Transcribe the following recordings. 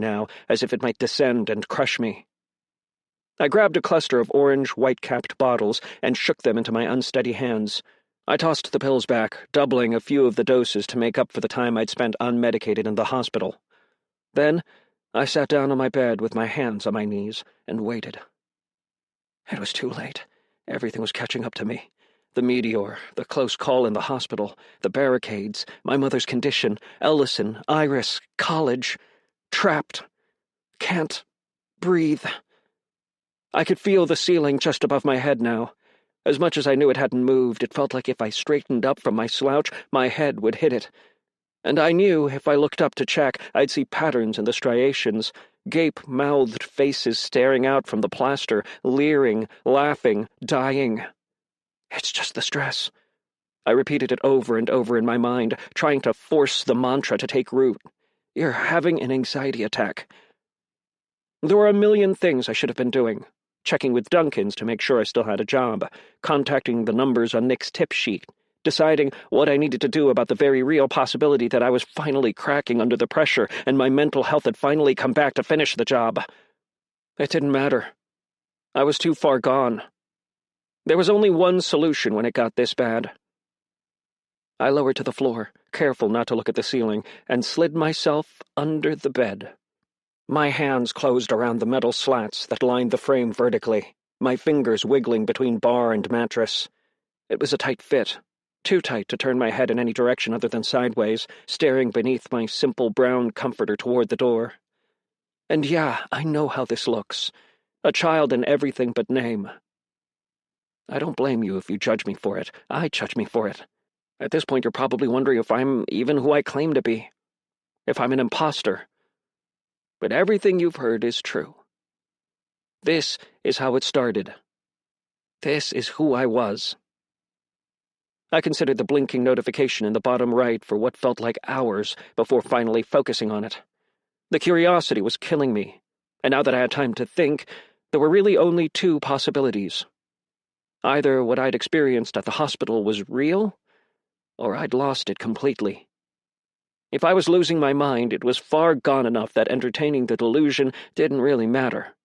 now, as if it might descend and crush me. I grabbed a cluster of orange, white-capped bottles and shook them into my unsteady hands. I tossed the pills back, doubling a few of the doses to make up for the time I'd spent unmedicated in the hospital. Then I sat down on my bed with my hands on my knees and waited. It was too late. Everything was catching up to me. The meteor, the close call in the hospital, the barricades, my mother's condition, Ellison, Iris, college, trapped, can't breathe. I could feel the ceiling just above my head now. As much as I knew it hadn't moved, it felt like if I straightened up from my slouch, my head would hit it. And I knew if I looked up to check, I'd see patterns in the striations, gape-mouthed faces staring out from the plaster, leering, laughing, dying. It's just the stress. I repeated it over and over in my mind, trying to force the mantra to take root. You're having an anxiety attack. There were a million things I should have been doing. Checking with Duncan's to make sure I still had a job, contacting the numbers on Nick's tip sheet, deciding what I needed to do about the very real possibility that I was finally cracking under the pressure and my mental health had finally come back to finish the job. It didn't matter. I was too far gone. There was only one solution when it got this bad. I lowered to the floor, careful not to look at the ceiling, and slid myself under the bed. My hands closed around the metal slats that lined the frame vertically, my fingers wiggling between bar and mattress. It was a tight fit, too tight to turn my head in any direction other than sideways, staring beneath my simple brown comforter toward the door. And yeah, I know how this looks. A child in everything but name. I don't blame you if you judge me for it. I judge me for it. At this point, you're probably wondering if I'm even who I claim to be. If I'm an imposter. But everything you've heard is true. This is how it started. This is who I was. I considered the blinking notification in the bottom right for what felt like hours before finally focusing on it. The curiosity was killing me, and now that I had time to think, there were really only two possibilities. Either what I'd experienced at the hospital was real, or I'd lost it completely. If I was losing my mind, it was far gone enough that entertaining the delusion didn't really matter.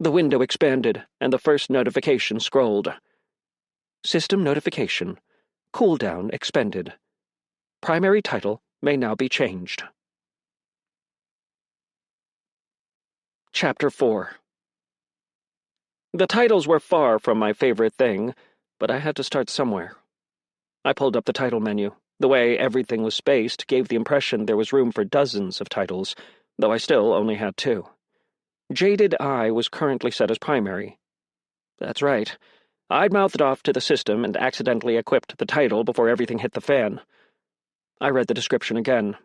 The window expanded, and the first notification scrolled. System notification. Cooldown expended. Primary title may now be changed. Chapter 4. The titles were far from my favorite thing, but I had to start somewhere. I pulled up the title menu. The way everything was spaced gave the impression there was room for dozens of titles, though I still only had two. Jaded Eye was currently set as primary. That's right. I'd mouthed off to the system and accidentally equipped the title before everything hit the fan. I read the description again.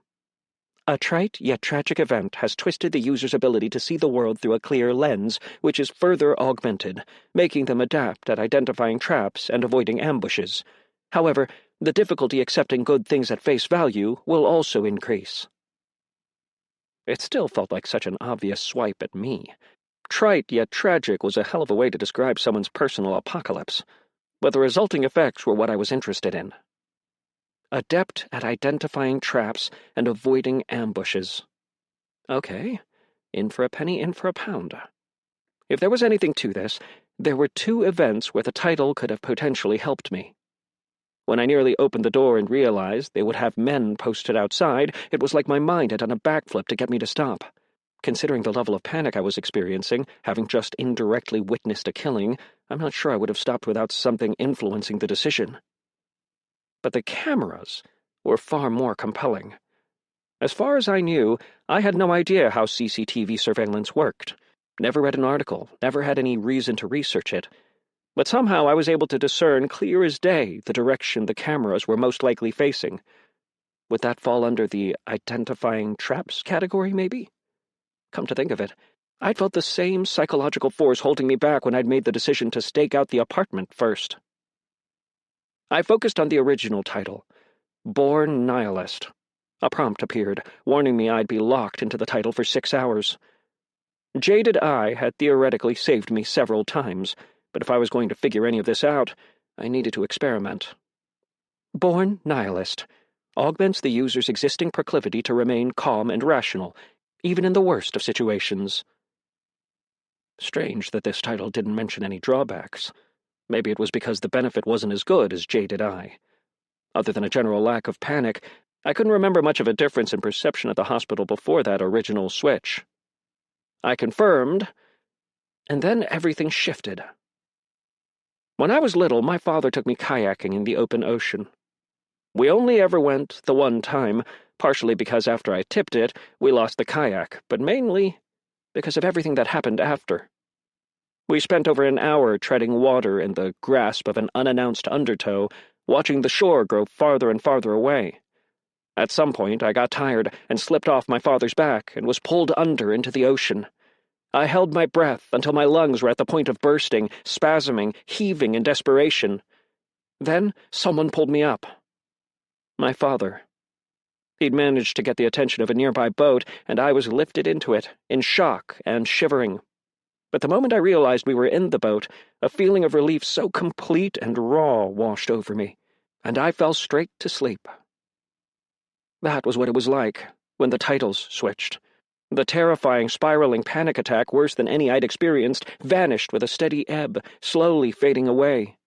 A trite yet tragic event has twisted the user's ability to see the world through a clear lens, which is further augmented, making them adept at identifying traps and avoiding ambushes. However, the difficulty accepting good things at face value will also increase. It still felt like such an obvious swipe at me. Trite yet tragic was a hell of a way to describe someone's personal apocalypse, but the resulting effects were what I was interested in. Adept at identifying traps and avoiding ambushes. Okay, in for a penny, in for a pound. If there was anything to this, there were two events where the title could have potentially helped me. When I nearly opened the door and realized they would have men posted outside, it was like my mind had done a backflip to get me to stop. Considering the level of panic I was experiencing, having just indirectly witnessed a killing, I'm not sure I would have stopped without something influencing the decision. But the cameras were far more compelling. As far as I knew, I had no idea how CCTV surveillance worked. Never read an article, never had any reason to research it. But somehow I was able to discern clear as day the direction the cameras were most likely facing. Would that fall under the identifying traps category, maybe? Come to think of it, I'd felt the same psychological force holding me back when I'd made the decision to stake out the apartment first. I focused on the original title, Born Nihilist. A prompt appeared, warning me I'd be locked into the title for 6 hours. Jaded Eye had theoretically saved me several times, but if I was going to figure any of this out, I needed to experiment. Born Nihilist augments the user's existing proclivity to remain calm and rational, even in the worst of situations. Strange that this title didn't mention any drawbacks. Maybe it was because the benefit wasn't as good as jaded I. Other than a general lack of panic, I couldn't remember much of a difference in perception at the hospital before that original switch. I confirmed, and then everything shifted. When I was little, my father took me kayaking in the open ocean. We only ever went the one time, partially because after I tipped it, we lost the kayak, but mainly because of everything that happened after. We spent over an hour treading water in the grasp of an unannounced undertow, watching the shore grow farther and farther away. At some point, I got tired and slipped off my father's back and was pulled under into the ocean. I held my breath until my lungs were at the point of bursting, spasming, heaving in desperation. Then someone pulled me up. My father. He'd managed to get the attention of a nearby boat, and I was lifted into it, in shock and shivering. But the moment I realized we were in the boat, a feeling of relief so complete and raw washed over me, and I fell straight to sleep. That was what it was like when the titles switched. The terrifying, spiraling panic attack, worse than any I'd experienced, vanished with a steady ebb, slowly fading away.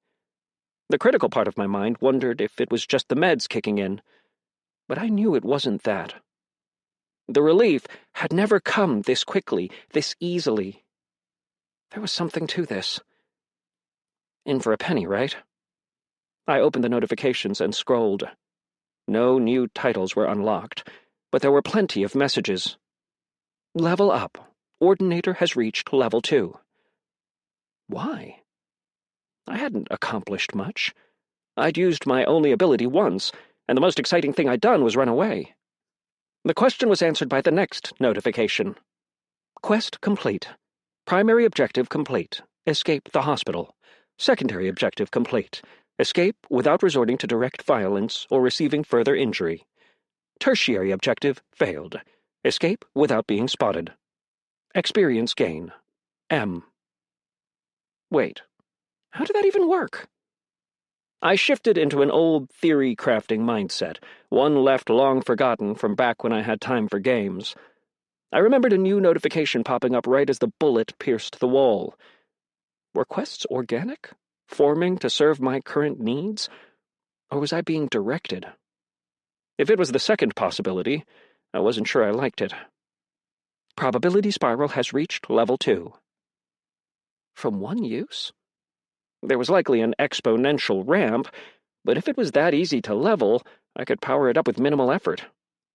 The critical part of my mind wondered if it was just the meds kicking in, but I knew it wasn't that. The relief had never come this quickly, this easily. There was something to this. In for a penny, right? I opened the notifications and scrolled. No new titles were unlocked, but there were plenty of messages. Level up. Ordinator has reached level 2. Why? I hadn't accomplished much. I'd used my only ability once, and the most exciting thing I'd done was run away. The question was answered by the next notification. Quest complete. Primary objective complete. Escape the hospital. Secondary objective complete. Escape without resorting to direct violence or receiving further injury. Tertiary objective failed. Escape without being spotted. Experience gain. M. Wait, how did that even work? I shifted into an old theory-crafting mindset, one left long forgotten from back when I had time for games. I remembered a new notification popping up right as the bullet pierced the wall. Were quests organic? Forming to serve my current needs? Or was I being directed? If it was the second possibility, I wasn't sure I liked it. Probability spiral has reached level 2. From one use? There was likely an exponential ramp, but if it was that easy to level, I could power it up with minimal effort.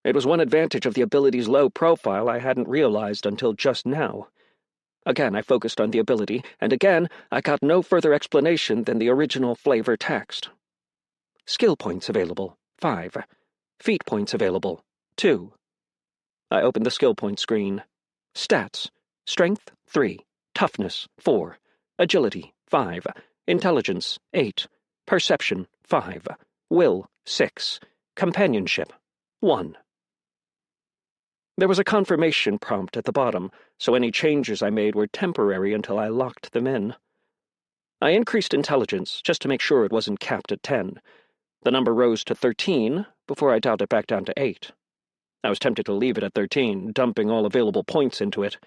It was one advantage of the ability's low profile I hadn't realized until just now. Again, I focused on the ability, and again, I got no further explanation than the original flavor text. Skill points available, 5. Feat points available, 2. I opened the skill point screen. Stats: Strength, 3. Toughness, 4. Agility, 5. Intelligence, 8. Perception, 5. Will, 6. Companionship, 1. There was a confirmation prompt at the bottom, so any changes I made were temporary until I locked them in. I increased intelligence, just to make sure it wasn't capped at 10. The number rose to 13, before I dialed it back down to 8. I was tempted to leave it at 13, dumping all available points into it.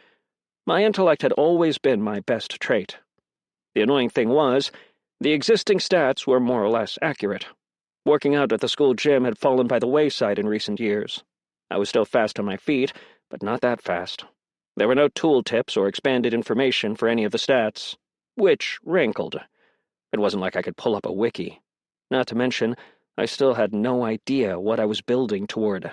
My intellect had always been my best trait. The annoying thing was, the existing stats were more or less accurate. Working out at the school gym had fallen by the wayside in recent years. I was still fast on my feet, but not that fast. There were no tooltips or expanded information for any of the stats, which rankled. It wasn't like I could pull up a wiki. Not to mention, I still had no idea what I was building toward.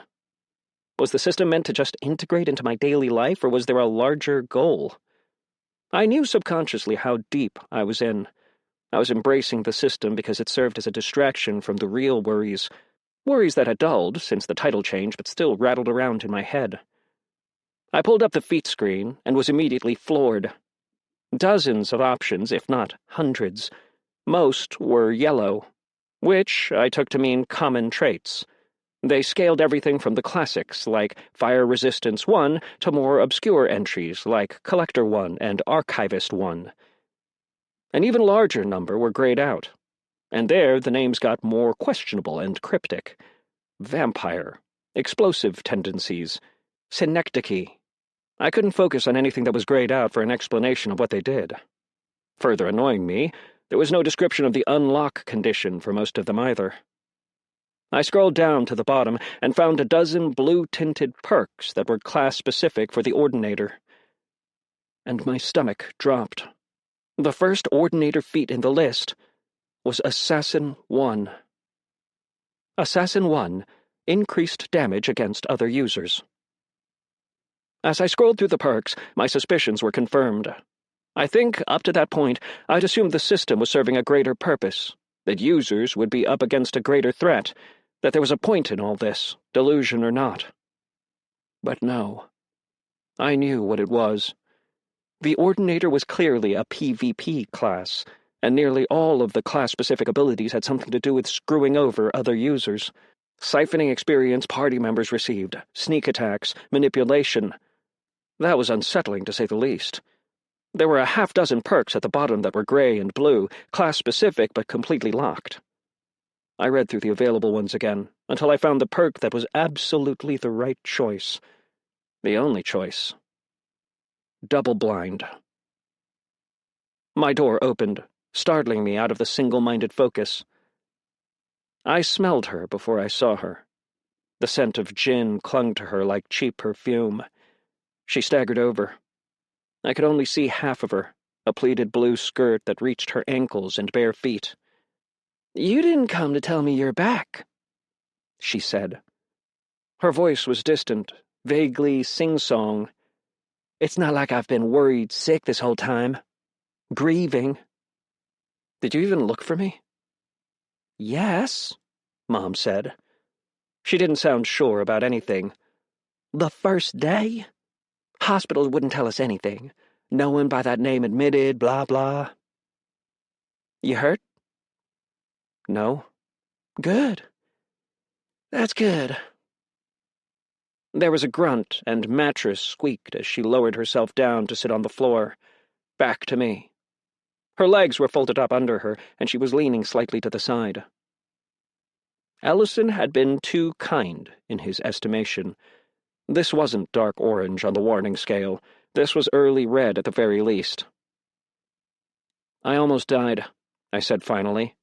Was the system meant to just integrate into my daily life, or was there a larger goal? I knew subconsciously how deep I was in. I was embracing the system because it served as a distraction from the real worries that had dulled since the title change but still rattled around in my head. I pulled up the feat screen and was immediately floored. Dozens of options, if not hundreds. Most were yellow, which I took to mean common traits. They scaled everything from the classics, like Fire Resistance 1, to more obscure entries, like Collector 1 and Archivist 1. An even larger number were grayed out, and there the names got more questionable and cryptic. Vampire, explosive tendencies, synecdoche, I couldn't focus on anything that was grayed out for an explanation of what they did. Further annoying me, there was no description of the unlock condition for most of them either. I scrolled down to the bottom and found a dozen blue-tinted perks that were class-specific for the Ordinator. And my stomach dropped. The first Ordinator feat in the list was Assassin 1. Assassin 1 increased damage against other users. As I scrolled through the perks, my suspicions were confirmed. I think, up to that point, I'd assumed the system was serving a greater purpose, that users would be up against a greater threat, that there was a point in all this, delusion or not. But no. I knew what it was. The Ordinator was clearly a PvP class, and nearly all of the class-specific abilities had something to do with screwing over other users. Siphoning experience party members received, sneak attacks, manipulation. That was unsettling, to say the least. There were a half-dozen perks at the bottom that were gray and blue, class-specific but completely locked. I read through the available ones again, until I found the perk that was absolutely the right choice. The only choice. Double-blind. My door opened, startling me out of the single-minded focus. I smelled her before I saw her. The scent of gin clung to her like cheap perfume. She staggered over. I could only see half of her, a pleated blue skirt that reached her ankles and bare feet. "You didn't come to tell me you're back," she said. Her voice was distant, vaguely sing-song. "It's not like I've been worried sick this whole time. Grieving. Did you even look for me?" "Yes," Mom said. She didn't sound sure about anything. "The first day? Hospitals wouldn't tell us anything. No one by that name admitted, blah, blah." "You hurt?" "No." "Good. That's good." There was a grunt, and mattress squeaked as she lowered herself down to sit on the floor, back to me. Her legs were folded up under her, and she was leaning slightly to the side. Ellison had been too kind, in his estimation. This wasn't dark orange on the warning scale. This was early red at the very least. "I almost died," I said finally.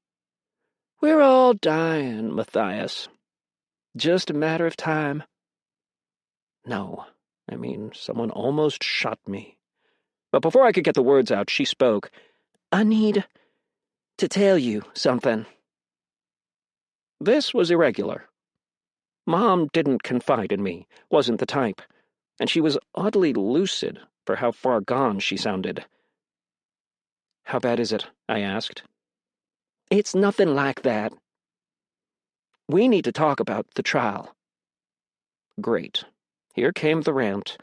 "We're all dying, Matthias. Just a matter of time." No, I mean, someone almost shot me. But before I could get the words out, she spoke. "I need to tell you something." This was irregular. Mom didn't confide in me, wasn't the type, and she was oddly lucid for how far gone she sounded. "How bad is it?" I asked. "It's nothing like that. We need to talk about the trial." Great. Here came the rant.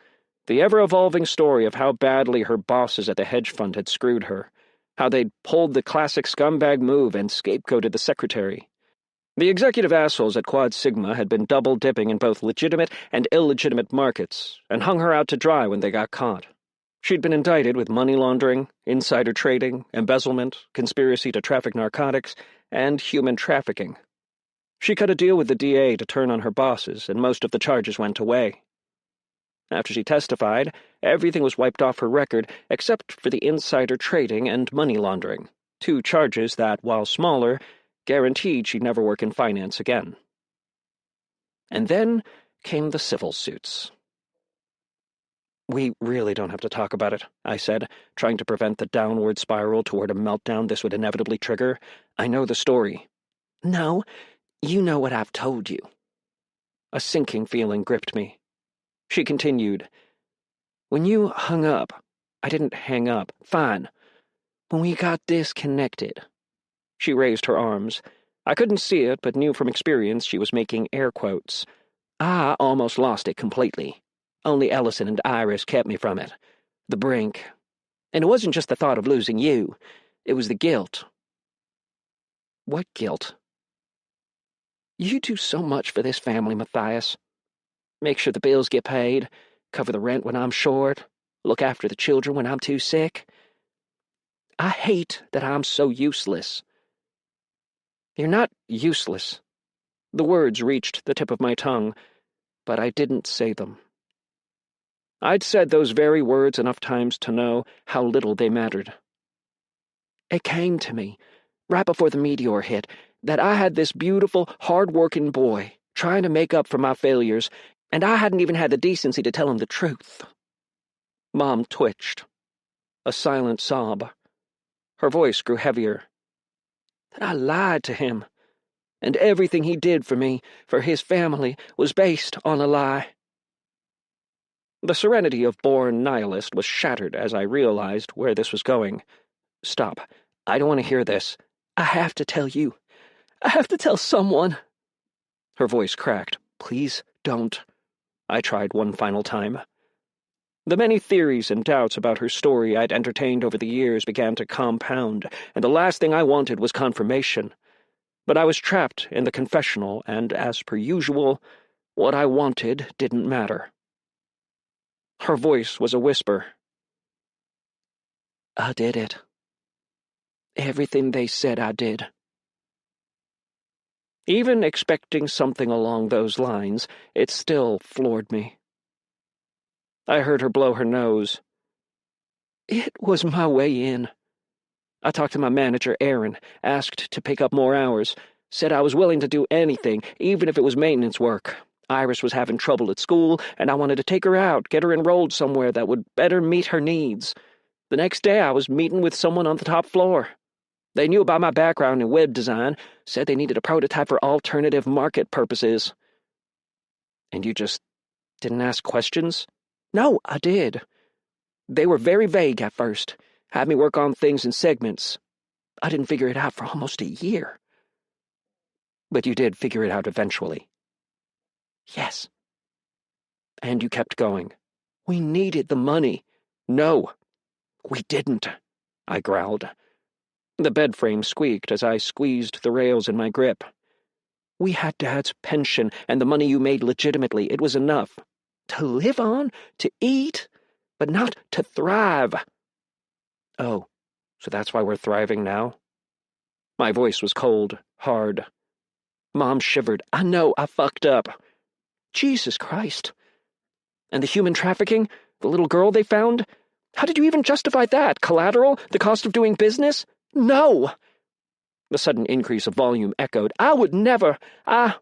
The ever-evolving story of how badly her bosses at the hedge fund had screwed her, how they'd pulled the classic scumbag move and scapegoated the secretary. The executive assholes at Quad Sigma had been double-dipping in both legitimate and illegitimate markets, and hung her out to dry when they got caught. She'd been indicted with money laundering, insider trading, embezzlement, conspiracy to traffic narcotics, and human trafficking. She cut a deal with the DA to turn on her bosses, and most of the charges went away. After she testified, everything was wiped off her record except for the insider trading and money laundering, 2 charges that, while smaller, guaranteed she'd never work in finance again. And then came the civil suits. "We really don't have to talk about it," I said, trying to prevent the downward spiral toward a meltdown this would inevitably trigger. "I know the story." "No, you know what I've told you." A sinking feeling gripped me. She continued. "When you hung up, I didn't hang up. Fine. When we got disconnected." She raised her arms. I couldn't see it, but knew from experience she was making air quotes. "I almost lost it completely. Only Ellison and Iris kept me from it. The brink. And it wasn't just the thought of losing you. It was the guilt." "What guilt?" "You do so much for this family, Matthias. Make sure the bills get paid, cover the rent when I'm short, look after the children when I'm too sick. I hate that I'm so useless." "You're not useless." The words reached the tip of my tongue, but I didn't say them. I'd said those very words enough times to know how little they mattered. It came to me, right before the meteor hit, that I had this beautiful, hard-working boy trying to make up for my failures, and I hadn't even had the decency to tell him the truth. Mom twitched. A silent sob. Her voice grew heavier. That I lied to him, and everything he did for me, for his family, was based on a lie. The serenity of born nihilist was shattered as I realized where this was going. Stop. I don't want to hear this. I have to tell you. I have to tell someone. Her voice cracked. Please don't. I tried one final time. The many theories and doubts about her story I'd entertained over the years began to compound, and the last thing I wanted was confirmation. But I was trapped in the confessional, and, as per usual, what I wanted didn't matter. Her voice was a whisper. I did it. Everything they said I did. Even expecting something along those lines, it still floored me. I heard her blow her nose. It was my way in. I talked to my manager, Aaron, asked to pick up more hours, said I was willing to do anything, even if it was maintenance work. Iris was having trouble at school, and I wanted to take her out, get her enrolled somewhere that would better meet her needs. The next day I was meeting with someone on the top floor. They knew about my background in web design, said they needed a prototype for alternative market purposes. And you just didn't ask questions? No, I did. They were very vague at first, had me work on things in segments. I didn't figure it out for almost a year. But you did figure it out eventually. Yes. And you kept going. We needed the money. No, we didn't, I growled. The bed frame squeaked as I squeezed the rails in my grip. We had Dad's pension and the money you made legitimately. It was enough. To live on, to eat, but not to thrive. Oh, so that's why we're thriving now? My voice was cold, hard. Mom shivered. I know, I fucked up. Jesus Christ. And the human trafficking? The little girl they found? How did you even justify that? Collateral? The cost of doing business? No! The sudden increase of volume echoed. I would never. I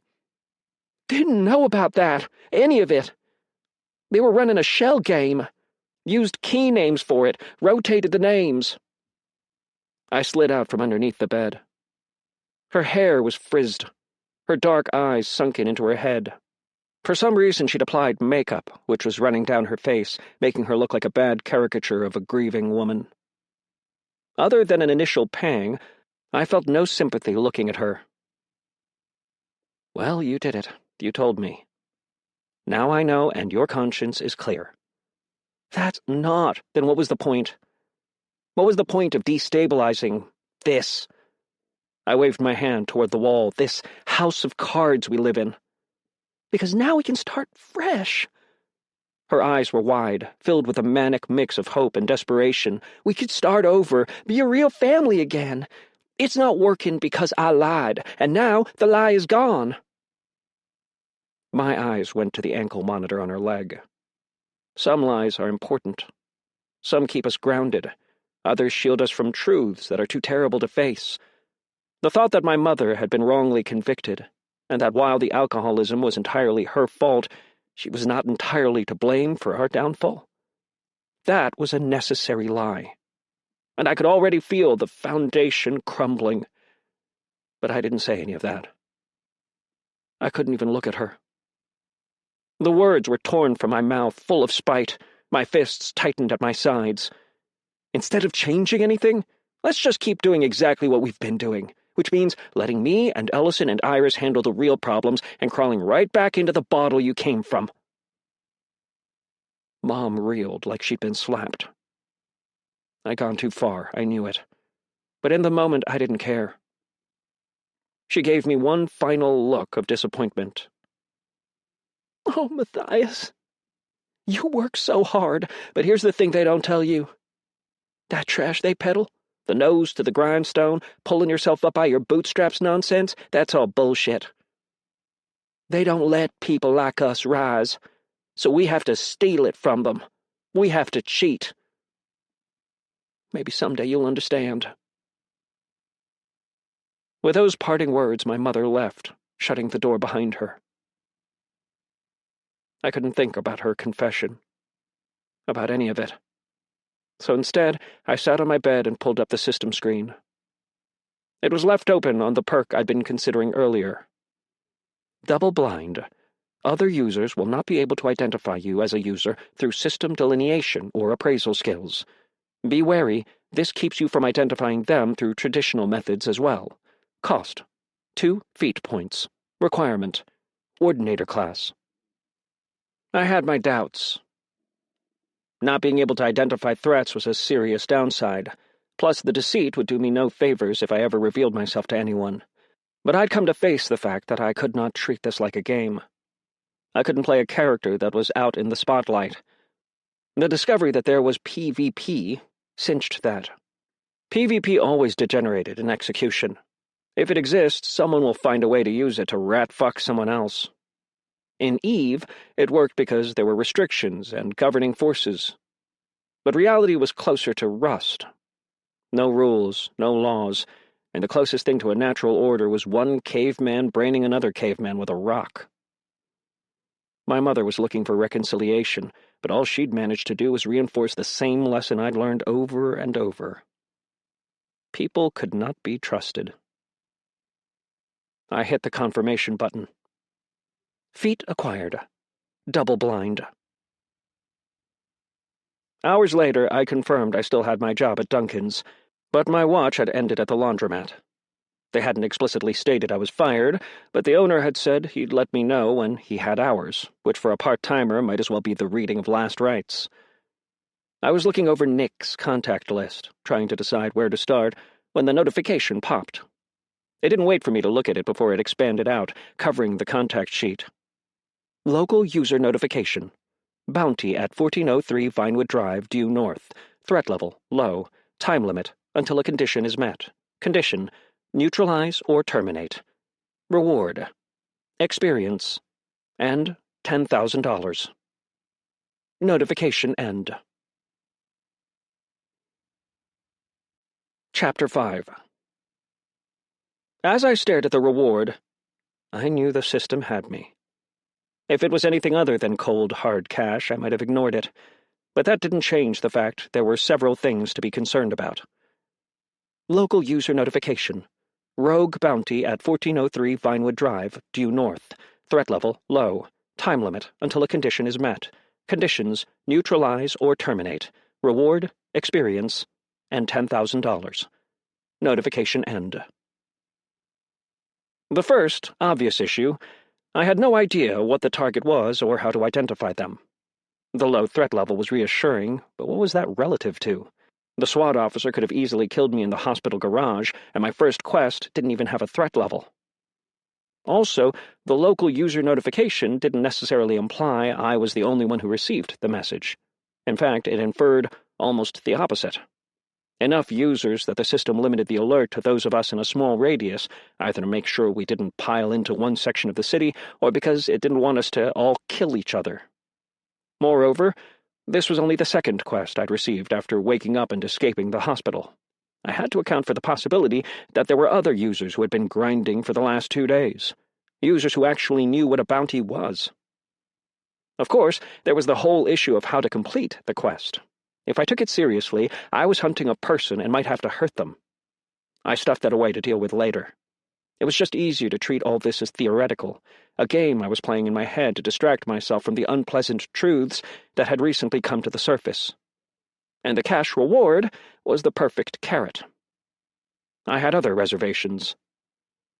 didn't know about that. Any of it. They were running a shell game. Used key names for it. Rotated the names. I slid out from underneath the bed. Her hair was frizzed. Her dark eyes sunken into her head. For some reason she'd applied makeup, which was running down her face, making her look like a bad caricature of a grieving woman. Other than an initial pang, I felt no sympathy looking at her. Well, you did it. You told me. Now I know, and your conscience is clear. That's not. Then what was the point? What was the point of destabilizing this? I waved my hand toward the wall, this house of cards we live in. Because now we can start fresh. Her eyes were wide, filled with a manic mix of hope and desperation. We could start over, be a real family again. It's not working because I lied, and now the lie is gone. My eyes went to the ankle monitor on her leg. Some lies are important. Some keep us grounded. Others shield us from truths that are too terrible to face. The thought that my mother had been wrongly convicted, and that while the alcoholism was entirely her fault, she was not entirely to blame for our downfall. That was a necessary lie, and I could already feel the foundation crumbling. But I didn't say any of that. I couldn't even look at her. The words were torn from my mouth, full of spite. My fists tightened at my sides. Instead of changing anything, let's just keep doing exactly what we've been doing, which means letting me and Ellison and Iris handle the real problems and crawling right back into the bottle you came from. Mom reeled like she'd been slapped. I'd gone too far, I knew it. But in the moment, I didn't care. She gave me one final look of disappointment. Oh, Matthias, you work so hard, but here's the thing they don't tell you. That trash they peddle, the nose to the grindstone, pulling yourself up by your bootstraps nonsense, that's all bullshit. They don't let people like us rise, so we have to steal it from them. We have to cheat. Maybe someday you'll understand. With those parting words, my mother left, shutting the door behind her. I couldn't think about her confession, about any of it. So instead, I sat on my bed and pulled up the system screen. It was left open on the perk I'd been considering earlier. Double blind. Other users will not be able to identify you as a user through system delineation or appraisal skills. Be wary, this keeps you from identifying them through traditional methods as well. Cost: 2 feat points. Requirement: Ordinator class. I had my doubts. Not being able to identify threats was a serious downside. Plus, the deceit would do me no favors if I ever revealed myself to anyone. But I'd come to face the fact that I could not treat this like a game. I couldn't play a character that was out in the spotlight. The discovery that there was PvP cinched that. PvP always degenerated in execution. If it exists, someone will find a way to use it to rat-fuck someone else. In EVE, it worked because there were restrictions and governing forces. But reality was closer to Rust. No rules, no laws, and the closest thing to a natural order was one caveman braining another caveman with a rock. My mother was looking for reconciliation, but all she'd managed to do was reinforce the same lesson I'd learned over and over. People could not be trusted. I hit the confirmation button. Feat acquired. Double blind. Hours later, I confirmed I still had my job at Duncan's, but my watch had ended at the laundromat. They hadn't explicitly stated I was fired, but the owner had said he'd let me know when he had hours, which for a part-timer might as well be the reading of last rites. I was looking over Nick's contact list, trying to decide where to start, when the notification popped. It didn't wait for me to look at it before it expanded out, covering the contact sheet. Local user notification. Bounty at 1403 Vinewood Drive, due north. Threat level, low. Time limit, until a condition is met. Condition: neutralize or terminate. Reward: experience. And $10,000. Notification end. Chapter 5. As I stared at the reward, I knew the system had me. If it was anything other than cold, hard cash, I might have ignored it, but that didn't change the fact there were several things to be concerned about. Local user notification. Rogue bounty at 1403 Vinewood Drive, due north. Threat level, low. Time limit, until a condition is met. Conditions: neutralize or terminate. Reward: experience. And $10,000. Notification end. The first, obvious issue: I had no idea what the target was or how to identify them. The low threat level was reassuring, but what was that relative to? The SWAT officer could have easily killed me in the hospital garage, and my first quest didn't even have a threat level. Also, the local user notification didn't necessarily imply I was the only one who received the message. In fact, it inferred almost the opposite. Enough users that the system limited the alert to those of us in a small radius, either to make sure we didn't pile into one section of the city, or because it didn't want us to all kill each other. Moreover, this was only the second quest I'd received after waking up and escaping the hospital. I had to account for the possibility that there were other users who had been grinding for the last 2 days. Users who actually knew what a bounty was. Of course, there was the whole issue of how to complete the quest. If I took it seriously, I was hunting a person and might have to hurt them. I stuffed that away to deal with later. It was just easier to treat all this as theoretical, a game I was playing in my head to distract myself from the unpleasant truths that had recently come to the surface. And the cash reward was the perfect carrot. I had other reservations.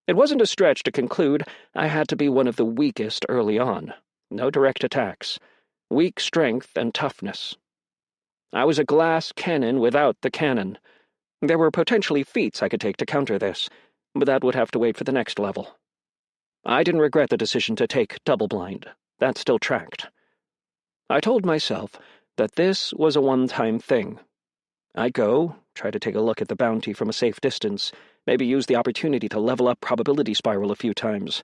It wasn't a stretch to conclude I had to be one of the weakest early on. No direct attacks. Weak strength and toughness. I was a glass cannon without the cannon. There were potentially feats I could take to counter this, but that would have to wait for the next level. I didn't regret the decision to take double-blind. That still tracked. I told myself that this was a one-time thing. I'd go, try to take a look at the bounty from a safe distance, maybe use the opportunity to level up probability spiral a few times,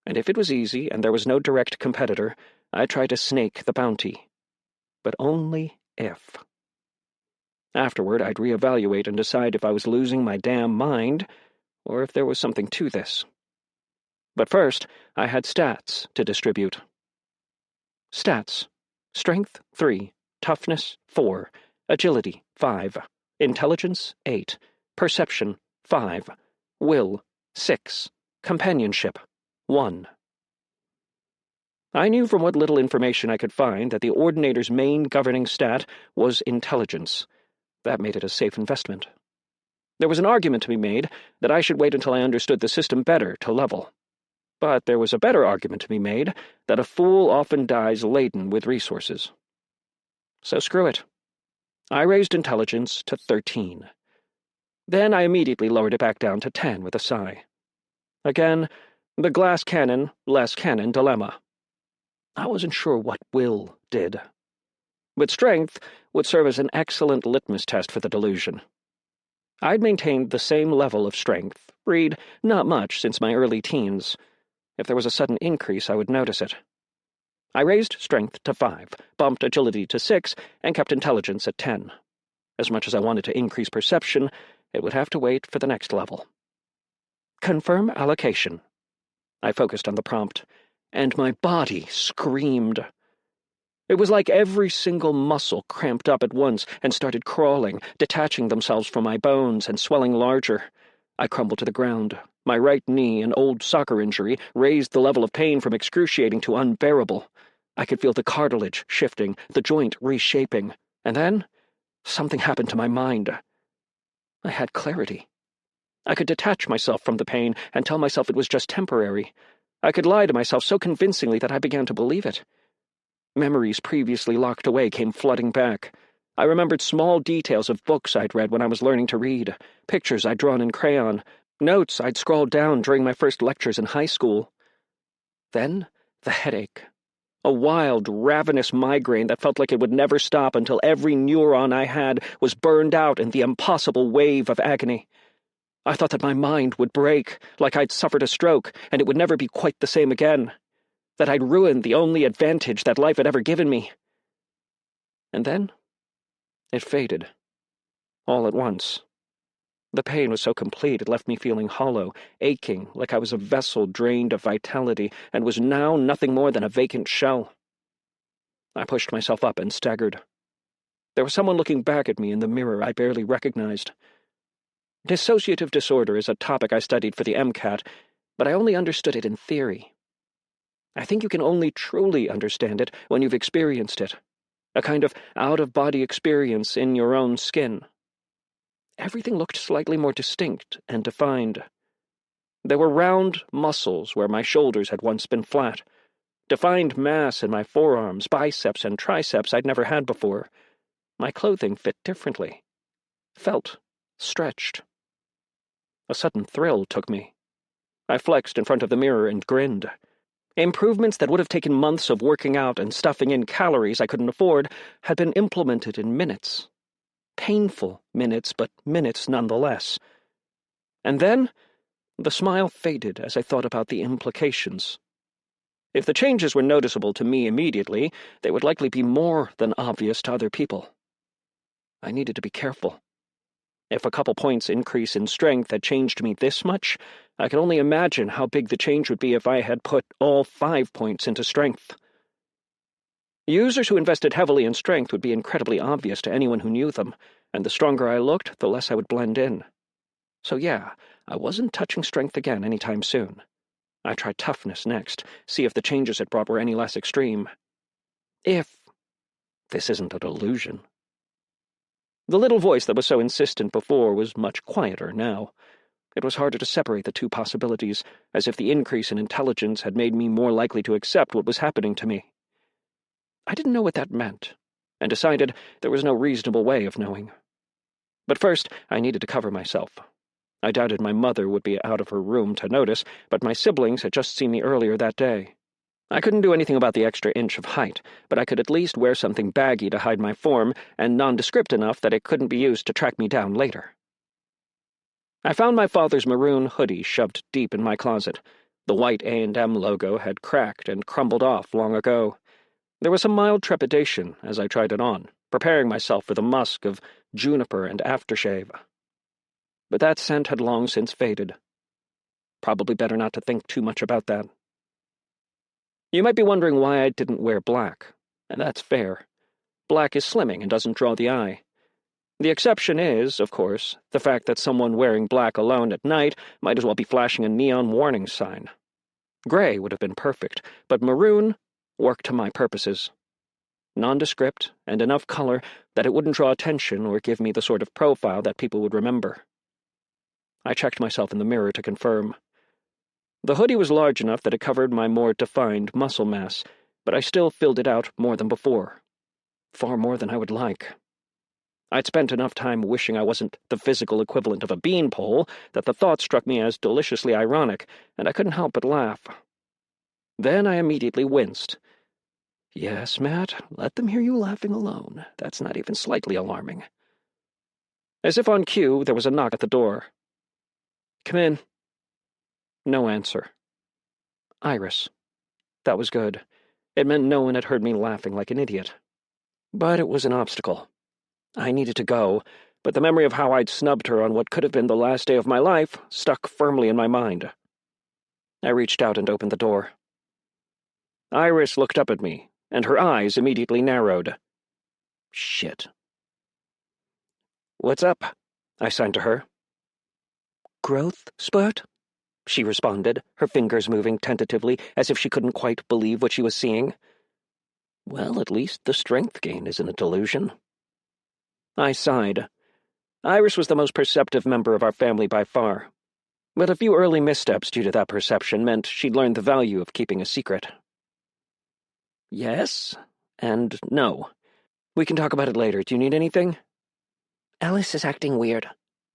and if it was easy and there was no direct competitor, I'd try to snake the bounty. But only if. Afterward, I'd reevaluate and decide if I was losing my damn mind, or if there was something to this. But first, I had stats to distribute. Stats: Strength 3, Toughness 4, Agility 5, Intelligence 8, Perception 5, Will 6, Companionship 1. I knew from what little information I could find that the Ordinator's main governing stat was intelligence. That made it a safe investment. There was an argument to be made that I should wait until I understood the system better to level. But there was a better argument to be made that a fool often dies laden with resources. So screw it. I raised intelligence to 13. Then I immediately lowered it back down to 10 with a sigh. Again, the glass cannon, less cannon dilemma. I wasn't sure what will did. But strength would serve as an excellent litmus test for the delusion. I'd maintained the same level of strength, read not much since my early teens. If there was a sudden increase, I would notice it. I raised strength to 5, bumped agility to 6, and kept intelligence at 10. As much as I wanted to increase perception, it would have to wait for the next level. Confirm allocation. I focused on the prompt, and my body screamed. It was like every single muscle cramped up at once and started crawling, detaching themselves from my bones and swelling larger. I crumbled to the ground. My right knee, an old soccer injury, raised the level of pain from excruciating to unbearable. I could feel the cartilage shifting, the joint reshaping. And then, something happened to my mind. I had clarity. I could detach myself from the pain and tell myself it was just temporary. I could lie to myself so convincingly that I began to believe it. Memories previously locked away came flooding back. I remembered small details of books I'd read when I was learning to read, pictures I'd drawn in crayon, notes I'd scrawled down during my first lectures in high school. Then, the headache. A wild, ravenous migraine that felt like it would never stop until every neuron I had was burned out in the impossible wave of agony. I thought that my mind would break, like I'd suffered a stroke, and it would never be quite the same again. That I'd ruined the only advantage that life had ever given me. And then, it faded. All at once. The pain was so complete it left me feeling hollow, aching, like I was a vessel drained of vitality, and was now nothing more than a vacant shell. I pushed myself up and staggered. There was someone looking back at me in the mirror I barely recognized. Dissociative disorder is a topic I studied for the MCAT, but I only understood it in theory. I think you can only truly understand it when you've experienced it, a kind of out-of-body experience in your own skin. Everything looked slightly more distinct and defined. There were round muscles where my shoulders had once been flat, defined mass in my forearms, biceps, and triceps I'd never had before. My clothing fit differently, felt stretched. A sudden thrill took me. I flexed in front of the mirror and grinned. Improvements that would have taken months of working out and stuffing in calories I couldn't afford had been implemented in minutes. Painful minutes, but minutes nonetheless. And then, the smile faded as I thought about the implications. If the changes were noticeable to me immediately, they would likely be more than obvious to other people. I needed to be careful. If a couple points increase in strength had changed me this much, I could only imagine how big the change would be if I had put all 5 points into strength. Users who invested heavily in strength would be incredibly obvious to anyone who knew them, and the stronger I looked, the less I would blend in. So yeah, I wasn't touching strength again anytime soon. I tried toughness next, see if the changes it brought were any less extreme. If this isn't a delusion. The little voice that was so insistent before was much quieter now. It was harder to separate the two possibilities, as if the increase in intelligence had made me more likely to accept what was happening to me. I didn't know what that meant, and decided there was no reasonable way of knowing. But first, I needed to cover myself. I doubted my mother would be out of her room to notice, but my siblings had just seen me earlier that day. I couldn't do anything about the extra inch of height, but I could at least wear something baggy to hide my form and nondescript enough that it couldn't be used to track me down later. I found my father's maroon hoodie shoved deep in my closet. The white A&M logo had cracked and crumbled off long ago. There was some mild trepidation as I tried it on. preparing myself for the musk of juniper and aftershave. But that scent had long since faded. Probably better not to think too much about that. You might be wondering why I didn't wear black, and that's fair. Black is slimming and doesn't draw the eye. The exception is, of course, the fact that someone wearing black alone at night might as well be flashing a neon warning sign. Gray would have been perfect, but maroon worked to my purposes. Nondescript and enough color that it wouldn't draw attention or give me the sort of profile that people would remember. I checked myself in the mirror to confirm. The hoodie was large enough that it covered my more defined muscle mass, but I still filled it out more than before. Far more than I would like. I'd spent enough time wishing I wasn't the physical equivalent of a beanpole that the thought struck me as deliciously ironic, and I couldn't help but laugh. Then I immediately winced. Yes, Matt, let them hear you laughing alone. That's not even slightly alarming. As if on cue, there was a knock at the door. Come in. No answer. Iris. That was good. It meant no one had heard me laughing like an idiot. But it was an obstacle. I needed to go, but the memory of how I'd snubbed her on what could have been the last day of my life stuck firmly in my mind. I reached out and opened the door. Iris looked up at me, and her eyes immediately narrowed. Shit. What's up? I signed to her. Growth spurt? She responded, her fingers moving tentatively as if she couldn't quite believe what she was seeing. Well, at least the strength gain isn't a delusion. I sighed. Iris was the most perceptive member of our family by far, but a few early missteps due to that perception meant she'd learned the value of keeping a secret. Yes, and no. We can talk about it later. Do you need anything? Ellis is acting weird.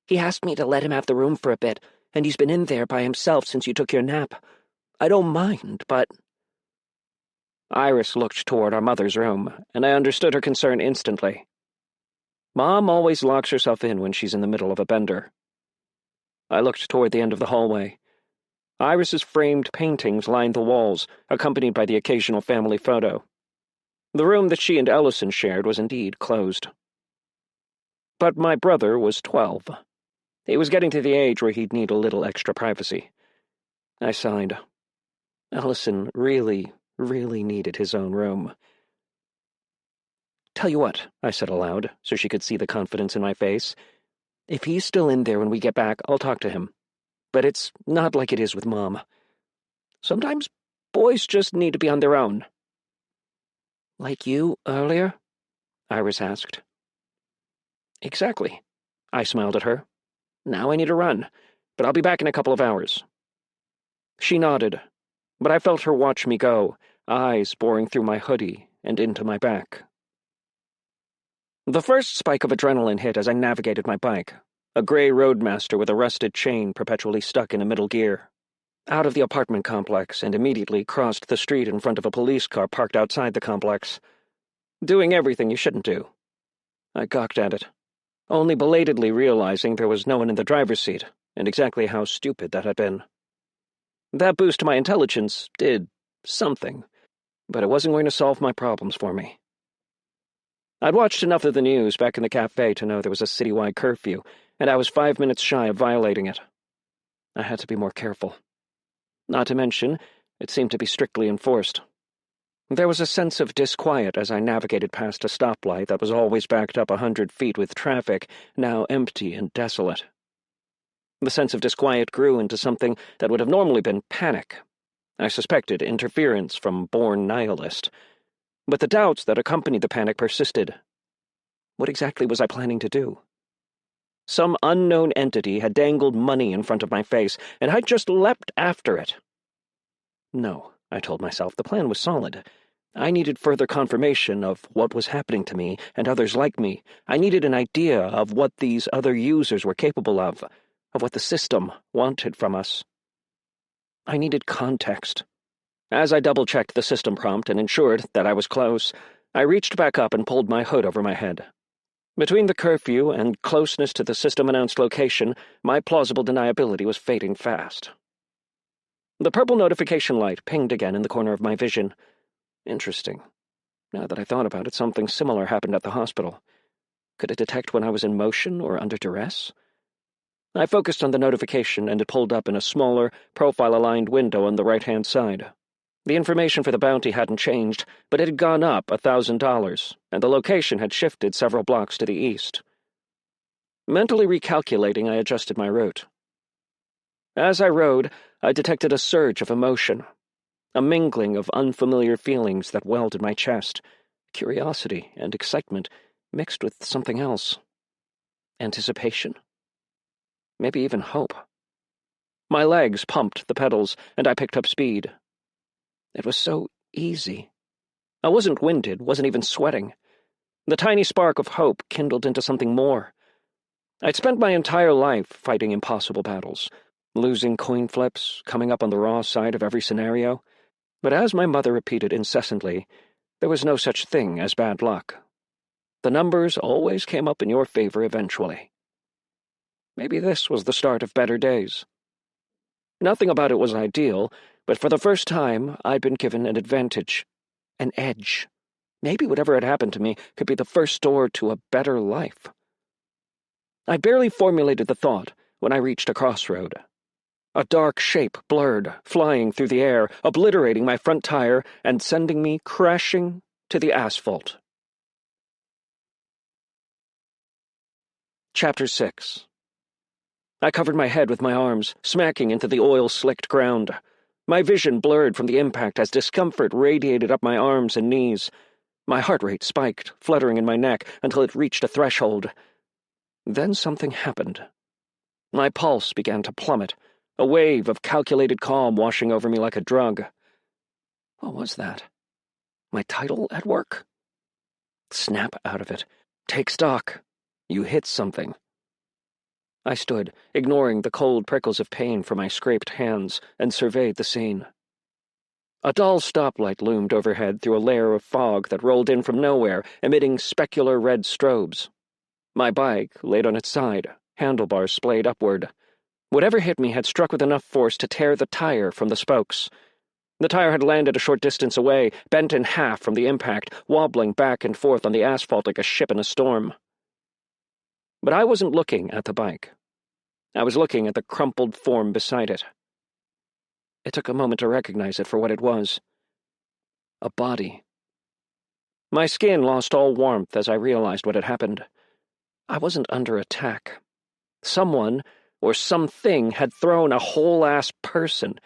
He asked me to let him have the room for a bit, and he's been in there by himself since you took your nap. I don't mind, but... Iris looked toward our mother's room, and I understood her concern instantly. Mom always locks herself in when she's in the middle of a bender. I looked toward the end of the hallway. Iris's framed paintings lined the walls, accompanied by the occasional family photo. The room that she and Ellison shared was indeed closed. But my brother was 12. He was getting to the age where he'd need a little extra privacy. I sighed. Ellison really needed his own room. Tell you what, I said aloud, so she could see the confidence in my face. If he's still in there when we get back, I'll talk to him. But it's not like it is with Mom. Sometimes boys just need to be on their own. Like you earlier? Iris asked. Exactly. I smiled at her. Now I need to run, but I'll be back in a couple of hours. She nodded, but I felt her watch me go, eyes boring through my hoodie and into my back. The first spike of adrenaline hit as I navigated my bike, a gray roadmaster with a rusted chain perpetually stuck in a middle gear. Out of the apartment complex and immediately crossed the street in front of a police car parked outside the complex. Doing everything you shouldn't do. I gawked at it, only belatedly realizing there was no one in the driver's seat, and exactly how stupid that had been. That boost to my intelligence did something, but it wasn't going to solve my problems for me. I'd watched enough of the news back in the cafe to know there was a citywide curfew, and I was 5 minutes shy of violating it. I had to be more careful. Not to mention, it seemed to be strictly enforced. There was a sense of disquiet as I navigated past a stoplight that was always backed up 100 feet with traffic, now empty and desolate. The sense of disquiet grew into something that would have normally been panic. I suspected interference from born nihilist. But the doubts that accompanied the panic persisted. What exactly was I planning to do? Some unknown entity had dangled money in front of my face, and I'd just leapt after it. No, I told myself, the plan was solid. I needed further confirmation of what was happening to me and others like me. I needed an idea of what these other users were capable of what the system wanted from us. I needed context. As I double-checked the system prompt and ensured that I was close, I reached back up and pulled my hood over my head. Between the curfew and closeness to the system-announced location, my plausible deniability was fading fast. The purple notification light pinged again in the corner of my vision. Interesting. Now that I thought about it, something similar happened at the hospital. Could it detect when I was in motion or under duress? I focused on the notification, and it pulled up in a smaller, profile-aligned window on the right-hand side. The information for the bounty hadn't changed, but it had gone up $1,000, and the location had shifted several blocks to the east. Mentally recalculating, I adjusted my route. As I rode, I detected a surge of emotion, a mingling of unfamiliar feelings that welled in my chest, curiosity and excitement mixed with something else. Anticipation? Maybe even hope. My legs pumped the pedals, and I picked up speed. It was so easy. I wasn't winded, wasn't even sweating. The tiny spark of hope kindled into something more. I'd spent my entire life fighting impossible battles, losing coin flips, coming up on the raw side of every scenario. But as my mother repeated incessantly, there was no such thing as bad luck. The numbers always came up in your favor eventually. Maybe this was the start of better days. Nothing about it was ideal, but for the first time I'd been given an advantage, an edge. Maybe whatever had happened to me could be the first door to a better life. I barely formulated the thought when I reached a crossroad. A dark shape blurred, flying through the air, obliterating my front tire and sending me crashing to the asphalt. Chapter 6. I covered my head with my arms, smacking into the oil-slicked ground. My vision blurred from the impact as discomfort radiated up my arms and knees. My heart rate spiked, fluttering in my neck until it reached a threshold. Then something happened. My pulse began to plummet, a wave of calculated calm washing over me like a drug. What was that? My title at work? Snap out of it. Take stock. You hit something. I stood, ignoring the cold prickles of pain from my scraped hands, and surveyed the scene. A dull stoplight loomed overhead through a layer of fog that rolled in from nowhere, emitting specular red strobes. My bike laid on its side, handlebars splayed upward. Whatever hit me had struck with enough force to tear the tire from the spokes. The tire had landed a short distance away, bent in half from the impact, wobbling back and forth on the asphalt like a ship in a storm. But I wasn't looking at the bike. I was looking at the crumpled form beside it. It took a moment to recognize it for what it was. A body. My skin lost all warmth as I realized what had happened. I wasn't under attack. Someone, or something, had thrown a whole-ass person,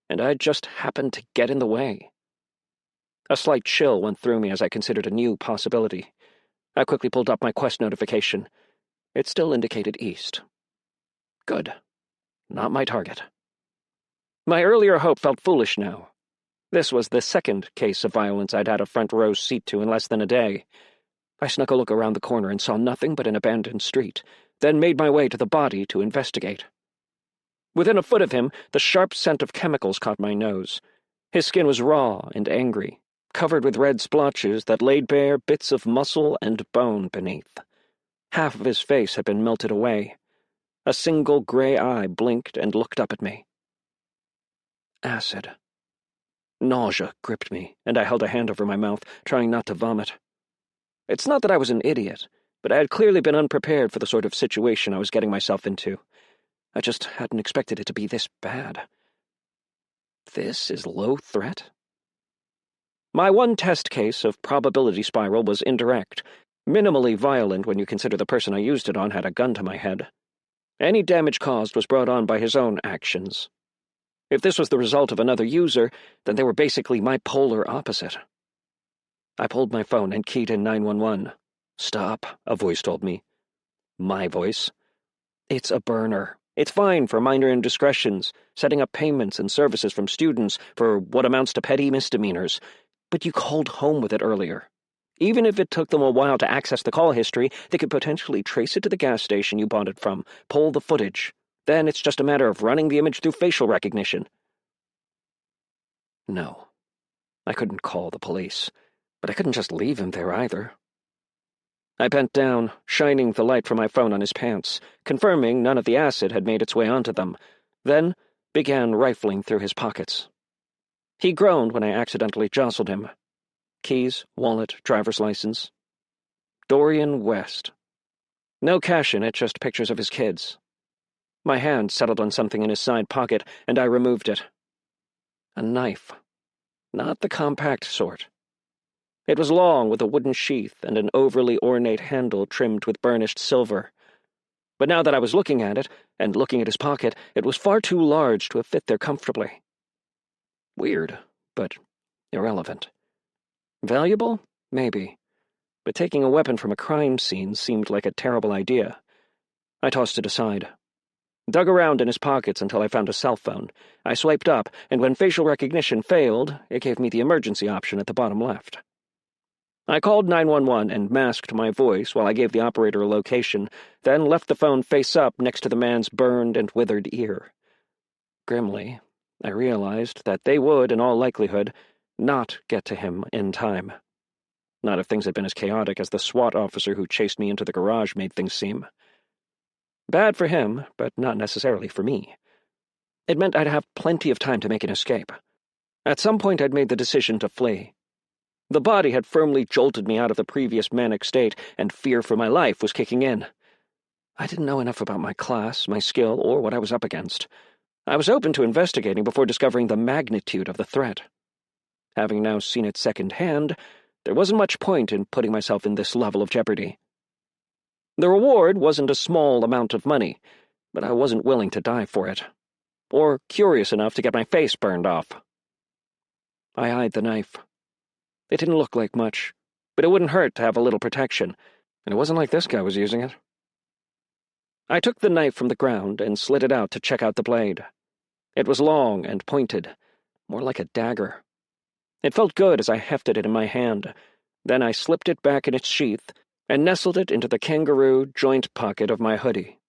and I just happened to get in the way. A slight chill went through me as I considered a new possibility. I quickly pulled up my Quest notification. It still indicated east. Good. Not my target. My earlier hope felt foolish now. This was the second case of violence I'd had a front row seat to in less than a day. I snuck a look around the corner and saw nothing but an abandoned street, then made my way to the body to investigate. Within a foot of him, the sharp scent of chemicals caught my nose. His skin was raw and angry, covered with red splotches that laid bare bits of muscle and bone beneath. Half of his face had been melted away. A single gray eye blinked and looked up at me. Acid. Nausea gripped me, and I held a hand over my mouth, trying not to vomit. It's not that I was an idiot, but I had clearly been unprepared for the sort of situation I was getting myself into. I just hadn't expected it to be this bad. This is low threat? My one test case of probability spiral was indirect, minimally violent when you consider the person I used it on had a gun to my head. Any damage caused was brought on by his own actions. If this was the result of another user, then they were basically my polar opposite. I pulled my phone and keyed in 911. Stop, a voice told me. My voice. It's a burner. It's fine for minor indiscretions, setting up payments and services from students for what amounts to petty misdemeanors. But you called home with it earlier. Even if it took them a while to access the call history, they could potentially trace it to the gas station you bought it from, pull the footage. Then it's just a matter of running the image through facial recognition. No. I couldn't call the police, but I couldn't just leave him there either. I bent down, shining the light from my phone on his pants, confirming none of the acid had made its way onto them, then began rifling through his pockets. He groaned when I accidentally jostled him. Keys, wallet, driver's license. Dorian West. No cash in it, just pictures of his kids. My hand settled on something in his side pocket, and I removed it. A knife. Not the compact sort. It was long, with a wooden sheath and an overly ornate handle trimmed with burnished silver. But now that I was looking at it, and looking at his pocket, it was far too large to have fit there comfortably. Weird, but irrelevant. Valuable? Maybe. But taking a weapon from a crime scene seemed like a terrible idea. I tossed it aside. Dug around in his pockets until I found a cell phone. I swiped up, and when facial recognition failed, it gave me the emergency option at the bottom left. I called 911 and masked my voice while I gave the operator a location, then left the phone face up next to the man's burned and withered ear. Grimly, I realized that they would, in all likelihood, not get to him in time. Not if things had been as chaotic as the SWAT officer who chased me into the garage made things seem. Bad for him, but not necessarily for me. It meant I'd have plenty of time to make an escape. At some point I'd made the decision to flee. The body had firmly jolted me out of the previous manic state, and fear for my life was kicking in. I didn't know enough about my class, my skill, or what I was up against. I was open to investigating before discovering the magnitude of the threat. Having now seen it secondhand, there wasn't much point in putting myself in this level of jeopardy. The reward wasn't a small amount of money, but I wasn't willing to die for it, or curious enough to get my face burned off. I eyed the knife. It didn't look like much, but it wouldn't hurt to have a little protection, and it wasn't like this guy was using it. I took the knife from the ground and slid it out to check out the blade. It was long and pointed, more like a dagger. It felt good as I hefted it in my hand. Then I slipped it back in its sheath and nestled it into the kangaroo joint pocket of my hoodie.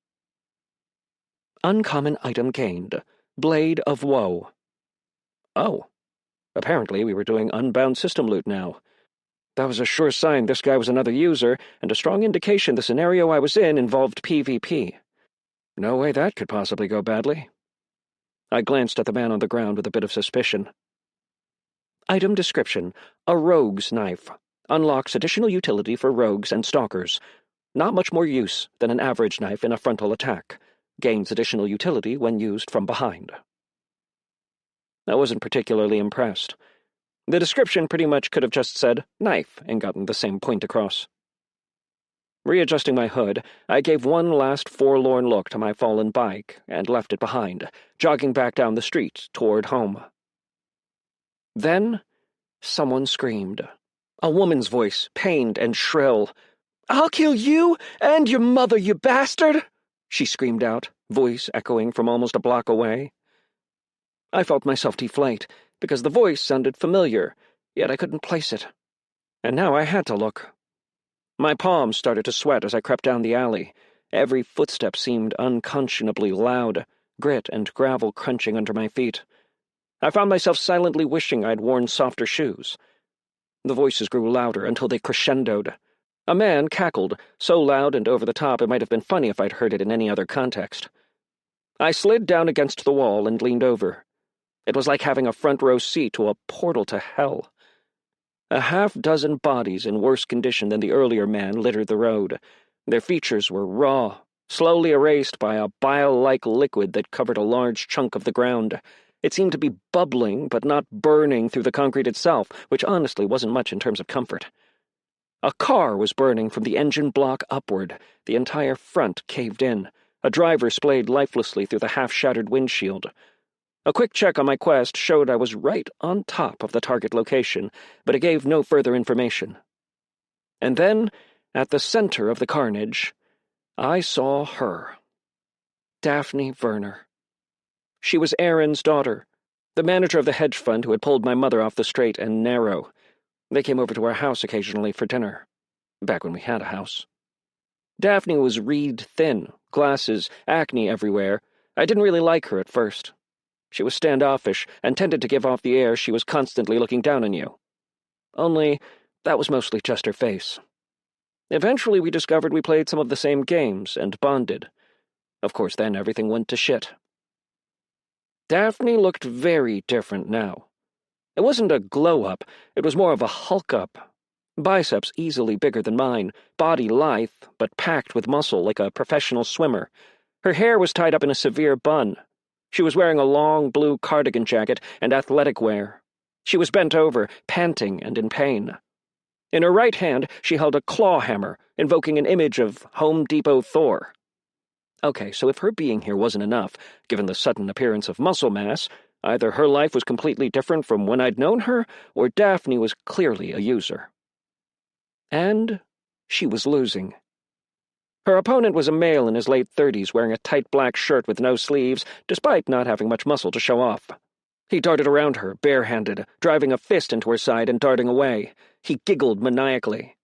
Uncommon item gained. Blade of Woe. Oh. Apparently we were doing unbound system loot now. That was a sure sign this guy was another user, and a strong indication the scenario I was in involved PvP. No way that could possibly go badly. I glanced at the man on the ground with a bit of suspicion. Item description: a rogue's knife. Unlocks additional utility for rogues and stalkers. Not much more use than an average knife in a frontal attack. Gains additional utility when used from behind. I wasn't particularly impressed. The description pretty much could have just said knife and gotten the same point across. Readjusting my hood, I gave one last forlorn look to my fallen bike and left it behind, jogging back down the street toward home. Then, someone screamed. A woman's voice, pained and shrill. "I'll kill you and your mother, you bastard!" she screamed out, voice echoing from almost a block away. I felt myself deflate, because the voice sounded familiar, yet I couldn't place it. And now I had to look. My palms started to sweat as I crept down the alley. Every footstep seemed unconscionably loud, grit and gravel crunching under my feet. I found myself silently wishing I'd worn softer shoes. The voices grew louder until they crescendoed. A man cackled, so loud and over the top it might have been funny if I'd heard it in any other context. I slid down against the wall and leaned over. It was like having a front-row seat to a portal to hell. A half-dozen bodies in worse condition than the earlier man littered the road. Their features were raw, slowly erased by a bile-like liquid that covered a large chunk of the ground. It seemed to be bubbling, but not burning through the concrete itself, which honestly wasn't much in terms of comfort. A car was burning from the engine block upward, the entire front caved in. A driver splayed lifelessly through the half-shattered windshield. A quick check on my Quest showed I was right on top of the target location, but it gave no further information. And then, at the center of the carnage, I saw her. Daphne Werner. She was Aaron's daughter, the manager of the hedge fund who had pulled my mother off the straight and narrow. They came over to our house occasionally for dinner, back when we had a house. Daphne was reed-thin, glasses, acne everywhere. I didn't really like her at first. She was standoffish and tended to give off the air she was constantly looking down on you. Only, that was mostly just her face. Eventually we discovered we played some of the same games and bonded. Of course, then everything went to shit. Daphne looked very different now. It wasn't a glow-up, it was more of a hulk-up. Biceps easily bigger than mine, body lithe, but packed with muscle like a professional swimmer. Her hair was tied up in a severe bun. She was wearing a long blue cardigan jacket and athletic wear. She was bent over, panting and in pain. In her right hand, she held a claw hammer, invoking an image of Home Depot Thor. Okay, so if her being here wasn't enough, given the sudden appearance of muscle mass, either her life was completely different from when I'd known her, or Daphne was clearly a user. And she was losing. Her opponent was a male in his late 30s wearing a tight black shirt with no sleeves, despite not having much muscle to show off. He darted around her, barehanded, driving a fist into her side and darting away. He giggled maniacally.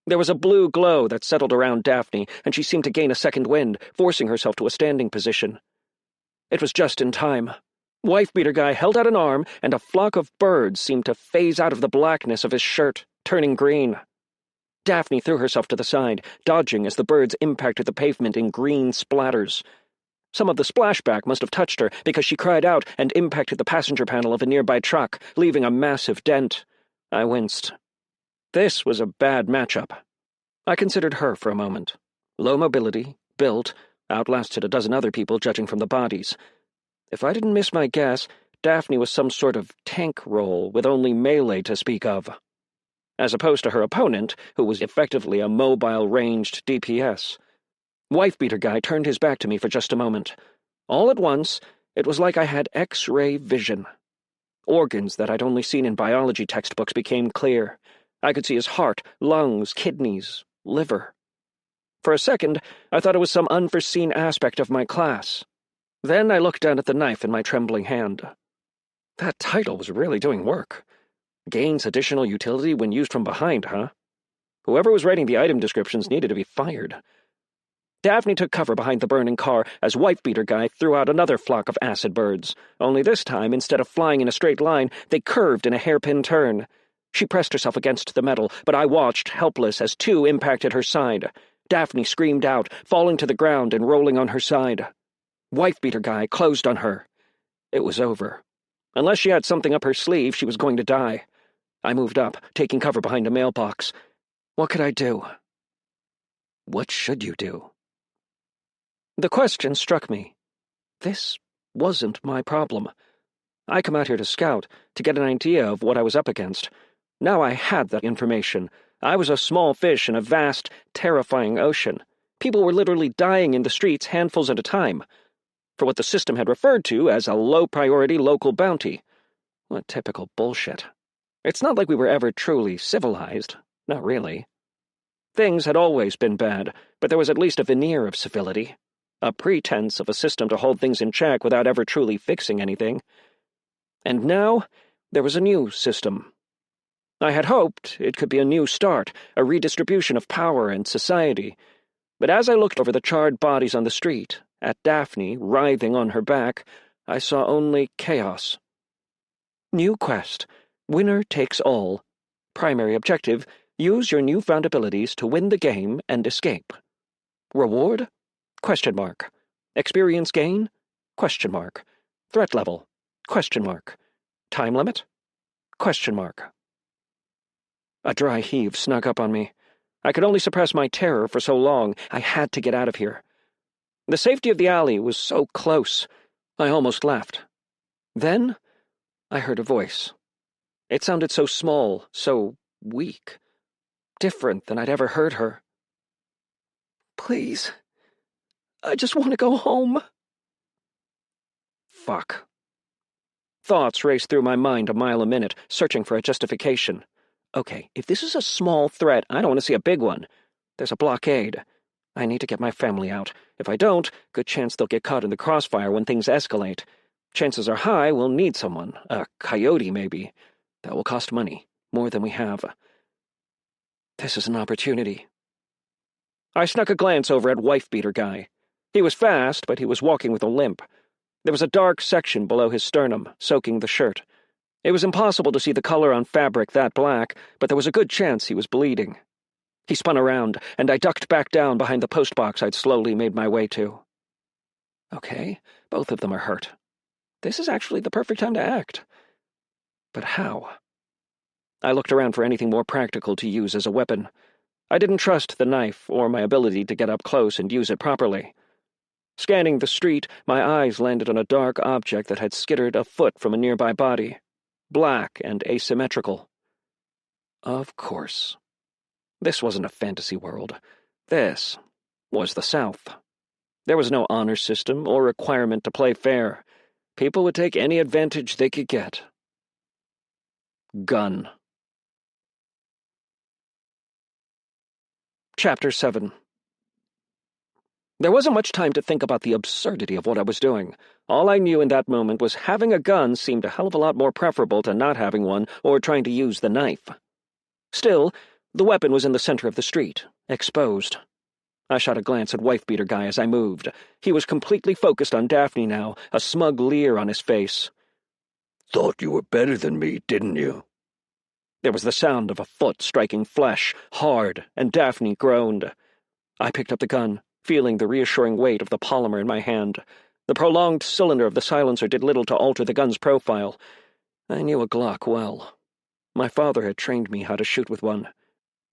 There was a blue glow that settled around Daphne, and she seemed to gain a second wind, forcing herself to a standing position. It was just in time. Wife-beater guy held out an arm, and a flock of birds seemed to phase out of the blackness of his shirt, turning green. Daphne threw herself to the side, dodging as the birds impacted the pavement in green splatters. Some of the splashback must have touched her, because she cried out and impacted the passenger panel of a nearby truck, leaving a massive dent. I winced. This was a bad matchup. I considered her for a moment. Low mobility, built, outlasted a dozen other people judging from the bodies. If I didn't miss my guess, Daphne was some sort of tank role with only melee to speak of, as opposed to her opponent, who was effectively a mobile ranged DPS. Wife-beater guy turned his back to me for just a moment. All at once, it was like I had X-ray vision. Organs that I'd only seen in biology textbooks became clear. I could see his heart, lungs, kidneys, liver. For a second, I thought it was some unforeseen aspect of my class. Then I looked down at the knife in my trembling hand. That title was really doing work. Gains additional utility when used from behind, huh? Whoever was writing the item descriptions needed to be fired. Daphne took cover behind the burning car as Wife-beater guy threw out another flock of acid birds, only this time, instead of flying in a straight line, they curved in a hairpin turn. She pressed herself against the metal, but I watched, helpless, as two impacted her side. Daphne screamed out, falling to the ground and rolling on her side. Wife-beater guy closed on her. It was over. Unless she had something up her sleeve, she was going to die. I moved up, taking cover behind a mailbox. What could I do? What should you do? The question struck me. This wasn't my problem. I come out here to scout, to get an idea of what I was up against. Now I had that information. I was a small fish in a vast, terrifying ocean. People were literally dying in the streets handfuls at a time, for what the system had referred to as a low-priority local bounty. What typical bullshit. It's not like we were ever truly civilized. Not really. Things had always been bad, but there was at least a veneer of civility. A pretense of a system to hold things in check without ever truly fixing anything. And now, there was a new system. I had hoped it could be a new start, a redistribution of power and society. But as I looked over the charred bodies on the street, at Daphne writhing on her back, I saw only chaos. New quest. Winner takes all. Primary objective, use your newfound abilities to win the game and escape. Reward? Question mark. Experience gain? Question mark. Threat level? Question mark. Time limit? Question mark. A dry heave snuck up on me. I could only suppress my terror for so long. I had to get out of here. The safety of the alley was so close. I almost laughed. Then, I heard a voice. It sounded so small, so weak. Different than I'd ever heard her. Please. I just want to go home. Fuck. Thoughts raced through my mind a mile a minute, searching for a justification. Okay, if this is a small threat, I don't want to see a big one. There's a blockade. I need to get my family out. If I don't, good chance they'll get caught in the crossfire when things escalate. Chances are high we'll need someone. A coyote, maybe. That will cost money. More than we have. This is an opportunity. I snuck a glance over at Wife-beater guy. He was fast, but he was walking with a limp. There was a dark section below his sternum, soaking the shirt. It was impossible to see the color on fabric that black, but there was a good chance he was bleeding. He spun around, and I ducked back down behind the postbox I'd slowly made my way to. Okay, both of them are hurt. This is actually the perfect time to act. But how? I looked around for anything more practical to use as a weapon. I didn't trust the knife or my ability to get up close and use it properly. Scanning the street, my eyes landed on a dark object that had skittered a foot from a nearby body, black and asymmetrical. Of course. This wasn't a fantasy world. This was the South. There was no honor system or requirement to play fair. People would take any advantage they could get. Gun. Chapter 7. There wasn't much time to think about the absurdity of what I was doing. All I knew in that moment was having a gun seemed a hell of a lot more preferable to not having one or trying to use the knife. Still, the weapon was in the center of the street, exposed. I shot a glance at wife-beater guy as I moved. He was completely focused on Daphne now, a smug leer on his face. "Thought you were better than me, didn't you?" There was the sound of a foot striking flesh, hard, and Daphne groaned. I picked up the gun, feeling the reassuring weight of the polymer in my hand. The prolonged cylinder of the silencer did little to alter the gun's profile. I knew a Glock well. My father had trained me how to shoot with one.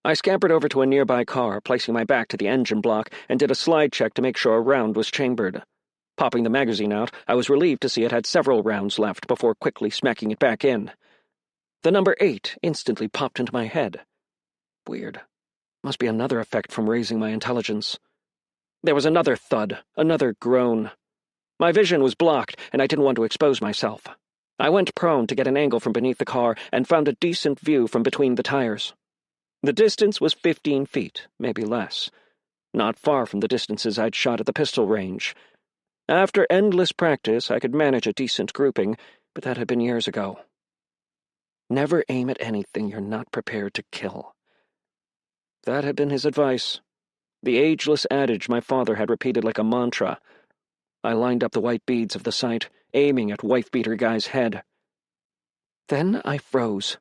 I scampered over to a nearby car, placing my back to the engine block, and did a slide check to make sure a round was chambered. Popping the magazine out, I was relieved to see it had several rounds left before quickly smacking it back in. The number 8 instantly popped into my head. Weird. Must be another effect from raising my intelligence. There was another thud, another groan. My vision was blocked, and I didn't want to expose myself. I went prone to get an angle from beneath the car and found a decent view from between the tires. The distance was 15 feet, maybe less. Not far from the distances I'd shot at the pistol range. After endless practice, I could manage a decent grouping, but that had been years ago. Never aim at anything you're not prepared to kill. That had been his advice. The ageless adage my father had repeated like a mantra. I lined up the white beads of the sight, aiming at wife-beater guy's head. Then I froze.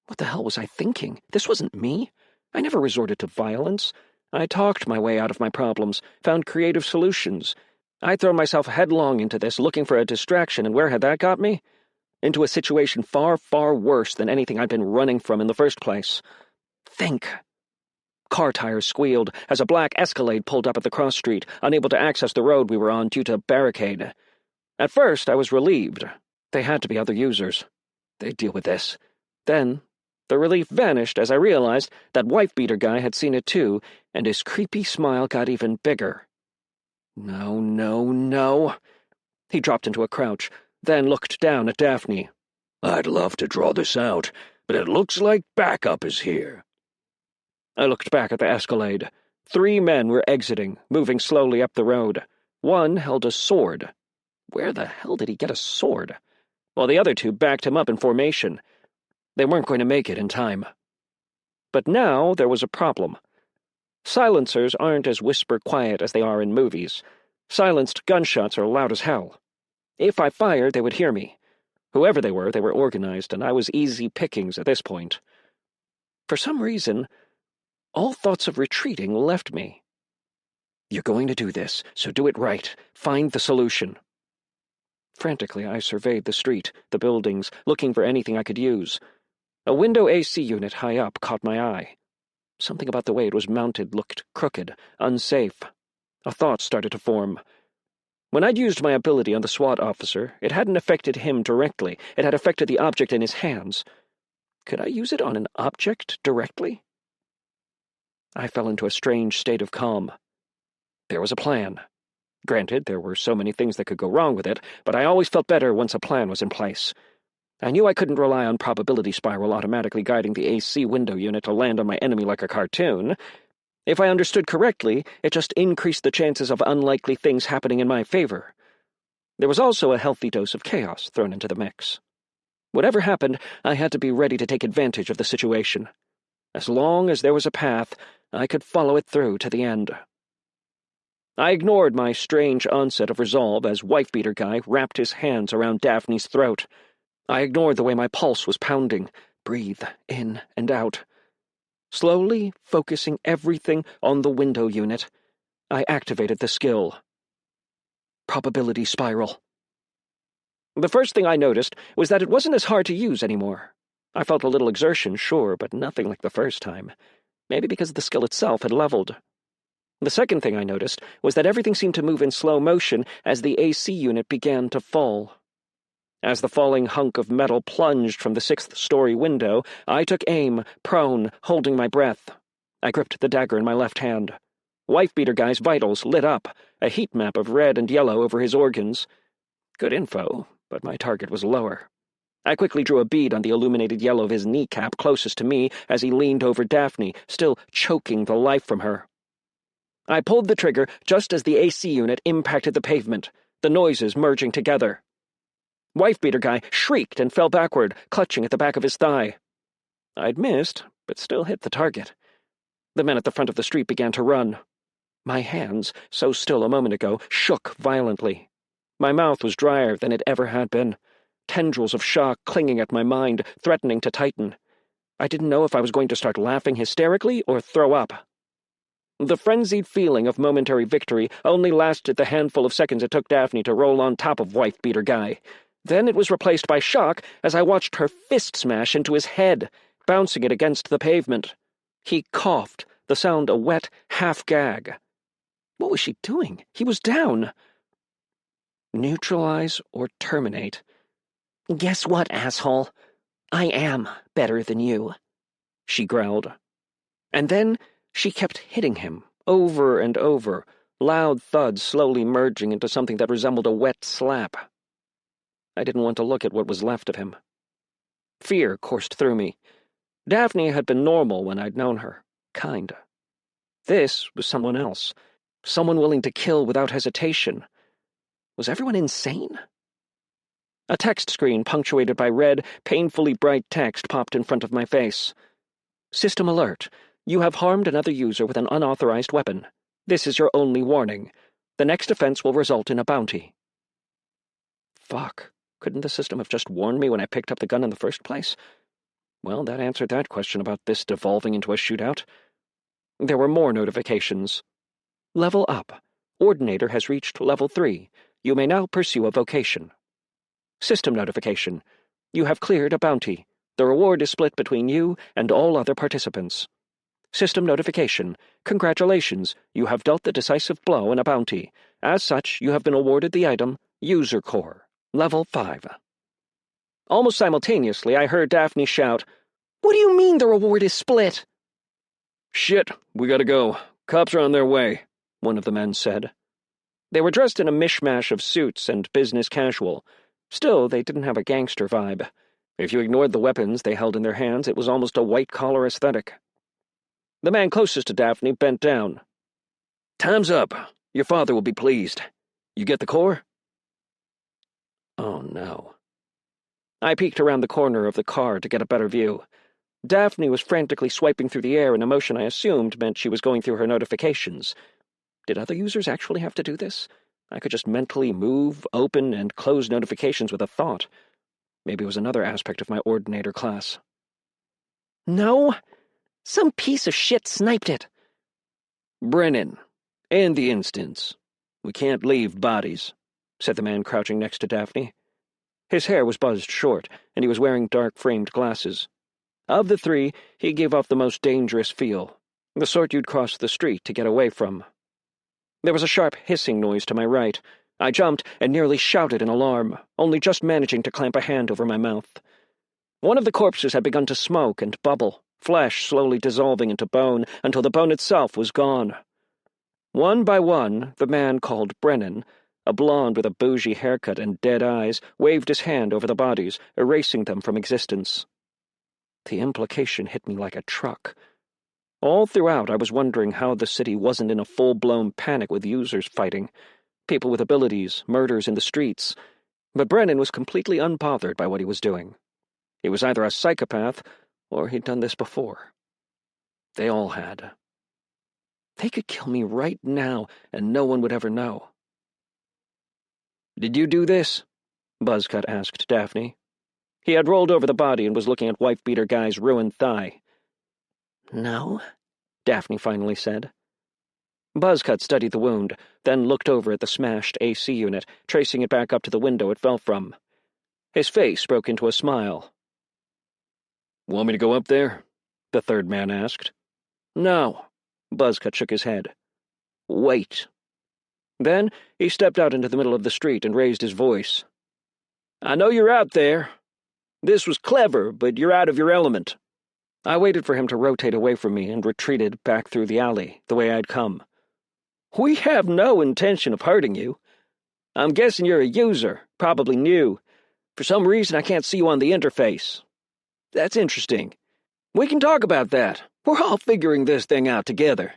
What the hell was I thinking? This wasn't me. I never resorted to violence. I talked my way out of my problems, found creative solutions. I'd thrown myself headlong into this, looking for a distraction, and where had that got me? Into a situation far, far worse than anything I'd been running from in the first place. Think. Car tires squealed as a black Escalade pulled up at the cross street, unable to access the road we were on due to a barricade. At first, I was relieved. They had to be other users. They'd deal with this. Then, the relief vanished as I realized that wife-beater guy had seen it too, and his creepy smile got even bigger. No, no, no. He dropped into a crouch, then looked down at Daphne. "I'd love to draw this out, but it looks like backup is here." I looked back at the Escalade. 3 men were exiting, moving slowly up the road. One held a sword. Where the hell did he get a sword? While the other 2 backed him up in formation. They weren't going to make it in time. But now there was a problem. Silencers aren't as whisper-quiet as they are in movies. Silenced gunshots are loud as hell. If I fired, they would hear me. Whoever they were organized, and I was easy pickings at this point. For some reason, all thoughts of retreating left me. You're going to do this, so do it right. Find the solution. Frantically, I surveyed the street, the buildings, looking for anything I could use. A window AC unit high up caught my eye. Something about the way it was mounted looked crooked, unsafe. A thought started to form. When I'd used my ability on the SWAT officer, it hadn't affected him directly. It had affected the object in his hands. Could I use it on an object directly? I fell into a strange state of calm. There was a plan. Granted, there were so many things that could go wrong with it, but I always felt better once a plan was in place. I knew I couldn't rely on probability spiral automatically guiding the AC window unit to land on my enemy like a cartoon. If I understood correctly, it just increased the chances of unlikely things happening in my favor. There was also a healthy dose of chaos thrown into the mix. Whatever happened, I had to be ready to take advantage of the situation. As long as there was a path, I could follow it through to the end. I ignored my strange onset of resolve as wife-beater guy wrapped his hands around Daphne's throat. I ignored the way my pulse was pounding. Breathe in and out. Slowly focusing everything on the window unit, I activated the skill. Probability spiral. The first thing I noticed was that it wasn't as hard to use anymore. I felt a little exertion, sure, but nothing like the first time. Maybe because the skill itself had leveled. The second thing I noticed was that everything seemed to move in slow motion as the AC unit began to fall. As the falling hunk of metal plunged from the 6th-story window, I took aim, prone, holding my breath. I gripped the dagger in my left hand. Wife-beater guy's vitals lit up, a heat map of red and yellow over his organs. Good info, but my target was lower. I quickly drew a bead on the illuminated yellow of his kneecap closest to me as he leaned over Daphne, still choking the life from her. I pulled the trigger just as the AC unit impacted the pavement, the noises merging together. Wife-beater guy shrieked and fell backward, clutching at the back of his thigh. I'd missed, but still hit the target. The men at the front of the street began to run. My hands, so still a moment ago, shook violently. My mouth was drier than it ever had been. Tendrils of shock clinging at my mind, threatening to tighten. I didn't know if I was going to start laughing hysterically or throw up. The frenzied feeling of momentary victory only lasted the handful of seconds it took Daphne to roll on top of Wife-beater guy. Then it was replaced by shock as I watched her fist smash into his head, bouncing it against the pavement. He coughed, the sound a wet half-gag. What was she doing? He was down. Neutralize or terminate. Guess what, asshole? I am better than you, she growled. And then she kept hitting him, over and over, loud thuds slowly merging into something that resembled a wet slap. I didn't want to look at what was left of him. Fear coursed through me. Daphne had been normal when I'd known her, kind. This was someone else, someone willing to kill without hesitation. Was everyone insane? A text screen punctuated by red, painfully bright text popped in front of my face. System alert. You have harmed another user with an unauthorized weapon. This is your only warning. The next offense will result in a bounty. Fuck. Couldn't the system have just warned me when I picked up the gun in the first place? Well, that answered that question about this devolving into a shootout. There were more notifications. Level up. Ordinator has reached level 3. You may now pursue a vocation. System notification. You have cleared a bounty. The reward is split between you and all other participants. System notification. Congratulations, you have dealt the decisive blow in a bounty. As such, you have been awarded the item User Core, Level 5. Almost simultaneously, I heard Daphne shout, "What do you mean the reward is split?" "Shit, we gotta go. Cops are on their way," one of the men said. They were dressed in a mishmash of suits and business casual. Still, they didn't have a gangster vibe. If you ignored the weapons they held in their hands, it was almost a white-collar aesthetic. The man closest to Daphne bent down. "Time's up. Your father will be pleased. You get the core?" Oh, no. I peeked around the corner of the car to get a better view. Daphne was frantically swiping through the air in a motion I assumed meant she was going through her notifications. Did other users actually have to do this? I could just mentally move, open, and close notifications with a thought. Maybe it was another aspect of my Ordinator class. No! Some piece of shit sniped it. "Brennan, end the instance. We can't leave bodies," said the man crouching next to Daphne. His hair was buzzed short, and he was wearing dark-framed glasses. Of the three, he gave off the most dangerous feel, the sort you'd cross the street to get away from. There was a sharp hissing noise to my right. I jumped and nearly shouted in alarm, only just managing to clamp a hand over my mouth. One of the corpses had begun to smoke and bubble, flesh slowly dissolving into bone until the bone itself was gone. One by one, the man called Brennan, a blonde with a bougie haircut and dead eyes, waved his hand over the bodies, erasing them from existence. The implication hit me like a truck. All throughout, I was wondering how the city wasn't in a full-blown panic with users fighting, people with abilities, murders in the streets. But Brennan was completely unbothered by what he was doing. He was either a psychopath, or he'd done this before. They all had. They could kill me right now, and no one would ever know. "Did you do this?" Buzzcut asked Daphne. He had rolled over the body and was looking at Wife-beater guy's ruined thigh. "No," Daphne finally said. Buzzcut studied the wound, then looked over at the smashed AC unit, tracing it back up to the window it fell from. His face broke into a smile. Want me to go up there? The third man asked. No. Buzzcut shook his head. Wait. Then he stepped out into the middle of the street and raised his voice. I know you're out there. This was clever, but you're out of your element. I waited for him to rotate away from me and retreated back through the alley, the way I'd come. We have no intention of hurting you. I'm guessing you're a user, probably new. For some reason, I can't see you on the interface. That's interesting. We can talk about that. We're all figuring this thing out together.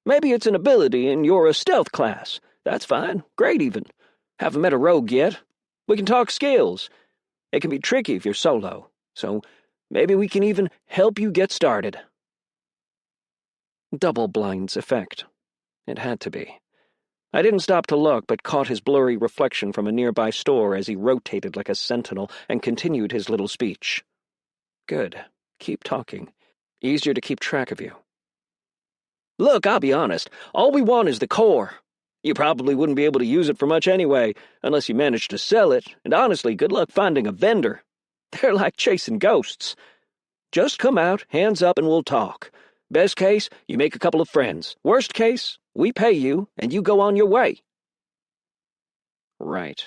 Maybe it's an ability and you're a stealth class. That's fine. Great, even. Haven't met a rogue yet. We can talk skills. It can be tricky if you're solo, so maybe we can even help you get started. Double blind's effect. It had to be. I didn't stop to look, but caught his blurry reflection from a nearby store as he rotated like a sentinel and continued his little speech. Good. Keep talking. Easier to keep track of you. Look, I'll be honest. All we want is the core. You probably wouldn't be able to use it for much anyway, unless you managed to sell it, and honestly, good luck finding a vendor. They're like chasing ghosts. Just come out, hands up, and we'll talk. Best case, you make a couple of friends. Worst case, we pay you, and you go on your way. Right.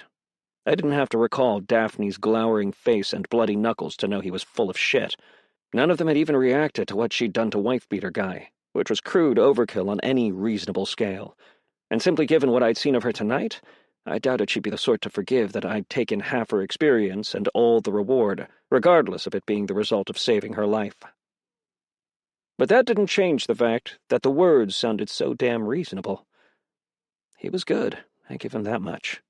I didn't have to recall Daphne's glowering face and bloody knuckles to know he was full of shit. None of them had even reacted to what she'd done to Wife-Beater Guy, which was crude overkill on any reasonable scale. And simply given what I'd seen of her tonight, I doubted she'd be the sort to forgive that I'd taken half her experience and all the reward, regardless of it being the result of saving her life. But that didn't change the fact that the words sounded so damn reasonable. He was good, I give him that much.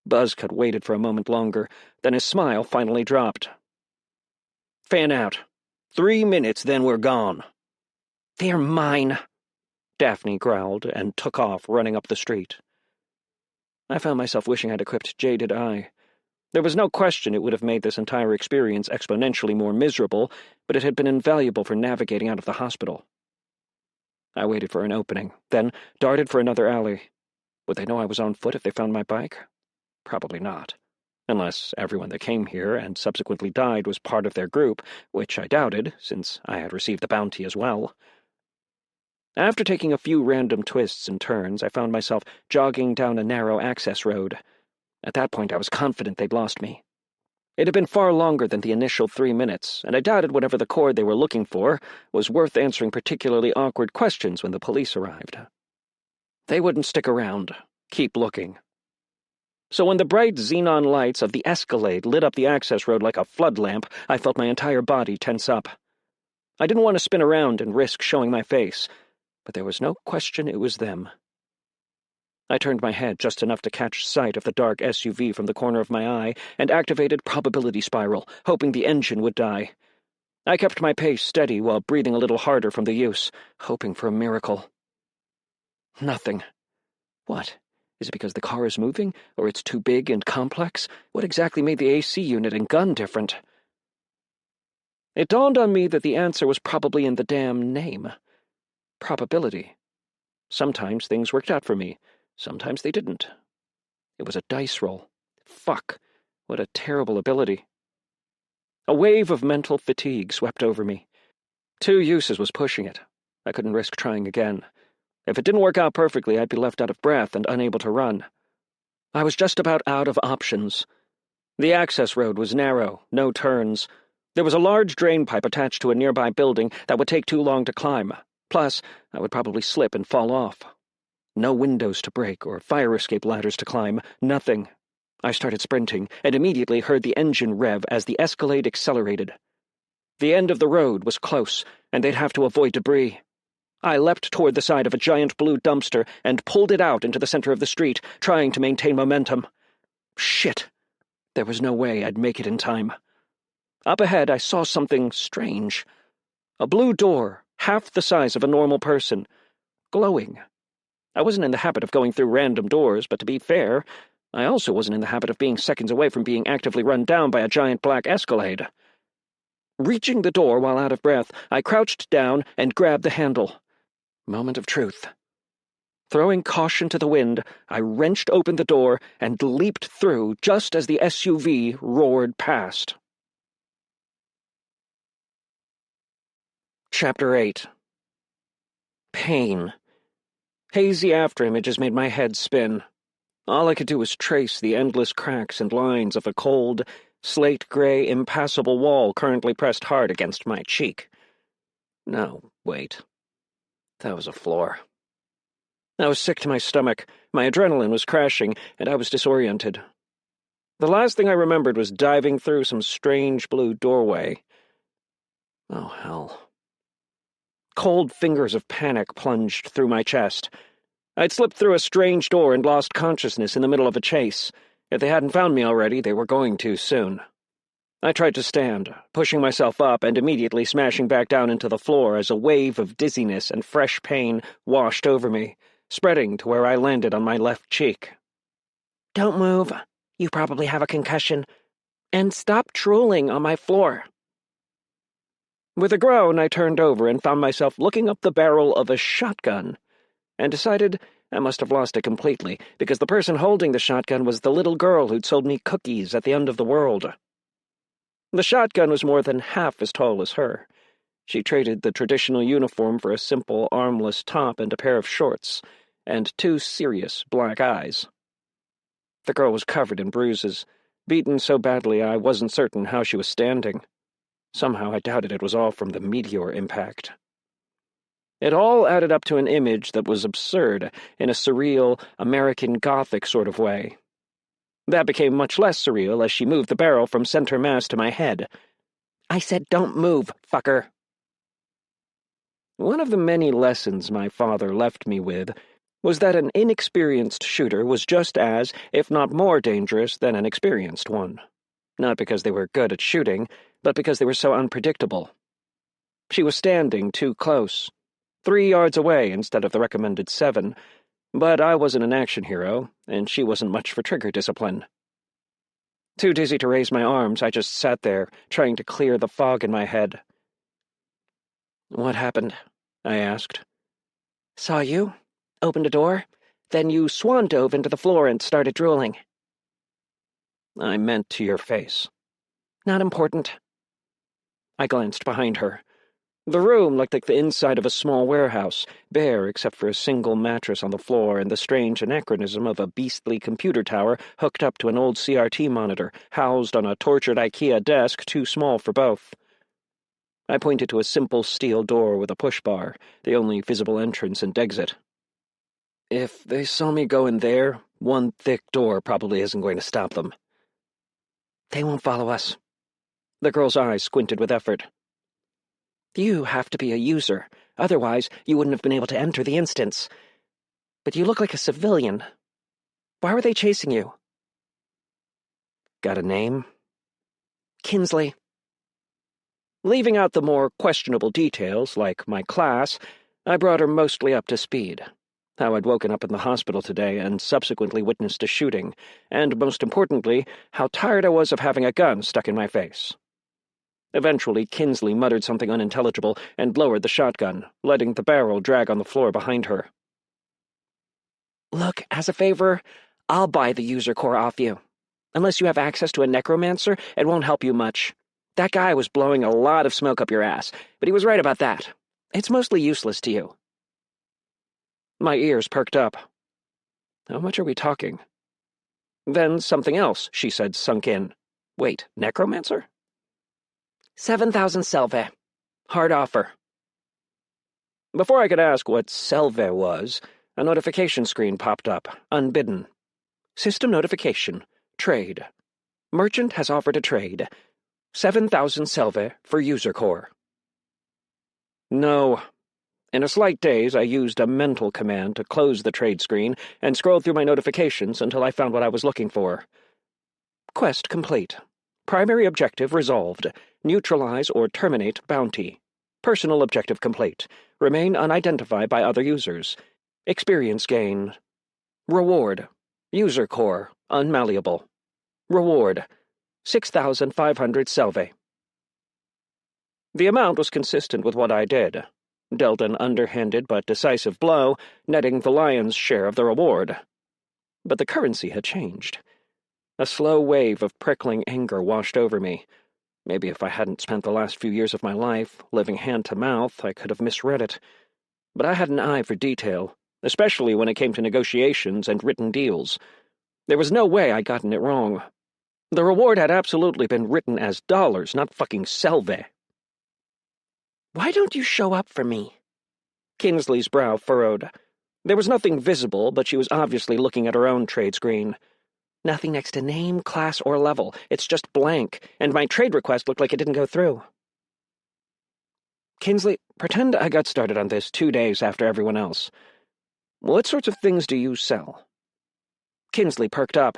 Buzzcut waited for a moment longer, then his smile finally dropped. Fan out. 3 minutes, then we're gone. They're mine, Daphne growled and took off, running up the street. I found myself wishing I'd equipped Jaded Eye. There was no question it would have made this entire experience exponentially more miserable, but it had been invaluable for navigating out of the hospital. I waited for an opening, then darted for another alley. Would they know I was on foot if they found my bike? Probably not. Unless everyone that came here and subsequently died was part of their group, which I doubted, since I had received the bounty as well. After taking a few random twists and turns, I found myself jogging down a narrow access road. At that point, I was confident they'd lost me. It had been far longer than the initial 3 minutes, and I doubted whatever the cord they were looking for was worth answering particularly awkward questions when the police arrived. They wouldn't stick around. Keep looking. So when the bright xenon lights of the Escalade lit up the access road like a flood lamp, I felt my entire body tense up. I didn't want to spin around and risk showing my face, but there was no question it was them. I turned my head just enough to catch sight of the dark SUV from the corner of my eye and activated Probability Spiral, hoping the engine would die. I kept my pace steady while breathing a little harder from the use, hoping for a miracle. Nothing. What? Is it because the car is moving, or it's too big and complex? What exactly made the AC unit and gun different? It dawned on me that the answer was probably in the damn name. Probability. Sometimes things worked out for me. Sometimes they didn't. It was a dice roll. Fuck. What a terrible ability. A wave of mental fatigue swept over me. 2 uses was pushing it. I couldn't risk trying again. If it didn't work out perfectly, I'd be left out of breath and unable to run. I was just about out of options. The access road was narrow, no turns. There was a large drain pipe attached to a nearby building that would take too long to climb. Plus, I would probably slip and fall off. No windows to break or fire escape ladders to climb. Nothing. I started sprinting and immediately heard the engine rev as the Escalade accelerated. The end of the road was close, and they'd have to avoid debris. I leapt toward the side of a giant blue dumpster and pulled it out into the center of the street, trying to maintain momentum. Shit. There was no way I'd make it in time. Up ahead, I saw something strange. A blue door, half the size of a normal person, glowing. I wasn't in the habit of going through random doors, but to be fair, I also wasn't in the habit of being seconds away from being actively run down by a giant black Escalade. Reaching the door while out of breath, I crouched down and grabbed the handle. Moment of truth. Throwing caution to the wind, I wrenched open the door and leaped through just as the SUV roared past. Chapter 8. Pain. Hazy afterimages made my head spin. All I could do was trace the endless cracks and lines of a cold, slate-gray, impassable wall currently pressed hard against my cheek. No, wait. That was a floor. I was sick to my stomach, my adrenaline was crashing, and I was disoriented. The last thing I remembered was diving through some strange blue doorway. Oh, hell. Cold fingers of panic plunged through my chest. I'd slipped through a strange door and lost consciousness in the middle of a chase. If they hadn't found me already, they were going to soon. I tried to stand, pushing myself up and immediately smashing back down into the floor as a wave of dizziness and fresh pain washed over me, spreading to where I landed on my left cheek. Don't move. You probably have a concussion. And stop drooling on my floor. With a groan, I turned over and found myself looking up the barrel of a shotgun, and decided I must have lost it completely, because the person holding the shotgun was the little girl who'd sold me cookies at the end of the world. The shotgun was more than half as tall as her. She traded the traditional uniform for a simple, armless top and a pair of shorts, and 2 serious black eyes. The girl was covered in bruises, beaten so badly I wasn't certain how she was standing. Somehow I doubted it was all from the meteor impact. It all added up to an image that was absurd in a surreal, American Gothic sort of way. That became much less surreal as she moved the barrel from center mass to my head. I said don't move, fucker. One of the many lessons my father left me with was that an inexperienced shooter was just as, if not more dangerous than an experienced one. Not because they were good at shooting, but because they were so unpredictable. She was standing too close, 3 yards away instead of the recommended 7, but I wasn't an action hero, and she wasn't much for trigger discipline. Too dizzy to raise my arms, I just sat there, trying to clear the fog in my head. "What happened?" I asked. Saw you, opened a door, then you swan dove into the floor and started drooling. I meant to your face. Not important. I glanced behind her. The room looked like the inside of a small warehouse, bare except for a single mattress on the floor and the strange anachronism of a beastly computer tower hooked up to an old CRT monitor, housed on a tortured IKEA desk too small for both. I pointed to a simple steel door with a push bar, the only visible entrance and exit. If they saw me go in there, one thick door probably isn't going to stop them. They won't follow us. The girl's eyes squinted with effort. You have to be a user, otherwise you wouldn't have been able to enter the instance. But you look like a civilian. Why were they chasing you? Got a name? Kinsley. Leaving out the more questionable details, like my class, I brought her mostly up to speed. How I'd woken up in the hospital today and subsequently witnessed a shooting, and most importantly, how tired I was of having a gun stuck in my face. Eventually, Kinsley muttered something unintelligible and lowered the shotgun, letting the barrel drag on the floor behind her. Look, as a favor, I'll buy the user core off you. Unless you have access to a necromancer, it won't help you much. That guy was blowing a lot of smoke up your ass, but he was right about that. It's mostly useless to you. My ears perked up. How much are we talking? Then something else, she said, sunk in. Wait, necromancer? 7,000 selve. Hard offer. Before I could ask what selve was, a notification screen popped up, unbidden. System notification. Trade. Merchant has offered a trade. 7,000 selve for user core. No. In a slight daze, I used a mental command to close the trade screen and scrolled through my notifications until I found what I was looking for. Quest complete. Primary objective resolved. Neutralize or terminate bounty. Personal objective complete. Remain unidentified by other users. Experience gain. Reward. User core. Unmalleable. Reward. 6,500 selve. The amount was consistent with what I did. dealt an underhanded but decisive blow, netting the lion's share of the reward. But the currency had changed. A slow wave of prickling anger washed over me. Maybe if I hadn't spent the last few years of my life living hand to mouth, I could have misread it. But I had an eye for detail, especially when it came to negotiations and written deals. There was no way I'd gotten it wrong. The reward had absolutely been written as dollars, not fucking selve. Why don't you show up for me? Kinsley's brow furrowed. There was nothing visible, but she was obviously looking at her own trade screen. Nothing next to name, class, or level. It's just blank, and my trade request looked like it didn't go through. Kinsley, pretend I got started on this 2 days after everyone else. What sorts of things do you sell? Kinsley perked up.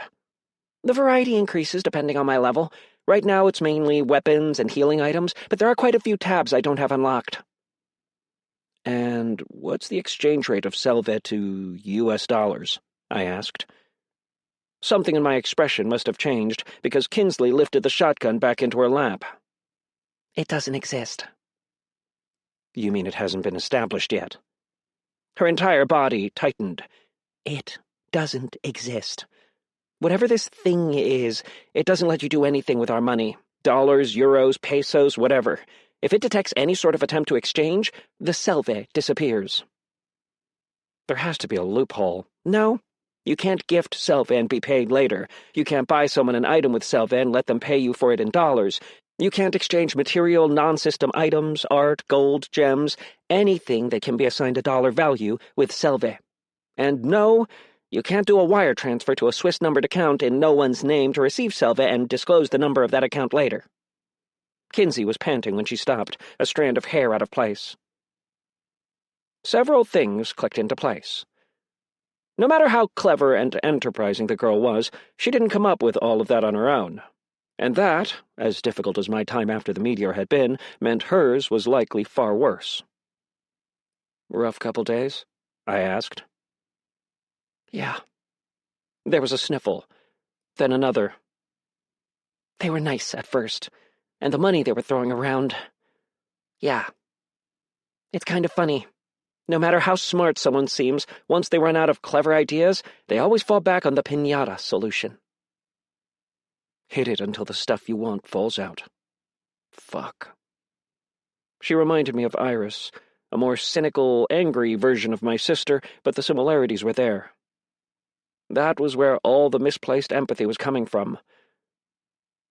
The variety increases depending on my level. Right now it's mainly weapons and healing items, but there are quite a few tabs I don't have unlocked. And what's the exchange rate of selve to US dollars? I asked. Something in my expression must have changed, because Kinsley lifted the shotgun back into her lap. It doesn't exist. You mean it hasn't been established yet? Her entire body tightened. It doesn't exist. Whatever this thing is, it doesn't let you do anything with our money. Dollars, euros, pesos, whatever. If it detects any sort of attempt to exchange, the selve disappears. There has to be a loophole. No. You can't gift selve and be paid later. You can't buy someone an item with selve and let them pay you for it in dollars. You can't exchange material, non-system items, art, gold, gems, anything that can be assigned a dollar value with selve. And no, you can't do a wire transfer to a Swiss-numbered account in no one's name to receive selve and disclose the number of that account later. Kinsey was panting when she stopped, a strand of hair out of place. Several things clicked into place. No matter how clever and enterprising the girl was, she didn't come up with all of that on her own. And that, as difficult as my time after the meteor had been, meant hers was likely far worse. Rough couple days? I asked. Yeah. There was a sniffle, then another. They were nice at first, and the money they were throwing around. Yeah. It's kind of funny. No matter how smart someone seems, once they run out of clever ideas, they always fall back on the piñata solution. Hit it until the stuff you want falls out. Fuck. She reminded me of Iris, a more cynical, angry version of my sister, but the similarities were there. That was where all the misplaced empathy was coming from.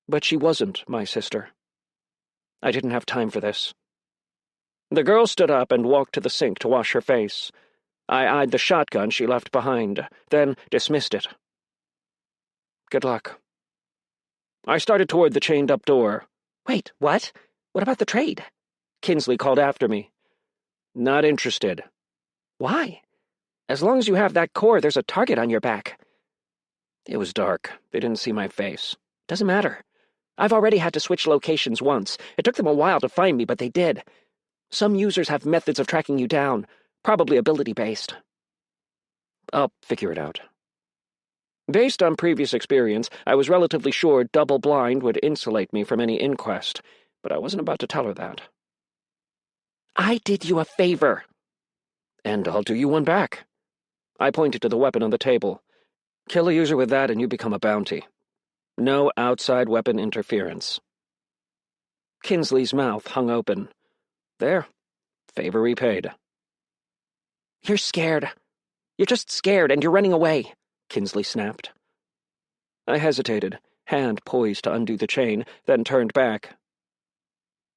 But she wasn't my sister. I didn't have time for this. The girl stood up and walked to the sink to wash her face. I eyed the shotgun she left behind, then dismissed it. Good luck. I started toward the chained-up door. Wait, what? What about the trade? Kinsley called after me. Not interested. Why? As long as you have that core, there's a target on your back. It was dark. They didn't see my face. Doesn't matter. I've already had to switch locations once. It took them a while to find me, but they did. Some users have methods of tracking you down, probably ability-based. I'll figure it out. Based on previous experience, I was relatively sure double-blind would insulate me from any inquest, but I wasn't about to tell her that. I did you a favor. And I'll do you one back. I pointed to the weapon on the table. Kill a user with that and you become a bounty. No outside weapon interference. Kinsley's mouth hung open. There. Favor repaid. You're scared. You're just scared, and you're running away, Kinsley snapped. I hesitated, hand poised to undo the chain, then turned back.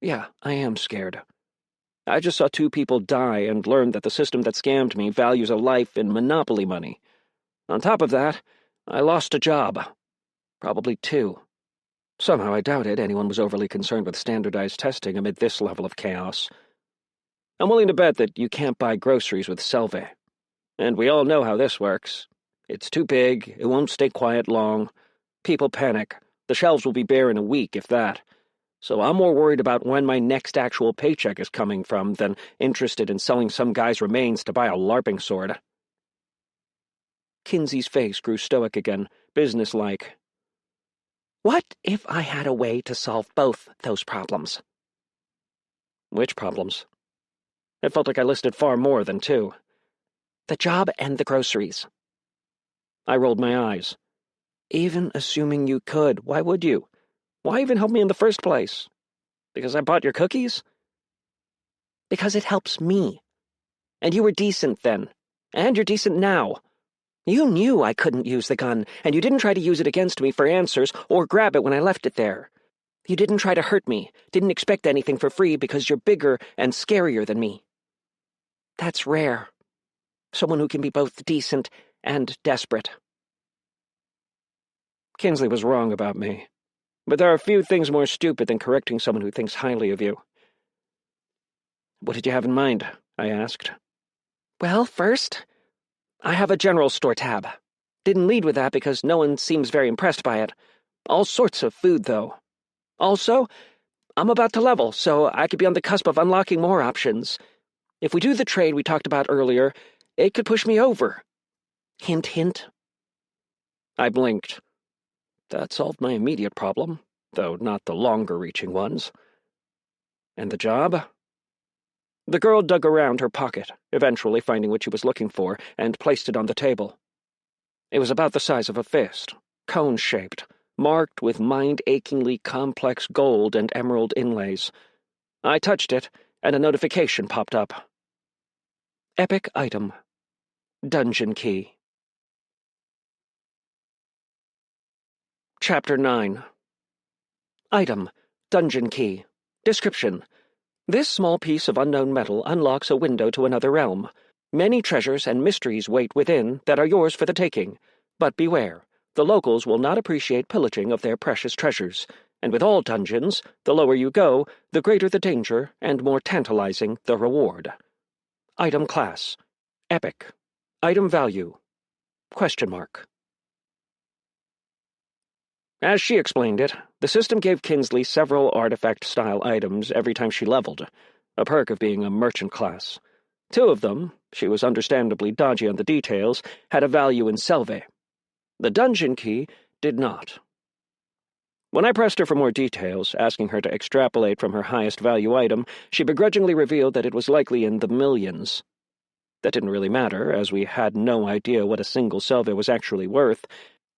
Yeah, I am scared. I just saw 2 people die and learned that the system that scammed me values a life in monopoly money. On top of that, I lost a job. Probably 2. Somehow I doubted anyone was overly concerned with standardized testing amid this level of chaos. I'm willing to bet that you can't buy groceries with selve. And we all know how this works. It's too big, it won't stay quiet long. People panic. The shelves will be bare in a week, if that. So I'm more worried about when my next actual paycheck is coming from than interested in selling some guy's remains to buy a LARPing sword. Kinsey's face grew stoic again, businesslike. What if I had a way to solve both those problems? Which problems? It felt like I listed far more than 2. The job and the groceries. I rolled my eyes. Even assuming you could, why would you? Why even help me in the first place? Because I bought your cookies? Because it helps me. And you were decent then. And you're decent now. You knew I couldn't use the gun, and you didn't try to use it against me for answers or grab it when I left it there. You didn't try to hurt me, didn't expect anything for free because you're bigger and scarier than me. That's rare. Someone who can be both decent and desperate. Kinsley was wrong about me. But there are few things more stupid than correcting someone who thinks highly of you. What did you have in mind? I asked. Well, first, I have a general store tab. Didn't lead with that because no one seems very impressed by it. All sorts of food, though. Also, I'm about to level, so I could be on the cusp of unlocking more options. If we do the trade we talked about earlier, it could push me over. Hint, hint. I blinked. That solved my immediate problem, though not the longer-reaching ones. And the job? The girl dug around her pocket, eventually finding what she was looking for, and placed it on the table. It was about the size of a fist, cone-shaped, marked with mind-achingly complex gold and emerald inlays. I touched it, and a notification popped up. Epic item. Dungeon key. Chapter 9. Item. Dungeon key. Description. This small piece of unknown metal unlocks a window to another realm. Many treasures and mysteries wait within that are yours for the taking. But beware, the locals will not appreciate pillaging of their precious treasures. And with all dungeons, the lower you go, the greater the danger and more tantalizing the reward. Item class. Epic. Item value. ? As she explained it, the system gave Kinsley several artifact-style items every time she leveled, a perk of being a merchant class. 2 of them, she was understandably dodgy on the details, had a value in Selve. The dungeon key did not. When I pressed her for more details, asking her to extrapolate from her highest value item, she begrudgingly revealed that it was likely in the millions. That didn't really matter, as we had no idea what a single Selve was actually worth,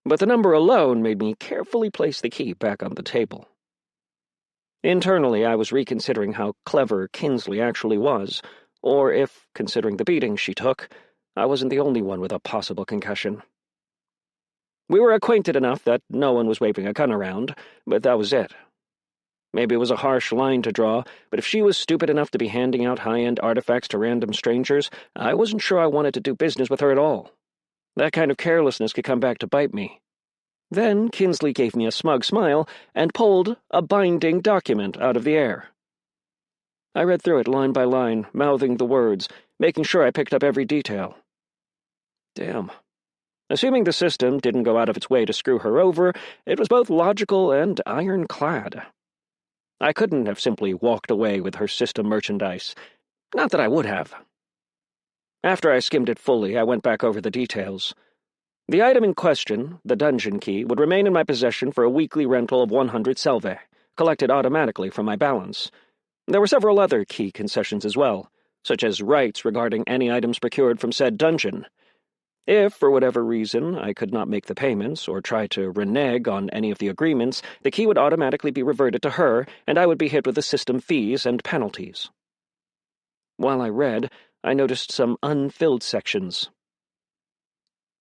but the number alone made me carefully place the key back on the table. Internally, I was reconsidering how clever Kinsley actually was, or if, considering the beating she took, I wasn't the only one with a possible concussion. We were acquainted enough that no one was waving a gun around, but that was it. Maybe it was a harsh line to draw, but if she was stupid enough to be handing out high-end artifacts to random strangers, I wasn't sure I wanted to do business with her at all. That kind of carelessness could come back to bite me. Then Kinsley gave me a smug smile and pulled a binding document out of the air. I read through it line by line, mouthing the words, making sure I picked up every detail. Damn. Assuming the system didn't go out of its way to screw her over, it was both logical and ironclad. I couldn't have simply walked away with her system merchandise. Not that I would have. After I skimmed it fully, I went back over the details. The item in question, the dungeon key, would remain in my possession for a weekly rental of 100 Selve, collected automatically from my balance. There were several other key concessions as well, such as rights regarding any items procured from said dungeon. If, for whatever reason, I could not make the payments or try to renege on any of the agreements, the key would automatically be reverted to her, and I would be hit with the system fees and penalties. While I read, I noticed some unfilled sections.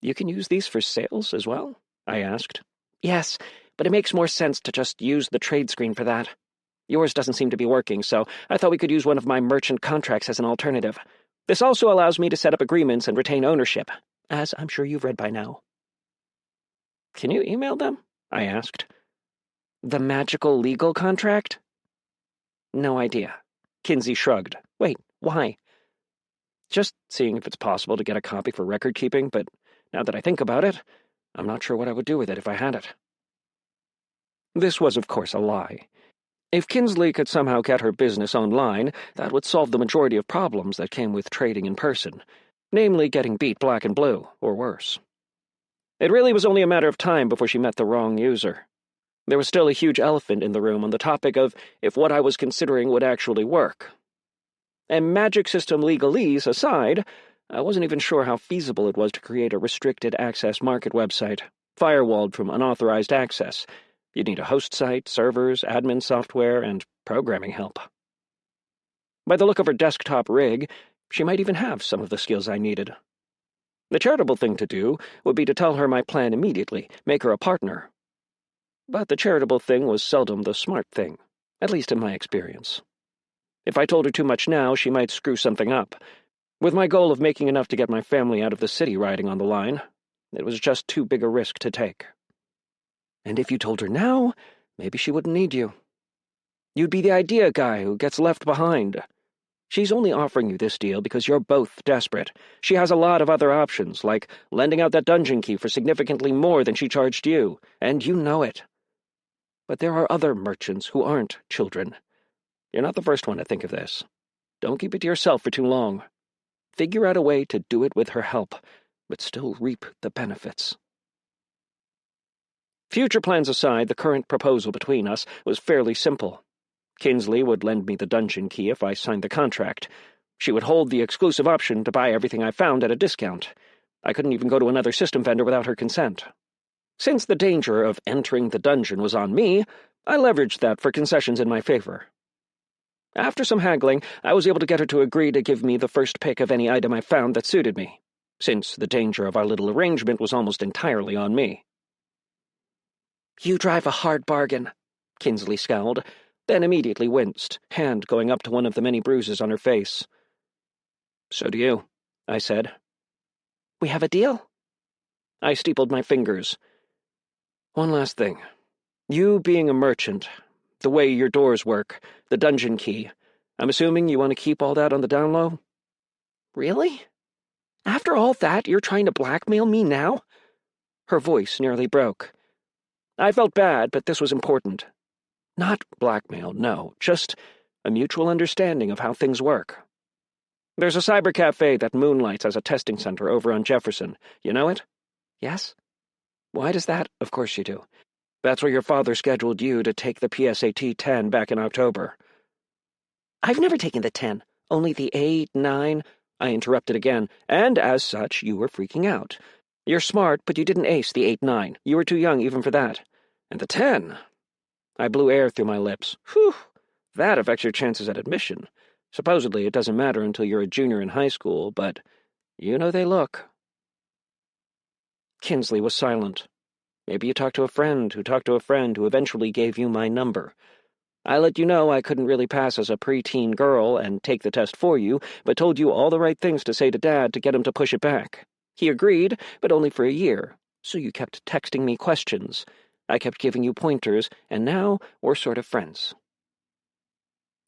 You can use these for sales as well? I asked. Yes, but it makes more sense to just use the trade screen for that. Yours doesn't seem to be working, so I thought we could use one of my merchant contracts as an alternative. This also allows me to set up agreements and retain ownership, as I'm sure you've read by now. Can you email them? I asked. The magical legal contract? No idea. Kinsey shrugged. Wait, why? Just seeing if it's possible to get a copy for record-keeping, but now that I think about it, I'm not sure what I would do with it if I had it. This was, of course, a lie. If Kinsley could somehow get her business online, that would solve the majority of problems that came with trading in person, namely getting beat black and blue, or worse. It really was only a matter of time before she met the wrong user. There was still a huge elephant in the room on the topic of if what I was considering would actually work. And magic system legalese aside, I wasn't even sure how feasible it was to create a restricted access market website, firewalled from unauthorized access. You'd need a host site, servers, admin software, and programming help. By the look of her desktop rig, she might even have some of the skills I needed. The charitable thing to do would be to tell her my plan immediately, make her a partner. But the charitable thing was seldom the smart thing, at least in my experience. If I told her too much now, she might screw something up. With my goal of making enough to get my family out of the city riding on the line, it was just too big a risk to take. And if you told her now, maybe she wouldn't need you. You'd be the idea guy who gets left behind. She's only offering you this deal because you're both desperate. She has a lot of other options, like lending out that dungeon key for significantly more than she charged you, and you know it. But there are other merchants who aren't children. You're not the first one to think of this. Don't keep it to yourself for too long. Figure out a way to do it with her help, but still reap the benefits. Future plans aside, the current proposal between us was fairly simple. Kinsley would lend me the dungeon key if I signed the contract. She would hold the exclusive option to buy everything I found at a discount. I couldn't even go to another system vendor without her consent. Since the danger of entering the dungeon was on me, I leveraged that for concessions in my favor. After some haggling, I was able to get her to agree to give me the first pick of any item I found that suited me, since the danger of our little arrangement was almost entirely on me. "You drive a hard bargain," Kinsley scowled, then immediately winced, hand going up to one of the many bruises on her face. "So do you," I said. "We have a deal?" I steepled my fingers. "One last thing. You being a merchant, the way your doors work, the dungeon key, I'm assuming you want to keep all that on the down low?" "Really? After all that, you're trying to blackmail me now?" Her voice nearly broke. I felt bad, but this was important. Not blackmail, no, just a mutual understanding of how things work. There's a cyber cafe that moonlights as a testing center over on Jefferson. You know it? Yes? Why does that? Of course you do. That's where your father scheduled you to take the PSAT 10 back in October. I've never taken the 10, only the 8, 9, I interrupted again, and as such, you were freaking out. You're smart, but you didn't ace the 8, 9. You were too young even for that. And the 10. I blew air through my lips. Whew, that affects your chances at admission. Supposedly it doesn't matter until you're a junior in high school, but you know they look. Kinsley was silent. Maybe you talked to a friend who talked to a friend who eventually gave you my number. I let you know I couldn't really pass as a preteen girl and take the test for you, but told you all the right things to say to Dad to get him to push it back. He agreed, but only for a year, so you kept texting me questions. I kept giving you pointers, and now we're sort of friends.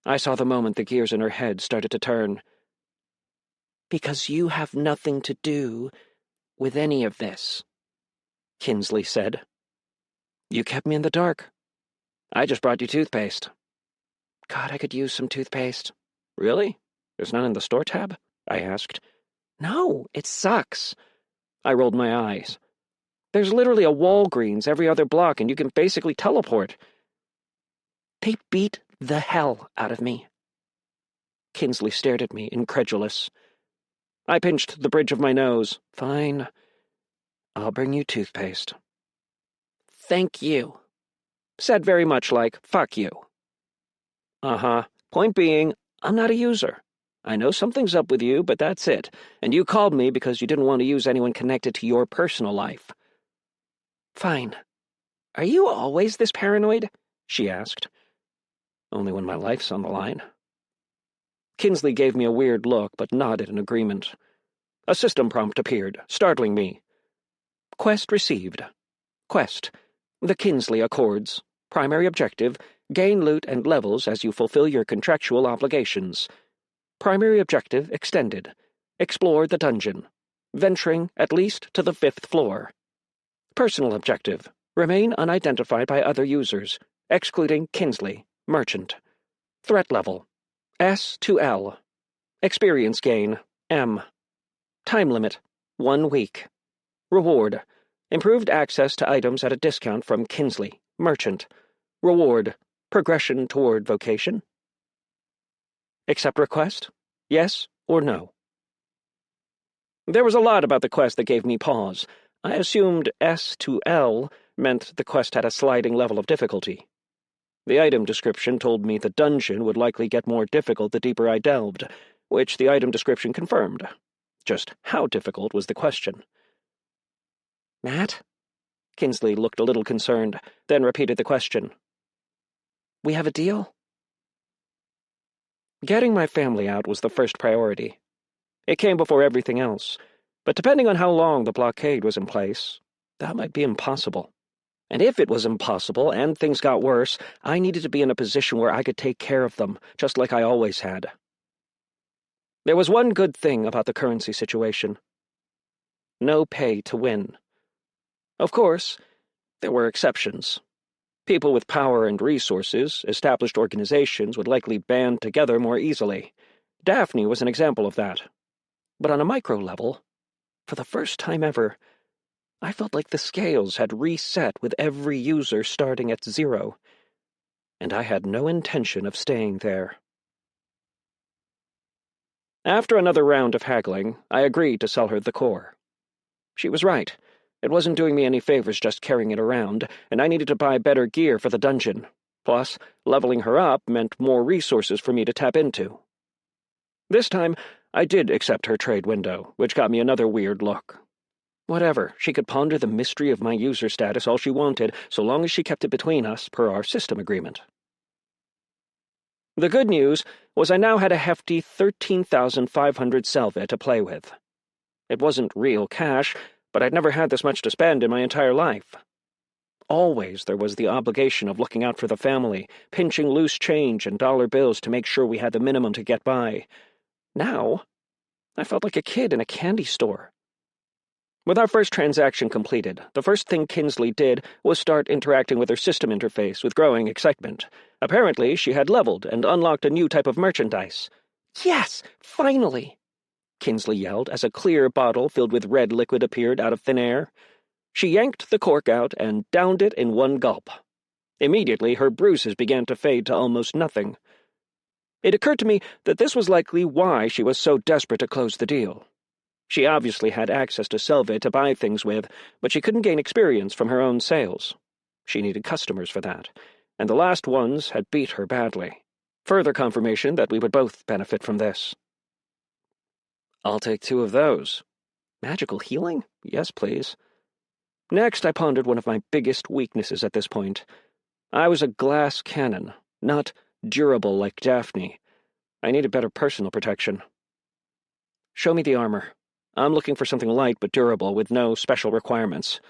I saw the moment the gears in her head started to turn. Because you have nothing to do with any of this, Kinsley said. You kept me in the dark. I just brought you toothpaste. God, I could use some toothpaste. Really? There's none in the store tab? I asked. No, it sucks. I rolled my eyes. There's literally a Walgreens every other block, and you can basically teleport. They beat the hell out of me. Kinsley stared at me, incredulous. I pinched the bridge of my nose. Fine. I'll bring you toothpaste. Thank you. Said very much like, fuck you. Uh-huh. Point being, I'm not a user. I know something's up with you, but that's it. And you called me because you didn't want to use anyone connected to your personal life. Fine. Are you always this paranoid? She asked. Only when my life's on the line. Kinsley gave me a weird look, but nodded in agreement. A system prompt appeared, startling me. Quest received. Quest. The Kinsley Accords. Primary objective, gain loot and levels as you fulfill your contractual obligations. Primary objective extended. Explore the dungeon. Venturing at least to the 5th floor. Personal objective. Remain unidentified by other users, excluding Kinsley, merchant. Threat level. S to L. Experience gain. M. Time limit. 1 week. Reward. Improved access to items at a discount from Kinsley, merchant. Reward. Progression toward vocation. Accept request? Yes or no? There was a lot about the quest that gave me pause. I assumed S to L meant the quest had a sliding level of difficulty. The item description told me the dungeon would likely get more difficult the deeper I delved, which the item description confirmed. Just how difficult was the question. Matt? Kinsley looked a little concerned, then repeated the question. We have a deal? Getting my family out was the first priority. It came before everything else, but depending on how long the blockade was in place, that might be impossible. And if it was impossible and things got worse, I needed to be in a position where I could take care of them, just like I always had. There was one good thing about the currency situation. No pay to win. Of course, there were exceptions. People with power and resources, established organizations, would likely band together more easily. Daphne was an example of that. But on a micro level, for the first time ever, I felt like the scales had reset with every user starting at 0, and I had no intention of staying there. After another round of haggling, I agreed to sell her the core. She was right. It wasn't doing me any favors just carrying it around, and I needed to buy better gear for the dungeon. Plus, leveling her up meant more resources for me to tap into. This time, I did accept her trade window, which got me another weird look. Whatever, she could ponder the mystery of my user status all she wanted, so long as she kept it between us per our system agreement. The good news was I now had a hefty 13,500 selva to play with. It wasn't real cash, but I'd never had this much to spend in my entire life. Always there was the obligation of looking out for the family, pinching loose change and dollar bills to make sure we had the minimum to get by. Now, I felt like a kid in a candy store. With our first transaction completed, the first thing Kinsley did was start interacting with her system interface with growing excitement. Apparently, she had leveled and unlocked a new type of merchandise. Yes, finally! Kinsley yelled as a clear bottle filled with red liquid appeared out of thin air. She yanked the cork out and downed it in one gulp. Immediately, her bruises began to fade to almost nothing. It occurred to me that this was likely why she was so desperate to close the deal. She obviously had access to selva to buy things with, but she couldn't gain experience from her own sales. She needed customers for that, and the last ones had beat her badly. Further confirmation that we would both benefit from this. I'll take 2 of those. Magical healing? Yes, please. Next, I pondered one of my biggest weaknesses at this point. I was a glass cannon, not durable like Daphne. I needed better personal protection. Show me the armor. I'm looking for something light but durable with no special requirements.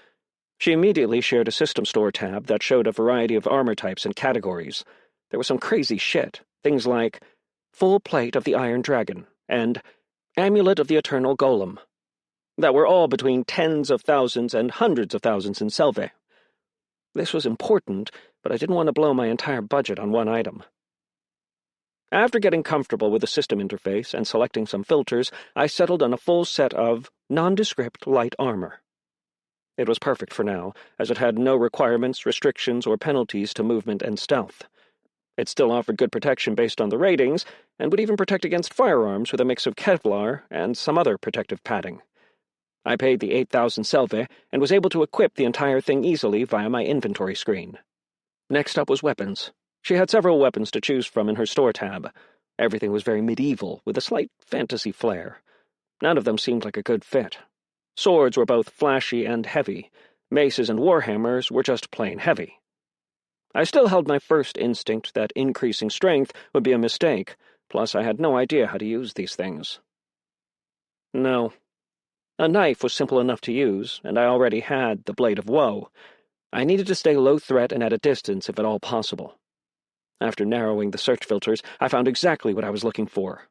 She immediately shared a system store tab that showed a variety of armor types and categories. There was some crazy shit, things like Full Plate of the Iron Dragon and Amulet of the Eternal Golem, that were all between tens of thousands and hundreds of thousands in selva. This was important, but I didn't want to blow my entire budget on one item. After getting comfortable with the system interface and selecting some filters, I settled on a full set of nondescript light armor. It was perfect for now, as it had no requirements, restrictions, or penalties to movement and stealth. It still offered good protection based on the ratings, and would even protect against firearms with a mix of Kevlar and some other protective padding. I paid the 8,000 selva and was able to equip the entire thing easily via my inventory screen. Next up was weapons. She had several weapons to choose from in her store tab. Everything was very medieval, with a slight fantasy flair. None of them seemed like a good fit. Swords were both flashy and heavy. Maces and warhammers were just plain heavy. I still held my first instinct that increasing strength would be a mistake, plus I had no idea how to use these things. No. A knife was simple enough to use, and I already had the Blade of Woe. I needed to stay low threat and at a distance if at all possible. After narrowing the search filters, I found exactly what I was looking for.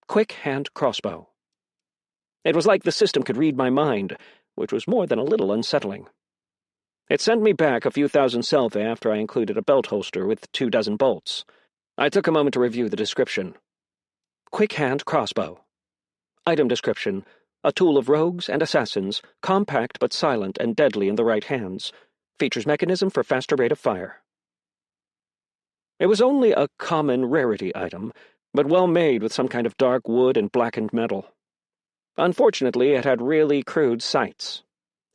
Quick hand crossbow. It was like the system could read my mind, which was more than a little unsettling. It sent me back a few thousand selva after I included a belt holster with 24 bolts. I took a moment to review the description. Quick hand crossbow. Item description: a tool of rogues and assassins, compact but silent and deadly in the right hands. Features mechanism for faster rate of fire. It was only a common rarity item, but well made with some kind of dark wood and blackened metal. Unfortunately, it had really crude sights.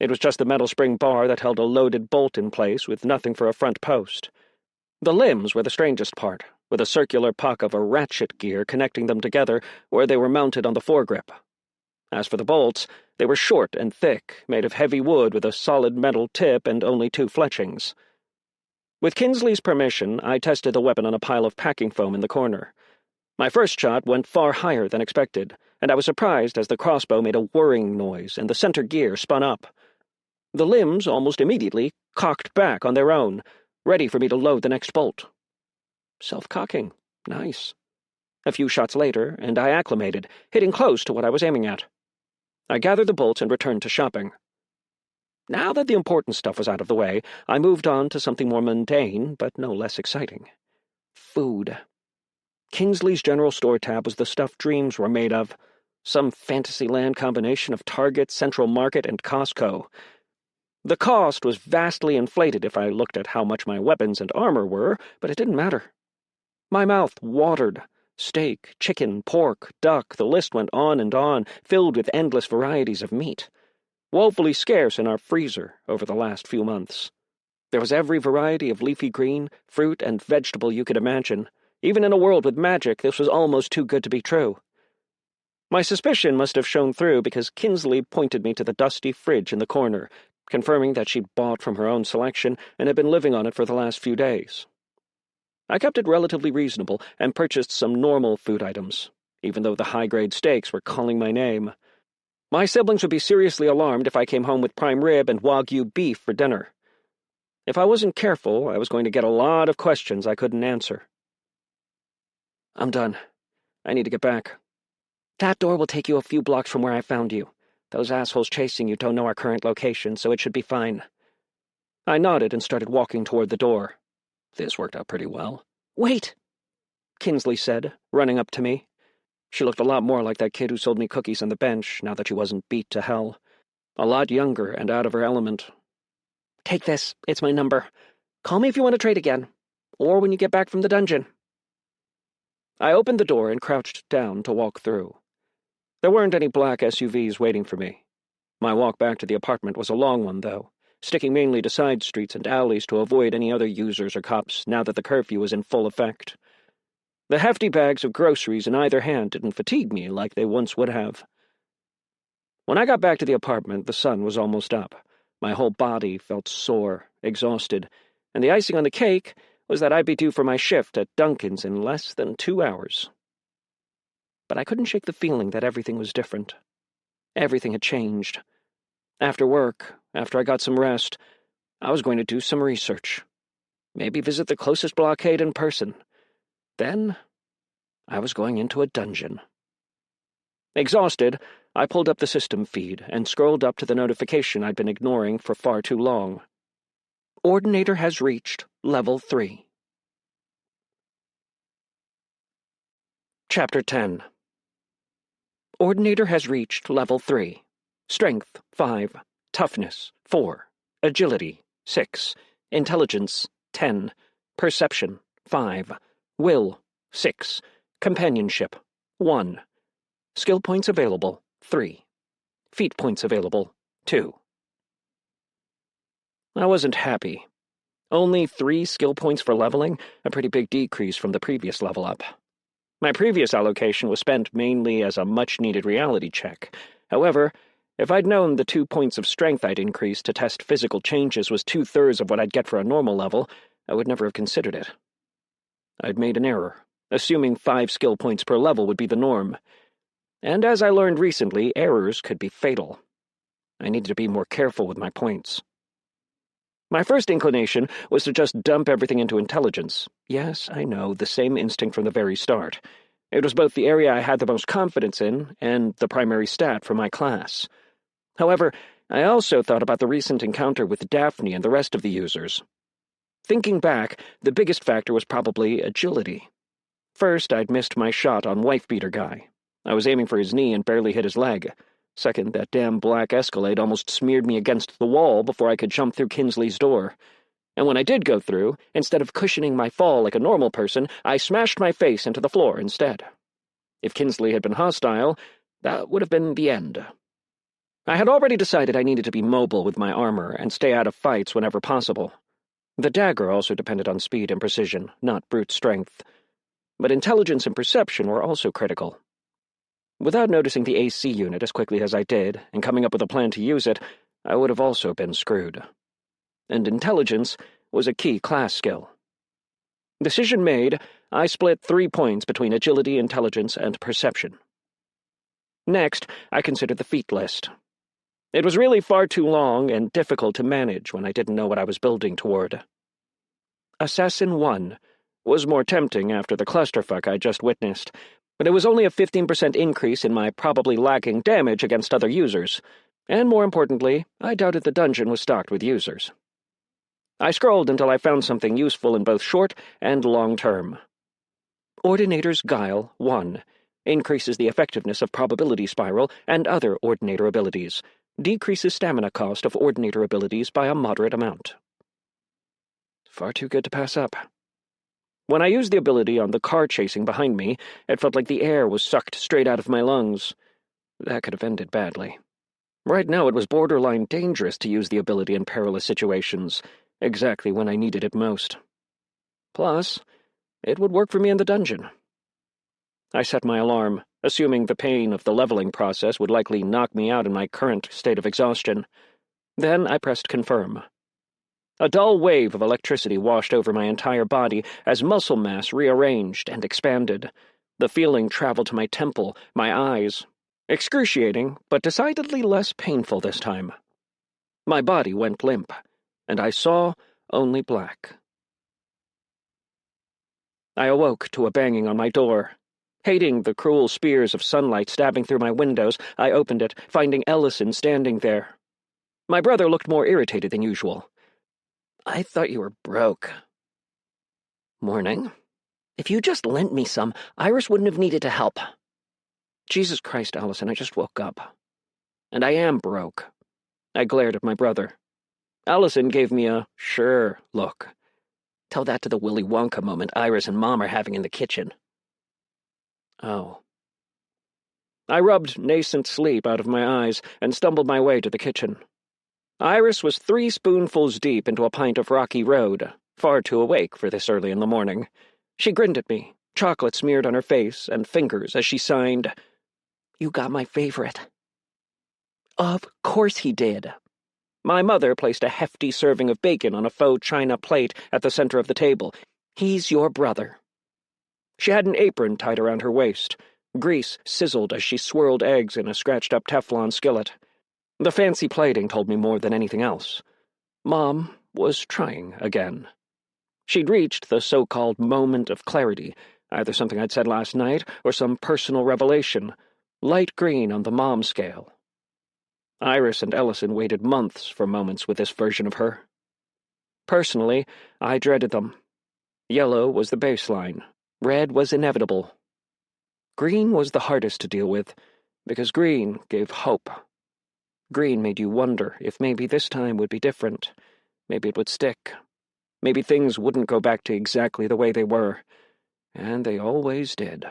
It was just the metal spring bar that held a loaded bolt in place with nothing for a front post. The limbs were the strangest part, with a circular puck of a ratchet gear connecting them together where they were mounted on the foregrip. As for the bolts, they were short and thick, made of heavy wood with a solid metal tip and only 2 fletchings. With Kinsley's permission, I tested the weapon on a pile of packing foam in the corner. My first shot went far higher than expected, and I was surprised as the crossbow made a whirring noise and the center gear spun up. The limbs almost immediately cocked back on their own, ready for me to load the next bolt. Self-cocking. Nice. A few shots later, and I acclimated, hitting close to what I was aiming at. I gathered the bolts and returned to shopping. Now that the important stuff was out of the way, I moved on to something more mundane, but no less exciting. Food. Kinsley's general store tab was the stuff dreams were made of. Some Fantasyland combination of Target, Central Market, and Costco. The cost was vastly inflated if I looked at how much my weapons and armor were, but it didn't matter. My mouth watered. Steak, chicken, pork, duck, the list went on, filled with endless varieties of meat. Woefully scarce in our freezer over the last few months. There was every variety of leafy green, fruit, and vegetable you could imagine. Even in a world with magic, this was almost too good to be true. My suspicion must have shone through because Kinsley pointed me to the dusty fridge in the corner, confirming that she'd bought from her own selection and had been living on it for the last few days. I kept it relatively reasonable and purchased some normal food items, even though the high-grade steaks were calling my name. My siblings would be seriously alarmed if I came home with prime rib and Wagyu beef for dinner. If I wasn't careful, I was going to get a lot of questions I couldn't answer. I'm done. I need to get back. That door will take you a few blocks from where I found you. Those assholes chasing you don't know our current location, so it should be fine. I nodded and started walking toward the door. This worked out pretty well. Wait! Kinsley said, running up to me. She looked a lot more like that kid who sold me cookies on the bench, now that she wasn't beat to hell. A lot younger and out of her element. Take this. It's my number. Call me if you want to trade again. Or when you get back from the dungeon. I opened the door and crouched down to walk through. There weren't any black SUVs waiting for me. My walk back to the apartment was a long one, though, sticking mainly to side streets and alleys to avoid any other users or cops now that the curfew was in full effect. The hefty bags of groceries in either hand didn't fatigue me like they once would have. When I got back to the apartment, the sun was almost up. My whole body felt sore, exhausted, and the icing on the cake was that I'd be due for my shift at Duncan's in less than 2 hours. But I couldn't shake the feeling that everything was different. Everything had changed. After work, after I got some rest, I was going to do some research. Maybe visit the closest blockade in person. Then, I was going into a dungeon. Exhausted, I pulled up the system feed and scrolled up to the notification I'd been ignoring for far too long. Ordinator has reached Level 3. Chapter 10. Ordinator has reached Level 3. Strength, 5. Toughness, 4. Agility, 6. Intelligence, 10. Perception, 5. Will, 6. Companionship, 1. Skill points available, 3. Feat points available, 2. I wasn't happy. Only 3 skill points for leveling, a pretty big decrease from the previous level up. My previous allocation was spent mainly as a much-needed reality check. However, if I'd known the 2 points of strength I'd increased to test physical changes was 2/3 of what I'd get for a normal level, I would never have considered it. I'd made an error, assuming 5 skill points per level would be the norm. And as I learned recently, errors could be fatal. I needed to be more careful with my points. My first inclination was to just dump everything into intelligence. Yes, I know, the same instinct from the very start. It was both the area I had the most confidence in and the primary stat for my class. However, I also thought about the recent encounter with Daphne and the rest of the users. Thinking back, the biggest factor was probably agility. First, I'd missed my shot on Wife-Beater Guy. I was aiming for his knee and barely hit his leg. Second, that damn black Escalade almost smeared me against the wall before I could jump through Kinsley's door. And when I did go through, instead of cushioning my fall like a normal person, I smashed my face into the floor instead. If Kinsley had been hostile, that would have been the end. I had already decided I needed to be mobile with my armor and stay out of fights whenever possible. The dagger also depended on speed and precision, not brute strength. But intelligence and perception were also critical. Without noticing the AC unit as quickly as I did, and coming up with a plan to use it, I would have also been screwed. And intelligence was a key class skill. Decision made, I split 3 points between agility, intelligence, and perception. Next, I considered the feat list. It was really far too long and difficult to manage when I didn't know what I was building toward. Assassin 1 was more tempting after the clusterfuck I just witnessed, but it was only a 15% increase in my probably lacking damage against other users, and more importantly, I doubted the dungeon was stocked with users. I scrolled until I found something useful in both short and long term. Ordinator's Guile 1 increases the effectiveness of Probability Spiral and other Ordinator abilities, decreases stamina cost of Ordinator abilities by a moderate amount. Far too good to pass up. When I used the ability on the car chasing behind me, it felt like the air was sucked straight out of my lungs. That could have ended badly. Right now it was borderline dangerous to use the ability in perilous situations, exactly when I needed it most. Plus, it would work for me in the dungeon. I set my alarm, assuming the pain of the leveling process would likely knock me out in my current state of exhaustion. Then I pressed confirm. A dull wave of electricity washed over my entire body as muscle mass rearranged and expanded. The feeling traveled to my temple, my eyes. Excruciating, but decidedly less painful this time. My body went limp, and I saw only black. I awoke to a banging on my door. Hating the cruel spears of sunlight stabbing through my windows, I opened it, finding Ellison standing there. My brother looked more irritated than usual. "I thought you were broke." "Morning. If you just lent me some, Iris wouldn't have needed to help." "Jesus Christ, Ellison, I just woke up. And I am broke." I glared at my brother. Ellison gave me a sure look. Tell that to the Willy Wonka moment Iris and Mom are having in the kitchen. Oh. I rubbed nascent sleep out of my eyes and stumbled my way to the kitchen. Iris was 3 spoonfuls deep into a pint of Rocky Road, far too awake for this early in the morning. She grinned at me, chocolate smeared on her face and fingers as she signed, "You got my favorite." Of course he did. My mother placed a hefty serving of bacon on a faux china plate at the center of the table. "He's your brother." She had an apron tied around her waist. Grease sizzled as she swirled eggs in a scratched-up Teflon skillet. The fancy plating told me more than anything else. Mom was trying again. She'd reached the so-called moment of clarity, either something I'd said last night or some personal revelation, light green on the mom scale. Iris and Ellison waited months for moments with this version of her. Personally, I dreaded them. Yellow was the baseline. Red was inevitable. Green was the hardest to deal with, because green gave hope. Green made you wonder if maybe this time would be different. Maybe it would stick. Maybe things wouldn't go back to exactly the way they were. And they always did.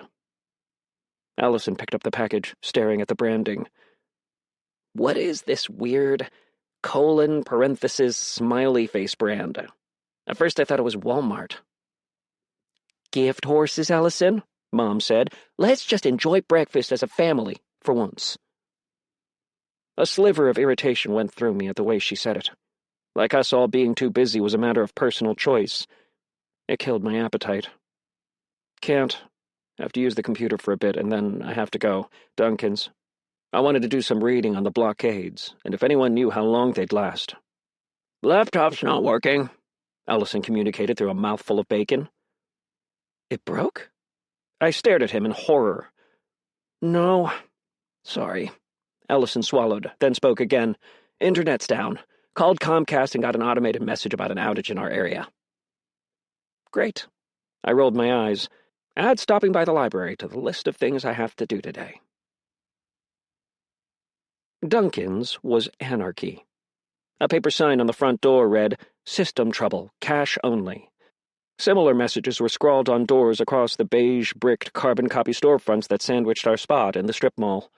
Ellison picked up the package, staring at the branding. "What is this weird :smiley face brand? At first I thought it was Walmart." "Gift horses, Ellison," Mom said. "Let's just enjoy breakfast as a family, for once." A sliver of irritation went through me at the way she said it. Like us all being too busy was a matter of personal choice. It killed my appetite. Can't. Have to use the computer for a bit, and then I have to go. Duncan's. I wanted to do some reading on the blockades, and if anyone knew how long they'd last. "Laptop's not working," Ellison communicated through a mouthful of bacon. "It broke?" I stared at him in horror. "No. Sorry." Ellison swallowed, then spoke again. "Internet's down. Called Comcast and got an automated message about an outage in our area." Great. I rolled my eyes. Add stopping by the library to the list of things I have to do today. Duncan's was anarchy. A paper sign on the front door read, System trouble, cash only. Similar messages were scrawled on doors across the beige-bricked carbon copy storefronts that sandwiched our spot in the strip mall.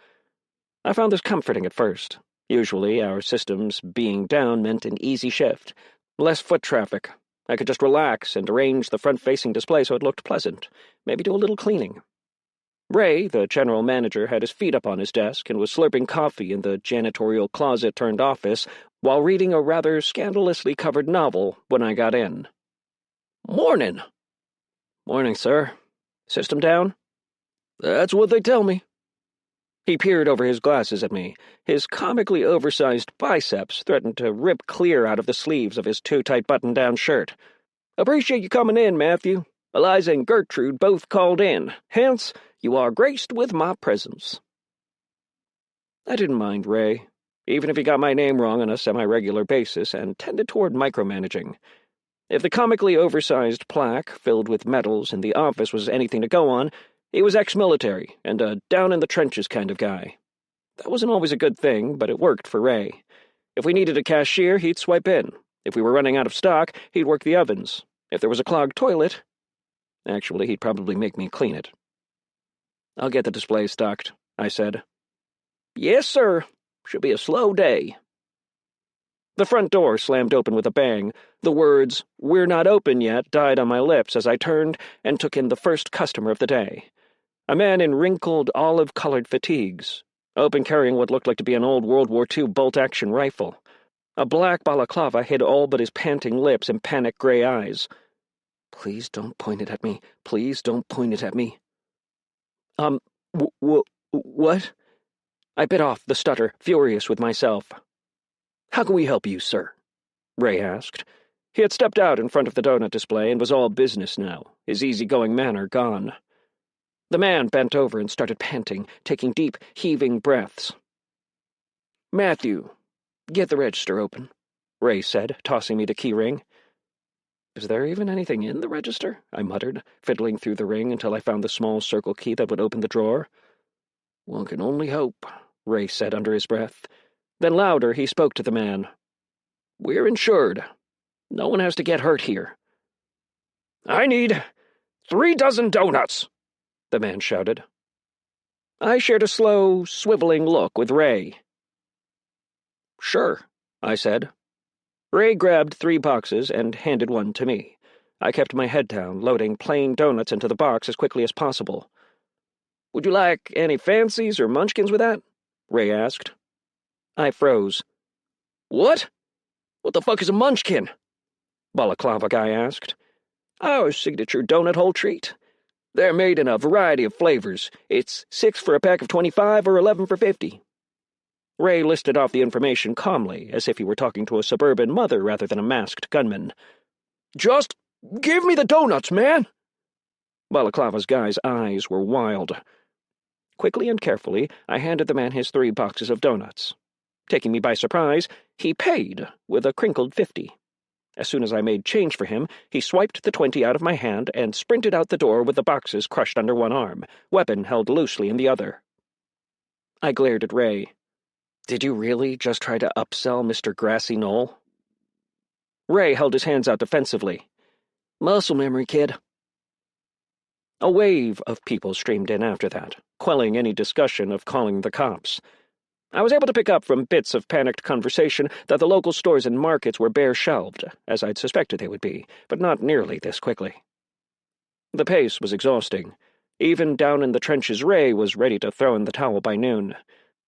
I found this comforting at first. Usually, our systems being down meant an easy shift. Less foot traffic. I could just relax and arrange the front-facing display so it looked pleasant. Maybe do a little cleaning. Ray, the general manager, had his feet up on his desk and was slurping coffee in the janitorial closet-turned-office while reading a rather scandalously covered novel when I got in. "Morning." "Morning, sir. System down?" "That's what they tell me." He peered over his glasses at me. His comically oversized biceps threatened to rip clear out of the sleeves of his too-tight button-down shirt. "Appreciate you coming in, Matthew. Eliza and Gertrude both called in. Hence, you are graced with my presence." I didn't mind Ray, even if he got my name wrong on a semi-regular basis and tended toward micromanaging. If the comically oversized plaque filled with medals in the office was anything to go on, he was ex-military and a down-in-the-trenches kind of guy. That wasn't always a good thing, but it worked for Ray. If we needed a cashier, he'd swipe in. If we were running out of stock, he'd work the ovens. If there was a clogged toilet... Actually, he'd probably make me clean it. "I'll get the display stocked," I said. "Yes, sir. Should be a slow day." The front door slammed open with a bang. The words, "We're not open yet," died on my lips as I turned and took in the first customer of the day. A man in wrinkled, olive-colored fatigues, open carrying what looked like to be an old World War II bolt-action rifle. A black balaclava hid all but his panting lips and panic gray eyes. "Please don't point it at me. Please don't point it at me." What?" I bit off the stutter, furious with myself. "How can we help you, sir?" Ray asked. He had stepped out in front of the donut display and was all business now, his easygoing manner gone. The man bent over and started panting, taking deep, heaving breaths. "Matthew, get the register open," Ray said, tossing me the key ring. "Is there even anything in the register?" I muttered, fiddling through the ring until I found the small circle key that would open the drawer. "One can only hope," Ray said under his breath. Then louder he spoke to the man. "We're insured. No one has to get hurt here." "I need 3 dozen donuts," the man shouted. I shared a slow, swiveling look with Ray. "Sure," I said. Ray grabbed 3 boxes and handed one to me. I kept my head down, loading plain donuts into the box as quickly as possible. "Would you like any fancies or munchkins with that?" Ray asked. I froze. "What? What the fuck is a munchkin?" Balaclava guy asked. "Our signature donut hole treat. They're made in a variety of flavors. It's 6 for a pack of 25 or 11 for 50. Ray listed off the information calmly, as if he were talking to a suburban mother rather than a masked gunman. "Just give me the donuts, man!" Balaclava's guy's eyes were wild. Quickly and carefully, I handed the man his 3 boxes of donuts. Taking me by surprise, he paid with a crinkled 50. As soon as I made change for him, he swiped the 20 out of my hand and sprinted out the door with the boxes crushed under one arm, weapon held loosely in the other. I glared at Ray. Did you really just try to upsell Mr. Grassy Knoll? Ray held his hands out defensively. "Muscle memory, kid." A wave of people streamed in after that, quelling any discussion of calling the cops. I was able to pick up from bits of panicked conversation that the local stores and markets were bare-shelved, as I'd suspected they would be, but not nearly this quickly. The pace was exhausting. Even down in the trenches, Ray was ready to throw in the towel by noon.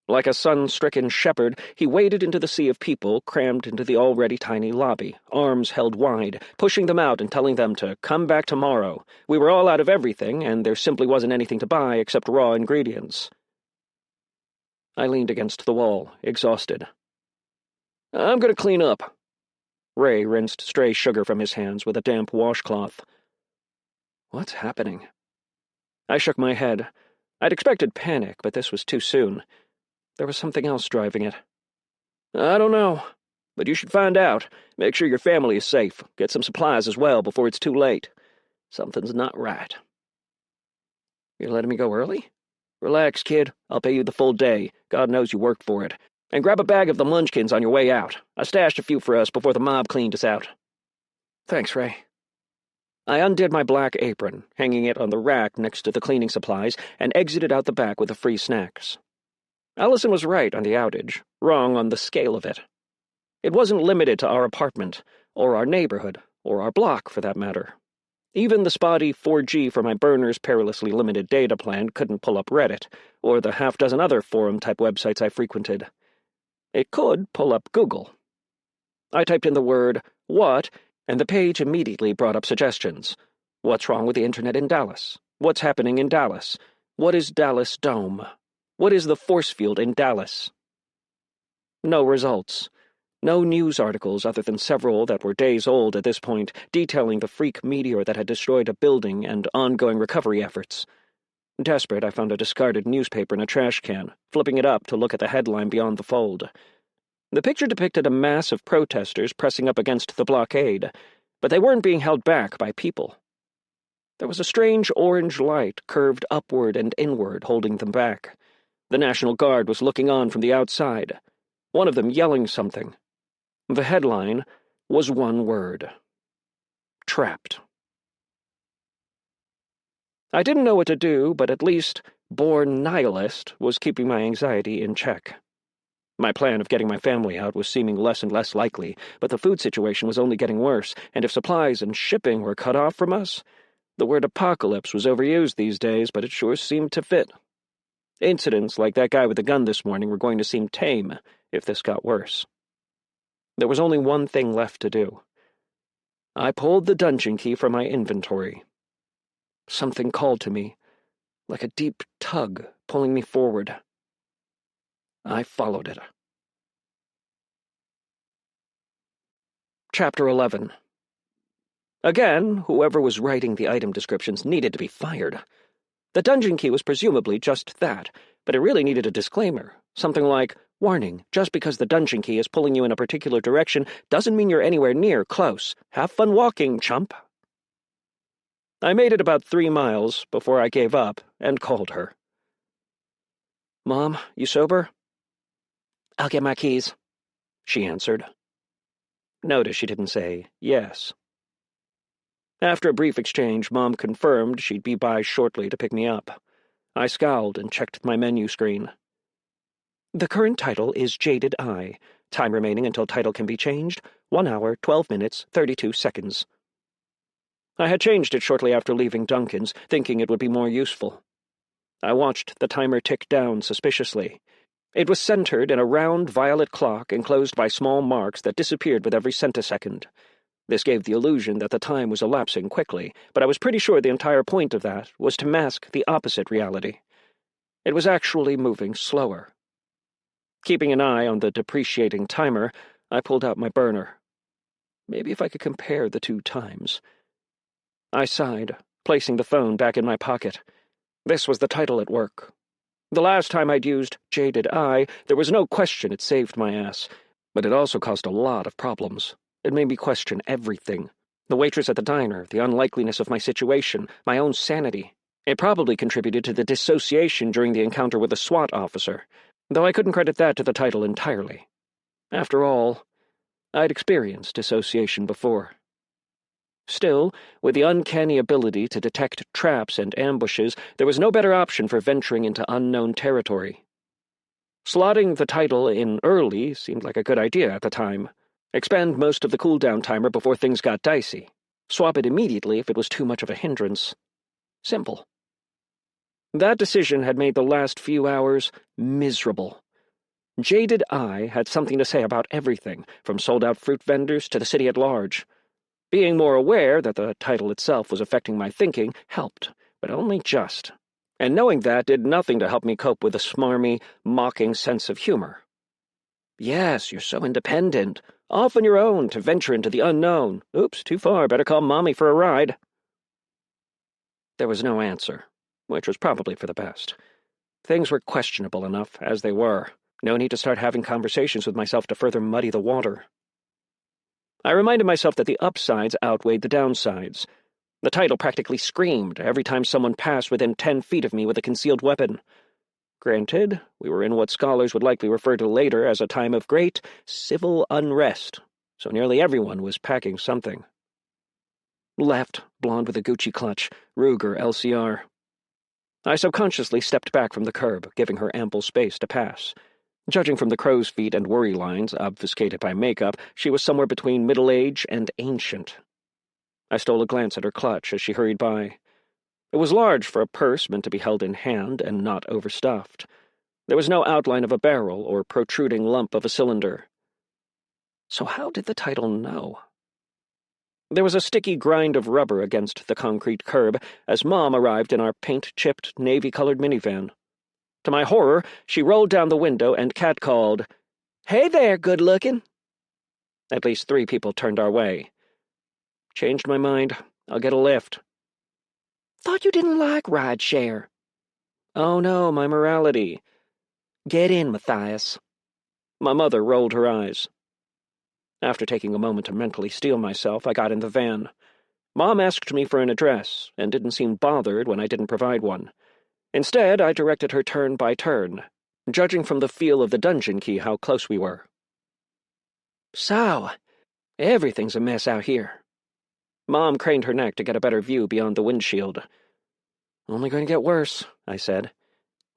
Like a sun-stricken shepherd, he waded into the sea of people crammed into the already tiny lobby, arms held wide, pushing them out and telling them to come back tomorrow. We were all out of everything, and there simply wasn't anything to buy except raw ingredients. I leaned against the wall, exhausted. "I'm going to clean up." Ray rinsed stray sugar from his hands with a damp washcloth. What's happening? I shook my head. I'd expected panic, but this was too soon. There was something else driving it. "I don't know, but you should find out. Make sure your family is safe. Get some supplies as well before it's too late. Something's not right." You're letting me go early? "Relax, kid. I'll pay you the full day. God knows you worked for it. And grab a bag of the munchkins on your way out. I stashed a few for us before the mob cleaned us out." Thanks, Ray. I undid my black apron, hanging it on the rack next to the cleaning supplies, and exited out the back with the free snacks. Allison was right on the outage, wrong on the scale of it. It wasn't limited to our apartment, or our neighborhood, or our block, for that matter. Even the spotty 4G for my burner's perilously limited data plan couldn't pull up Reddit, or the half-dozen other forum-type websites I frequented. It could pull up Google. I typed in the word, "what," and the page immediately brought up suggestions. What's wrong with the internet in Dallas? What's happening in Dallas? What is Dallas Dome? What is the force field in Dallas? No results. No news articles other than several that were days old at this point, detailing the freak meteor that had destroyed a building and ongoing recovery efforts. Desperate, I found a discarded newspaper in a trash can, flipping it up to look at the headline beyond the fold. The picture depicted a mass of protesters pressing up against the blockade, but they weren't being held back by people. There was a strange orange light curved upward and inward, holding them back. The National Guard was looking on from the outside, one of them yelling something. The headline was one word: trapped. I didn't know what to do, but at least Born Nihilist was keeping my anxiety in check. My plan of getting my family out was seeming less and less likely, but the food situation was only getting worse, and if supplies and shipping were cut off from us, the word apocalypse was overused these days, but it sure seemed to fit. Incidents like that guy with the gun this morning were going to seem tame if this got worse. There was only one thing left to do. I pulled the dungeon key from my inventory. Something called to me, like a deep tug pulling me forward. I followed it. Chapter 11. Again, whoever was writing the item descriptions needed to be fired. The dungeon key was presumably just that, but it really needed a disclaimer, something like, "Warning, just because the dungeon key is pulling you in a particular direction doesn't mean you're anywhere near close. Have fun walking, chump." I made it about 3 miles before I gave up and called her. "Mom, you sober?" "I'll get my keys," she answered. Notice she didn't say yes. After a brief exchange, Mom confirmed she'd be by shortly to pick me up. I scowled and checked my menu screen. The current title is Jaded Eye. Time remaining until title can be changed, 1 hour, 12 minutes, 32 seconds. I had changed it shortly after leaving Duncan's, thinking it would be more useful. I watched the timer tick down suspiciously. It was centered in a round violet clock enclosed by small marks that disappeared with every centisecond. This gave the illusion that the time was elapsing quickly, but I was pretty sure the entire point of that was to mask the opposite reality. It was actually moving slower. Keeping an eye on the depreciating timer, I pulled out my burner. Maybe if I could compare the 2 times. I sighed, placing the phone back in my pocket. This was the title at work. The last time I'd used Jaded Eye, there was no question it saved my ass, but it also caused a lot of problems. It made me question everything. The waitress at the diner, the unlikeliness of my situation, my own sanity. It probably contributed to the dissociation during the encounter with the SWAT officer, though I couldn't credit that to the title entirely. After all, I'd experienced dissociation before. Still, with the uncanny ability to detect traps and ambushes, there was no better option for venturing into unknown territory. Slotting the title in early seemed like a good idea at the time. Expend most of the cooldown timer before things got dicey. Swap it immediately if it was too much of a hindrance. Simple. That decision had made the last few hours miserable. Jaded Eye had something to say about everything, from sold-out fruit vendors to the city at large. Being more aware that the title itself was affecting my thinking helped, but only just. And knowing that did nothing to help me cope with a smarmy, mocking sense of humor. Yes, you're so independent. Off on your own to venture into the unknown. Oops, too far, better call Mommy for a ride. There was no answer, which was probably for the best. Things were questionable enough as they were. No need to start having conversations with myself to further muddy the water. I reminded myself that the upsides outweighed the downsides. The title practically screamed every time someone passed within 10 feet of me with a concealed weapon. Granted, we were in what scholars would likely refer to later as a time of great civil unrest, so nearly everyone was packing something. Left, blonde with a Gucci clutch, Ruger LCR. I subconsciously stepped back from the curb, giving her ample space to pass. Judging from the crow's feet and worry lines, obfuscated by makeup, she was somewhere between middle-age and ancient. I stole a glance at her clutch as she hurried by. It was large for a purse meant to be held in hand and not overstuffed. There was no outline of a barrel or protruding lump of a cylinder. So how did the title know? There was a sticky grind of rubber against the concrete curb as Mom arrived in our paint-chipped, navy-colored minivan. To my horror, she rolled down the window and catcalled, "Hey there, good-looking." At least 3 people turned our way. Changed my mind. I'll get a lift. Thought you didn't like rideshare. Oh no, my morality. Get in, Matthias. My mother rolled her eyes. After taking a moment to mentally steel myself, I got in the van. Mom asked me for an address, and didn't seem bothered when I didn't provide one. Instead, I directed her turn by turn, judging from the feel of the dungeon key how close we were. So, everything's a mess out here. Mom craned her neck to get a better view beyond the windshield. Only going to get worse, I said.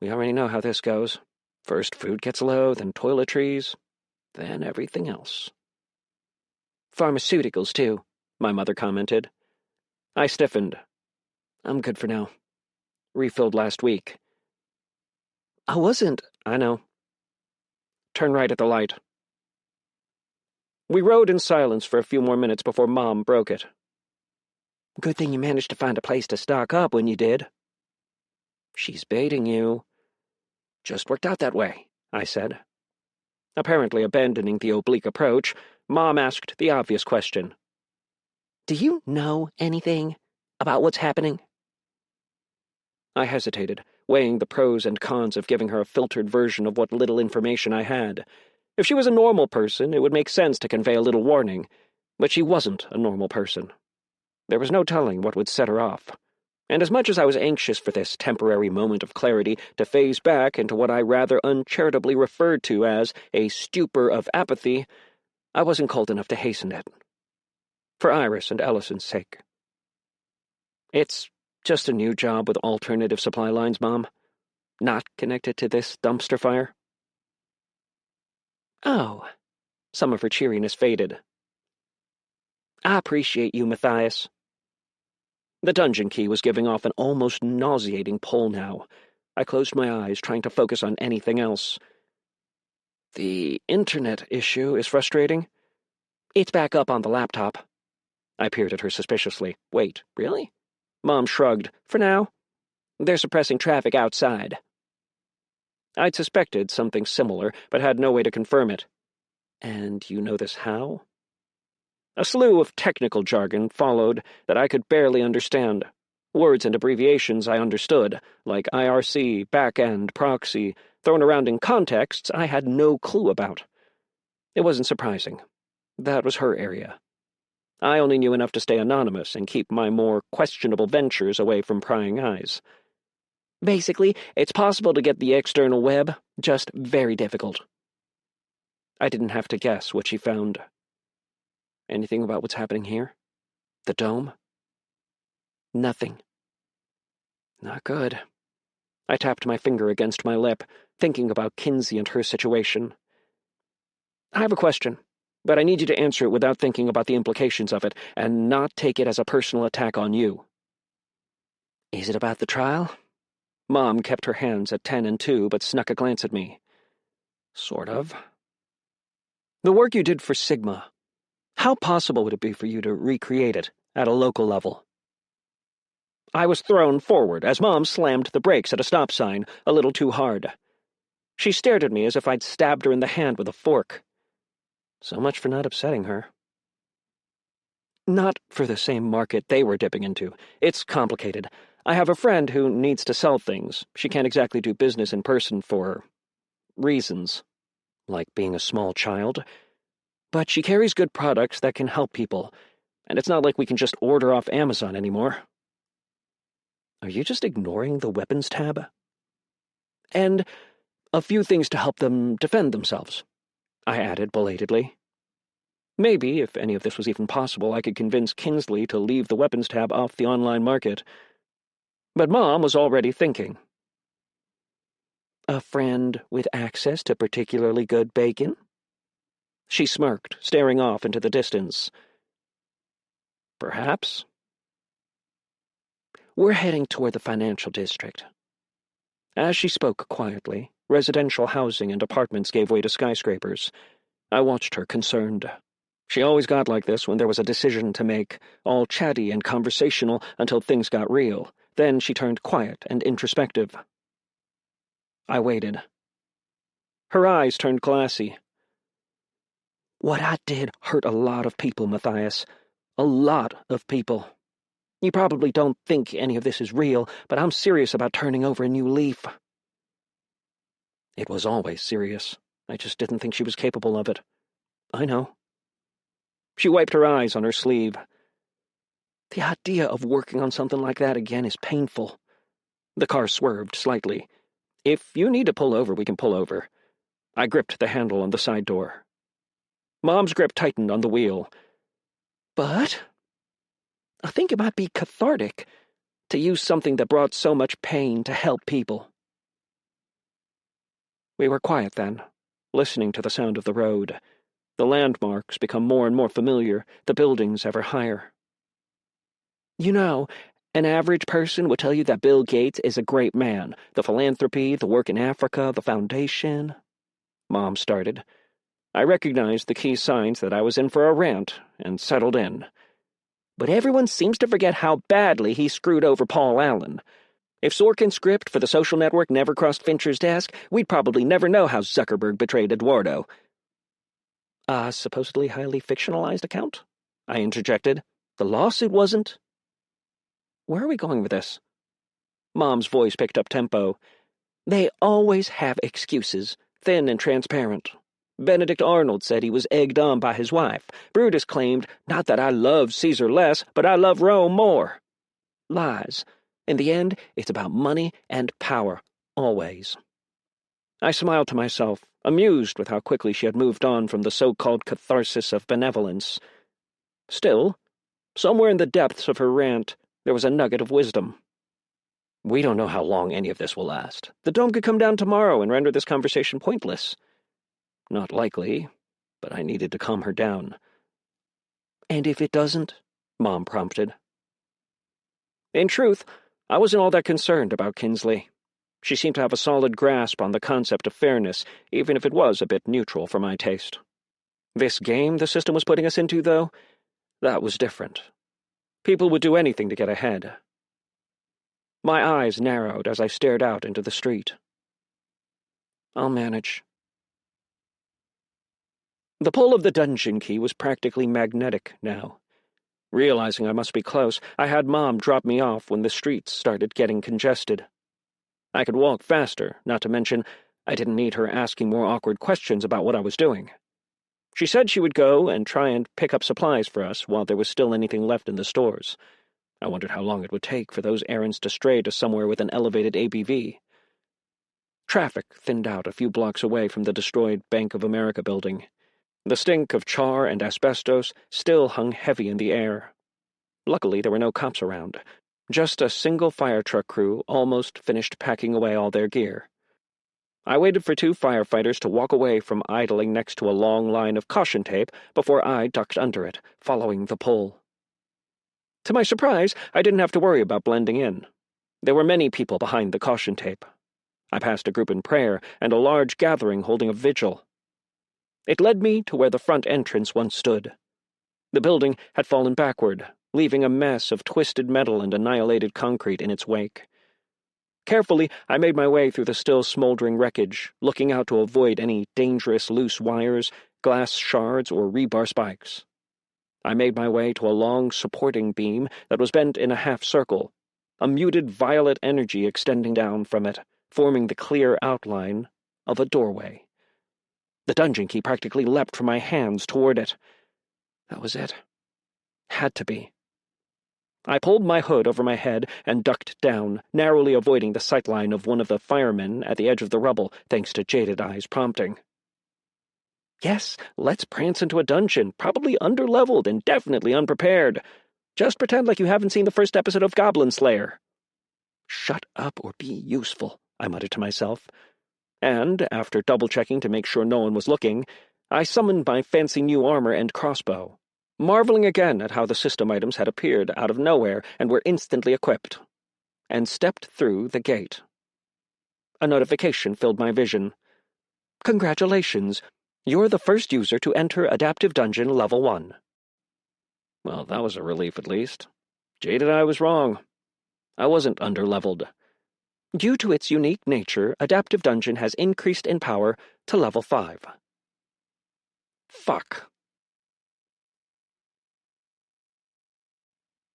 We already know how this goes. First food gets low, then toiletries, then everything else. Pharmaceuticals, too, my mother commented. I stiffened. I'm good for now. Refilled last week. I wasn't. I know. Turn right at the light. We rode in silence for a few more minutes before Mom broke it. Good thing you managed to find a place to stock up when you did. She's baiting you. Just worked out that way, I said. Apparently abandoning the oblique approach, Mom asked the obvious question. Do you know anything about what's happening? I hesitated, weighing the pros and cons of giving her a filtered version of what little information I had. If she was a normal person, it would make sense to convey a little warning, but she wasn't a normal person. There was no telling what would set her off. And as much as I was anxious for this temporary moment of clarity to phase back into what I rather uncharitably referred to as a stupor of apathy, I wasn't cold enough to hasten it. For Iris and Ellison's sake. It's just a new job with alternative supply lines, Mom. Not connected to this dumpster fire. Oh. Some of her cheeriness faded. I appreciate you, Matthias. The dungeon key was giving off an almost nauseating pull now. I closed my eyes, trying to focus on anything else. The internet issue is frustrating. It's back up on the laptop. I peered at her suspiciously. Wait, really? Mom shrugged. For now. They're suppressing traffic outside. I'd suspected something similar, but had no way to confirm it. And you know this how? A slew of technical jargon followed that I could barely understand. Words and abbreviations I understood, like IRC, back-end, proxy, thrown around in contexts I had no clue about. It wasn't surprising. That was her area. I only knew enough to stay anonymous and keep my more questionable ventures away from prying eyes. Basically, it's possible to get the external web, just very difficult. I didn't have to guess what she found. Anything about what's happening here? The dome? Nothing. Not good. I tapped my finger against my lip, thinking about Kinsey and her situation. I have a question, but I need you to answer it without thinking about the implications of it, and not take it as a personal attack on you. Is it about the trial? Mom kept her hands at 10 and 2, but snuck a glance at me. Sort of. The work you did for Sigma, how possible would it be for you to recreate it at a local level? I was thrown forward as Mom slammed the brakes at a stop sign a little too hard. She stared at me as if I'd stabbed her in the hand with a fork. So much for not upsetting her. Not for the same market they were dipping into. It's complicated. I have a friend who needs to sell things. She can't exactly do business in person for reasons, like being a small child. But she carries good products that can help people, and it's not like we can just order off Amazon anymore. Are you just ignoring the weapons tab? And a few things to help them defend themselves, I added belatedly. Maybe, if any of this was even possible, I could convince Kinsley to leave the weapons tab off the online market. But Mom was already thinking. A friend with access to particularly good bacon? She smirked, staring off into the distance. Perhaps. We're heading toward the financial district. As she spoke quietly, residential housing and apartments gave way to skyscrapers. I watched her, concerned. She always got like this when there was a decision to make, all chatty and conversational until things got real. Then she turned quiet and introspective. I waited. Her eyes turned glassy. What I did hurt a lot of people, Matthias. A lot of people. You probably don't think any of this is real, but I'm serious about turning over a new leaf. It was always serious. I just didn't think she was capable of it. I know. She wiped her eyes on her sleeve. The idea of working on something like that again is painful. The car swerved slightly. If you need to pull over, we can pull over. I gripped the handle on the side door. Mom's grip tightened on the wheel. But I think it might be cathartic to use something that brought so much pain to help people. We were quiet then, listening to the sound of the road. The landmarks become more and more familiar, the buildings ever higher. You know, an average person would tell you that Bill Gates is a great man. The philanthropy, the work in Africa, the foundation. Mom started. I recognized the key signs that I was in for a rant, and settled in. But everyone seems to forget how badly he screwed over Paul Allen. If Sorkin's script for The Social Network never crossed Fincher's desk, we'd probably never know how Zuckerberg betrayed Eduardo. A supposedly highly fictionalized account? I interjected. The lawsuit wasn't. Where are we going with this? Mom's voice picked up tempo. They always have excuses, thin and transparent. Benedict Arnold said he was egged on by his wife. Brutus claimed, not that I love Caesar less, but I love Rome more. Lies. In the end, it's about money and power, always. I smiled to myself, amused with how quickly she had moved on from the so-called catharsis of benevolence. Still, somewhere in the depths of her rant, there was a nugget of wisdom. We don't know how long any of this will last. The dome could come down tomorrow and render this conversation pointless. Not likely, but I needed to calm her down. And if it doesn't? Mom prompted. In truth, I wasn't all that concerned about Kinsley. She seemed to have a solid grasp on the concept of fairness, even if it was a bit neutral for my taste. This game the system was putting us into, though, that was different. People would do anything to get ahead. My eyes narrowed as I stared out into the street. I'll manage. The pull of the dungeon key was practically magnetic now. Realizing I must be close, I had Mom drop me off when the streets started getting congested. I could walk faster, not to mention I didn't need her asking more awkward questions about what I was doing. She said she would go and try and pick up supplies for us while there was still anything left in the stores. I wondered how long it would take for those errands to stray to somewhere with an elevated ABV. Traffic thinned out a few blocks away from the destroyed Bank of America building. The stink of char and asbestos still hung heavy in the air. Luckily, there were no cops around. Just a single fire truck crew almost finished packing away all their gear. I waited for 2 firefighters to walk away from idling next to a long line of caution tape before I ducked under it, following the pull. To my surprise, I didn't have to worry about blending in. There were many people behind the caution tape. I passed a group in prayer and a large gathering holding a vigil. It led me to where the front entrance once stood. The building had fallen backward, leaving a mess of twisted metal and annihilated concrete in its wake. Carefully, I made my way through the still smoldering wreckage, looking out to avoid any dangerous loose wires, glass shards, or rebar spikes. I made my way to a long supporting beam that was bent in a half-circle, a muted violet energy extending down from it, forming the clear outline of a doorway. The dungeon key practically leapt from my hands toward it. That was it. Had to be. I pulled my hood over my head and ducked down, narrowly avoiding the sightline of one of the firemen at the edge of the rubble, thanks to Jaded Eye's prompting. Yes, let's prance into a dungeon, probably underleveled and definitely unprepared. Just pretend like you haven't seen the first episode of Goblin Slayer. Shut up or be useful, I muttered to myself. And, after double-checking to make sure no one was looking, I summoned my fancy new armor and crossbow, marveling again at how the system items had appeared out of nowhere and were instantly equipped, and stepped through the gate. A notification filled my vision. Congratulations! You're the first user to enter Adaptive Dungeon Level 1. Well, that was a relief at least. Jaded I was wrong. I wasn't underleveled. Due to its unique nature, Adaptive Dungeon has increased in power to Level 5. Fuck.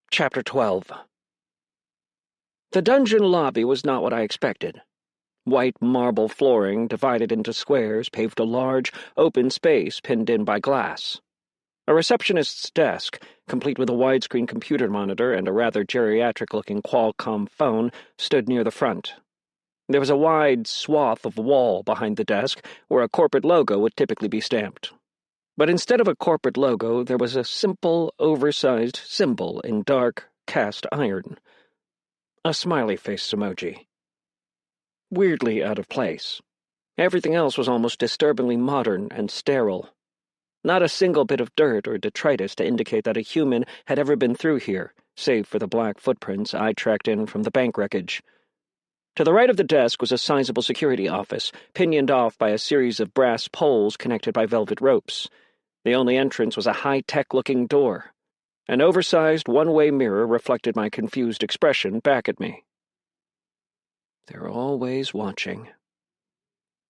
Chapter 12. The dungeon lobby was not what I expected. White marble flooring divided into squares paved a large, open space pinned in by glass. A receptionist's desk, complete with a widescreen computer monitor and a rather geriatric-looking Qualcomm phone, stood near the front. There was a wide swath of wall behind the desk where a corporate logo would typically be stamped. But instead of a corporate logo, there was a simple, oversized symbol in dark, cast iron. A smiley face emoji. Weirdly out of place. Everything else was almost disturbingly modern and sterile. Not a single bit of dirt or detritus to indicate that a human had ever been through here, save for the black footprints I tracked in from the bank wreckage. To the right of the desk was a sizable security office, pinioned off by a series of brass poles connected by velvet ropes. The only entrance was a high-tech-looking door. An oversized one-way mirror reflected my confused expression back at me. They're always watching.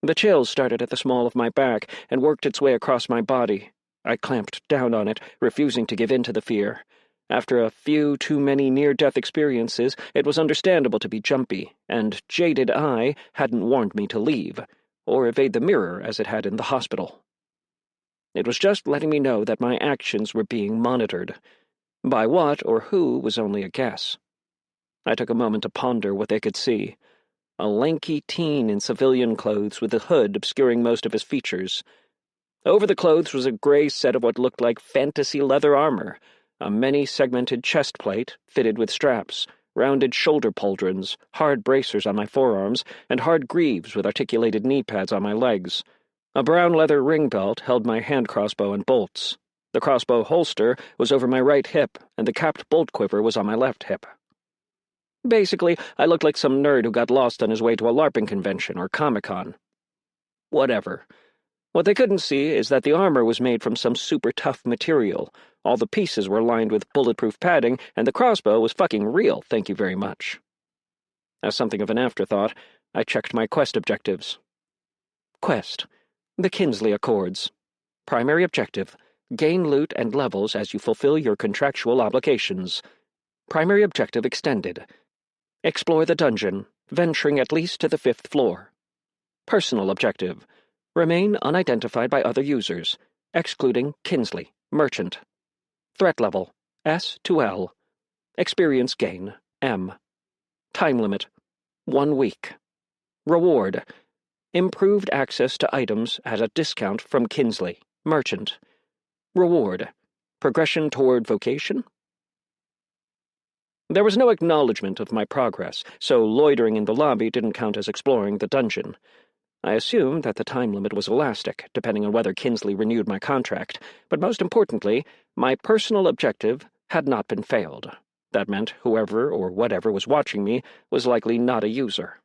The chills started at the small of my back and worked its way across my body. I clamped down on it, refusing to give in to the fear. After a few too many near-death experiences, it was understandable to be jumpy, and jaded eye hadn't warned me to leave, or evade the mirror as it had in the hospital. It was just letting me know that my actions were being monitored. By what or who was only a guess. I took a moment to ponder what they could see. A lanky teen in civilian clothes with a hood obscuring most of his features. Over the clothes was a gray set of what looked like fantasy leather armor, a many-segmented chest plate fitted with straps, rounded shoulder pauldrons, hard bracers on my forearms, and hard greaves with articulated knee pads on my legs. A brown leather ring belt held my hand crossbow and bolts. The crossbow holster was over my right hip, and the capped bolt quiver was on my left hip. Basically, I looked like some nerd who got lost on his way to a LARPing convention or Comic-Con. Whatever. What they couldn't see is that the armor was made from some super tough material. All the pieces were lined with bulletproof padding, and the crossbow was fucking real, thank you very much. As something of an afterthought, I checked my quest objectives. Quest. The Kinsley Accords. Primary objective. Gain loot and levels as you fulfill your contractual obligations. Primary objective extended. Explore the dungeon, venturing at least to the 5th floor. Personal objective. Remain unidentified by other users, excluding Kinsley, merchant. Threat level, S to L. Experience gain, M. Time limit, 1 week. Reward. Improved access to items at a discount from Kinsley, merchant. Reward. Progression toward vocation? There was no acknowledgement of my progress, so loitering in the lobby didn't count as exploring the dungeon. I assumed that the time limit was elastic, depending on whether Kinsley renewed my contract, but most importantly, my personal objective had not been failed. That meant whoever or whatever was watching me was likely not a user.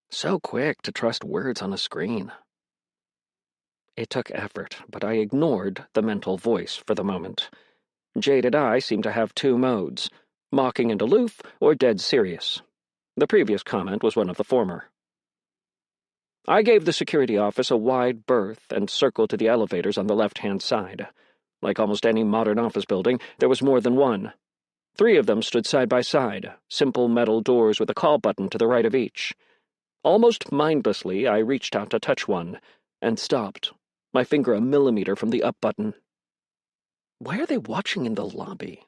So quick to trust words on a screen. It took effort, but I ignored the mental voice for the moment. Jaded eye seemed to have 2 modes, mocking and aloof, or dead serious. The previous comment was one of the former. I gave the security office a wide berth and circled to the elevators on the left-hand side. Like almost any modern office building, there was more than one. 3 of them stood side by side, simple metal doors with a call button to the right of each. Almost mindlessly, I reached out to touch one, and stopped, my finger a millimeter from the up button. Why are they watching in the lobby?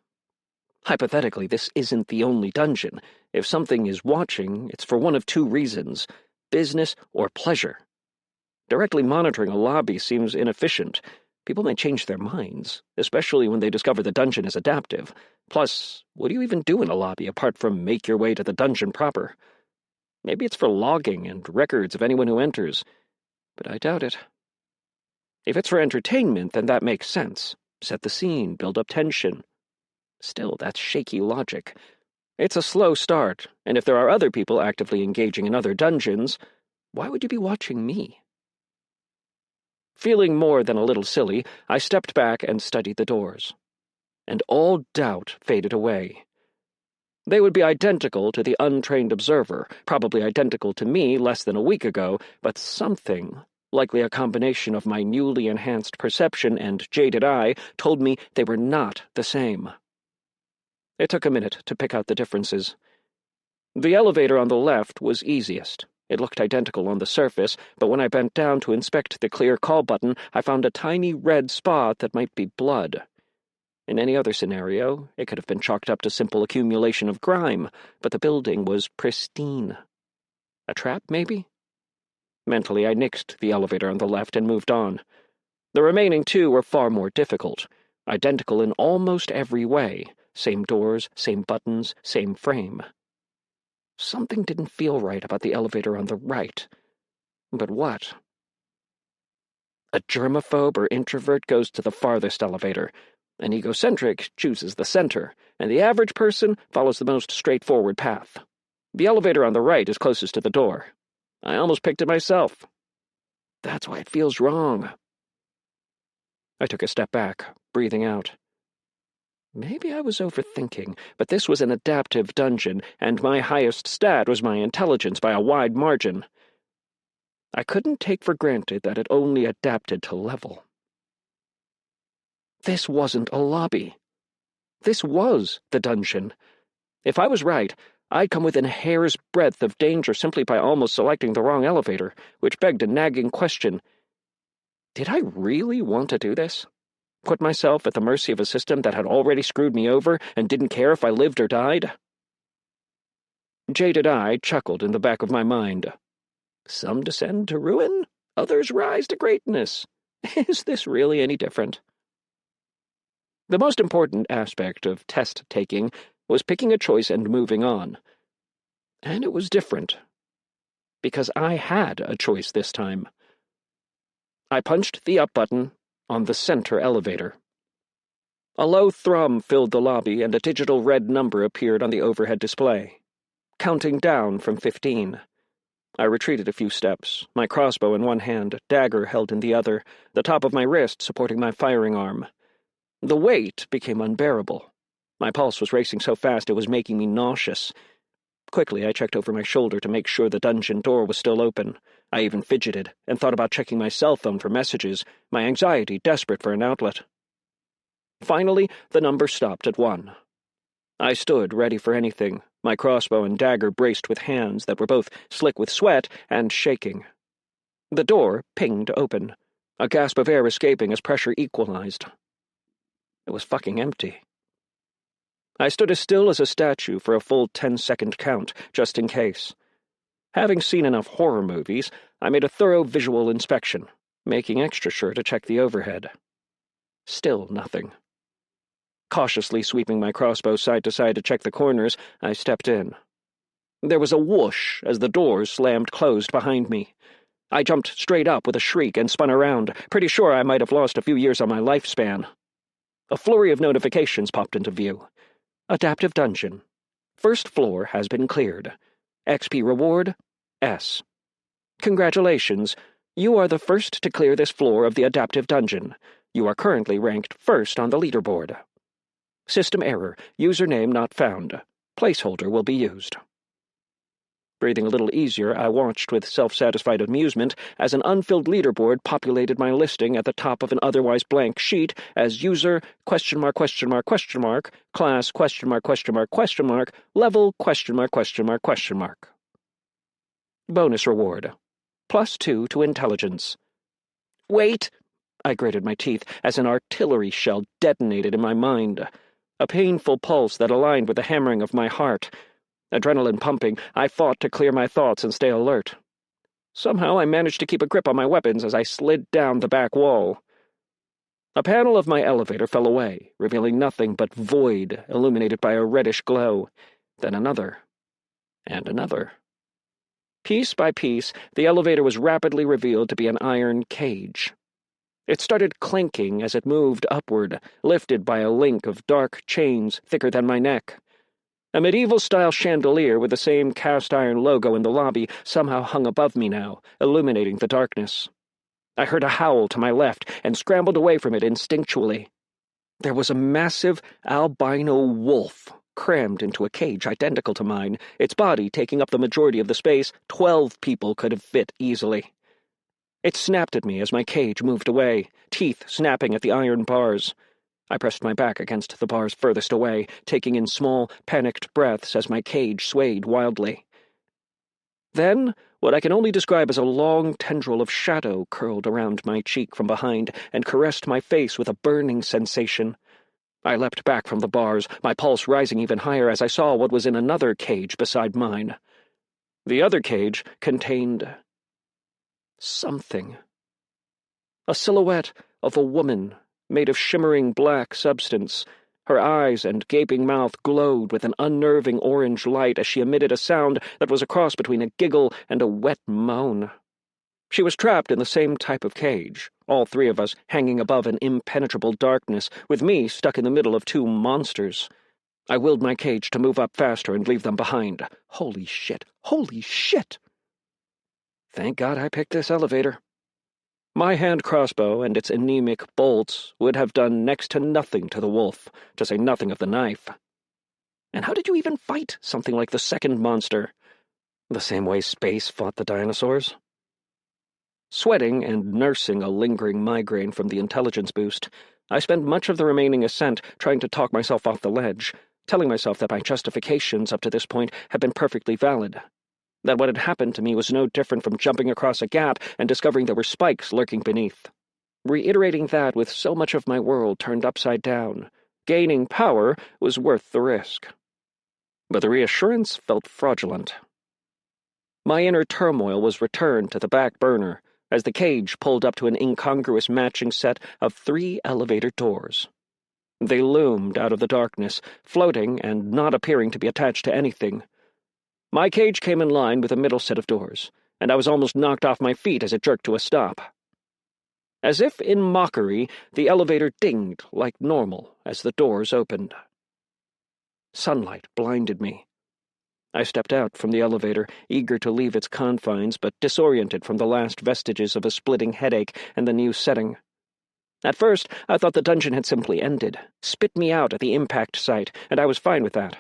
Hypothetically, this isn't the only dungeon. If something is watching, it's for one of 2 reasons, business or pleasure. Directly monitoring a lobby seems inefficient. People may change their minds, especially when they discover the dungeon is adaptive. Plus, what do you even do in a lobby apart from make your way to the dungeon proper? Maybe it's for logging and records of anyone who enters, but I doubt it. If it's for entertainment, then that makes sense. Set the scene, build up tension. Still, that's shaky logic. It's a slow start, and if there are other people actively engaging in other dungeons, why would you be watching me? Feeling more than a little silly, I stepped back and studied the doors. And all doubt faded away. They would be identical to the untrained observer, probably identical to me less than a week ago, but something, likely a combination of my newly enhanced perception and jaded eye, told me they were not the same. It took a minute to pick out the differences. The elevator on the left was easiest. It looked identical on the surface, but when I bent down to inspect the clear call button, I found a tiny red spot that might be blood. In any other scenario, it could have been chalked up to simple accumulation of grime, but the building was pristine. A trap, maybe? Mentally, I nixed the elevator on the left and moved on. The remaining two were far more difficult, identical in almost every way. Same doors, same buttons, same frame. Something didn't feel right about the elevator on the right. But what? A germaphobe or introvert goes to the farthest elevator. An egocentric chooses the center, and the average person follows the most straightforward path. The elevator on the right is closest to the door. I almost picked it myself. That's why it feels wrong. I took a step back, breathing out. Maybe I was overthinking, but this was an adaptive dungeon, and my highest stat was my intelligence by a wide margin. I couldn't take for granted that it only adapted to level. This wasn't a lobby. This was the dungeon. If I was right, I'd come within a hair's breadth of danger simply by almost selecting the wrong elevator, which begged a nagging question. Did I really want to do this? Put myself at the mercy of a system that had already screwed me over and didn't care if I lived or died? Jaded eye chuckled in the back of my mind. Some descend to ruin, others rise to greatness. Is this really any different? The most important aspect of test-taking was picking a choice and moving on. And it was different, because I had a choice this time. I punched the up button on the center elevator. A low thrum filled the lobby, and a digital red number appeared on the overhead display, counting down from 15. I retreated a few steps, my crossbow in one hand, dagger held in the other, the top of my wrist supporting my firing arm. The weight became unbearable. My pulse was racing so fast it was making me nauseous. Quickly, I checked over my shoulder to make sure the dungeon door was still open. I even fidgeted and thought about checking my cell phone for messages, my anxiety desperate for an outlet. Finally, the number stopped at 1. I stood ready for anything, my crossbow and dagger braced with hands that were both slick with sweat and shaking. The door pinged open, a gasp of air escaping as pressure equalized. It was fucking empty. I stood as still as a statue for a full 10-second count, just in case. Having seen enough horror movies, I made a thorough visual inspection, making extra sure to check the overhead. Still nothing. Cautiously sweeping my crossbow side to side to check the corners, I stepped in. There was a whoosh as the doors slammed closed behind me. I jumped straight up with a shriek and spun around, pretty sure I might have lost a few years on my lifespan. A flurry of notifications popped into view. Adaptive dungeon. First floor has been cleared. XP reward, S. Congratulations, you are the first to clear this floor of the adaptive dungeon. You are currently ranked first on the leaderboard. System error, username not found. Placeholder will be used. Breathing a little easier, I watched with self-satisfied amusement as an unfilled leaderboard populated my listing at the top of an otherwise blank sheet as user, !, class, !, level, !, !. Bonus reward, +2 to intelligence. Wait! I gritted my teeth as an artillery shell detonated in my mind. A painful pulse that aligned with the hammering of my heart. Adrenaline pumping, I fought to clear my thoughts and stay alert. Somehow I managed to keep a grip on my weapons as I slid down the back wall. A panel of my elevator fell away, revealing nothing but void illuminated by a reddish glow. Then another. And another. Piece by piece, the elevator was rapidly revealed to be an iron cage. It started clinking as it moved upward, lifted by a link of dark chains thicker than my neck. A medieval-style chandelier with the same cast-iron logo in the lobby somehow hung above me now, illuminating the darkness. I heard a howl to my left and scrambled away from it instinctually. There was a massive albino wolf crammed into a cage identical to mine, its body taking up the majority of the space 12 people could have fit easily. It snapped at me as my cage moved away, teeth snapping at the iron bars. I pressed my back against the bars furthest away, taking in small, panicked breaths as my cage swayed wildly. Then, what I can only describe as a long tendril of shadow curled around my cheek from behind and caressed my face with a burning sensation. I leapt back from the bars, my pulse rising even higher as I saw what was in another cage beside mine. The other cage contained something. A silhouette of a woman made of shimmering black substance. Her eyes and gaping mouth glowed with an unnerving orange light as she emitted a sound that was a cross between a giggle and a wet moan. She was trapped in the same type of cage, all three of us hanging above an impenetrable darkness, with me stuck in the middle of two monsters. I willed my cage to move up faster and leave them behind. Holy shit! Holy shit! Thank God I picked this elevator. My hand crossbow and its anemic bolts would have done next to nothing to the wolf, to say nothing of the knife. And how did you even fight something like the second monster? The same way space fought the dinosaurs? Sweating and nursing a lingering migraine from the intelligence boost, I spent much of the remaining ascent trying to talk myself off the ledge, telling myself that my justifications up to this point had been perfectly valid, that what had happened to me was no different from jumping across a gap and discovering there were spikes lurking beneath. Reiterating that with so much of my world turned upside down, gaining power was worth the risk. But the reassurance felt fraudulent. My inner turmoil was returned to the back burner as the cage pulled up to an incongruous matching set of 3 elevator doors. They loomed out of the darkness, floating and not appearing to be attached to anything. My cage came in line with the middle set of doors, and I was almost knocked off my feet as it jerked to a stop. As if in mockery, the elevator dinged like normal as the doors opened. Sunlight blinded me. I stepped out from the elevator, eager to leave its confines, but disoriented from the last vestiges of a splitting headache and the new setting. At first, I thought the dungeon had simply ended, spit me out at the impact site, and I was fine with that.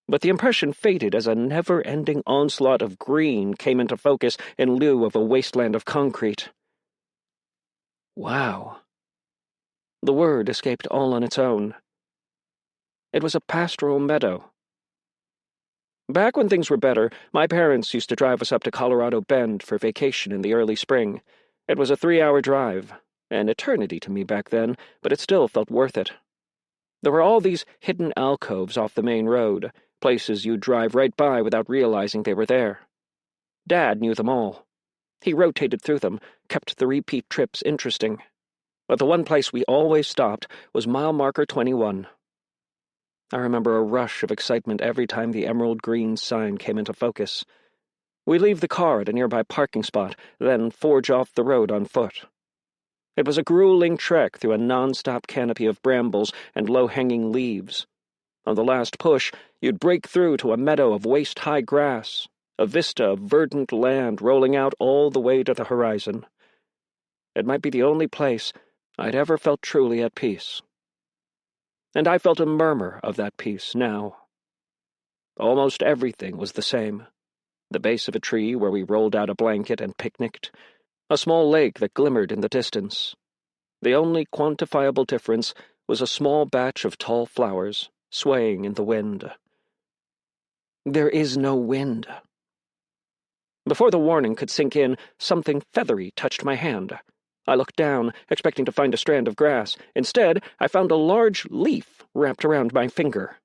But the impression faded as a never-ending onslaught of green came into focus in lieu of a wasteland of concrete. Wow. The word escaped all on its own. It was a pastoral meadow. Back when things were better, my parents used to drive us up to Colorado Bend for vacation in the early spring. It was a 3-hour drive, an eternity to me back then, but it still felt worth it. There were all these hidden alcoves off the main road, places you'd drive right by without realizing they were there. Dad knew them all. He rotated through them, kept the repeat trips interesting. But the one place we always stopped was mile marker 21. I remember a rush of excitement every time the emerald green sign came into focus. We'd leave the car at a nearby parking spot, then forge off the road on foot. It was a grueling trek through a non-stop canopy of brambles and low-hanging leaves. On the last push, you'd break through to a meadow of waist-high grass, a vista of verdant land rolling out all the way to the horizon. It might be the only place I'd ever felt truly at peace. And I felt a murmur of that peace now. Almost everything was the same. The base of a tree where we rolled out a blanket and picnicked, a small lake that glimmered in the distance. The only quantifiable difference was a small batch of tall flowers swaying in the wind. There is no wind. Before the warning could sink in, something feathery touched my hand. I looked down, expecting to find a strand of grass. Instead, I found a large leaf wrapped around my finger.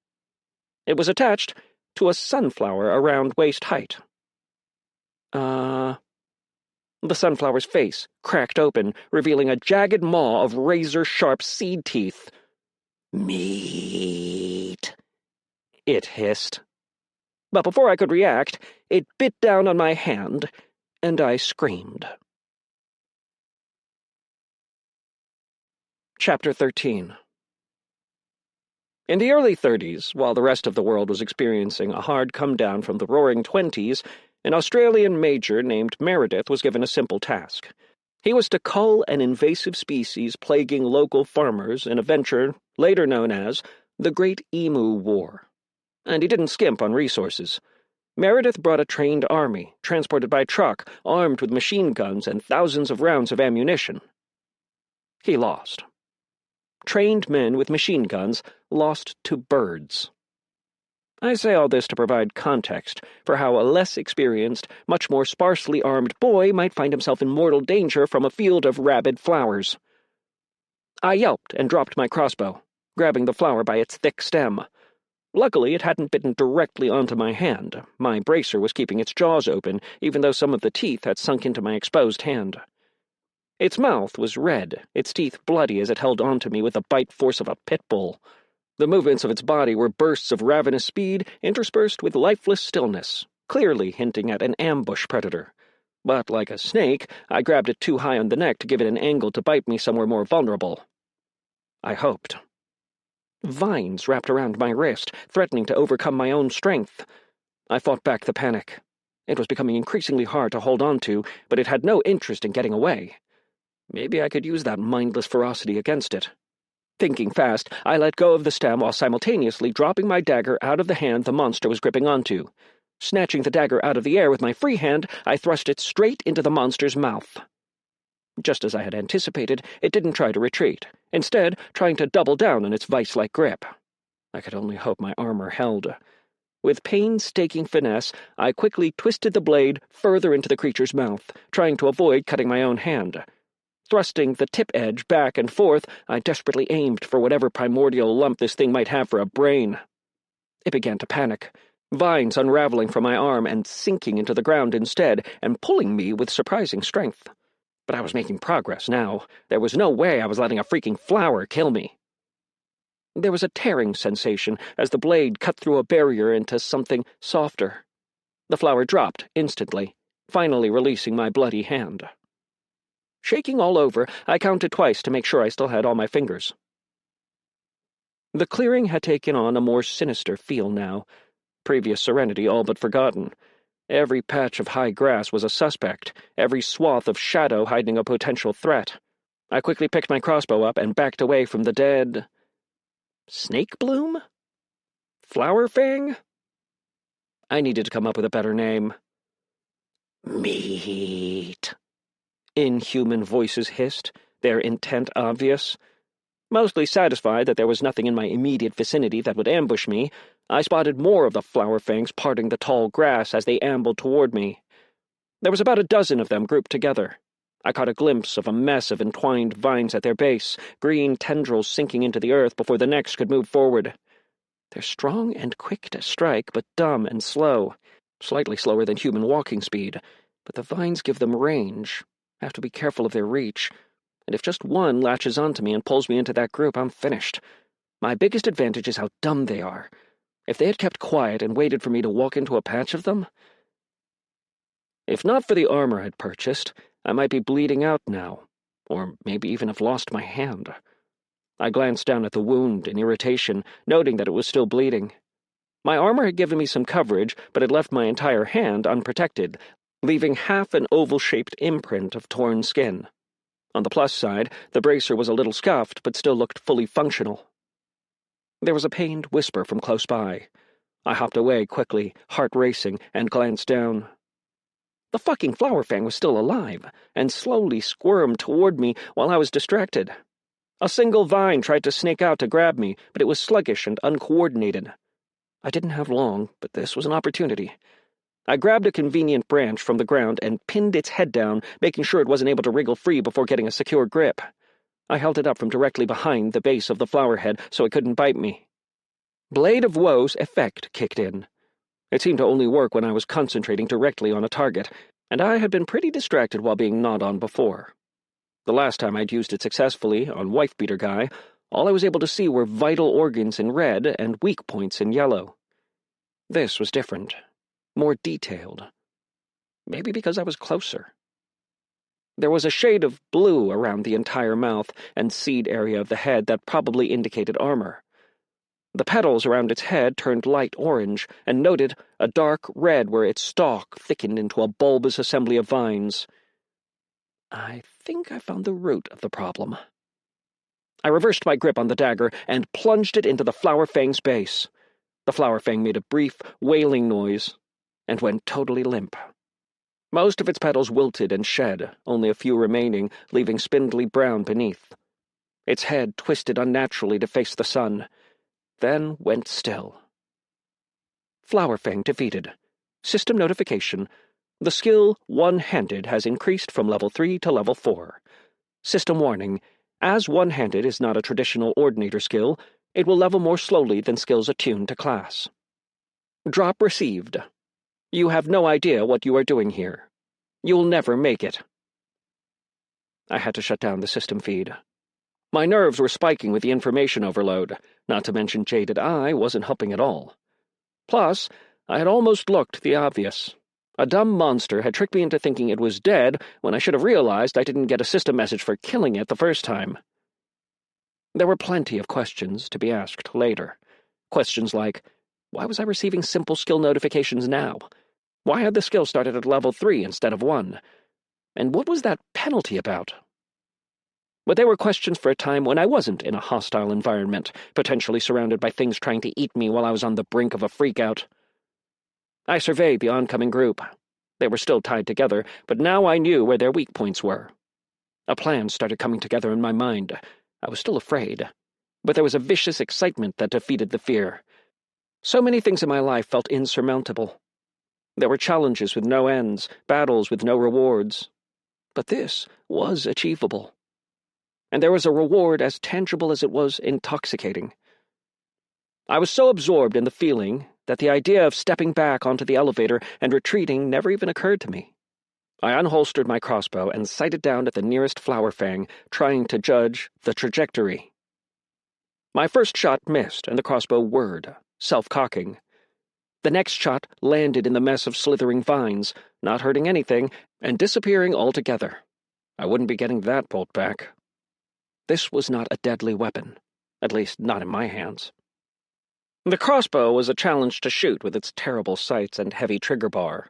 It was attached to a sunflower around waist height. The sunflower's face cracked open, revealing a jagged maw of razor-sharp seed teeth. "Meat," it hissed. But before I could react, it bit down on my hand, and I screamed. Chapter 13. In the early 30s, while the rest of the world was experiencing a hard come-down from the roaring 20s, an Australian major named Meredith was given a simple task. He was to cull an invasive species plaguing local farmers in a venture later known as the Great Emu War. And he didn't skimp on resources. Meredith brought a trained army, transported by truck, armed with machine guns and thousands of rounds of ammunition. He lost. Trained men with machine guns lost to birds. I say all this to provide context for how a less experienced, much more sparsely armed boy might find himself in mortal danger from a field of rabid flowers. I yelped and dropped my crossbow, grabbing the flower by its thick stem. Luckily, it hadn't bitten directly onto my hand. My bracer was keeping its jaws open, even though some of the teeth had sunk into my exposed hand. Its mouth was red, its teeth bloody as it held onto me with the bite force of a pit bull. The movements of its body were bursts of ravenous speed interspersed with lifeless stillness, clearly hinting at an ambush predator. But like a snake, I grabbed it too high on the neck to give it an angle to bite me somewhere more vulnerable. I hoped. Vines wrapped around my wrist, threatening to overcome my own strength. I fought back the panic. It was becoming increasingly hard to hold on to, but it had no interest in getting away. Maybe I could use that mindless ferocity against it. Thinking fast, I let go of the stem while simultaneously dropping my dagger out of the hand the monster was gripping onto. Snatching the dagger out of the air with my free hand, I thrust it straight into the monster's mouth. Just as I had anticipated, it didn't try to retreat, instead trying to double down on its vice-like grip. I could only hope my armor held. With painstaking finesse, I quickly twisted the blade further into the creature's mouth, trying to avoid cutting my own hand. Thrusting the tip edge back and forth, I desperately aimed for whatever primordial lump this thing might have for a brain. It began to panic, vines unraveling from my arm and sinking into the ground instead, and pulling me with surprising strength. But I was making progress now. There was no way I was letting a freaking flower kill me. There was a tearing sensation as the blade cut through a barrier into something softer. The flower dropped instantly, finally releasing my bloody hand. Shaking all over, I counted twice to make sure I still had all my fingers. The clearing had taken on a more sinister feel now, previous serenity all but forgotten. Every patch of high grass was a suspect, every swath of shadow hiding a potential threat. I quickly picked my crossbow up and backed away from the dead... Snake Bloom? Flower Fang? I needed to come up with a better name. Meat. Inhuman voices hissed, their intent obvious. Mostly satisfied that there was nothing in my immediate vicinity that would ambush me, I spotted more of the flower fangs parting the tall grass as they ambled toward me. There was about a dozen of them grouped together. I caught a glimpse of a mess of entwined vines at their base, green tendrils sinking into the earth before the next could move forward. They're strong and quick to strike, but dumb and slow, slightly slower than human walking speed, but the vines give them range. Have to be careful of their reach, and if just one latches onto me and pulls me into that group, I'm finished. My biggest advantage is how dumb they are. If they had kept quiet and waited for me to walk into a patch of them... If not for the armor I'd purchased, I might be bleeding out now, or maybe even have lost my hand. I glanced down at the wound in irritation, noting that it was still bleeding. My armor had given me some coverage, but had left my entire hand unprotected, leaving half an oval-shaped imprint of torn skin. On the plus side, the bracer was a little scuffed, but still looked fully functional. There was a pained whisper from close by. I hopped away quickly, heart racing, and glanced down. The fucking flower fang was still alive, and slowly squirmed toward me while I was distracted. A single vine tried to snake out to grab me, but it was sluggish and uncoordinated. I didn't have long, but this was an opportunity. I grabbed a convenient branch from the ground and pinned its head down, making sure it wasn't able to wriggle free before getting a secure grip. I held it up from directly behind the base of the flower head so it couldn't bite me. Blade of Woe's effect kicked in. It seemed to only work when I was concentrating directly on a target, and I had been pretty distracted while being gnawed on before. The last time I'd used it successfully on Wife-Beater Guy, all I was able to see were vital organs in red and weak points in yellow. This was different, more detailed. Maybe because I was closer. There was a shade of blue around the entire mouth and seed area of the head that probably indicated armor. The petals around its head turned light orange and noted a dark red where its stalk thickened into a bulbous assembly of vines. I think I found the root of the problem. I reversed my grip on the dagger and plunged it into the flower fang's base. The flower fang made a brief, wailing noise and went totally limp. Most of its petals wilted and shed, only a few remaining, leaving spindly brown beneath. Its head twisted unnaturally to face the sun, then went still. Flower fang defeated. System notification. The skill One-Handed has increased from level 3 to level 4. System warning. As One-Handed is not a traditional Ordinator skill, it will level more slowly than skills attuned to class. Drop received. You have no idea what you are doing here. You'll never make it. I had to shut down the system feed. My nerves were spiking with the information overload, not to mention jaded eye wasn't helping at all. Plus, I had almost looked the obvious. A dumb monster had tricked me into thinking it was dead when I should have realized I didn't get a system message for killing it the first time. There were plenty of questions to be asked later. Questions like, why was I receiving simple skill notifications now? Why had the skill started at level 3 instead of 1? And what was that penalty about? But they were questions for a time when I wasn't in a hostile environment, potentially surrounded by things trying to eat me while I was on the brink of a freakout. I surveyed the oncoming group. They were still tied together, but now I knew where their weak points were. A plan started coming together in my mind. I was still afraid, but there was a vicious excitement that defeated the fear. So many things in my life felt insurmountable. There were challenges with no ends, battles with no rewards. But this was achievable. And there was a reward as tangible as it was intoxicating. I was so absorbed in the feeling that the idea of stepping back onto the elevator and retreating never even occurred to me. I unholstered my crossbow and sighted down at the nearest flower fang, trying to judge the trajectory. My first shot missed, and the crossbow whirred, self-cocking. The next shot landed in the mess of slithering vines, not hurting anything, and disappearing altogether. I wouldn't be getting that bolt back. This was not a deadly weapon, at least not in my hands. The crossbow was a challenge to shoot with its terrible sights and heavy trigger bar.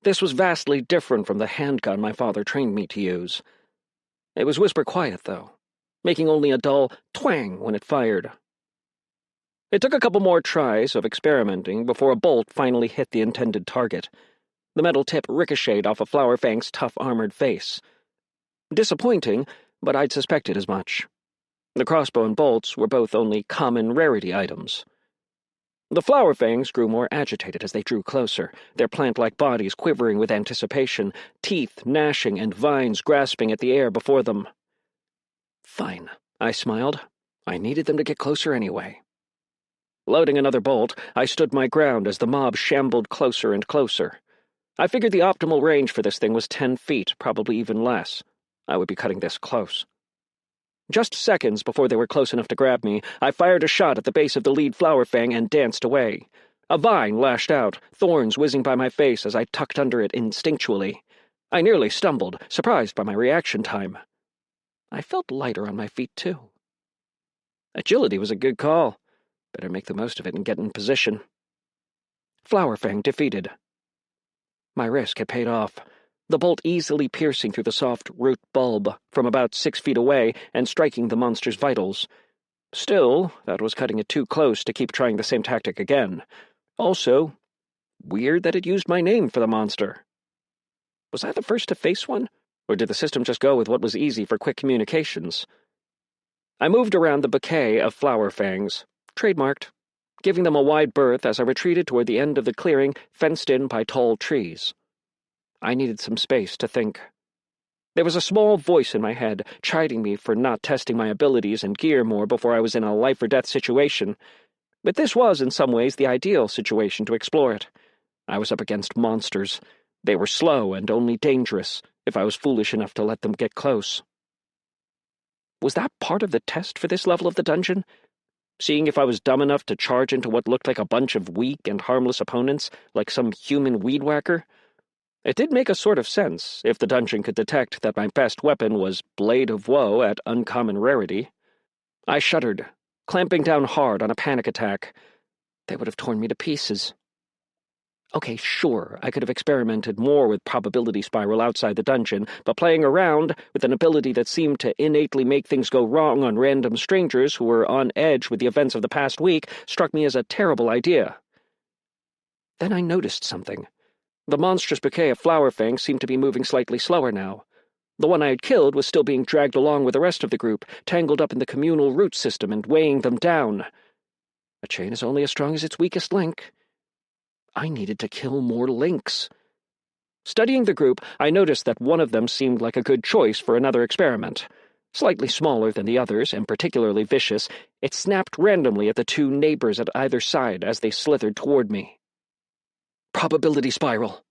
This was vastly different from the handgun my father trained me to use. It was whisper-quiet, though, making only a dull twang when it fired. It took a couple more tries of experimenting before a bolt finally hit the intended target. The metal tip ricocheted off of Flower Fang's tough armored face. Disappointing, but I'd suspected as much. The crossbow and bolts were both only common rarity items. The Flower Fangs grew more agitated as they drew closer, their plant-like bodies quivering with anticipation, teeth gnashing and vines grasping at the air before them. Fine, I smiled. I needed them to get closer anyway. Loading another bolt, I stood my ground as the mob shambled closer and closer. I figured the optimal range for this thing was 10 feet, probably even less. I would be cutting this close. Just seconds before they were close enough to grab me, I fired a shot at the base of the lead Flower Fang and danced away. A vine lashed out, thorns whizzing by my face as I tucked under it instinctually. I nearly stumbled, surprised by my reaction time. I felt lighter on my feet, too. Agility was a good call. Better make the most of it and get in position. Flower Fang defeated. My risk had paid off. The bolt easily piercing through the soft root bulb from about 6 feet away and striking the monster's vitals. Still, that was cutting it too close to keep trying the same tactic again. Also, weird that it used my name for the monster. Was I the first to face one, or did the system just go with what was easy for quick communications? I moved around the bouquet of Flower Fangs, trademarked, giving them a wide berth as I retreated toward the end of the clearing fenced in by tall trees. I needed some space to think. There was a small voice in my head, chiding me for not testing my abilities and gear more before I was in a life-or-death situation. But this was, in some ways, the ideal situation to explore it. I was up against monsters. They were slow and only dangerous if I was foolish enough to let them get close. Was that part of the test for this level of the dungeon? Seeing if I was dumb enough to charge into what looked like a bunch of weak and harmless opponents, like some human weed-whacker? It did make a sort of sense, if the dungeon could detect that my best weapon was Blade of Woe at uncommon rarity. I shuddered, clamping down hard on a panic attack. They would have torn me to pieces. Okay, sure, I could have experimented more with probability spiral outside the dungeon, but playing around with an ability that seemed to innately make things go wrong on random strangers who were on edge with the events of the past week struck me as a terrible idea. Then I noticed something. The monstrous bouquet of flower fangs seemed to be moving slightly slower now. The one I had killed was still being dragged along with the rest of the group, tangled up in the communal root system and weighing them down. A chain is only as strong as its weakest link. I needed to kill more links. Studying the group, I noticed that one of them seemed like a good choice for another experiment. Slightly smaller than the others, and particularly vicious, it snapped randomly at the two neighbors at either side as they slithered toward me. Probability spiral.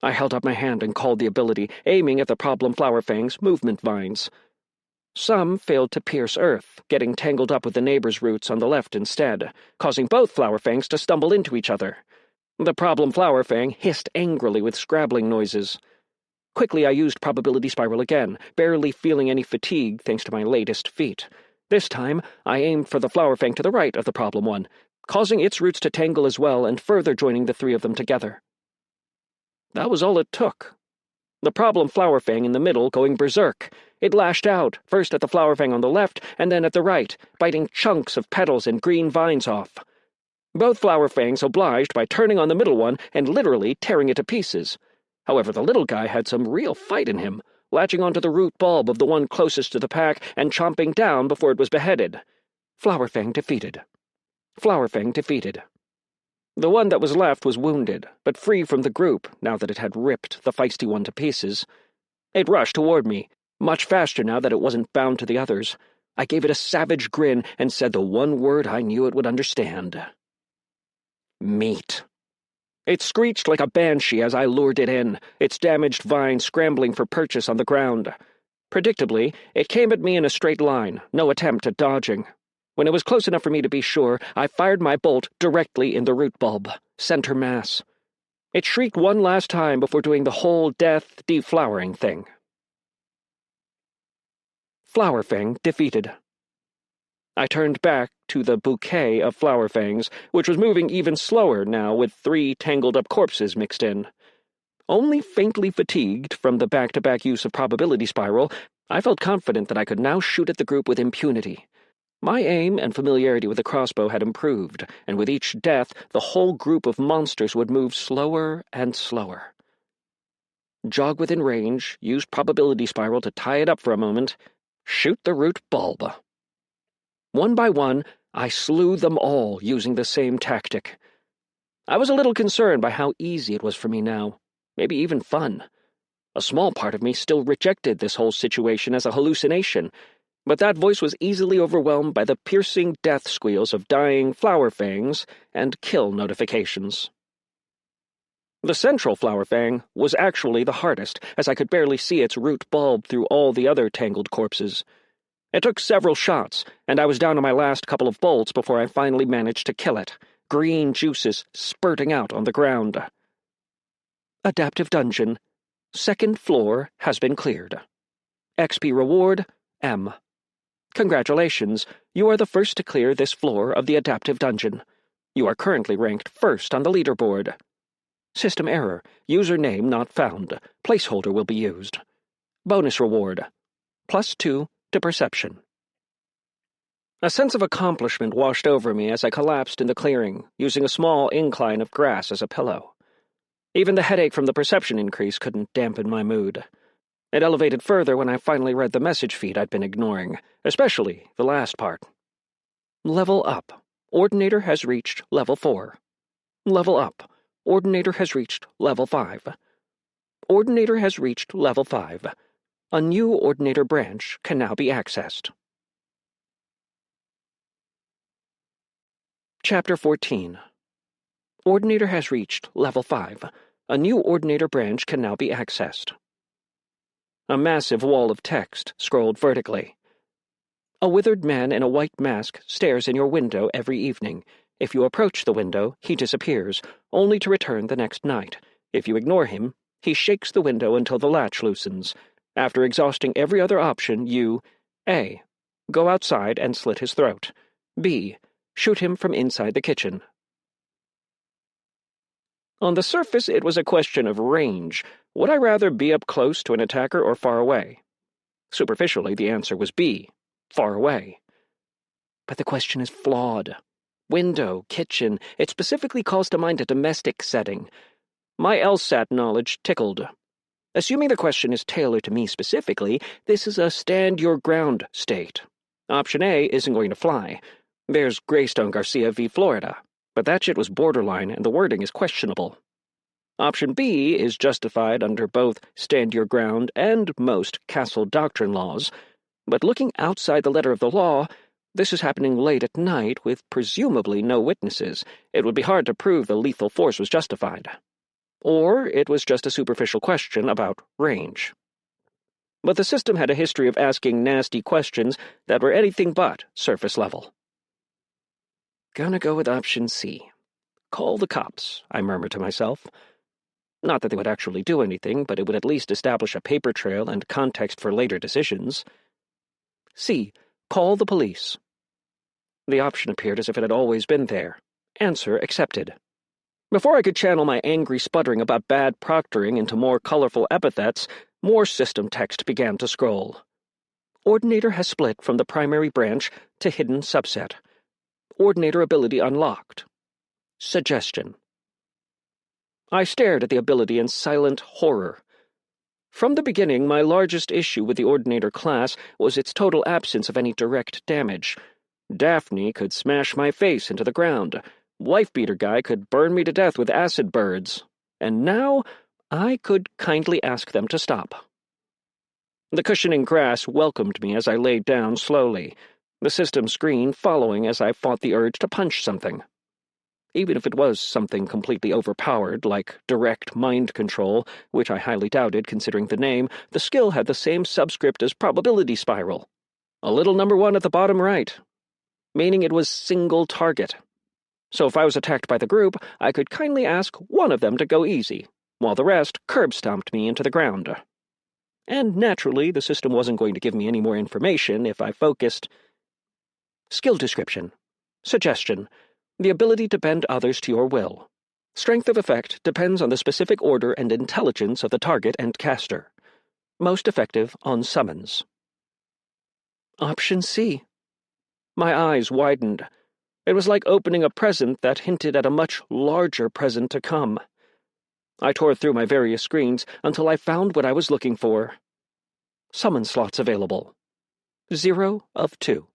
I held up my hand and called the ability, aiming at the problem flower fang's movement vines. Some failed to pierce earth, getting tangled up with the neighbor's roots on the left instead, causing both flower fangs to stumble into each other. The problem flower fang hissed angrily with scrabbling noises. Quickly I used probability spiral again, barely feeling any fatigue thanks to my latest feat. This time, I aimed for the flower fang to the right of the problem one, causing its roots to tangle as well and further joining the three of them together. That was all it took. The problem flower fang in the middle going berserk. It lashed out, first at the flower fang on the left and then at the right, biting chunks of petals and green vines off. Both flower fangs obliged by turning on the middle one and literally tearing it to pieces. However, the little guy had some real fight in him, latching onto the root bulb of the one closest to the pack and chomping down before it was beheaded. Flower fang defeated. Flower fang defeated. The one that was left was wounded, but free from the group now that it had ripped the feisty one to pieces. It rushed toward me, much faster now that it wasn't bound to the others. I gave it a savage grin and said the one word I knew it would understand. Meat. It screeched like a banshee as I lured it in, its damaged vine scrambling for purchase on the ground. Predictably, it came at me in a straight line, no attempt at dodging. When it was close enough for me to be sure, I fired my bolt directly in the root bulb, center mass. It shrieked one last time before doing the whole death deflowering thing. Flower fang defeated. I turned back to the bouquet of flower fangs, which was moving even slower now with 3 tangled-up corpses mixed in. Only faintly fatigued from the back-to-back use of probability spiral, I felt confident that I could now shoot at the group with impunity. My aim and familiarity with the crossbow had improved, and with each death, the whole group of monsters would move slower and slower. Jog within range, use probability spiral to tie it up for a moment, shoot the root bulb. One by one, I slew them all using the same tactic. I was a little concerned by how easy it was for me now, maybe even fun. A small part of me still rejected this whole situation as a hallucination, but that voice was easily overwhelmed by the piercing death squeals of dying flower fangs and kill notifications. The central flower fang was actually the hardest, as I could barely see its root bulb through all the other tangled corpses. It took several shots, and I was down to my last couple of bolts before I finally managed to kill it, green juices spurting out on the ground. Adaptive Dungeon. 2nd floor has been cleared. XP reward, M. Congratulations, you are the first to clear this floor of the Adaptive Dungeon. You are currently ranked 1st on the leaderboard. System error, username not found. Placeholder will be used. Bonus reward, +2 to perception. A sense of accomplishment washed over me as I collapsed in the clearing, using a small incline of grass as a pillow. Even the headache from the perception increase couldn't dampen my mood. It elevated further when I finally read the message feed I'd been ignoring, especially the last part. Level up. Ordinator has reached level 4. Level up. Ordinator has reached level 5. Ordinator has reached level 5. A new Ordinator branch can now be accessed. Chapter 14. Ordinator has reached level 5. A new Ordinator branch can now be accessed. A massive wall of text scrolled vertically. A withered man in a white mask stares in your window every evening. If you approach the window, he disappears, only to return the next night. If you ignore him, he shakes the window until the latch loosens. After exhausting every other option, you A. Go outside and slit his throat. B. Shoot him from inside the kitchen. On the surface, it was a question of range. Would I rather be up close to an attacker or far away? Superficially, the answer was B. Far away. But the question is flawed. Window, kitchen, it specifically calls to mind a domestic setting. My LSAT knowledge tickled. Assuming the question is tailored to me specifically, this is a stand-your-ground state. Option A isn't going to fly. There's Greystone Garcia v. Florida, but that shit was borderline and the wording is questionable. Option B is justified under both stand-your-ground and most castle doctrine laws, but looking outside the letter of the law, this is happening late at night with presumably no witnesses. It would be hard to prove the lethal force was justified. Or it was just a superficial question about range. But the system had a history of asking nasty questions that were anything but surface level. Gonna go with option C. Call the cops, I murmured to myself. Not that they would actually do anything, but it would at least establish a paper trail and context for later decisions. C. Call the police. The option appeared as if it had always been there. Answer accepted. Before I could channel my angry sputtering about bad proctoring into more colorful epithets, more system text began to scroll. Ordinator has split from the primary branch to hidden subset. Ordinator ability unlocked. Suggestion. I stared at the ability in silent horror. From the beginning, my largest issue with the Ordinator class was its total absence of any direct damage. Daphne could smash my face into the ground. Wife-beater guy could burn me to death with acid birds. And now I could kindly ask them to stop. The cushioning grass welcomed me as I laid down slowly, the system screen following as I fought the urge to punch something. Even if it was something completely overpowered, like direct mind control, which I highly doubted considering the name, the skill had the same subscript as probability spiral. A little number 1 at the bottom right, meaning it was single target. So if I was attacked by the group, I could kindly ask one of them to go easy, while the rest curb-stomped me into the ground. And naturally, the system wasn't going to give me any more information if I focused. Skill description. Suggestion. The ability to bend others to your will. Strength of effect depends on the specific order and intelligence of the target and caster. Most effective on summons. Option C. My eyes widened. It was like opening a present that hinted at a much larger present to come. I tore through my various screens until I found what I was looking for. Summon slots available. 0 of 2.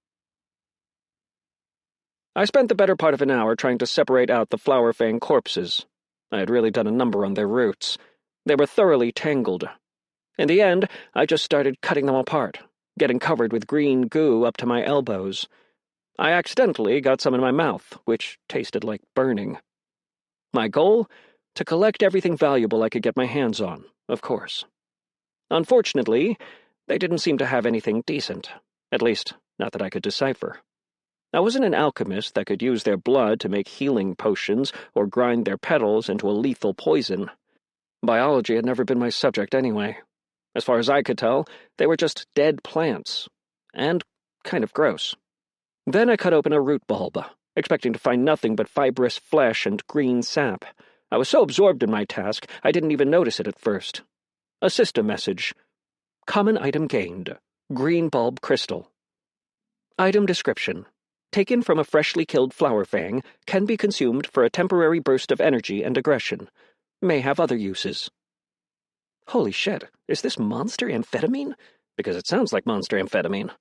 I spent the better part of an hour trying to separate out the Flower Fang corpses. I had really done a number on their roots. They were thoroughly tangled. In the end, I just started cutting them apart, getting covered with green goo up to my elbows. I accidentally got some in my mouth, which tasted like burning. My goal? To collect everything valuable I could get my hands on, of course. Unfortunately, they didn't seem to have anything decent, at least not that I could decipher. I wasn't an alchemist that could use their blood to make healing potions or grind their petals into a lethal poison. Biology had never been my subject anyway. As far as I could tell, they were just dead plants, and kind of gross. Then I cut open a root bulb, expecting to find nothing but fibrous flesh and green sap. I was so absorbed in my task, I didn't even notice it at first. A system message. Common item gained. Green bulb crystal. Item description. Taken from a freshly killed flower fang, can be consumed for a temporary burst of energy and aggression. May have other uses. Holy shit, is this monster amphetamine? Because it sounds like monster amphetamine.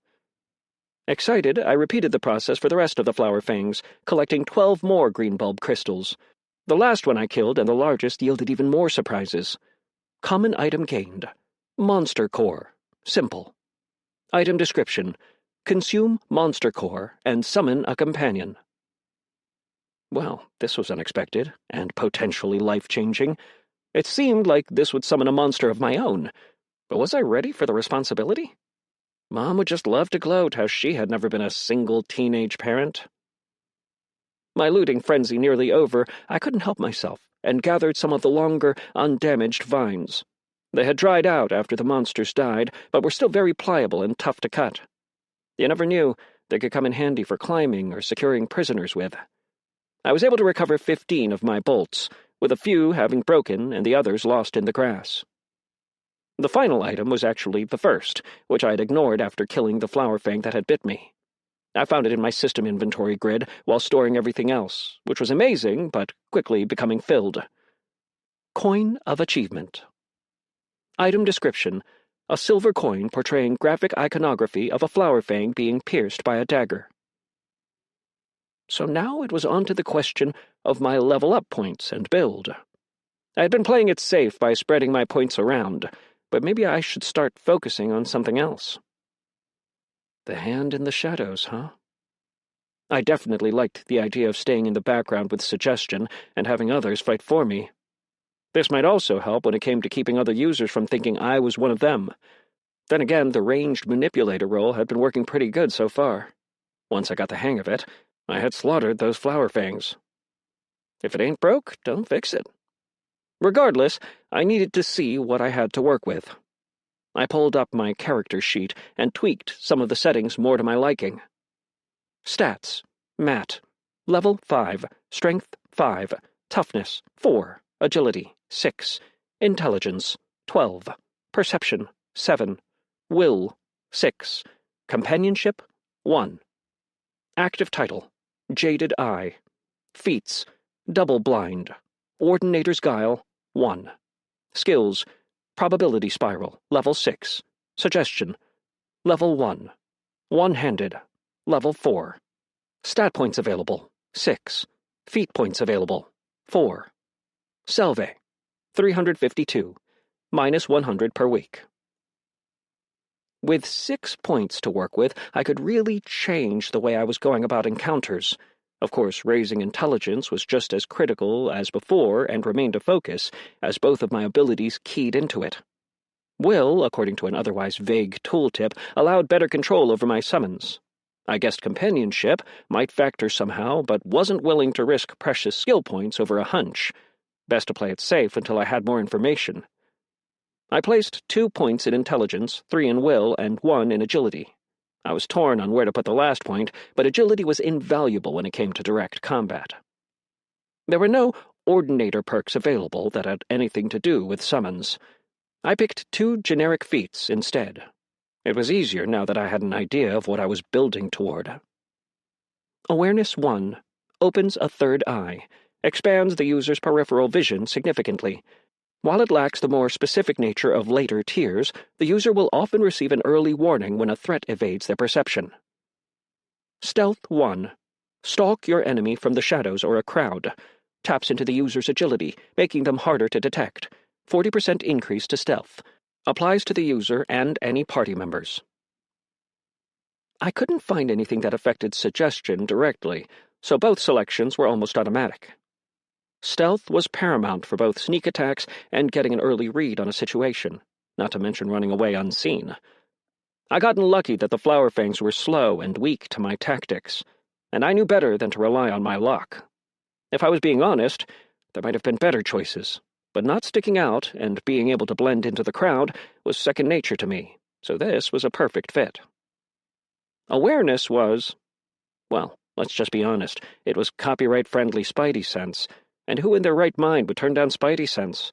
Excited, I repeated the process for the rest of the flower fangs, collecting 12 more green bulb crystals. The last one I killed and the largest yielded even more surprises. Common item gained. Monster core. Simple. Item description. Consume monster core and summon a companion. Well, this was unexpected and potentially life-changing. It seemed like this would summon a monster of my own, but was I ready for the responsibility? Mom would just love to gloat how she had never been a single teenage parent. My looting frenzy nearly over, I couldn't help myself, and gathered some of the longer, undamaged vines. They had dried out after the monsters died, but were still very pliable and tough to cut. You never knew, they could come in handy for climbing or securing prisoners with. I was able to recover 15 of my bolts, with a few having broken and the others lost in the grass. The final item was actually the first, which I had ignored after killing the flower fang that had bit me. I found it in my system inventory grid while storing everything else, which was amazing, but quickly becoming filled. Coin of Achievement. Item description: a silver coin portraying graphic iconography of a flower fang being pierced by a dagger. So now it was on to the question of my level-up points and build. I had been playing it safe by spreading my points around, but maybe I should start focusing on something else. The hand in the shadows, huh? I definitely liked the idea of staying in the background with suggestion and having others fight for me. This might also help when it came to keeping other users from thinking I was one of them. Then again, the ranged manipulator role had been working pretty good so far. Once I got the hang of it, I had slaughtered those flower fangs. If it ain't broke, don't fix it. Regardless, I needed to see what I had to work with. I pulled up my character sheet and tweaked some of the settings more to my liking. Stats: Matt, level 5, strength 5, toughness 4, agility 6, intelligence 12, perception 7, will 6, companionship 1. Active title: Jaded Eye. Feats: Double Blind, Ordinator's Guile 1. Skills: Probability Spiral, level 6. Suggestion, level 1. One-handed, level 4. Stat points available, 6. Feat points available, 4. Salve, 352, minus 100 per week. With 6 points to work with, I could really change the way I was going about encounters. Of course, raising intelligence was just as critical as before and remained a focus, as both of my abilities keyed into it. Will, according to an otherwise vague tooltip, allowed better control over my summons. I guessed companionship might factor somehow, but wasn't willing to risk precious skill points over a hunch. Best to play it safe until I had more information. I placed 2 points in intelligence, 3 in will, and 1 in agility. I was torn on where to put the last point, but agility was invaluable when it came to direct combat. There were no ordinator perks available that had anything to do with summons. I picked 2 generic feats instead. It was easier now that I had an idea of what I was building toward. Awareness 1 opens a third eye, expands the user's peripheral vision significantly. While it lacks the more specific nature of later tiers, the user will often receive an early warning when a threat evades their perception. Stealth 1. Stalk your enemy from the shadows or a crowd. Taps into the user's agility, making them harder to detect. 40% increase to stealth. Applies to the user and any party members. I couldn't find anything that affected suggestion directly, so both selections were almost automatic. Stealth was paramount for both sneak attacks and getting an early read on a situation, not to mention running away unseen. I gotten lucky that the flower fangs were slow and weak to my tactics, and I knew better than to rely on my luck. If I was being honest, there might have been better choices, but not sticking out and being able to blend into the crowd was second nature to me, so this was a perfect fit. Awareness was, well, let's just be honest, it was copyright-friendly Spidey sense, and who in their right mind would turn down Spidey sense?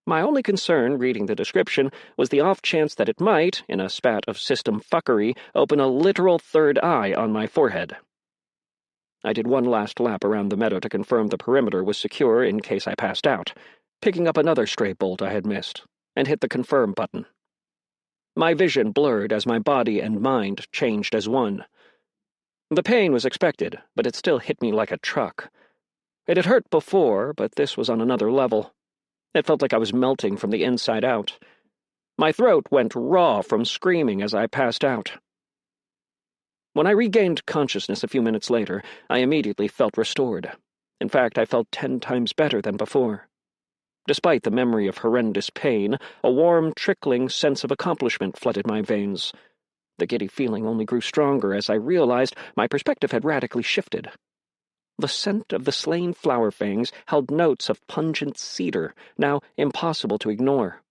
My only concern, reading the description, was the off chance that it might, in a spat of system fuckery, open a literal third eye on my forehead. I did one last lap around the meadow to confirm the perimeter was secure in case I passed out, picking up another stray bolt I had missed, and hit the confirm button. My vision blurred as my body and mind changed as one. The pain was expected, but it still hit me like a truck. It had hurt before, but this was on another level. It felt like I was melting from the inside out. My throat went raw from screaming as I passed out. When I regained consciousness a few minutes later, I immediately felt restored. In fact, I felt 10 times better than before. Despite the memory of horrendous pain, a warm, trickling sense of accomplishment flooded my veins. The giddy feeling only grew stronger as I realized my perspective had radically shifted. The scent of the slain flower fangs held notes of pungent cedar, now impossible to ignore.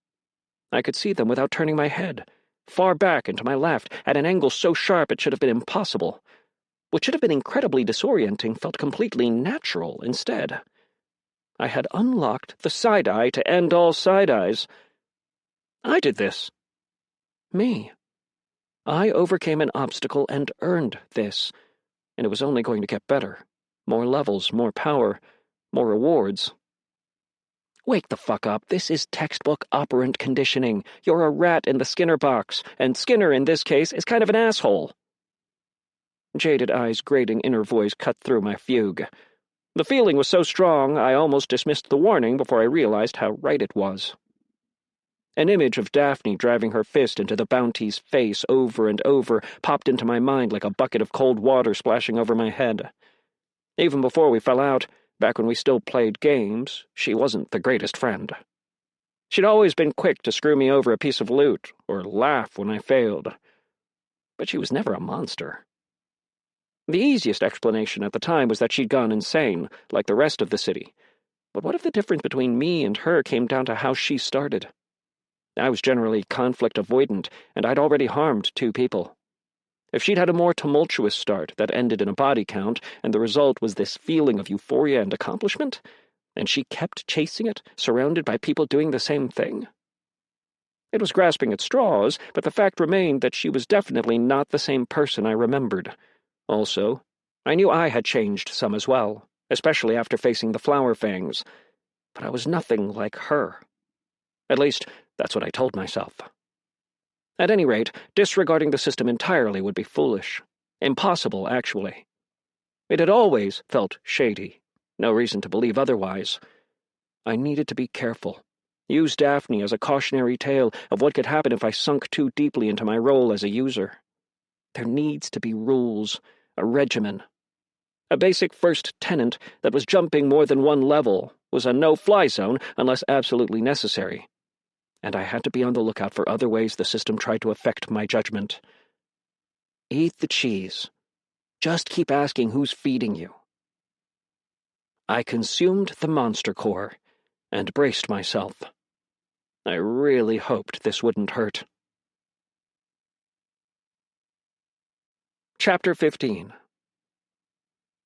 I could see them without turning my head, far back and to my left, at an angle so sharp it should have been impossible. What should have been incredibly disorienting felt completely natural instead. I had unlocked the side-eye to end all side-eyes. I did this. Me. I overcame an obstacle and earned this, and it was only going to get better. More levels, more power, more rewards. Wake the fuck up. This is textbook operant conditioning. You're a rat in the Skinner box, and Skinner, in this case, is kind of an asshole. Jaded Eye's grating inner voice cut through my fugue. The feeling was so strong I almost dismissed the warning before I realized how right it was. An image of Daphne driving her fist into the Bounty's face over and over popped into my mind like a bucket of cold water splashing over my head. Even before we fell out, back when we still played games, she wasn't the greatest friend. She'd always been quick to screw me over a piece of loot, or laugh when I failed. But she was never a monster. The easiest explanation at the time was that she'd gone insane, like the rest of the city. But what if the difference between me and her came down to how she started? I was generally conflict avoidant, and I'd already harmed 2 people. If she'd had a more tumultuous start that ended in a body count, and the result was this feeling of euphoria and accomplishment, and she kept chasing it, surrounded by people doing the same thing? It was grasping at straws, but the fact remained that she was definitely not the same person I remembered. Also, I knew I had changed some as well, especially after facing the flower fangs, but I was nothing like her. At least, that's what I told myself. At any rate, disregarding the system entirely would be foolish. Impossible, actually. It had always felt shady. No reason to believe otherwise. I needed to be careful. Use Daphne as a cautionary tale of what could happen if I sunk too deeply into my role as a user. There needs to be rules, a regimen. A basic first tenet that was jumping more than one level was a no-fly zone unless absolutely necessary. And I had to be on the lookout for other ways the system tried to affect my judgment. Eat the cheese. Just keep asking who's feeding you. I consumed the monster core and braced myself. I really hoped this wouldn't hurt. Chapter 15.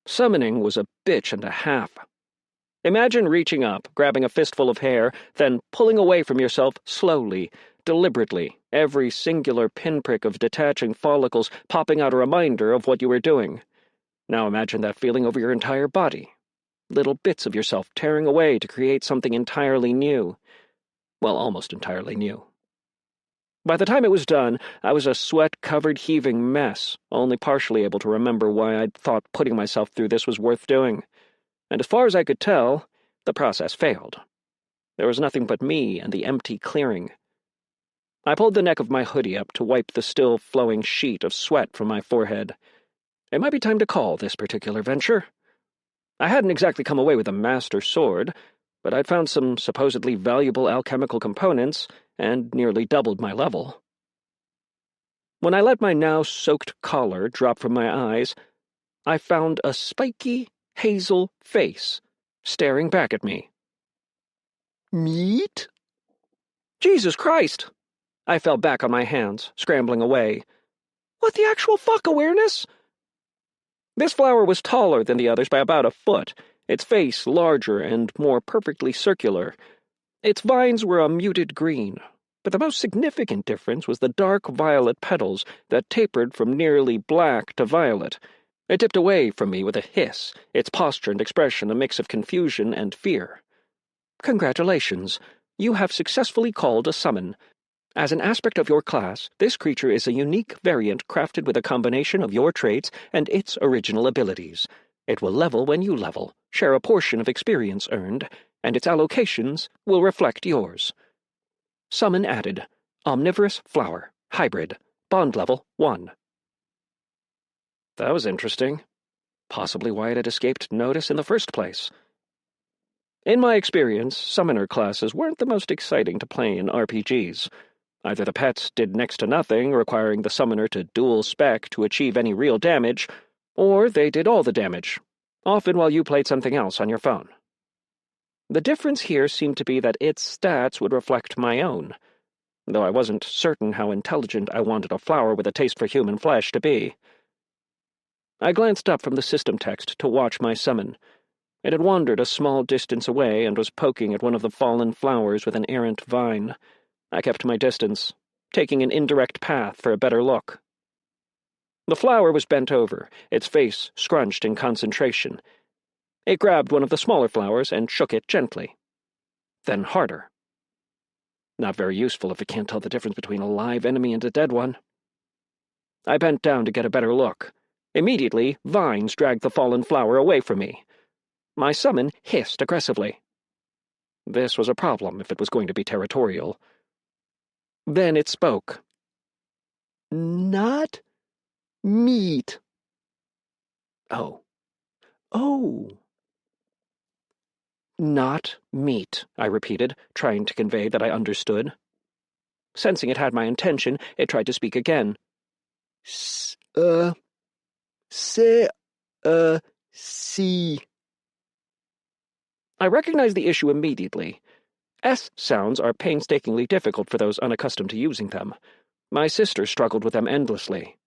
Summoning was a bitch and a half. Imagine reaching up, grabbing a fistful of hair, then pulling away from yourself slowly, deliberately, every singular pinprick of detaching follicles popping out a reminder of what you were doing. Now imagine that feeling over your entire body. Little bits of yourself tearing away to create something entirely new. Well, almost entirely new. By the time it was done, I was a sweat-covered heaving mess, only partially able to remember why I'd thought putting myself through this was worth doing. And as far as I could tell, the process failed. There was nothing but me and the empty clearing. I pulled the neck of my hoodie up to wipe the still flowing sheet of sweat from my forehead. It might be time to call this particular venture. I hadn't exactly come away with a master sword, but I'd found some supposedly valuable alchemical components and nearly doubled my level. When I let my now-soaked collar drop from my eyes, I found a spiky, hazel face staring back at me. Meat? Jesus Christ! I fell back on my hands, scrambling away. What the actual fuck, Awareness? This flower was taller than the others by about a foot, its face larger and more perfectly circular. Its vines were a muted green, but the most significant difference was the dark violet petals that tapered from nearly black to violet. It dipped away from me with a hiss, its posture and expression a mix of confusion and fear. Congratulations. You have successfully called a summon. As an aspect of your class, this creature is a unique variant crafted with a combination of your traits and its original abilities. It will level when you level, share a portion of experience earned, and its allocations will reflect yours. Summon added. Omnivorous flower. Hybrid. Bond level 1. That was interesting. Possibly why it had escaped notice in the first place. In my experience, summoner classes weren't the most exciting to play in RPGs. Either the pets did next to nothing, requiring the summoner to dual spec to achieve any real damage, or they did all the damage, often while you played something else on your phone. The difference here seemed to be that its stats would reflect my own, though I wasn't certain how intelligent I wanted a flower with a taste for human flesh to be. I glanced up from the system text to watch my summon. It had wandered a small distance away and was poking at one of the fallen flowers with an errant vine. I kept my distance, taking an indirect path for a better look. The flower was bent over, its face scrunched in concentration. It grabbed one of the smaller flowers and shook it gently. Then harder. Not very useful if it can't tell the difference between a live enemy and a dead one. I bent down to get a better look. Immediately, vines dragged the fallen flower away from me. My summon hissed aggressively. This was a problem if it was going to be territorial. Then it spoke. "Not meat." Oh. Not meat, I repeated, trying to convey that I understood. Sensing it had my intention, it tried to speak again. See. I recognized the issue immediately. S sounds are painstakingly difficult for those unaccustomed to using them. My sister struggled with them endlessly.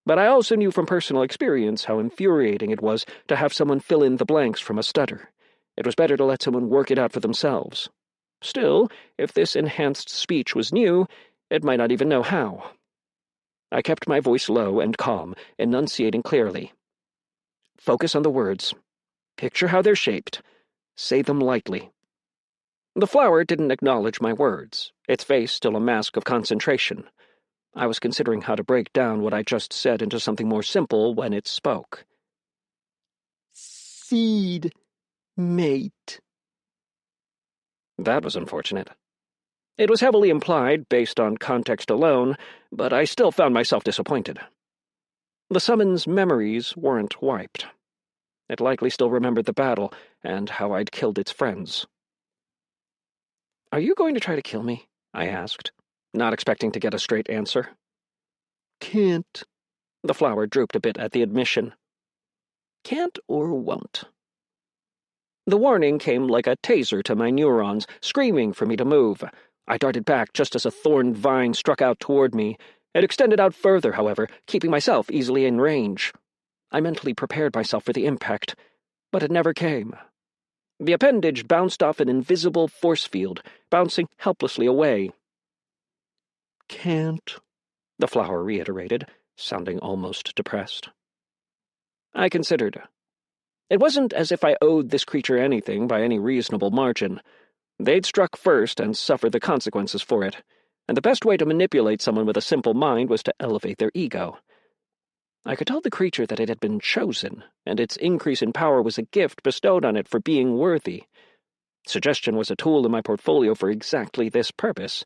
But I also knew from personal experience how infuriating it was to have someone fill in the blanks from a stutter. It was better to let someone work it out for themselves. Still, if this enhanced speech was new, it might not even know how. I kept my voice low and calm, enunciating clearly. Focus on the words. Picture how they're shaped. Say them lightly. The flower didn't acknowledge my words, its face still a mask of concentration. I was considering how to break down what I just said into something more simple when it spoke. Seed mate. That was unfortunate. It was heavily implied, based on context alone, but I still found myself disappointed. The summon's memories weren't wiped. It likely still remembered the battle and how I'd killed its friends. "Are you going to try to kill me?" I asked, not expecting to get a straight answer. "Can't." The flower drooped a bit at the admission. "Can't or won't." The warning came like a taser to my neurons, screaming for me to move. I darted back just as a thorned vine struck out toward me. It extended out further, however, keeping myself easily in range. I mentally prepared myself for the impact, but it never came. The appendage bounced off an invisible force field, bouncing helplessly away. "Can't," the flower reiterated, sounding almost depressed. I considered. It wasn't as if I owed this creature anything by any reasonable margin. They'd struck first and suffered the consequences for it, and the best way to manipulate someone with a simple mind was to elevate their ego. I could tell the creature that it had been chosen, and its increase in power was a gift bestowed on it for being worthy. Suggestion was a tool in my portfolio for exactly this purpose.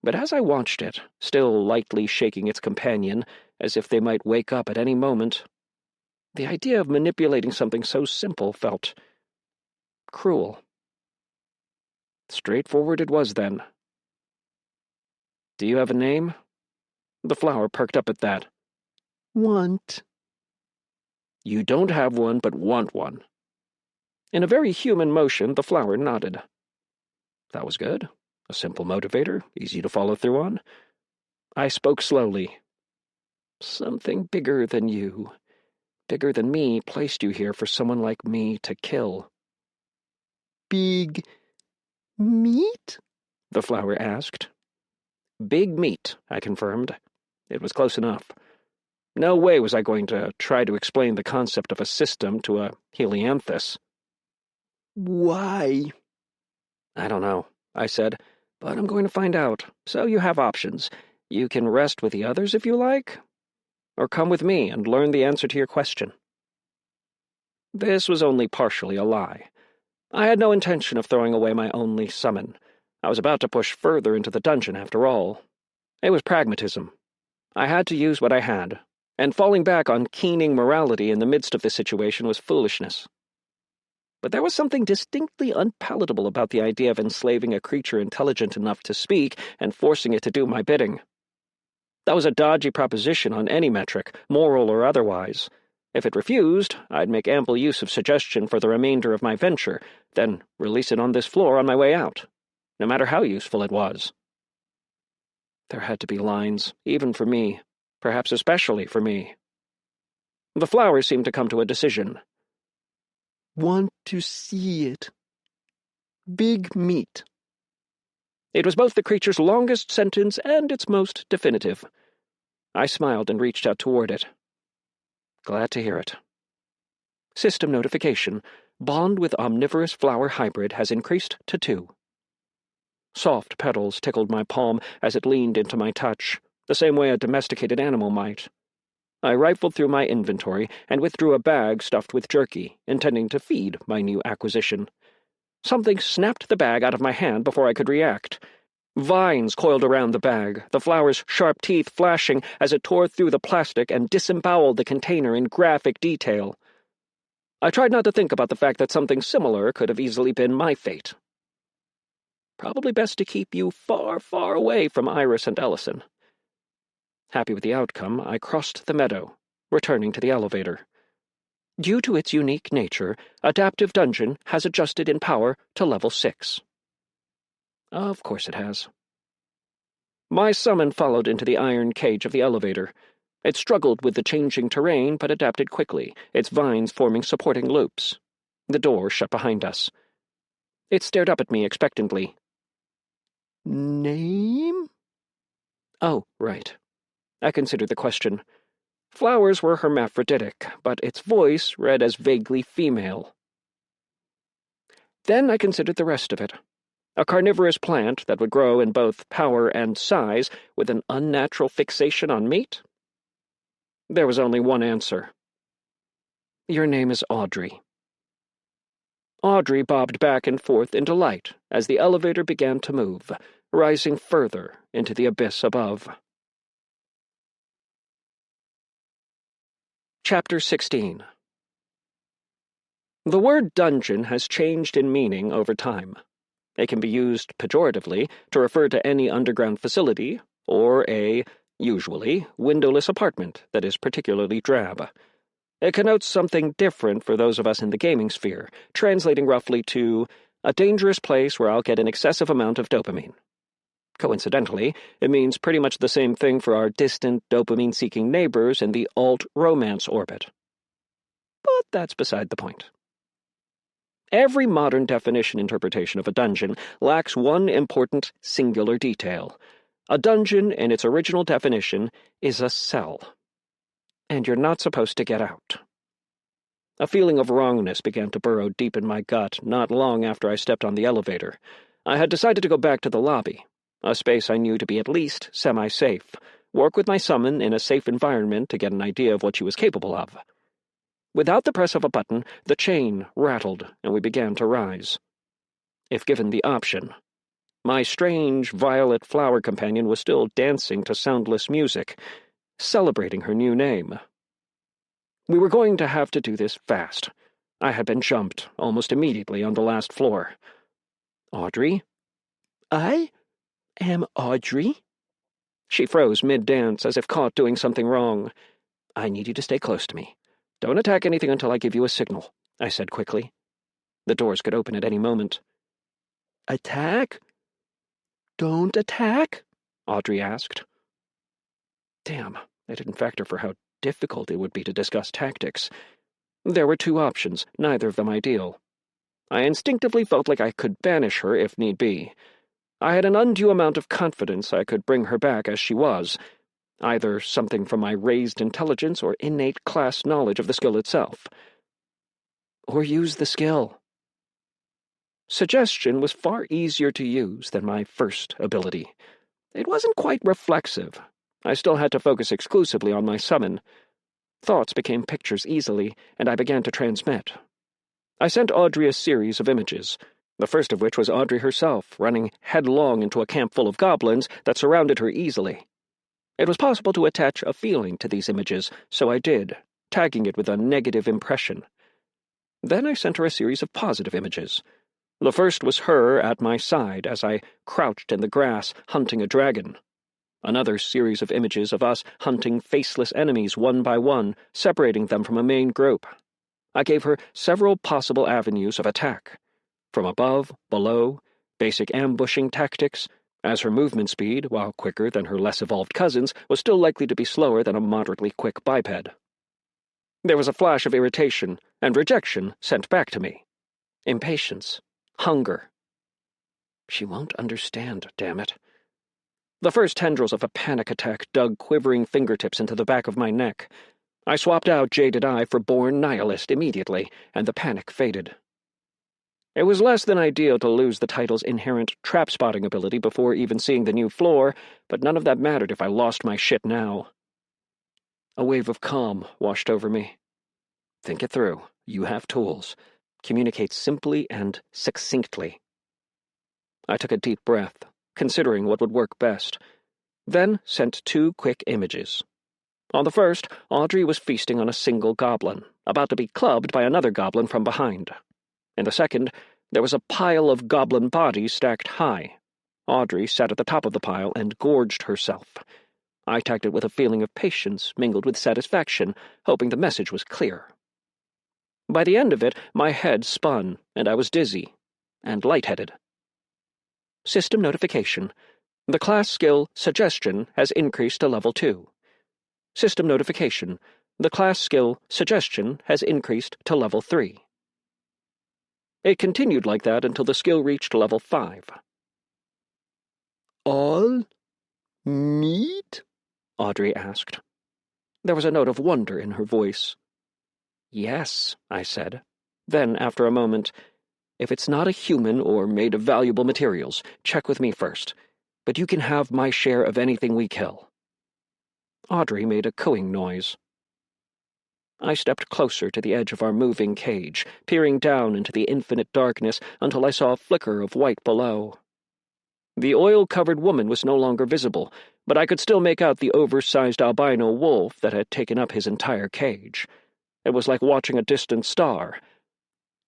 But as I watched it, still lightly shaking its companion, as if they might wake up at any moment, the idea of manipulating something so simple felt cruel. Straightforward it was, then. "Do you have a name?" The flower perked up at that. "Want." "You don't have one, but want one." In a very human motion, the flower nodded. That was good. A simple motivator, easy to follow through on. I spoke slowly. "Something bigger than you, bigger than me, placed you here for someone like me to kill." "Big meat?" the flower asked. "Big meat," I confirmed. It was close enough. No way was I going to try to explain the concept of a system to a helianthus. "Why?" "I don't know," I said, "but I'm going to find out. So you have options. You can rest with the others if you like, or come with me and learn the answer to your question." This was only partially a lie. I had no intention of throwing away my only summon. I was about to push further into the dungeon, after all. It was pragmatism. I had to use what I had, and falling back on keening morality in the midst of this situation was foolishness. but there was something distinctly unpalatable about the idea of enslaving a creature intelligent enough to speak and forcing it to do my bidding. That was a dodgy proposition on any metric, moral or otherwise. If it refused, I'd make ample use of suggestion for the remainder of my venture, then release it on this floor on my way out, no matter how useful it was. There had to be lines, even for me, perhaps especially for me. The flower seemed to come to a decision. Want to see it. Big meat. It was both the creature's longest sentence and its most definitive. I smiled and reached out toward it. Glad to hear it. System notification. Bond with omnivorous flower hybrid has increased to 2. Soft petals tickled my palm as it leaned into my touch, the same way a domesticated animal might. I rifled through my inventory and withdrew a bag stuffed with jerky, intending to feed my new acquisition. Something snapped the bag out of my hand before I could react. Vines coiled around the bag, the flower's sharp teeth flashing as it tore through the plastic and disemboweled the container in graphic detail. I tried not to think about the fact that something similar could have easily been my fate. Probably best to keep you far, far away from Iris and Ellison. Happy with the outcome, I crossed the meadow, returning to the elevator. Due to its unique nature, Adaptive Dungeon has adjusted in power to level 6. Of course it has. My summon followed into the iron cage of the elevator. It struggled with the changing terrain, but adapted quickly, its vines forming supporting loops. The door shut behind us. It stared up at me expectantly. Name? Oh, right. I considered the question. Flowers were hermaphroditic, but its voice read as vaguely female. Then I considered the rest of it. A carnivorous plant that would grow in both power and size with an unnatural fixation on meat? There was only one answer. Your name is Audrey. Audrey bobbed back and forth in delight as the elevator began to move, rising further into the abyss above. Chapter 16. The word dungeon has changed in meaning over time. It can be used pejoratively to refer to any underground facility, or a, usually, windowless apartment that is particularly drab. It connotes something different for those of us in the gaming sphere, translating roughly to a dangerous place where I'll get an excessive amount of dopamine. Coincidentally, it means pretty much the same thing for our distant dopamine-seeking neighbors in the alt-romance orbit. But that's beside the point. Every modern definition interpretation of a dungeon lacks one important singular detail. A dungeon, in its original definition, is a cell. And you're not supposed to get out. A feeling of wrongness began to burrow deep in my gut not long after I stepped on the elevator. I had decided to go back to the lobby, a space I knew to be at least semi-safe, work with my summon in a safe environment to get an idea of what she was capable of. Without the press of a button, the chain rattled, and we began to rise. If given the option, my strange violet flower companion was still dancing to soundless music, celebrating her new name. We were going to have to do this fast. I had been jumped almost immediately on the last floor. Audrey? I am Audrey? She froze mid-dance as if caught doing something wrong. I need you to stay close to me. Don't attack anything until I give you a signal, I said quickly. The doors could open at any moment. Attack? Don't attack? Audrey asked. Damn, I didn't factor for how difficult it would be to discuss tactics. There were 2 options, neither of them ideal. I instinctively felt like I could banish her if need be. I had an undue amount of confidence I could bring her back as she was, either something from my raised intelligence or innate class knowledge of the skill itself. Or use the skill. Suggestion was far easier to use than my first ability. It wasn't quite reflexive. I still had to focus exclusively on my summon. Thoughts became pictures easily, and I began to transmit. I sent Audrey a series of images, the first of which was Audrey herself, running headlong into a camp full of goblins that surrounded her easily. It was possible to attach a feeling to these images, so I did, tagging it with a negative impression. Then I sent her a series of positive images. The first was her at my side as I crouched in the grass hunting a dragon. Another series of images of us hunting faceless enemies one by one, separating them from a main group. I gave her several possible avenues of attack. From above, below, basic ambushing tactics, as her movement speed, while quicker than her less evolved cousins, was still likely to be slower than a moderately quick biped. There was a flash of irritation and rejection sent back to me. Impatience. Hunger. She won't understand, damn it. The first tendrils of a panic attack dug quivering fingertips into the back of my neck. I swapped out Jaded Eye for Born Nihilist immediately, and the panic faded. It was less than ideal to lose the title's inherent trap-spotting ability before even seeing the new floor, but none of that mattered if I lost my shit now. A wave of calm washed over me. Think it through. You have tools. Communicate simply and succinctly. I took a deep breath, considering what would work best, then sent 2 quick images. On the first, Audrey was feasting on a single goblin, about to be clubbed by another goblin from behind. In the second, there was a pile of goblin bodies stacked high. Audrey sat at the top of the pile and gorged herself. I tagged it with a feeling of patience mingled with satisfaction, hoping the message was clear. By the end of it, my head spun, and I was dizzy and lightheaded. System notification. The class skill Suggestion has increased to level 2. System notification. The class skill Suggestion has increased to level 3. It continued like that until the skill reached level 5. All meat? Audrey asked. There was a note of wonder in her voice. Yes, I said. Then, after a moment, if it's not a human or made of valuable materials, check with me first. But you can have my share of anything we kill. Audrey made a cooing noise. I stepped closer to the edge of our moving cage, peering down into the infinite darkness until I saw a flicker of white below. The oil-covered woman was no longer visible, but I could still make out the oversized albino wolf that had taken up his entire cage. It was like watching a distant star,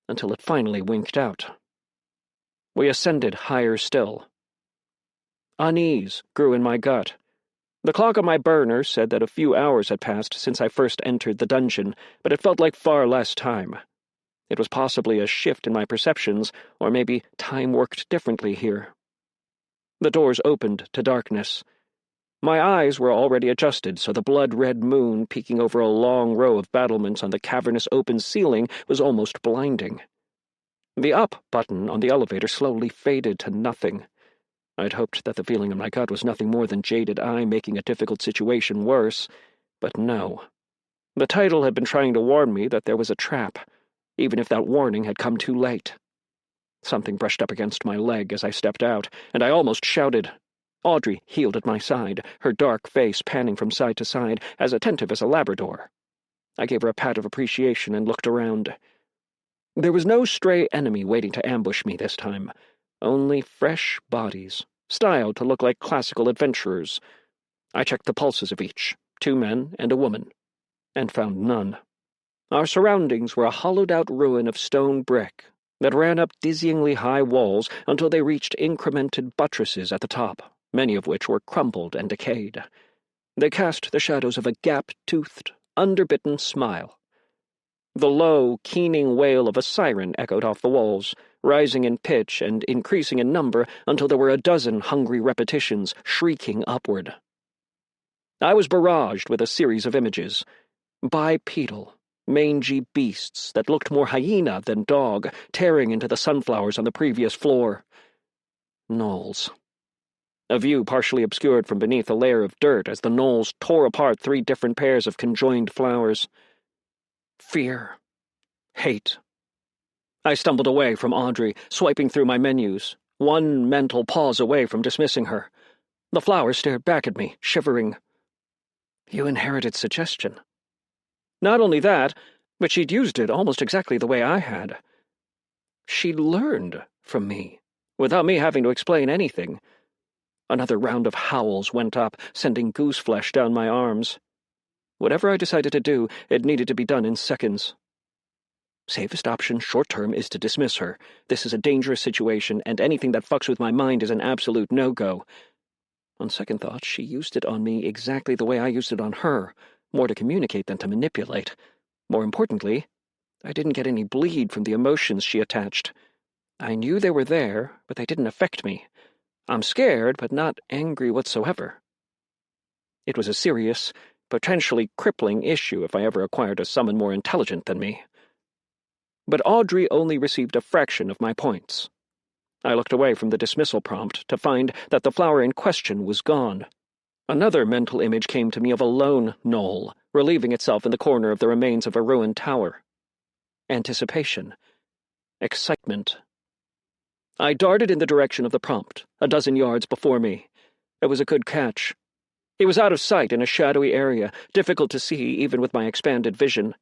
until it finally winked out. We ascended higher still. Unease grew in my gut. The clock on my burner said that a few hours had passed since I first entered the dungeon, but it felt like far less time. It was possibly a shift in my perceptions, or maybe time worked differently here. The doors opened to darkness. My eyes were already adjusted, so the blood-red moon peeking over a long row of battlements on the cavernous open ceiling was almost blinding. The up button on the elevator slowly faded to nothing. I'd hoped that the feeling in my gut was nothing more than Jaded Eye making a difficult situation worse, but no. The title had been trying to warn me that there was a trap, even if that warning had come too late. Something brushed up against my leg as I stepped out, and I almost shouted. Audrey heeled at my side, her dark face panning from side to side, as attentive as a Labrador. I gave her a pat of appreciation and looked around. There was no stray enemy waiting to ambush me this time. Only fresh bodies, styled to look like classical adventurers. I checked the pulses of each, 2 men and a woman, and found none. Our surroundings were a hollowed-out ruin of stone brick that ran up dizzyingly high walls until they reached incremented buttresses at the top, many of which were crumpled and decayed. They cast the shadows of a gap-toothed, underbitten smile. The low, keening wail of a siren echoed off the walls, rising in pitch and increasing in number until there were a dozen hungry repetitions shrieking upward. I was barraged with a series of images. Bipedal, mangy beasts that looked more hyena than dog, tearing into the sunflowers on the previous floor. Gnolls. A view partially obscured from beneath a layer of dirt as the gnolls tore apart 3 different pairs of conjoined flowers. Fear. Hate. I stumbled away from Audrey, swiping through my menus, one mental pause away from dismissing her. The flower stared back at me, shivering. You inherited suggestion. Not only that, but she'd used it almost exactly the way I had. She'd learned from me, without me having to explain anything. Another round of howls went up, sending goose flesh down my arms. Whatever I decided to do, it needed to be done in seconds. Safest option short-term is to dismiss her. This is a dangerous situation, and anything that fucks with my mind is an absolute no-go. On second thought, she used it on me exactly the way I used it on her, more to communicate than to manipulate. More importantly, I didn't get any bleed from the emotions she attached. I knew they were there, but they didn't affect me. I'm scared, but not angry whatsoever. It was a serious, potentially crippling issue if I ever acquired a summon more intelligent than me. But Audrey only received a fraction of my points. I looked away from the dismissal prompt to find that the flower in question was gone. Another mental image came to me of a lone knoll, relieving itself in the corner of the remains of a ruined tower. Anticipation. Excitement. I darted in the direction of the prompt, a dozen yards before me. It was a good catch. He was out of sight in a shadowy area, difficult to see even with my expanded vision.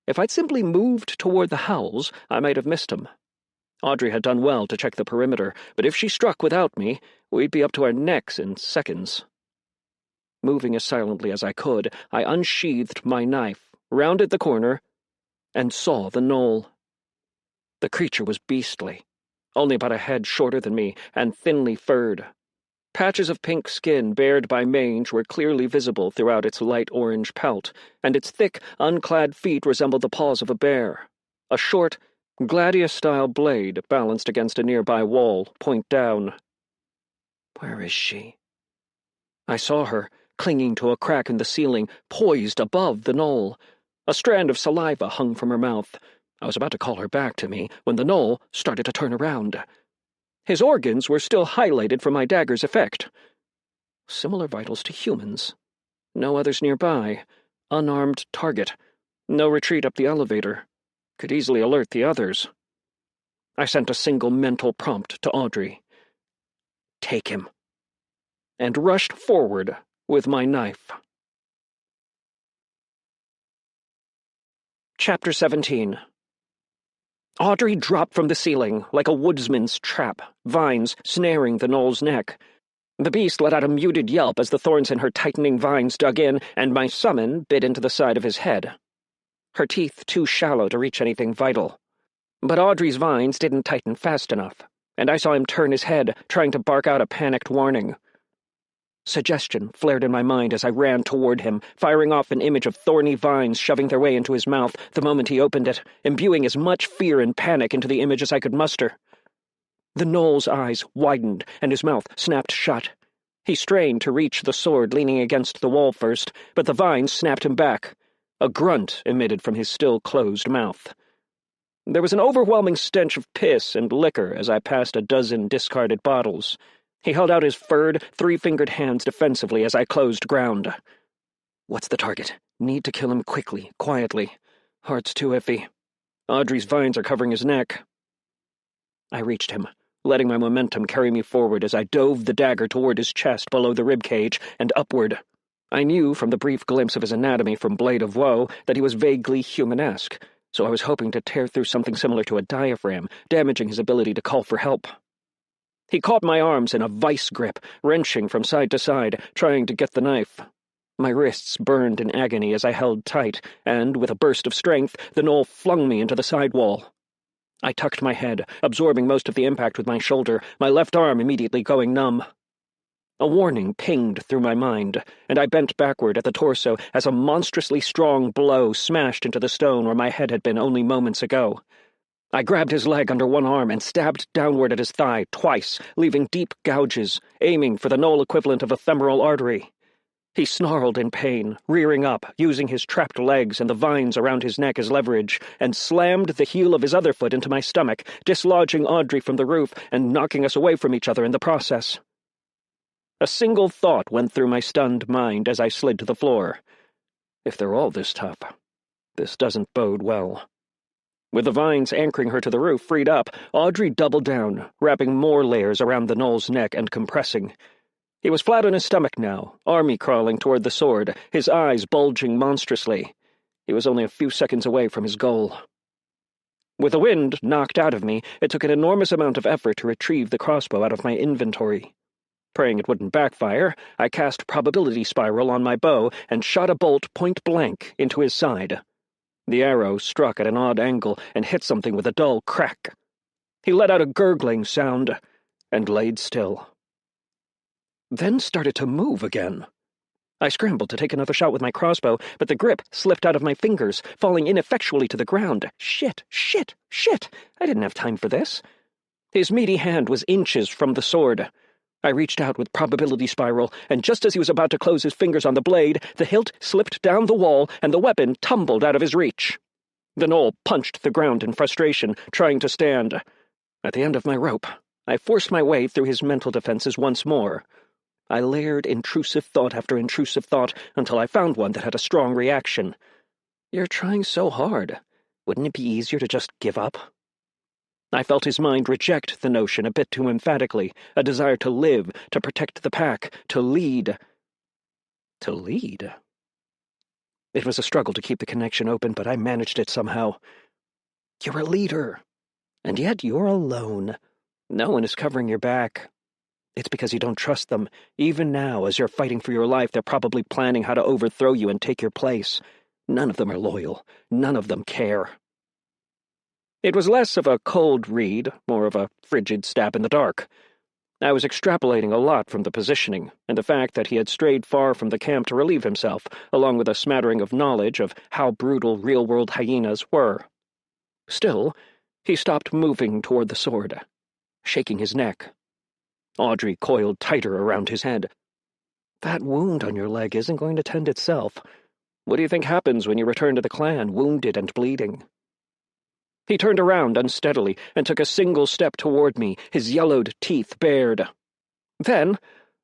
If I'd simply moved toward the howls, I might have missed him. Audrey had done well to check the perimeter, but if she struck without me, we'd be up to our necks in seconds. Moving as silently as I could, I unsheathed my knife, rounded the corner, and saw the knoll. The creature was beastly, only about a head shorter than me, and thinly furred. Patches of pink skin bared by mange were clearly visible throughout its light orange pelt, and its thick, unclad feet resembled the paws of a bear. A short, gladius-style blade balanced against a nearby wall, point down. Where is she? I saw her, clinging to a crack in the ceiling, poised above the knoll. A strand of saliva hung from her mouth. I was about to call her back to me when the knoll started to turn around. His organs were still highlighted from my dagger's effect. Similar vitals to humans. No others nearby. Unarmed target. No retreat up the elevator. Could easily alert the others. I sent a single mental prompt to Audrey. Take him. And rushed forward with my knife. Chapter 17. Audrey dropped from the ceiling like a woodsman's trap, vines snaring the knoll's neck. The beast let out a muted yelp as the thorns in her tightening vines dug in, and my summon bit into the side of his head. Her teeth too shallow to reach anything vital. But Audrey's vines didn't tighten fast enough, and I saw him turn his head, trying to bark out a panicked warning. Suggestion flared in my mind as I ran toward him, firing off an image of thorny vines shoving their way into his mouth the moment he opened it, imbuing as much fear and panic into the image as I could muster. The knoll's eyes widened, and his mouth snapped shut. He strained to reach the sword leaning against the wall first, but the vines snapped him back. A grunt emitted from his still-closed mouth. There was an overwhelming stench of piss and liquor as I passed a dozen discarded bottles. He held out his furred, three-fingered hands defensively as I closed ground. What's the target? Need to kill him quickly, quietly. Heart's too iffy. Audrey's vines are covering his neck. I reached him, letting my momentum carry me forward as I dove the dagger toward his chest below the ribcage and upward. I knew from the brief glimpse of his anatomy from Blade of Woe that he was vaguely human-esque, so I was hoping to tear through something similar to a diaphragm, damaging his ability to call for help. He caught my arms in a vice grip, wrenching from side to side, trying to get the knife. My wrists burned in agony as I held tight, and, with a burst of strength, the knoll flung me into the sidewall. I tucked my head, absorbing most of the impact with my shoulder, my left arm immediately going numb. A warning pinged through my mind, and I bent backward at the torso as a monstrously strong blow smashed into the stone where my head had been only moments ago. I grabbed his leg under one arm and stabbed downward at his thigh twice, leaving deep gouges, aiming for the knoll equivalent of a femoral artery. He snarled in pain, rearing up, using his trapped legs and the vines around his neck as leverage, and slammed the heel of his other foot into my stomach, dislodging Audrey from the roof and knocking us away from each other in the process. A single thought went through my stunned mind as I slid to the floor. If they're all this tough, this doesn't bode well. With the vines anchoring her to the roof freed up, Audrey doubled down, wrapping more layers around the knoll's neck and compressing. He was flat on his stomach now, army crawling toward the sword, his eyes bulging monstrously. He was only a few seconds away from his goal. With the wind knocked out of me, it took an enormous amount of effort to retrieve the crossbow out of my inventory. Praying it wouldn't backfire, I cast Probability Spiral on my bow and shot a bolt point-blank into his side. The arrow struck at an odd angle and hit something with a dull crack. He let out a gurgling sound and laid still. Then started to move again. I scrambled to take another shot with my crossbow, but the grip slipped out of my fingers, falling ineffectually to the ground. Shit! I didn't have time for this. His meaty hand was inches from the sword. I reached out with probability spiral, and just as he was about to close his fingers on the blade, the hilt slipped down the wall, and the weapon tumbled out of his reach. The gnoll punched the ground in frustration, trying to stand. At the end of my rope, I forced my way through his mental defenses once more. I layered intrusive thought after intrusive thought until I found one that had a strong reaction. You're trying so hard. Wouldn't it be easier to just give up? I felt his mind reject the notion a bit too emphatically, a desire to live, to protect the pack, to lead. To lead? It was a struggle to keep the connection open, but I managed it somehow. You're a leader, and yet you're alone. No one is covering your back. It's because you don't trust them. Even now, as you're fighting for your life, they're probably planning how to overthrow you and take your place. None of them are loyal. None of them care. It was less of a cold read, more of a frigid stab in the dark. I was extrapolating a lot from the positioning, and the fact that he had strayed far from the camp to relieve himself, along with a smattering of knowledge of how brutal real-world hyenas were. Still, he stopped moving toward the sword, shaking his neck. Audrey coiled tighter around his head. That wound on your leg isn't going to tend itself. What do you think happens when you return to the clan, wounded and bleeding? He turned around unsteadily and took a single step toward me, his yellowed teeth bared. Then,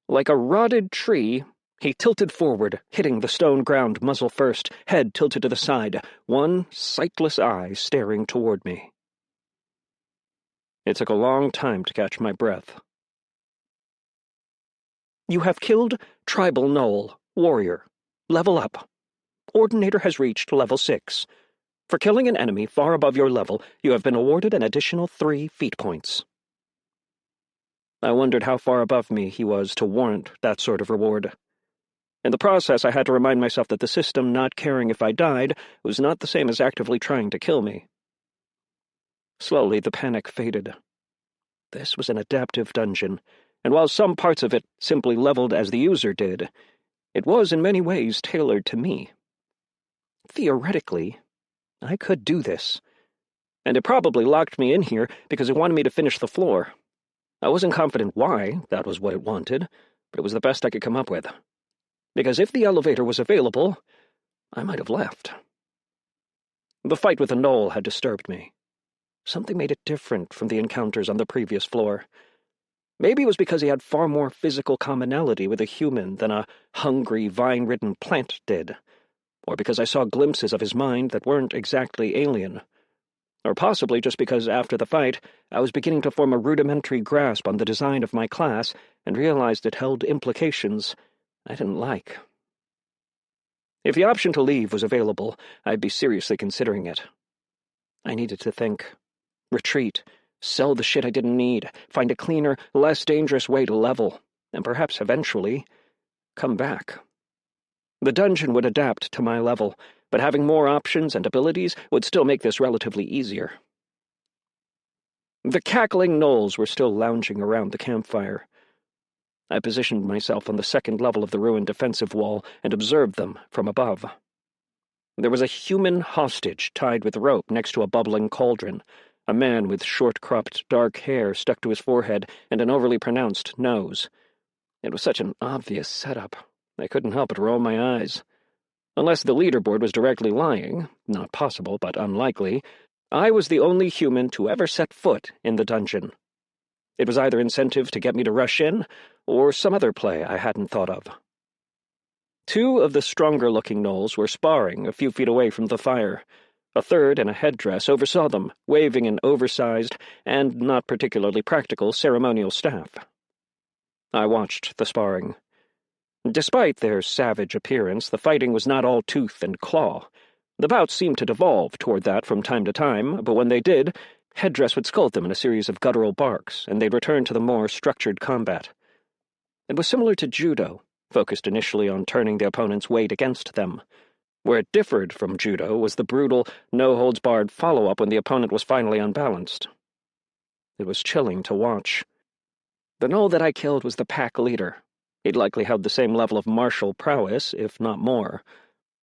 like a rotted tree, he tilted forward, hitting the stone ground muzzle first, head tilted to the side, one sightless eye staring toward me. It took a long time to catch my breath. You have killed Tribal Gnoll, Warrior. Level up. Ordinator has reached level 6. For killing an enemy far above your level, you have been awarded an additional 3 feat points. I wondered how far above me he was to warrant that sort of reward. In the process, I had to remind myself that the system not caring if I died was not the same as actively trying to kill me. Slowly, the panic faded. This was an adaptive dungeon, and while some parts of it simply leveled as the user did, it was in many ways tailored to me. Theoretically, I could do this, and it probably locked me in here because it wanted me to finish the floor. I wasn't confident why that was what it wanted, but it was the best I could come up with. Because if the elevator was available, I might have left. The fight with the gnoll had disturbed me. Something made it different from the encounters on the previous floor. Maybe it was because he had far more physical commonality with a human than a hungry, vine-ridden plant did, or because I saw glimpses of his mind that weren't exactly alien, or possibly just because after the fight I was beginning to form a rudimentary grasp on the design of my class and realized it held implications I didn't like. If the option to leave was available, I'd be seriously considering it. I needed to think. Retreat. Sell the shit I didn't need, find a cleaner, less dangerous way to level, and perhaps eventually come back. The dungeon would adapt to my level, but having more options and abilities would still make this relatively easier. The cackling gnolls were still lounging around the campfire. I positioned myself on the second level of the ruined defensive wall and observed them from above. There was a human hostage tied with rope next to a bubbling cauldron, a man with short-cropped dark hair stuck to his forehead and an overly pronounced nose. It was such an obvious setup. I couldn't help but roll my eyes. Unless the leaderboard was directly lying, not possible but unlikely, I was the only human to ever set foot in the dungeon. It was either incentive to get me to rush in, or some other play I hadn't thought of. 2 of the stronger-looking gnolls were sparring a few feet away from the fire. A third in a headdress oversaw them, waving an oversized and not particularly practical ceremonial staff. I watched the sparring. Despite their savage appearance, the fighting was not all tooth and claw. The bouts seemed to devolve toward that from time to time, but when they did, Headdress would scold them in a series of guttural barks, and they'd return to the more structured combat. It was similar to judo, focused initially on turning the opponent's weight against them. Where it differed from judo was the brutal, no-holds-barred follow-up when the opponent was finally unbalanced. It was chilling to watch. The gnoll that I killed was the pack leader. He'd likely held the same level of martial prowess, if not more.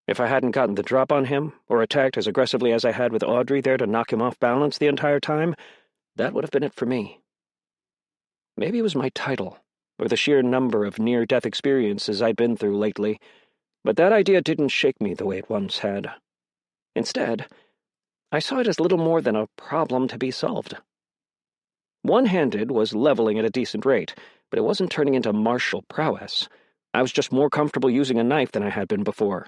If I hadn't gotten the drop on him, or attacked as aggressively as I had with Audrey there to knock him off balance the entire time, that would have been it for me. Maybe it was my title, or the sheer number of near-death experiences I'd been through lately, but that idea didn't shake me the way it once had. Instead, I saw it as little more than a problem to be solved. One-handed was leveling at a decent rate, but it wasn't turning into martial prowess. I was just more comfortable using a knife than I had been before.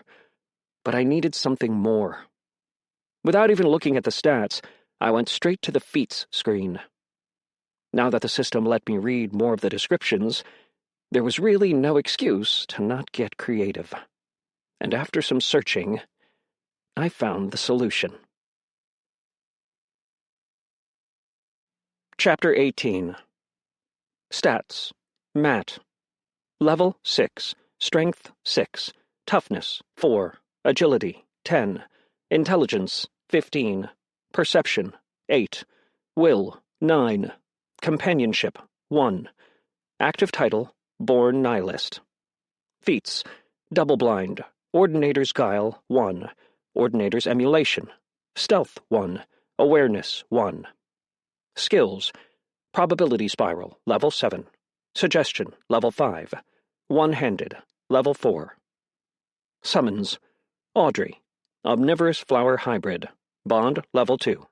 But I needed something more. Without even looking at the stats, I went straight to the feats screen. Now that the system let me read more of the descriptions, there was really no excuse to not get creative. And after some searching, I found the solution. Chapter 18. Stats. Mat. Level 6. Strength 6. Toughness 4. Agility 10. Intelligence 15. Perception 8. Will 9. Companionship 1. Active title Born Nihilist. Feats. Double-blind. Ordinator's Guile 1. Ordinator's Emulation. Stealth 1. Awareness 1. Skills. Probability Spiral, Level 7. Suggestion, Level 5. One-handed, Level 4. Summons. Audrey. Omnivorous Flower Hybrid. Bond, Level 2.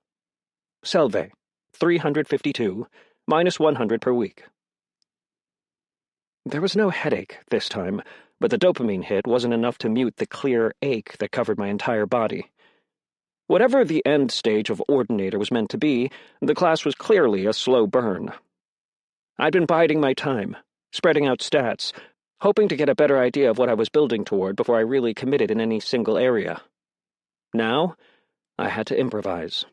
Selve. 352, minus 100 per week. There was no headache this time, but the dopamine hit wasn't enough to mute the clear ache that covered my entire body. Whatever the end stage of Ordinator was meant to be, the class was clearly a slow burn. I'd been biding my time, spreading out stats, hoping to get a better idea of what I was building toward before I really committed in any single area. Now, I had to improvise.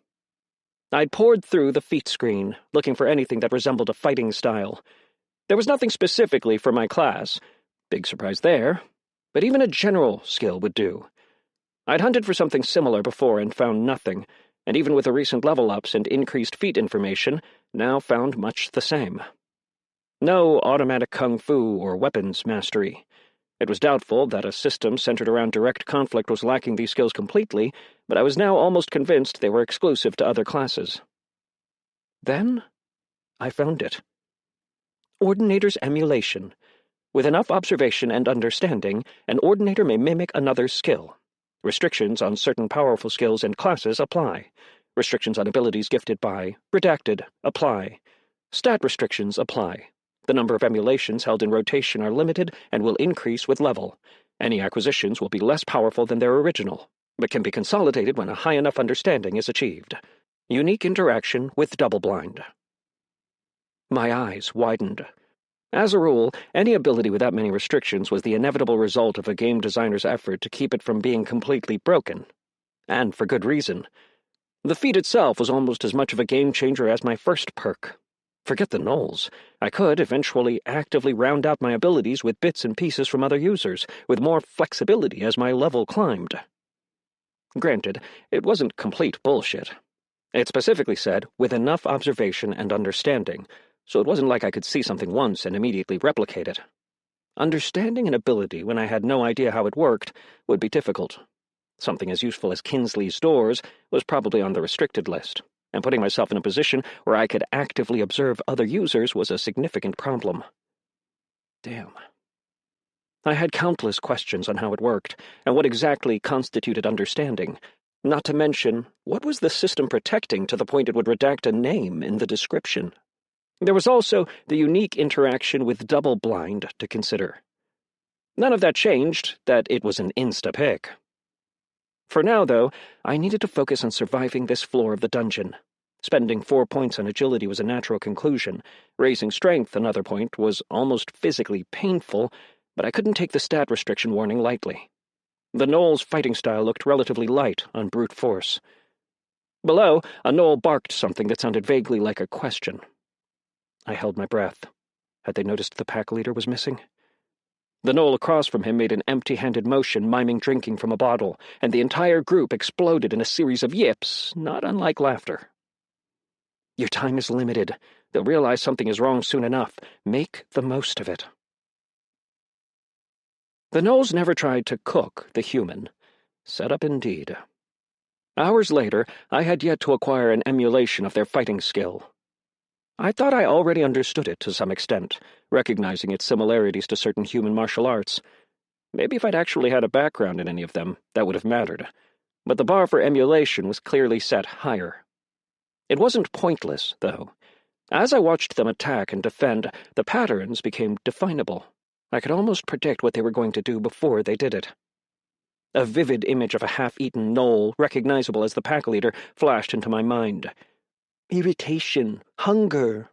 I'd pored through the feat screen, looking for anything that resembled a fighting style. There was nothing specifically for my class. Big surprise there. But even a general skill would do. I'd hunted for something similar before and found nothing, and even with the recent level-ups and increased feat information, now found much the same. No automatic kung fu or weapons mastery. It was doubtful that a system centered around direct conflict was lacking these skills completely, but I was now almost convinced they were exclusive to other classes. Then, I found it. Ordinator's Emulation. With enough observation and understanding, an Ordinator may mimic another's skill. Restrictions on certain powerful skills and classes apply. Restrictions on abilities gifted by redacted apply. Stat restrictions apply. The number of emulations held in rotation are limited and will increase with level. Any acquisitions will be less powerful than their original, but can be consolidated when a high enough understanding is achieved. Unique interaction with double-blind. My eyes widened. As a rule, any ability without many restrictions was the inevitable result of a game designer's effort to keep it from being completely broken. And for good reason. The feat itself was almost as much of a game-changer as my first perk. Forget the gnolls. I could eventually actively round out my abilities with bits and pieces from other users, with more flexibility as my level climbed. Granted, it wasn't complete bullshit. It specifically said, with enough observation and understanding, so it wasn't like I could see something once and immediately replicate it. Understanding an ability when I had no idea how it worked would be difficult. Something as useful as Kinsley's doors was probably on the restricted list, and putting myself in a position where I could actively observe other users was a significant problem. Damn. I had countless questions on how it worked, and what exactly constituted understanding, not to mention, what was the system protecting to the point it would redact a name in the description? There was also the unique interaction with double-blind to consider. None of that changed that it was an insta-pick. For now, though, I needed to focus on surviving this floor of the dungeon. Spending 4 points on agility was a natural conclusion. Raising strength, another point, was almost physically painful, but I couldn't take the stat restriction warning lightly. The gnoll's fighting style looked relatively light on brute force. Below, a gnoll barked something that sounded vaguely like a question. I held my breath. Had they noticed the pack leader was missing? The knoll across from him made an empty-handed motion miming drinking from a bottle, and the entire group exploded in a series of yips, not unlike laughter. Your time is limited. They'll realize something is wrong soon enough. Make the most of it. The gnolls never tried to cook the human. Set up indeed. Hours later, I had yet to acquire an emulation of their fighting skill. I thought I already understood it to some extent, recognizing its similarities to certain human martial arts. Maybe if I'd actually had a background in any of them, that would have mattered. But the bar for emulation was clearly set higher. It wasn't pointless, though. As I watched them attack and defend, the patterns became definable. I could almost predict what they were going to do before they did it. A vivid image of a half-eaten gnoll, recognizable as the pack leader, flashed into my mind. Irritation, hunger.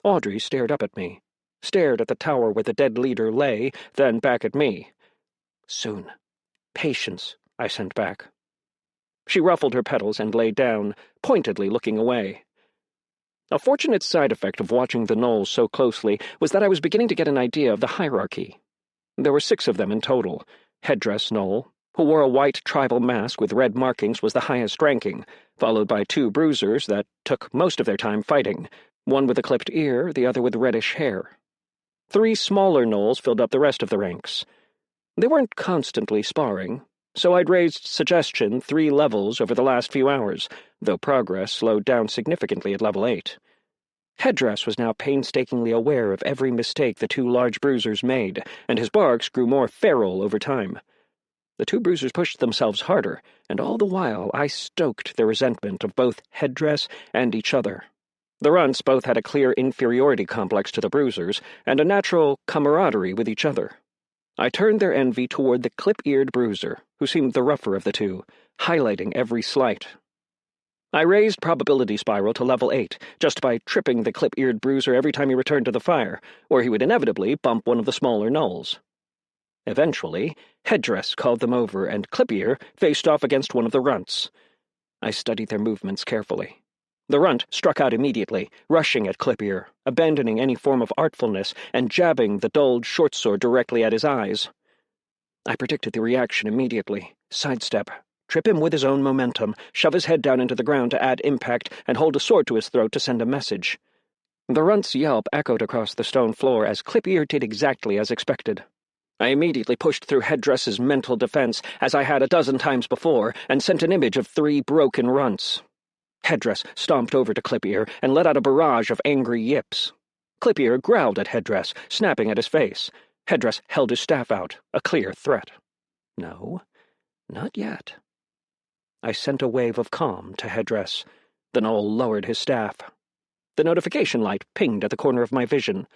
Audrey stared up at me, stared at the tower where the dead leader lay, then back at me. Soon. Patience, I sent back. She ruffled her petals and lay down, pointedly looking away. A fortunate side effect of watching the gnolls so closely was that I was beginning to get an idea of the hierarchy. There were 6 of them in total. Headdress Gnoll, who wore a white tribal mask with red markings, was the highest ranking, followed by 2 bruisers that took most of their time fighting, one with a clipped ear, the other with reddish hair. 3 smaller gnolls filled up the rest of the ranks. They weren't constantly sparring, so I'd raised suggestion 3 levels over the last few hours, though progress slowed down significantly at level 8. Headdress was now painstakingly aware of every mistake the 2 large bruisers made, and his barks grew more feral over time. The 2 bruisers pushed themselves harder, and all the while I stoked their resentment of both Headdress and each other. The runts both had a clear inferiority complex to the bruisers, and a natural camaraderie with each other. I turned their envy toward the clip-eared bruiser, who seemed the rougher of the 2, highlighting every slight. I raised probability spiral to level 8, just by tripping the clip-eared bruiser every time he returned to the fire, or he would inevitably bump one of the smaller gnolls. Eventually, Headdress called them over, and Clip-ear faced off against one of the runts. I studied their movements carefully. The runt struck out immediately, rushing at Clip-ear, abandoning any form of artfulness, and jabbing the dulled short sword directly at his eyes. I predicted the reaction immediately. Sidestep. Trip him with his own momentum, shove his head down into the ground to add impact, and hold a sword to his throat to send a message. The runt's yelp echoed across the stone floor as Clip-ear did exactly as expected. I immediately pushed through Headdress's mental defense, as I had a dozen times before, and sent an image of 3 broken runts. Headdress stomped over to Clip-ear and let out a barrage of angry yips. Clip-ear growled at Headdress, snapping at his face. Headdress held his staff out, a clear threat. No, not yet. I sent a wave of calm to Headdress. The gnoll lowered his staff. The notification light pinged at the corner of my vision.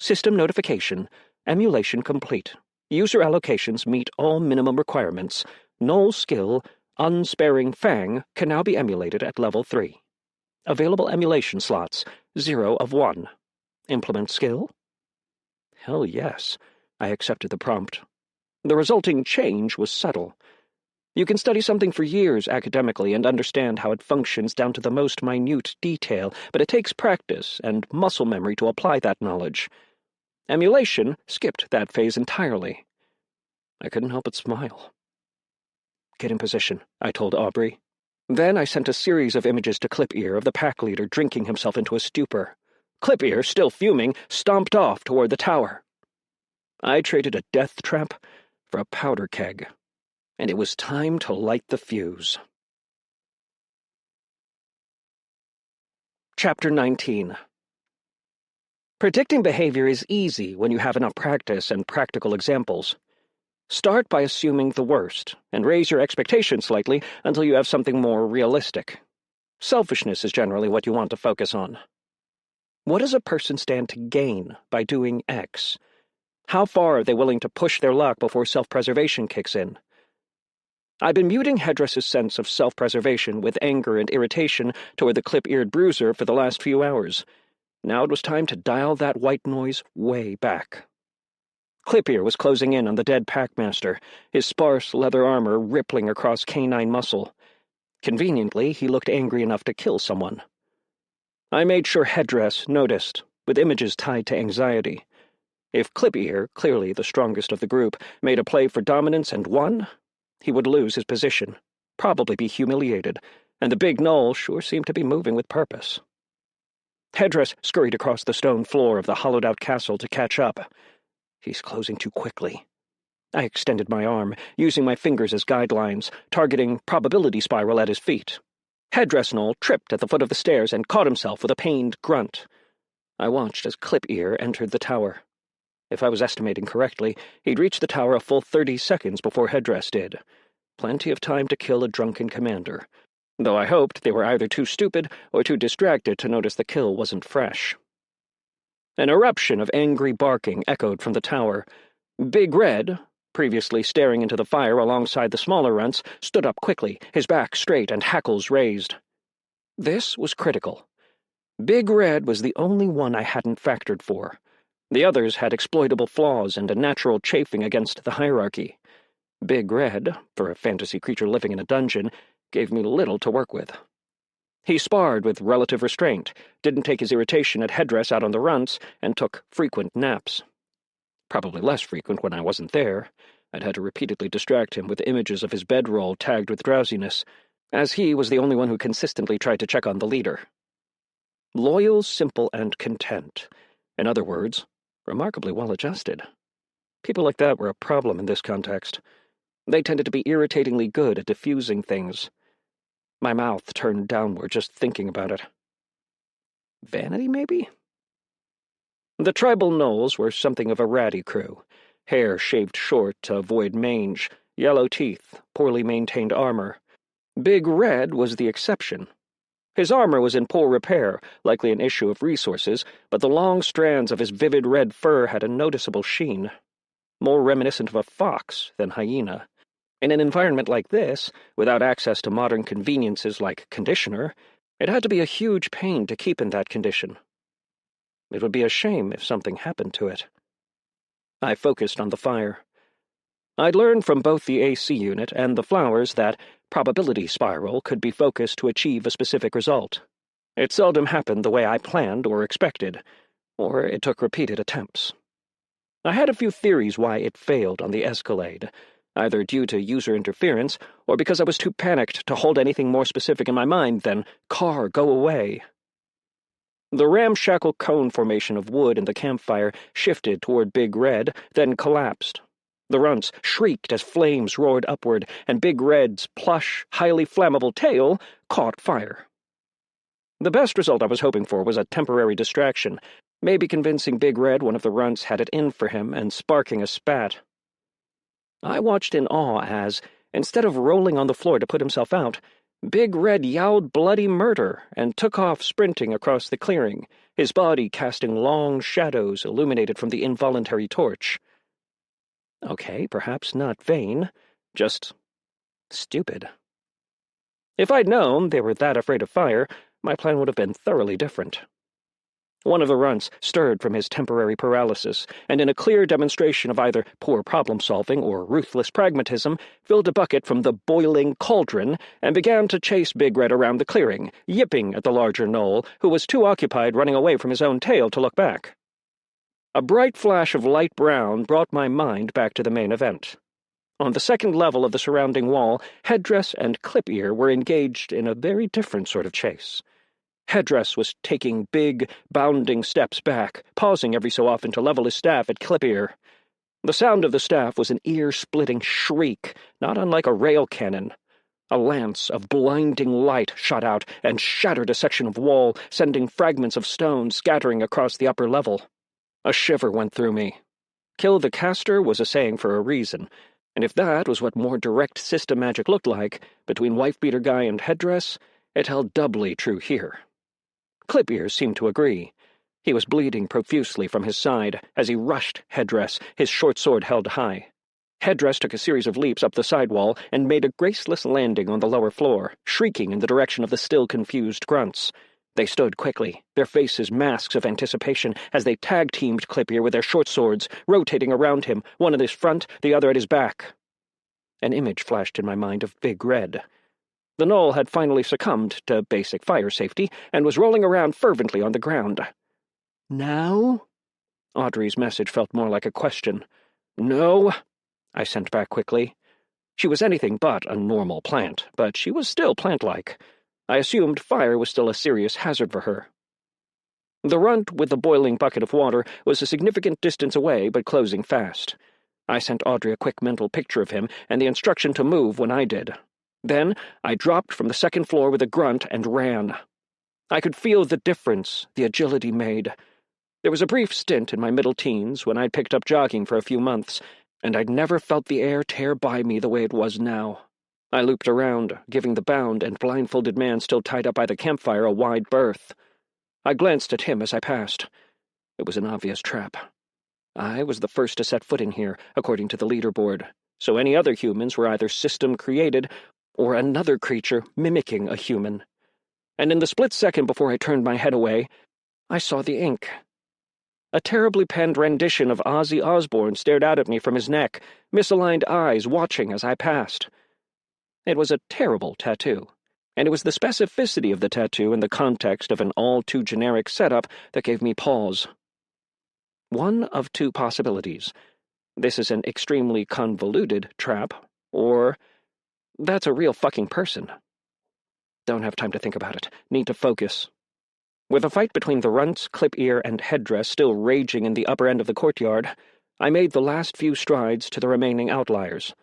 System notification. Emulation complete. User allocations meet all minimum requirements. Gnoll skill, Unsparing Fang, can now be emulated at level 3. Available emulation slots, 0 of 1. Implement skill? Hell yes. I accepted the prompt. The resulting change was subtle. You can study something for years academically and understand how it functions down to the most minute detail, but it takes practice and muscle memory to apply that knowledge. Emulation skipped that phase entirely. I couldn't help but smile. Get in position, I told Aubrey. Then I sent a series of images to Clip-ear of the pack leader drinking himself into a stupor. Clip-ear, still fuming, stomped off toward the tower. I traded a death trap for a powder keg, and it was time to light the fuse. Chapter 19. Predicting behavior is easy when you have enough practice and practical examples. Start by assuming the worst, and raise your expectations slightly until you have something more realistic. Selfishness is generally what you want to focus on. What does a person stand to gain by doing X? How far are they willing to push their luck before self-preservation kicks in? I'd been muting Headdress's sense of self-preservation with anger and irritation toward the clip-eared bruiser for the last few hours. Now it was time to dial that white noise way back. Clip-ear was closing in on the dead packmaster, his sparse leather armor rippling across canine muscle. Conveniently, he looked angry enough to kill someone. I made sure Headdress noticed, with images tied to anxiety. If Clip-Ear, clearly the strongest of the group, made a play for dominance and won, he would lose his position, probably be humiliated, and the big knoll sure seemed to be moving with purpose. Headdress scurried across the stone floor of the hollowed-out castle to catch up. He's closing too quickly. I extended my arm, using my fingers as guidelines, targeting probability spiral at his feet. Headdress Knoll tripped at the foot of the stairs and caught himself with a pained grunt. I watched as Clip-Ear entered the tower. If I was estimating correctly, he'd reached the tower a full 30 seconds before Headdress did. Plenty of time to kill a drunken commander, though I hoped they were either too stupid or too distracted to notice the kill wasn't fresh. An eruption of angry barking echoed from the tower. Big Red, previously staring into the fire alongside the smaller runts, stood up quickly, his back straight and hackles raised. This was critical. Big Red was the only one I hadn't factored for. The others had exploitable flaws and a natural chafing against the hierarchy. Big Red, for a fantasy creature living in a dungeon, gave me little to work with. He sparred with relative restraint, didn't take his irritation at Headdress out on the runts, and took frequent naps. Probably less frequent when I wasn't there. I'd had to repeatedly distract him with images of his bedroll tagged with drowsiness, as he was the only one who consistently tried to check on the leader. Loyal, simple, and content. In other words, remarkably well-adjusted. People like that were a problem in this context. They tended to be irritatingly good at diffusing things. My mouth turned downward just thinking about it. Vanity, maybe? The tribal gnolls were something of a ratty crew. Hair shaved short to avoid mange, yellow teeth, poorly maintained armor. Big Red was the exception. His armor was in poor repair, likely an issue of resources, but the long strands of his vivid red fur had a noticeable sheen, more reminiscent of a fox than hyena. In an environment like this, without access to modern conveniences like conditioner, it had to be a huge pain to keep in that condition. It would be a shame if something happened to it. I focused on the fire. I'd learned from both the AC unit and the flowers that probability spiral could be focused to achieve a specific result. It seldom happened the way I planned or expected, or it took repeated attempts. I had a few theories why it failed on the escalade, either due to user interference or because I was too panicked to hold anything more specific in my mind than "car, go away." The ramshackle cone formation of wood in the campfire shifted toward Big Red, then collapsed. The runts shrieked as flames roared upward, and Big Red's plush, highly flammable tail caught fire. The best result I was hoping for was a temporary distraction, maybe convincing Big Red one of the runts had it in for him and sparking a spat. I watched in awe as, instead of rolling on the floor to put himself out, Big Red yowled bloody murder and took off sprinting across the clearing, his body casting long shadows illuminated from the involuntary torch. Okay, perhaps not vain, just stupid. If I'd known they were that afraid of fire, my plan would have been thoroughly different. One of the runts stirred from his temporary paralysis, and in a clear demonstration of either poor problem-solving or ruthless pragmatism, filled a bucket from the boiling cauldron and began to chase Big Red around the clearing, yipping at the larger gnoll, who was too occupied running away from his own tail to look back. A bright flash of light brown brought my mind back to the main event. On the second level of the surrounding wall, Headdress and Clip-Ear were engaged in a very different sort of chase. Headdress was taking big, bounding steps back, pausing every so often to level his staff at Clip-Ear. The sound of the staff was an ear-splitting shriek, not unlike a rail cannon. A lance of blinding light shot out and shattered a section of wall, sending fragments of stone scattering across the upper level. A shiver went through me. Kill the caster was a saying for a reason, and if that was what more direct system magic looked like, between Wife-Beater Guy and Headdress, it held doubly true here. Clip-Ear seemed to agree. He was bleeding profusely from his side as he rushed Headdress, his short sword held high. Headdress took a series of leaps up the sidewall and made a graceless landing on the lower floor, shrieking in the direction of the still confused grunts. They stood quickly, their faces masks of anticipation, as they tag-teamed Clip-Ear with their short swords, rotating around him, one at his front, the other at his back. An image flashed in my mind of Big Red. The gnoll had finally succumbed to basic fire safety and was rolling around fervently on the ground. Now? Audrey's message felt more like a question. "No," I sent back quickly. She was anything but a normal plant, but she was still plant-like. I assumed fire was still a serious hazard for her. The runt with the boiling bucket of water was a significant distance away, but closing fast. I sent Audrey a quick mental picture of him and the instruction to move when I did. Then I dropped from the second floor with a grunt and ran. I could feel the difference the agility made. There was a brief stint in my middle teens when I'd picked up jogging for a few months, and I'd never felt the air tear by me the way it was now. I looped around, giving the bound and blindfolded man still tied up by the campfire a wide berth. I glanced at him as I passed. It was an obvious trap. I was the first to set foot in here, according to the leaderboard, so any other humans were either system-created or another creature mimicking a human. And in the split second before I turned my head away, I saw the ink. A terribly penned rendition of Ozzy Osbourne stared out at me from his neck, misaligned eyes watching as I passed. It was a terrible tattoo, and it was the specificity of the tattoo in the context of an all-too-generic setup that gave me pause. One of two possibilities. This is an extremely convoluted trap, or that's a real fucking person. Don't have time to think about it. Need to focus. With a fight between the runts, clip-ear, and headdress still raging in the upper end of the courtyard, I made the last few strides to the remaining outliers.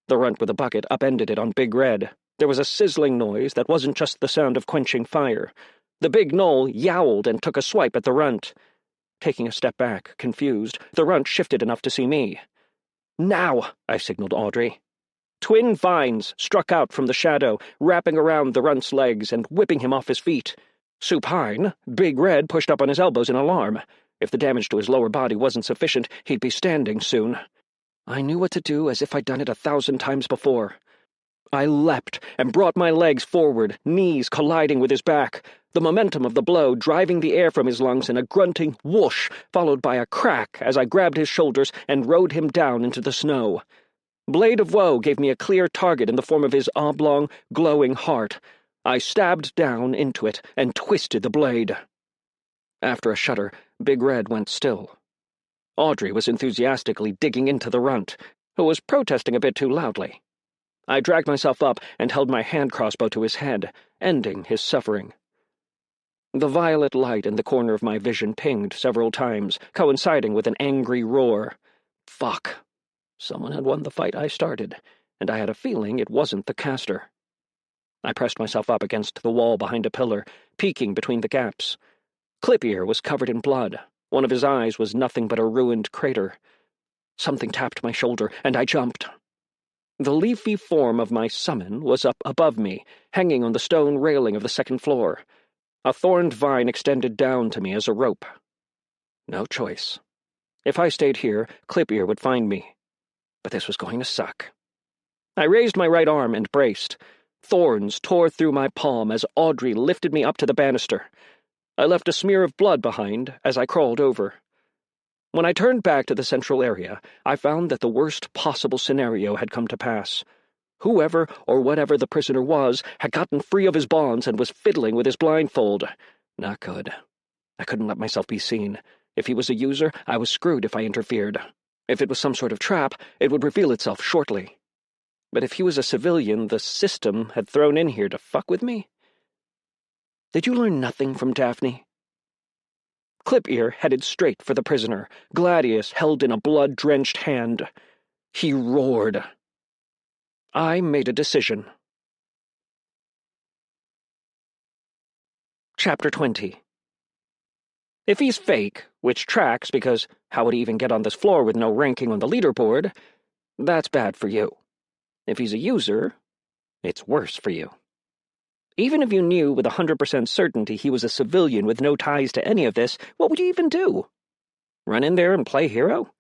The runt with a bucket upended it on Big Red. There was a sizzling noise that wasn't just the sound of quenching fire. The big gnoll yowled and took a swipe at the runt. Taking a step back, confused, the runt shifted enough to see me. "Now!" I signaled Audrey. Twin vines struck out from the shadow, wrapping around the runt's legs and whipping him off his feet. Supine, Big Red pushed up on his elbows in alarm. If the damage to his lower body wasn't sufficient, he'd be standing soon. I knew what to do as if I'd done it 1,000 times before. I leapt and brought my legs forward, knees colliding with his back, the momentum of the blow driving the air from his lungs in a grunting whoosh, followed by a crack as I grabbed his shoulders and rode him down into the snow. Blade of Woe gave me a clear target in the form of his oblong, glowing heart. I stabbed down into it and twisted the blade. After a shudder, Big Red went still. Audrey was enthusiastically digging into the runt, who was protesting a bit too loudly. I dragged myself up and held my hand crossbow to his head, ending his suffering. The violet light in the corner of my vision pinged several times, coinciding with an angry roar. Fuck. Someone had won the fight I started, and I had a feeling it wasn't the caster. I pressed myself up against the wall behind a pillar, peeking between the gaps. Clip-ear was covered in blood. One of his eyes was nothing but a ruined crater. Something tapped my shoulder, and I jumped. The leafy form of my summon was up above me, hanging on the stone railing of the second floor. A thorned vine extended down to me as a rope. No choice. If I stayed here, Clip-ear would find me. But this was going to suck. I raised my right arm and braced. Thorns tore through my palm as Audrey lifted me up to the banister. I left a smear of blood behind as I crawled over. When I turned back to the central area, I found that the worst possible scenario had come to pass. Whoever or whatever the prisoner was had gotten free of his bonds and was fiddling with his blindfold. Not good. I couldn't let myself be seen. If he was a user, I was screwed if I interfered. If it was some sort of trap, it would reveal itself shortly. But if he was a civilian the system had thrown in here to fuck with me? Did you learn nothing from Daphne? Clip-ear headed straight for the prisoner, Gladius held in a blood-drenched hand. He roared. I made a decision. Chapter 20. If he's fake, which tracks because how would he even get on this floor with no ranking on the leaderboard, that's bad for you. If he's a user, it's worse for you. Even if you knew with 100% certainty he was a civilian with no ties to any of this, what would you even do? Run in there and play hero?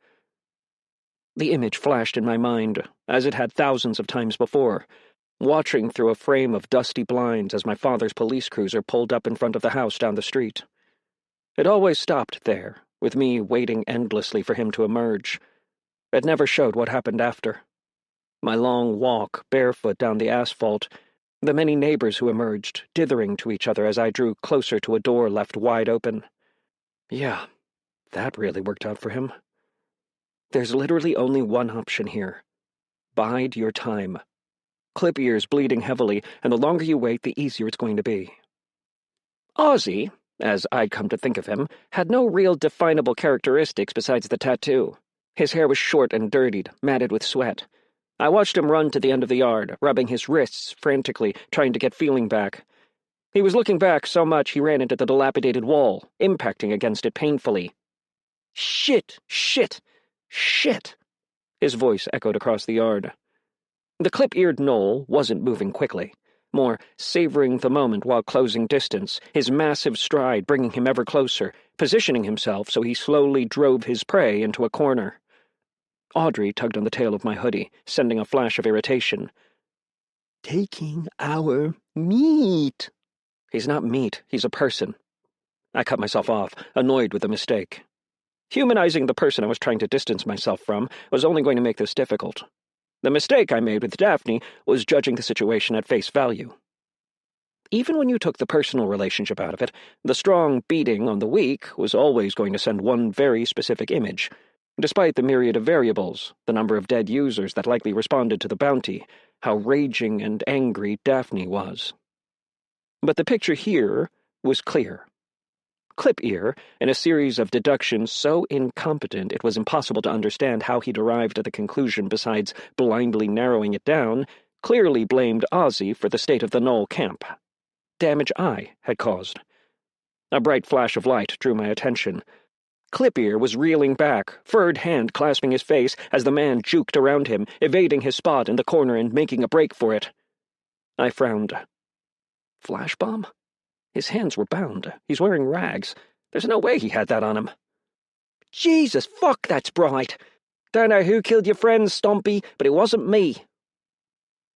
The image flashed in my mind, as it had thousands of times before, watching through a frame of dusty blinds as my father's police cruiser pulled up in front of the house down the street. It always stopped there, with me waiting endlessly for him to emerge. It never showed what happened after. My long walk, barefoot down the asphalt, the many neighbors who emerged, dithering to each other as I drew closer to a door left wide open. Yeah, That really worked out for him. There's literally only one option here. Bide your time. Clip ear's bleeding heavily, and the longer you wait, the easier it's going to be. Ozzy, as I'd come to think of him, had no real definable characteristics besides the tattoo. His hair was short and dirtied, matted with sweat. I watched him run to the end of the yard, rubbing his wrists frantically, trying to get feeling back. He was looking back so much he ran into the dilapidated wall, impacting against it painfully. Shit! Shit! Shit! His voice echoed across the yard. The clip-eared knoll wasn't moving quickly, more savoring the moment while closing distance, his massive stride bringing him ever closer, positioning himself so he slowly drove his prey into a corner. Audrey tugged on the tail of my hoodie, sending a flash of irritation. Taking our meat. He's not meat, he's a person. I cut myself off, annoyed with the mistake. Humanizing the person I was trying to distance myself from was only going to make this difficult. The mistake I made with Daphne was judging the situation at face value. Even when you took the personal relationship out of it, the strong beating on the weak was always going to send one very specific image. Despite the myriad of variables, the number of dead users that likely responded to the bounty, how raging and angry Daphne was. But the picture here was clear. Clip-ear, in a series of deductions so incompetent it was impossible to understand how he'd arrived at the conclusion besides blindly narrowing it down, clearly blamed Ozzy for the state of the Knoll camp. Damage I had caused. A bright flash of light drew my attention. Clip-ear was reeling back, furred hand clasping his face as the man juked around him, evading his spot in the corner and making a break for it. I frowned. Flash bomb? His hands were bound. He's wearing rags. There's no way he had that on him. Jesus, fuck, that's bright. Don't know who killed your friend, Stompy, but it wasn't me.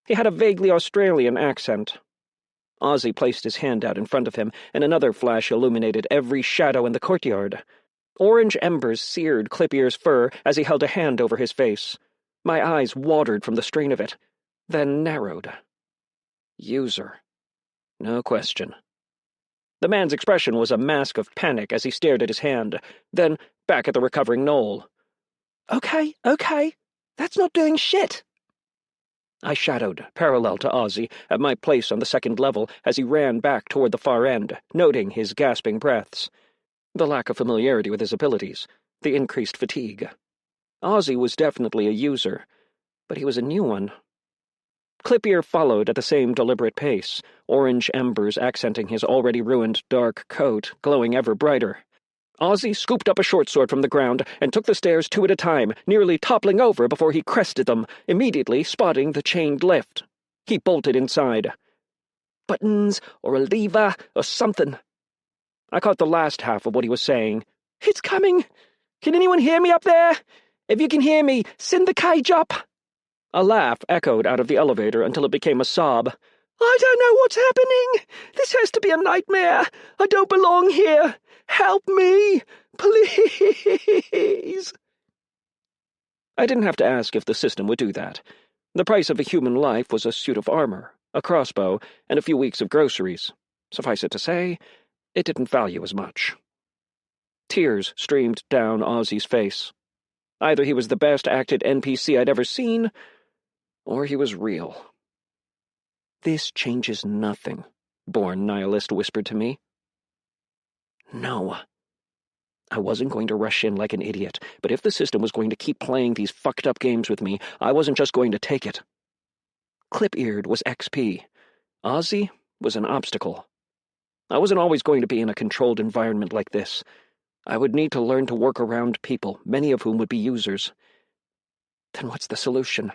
He had a vaguely Australian accent. Ozzy placed his hand out in front of him, and another flash illuminated every shadow in the courtyard. Orange embers seared Clip-ear's fur as he held a hand over his face. My eyes watered from the strain of it, then narrowed. User. No question. The man's expression was a mask of panic as he stared at his hand, then back at the recovering Knoll. Okay, that's not doing shit. I shadowed, parallel to Ozzy, at my place on the second level as he ran back toward the far end, noting his gasping breaths. The lack of familiarity with his abilities, the increased fatigue. Ozzy was definitely a user, but he was a new one. Clip-ear followed at the same deliberate pace, orange embers accenting his already ruined dark coat, glowing ever brighter. Ozzy scooped up a short sword from the ground and took the stairs 2 at a time, nearly toppling over before he crested them, immediately spotting the chained lift. He bolted inside. Buttons, or a lever, or something. I caught the last half of what he was saying. It's coming! Can anyone hear me up there? If you can hear me, send the cage up! A laugh echoed out of the elevator until it became a sob. I don't know what's happening. This has to be a nightmare. I don't belong here. Help me, please. I didn't have to ask if the system would do that. The price of a human life was a suit of armor, a crossbow, and a few weeks of groceries. Suffice it to say, it didn't value as much. Tears streamed down Ozzy's face. Either he was the best-acted NPC I'd ever seen, or he was real. This changes nothing, Born Nihilist whispered to me. No. I wasn't going to rush in like an idiot, but if the system was going to keep playing these fucked-up games with me, I wasn't just going to take it. Clip-eared was XP. Ozzy was an obstacle. I wasn't always going to be in a controlled environment like this. I would need to learn to work around people, many of whom would be users. Then what's the solution?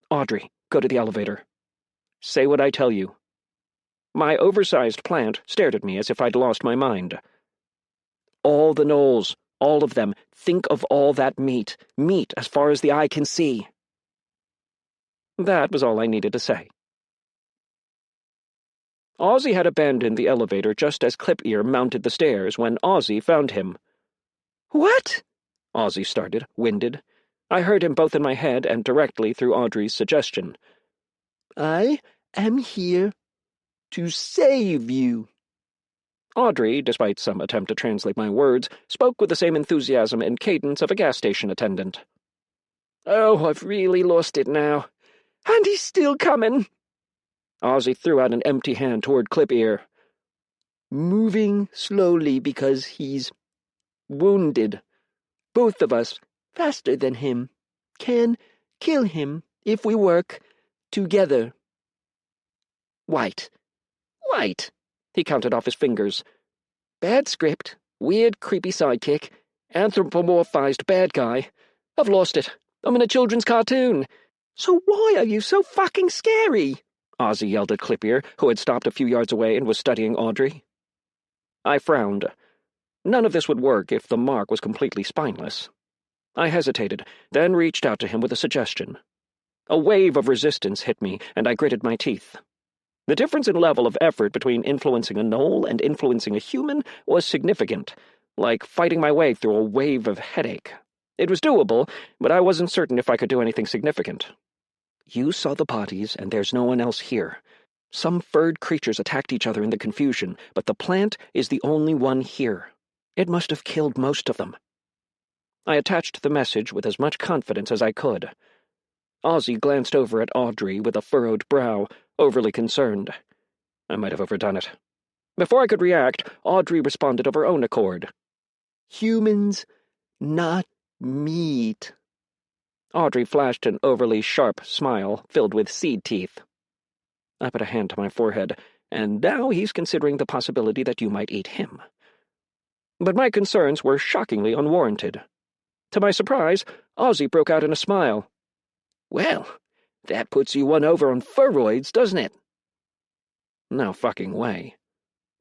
Audrey, go to the elevator. Say what I tell you. My oversized plant stared at me as if I'd lost my mind. All the Knolls, all of them, think of all that meat as far as the eye can see. That was all I needed to say. Ozzy had abandoned the elevator just as Clip-ear mounted the stairs when Ozzy found him. What? Ozzy started, winded. I heard him both in my head and directly through Audrey's suggestion. I am here to save you. Audrey, despite some attempt to translate my words, spoke with the same enthusiasm and cadence of a gas station attendant. "Oh, I've really lost it now. And he's still coming." Ozzy threw out an empty hand toward Clip-Ear. "Moving slowly because he's wounded. Both of us, faster than him, can kill him if we work together." "White. White." He counted off his fingers. "Bad script, weird, creepy sidekick, anthropomorphized bad guy. I've lost it. I'm in a children's cartoon. So why are you so fucking scary?" Ozzy yelled at Clip-Ear, who had stopped a few yards away and was studying Audrey. I frowned. None of this would work if the mark was completely spineless. I hesitated, then reached out to him with a suggestion. A wave of resistance hit me, and I gritted my teeth. The difference in level of effort between influencing a gnoll and influencing a human was significant, like fighting my way through a wave of headache. It was doable, but I wasn't certain if I could do anything significant. "You saw the bodies, and there's no one else here. Some furred creatures attacked each other in the confusion, but the plant is the only one here. It must have killed most of them." I attached the message with as much confidence as I could. Ozzy glanced over at Audrey with a furrowed brow, overly concerned. I might have overdone it. Before I could react, Audrey responded of her own accord. "Humans, not meat." Audrey flashed an overly sharp smile filled with seed teeth. I put a hand to my forehead, and now he's considering the possibility that you might eat him. But my concerns were shockingly unwarranted. To my surprise, Ozzy broke out in a smile. "Well, that puts you one over on furroids, doesn't it?" No fucking way.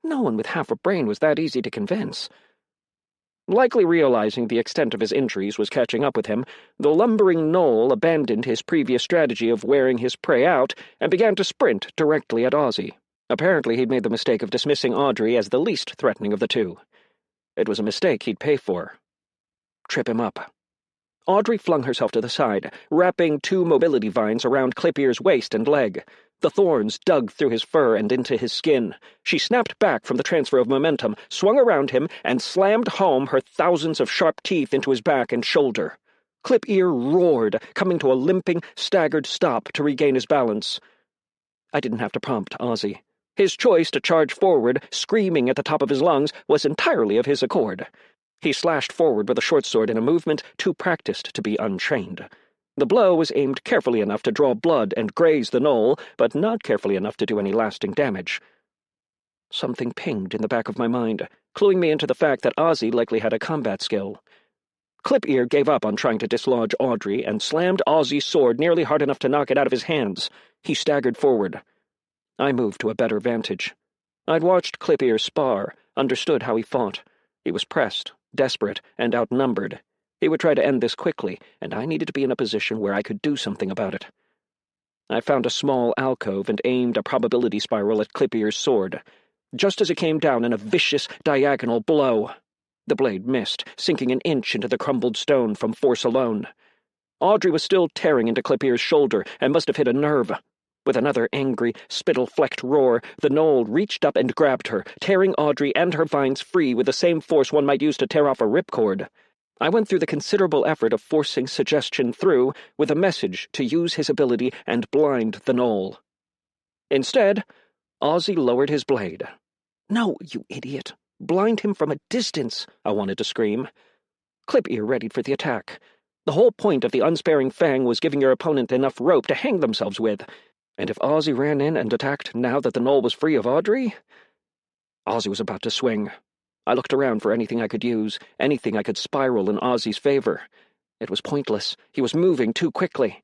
No one with half a brain was that easy to convince. Likely realizing the extent of his injuries was catching up with him, the lumbering gnoll abandoned his previous strategy of wearing his prey out and began to sprint directly at Ozzy. Apparently he'd made the mistake of dismissing Audrey as the least threatening of the two. It was a mistake he'd pay for. Trip him up. Audrey flung herself to the side, wrapping 2 mobility vines around Clip-Ear's waist and leg. The thorns dug through his fur and into his skin. She snapped back from the transfer of momentum, swung around him, and slammed home her thousands of sharp teeth into his back and shoulder. Clip-Ear roared, coming to a limping, staggered stop to regain his balance. I didn't have to prompt Ozzy. His choice to charge forward, screaming at the top of his lungs, was entirely of his accord. He slashed forward with a short sword in a movement too practiced to be untrained. The blow was aimed carefully enough to draw blood and graze the gnoll, but not carefully enough to do any lasting damage. Something pinged in the back of my mind, cluing me into the fact that Ozzy likely had a combat skill. Clip-Ear gave up on trying to dislodge Audrey and slammed Ozzy's sword nearly hard enough to knock it out of his hands. He staggered forward. I moved to a better vantage. I'd watched Clip-Ear spar, understood how he fought. He was pressed, desperate, and outnumbered. He would try to end this quickly, and I needed to be in a position where I could do something about it. I found a small alcove and aimed a probability spiral at Clip-Ear's sword, just as it came down in a vicious, diagonal blow. The blade missed, sinking an inch into the crumbled stone from force alone. Audrey was still tearing into Clip-Ear's shoulder and must have hit a nerve. With another angry, spittle-flecked roar, the gnoll reached up and grabbed her, tearing Audrey and her vines free with the same force one might use to tear off a ripcord. I went through the considerable effort of forcing suggestion through with a message to use his ability and blind the gnoll. Instead, Ozzy lowered his blade. "No, you idiot! Blind him from a distance!" I wanted to scream. Clip-Ear readied for the attack. The whole point of the unsparing fang was giving your opponent enough rope to hang themselves with. And if Ozzy ran in and attacked now that the gnoll was free of Audrey? Ozzy was about to swing. I looked around for anything I could use, anything I could spiral in Ozzy's favor. It was pointless. He was moving too quickly.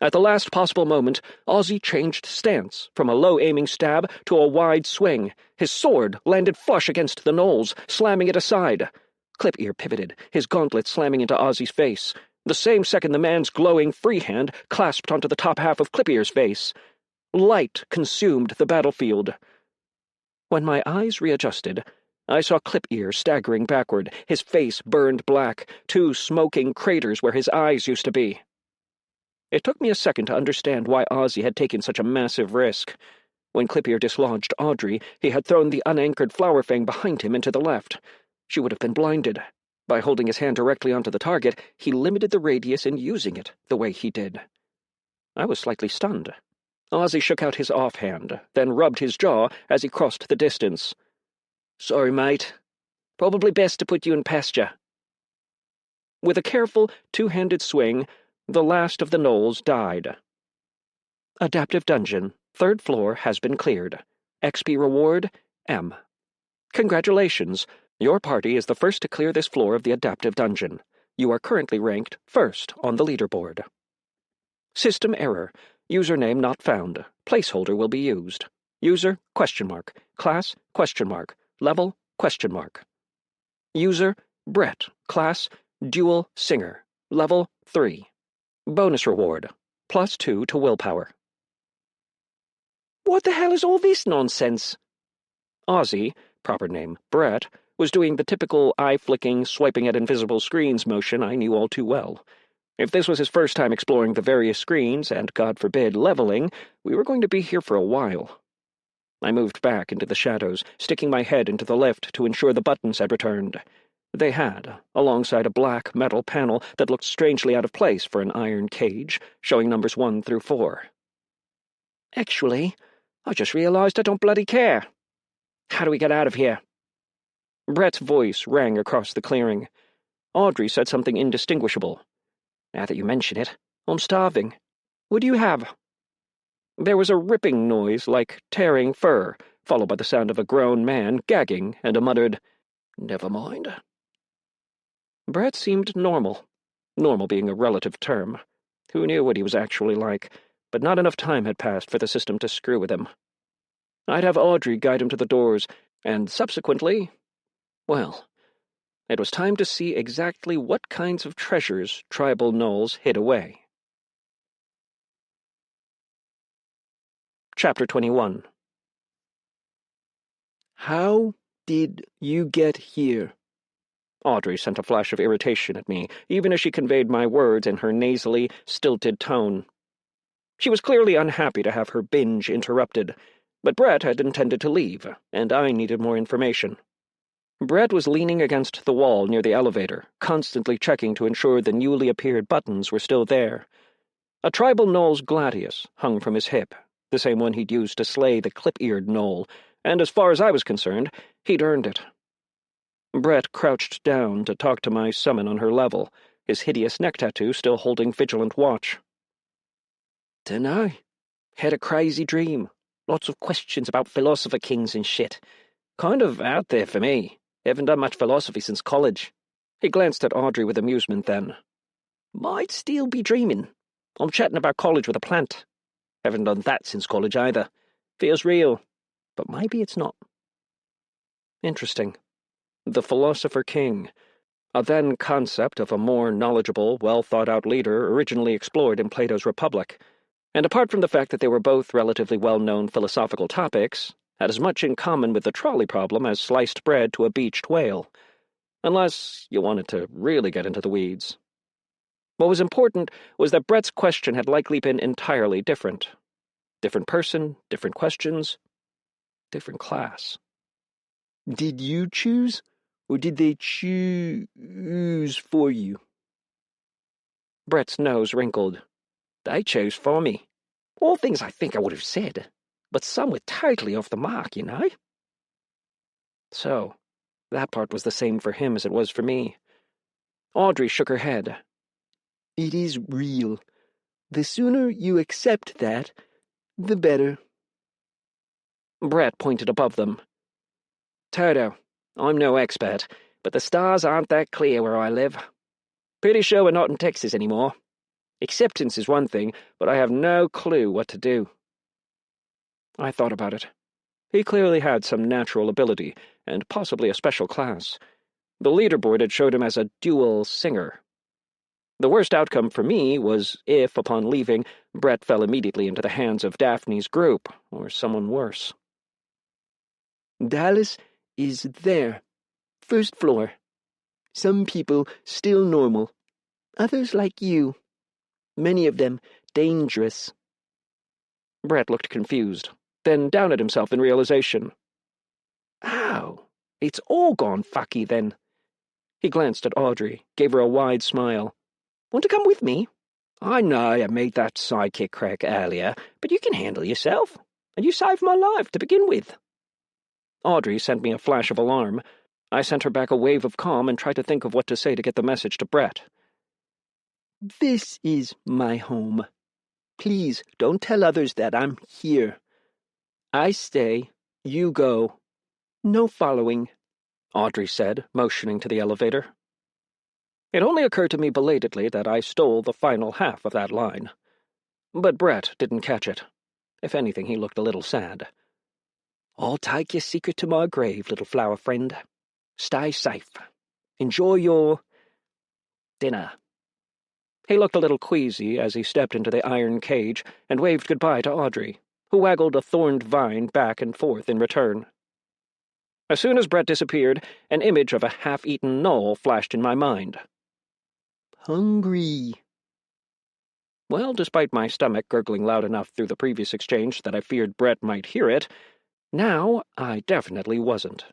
At the last possible moment, Ozzy changed stance from a low-aiming stab to a wide swing. His sword landed flush against the gnoll's, slamming it aside. Clip-Ear pivoted, his gauntlet slamming into Ozzy's face. The same second the man's glowing free hand clasped onto the top half of Clip-Ear's face. Light consumed the battlefield. When my eyes readjusted, I saw Clip-Ear staggering backward, his face burned black, 2 smoking craters where his eyes used to be. It took me a second to understand why Ozzy had taken such a massive risk. When Clippier dislodged Audrey, he had thrown the unanchored flower fang behind him and to the left. She would have been blinded. By holding his hand directly onto the target, he limited the radius in using it the way he did. I was slightly stunned. Ozzy shook out his offhand, then rubbed his jaw as he crossed the distance. "Sorry, mate. Probably best to put you in pasture." With a careful, two-handed swing, the last of the gnolls died. Adaptive Dungeon, 3rd floor, has been cleared. XP reward, M. Congratulations! Your party is the first to clear this floor of the Adaptive Dungeon. You are currently ranked 1st on the leaderboard. System error. Username not found. Placeholder will be used. User, ? Class, ? Level, ? User, Brett. Class, Dual Singer. Level, 3. Bonus reward, +2 to willpower. What the hell is all this nonsense? Ozzy, proper name Brett, was doing the typical eye-flicking, swiping at invisible screens motion I knew all too well. If this was his first time exploring the various screens, and, God forbid, leveling, we were going to be here for a while. I moved back into the shadows, sticking my head into the lift to ensure the buttons had returned. They had, alongside a black metal panel that looked strangely out of place for an iron cage, showing numbers 1 through 4. Actually, I just realized I don't bloody care. How do we get out of here? Brett's voice rang across the clearing. Audrey said something indistinguishable. Now that you mention it, I'm starving. What do you have? There was a ripping noise like tearing fur, followed by the sound of a grown man gagging and a muttered, "Never mind." Brett seemed normal. Normal being a relative term. Who knew what he was actually like? But not enough time had passed for the system to screw with him. I'd have Audrey guide him to the doors, and subsequently, well, it was time to see exactly what kinds of treasures tribal gnolls hid away. Chapter 21. How did you get here? Audrey sent a flash of irritation at me, even as she conveyed my words in her nasally, stilted tone. She was clearly unhappy to have her binge interrupted, but Brett had intended to leave, and I needed more information. Brett was leaning against the wall near the elevator, constantly checking to ensure the newly appeared buttons were still there. A tribal gnoll's gladius hung from his hip, the same one he'd used to slay the clip-eared gnoll, and as far as I was concerned, he'd earned it. Brett crouched down to talk to my summon on her level, his hideous neck tattoo still holding vigilant watch. Dunno. Had a crazy dream. Lots of questions about philosopher kings and shit. Kind of out there for me. Haven't done much philosophy since college. He glanced at Audrey with amusement then. Might still be dreaming. I'm chatting about college with a plant. Haven't done that since college either. Feels real. But maybe it's not. Interesting. The philosopher king, a then concept of a more knowledgeable, well-thought-out leader originally explored in Plato's Republic, and apart from the fact that they were both relatively well-known philosophical topics, had as much in common with the trolley problem as sliced bread to a beached whale, unless you wanted to really get into the weeds. What was important was that Brett's question had likely been entirely different. Different person, different questions, different class. Did you choose, or did they choose for you? Brett's nose wrinkled. They chose for me. All things I think I would have said, but some were totally off the mark, you know? So, that part was the same for him as it was for me. Audrey shook her head. It is real. The sooner you accept that, the better. Brett pointed above them. Toto, I'm no expert, but the stars aren't that clear where I live. Pretty sure we're not in Texas anymore. Acceptance is one thing, but I have no clue what to do. I thought about it. He clearly had some natural ability, and possibly a special class. The leaderboard had showed him as a dual singer. The worst outcome for me was if, upon leaving, Brett fell immediately into the hands of Daphne's group, or someone worse. Dallas is there. 1st floor. Some people still normal. Others like you. Many of them dangerous. Brett looked confused. then down at himself in realization. "Oh, it's all gone fucky then." He glanced at Audrey, gave her a wide smile. "Want to come with me? I know I made that sidekick crack earlier, but you can handle yourself, and you saved my life to begin with." Audrey sent me a flash of alarm. I sent her back a wave of calm and tried to think of what to say to get the message to Brett. "This is my home. Please don't tell others that I'm here. I stay, you go. No following," Audrey said, motioning to the elevator. It only occurred to me belatedly that I stole the final half of that line. But Brett didn't catch it. If anything, he looked a little sad. "I'll take your secret to my grave, little flower friend. Stay safe. Enjoy your dinner." He looked a little queasy as he stepped into the iron cage and waved goodbye to Audrey, who waggled a thorned vine back and forth in return. As soon as Brett disappeared, an image of a half-eaten knoll flashed in my mind. Hungry. Well, despite my stomach gurgling loud enough through the previous exchange that I feared Brett might hear it, now I definitely wasn't.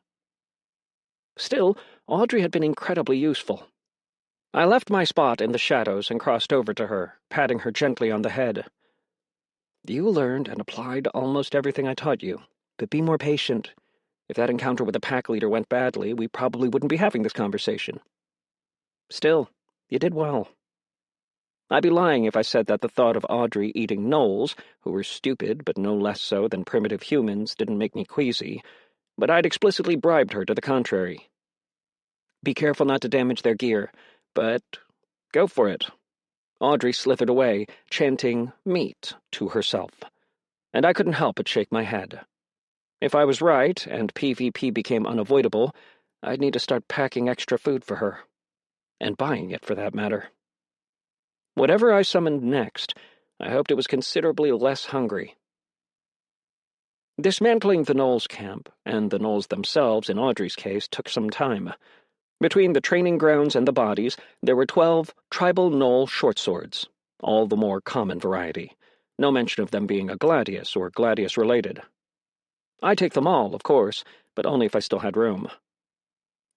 Still, Audrey had been incredibly useful. I left my spot in the shadows and crossed over to her, patting her gently on the head. "You learned and applied almost everything I taught you, but be more patient. If that encounter with the pack leader went badly, we probably wouldn't be having this conversation. Still, you did well." I'd be lying if I said that the thought of Audrey eating gnolls, who were stupid but no less so than primitive humans, didn't make me queasy, but I'd explicitly bribed her to the contrary. "Be careful not to damage their gear, but go for it." Audrey slithered away, chanting meat to herself, and I couldn't help but shake my head. If I was right, and PvP became unavoidable, I'd need to start packing extra food for her. And buying it, for that matter. Whatever I summoned next, I hoped it was considerably less hungry. Dismantling the Knowles camp, and the Knowles themselves in Audrey's case, took some time. Between the training grounds and the bodies, there were 12 tribal Knoll short swords, all the more common variety. No mention of them being a gladius or gladius-related. I'd take them all, of course, but only if I still had room.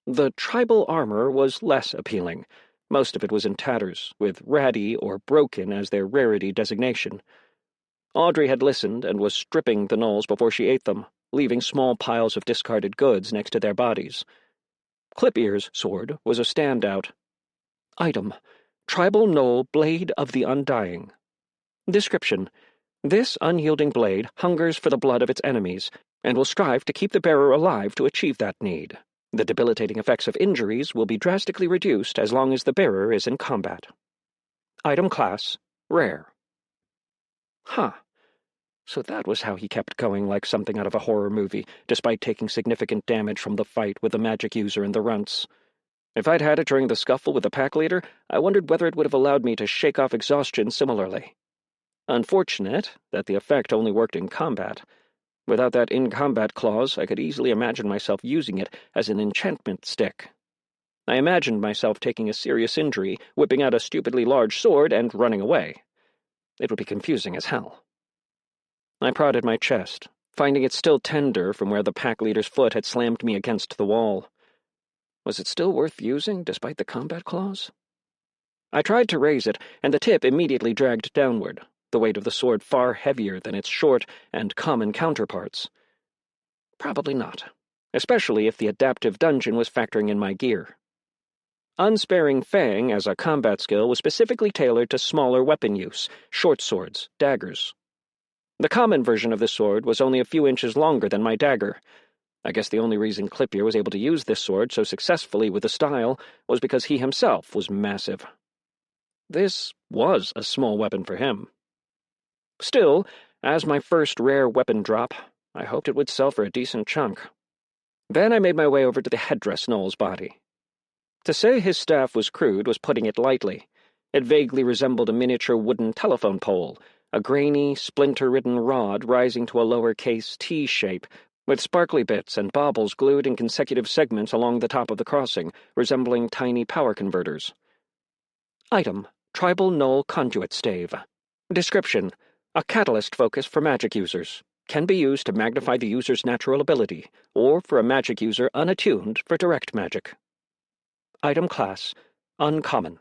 The tribal armor was less appealing. Most of it was in tatters, with ratty or broken as their rarity designation. Audrey had listened and was stripping the Knolls before she ate them, leaving small piles of discarded goods next to their bodies. Clip-Ear's sword was a standout. Item: Tribal Knoll Blade of the Undying. Description: This unyielding blade hungers for the blood of its enemies, and will strive to keep the bearer alive to achieve that need. The debilitating effects of injuries will be drastically reduced as long as the bearer is in combat. Item class: Rare. Huh. So that was how he kept going like something out of a horror movie, despite taking significant damage from the fight with the magic user and the runts. If I'd had it during the scuffle with the pack leader, I wondered whether it would have allowed me to shake off exhaustion similarly. Unfortunate that the effect only worked in combat. Without that in-combat clause, I could easily imagine myself using it as an enchantment stick. I imagined myself taking a serious injury, whipping out a stupidly large sword, and running away. It would be confusing as hell. I prodded my chest, finding it still tender from where the pack leader's foot had slammed me against the wall. Was it still worth using, despite the combat clause? I tried to raise it, and the tip immediately dragged downward, the weight of the sword far heavier than its short and common counterparts. Probably not, especially if the adaptive dungeon was factoring in my gear. Unsparing Fang as a combat skill was specifically tailored to smaller weapon use, short swords, daggers. The common version of this sword was only a few inches longer than my dagger. I guess the only reason Clip-Ear was able to use this sword so successfully with the style was because he himself was massive. This was a small weapon for him. Still, as my first rare weapon drop, I hoped it would sell for a decent chunk. Then I made my way over to the headdress Noel's body. To say his staff was crude was putting it lightly. It vaguely resembled a miniature wooden telephone pole, a grainy, splinter-ridden rod rising to a lowercase T shape, with sparkly bits and baubles glued in consecutive segments along the top of the crossing, resembling tiny power converters. Item: Tribal Knoll Conduit Stave. Description: A catalyst focus for magic users. can be used to magnify the user's natural ability, or for a magic user unattuned for direct magic. Item class, uncommon.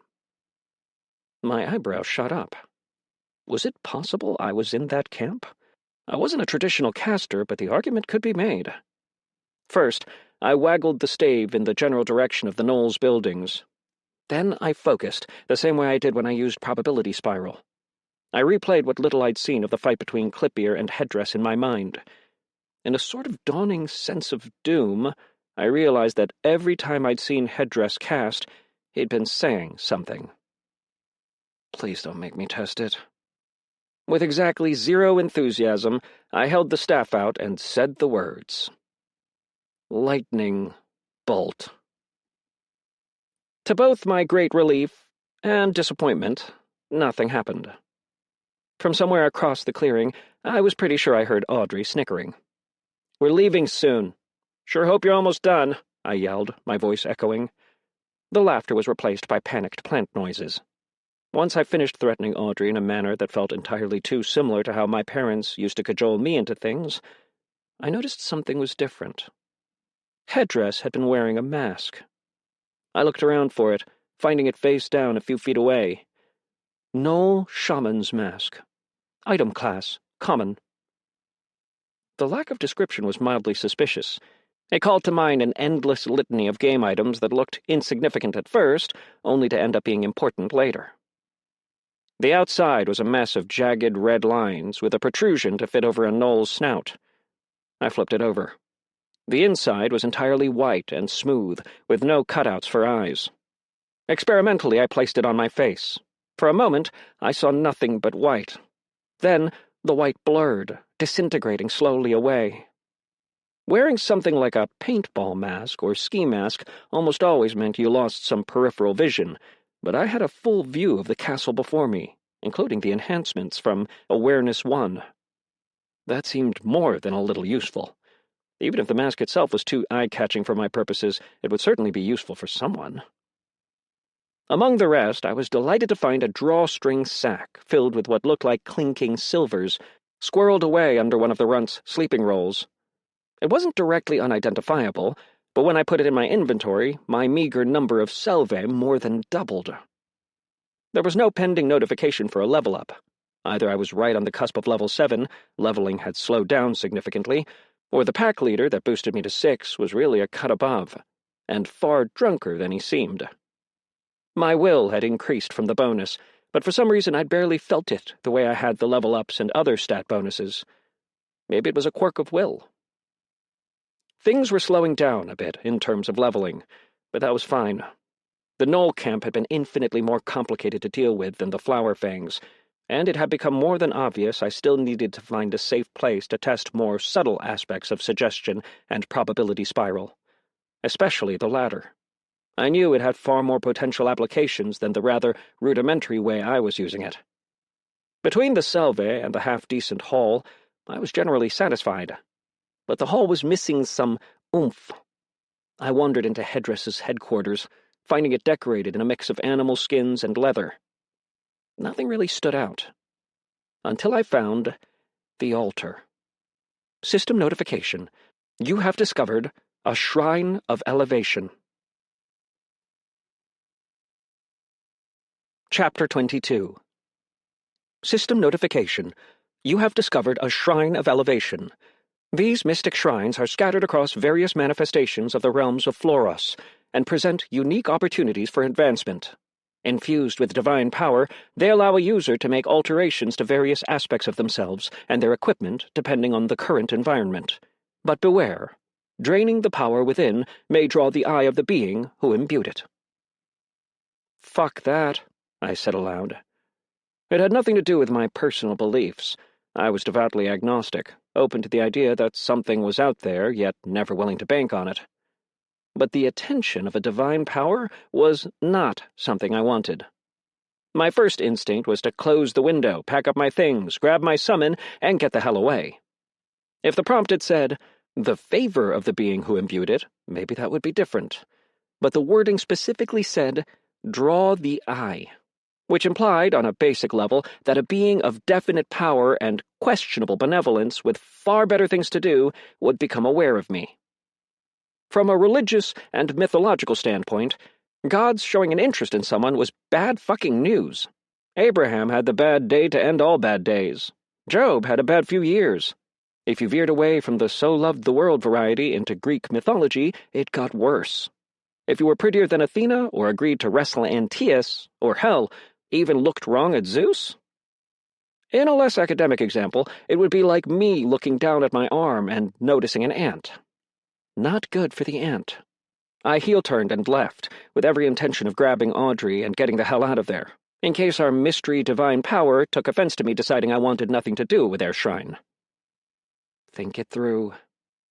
My eyebrows shot up. Was it possible I was in that camp? I wasn't a traditional caster, but the argument could be made. First, I waggled the stave in the general direction of the Knowles buildings. Then I focused, the same way I did when I used Probability Spiral. I replayed what little I'd seen of the fight between Clippier and Headdress in my mind. In a sort of dawning sense of doom, I realized that every time I'd seen Headdress cast, he'd been saying something. Please don't make me test it. With exactly 0 enthusiasm, I held the staff out and said the words. Lightning bolt. To both my great relief and disappointment, nothing happened. From somewhere across the clearing, I was pretty sure I heard Audrey snickering. We're leaving soon. Sure hope you're almost done, I yelled, my voice echoing. The laughter was replaced by panicked plant noises. Once I finished threatening Audrey in a manner that felt entirely too similar to how my parents used to cajole me into things, I noticed something was different. Headdress had been wearing a mask. I looked around for it, finding it face down a few feet away. Gnoll Shaman's Mask. Item class, common. The lack of description was mildly suspicious. It called to mind an endless litany of game items that looked insignificant at first, only to end up being important later. The outside was a mess of jagged red lines, with a protrusion to fit over a gnoll's snout. I flipped it over. The inside was entirely white and smooth, with no cutouts for eyes. Experimentally, I placed it on my face. For a moment, I saw nothing but white. Then, the white blurred, disintegrating slowly away. Wearing something like a paintball mask or ski mask almost always meant you lost some peripheral vision, but I had a full view of the castle before me, including the enhancements from Awareness 1. That seemed more than a little useful. Even if the mask itself was too eye-catching for my purposes, it would certainly be useful for someone. Among the rest, I was delighted to find a drawstring sack filled with what looked like clinking silvers, squirreled away under one of the runt's sleeping rolls. It wasn't directly unidentifiable, but when I put it in my inventory, my meager number of selvae more than doubled. There was no pending notification for a level up. Either I was right on the cusp of level 7, leveling had slowed down significantly, or the pack leader that boosted me to 6 was really a cut above, and far drunker than he seemed. My will had increased from the bonus, but for some reason I'd barely felt it the way I had the level-ups and other stat bonuses. Maybe it was a quirk of will. Things were slowing down a bit in terms of leveling, but that was fine. The Gnoll camp had been infinitely more complicated to deal with than the Flower Fangs, and it had become more than obvious I still needed to find a safe place to test more subtle aspects of suggestion and probability spiral, especially the latter. I knew it had far more potential applications than the rather rudimentary way I was using it. Between the Selvae and the half-decent hall, I was generally satisfied. But the hall was missing some oomph. I wandered into Headdress's headquarters, finding it decorated in a mix of animal skins and leather. Nothing really stood out. Until I found the altar. System notification. You have discovered a shrine of elevation. Chapter 22. System notification. You have discovered a shrine of elevation. These mystic shrines are scattered across various manifestations of the realms of Floros, and present unique opportunities for advancement. Infused with divine power, they allow a user to make alterations to various aspects of themselves and their equipment depending on the current environment. But beware, draining the power within may draw the eye of the being who imbued it. Fuck that, I said aloud. It had nothing to do with my personal beliefs. I was devoutly agnostic, open to the idea that something was out there, yet never willing to bank on it. But the attention of a divine power was not something I wanted. My first instinct was to close the window, pack up my things, grab my summon, and get the hell away. If the prompt had said, the favor of the being who imbued it, maybe that would be different. But the wording specifically said, draw the eye. which implied, on a basic level, that a being of definite power and questionable benevolence with far better things to do would become aware of me. From a religious and mythological standpoint, gods showing an interest in someone was bad fucking news. Abraham had the bad day to end all bad days. Job had a bad few years. If you veered away from the so-loved-the-world variety into Greek mythology, it got worse. If you were prettier than Athena, or agreed to wrestle Antaeus, or hell, even looked wrong at Zeus? In a less academic example, it would be like me looking down at my arm and noticing an ant. Not good for the ant. I heel-turned and left, with every intention of grabbing Audrey and getting the hell out of there, in case our mystery divine power took offense to me deciding I wanted nothing to do with their shrine. Think it through.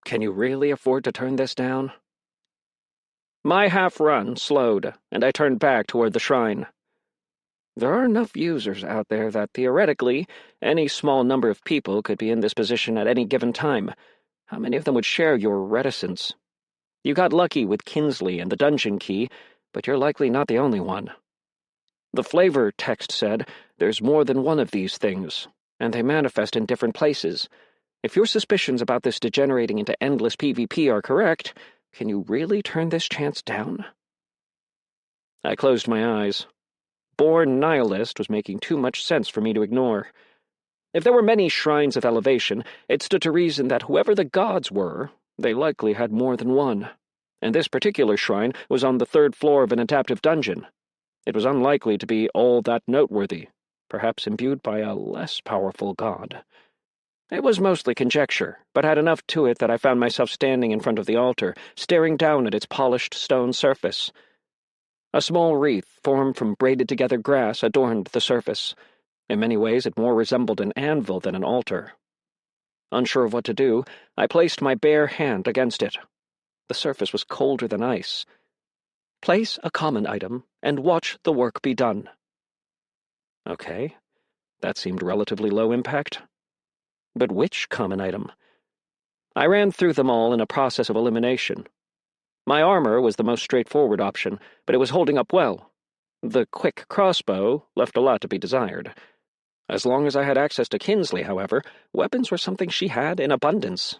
Can you really afford to turn this down? My half-run slowed, and I turned back toward the shrine. There are enough users out there that, theoretically, any small number of people could be in this position at any given time. How many of them would share your reticence? You got lucky with Kinsley and the dungeon key, but you're likely not the only one. The flavor text said there's more than one of these things, and they manifest in different places. If your suspicions about this degenerating into endless PvP are correct, can you really turn this chance down? I closed my eyes. Born nihilist was making too much sense for me to ignore. If there were many shrines of elevation, it stood to reason that whoever the gods were, they likely had more than one, and this particular shrine was on the 3rd floor of an adaptive dungeon. It was unlikely to be all that noteworthy, perhaps imbued by a less powerful god. It was mostly conjecture, but had enough to it that I found myself standing in front of the altar, staring down at its polished stone surface. A small wreath formed from braided-together grass adorned the surface. In many ways it more resembled an anvil than an altar. Unsure of what to do, I placed my bare hand against it. The surface was colder than ice. Place a common item, and watch the work be done. Okay, that seemed relatively low impact. But which common item? I ran through them all in a process of elimination. My armor was the most straightforward option, but it was holding up well. The quick crossbow left a lot to be desired. As long as I had access to Kinsley, however, weapons were something she had in abundance.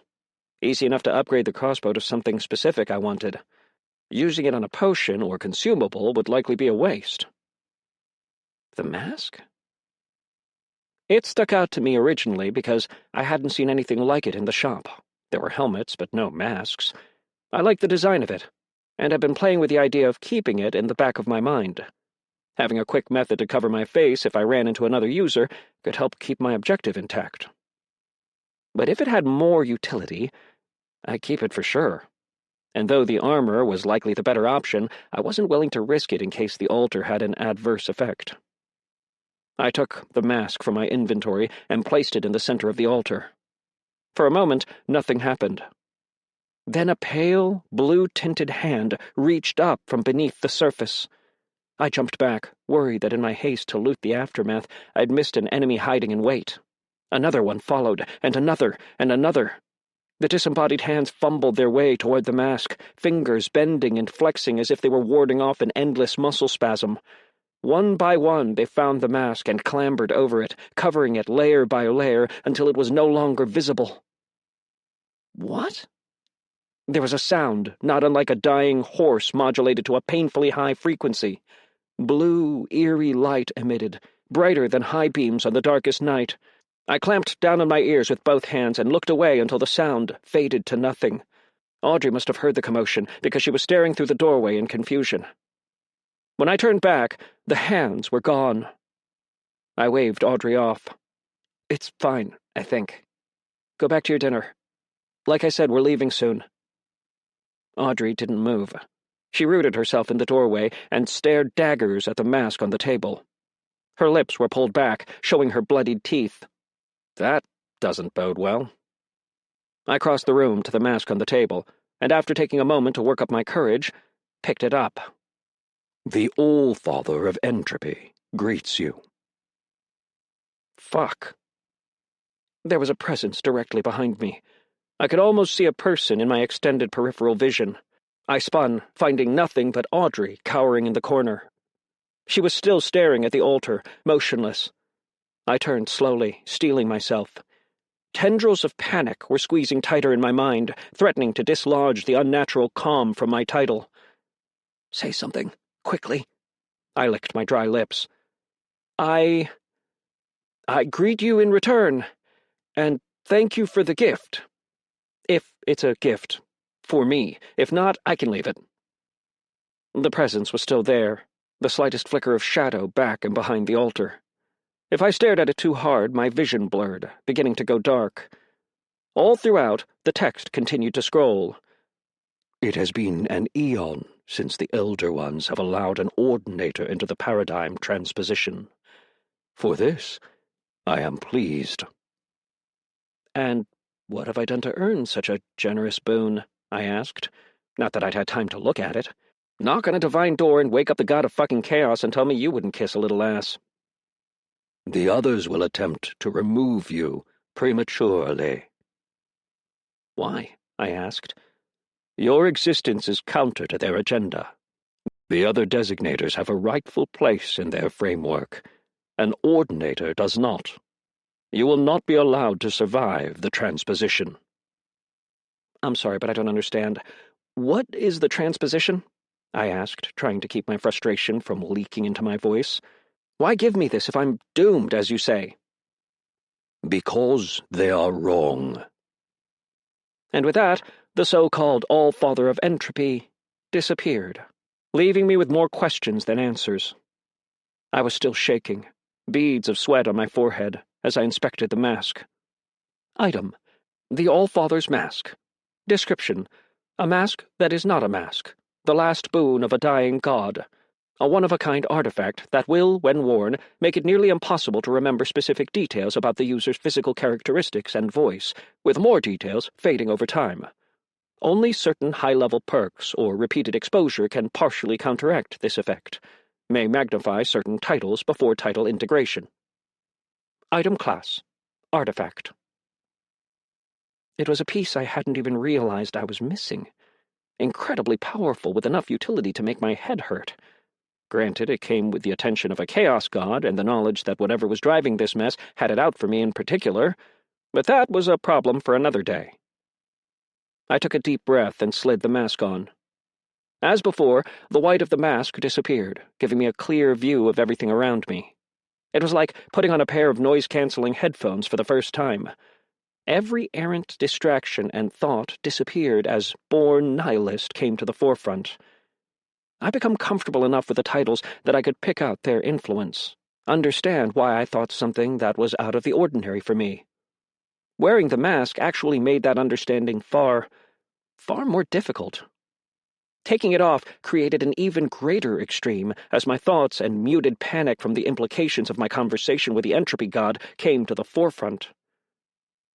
Easy enough to upgrade the crossbow to something specific I wanted. Using it on a potion or consumable would likely be a waste. The mask? It stuck out to me originally because I hadn't seen anything like it in the shop. There were helmets, but no masks. I liked the design of it, and had been playing with the idea of keeping it in the back of my mind. Having a quick method to cover my face if I ran into another user could help keep my objective intact. But if it had more utility, I'd keep it for sure. And though the armor was likely the better option, I wasn't willing to risk it in case the altar had an adverse effect. I took the mask from my inventory and placed it in the center of the altar. For a moment, nothing happened. Then a pale, blue-tinted hand reached up from beneath the surface. I jumped back, worried that in my haste to loot the aftermath, I'd missed an enemy hiding in wait. Another one followed, and another, and another. The disembodied hands fumbled their way toward the mask, fingers bending and flexing as if they were warding off an endless muscle spasm. One by one, they found the mask and clambered over it, covering it layer by layer until it was no longer visible. What? There was a sound, not unlike a dying horse modulated to a painfully high frequency. Blue, eerie light emitted, brighter than high beams on the darkest night. I clamped down on my ears with both hands and looked away until the sound faded to nothing. Audrey must have heard the commotion, because she was staring through the doorway in confusion. When I turned back, the hands were gone. I waved Audrey off. It's fine, I think. Go back to your dinner. Like I said, we're leaving soon. Audrey didn't move. She rooted herself in the doorway and stared daggers at the mask on the table. Her lips were pulled back, showing her bloodied teeth. That doesn't bode well. I crossed the room to the mask on the table, and after taking a moment to work up my courage, picked it up. The All-Father of Entropy greets you. Fuck. There was a presence directly behind me. I could almost see a person in my extended peripheral vision. I spun, finding nothing but Audrey cowering in the corner. She was still staring at the altar, motionless. I turned slowly, steeling myself. Tendrils of panic were squeezing tighter in my mind, threatening to dislodge the unnatural calm from my title. "Say something, quickly." I licked my dry lips. I greet you in return, and thank you for the gift. If it's a gift. For me. If not, I can leave it. The presence was still there, the slightest flicker of shadow back and behind the altar. If I stared at it too hard, my vision blurred, beginning to go dark. All throughout, the text continued to scroll. "It has been an eon since the Elder Ones have allowed an Ordinator into the paradigm transposition. For this, I am pleased." And what have I done to earn such a generous boon? I asked. Not that I'd had time to look at it. Knock on a divine door and wake up the god of fucking chaos and tell me you wouldn't kiss a little ass. "The others will attempt to remove you prematurely." "Why?" I asked. "Your existence is counter to their agenda. The other designators have a rightful place in their framework. An Ordinator does not. You will not be allowed to survive the transposition." "I'm sorry, but I don't understand. What is the transposition?" I asked, trying to keep my frustration from leaking into my voice. "Why give me this if I'm doomed, as you say?" "Because they are wrong." And with that, the so-called All-Father of Entropy disappeared, leaving me with more questions than answers. I was still shaking, beads of sweat on my forehead, as I inspected the mask. Item: the All-Father's Mask. Description: a mask that is not a mask, the last boon of a dying god. A one-of-a-kind artifact that will, when worn, make it nearly impossible to remember specific details about the user's physical characteristics and voice, with more details fading over time. Only certain high-level perks or repeated exposure can partially counteract this effect. May magnify certain titles before title integration. Item class: Artifact. It was a piece I hadn't even realized I was missing. Incredibly powerful, with enough utility to make my head hurt. Granted, it came with the attention of a chaos god and the knowledge that whatever was driving this mess had it out for me in particular, but that was a problem for another day. I took a deep breath and slid the mask on. As before, the white of the mask disappeared, giving me a clear view of everything around me. It was like putting on a pair of noise-canceling headphones for the first time. Every errant distraction and thought disappeared as Born Nihilist came to the forefront. I'd become comfortable enough with the titles that I could pick out their influence, understand why I thought something that was out of the ordinary for me. Wearing the mask actually made that understanding far more difficult. Taking it off created an even greater extreme as my thoughts and muted panic from the implications of my conversation with the entropy god came to the forefront.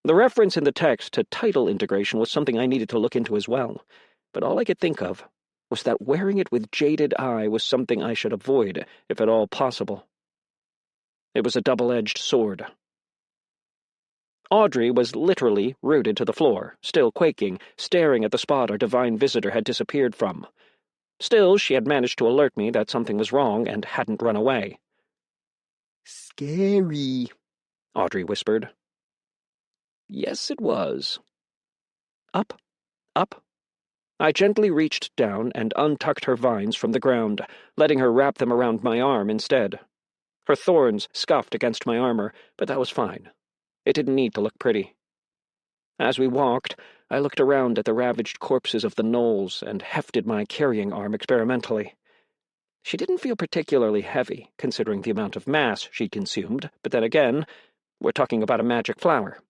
The reference in the text to title integration was something I needed to look into as well, but all I could think of was that wearing it with jaded eye was something I should avoid, if at all possible. It was a double-edged sword. Audrey was literally rooted to the floor, still quaking, staring at the spot our divine visitor had disappeared from. Still, she had managed to alert me that something was wrong and hadn't run away. "Scary," Audrey whispered. Yes, it was. Up, up. I gently reached down and untucked her vines from the ground, letting her wrap them around my arm instead. Her thorns scuffed against my armor, but that was fine. It didn't need to look pretty. As we walked, I looked around at the ravaged corpses of the gnolls and hefted my carrying arm experimentally. She didn't feel particularly heavy, considering the amount of mass she'd consumed, but then again, we're talking about a magic flower.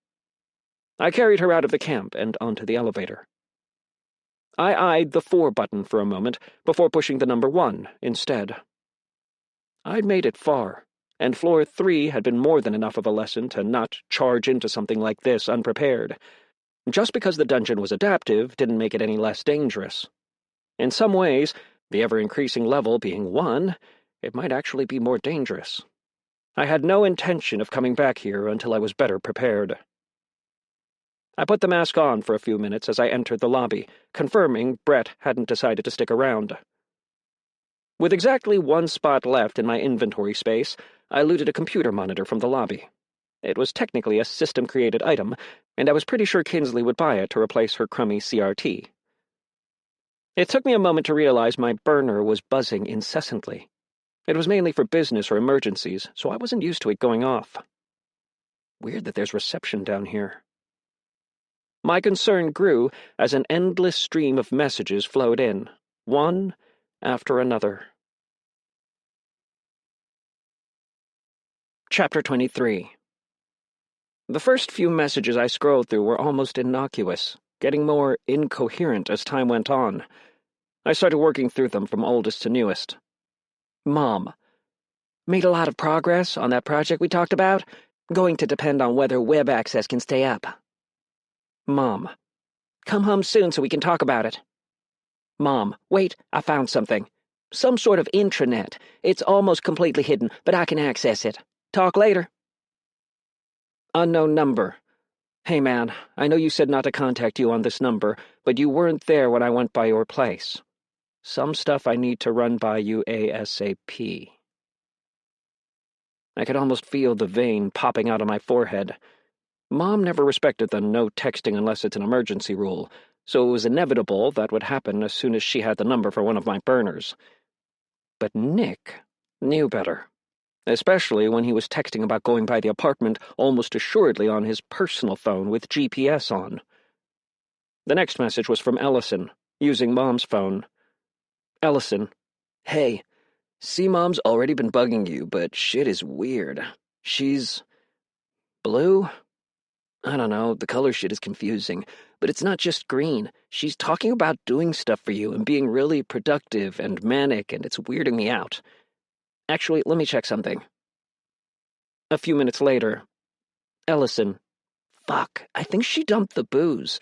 I carried her out of the camp and onto the elevator. I eyed the 4 button for a moment before pushing the number 1 instead. I'd made it far, and floor 3 had been more than enough of a lesson to not charge into something like this unprepared. Just because the dungeon was adaptive didn't make it any less dangerous. In some ways, the ever-increasing level being 1, it might actually be more dangerous. I had no intention of coming back here until I was better prepared. I put the mask on for a few minutes as I entered the lobby, confirming Brett hadn't decided to stick around. With exactly one spot left in my inventory space, I looted a computer monitor from the lobby. It was technically a system-created item, and I was pretty sure Kinsley would buy it to replace her crummy CRT. It took me a moment to realize my burner was buzzing incessantly. It was mainly for business or emergencies, so I wasn't used to it going off. Weird that there's reception down here. My concern grew as an endless stream of messages flowed in, one after another. Chapter 23. The first few messages I scrolled through were almost innocuous, getting more incoherent as time went on. I started working through them from oldest to newest. Mom. Made a lot of progress on that project we talked about. Going to depend on whether web access can stay up. Mom. Come home soon so we can talk about it. Mom. Wait, I found something. Some sort of intranet. It's almost completely hidden, but I can access it. Talk later. Unknown number. Hey man, I know you said not to contact you on this number, but you weren't there when I went by your place. Some stuff I need to run by you ASAP. I could almost feel the vein popping out of my forehead. Mom never respected the no texting unless it's an emergency rule, so it was inevitable that would happen as soon as she had the number for one of my burners. But Nick knew better, especially when he was texting about going by the apartment almost assuredly on his personal phone with GPS on. The next message was from Ellison, using Mom's phone. Ellison. Hey, see Mom's already been bugging you, but shit is weird. She's blue? I don't know, the color shit is confusing, but it's not just green. She's talking about doing stuff for you and being really productive and manic, and it's weirding me out. Actually, let me check something. A few minutes later, Ellison. Fuck, I think she dumped the booze.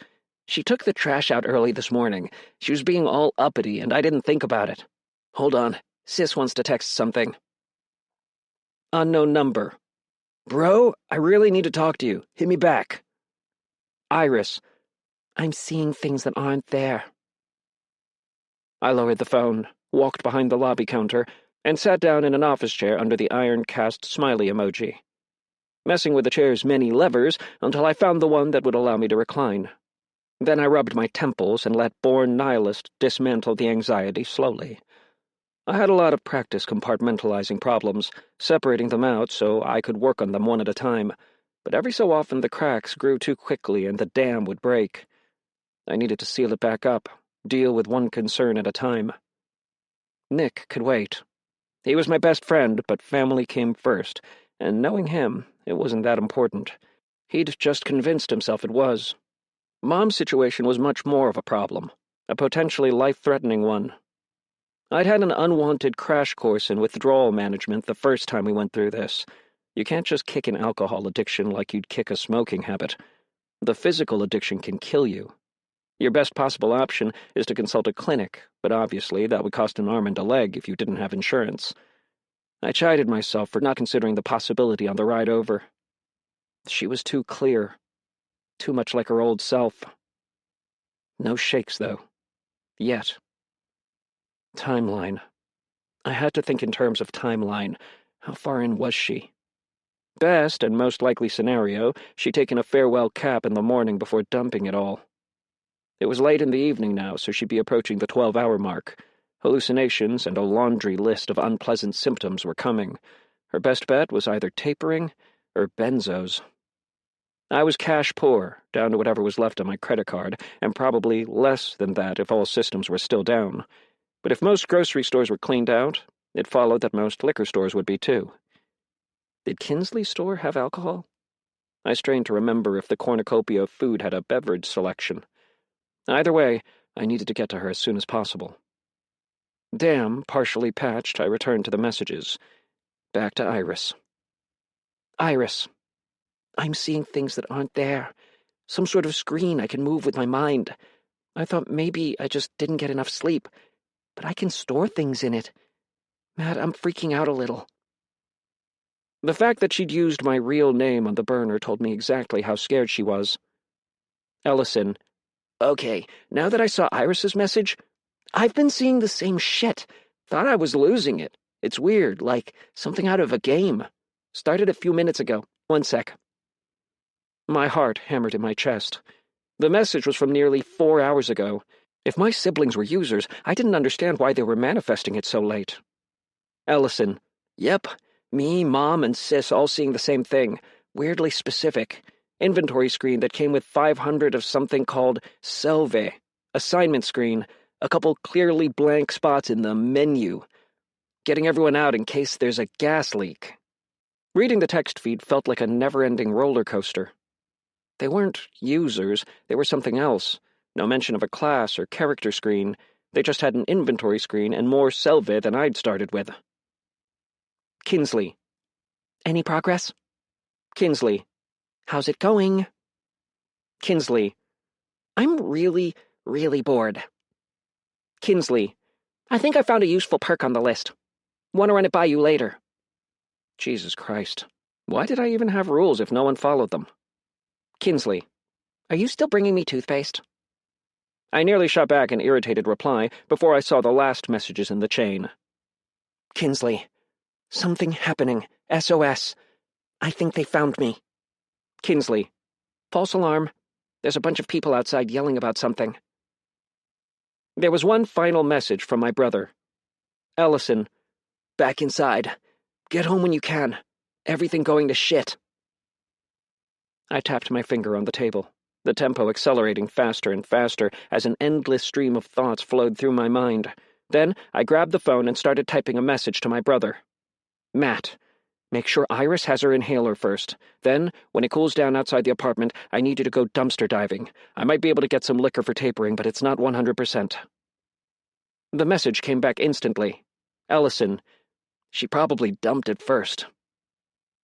She took the trash out early this morning. She was being all uppity, and I didn't think about it. Hold on, Sis wants to text something. Unknown number. Bro, I really need to talk to you. Hit me back. Iris. I'm seeing things that aren't there. I lowered the phone, walked behind the lobby counter, and sat down in an office chair under the iron-cast smiley emoji, messing with the chair's many levers until I found the one that would allow me to recline. Then I rubbed my temples and let born nihilist dismantle the anxiety slowly. I had a lot of practice compartmentalizing problems, separating them out so I could work on them one at a time, but every so often the cracks grew too quickly and the dam would break. I needed to seal it back up, deal with one concern at a time. Nick could wait. He was my best friend, but family came first, and knowing him, it wasn't that important. He'd just convinced himself it was. Mom's situation was much more of a problem, a potentially life-threatening one. I'd had an unwanted crash course in withdrawal management the first time we went through this. You can't just kick an alcohol addiction like you'd kick a smoking habit. The physical addiction can kill you. Your best possible option is to consult a clinic, but obviously that would cost an arm and a leg if you didn't have insurance. I chided myself for not considering the possibility on the ride over. She was too clear. Too much like her old self. No shakes, though. Yet. Timeline. I had to think in terms of timeline. How far in was she? Best and most likely scenario, she'd taken a farewell cap in the morning before dumping it all. It was late in the evening now, so she'd be approaching the 12-hour mark. Hallucinations and a laundry list of unpleasant symptoms were coming. Her best bet was either tapering or benzos. I was cash poor, down to whatever was left on my credit card, and probably less than that if all systems were still down. But if most grocery stores were cleaned out, it followed that most liquor stores would be too. Did Kinsley's store have alcohol? I strained to remember if the cornucopia of food had a beverage selection. Either way, I needed to get to her as soon as possible. Dam partially patched, I returned to the messages. Back to Iris. Iris. I'm seeing things that aren't there. Some sort of screen I can move with my mind. I thought maybe I just didn't get enough sleep, but I can store things in it. Matt, I'm freaking out a little. The fact that she'd used my real name on the burner told me exactly how scared she was. Ellison. Okay, now that I saw Iris's message, I've been seeing the same shit. Thought I was losing it. It's weird, like something out of a game. Started a few minutes ago. 1 sec. My heart hammered in my chest. The message was from nearly 4 hours ago. If my siblings were users, I didn't understand why they were manifesting it so late. Ellison. Yep. Me, Mom, and Sis all seeing the same thing. Weirdly specific. Inventory screen that came with 500 of something called Selve. Assignment screen. A couple clearly blank spots in the menu. Getting everyone out in case there's a gas leak. Reading the text feed felt like a never-ending roller coaster. They weren't users, they were something else. No mention of a class or character screen. They just had an inventory screen and more Selve than I'd started with. Kinsley. Any progress? Kinsley. How's it going? Kinsley. I'm really bored. Kinsley. I think I found a useful perk on the list. Want to run it by you later. Jesus Christ. Why did I even have rules if no one followed them? Kinsley. Are you still bringing me toothpaste? I nearly shot back an irritated reply before I saw the last messages in the chain. Kinsley. Something happening. SOS. I think they found me. Kinsley. False alarm. There's a bunch of people outside yelling about something. There was one final message from my brother. Ellison. Back inside. Get home when you can. Everything going to shit. I tapped my finger on the table, the tempo accelerating faster and faster as an endless stream of thoughts flowed through my mind. Then I grabbed the phone and started typing a message to my brother. Matt, make sure Iris has her inhaler first. Then, when it cools down outside the apartment, I need you to go dumpster diving. I might be able to get some liquor for tapering, but it's not 100%. The message came back instantly. Ellison. She probably dumped it first.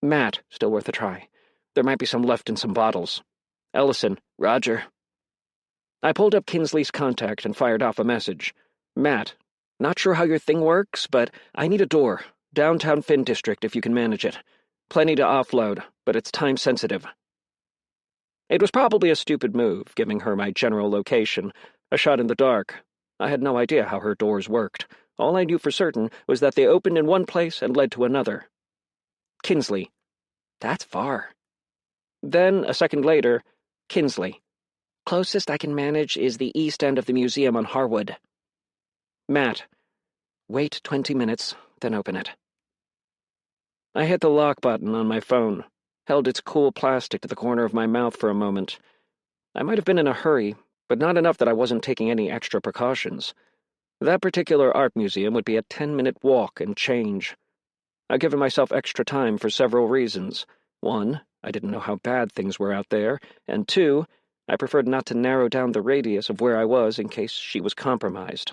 Matt, still worth a try. There might be some left in some bottles. Ellison. Roger. I pulled up Kinsley's contact and fired off a message. Matt. Not sure how your thing works, but I need a door. Downtown Finn District, if you can manage it. Plenty to offload, but it's time-sensitive. It was probably a stupid move, giving her my general location. A shot in the dark. I had no idea how her doors worked. All I knew for certain was that they opened in one place and led to another. Kinsley. That's far. Then, a second later, Kinsley. Closest I can manage is the east end of the museum on Harwood. Matt. Wait 20 minutes, then open it. I hit the lock button on my phone, held its cool plastic to the corner of my mouth for a moment. I might have been in a hurry, but not enough that I wasn't taking any extra precautions. That particular art museum would be a 10-minute walk and change. I'd given myself extra time for several reasons. 1, I didn't know how bad things were out there, and 2, I preferred not to narrow down the radius of where I was in case she was compromised.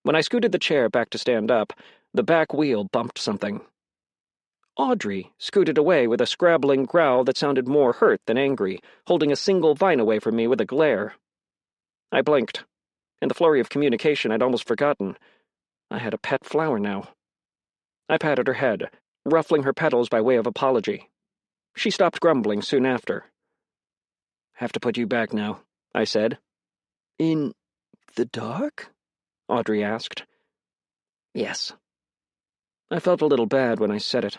When I scooted the chair back to stand up, the back wheel bumped something. Audrey scooted away with a scrabbling growl that sounded more hurt than angry, holding a single vine away from me with a glare. I blinked. In the flurry of communication, I'd almost forgotten. I had a pet flower now. I patted her head, ruffling her petals by way of apology. She stopped grumbling soon after. Have to put you back now, I said. In the dark? Audrey asked. Yes. I felt a little bad when I said it.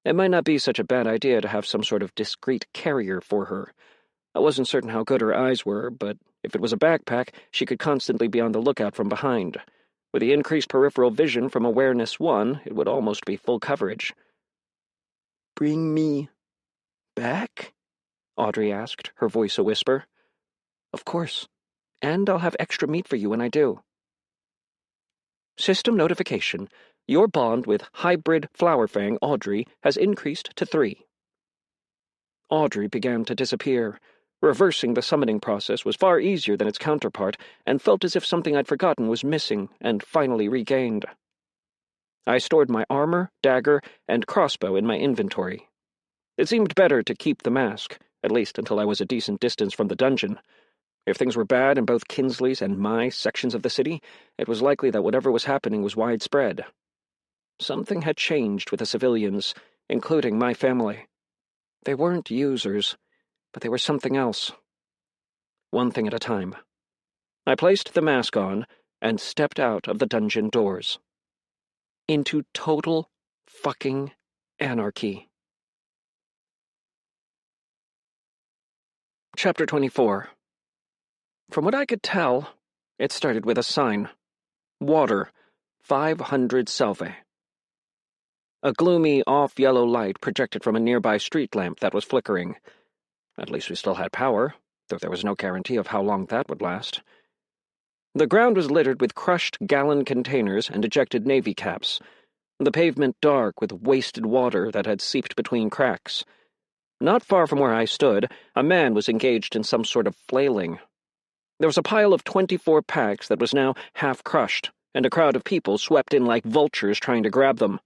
It might not be such a bad idea to have some sort of discreet carrier for her. I wasn't certain how good her eyes were, but if it was a backpack, she could constantly be on the lookout from behind. With the increased peripheral vision from Awareness 1, it would almost be full coverage. Bring me back? Audrey asked, her voice a whisper. Of course. And I'll have extra meat for you when I do. System notification. Your bond with hybrid Flowerfang Audrey has increased to 3. Audrey began to disappear. Reversing the summoning process was far easier than its counterpart, and felt as if something I'd forgotten was missing and finally regained. I stored my armor, dagger, and crossbow in my inventory. It seemed better to keep the mask, at least until I was a decent distance from the dungeon. If things were bad in both Kinsley's and my sections of the city, it was likely that whatever was happening was widespread. Something had changed with the civilians, including my family. They weren't users, but they were something else. One thing at a time. I placed the mask on, and stepped out of the dungeon doors. Into total fucking anarchy. Chapter 24. From what I could tell, it started with a sign. Water, 500 salve. A gloomy, off-yellow light projected from a nearby street lamp that was flickering. At least we still had power, though there was no guarantee of how long that would last. The ground was littered with crushed gallon containers and ejected Navy caps, the pavement dark with wasted water that had seeped between cracks. Not far from where I stood, a man was engaged in some sort of flailing. There was a pile of 24 packs that was now half-crushed, and a crowd of people swept in like vultures trying to grab them.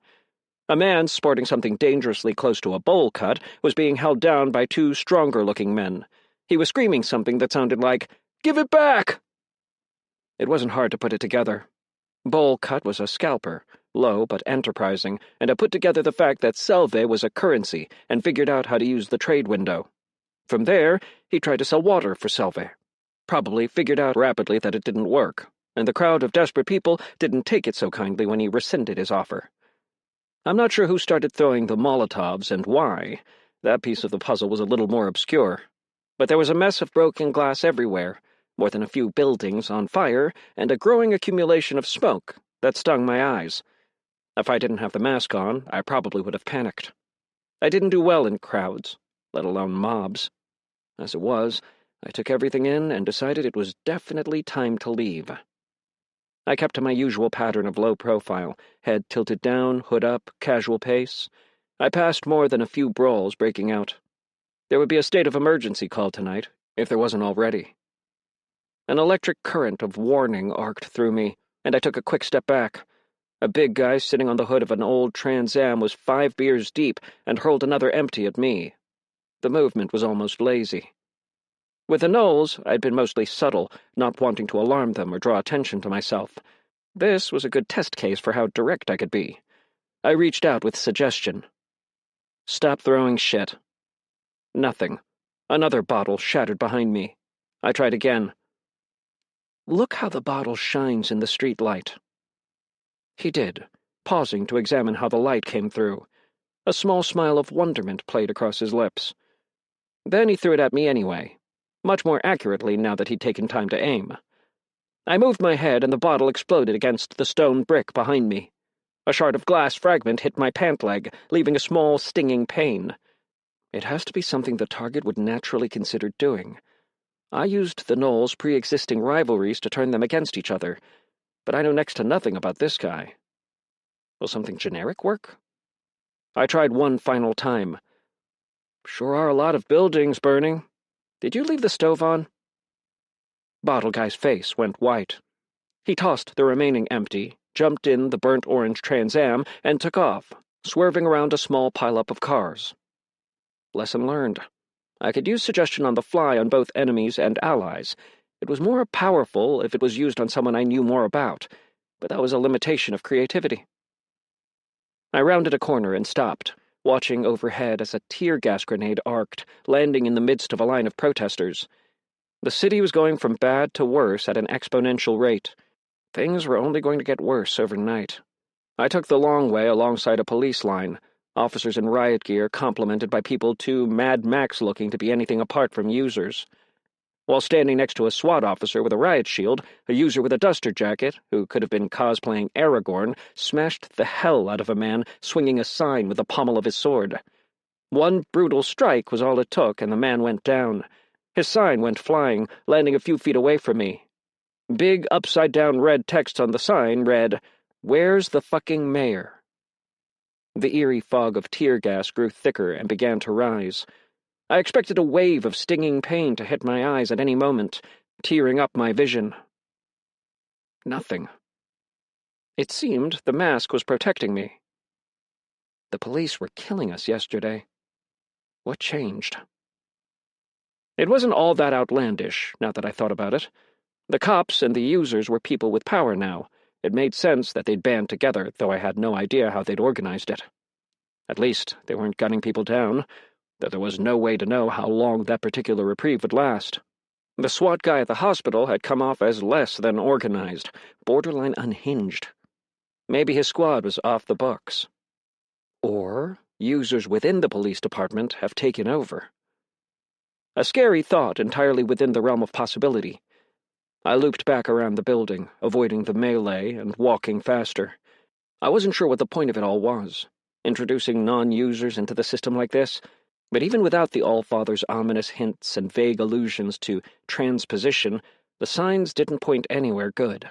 A man, sporting something dangerously close to a bowl cut, was being held down by two stronger-looking men. He was screaming something that sounded like, "Give it back!" It wasn't hard to put it together. Bowl cut was a scalper, low but enterprising, and had put together the fact that salve was a currency and figured out how to use the trade window. From there, he tried to sell water for salve. Probably figured out rapidly that it didn't work, and the crowd of desperate people didn't take it so kindly when he rescinded his offer. I'm not sure who started throwing the Molotovs and why. That piece of the puzzle was a little more obscure. But there was a mess of broken glass everywhere, more than a few buildings on fire, and a growing accumulation of smoke that stung my eyes. If I didn't have the mask on, I probably would have panicked. I didn't do well in crowds, let alone mobs. As it was, I took everything in and decided it was definitely time to leave. I kept to my usual pattern of low profile, head tilted down, hood up, casual pace. I passed more than a few brawls breaking out. There would be a state of emergency called tonight, if there wasn't already. An electric current of warning arced through me, and I took a quick step back. A big guy sitting on the hood of an old Trans Am was 5 beers deep and hurled another empty at me. The movement was almost lazy. With the Knowles, I'd been mostly subtle, not wanting to alarm them or draw attention to myself. This was a good test case for how direct I could be. I reached out with suggestion. "Stop throwing shit." Nothing. Another bottle shattered behind me. I tried again. "Look how the bottle shines in the street light." He did, pausing to examine how the light came through. A small smile of wonderment played across his lips. Then he threw it at me anyway, much more accurately now that he'd taken time to aim. I moved my head and the bottle exploded against the stone brick behind me. A shard of glass fragment hit my pant leg, leaving a small, stinging pain. It has to be something the target would naturally consider doing. I used the Knowles' pre-existing rivalries to turn them against each other, but I know next to nothing about this guy. Will something generic work? I tried one final time. "Sure are a lot of buildings burning. Did you leave the stove on?" Bottle Guy's face went white. He tossed the remaining empty, jumped in the burnt orange Trans Am, and took off, swerving around a small pileup of cars. Lesson learned. I could use suggestion on the fly on both enemies and allies. It was more powerful if it was used on someone I knew more about, but that was a limitation of creativity. I rounded a corner and stopped, watching overhead as a tear gas grenade arced, landing in the midst of a line of protesters. The city was going from bad to worse at an exponential rate. Things were only going to get worse overnight. I took the long way alongside a police line, officers in riot gear complemented by people too Mad Max-looking to be anything apart from users. While standing next to a SWAT officer with a riot shield, a user with a duster jacket, who could have been cosplaying Aragorn, smashed the hell out of a man swinging a sign with the pommel of his sword. One brutal strike was all it took, and the man went down. His sign went flying, landing a few feet away from me. Big upside-down red text on the sign read, "Where's the fucking mayor?" The eerie fog of tear gas grew thicker and began to rise. I expected a wave of stinging pain to hit my eyes at any moment, tearing up my vision. Nothing. It seemed the mask was protecting me. The police were killing us yesterday. What changed? It wasn't all that outlandish, now that I thought about it. The cops and the users were people with power now. It made sense that they'd band together, though I had no idea how they'd organized it. At least, they weren't gunning people down, though there was no way to know how long that particular reprieve would last. The SWAT guy at the hospital had come off as less than organized, borderline unhinged. Maybe his squad was off the books. Or users within the police department have taken over. A scary thought entirely within the realm of possibility. I looped back around the building, avoiding the melee and walking faster. I wasn't sure what the point of it all was, introducing non-users into the system like this, but even without the Allfather's ominous hints and vague allusions to transposition, the signs didn't point anywhere good.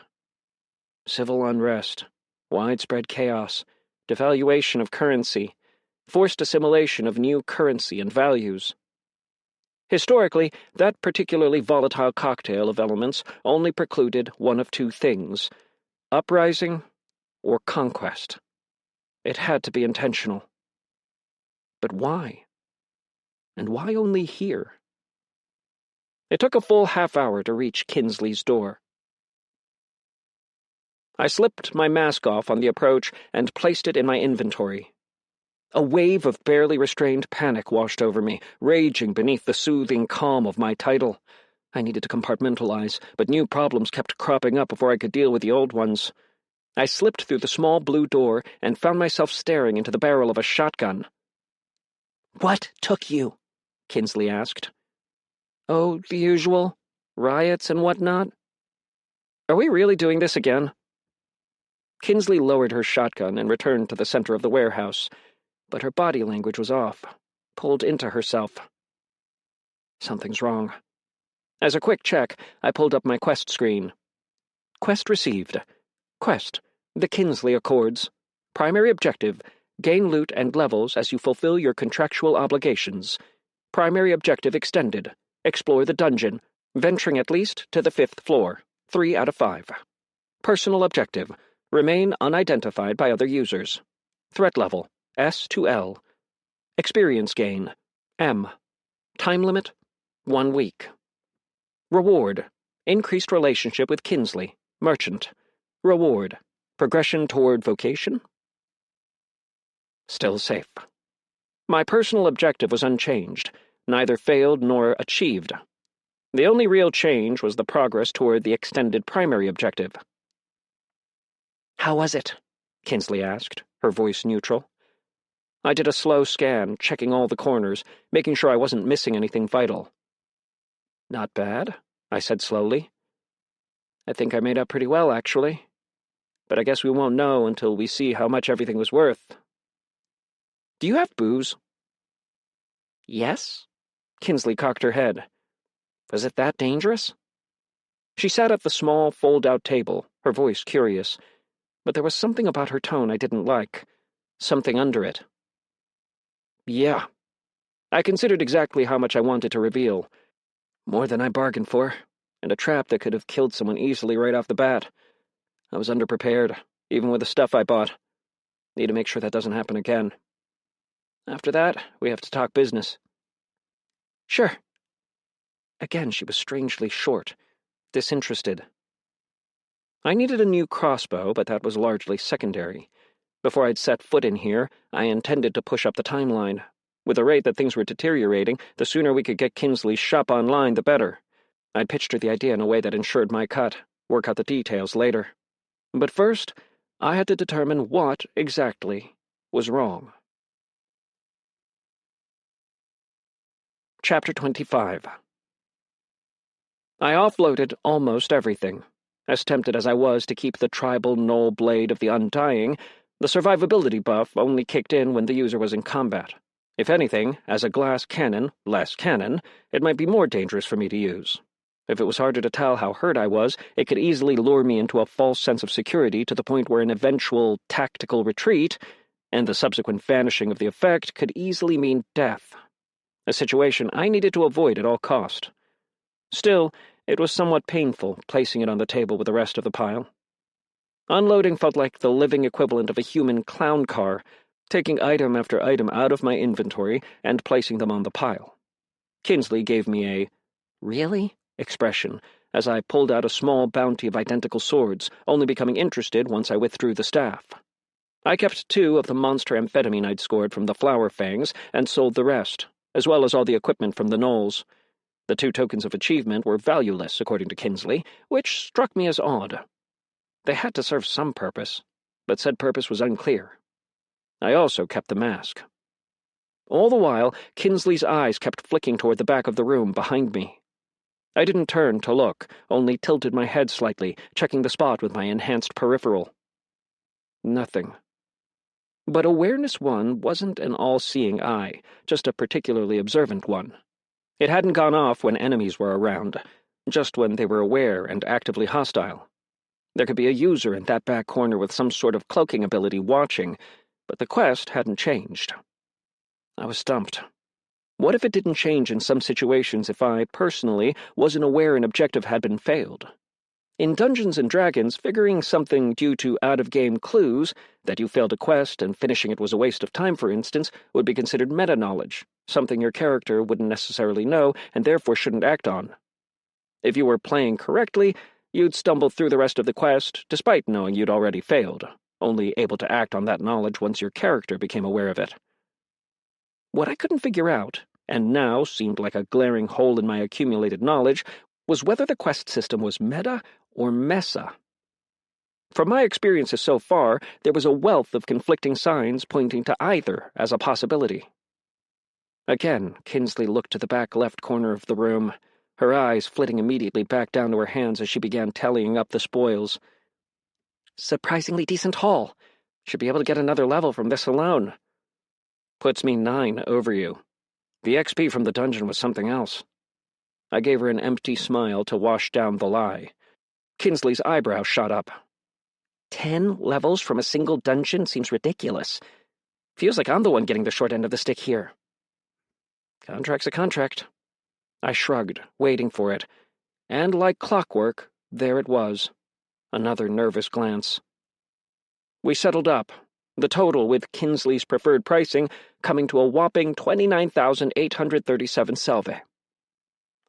Civil unrest, widespread chaos, devaluation of currency, forced assimilation of new currency and values. Historically, that particularly volatile cocktail of elements only precluded one of two things: uprising or conquest. It had to be intentional. But why? And why only here? It took a full half-hour to reach Kinsley's door. I slipped my mask off on the approach and placed it in my inventory. A wave of barely restrained panic washed over me, raging beneath the soothing calm of my title. I needed to compartmentalize, but new problems kept cropping up before I could deal with the old ones. I slipped through the small blue door and found myself staring into the barrel of a shotgun. "What took you?" Kinsley asked. "Oh, the usual. Riots and whatnot. Are we really doing this again?" Kinsley lowered her shotgun and returned to the center of the warehouse, but her body language was off, pulled into herself. Something's wrong. As a quick check, I pulled up my quest screen. Quest received. Quest: The Kinsley Accords. Primary objective: gain loot and levels as you fulfill your contractual obligations. Primary objective extended: explore the dungeon, venturing at least to the 5th floor. 3 out of 5. Personal objective: remain unidentified by other users. Threat level: S to L. Experience gain: M. Time limit: 1 week. Reward: increased relationship with Kinsley, merchant. Reward: progression toward vocation. Still safe. My personal objective was unchanged, neither failed nor achieved. The only real change was the progress toward the extended primary objective. "How was it?" Kinsley asked, her voice neutral. I did a slow scan, checking all the corners, making sure I wasn't missing anything vital. "Not bad," I said slowly. "I think I made up pretty well, actually. But I guess we won't know until we see how much everything was worth. Do you have booze?" "Yes?" Kinsley cocked her head. Was it that dangerous? She sat at the small, fold-out table, her voice curious, but there was something about her tone I didn't like, something under it. Yeah. I considered exactly how much I wanted to reveal. More than I bargained for, and a trap that could have killed someone easily right off the bat. I was underprepared, even with the stuff I bought. Need to make sure that doesn't happen again. After that, we have to talk business. Sure. Again, she was strangely short, disinterested. I needed a new crossbow, but that was largely secondary. Before I'd set foot in here, I intended to push up the timeline. With the rate that things were deteriorating, the sooner we could get Kinsley's shop online, the better. I'd pitched her the idea in a way that ensured my cut, work out the details later. But first, I had to determine what, exactly, was wrong. Chapter 25. I offloaded almost everything. As tempted as I was to keep the tribal null blade of the Undying, the survivability buff only kicked in when the user was in combat. If anything, as a glass cannon, less cannon, it might be more dangerous for me to use. If it was harder to tell how hurt I was, it could easily lure me into a false sense of security to the point where an eventual tactical retreat, and the subsequent vanishing of the effect, could easily mean death. A situation I needed to avoid at all cost. Still, it was somewhat painful placing it on the table with the rest of the pile. Unloading felt like the living equivalent of a human clown car, taking item after item out of my inventory and placing them on the pile. Kinsley gave me a "really?" expression as I pulled out a small bounty of identical swords, only becoming interested once I withdrew the staff. I kept 2 of the monster amphetamine I'd scored from the flower fangs and sold the rest, as well as all the equipment from the gnolls. The 2 tokens of achievement were valueless, according to Kinsley, which struck me as odd. They had to serve some purpose, but said purpose was unclear. I also kept the mask. All the while, Kinsley's eyes kept flicking toward the back of the room behind me. I didn't turn to look, only tilted my head slightly, checking the spot with my enhanced peripheral. Nothing. But Awareness 1 wasn't an all-seeing eye, just a particularly observant one. It hadn't gone off when enemies were around, just when they were aware and actively hostile. There could be a user in that back corner with some sort of cloaking ability watching, but the quest hadn't changed. I was stumped. What if it didn't change in some situations if I, personally, wasn't aware an objective had been failed? In Dungeons & Dragons, figuring something due to out-of-game clues, that you failed a quest and finishing it was a waste of time, for instance, would be considered meta-knowledge, something your character wouldn't necessarily know and therefore shouldn't act on. If you were playing correctly, you'd stumble through the rest of the quest, despite knowing you'd already failed, only able to act on that knowledge once your character became aware of it. What I couldn't figure out, and now seemed like a glaring hole in my accumulated knowledge, was whether the quest system was meta or mesa. From my experiences so far, there was a wealth of conflicting signs pointing to either as a possibility. Again, Kinsley looked to the back left corner of the room, her eyes flitting immediately back down to her hands as she began tallying up the spoils. Surprisingly decent haul. Should be able to get another level from this alone. Puts me 9 over you. The XP from the dungeon was something else. I gave her an empty smile to wash down the lie. Kinsley's eyebrow shot up. 10 levels from a single dungeon seems ridiculous. Feels like I'm the one getting the short end of the stick here. Contract's a contract. I shrugged, waiting for it, and like clockwork, there it was. Another nervous glance. We settled up, the total with Kinsley's preferred pricing coming to a whopping 29,837 selvae.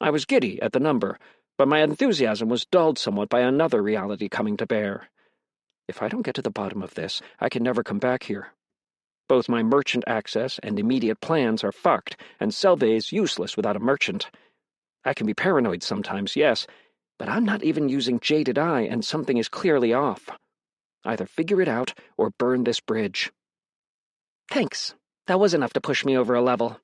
I was giddy at the number, but my enthusiasm was dulled somewhat by another reality coming to bear. If I don't get to the bottom of this, I can never come back here. Both my merchant access and immediate plans are fucked, and Selvae is useless without a merchant. I can be paranoid sometimes, yes, but I'm not even using Jaded Eye, and something is clearly off. Either figure it out or burn this bridge. Thanks. That was enough to push me over a level.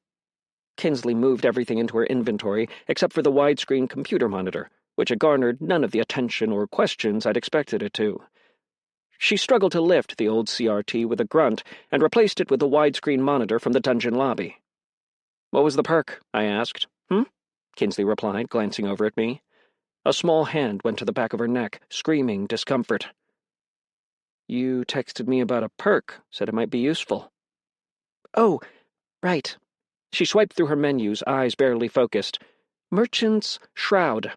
Kinsley moved everything into her inventory except for the widescreen computer monitor, which had garnered none of the attention or questions I'd expected it to. She struggled to lift the old CRT with a grunt and replaced it with the widescreen monitor from the dungeon lobby. What was the perk? I asked. Kinsley replied, glancing over at me. A small hand went to the back of her neck, screaming discomfort. You texted me about a perk, said it might be useful. Oh, right. She swiped through her menus, eyes barely focused. Merchant's Shroud.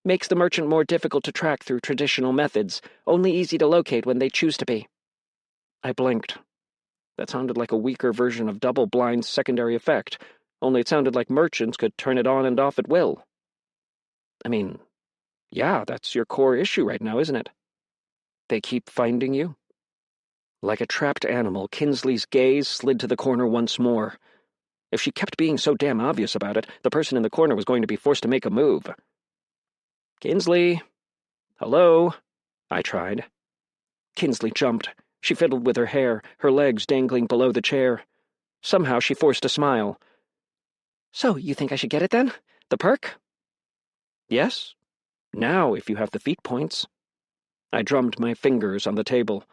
Makes the merchant more difficult to track through traditional methods, only easy to locate when they choose to be. I blinked. That sounded like a weaker version of double-blind's secondary effect, only it sounded like merchants could turn it on and off at will. I mean, yeah, that's your core issue right now, isn't it? They keep finding you? Like a trapped animal, Kinsley's gaze slid to the corner once more. If she kept being so damn obvious about it, the person in the corner was going to be forced to make a move. Kinsley? Hello? I tried. Kinsley jumped. She fiddled with her hair, her legs dangling below the chair. Somehow she forced a smile. So, you think I should get it then? The perk? Yes. Now, if you have the feat points. I drummed my fingers on the table.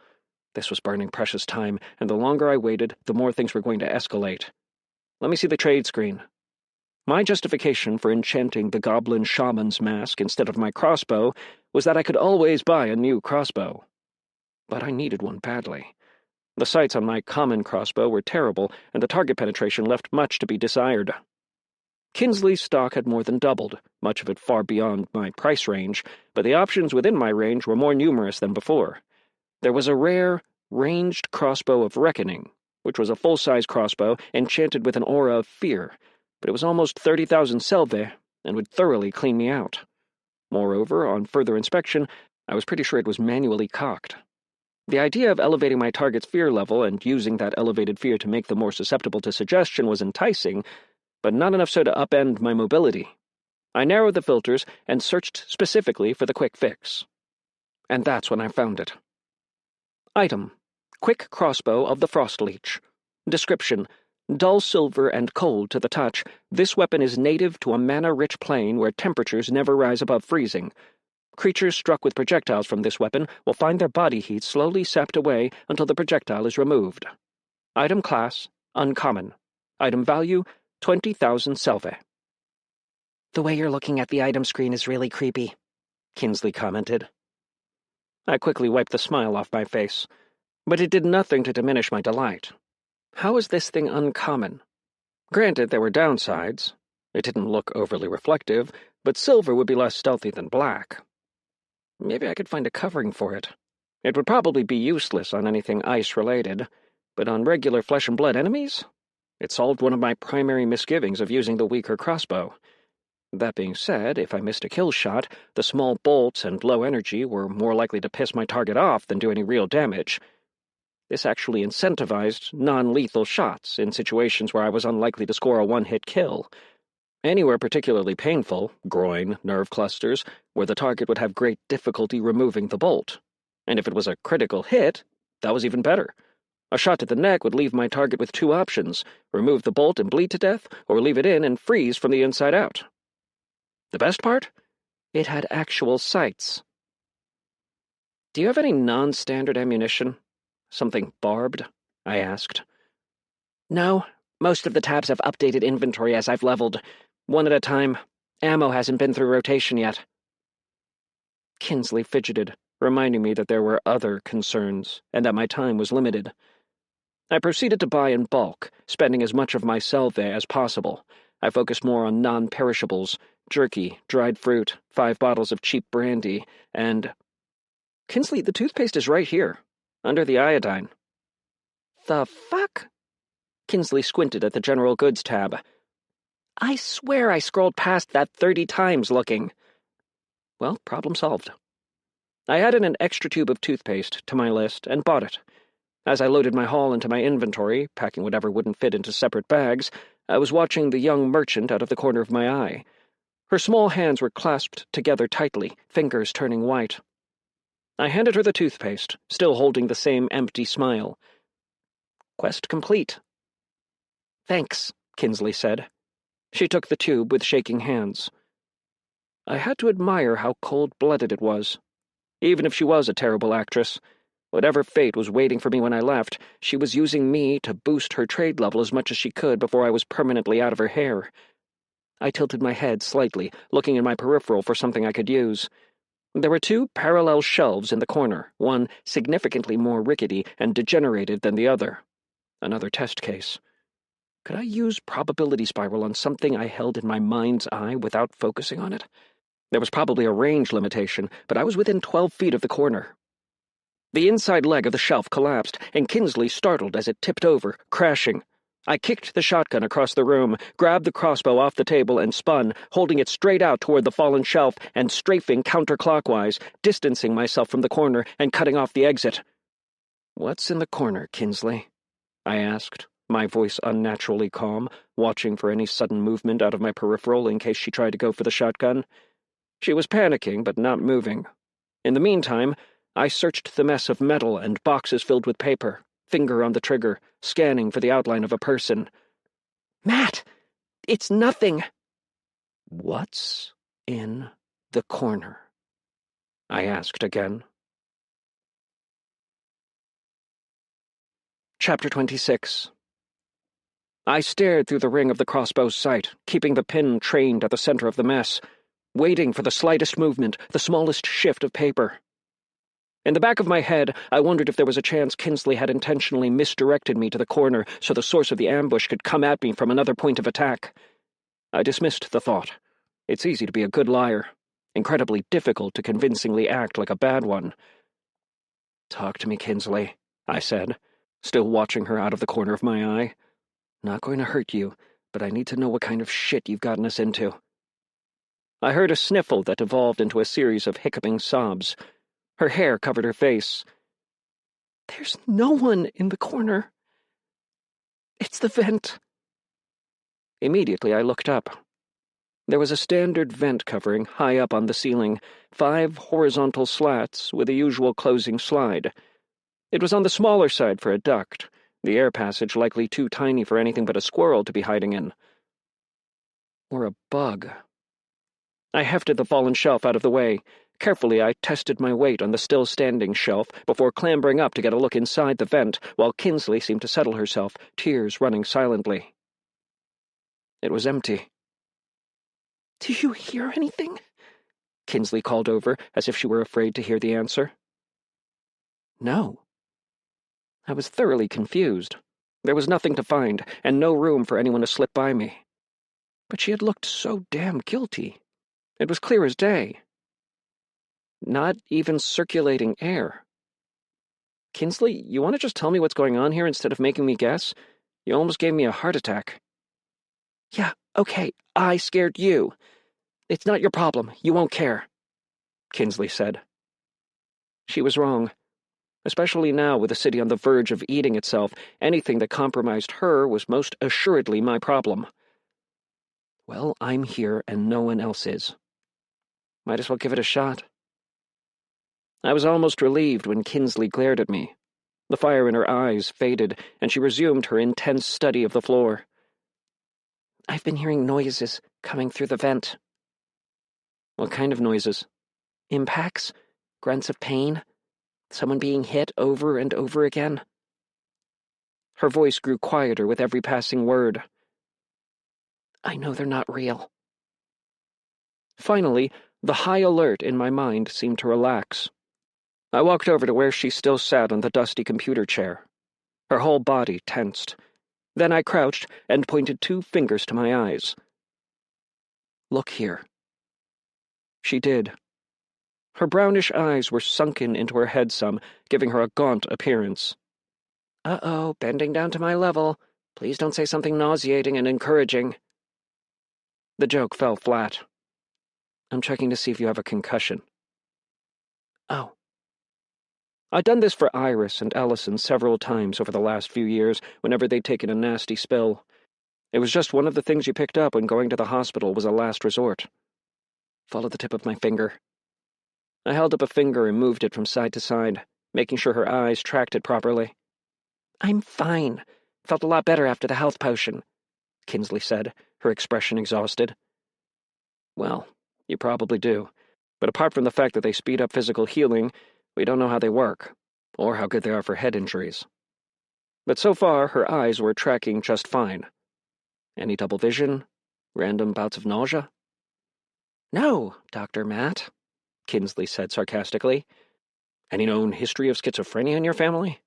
This was burning precious time, and the longer I waited, the more things were going to escalate. Let me see the trade screen. My justification for enchanting the goblin shaman's mask instead of my crossbow was that I could always buy a new crossbow. But I needed one badly. The sights on my common crossbow were terrible, and the target penetration left much to be desired. Kinsley's stock had more than doubled, much of it far beyond my price range, but the options within my range were more numerous than before. There was a rare, ranged crossbow of Reckoning, which was a full-size crossbow enchanted with an aura of fear, but it was almost 30,000 selvae and would thoroughly clean me out. Moreover, on further inspection, I was pretty sure it was manually cocked. The idea of elevating my target's fear level and using that elevated fear to make them more susceptible to suggestion was enticing, but not enough so to upend my mobility. I narrowed the filters and searched specifically for the quick fix. And that's when I found it. Item: quick crossbow of the frost leech. Description: dull silver and cold to the touch, this weapon is native to a mana-rich plane where temperatures never rise above freezing. Creatures struck with projectiles from this weapon will find their body heat slowly sapped away until the projectile is removed. Item class: uncommon. Item value: 20,000 selve. The way you're looking at the item screen is really creepy, Kinsley commented. I quickly wiped the smile off my face, but it did nothing to diminish my delight. How is this thing uncommon? Granted, there were downsides. It didn't look overly reflective, but silver would be less stealthy than black. Maybe I could find a covering for it. It would probably be useless on anything ice-related, but on regular flesh-and-blood enemies? It solved one of my primary misgivings of using the weaker crossbow. That being said, if I missed a kill shot, the small bolts and low energy were more likely to piss my target off than do any real damage. This actually incentivized non-lethal shots in situations where I was unlikely to score a one-hit kill. Anywhere particularly painful, groin, nerve clusters, where the target would have great difficulty removing the bolt. And if it was a critical hit, that was even better. A shot to the neck would leave my target with two options: remove the bolt and bleed to death, or leave it in and freeze from the inside out. The best part? It had actual sights. Do you have any non-standard ammunition? Something barbed? I asked. No, most of the tabs have updated inventory as I've leveled. One at a time. Ammo hasn't been through rotation yet. Kinsley fidgeted, reminding me that there were other concerns, and that my time was limited. I proceeded to buy in bulk, spending as much of my selve as possible. I focused more on non-perishables: jerky, dried fruit, 5 bottles of cheap brandy, and... Kinsley, the toothpaste is right here, under the iodine. The fuck? Kinsley squinted at the general goods tab. I swear I scrolled past that 30 times looking. Well, problem solved. I added an extra tube of toothpaste to my list and bought it. As I loaded my haul into my inventory, packing whatever wouldn't fit into separate bags, I was watching the young merchant out of the corner of my eye. Her small hands were clasped together tightly, fingers turning white. I handed her the toothpaste, still holding the same empty smile. Quest complete. Thanks, Kinsley said. She took the tube with shaking hands. I had to admire how cold-blooded it was. Even if she was a terrible actress, whatever fate was waiting for me when I left, she was using me to boost her trade level as much as she could before I was permanently out of her hair. I tilted my head slightly, looking in my peripheral for something I could use. There were 2 parallel shelves in the corner, one significantly more rickety and degenerated than the other. Another test case. Could I use probability spiral on something I held in my mind's eye without focusing on it? There was probably a range limitation, but I was within 12 feet of the corner. The inside leg of the shelf collapsed, and Kinsley startled as it tipped over, crashing. I kicked the shotgun across the room, grabbed the crossbow off the table, and spun, holding it straight out toward the fallen shelf and strafing counterclockwise, distancing myself from the corner and cutting off the exit. "What's in the corner, Kinsley?" I asked, my voice unnaturally calm, watching for any sudden movement out of my peripheral in case she tried to go for the shotgun. She was panicking, but not moving. In the meantime, I searched the mess of metal and boxes filled with paper, finger on the trigger, scanning for the outline of a person. Matt! It's nothing! What's in the corner? I asked again. Chapter 26. I stared through the ring of the crossbow's sight, keeping the pin trained at the center of the mess, waiting for the slightest movement, the smallest shift of paper. In the back of my head, I wondered if there was a chance Kinsley had intentionally misdirected me to the corner so the source of the ambush could come at me from another point of attack. I dismissed the thought. It's easy to be a good liar, incredibly difficult to convincingly act like a bad one. "Talk to me, Kinsley," I said, still watching her out of the corner of my eye. "Not going to hurt you, but I need to know what kind of shit you've gotten us into." I heard a sniffle that evolved into a series of hiccuping sobs. Her hair covered her face. "There's no one in the corner. It's the vent." Immediately I looked up. There was a standard vent covering high up on the ceiling, 5 horizontal slats with the usual closing slide. It was on the smaller side for a duct, the air passage likely too tiny for anything but a squirrel to be hiding in. Or a bug. I hefted the fallen shelf out of the way. Carefully, I tested my weight on the still-standing shelf before clambering up to get a look inside the vent, while Kinsley seemed to settle herself, tears running silently. It was empty. "Do you hear anything?" Kinsley called over, as if she were afraid to hear the answer. No. I was thoroughly confused. There was nothing to find, and no room for anyone to slip by me. But she had looked so damn guilty. It was clear as day. Not even circulating air. Kinsley, you want to just tell me what's going on here instead of making me guess? You almost gave me a heart attack. "Yeah, okay, I scared you. It's not your problem. You won't care," Kinsley said. She was wrong. Especially now, with the city on the verge of eating itself, anything that compromised her was most assuredly my problem. Well, I'm here and no one else is. Might as well give it a shot. I was almost relieved when Kinsley glared at me. The fire in her eyes faded, and she resumed her intense study of the floor. "I've been hearing noises coming through the vent." What kind of noises? "Impacts, grunts of pain, someone being hit over and over again." Her voice grew quieter with every passing word. "I know they're not real." Finally, the high alert in my mind seemed to relax. I walked over to where she still sat on the dusty computer chair. Her whole body tensed. Then I crouched and pointed 2 fingers to my eyes. "Look here." She did. Her brownish eyes were sunken into her head some, giving her a gaunt appearance. "Uh-oh, bending down to my level. Please don't say something nauseating and encouraging." The joke fell flat. "I'm checking to see if you have a concussion." "Oh." I'd done this for Iris and Ellison several times over the last few years, whenever they'd taken a nasty spill. It was just one of the things you picked up when going to the hospital was a last resort. Follow the tip of my finger. I held up a finger and moved it from side to side, making sure her eyes tracked it properly. "I'm fine. Felt a lot better after the health potion," Kinsley said, her expression exhausted. Well, you probably do. But apart from the fact that they speed up physical healing, we don't know how they work, or how good they are for head injuries. But so far, her eyes were tracking just fine. Any double vision? Random bouts of nausea? "No, Dr. Matt," Kinsley said sarcastically. Any known history of schizophrenia in your family?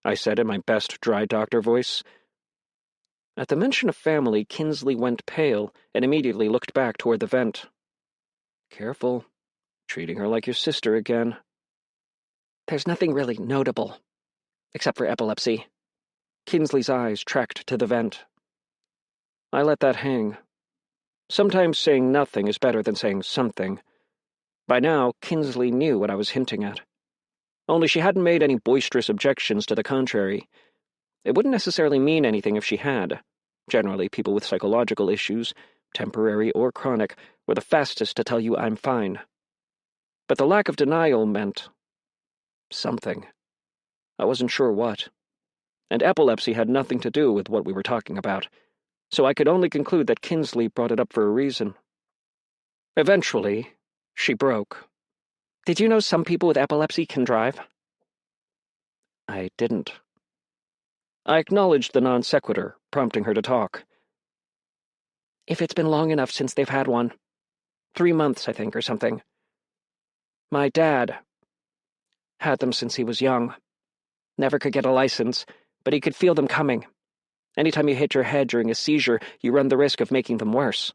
I said in my best dry doctor voice. At the mention of family, Kinsley went pale and immediately looked back toward the vent. Careful. Treating her like your sister again. "There's nothing really notable, except for epilepsy." Kinsley's eyes tracked to the vent. I let that hang. Sometimes saying nothing is better than saying something. By now, Kinsley knew what I was hinting at. Only she hadn't made any boisterous objections to the contrary. It wouldn't necessarily mean anything if she had. Generally, people with psychological issues, temporary or chronic, were the fastest to tell you I'm fine. But the lack of denial meant something. I wasn't sure what. And epilepsy had nothing to do with what we were talking about, so I could only conclude that Kinsley brought it up for a reason. Eventually, she broke. "Did you know some people with epilepsy can drive?" I didn't. I acknowledged the non sequitur, prompting her to talk. "If it's been long enough since they've had one. 3 months, I think, or something. My dad had them since he was young. Never could get a license, but he could feel them coming. Anytime you hit your head during a seizure, you run the risk of making them worse.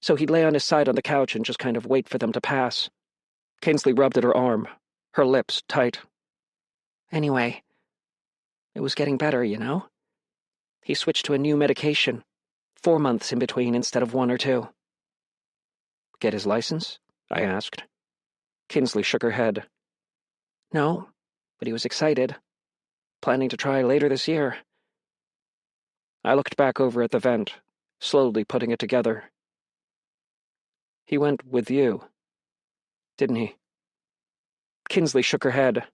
So he'd lay on his side on the couch and just kind of wait for them to pass." Kinsley rubbed at her arm, her lips tight. "Anyway, it was getting better, you know? He switched to a new medication, 4 months in between instead of 1 or 2. Get his license? I asked. Kinsley shook her head. No, but he was excited. Planning to try later this year. I looked back over at the vent, slowly putting it together. He went with you, didn't he? Kinsley shook her head.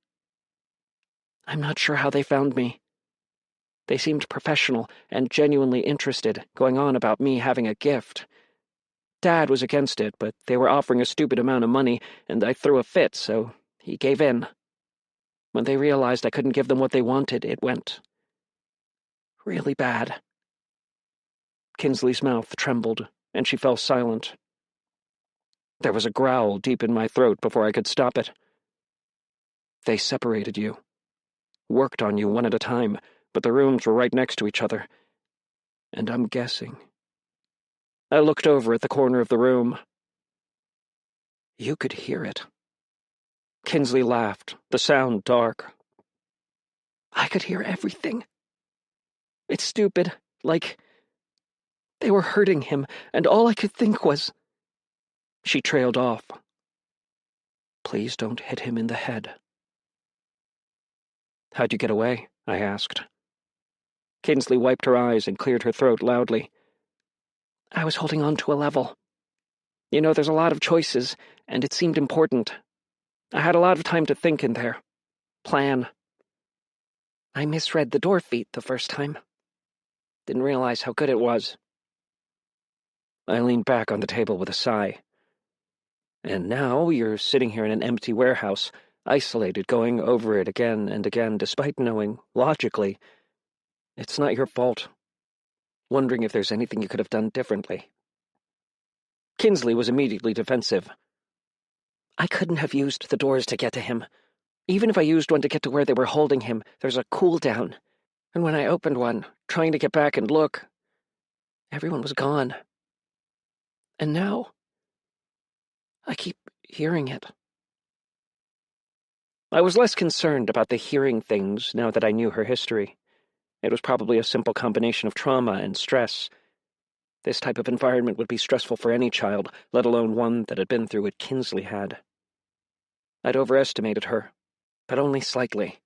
I'm not sure how they found me. They seemed professional and genuinely interested, going on about me having a gift. Dad was against it, but they were offering a stupid amount of money, and I threw a fit, so he gave in. When they realized I couldn't give them what they wanted, it went really bad. Kinsley's mouth trembled, and she fell silent. There was a growl deep in my throat before I could stop it. They separated you. Worked on you one at a time, but the rooms were right next to each other. And I'm guessing. I looked over at the corner of the room. You could hear it. Kinsley laughed, the sound dark. I could hear everything. It's stupid, like they were hurting him, and all I could think was... She trailed off. Please don't hit him in the head. How'd you get away? I asked. Kinsley wiped her eyes and cleared her throat loudly. I was holding on to a level. You know, there's a lot of choices, and it seemed important. I had a lot of time to think in there. Plan. I misread the door feet the first time. Didn't realize how good it was. I leaned back on the table with a sigh. And now you're sitting here in an empty warehouse, isolated, going over it again and again, despite knowing, logically, it's not your fault. Wondering if there's anything you could have done differently. Kinsley was immediately defensive. I couldn't have used the doors to get to him. Even if I used one to get to where they were holding him, there's a cooldown. And when I opened one, trying to get back and look, everyone was gone. And now, I keep hearing it. I was less concerned about the hearing things now that I knew her history. It was probably a simple combination of trauma and stress. This type of environment would be stressful for any child, let alone one that had been through what Kinsley had. I'd overestimated her, but only slightly.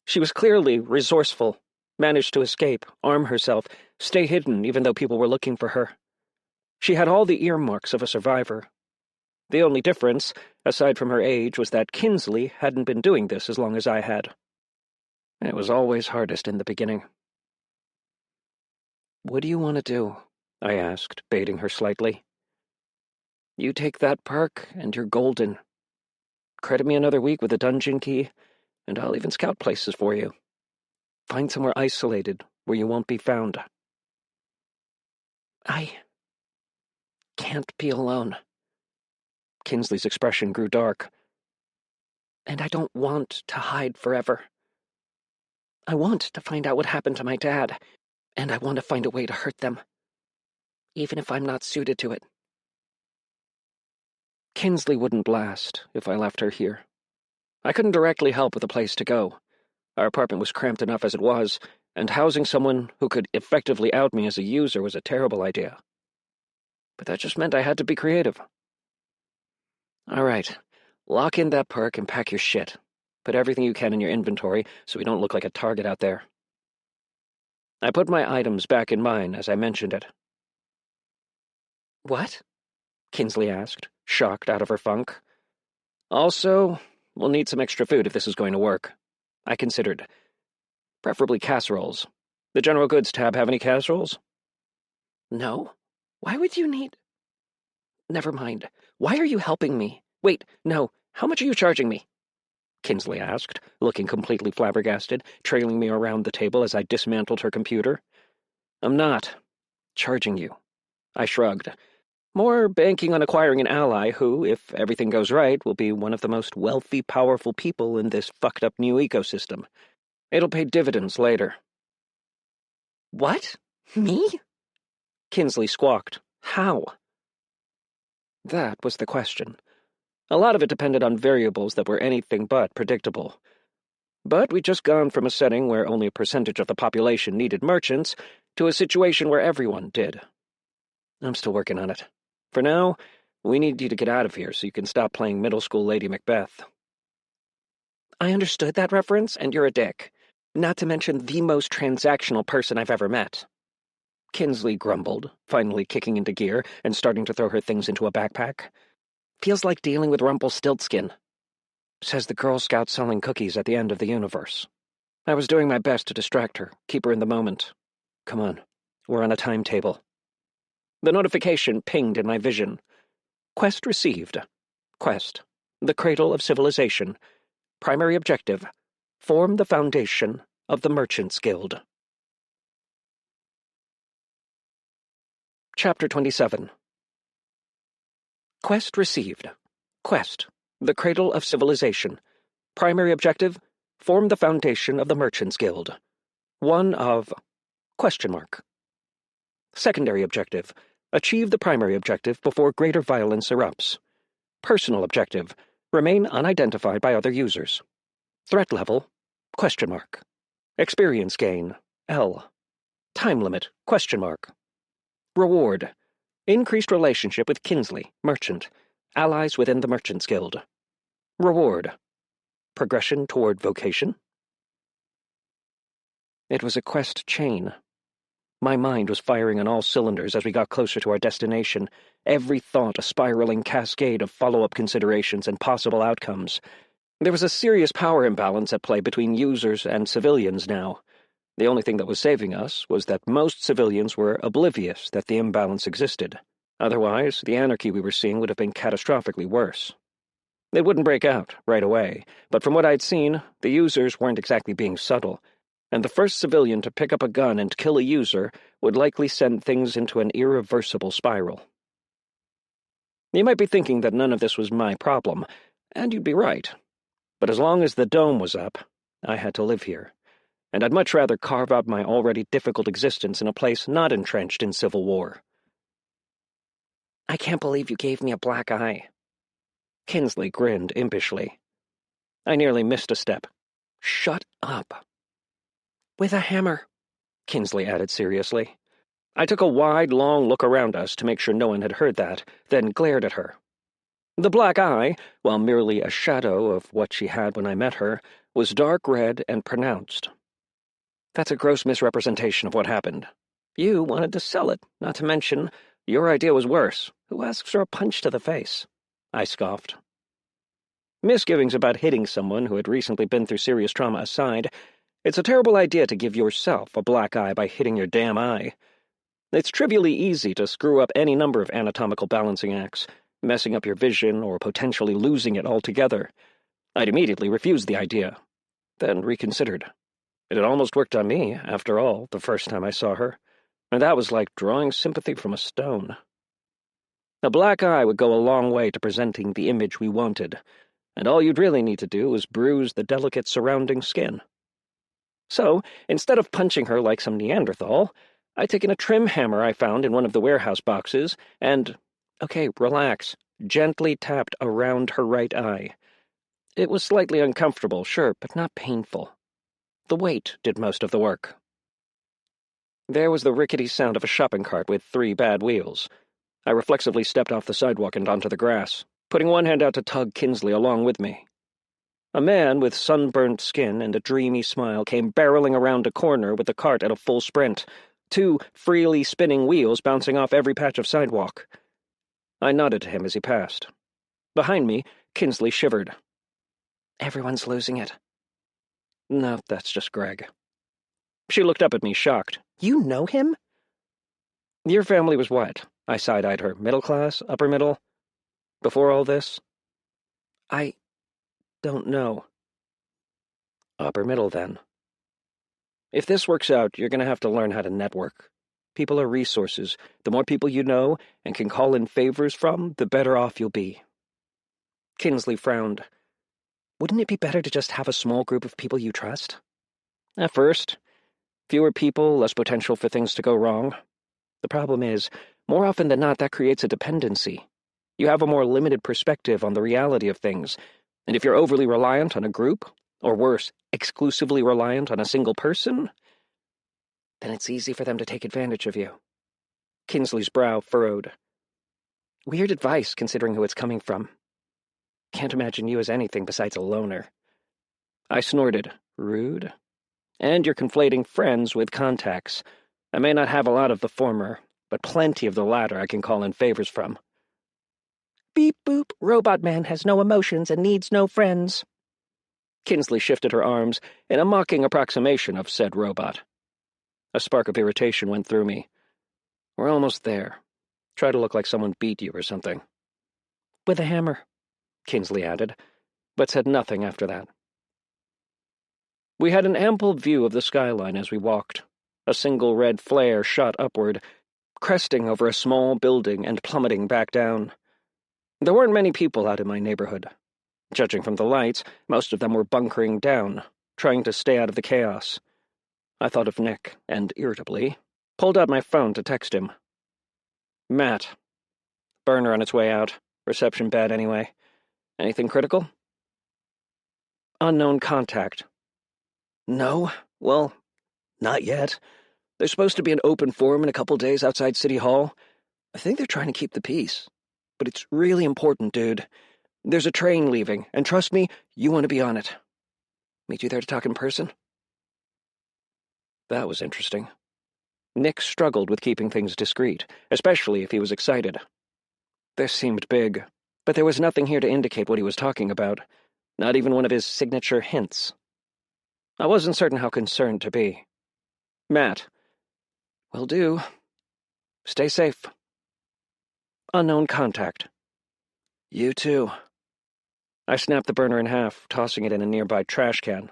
She was clearly resourceful, managed to escape, arm herself, stay hidden even though people were looking for her. She had all the earmarks of a survivor. The only difference, aside from her age, was that Kinsley hadn't been doing this as long as I had. It was always hardest in the beginning. What do you want to do? I asked, baiting her slightly. You take that perk, and you're golden. Credit me another week with a dungeon key, and I'll even scout places for you. Find somewhere isolated, where you won't be found. I can't be alone. Kinsley's expression grew dark. And I don't want to hide forever. I want to find out what happened to my dad, and I want to find a way to hurt them, even if I'm not suited to it. Kinsley wouldn't blast if I left her here. I couldn't directly help with a place to go. Our apartment was cramped enough as it was, and housing someone who could effectively out me as a user was a terrible idea. But that just meant I had to be creative. All right, lock in that perk and pack your shit. Put everything you can in your inventory so we don't look like a target out there. I put my items back in mine as I mentioned it. What? Kinsley asked, shocked out of her funk. Also, we'll need some extra food if this is going to work. I considered. Preferably casseroles. The general goods tab have any casseroles? No. Why would you need... Never mind. Why are you helping me? Wait, no. How much are you charging me? Kinsley asked, looking completely flabbergasted, trailing me around the table as I dismantled her computer. I'm not charging you. I shrugged. More banking on acquiring an ally who, if everything goes right, will be one of the most wealthy, powerful people in this fucked-up new ecosystem. It'll pay dividends later. What? Me? Kinsley squawked. How? That was the question. A lot of it depended on variables that were anything but predictable. But we'd just gone from a setting where only a percentage of the population needed merchants to a situation where everyone did. I'm still working on it. For now, we need you to get out of here so you can stop playing middle school Lady Macbeth. I understood that reference, and you're a dick. Not to mention the most transactional person I've ever met. Kinsley grumbled, finally kicking into gear and starting to throw her things into a backpack. Feels like dealing with Rumpelstiltskin. Says the Girl Scout selling cookies at the end of the universe. I was doing my best to distract her, keep her in the moment. Come on, we're on a timetable. The notification pinged in my vision. Quest received. Quest. The Cradle of Civilization. Primary objective. Form the foundation of the Merchants Guild. Chapter 27. Quest received. Quest. The Cradle of Civilization. Primary objective. Form the foundation of the Merchants Guild. One of... ? Secondary objective. Achieve the primary objective before greater violence erupts. Personal objective. Remain unidentified by other users. Threat level? ? Experience gain? L. Time limit? ? Reward. Increased relationship with Kinsley, merchant. Allies within the Merchants Guild. Reward. Progression toward vocation? It was a quest chain. My mind was firing on all cylinders as we got closer to our destination, every thought a spiraling cascade of follow-up considerations and possible outcomes. There was a serious power imbalance at play between users and civilians now. The only thing that was saving us was that most civilians were oblivious that the imbalance existed. Otherwise, the anarchy we were seeing would have been catastrophically worse. It wouldn't break out right away, but from what I'd seen, the users weren't exactly being subtle, and the first civilian to pick up a gun and kill a user would likely send things into an irreversible spiral. You might be thinking that none of this was my problem, and you'd be right. But as long as the dome was up, I had to live here, and I'd much rather carve out my already difficult existence in a place not entrenched in civil war. I can't believe you gave me a black eye. Kinsley grinned impishly. I nearly missed a step. Shut up. With a hammer, Kinsley added seriously. I took a wide, long look around us to make sure no one had heard that, then glared at her. The black eye, while merely a shadow of what she had when I met her, was dark red and pronounced. That's a gross misrepresentation of what happened. You wanted to sell it, not to mention, your idea was worse. Who asks for a punch to the face? I scoffed. Misgivings about hitting someone who had recently been through serious trauma aside, it's a terrible idea to give yourself a black eye by hitting your damn eye. It's trivially easy to screw up any number of anatomical balancing acts, messing up your vision or potentially losing it altogether. I'd immediately refused the idea, then reconsidered. It had almost worked on me, after all, the first time I saw her, and that was like drawing sympathy from a stone. A black eye would go a long way to presenting the image we wanted, and all you'd really need to do was bruise the delicate surrounding skin. So, instead of punching her like some Neanderthal, I'd taken a trim hammer I found in one of the warehouse boxes and, okay, relax, gently tapped around her right eye. It was slightly uncomfortable, sure, but not painful. The weight did most of the work. There was the rickety sound of a shopping cart with 3 bad wheels. I reflexively stepped off the sidewalk and onto the grass, putting one hand out to tug Kinsley along with me. A man with sunburnt skin and a dreamy smile came barreling around a corner with the cart at a full sprint, 2 freely spinning wheels bouncing off every patch of sidewalk. I nodded to him as he passed. Behind me, Kinsley shivered. Everyone's losing it. No, that's just Greg. She looked up at me, shocked. You know him? Your family was what? I side-eyed her. Middle class? Upper middle? Before all this? I don't know. Upper middle, then. If this works out, you're going to have to learn how to network. People are resources. The more people you know and can call in favors from, the better off you'll be. Kinsley frowned. Wouldn't it be better to just have a small group of people you trust? At first. Fewer people, less potential for things to go wrong. The problem is, more often than not, that creates a dependency. You have a more limited perspective on the reality of things, and if you're overly reliant on a group, or worse, exclusively reliant on a single person, then it's easy for them to take advantage of you. Kinsley's brow furrowed. Weird advice, considering who it's coming from. Can't imagine you as anything besides a loner. I snorted. Rude. And you're conflating friends with contacts. I may not have a lot of the former, but plenty of the latter I can call in favors from. Beep boop, robot man has no emotions and needs no friends. Kinsley shifted her arms in a mocking approximation of said robot. A spark of irritation went through me. We're almost there. Try to look like someone beat you or something. With a hammer, Kinsley added, but said nothing after that. We had an ample view of the skyline as we walked. A single red flare shot upward, cresting over a small building and plummeting back down. There weren't many people out in my neighborhood. Judging from the lights, most of them were bunkering down, trying to stay out of the chaos. I thought of Nick, and irritably, pulled out my phone to text him. Matt. Burner on its way out. Reception bad anyway. Anything critical? Unknown contact. No? Well, not yet. There's supposed to be an open forum in a couple days outside City Hall. I think they're trying to keep the peace. But it's really important, dude. There's a train leaving, and trust me, you want to be on it. Meet you there to talk in person? That was interesting. Nick struggled with keeping things discreet, especially if he was excited. This seemed big, but there was nothing here to indicate what he was talking about, not even one of his signature hints. I wasn't certain how concerned to be. Matt. Will do. Stay safe. Unknown contact. You too. I snapped the burner in half, tossing it in a nearby trash can.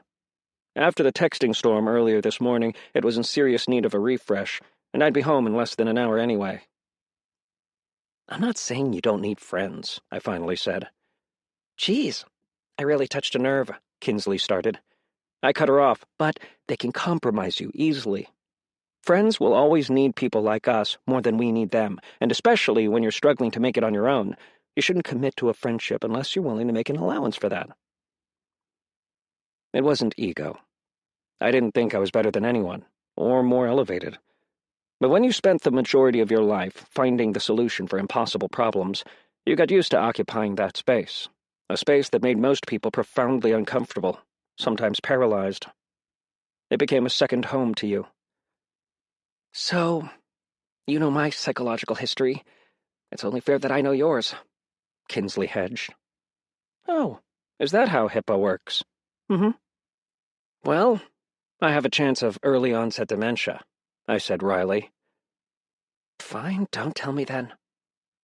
After the texting storm earlier this morning, it was in serious need of a refresh, and I'd be home in less than an hour anyway. I'm not saying you don't need friends, I finally said. Geez, I really touched a nerve, Kinsley started. I cut her off, but they can compromise you easily. Friends will always need people like us more than we need them, and especially when you're struggling to make it on your own. You shouldn't commit to a friendship unless you're willing to make an allowance for that. It wasn't ego. I didn't think I was better than anyone, or more elevated. But when you spent the majority of your life finding the solution for impossible problems, you got used to occupying that space, a space that made most people profoundly uncomfortable, sometimes paralyzed. It became a second home to you. So, you know my psychological history. It's only fair that I know yours, Kinsley hedged. Oh, is that how HIPAA works? Mm-hmm. Well, I have a chance of early onset dementia, I said wryly. Fine, don't tell me then,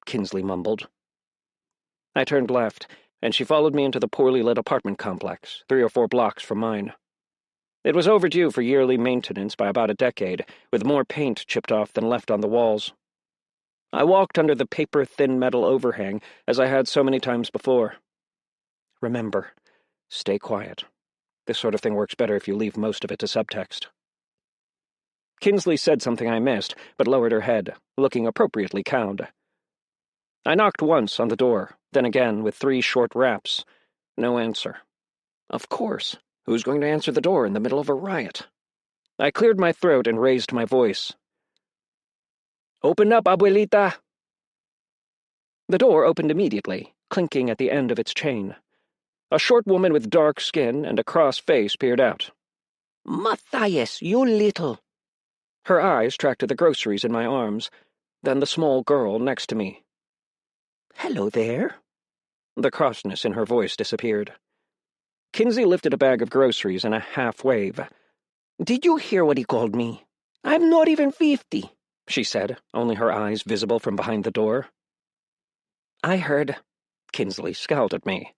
Kinsley mumbled. I turned left, and she followed me into the poorly lit apartment complex, 3 or 4 blocks from mine. It was overdue for yearly maintenance by about a decade, with more paint chipped off than left on the walls. I walked under the paper-thin metal overhang, as I had so many times before. Remember, stay quiet. This sort of thing works better if you leave most of it to subtext. Kinsley said something I missed, but lowered her head, looking appropriately cowed. I knocked once on the door, then again with 3 short raps. No answer. Of course. Who's going to answer the door in the middle of a riot? I cleared my throat and raised my voice. Open up, abuelita! The door opened immediately, clinking at the end of its chain. A short woman with dark skin and a cross face peered out. Matthias, you little... Her eyes tracked to the groceries in my arms, then the small girl next to me. Hello there. The crossness in her voice disappeared. Kinsey lifted a bag of groceries in a half-wave. Did you hear what he called me? I'm not even 50, she said, only her eyes visible from behind the door. I heard. Kinsley scowled at me.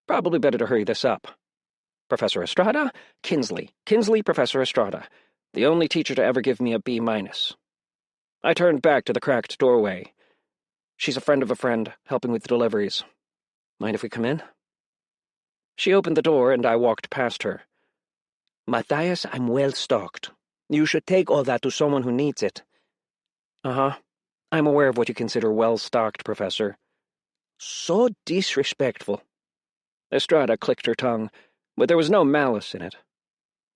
Probably better to hurry this up. Professor Estrada, Kinsley. Kinsley, Professor Estrada. The only teacher to ever give me a B-. I turned back to the cracked doorway. She's a friend of a friend, helping with deliveries. Mind if we come in? She opened the door, and I walked past her. Matthias, I'm well-stocked. You should take all that to someone who needs it. Uh-huh. I'm aware of what you consider well-stocked, Professor. So disrespectful. Estrada clicked her tongue, but there was no malice in it.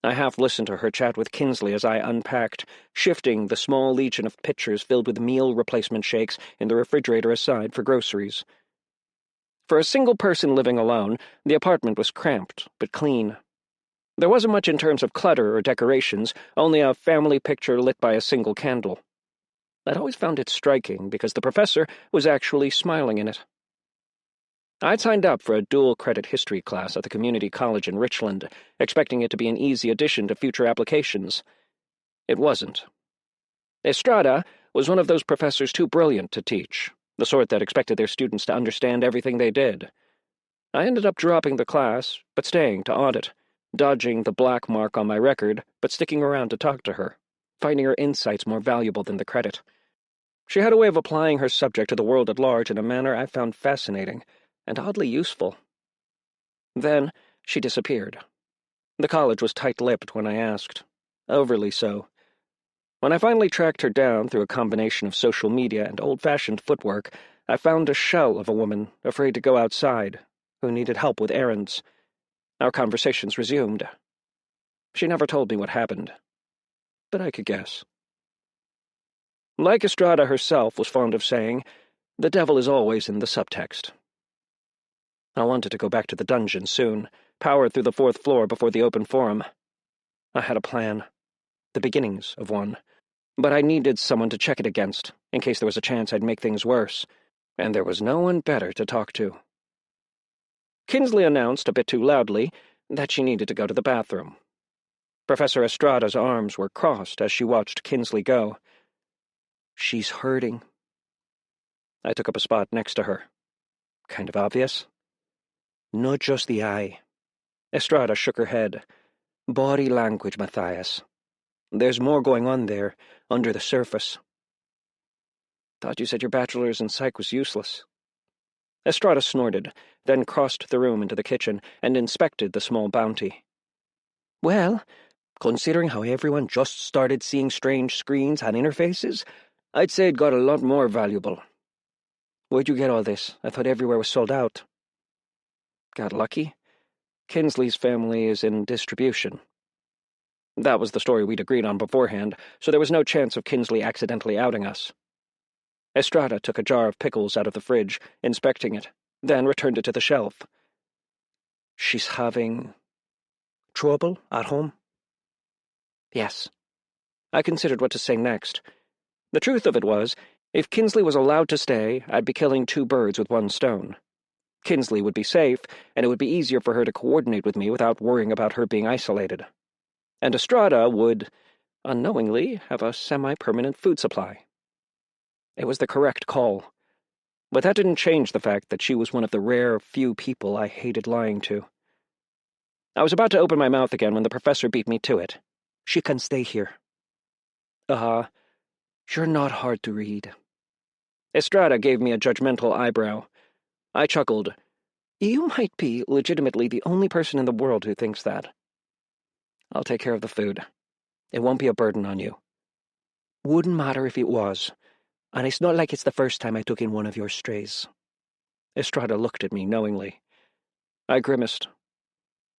I half-listened to her chat with Kinsley as I unpacked, shifting the small legion of pitchers filled with meal replacement shakes in the refrigerator aside for groceries. For a single person living alone, the apartment was cramped, but clean. There wasn't much in terms of clutter or decorations, only a family picture lit by a single candle. I'd always found it striking because the professor was actually smiling in it. I'd signed up for a dual-credit history class at the community college in Richland, expecting it to be an easy addition to future applications. It wasn't. Estrada was one of those professors too brilliant to teach, the sort that expected their students to understand everything they did. I ended up dropping the class, but staying to audit, dodging the black mark on my record, but sticking around to talk to her, finding her insights more valuable than the credit. She had a way of applying her subject to the world at large in a manner I found fascinating and oddly useful. Then she disappeared. The college was tight-lipped when I asked, overly so. When I finally tracked her down through a combination of social media and old-fashioned footwork, I found a shell of a woman afraid to go outside, who needed help with errands. Our conversations resumed. She never told me what happened, but I could guess. Like Estrada herself was fond of saying, the devil is always in the subtext. I wanted to go back to the dungeon soon, power through the 4th floor before the open forum. I had a plan, the beginnings of one, but I needed someone to check it against, in case there was a chance I'd make things worse, and there was no one better to talk to. Kinsley announced, a bit too loudly, that she needed to go to the bathroom. Professor Estrada's arms were crossed as she watched Kinsley go. She's hurting. I took up a spot next to her. Kind of obvious? Not just the eye. Estrada shook her head. Body language, Matthias. There's more going on there, under the surface. Thought you said your bachelor's in psych was useless. Estrada snorted, then crossed the room into the kitchen and inspected the small bounty. Well, considering how everyone just started seeing strange screens and interfaces, I'd say it got a lot more valuable. Where'd you get all this? I thought everywhere was sold out. Got lucky. Kinsley's family is in distribution. That was the story we'd agreed on beforehand, so there was no chance of Kinsley accidentally outing us. Estrada took a jar of pickles out of the fridge, inspecting it, then returned it to the shelf. She's having trouble at home? Yes. I considered what to say next. The truth of it was, if Kinsley was allowed to stay, I'd be killing 2 birds with 1 stone. Kinsley would be safe, and it would be easier for her to coordinate with me without worrying about her being isolated. And Estrada would, unknowingly, have a semi-permanent food supply. It was the correct call. But that didn't change the fact that she was one of the rare few people I hated lying to. I was about to open my mouth again when the professor beat me to it. She can stay here. You're not hard to read. Estrada gave me a judgmental eyebrow. I chuckled. You might be legitimately the only person in the world who thinks that. I'll take care of the food. It won't be a burden on you. Wouldn't matter if it was. And it's not like it's the first time I took in one of your strays. Estrada looked at me knowingly. I grimaced.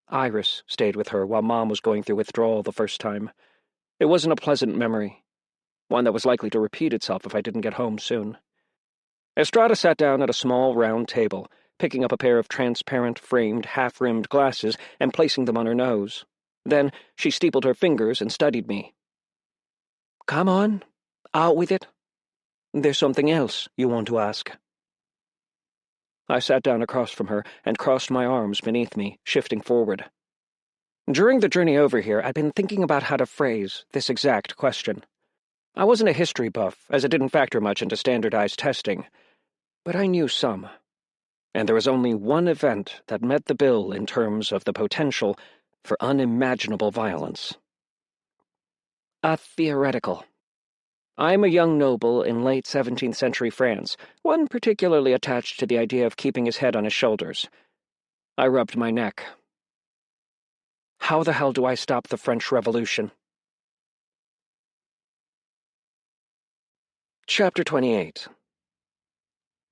Iris stayed with her while Mom was going through withdrawal the first time. It wasn't a pleasant memory, one that was likely to repeat itself if I didn't get home soon. Estrada sat down at a small round table, picking up a pair of transparent, framed, half-rimmed glasses and placing them on her nose. Then she steepled her fingers and studied me. Come on, out with it. There's something else you want to ask. I sat down across from her and crossed my arms beneath me, shifting forward. During the journey over here, I'd been thinking about how to phrase this exact question. I wasn't a history buff, as it didn't factor much into standardized testing, but I knew some. And there was only one event that met the bill in terms of the potential for unimaginable violence. A theoretical. I'm a young noble in late 17th century France, one particularly attached to the idea of keeping his head on his shoulders. I rubbed my neck. How the hell do I stop the French Revolution? Chapter 28.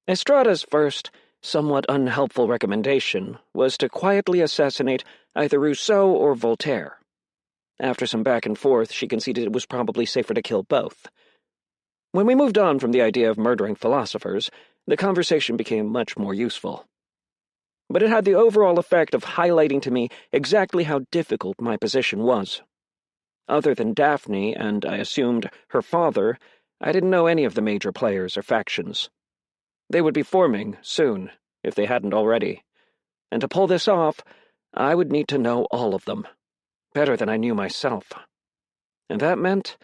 Estrada's first, somewhat unhelpful recommendation was to quietly assassinate either Rousseau or Voltaire. After some back and forth, she conceded it was probably safer to kill both. When we moved on from the idea of murdering philosophers, the conversation became much more useful. but it had the overall effect of highlighting to me exactly how difficult my position was. Other than Daphne and, I assumed, her father, I didn't know any of the major players or factions. They would be forming soon, if they hadn't already. And to pull this off, I would need to know all of them, better than I knew myself. And that meant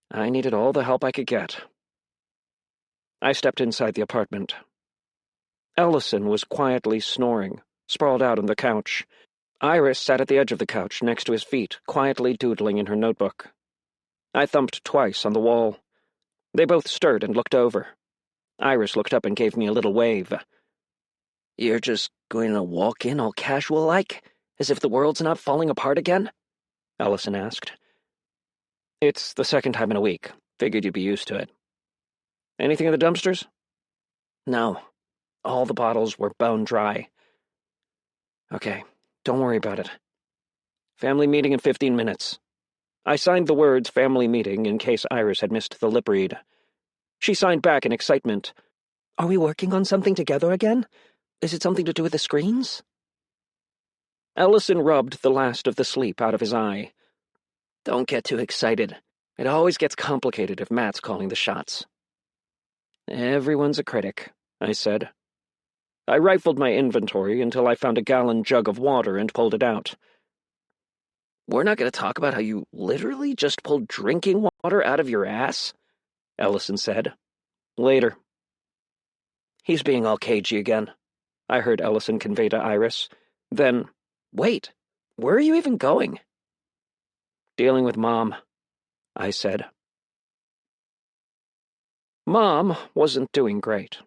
I needed all the help I could get. I stepped inside the apartment. Ellison was quietly snoring, sprawled out on the couch. Iris sat at the edge of the couch next to his feet, quietly doodling in her notebook. I thumped twice on the wall. They both stirred and looked over. Iris looked up and gave me a little wave. "You're just going to walk in all casual-like, as if the world's not falling apart again?" Ellison asked. "It's the second time in a week. Figured you'd be used to it." "Anything in the dumpsters?" "No. All the bottles were bone dry." "Okay, don't worry about it. Family meeting in 15 minutes. I signed the words family meeting in case Iris had missed the lip read. She signed back in excitement. "Are we working on something together again? Is it something to do with the screens?" Ellison rubbed the last of the sleep out of his eye. "Don't get too excited. It always gets complicated if Matt's calling the shots." "Everyone's a critic," I said. I rifled my inventory until I found a gallon jug of water and pulled it out. "We're not going to talk about how you literally just pulled drinking water out of your ass?" Ellison said. "Later." "He's being all cagey again," I heard Ellison convey to Iris. Then, "Wait, where are you even going?" "Dealing with Mom," I said. Mom wasn't doing great.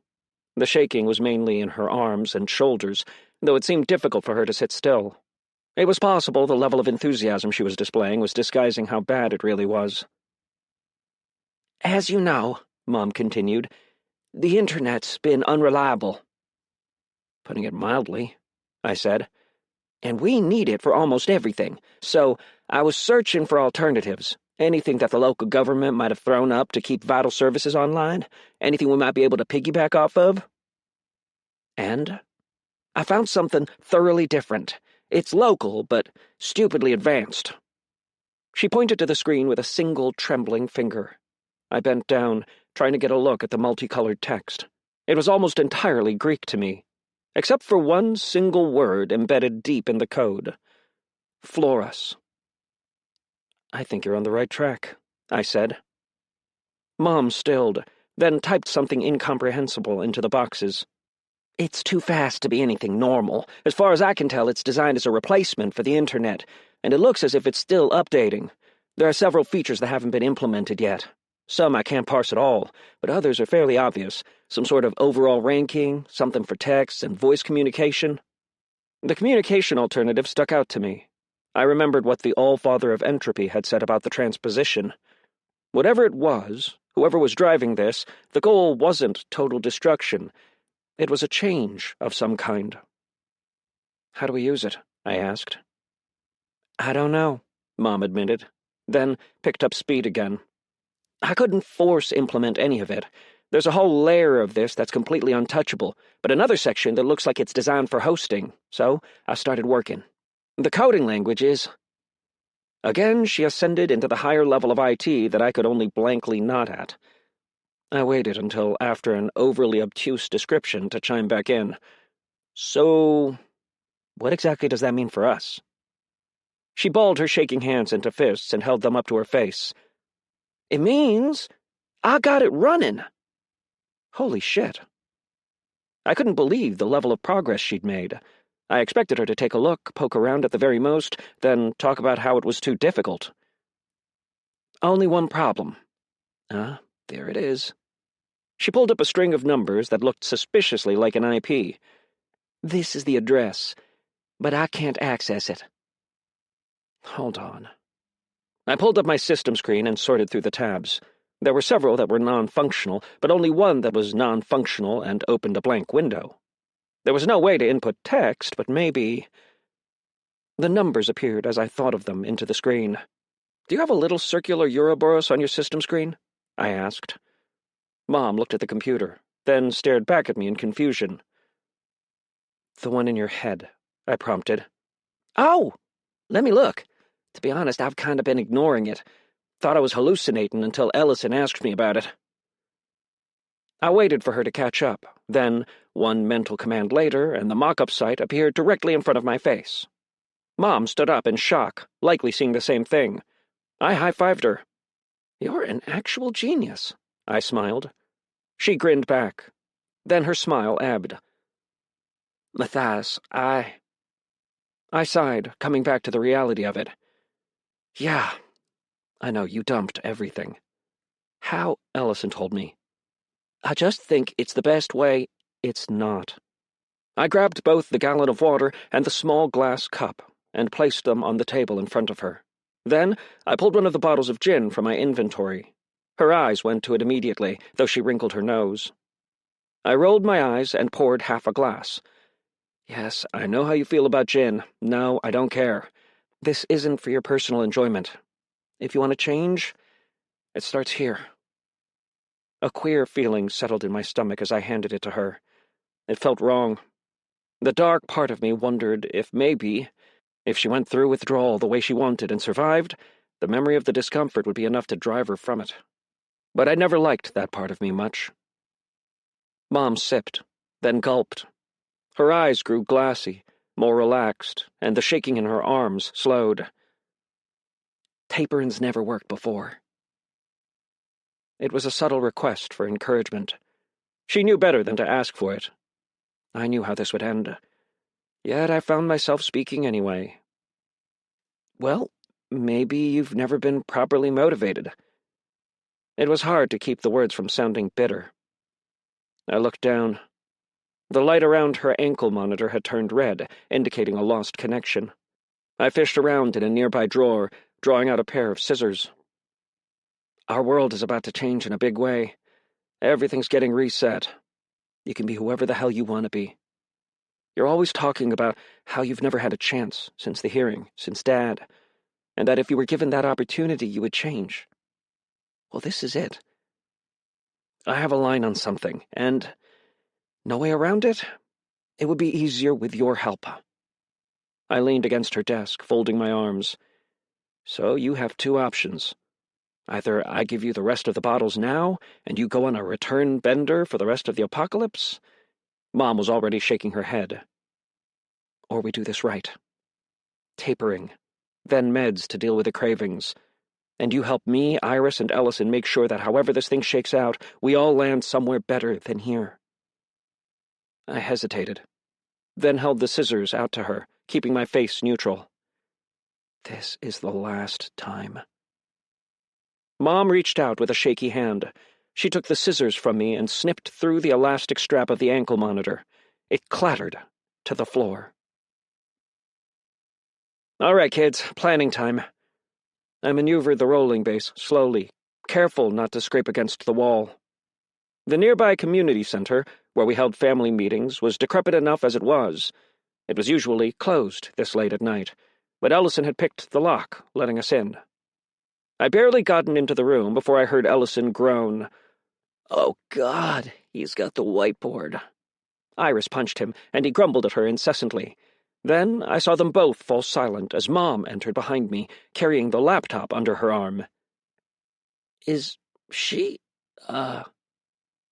The shaking was mainly in her arms and shoulders, though it seemed difficult for her to sit still. It was possible the level of enthusiasm she was displaying was disguising how bad it really was. "As you know," Mom continued, "the Internet's been unreliable." "Putting it mildly," I said. "And we need it for almost everything, so I was searching for alternatives. Anything that the local government might have thrown up to keep vital services online, anything we might be able to piggyback off of. And I found something thoroughly different. It's local, but stupidly advanced." She pointed to the screen with a single trembling finger. I bent down, trying to get a look at the multicolored text. It was almost entirely Greek to me, except for one single word embedded deep in the code. Floros. "I think you're on the right track," I said. Mom stilled, then typed something incomprehensible into the boxes. "It's too fast to be anything normal. As far as I can tell, it's designed as a replacement for the Internet, and it looks as if it's still updating. There are several features that haven't been implemented yet. Some I can't parse at all, but others are fairly obvious. Some sort of overall ranking, something for text and voice communication." The communication alternative stuck out to me. I remembered what the All-Father of Entropy had said about the transposition. Whatever it was, whoever was driving this, the goal wasn't total destruction. It was a change of some kind. "How do we use it?" I asked. "I don't know," Mom admitted, then picked up speed again. "I couldn't force implement any of it. There's a whole layer of this that's completely untouchable, but another section that looks like it's designed for hosting, so I started working. The coding language is—" Again, she ascended into the higher level of IT that I could only blankly nod at. I waited until after an overly obtuse description to chime back in. "So, what exactly does that mean for us?" She balled her shaking hands into fists and held them up to her face. "It means I got it running." Holy shit. I couldn't believe the level of progress she'd made. I expected her to take a look, poke around at the very most, then talk about how it was too difficult. "Only one problem." There it is. She pulled up a string of numbers that looked suspiciously like an IP. "This is the address, but I can't access it." Hold on. I pulled up my system screen and sorted through the tabs. There were several that were non-functional, but only one that was non-functional and opened a blank window. There was no way to input text, but maybe... The numbers appeared as I thought of them into the screen. "Do you have a little circular Ouroboros on your system screen?" I asked. Mom looked at the computer, then stared back at me in confusion. The one in your head, I prompted. Oh! Let me look. To be honest, I've kind of been ignoring it. Thought I was hallucinating until Ellison asked me about it. I waited for her to catch up. Then, one mental command later, and the mock-up site appeared directly in front of my face. Mom stood up in shock, likely seeing the same thing. I high-fived her. You're an actual genius, I smiled. She grinned back. Then her smile ebbed. Matthias, I sighed, coming back to the reality of it. Yeah, I know, you dumped everything. How? Ellison told me. I just think it's the best way. It's not. I grabbed both the gallon of water and the small glass cup and placed them on the table in front of her. Then I pulled one of the bottles of gin from my inventory. Her eyes went to it immediately, though she wrinkled her nose. I rolled my eyes and poured half a glass. Yes, I know how you feel about gin. No, I don't care. This isn't for your personal enjoyment. If you want to change, it starts here. A queer feeling settled in my stomach as I handed it to her. It felt wrong. The dark part of me wondered if maybe, if she went through withdrawal the way she wanted and survived, the memory of the discomfort would be enough to drive her from it. But I never liked that part of me much. Mom sipped, then gulped. Her eyes grew glassy, more relaxed, and the shaking in her arms slowed. Tapering's never worked before. It was a subtle request for encouragement. She knew better than to ask for it. I knew how this would end. Yet I found myself speaking anyway. Well, maybe you've never been properly motivated. It was hard to keep the words from sounding bitter. I looked down. The light around her ankle monitor had turned red, indicating a lost connection. I fished around in a nearby drawer, drawing out a pair of scissors. Our world is about to change in a big way. Everything's getting reset. You can be whoever the hell you want to be. You're always talking about how you've never had a chance since the hearing, since Dad, and that if you were given that opportunity, you would change. Well, this is it. I have a line on something, and no way around it? It would be easier with your help. I leaned against her desk, folding my arms. So you have two options. Either I give you the rest of the bottles now, and you go on a return bender for the rest of the apocalypse. Mom was already shaking her head. Or we do this right. Tapering, then meds to deal with the cravings. And you help me, Iris, and Ellison make sure that however this thing shakes out, we all land somewhere better than here. I hesitated, then held the scissors out to her, keeping my face neutral. This is the last time. Mom reached out with a shaky hand. She took the scissors from me and snipped through the elastic strap of the ankle monitor. It clattered to the floor. All right, kids, planning time. I maneuvered the rolling base slowly, careful not to scrape against the wall. The nearby community center, where we held family meetings, was decrepit enough as it was. It was usually closed this late at night, but Ellison had picked the lock, letting us in. I barely gotten into the room before I heard Ellison groan. Oh, God, he's got the whiteboard. Iris punched him, and he grumbled at her incessantly. Then I saw them both fall silent as Mom entered behind me, carrying the laptop under her arm. Is she,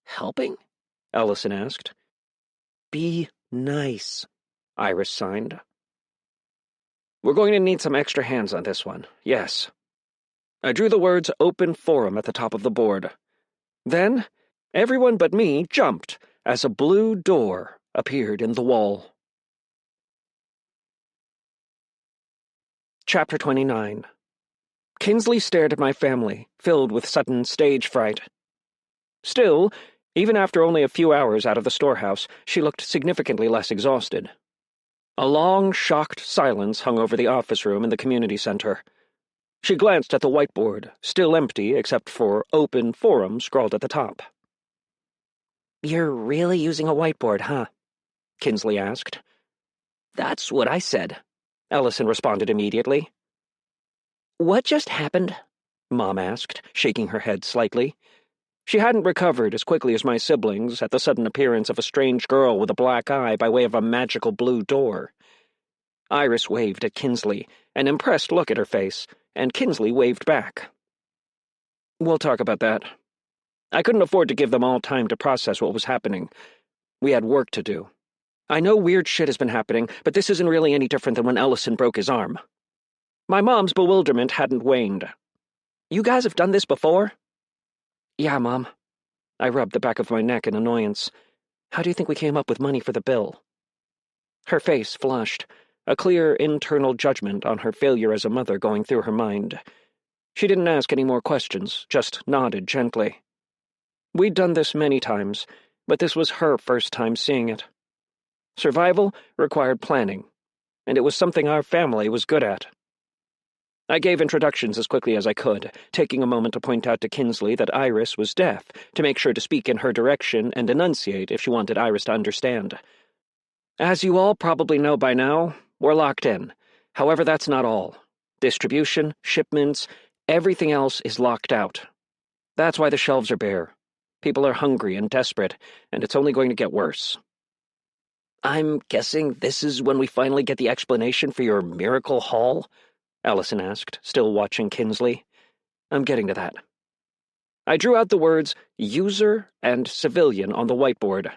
helping? Ellison asked. Be nice, Iris signed. We're going to need some extra hands on this one, yes. I drew the words Open Forum at the top of the board. Then, everyone but me jumped as a blue door appeared in the wall. Chapter 29. Kinsley stared at my family, filled with sudden stage fright. Still, even after only a few hours out of the storehouse, she looked significantly less exhausted. A long, shocked silence hung over the office room in the community center. She glanced at the whiteboard, still empty except for Open Forum scrawled at the top. You're really using a whiteboard, huh? Kinsley asked. That's what I said, Ellison responded immediately. What just happened? Mom asked, shaking her head slightly. She hadn't recovered as quickly as my siblings at the sudden appearance of a strange girl with a black eye by way of a magical blue door. Iris waved at Kinsley, an impressed look at her face, and Kinsley waved back. "We'll talk about that." I couldn't afford to give them all time to process what was happening. We had work to do. "I know weird shit has been happening, but this isn't really any different than when Ellison broke his arm." My mom's bewilderment hadn't waned. "You guys have done this before?" "Yeah, Mom." I rubbed the back of my neck in annoyance. "How do you think we came up with money for the bill?" Her face flushed, a clear internal judgment on her failure as a mother going through her mind. She didn't ask any more questions, just nodded gently. We'd done this many times, but this was her first time seeing it. Survival required planning, and it was something our family was good at. I gave introductions as quickly as I could, taking a moment to point out to Kinsley that Iris was deaf, to make sure to speak in her direction and enunciate if she wanted Iris to understand. "As you all probably know by now, we're locked in. However, that's not all. Distribution, shipments, everything else is locked out. That's why the shelves are bare. People are hungry and desperate, and it's only going to get worse." "I'm guessing this is when we finally get the explanation for your miracle haul?" Ellison asked, still watching Kinsley. "I'm getting to that." I drew out the words user and civilian on the whiteboard.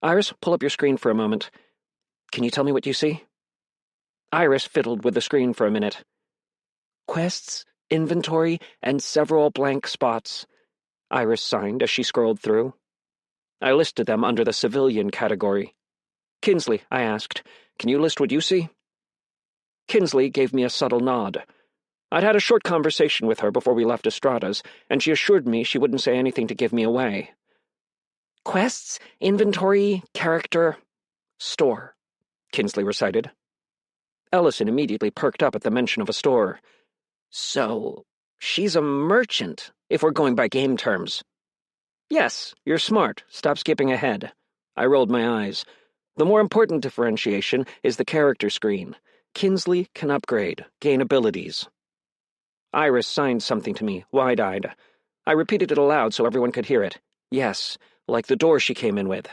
"Iris, pull up your screen for a moment. Can you tell me what you see?" Iris fiddled with the screen for a minute. "Quests, inventory, and several blank spots," Iris signed as she scrolled through. I listed them under the civilian category. "Kinsley," I asked, "can you list what you see?" Kinsley gave me a subtle nod. I'd had a short conversation with her before we left Estrada's, and she assured me she wouldn't say anything to give me away. "Quests, inventory, character, store," Kinsley recited. Ellison immediately perked up at the mention of a store. "So, she's a merchant, if we're going by game terms." "Yes, you're smart. Stop skipping ahead." I rolled my eyes. "The more important differentiation is the character screen. Kinsley can upgrade, gain abilities." Iris signed something to me, wide-eyed. I repeated it aloud so everyone could hear it. "Yes, like the door she came in with.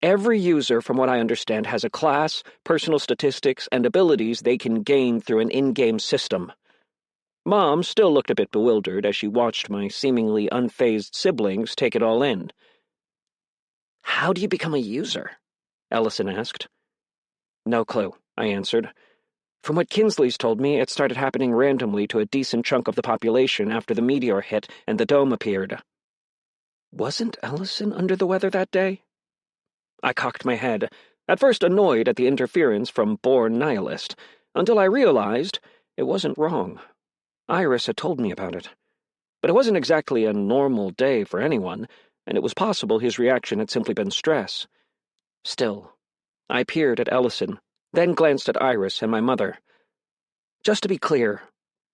Every user, from what I understand, has a class, personal statistics, and abilities they can gain through an in-game system." Mom still looked a bit bewildered as she watched my seemingly unfazed siblings take it all in. "How do you become a user?" Ellison asked. "No clue," I answered. "From what Kinsley's told me, it started happening randomly to a decent chunk of the population after the meteor hit and the dome appeared." "Wasn't Ellison under the weather that day?" I cocked my head, at first annoyed at the interference from born nihilist, until I realized it wasn't wrong. Iris had told me about it. But it wasn't exactly a normal day for anyone, and it was possible his reaction had simply been stress. Still, I peered at Ellison, then glanced at Iris and my mother. "Just to be clear,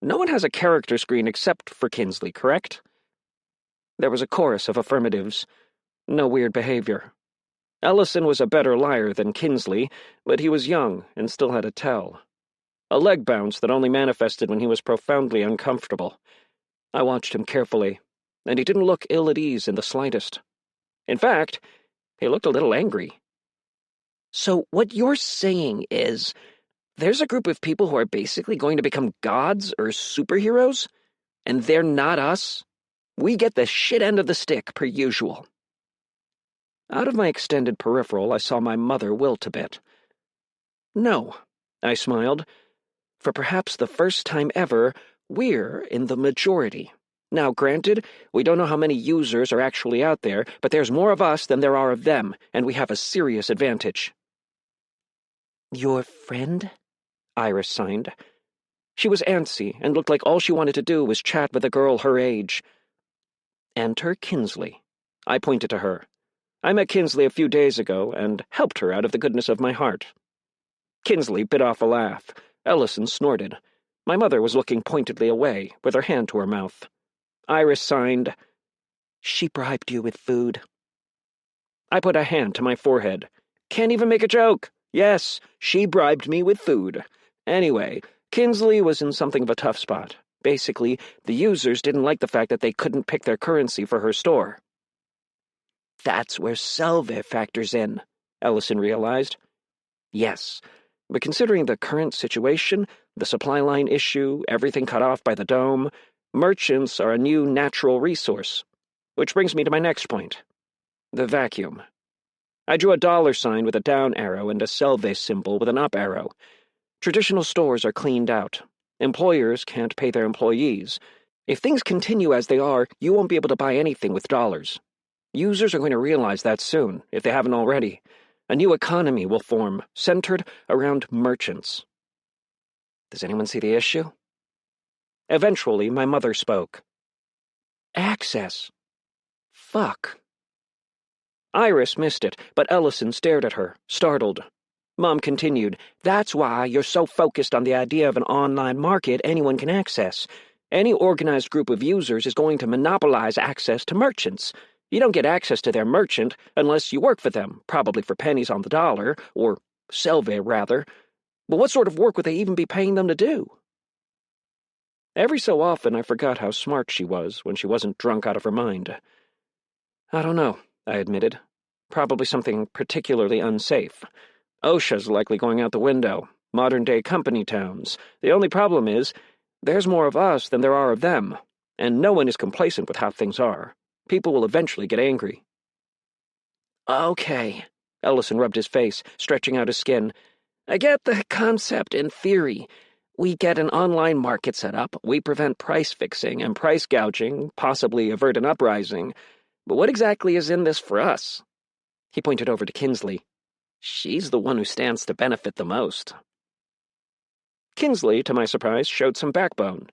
no one has a character screen except for Kinsley, correct?" There was a chorus of affirmatives. No weird behavior. Ellison was a better liar than Kinsley, but he was young and still had a tell. A leg bounce that only manifested when he was profoundly uncomfortable. I watched him carefully, and he didn't look ill at ease in the slightest. In fact, he looked a little angry. "So what you're saying is, there's a group of people who are basically going to become gods or superheroes, and they're not us? We get the shit end of the stick, per usual." Out of my extended peripheral, I saw my mother wilt a bit. "No," I smiled. "For perhaps the first time ever, we're in the majority. Now, granted, we don't know how many users are actually out there, but there's more of us than there are of them, and we have a serious advantage." "Your friend?" Iris signed. She was antsy and looked like all she wanted to do was chat with a girl her age. "Enter Kinsley." I pointed to her. I met Kinsley a few days ago and helped her out of the goodness of my heart. Kinsley bit off a laugh. Ellison snorted. My mother was looking pointedly away, with her hand to her mouth. Iris signed, "She bribed you with food." I put a hand to my forehead. "Can't even make a joke. Yes, she bribed me with food." Anyway, Kinsley was in something of a tough spot. Basically, the users didn't like the fact that they couldn't pick their currency for her store. That's where Selve factors in, Ellison realized. Yes, but considering the current situation, the supply line issue, everything cut off by the dome, merchants are a new natural resource. Which brings me to my next point. The vacuum. I drew a $sign with a down arrow and a Selve symbol with an up arrow. Traditional stores are cleaned out. Employers can't pay their employees. If things continue as they are, you won't be able to buy anything with dollars. Users are going to realize that soon, if they haven't already. A new economy will form, centered around merchants. Does anyone see the issue? Eventually, my mother spoke. Access. Fuck. Iris missed it, but Ellison stared at her, startled. Mom continued, That's why you're so focused on the idea of an online market anyone can access. Any organized group of users is going to monopolize access to merchants. You don't get access to their merchant unless you work for them, probably for pennies on the dollar, or Selve, rather. But what sort of work would they even be paying them to do? Every so often I forgot how smart she was when she wasn't drunk out of her mind. I don't know, I admitted. Probably something particularly unsafe. OSHA's likely going out the window. Modern-day company towns. The only problem is, there's more of us than there are of them, and no one is complacent with how things are. People will eventually get angry. Okay, Ellison rubbed his face, stretching out his skin. I get the concept in theory. We get an online market set up, we prevent price fixing and price gouging, possibly avert an uprising. But what exactly is in this for us? He pointed over to Kinsley. She's the one who stands to benefit the most. Kinsley, to my surprise, showed some backbone.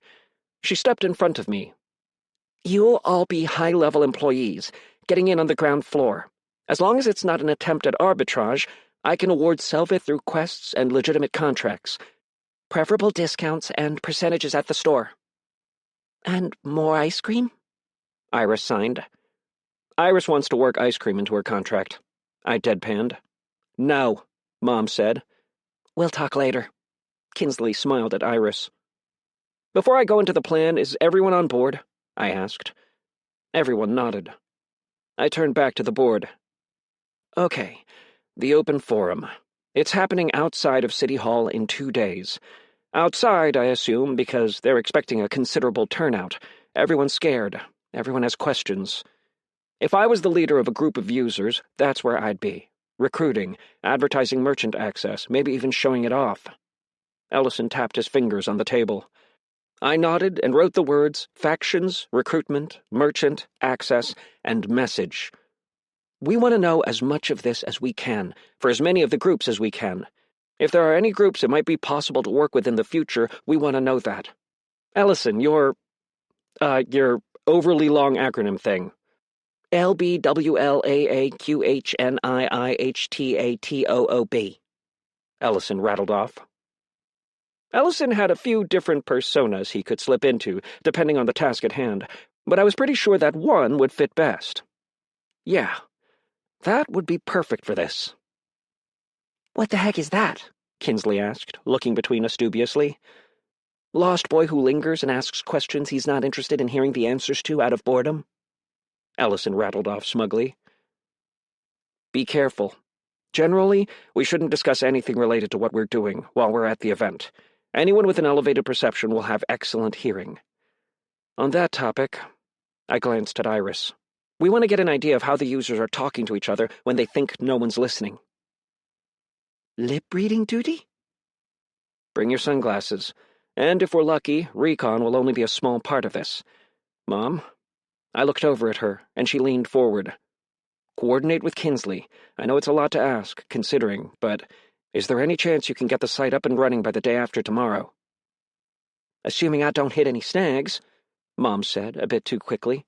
She stepped in front of me. You'll all be high-level employees, getting in on the ground floor. As long as it's not an attempt at arbitrage, I can award Selve through quests and legitimate contracts. Preferable discounts and percentages at the store. And more ice cream? Iris signed. Iris wants to work ice cream into her contract. I deadpanned. No, Mom said. We'll talk later. Kinsley smiled at Iris. Before I go into the plan, is everyone on board? I asked. Everyone nodded. I turned back to the board. Okay, the open forum. It's happening outside of City Hall in 2 days. Outside, I assume, because they're expecting a considerable turnout. Everyone's scared. Everyone has questions. If I was the leader of a group of users, that's where I'd be. Recruiting, advertising merchant access, maybe even showing it off. Ellison tapped his fingers on the table. I nodded and wrote the words factions, recruitment, merchant, access, and message. We want to know as much of this as we can, for as many of the groups as we can. If there are any groups it might be possible to work with in the future, we want to know that. Ellison, your overly long acronym thing. LBWLAAQHNIIHTATOOB. Ellison rattled off. Ellison had a few different personas he could slip into, depending on the task at hand, but I was pretty sure that one would fit best. Yeah, that would be perfect for this. What the heck is that? Kinsley asked, looking between us dubiously. Lost boy who lingers and asks questions he's not interested in hearing the answers to out of boredom? Ellison rattled off smugly. Be careful. Generally, we shouldn't discuss anything related to what we're doing while we're at the event. Anyone with an elevated perception will have excellent hearing. On that topic, I glanced at Iris. We want to get an idea of how the users are talking to each other when they think no one's listening. Lip-reading duty? Bring your sunglasses. And if we're lucky, recon will only be a small part of this. Mom? I looked over at her, and she leaned forward. Coordinate with Kinsley. I know it's a lot to ask, considering, but is there any chance you can get the site up and running by the day after tomorrow? Assuming I don't hit any snags, Mom said, a bit too quickly.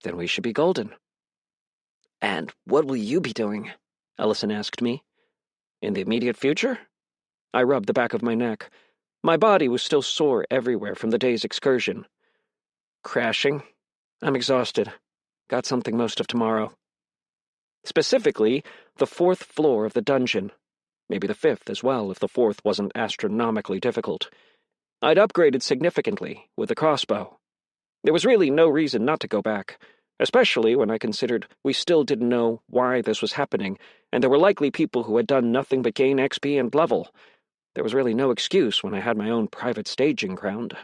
Then we should be golden. And what will you be doing? Ellison asked me. In the immediate future? I rubbed the back of my neck. My body was still sore everywhere from the day's excursion. Crashing. I'm exhausted. Got something most of tomorrow. Specifically, the 4th floor of the dungeon. Maybe the 5th as well, if the 4th wasn't astronomically difficult. I'd upgraded significantly with the crossbow. There was really no reason not to go back, especially when I considered we still didn't know why this was happening, and there were likely people who had done nothing but gain XP and level. There was really no excuse when I had my own private staging ground.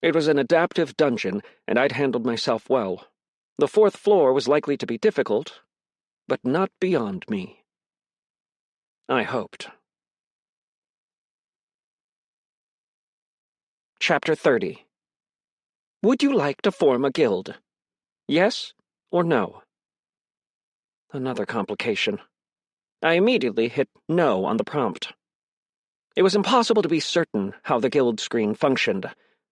It was an adaptive dungeon, and I'd handled myself well. The 4th floor was likely to be difficult, but not beyond me. I hoped. Chapter 30. Would you like to form a guild? Yes or no? Another complication. I immediately hit no on the prompt. It was impossible to be certain how the guild screen functioned.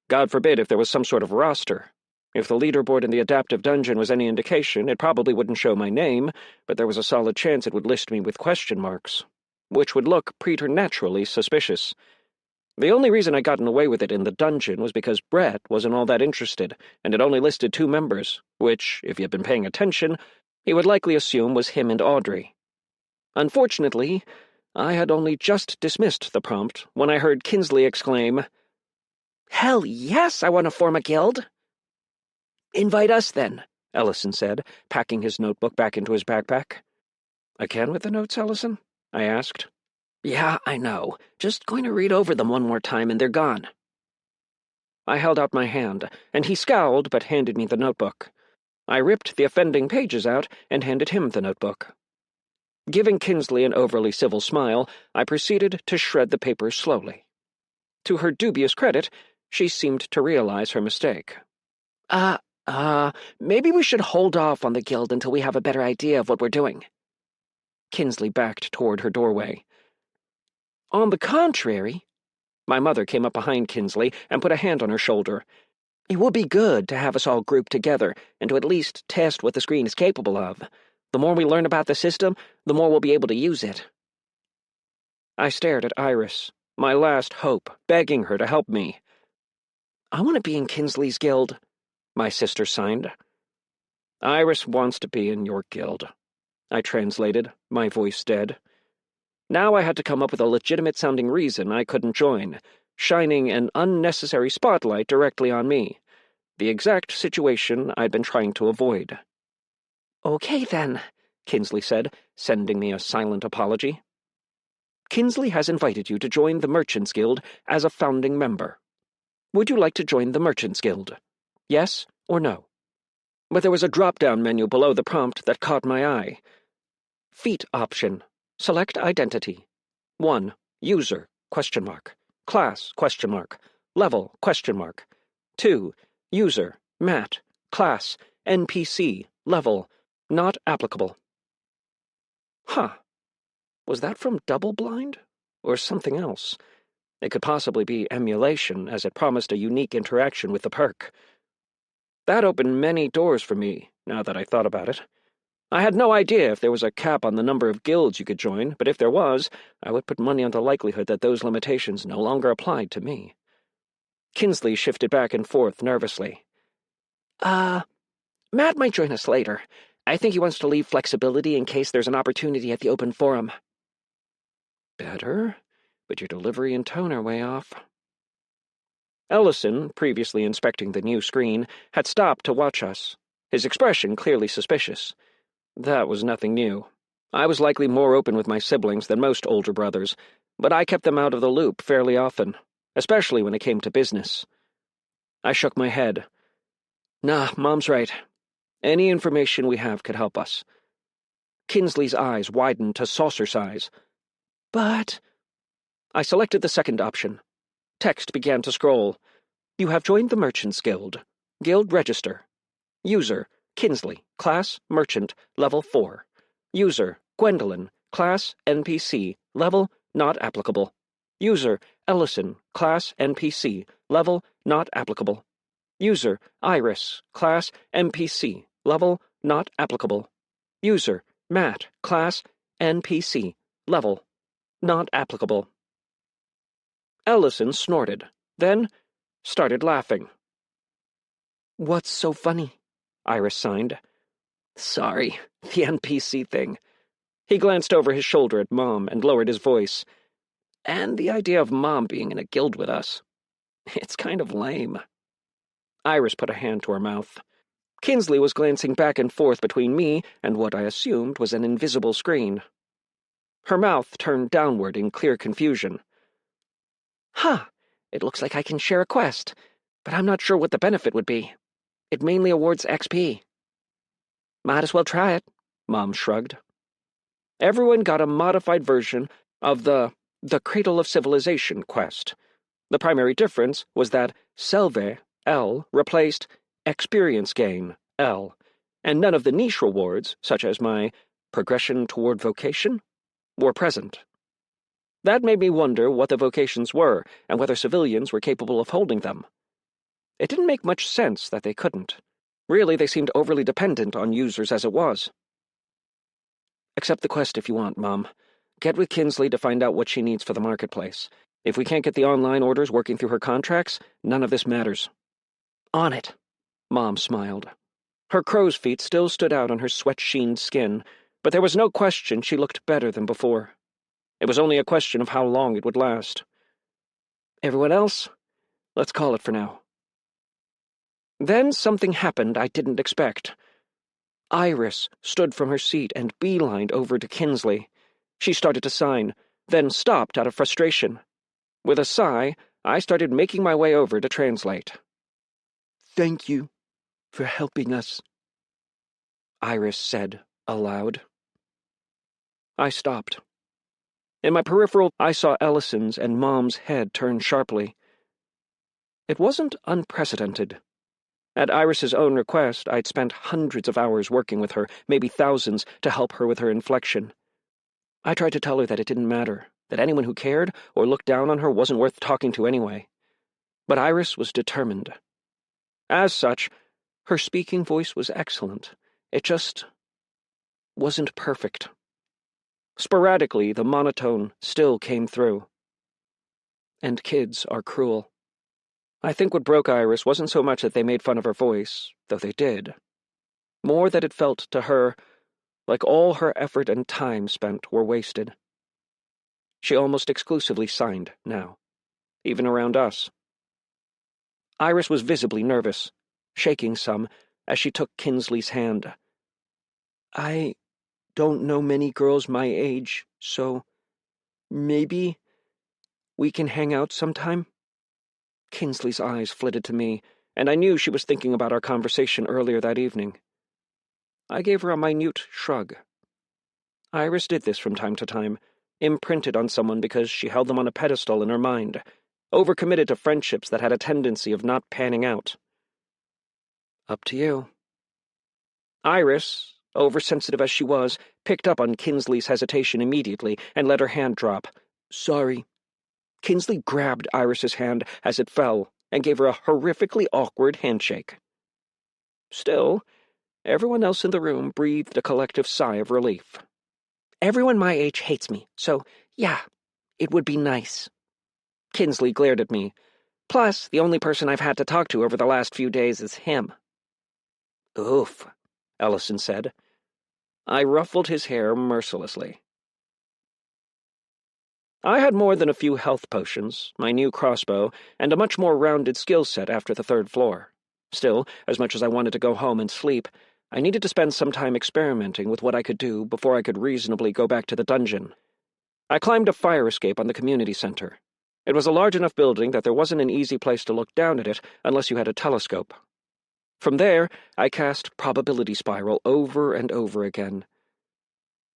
God forbid if there was some sort of roster. If the leaderboard in the adaptive dungeon was any indication, it probably wouldn't show my name, but there was a solid chance it would list me with question marks, which would look preternaturally suspicious. The only reason I'd gotten away with it in the dungeon was because Brett wasn't all that interested, and had only listed 2 members, which, if he had been paying attention, he would likely assume was him and Audrey. Unfortunately, I had only just dismissed the prompt when I heard Kinsley exclaim, "Hell yes, I want to form a guild!" "Invite us, then," Ellison said, packing his notebook back into his backpack. "Again with the notes, Ellison?" I asked. "Yeah, I know. Just going to read over them one more time and they're gone." I held out my hand, and he scowled but handed me the notebook. I ripped the offending pages out and handed him the notebook. Giving Kinsley an overly civil smile, I proceeded to shred the papers slowly. To her dubious credit, she seemed to realize her mistake. Maybe we should hold off on the guild until we have a better idea of what we're doing." Kinsley backed toward her doorway. "On the contrary," my mother came up behind Kinsley and put a hand on her shoulder. "It would be good to have us all grouped together and to at least test what the screen is capable of. The more we learn about the system, the more we'll be able to use it." I stared at Iris, my last hope, begging her to help me. "I want to be in Kinsley's guild," my sister signed. "Iris wants to be in your guild," I translated, my voice dead. Now I had to come up with a legitimate-sounding reason I couldn't join, shining an unnecessary spotlight directly on me, the exact situation I'd been trying to avoid. "Okay, then," Kinsley said, sending me a silent apology. "Kinsley has invited you to join the Merchants Guild as a founding member. Would you like to join the Merchants Guild? Yes or no?" But there was a drop-down menu below the prompt that caught my eye. Feat option. Select identity. 1. User, ? Class, ? Level, ? 2. User, Matt, class, NPC, level, not applicable. Huh. Was that from Double Blind? Or something else? It could possibly be emulation, as it promised a unique interaction with the perk. That opened many doors for me, now that I thought about it. I had no idea if there was a cap on the number of guilds you could join, but if there was, I would put money on the likelihood that those limitations no longer applied to me. Kinsley shifted back and forth nervously. Matt might join us later. I think he wants to leave flexibility in case there's an opportunity at the open forum." "Better, but your delivery and tone are way off." Ellison, previously inspecting the new screen, had stopped to watch us, his expression clearly suspicious. That was nothing new. I was likely more open with my siblings than most older brothers, but I kept them out of the loop fairly often, especially when it came to business. I shook my head. "Nah, Mom's right. Any information we have could help us." Kinsley's eyes widened to saucer size. "But—" I selected the second option. Text began to scroll. "You have joined the Merchants Guild. Guild register. User, Kinsley, class, merchant, level 4. User, Gwendolyn, class, NPC, level, not applicable. User, Ellison, class, NPC, level, not applicable. User, Iris, class, NPC, level, not applicable. User, Matt, class, NPC, level, not applicable." Ellison snorted, then started laughing. "What's so funny?" Iris signed. "Sorry, the NPC thing." He glanced over his shoulder at Mom and lowered his voice. "And the idea of Mom being in a guild with us." It's kind of lame. Iris put a hand to her mouth. Kinsley was glancing back and forth between me and what I assumed was an invisible screen. Her mouth turned downward in clear confusion. Huh, it looks like I can share a quest, but I'm not sure what the benefit would be. It mainly awards XP. Might as well try it, Mom shrugged. Everyone got a modified version of the Cradle of Civilization quest. The primary difference was that Selve, L, replaced Experience Gain, L, and none of the niche rewards, such as my Progression Toward Vocation, were present. That made me wonder what the vocations were and whether civilians were capable of holding them. It didn't make much sense that they couldn't. Really, they seemed overly dependent on users as it was. Accept the quest if you want, Mom. Get with Kinsley to find out what she needs for the marketplace. If we can't get the online orders working through her contracts, none of this matters. On it, Mom smiled. Her crow's feet still stood out on her sweat-sheened skin, but there was no question she looked better than before. It was only a question of how long it would last. Everyone else? Let's call it for now. Then something happened I didn't expect. Iris stood from her seat and beelined over to Kinsley. She started to sign, then stopped out of frustration. With a sigh, I started making my way over to translate. Thank you for helping us, Iris said aloud. I stopped. In my peripheral, I saw Ellison's and Mom's head turn sharply. It wasn't unprecedented. At Iris's own request, I'd spent hundreds of hours working with her, maybe thousands, to help her with her inflection. I tried to tell her that it didn't matter, that anyone who cared or looked down on her wasn't worth talking to anyway. But Iris was determined. As such, her speaking voice was excellent. It just wasn't perfect. Sporadically, the monotone still came through. And kids are cruel. I think what broke Iris wasn't so much that they made fun of her voice, though they did. More that it felt to her like all her effort and time spent were wasted. She almost exclusively signed now, even around us. Iris was visibly nervous, shaking some as she took Kinsley's hand. I don't know many girls my age, so maybe we can hang out sometime? Kinsley's eyes flitted to me, and I knew she was thinking about our conversation earlier that evening. I gave her a minute shrug. Iris did this from time to time, imprinted on someone because she held them on a pedestal in her mind, overcommitted to friendships that had a tendency of not panning out. Up to you. Iris, oversensitive as she was, picked up on Kinsley's hesitation immediately and let her hand drop. Sorry. Kinsley grabbed Iris's hand as it fell and gave her a horrifically awkward handshake. Still, everyone else in the room breathed a collective sigh of relief. Everyone my age hates me, so, yeah, it would be nice. Kinsley glared at me. Plus, the only person I've had to talk to over the last few days is him. Oof, Ellison said. I ruffled his hair mercilessly. I had more than a few health potions, my new crossbow, and a much more rounded skill set after the third floor. Still, as much as I wanted to go home and sleep, I needed to spend some time experimenting with what I could do before I could reasonably go back to the dungeon. I climbed a fire escape on the community center. It was a large enough building that there wasn't an easy place to look down at it unless you had a telescope. From there, I cast Probability Spiral over and over again.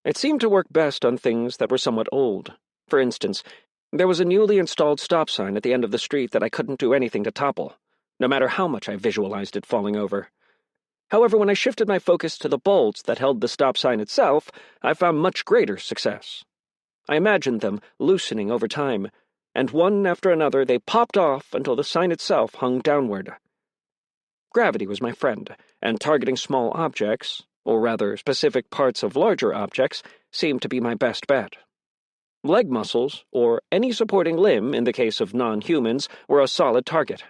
It seemed to work best on things that were somewhat old. For instance, there was a newly installed stop sign at the end of the street that I couldn't do anything to topple, no matter how much I visualized it falling over. However, when I shifted my focus to the bolts that held the stop sign itself, I found much greater success. I imagined them loosening over time, and one after another they popped off until the sign itself hung downward. Gravity was my friend, and targeting small objects, or rather specific parts of larger objects, seemed to be my best bet. Leg muscles, or any supporting limb in the case of non-humans, were a solid target.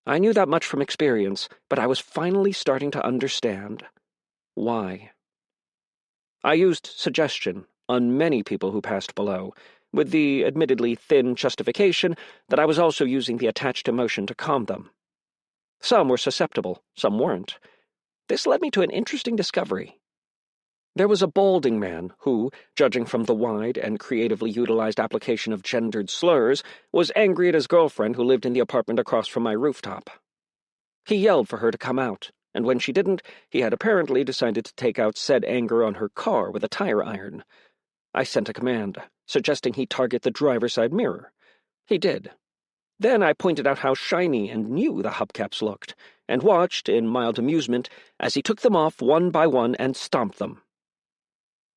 I knew that much from experience, but I was finally starting to understand why. I used suggestion on many people who passed below, with the admittedly thin justification that I was also using the attached emotion to calm them. Some were susceptible, some weren't. This led me to an interesting discovery. There was a balding man who, judging from the wide and creatively utilized application of gendered slurs, was angry at his girlfriend who lived in the apartment across from my rooftop. He yelled for her to come out, and when she didn't, he had apparently decided to take out said anger on her car with a tire iron. I sent a command, suggesting he target the driver's side mirror. He did. Then I pointed out how shiny and new the hubcaps looked, and watched, in mild amusement, as he took them off one by one and stomped them.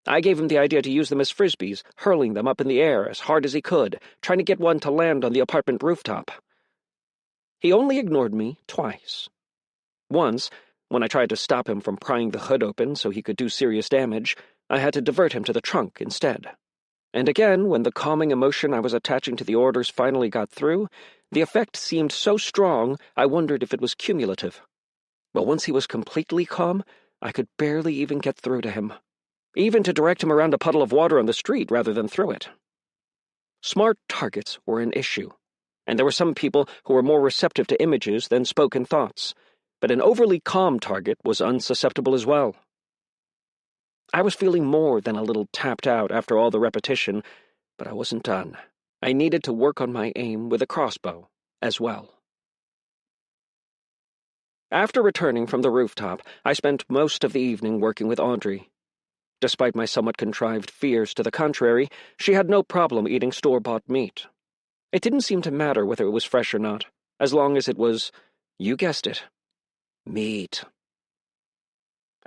I gave him the idea to use them as frisbees, hurling them up in the air as hard as he could, trying to get one to land on the apartment rooftop. He only ignored me twice. Once, when I tried to stop him from prying the hood open so he could do serious damage, I had to divert him to the trunk instead. And again, when the calming emotion I was attaching to the orders finally got through, the effect seemed so strong I wondered if it was cumulative. But once he was completely calm, I could barely even get through to him. Even to direct him around a puddle of water on the street rather than through it. Smart targets were an issue, and there were some people who were more receptive to images than spoken thoughts, but an overly calm target was unsusceptible as well. I was feeling more than a little tapped out after all the repetition, but I wasn't done. I needed to work on my aim with a crossbow as well. After returning from the rooftop, I spent most of the evening working with Audrey. Despite my somewhat contrived fears to the contrary, she had no problem eating store-bought meat. It didn't seem to matter whether it was fresh or not, as long as it was, you guessed it, meat.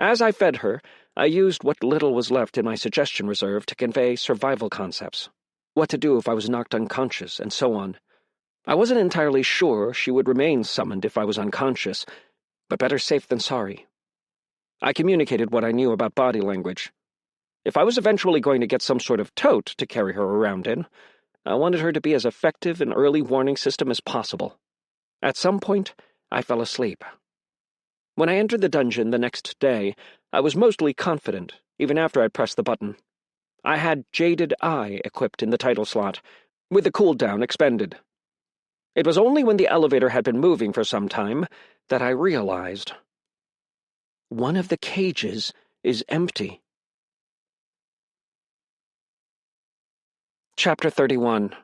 As I fed her, I used what little was left in my suggestion reserve to convey survival concepts, what to do if I was knocked unconscious, and so on. I wasn't entirely sure she would remain summoned if I was unconscious, but better safe than sorry. I communicated what I knew about body language. If I was eventually going to get some sort of tote to carry her around in, I wanted her to be as effective an early warning system as possible. At some point, I fell asleep. When I entered the dungeon the next day, I was mostly confident, even after I'd pressed the button. I had Jaded Eye equipped in the title slot, with the cooldown expended. It was only when the elevator had been moving for some time that I realized. One of the cages is empty. Chapter 31.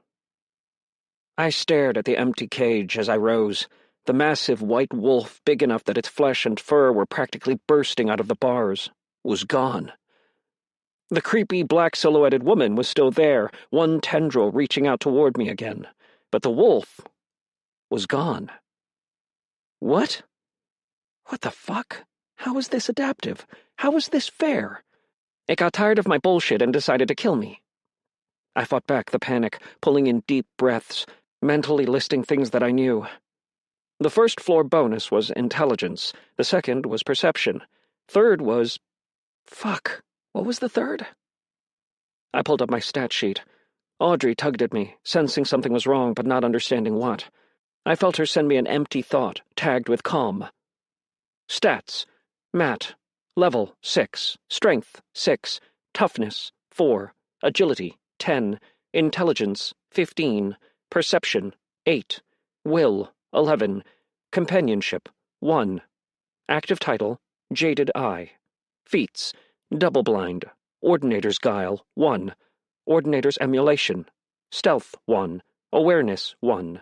I stared at the empty cage as I rose. The massive white wolf, big enough that its flesh and fur were practically bursting out of the bars, was gone. The creepy black-silhouetted woman was still there, one tendril reaching out toward me again, but the wolf was gone. What? What the fuck? How was this adaptive? How was this fair? It got tired of my bullshit and decided to kill me. I fought back the panic, pulling in deep breaths, mentally listing things that I knew. The first floor bonus was intelligence, the second was perception, third was... Fuck, what was the third? I pulled up my stat sheet. Audrey tugged at me, sensing something was wrong but not understanding what. I felt her send me an empty thought, tagged with calm. Stats. Mat. Level, 6. Strength, 6. Toughness, 4. Agility, 10. Intelligence, 15. Perception, 8. Will, 11. Companionship, 1. Active title, Jaded Eye. Feats, Double-blind. Ordinator's Guile, 1. Ordinator's Emulation. Stealth, 1. Awareness, 1.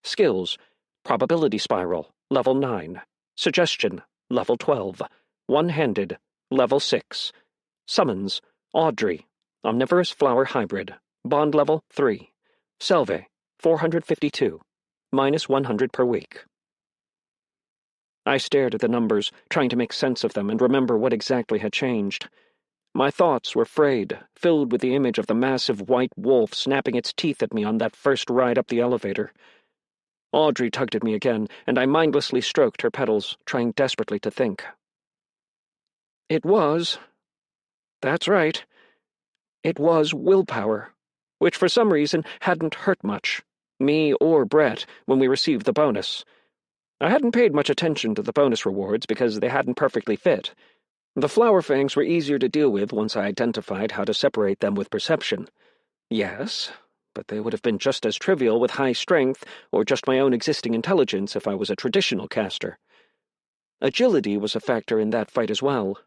Skills, Probability Spiral, Level 9. Suggestion, Level 12. One-handed, Level 6. Summons, Audrey. Omnivorous Flower Hybrid. Bond Level 3. Selve, 452. Minus 100 per week. I stared at the numbers, trying to make sense of them and remember what exactly had changed. My thoughts were frayed, filled with the image of the massive white wolf snapping its teeth at me on that first ride up the elevator. Audrey tugged at me again, and I mindlessly stroked her petals, trying desperately to think. It was... That's right. It was willpower, which for some reason hadn't hurt much, me or Brett, when we received the bonus. I hadn't paid much attention to the bonus rewards because they hadn't perfectly fit. The flower fangs were easier to deal with once I identified how to separate them with perception. Yes, but they would have been just as trivial with high strength or just my own existing intelligence if I was a traditional caster. Agility was a factor in that fight as well.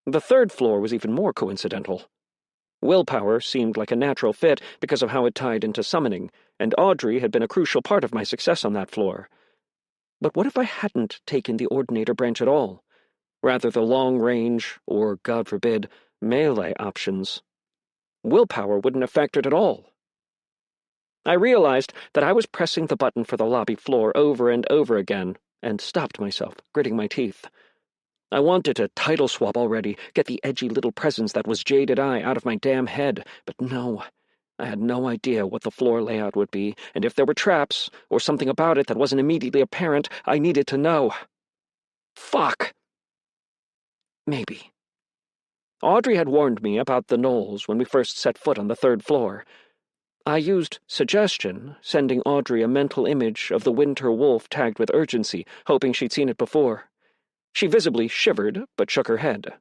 The third floor was even more coincidental. Willpower seemed like a natural fit because of how it tied into summoning, and Audrey had been a crucial part of my success on that floor. But what if I hadn't taken the Ordinator branch at all? Rather the long-range, or, God forbid, melee options. Willpower wouldn't have factored at all. I realized that I was pressing the button for the lobby floor over and over again, and stopped myself, gritting my teeth. I wanted to title swap already, get the edgy little presence that was Jaded Eye out of my damn head, but no. I had no idea what the floor layout would be, and if there were traps, or something about it that wasn't immediately apparent, I needed to know. Fuck! Maybe. Audrey had warned me about the gnolls when we first set foot on the third floor. I used suggestion, sending Audrey a mental image of the winter wolf tagged with urgency, hoping she'd seen it before. She visibly shivered, but shook her head.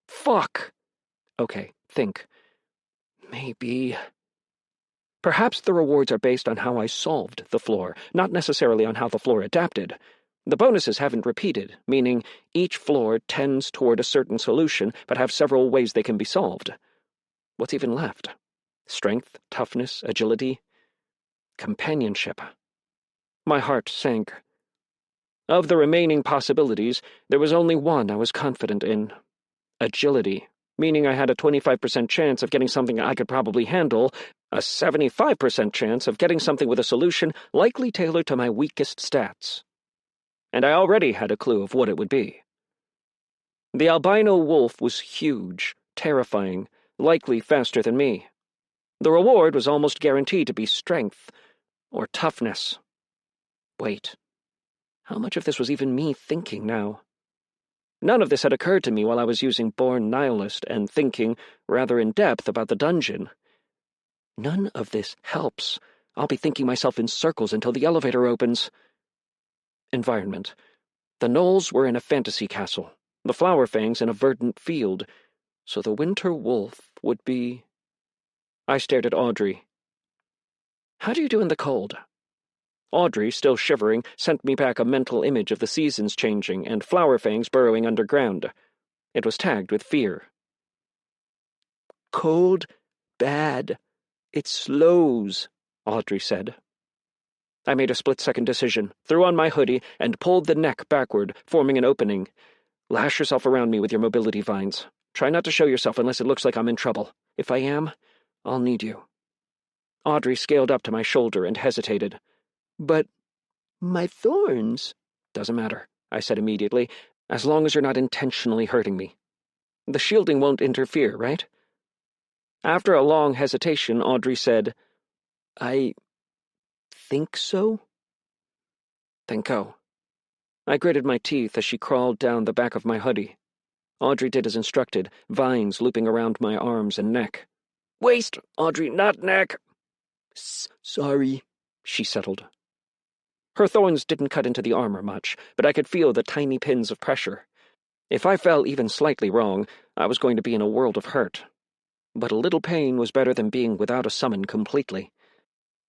Fuck! Okay, think. Maybe... Perhaps the rewards are based on how I solved the floor, not necessarily on how the floor adapted. The bonuses haven't repeated, meaning each floor tends toward a certain solution, but have several ways they can be solved. What's even left? Strength, toughness, agility? Companionship. My heart sank. Of the remaining possibilities, there was only one I was confident in. Agility, meaning I had a 25% chance of getting something I could probably handle, a 75% chance of getting something with a solution likely tailored to my weakest stats. And I already had a clue of what it would be. The albino wolf was huge, terrifying, likely faster than me. The reward was almost guaranteed to be strength, or toughness. Wait, how much of this was even me thinking now? None of this had occurred to me while I was using Born Nihilist and thinking, rather in depth, about the dungeon. None of this helps. I'll be thinking myself in circles until the elevator opens. Environment. The gnolls were in a fantasy castle, the flower fangs in a verdant field, so the winter wolf would be... I stared at Audrey. How do you do in the cold? Audrey, still shivering, sent me back a mental image of the seasons changing and flower fangs burrowing underground. It was tagged with fear. Cold, bad. It slows, Audrey said. I made a split-second decision, threw on my hoodie, and pulled the neck backward, forming an opening. Lash yourself around me with your mobility vines. Try not to show yourself unless it looks like I'm in trouble. If I am, I'll need you. Audrey scaled up to my shoulder and hesitated. But my thorns... Doesn't matter, I said immediately, as long as you're not intentionally hurting me. The shielding won't interfere, right? After a long hesitation, Audrey said, I think so? Then go. I gritted my teeth as she crawled down the back of my hoodie. Audrey did as instructed, vines looping around my arms and neck. Waist, Audrey, not neck. Sorry, she settled. Her thorns didn't cut into the armor much, but I could feel the tiny pins of pressure. If I fell even slightly wrong, I was going to be in a world of hurt. But a little pain was better than being without a summon completely.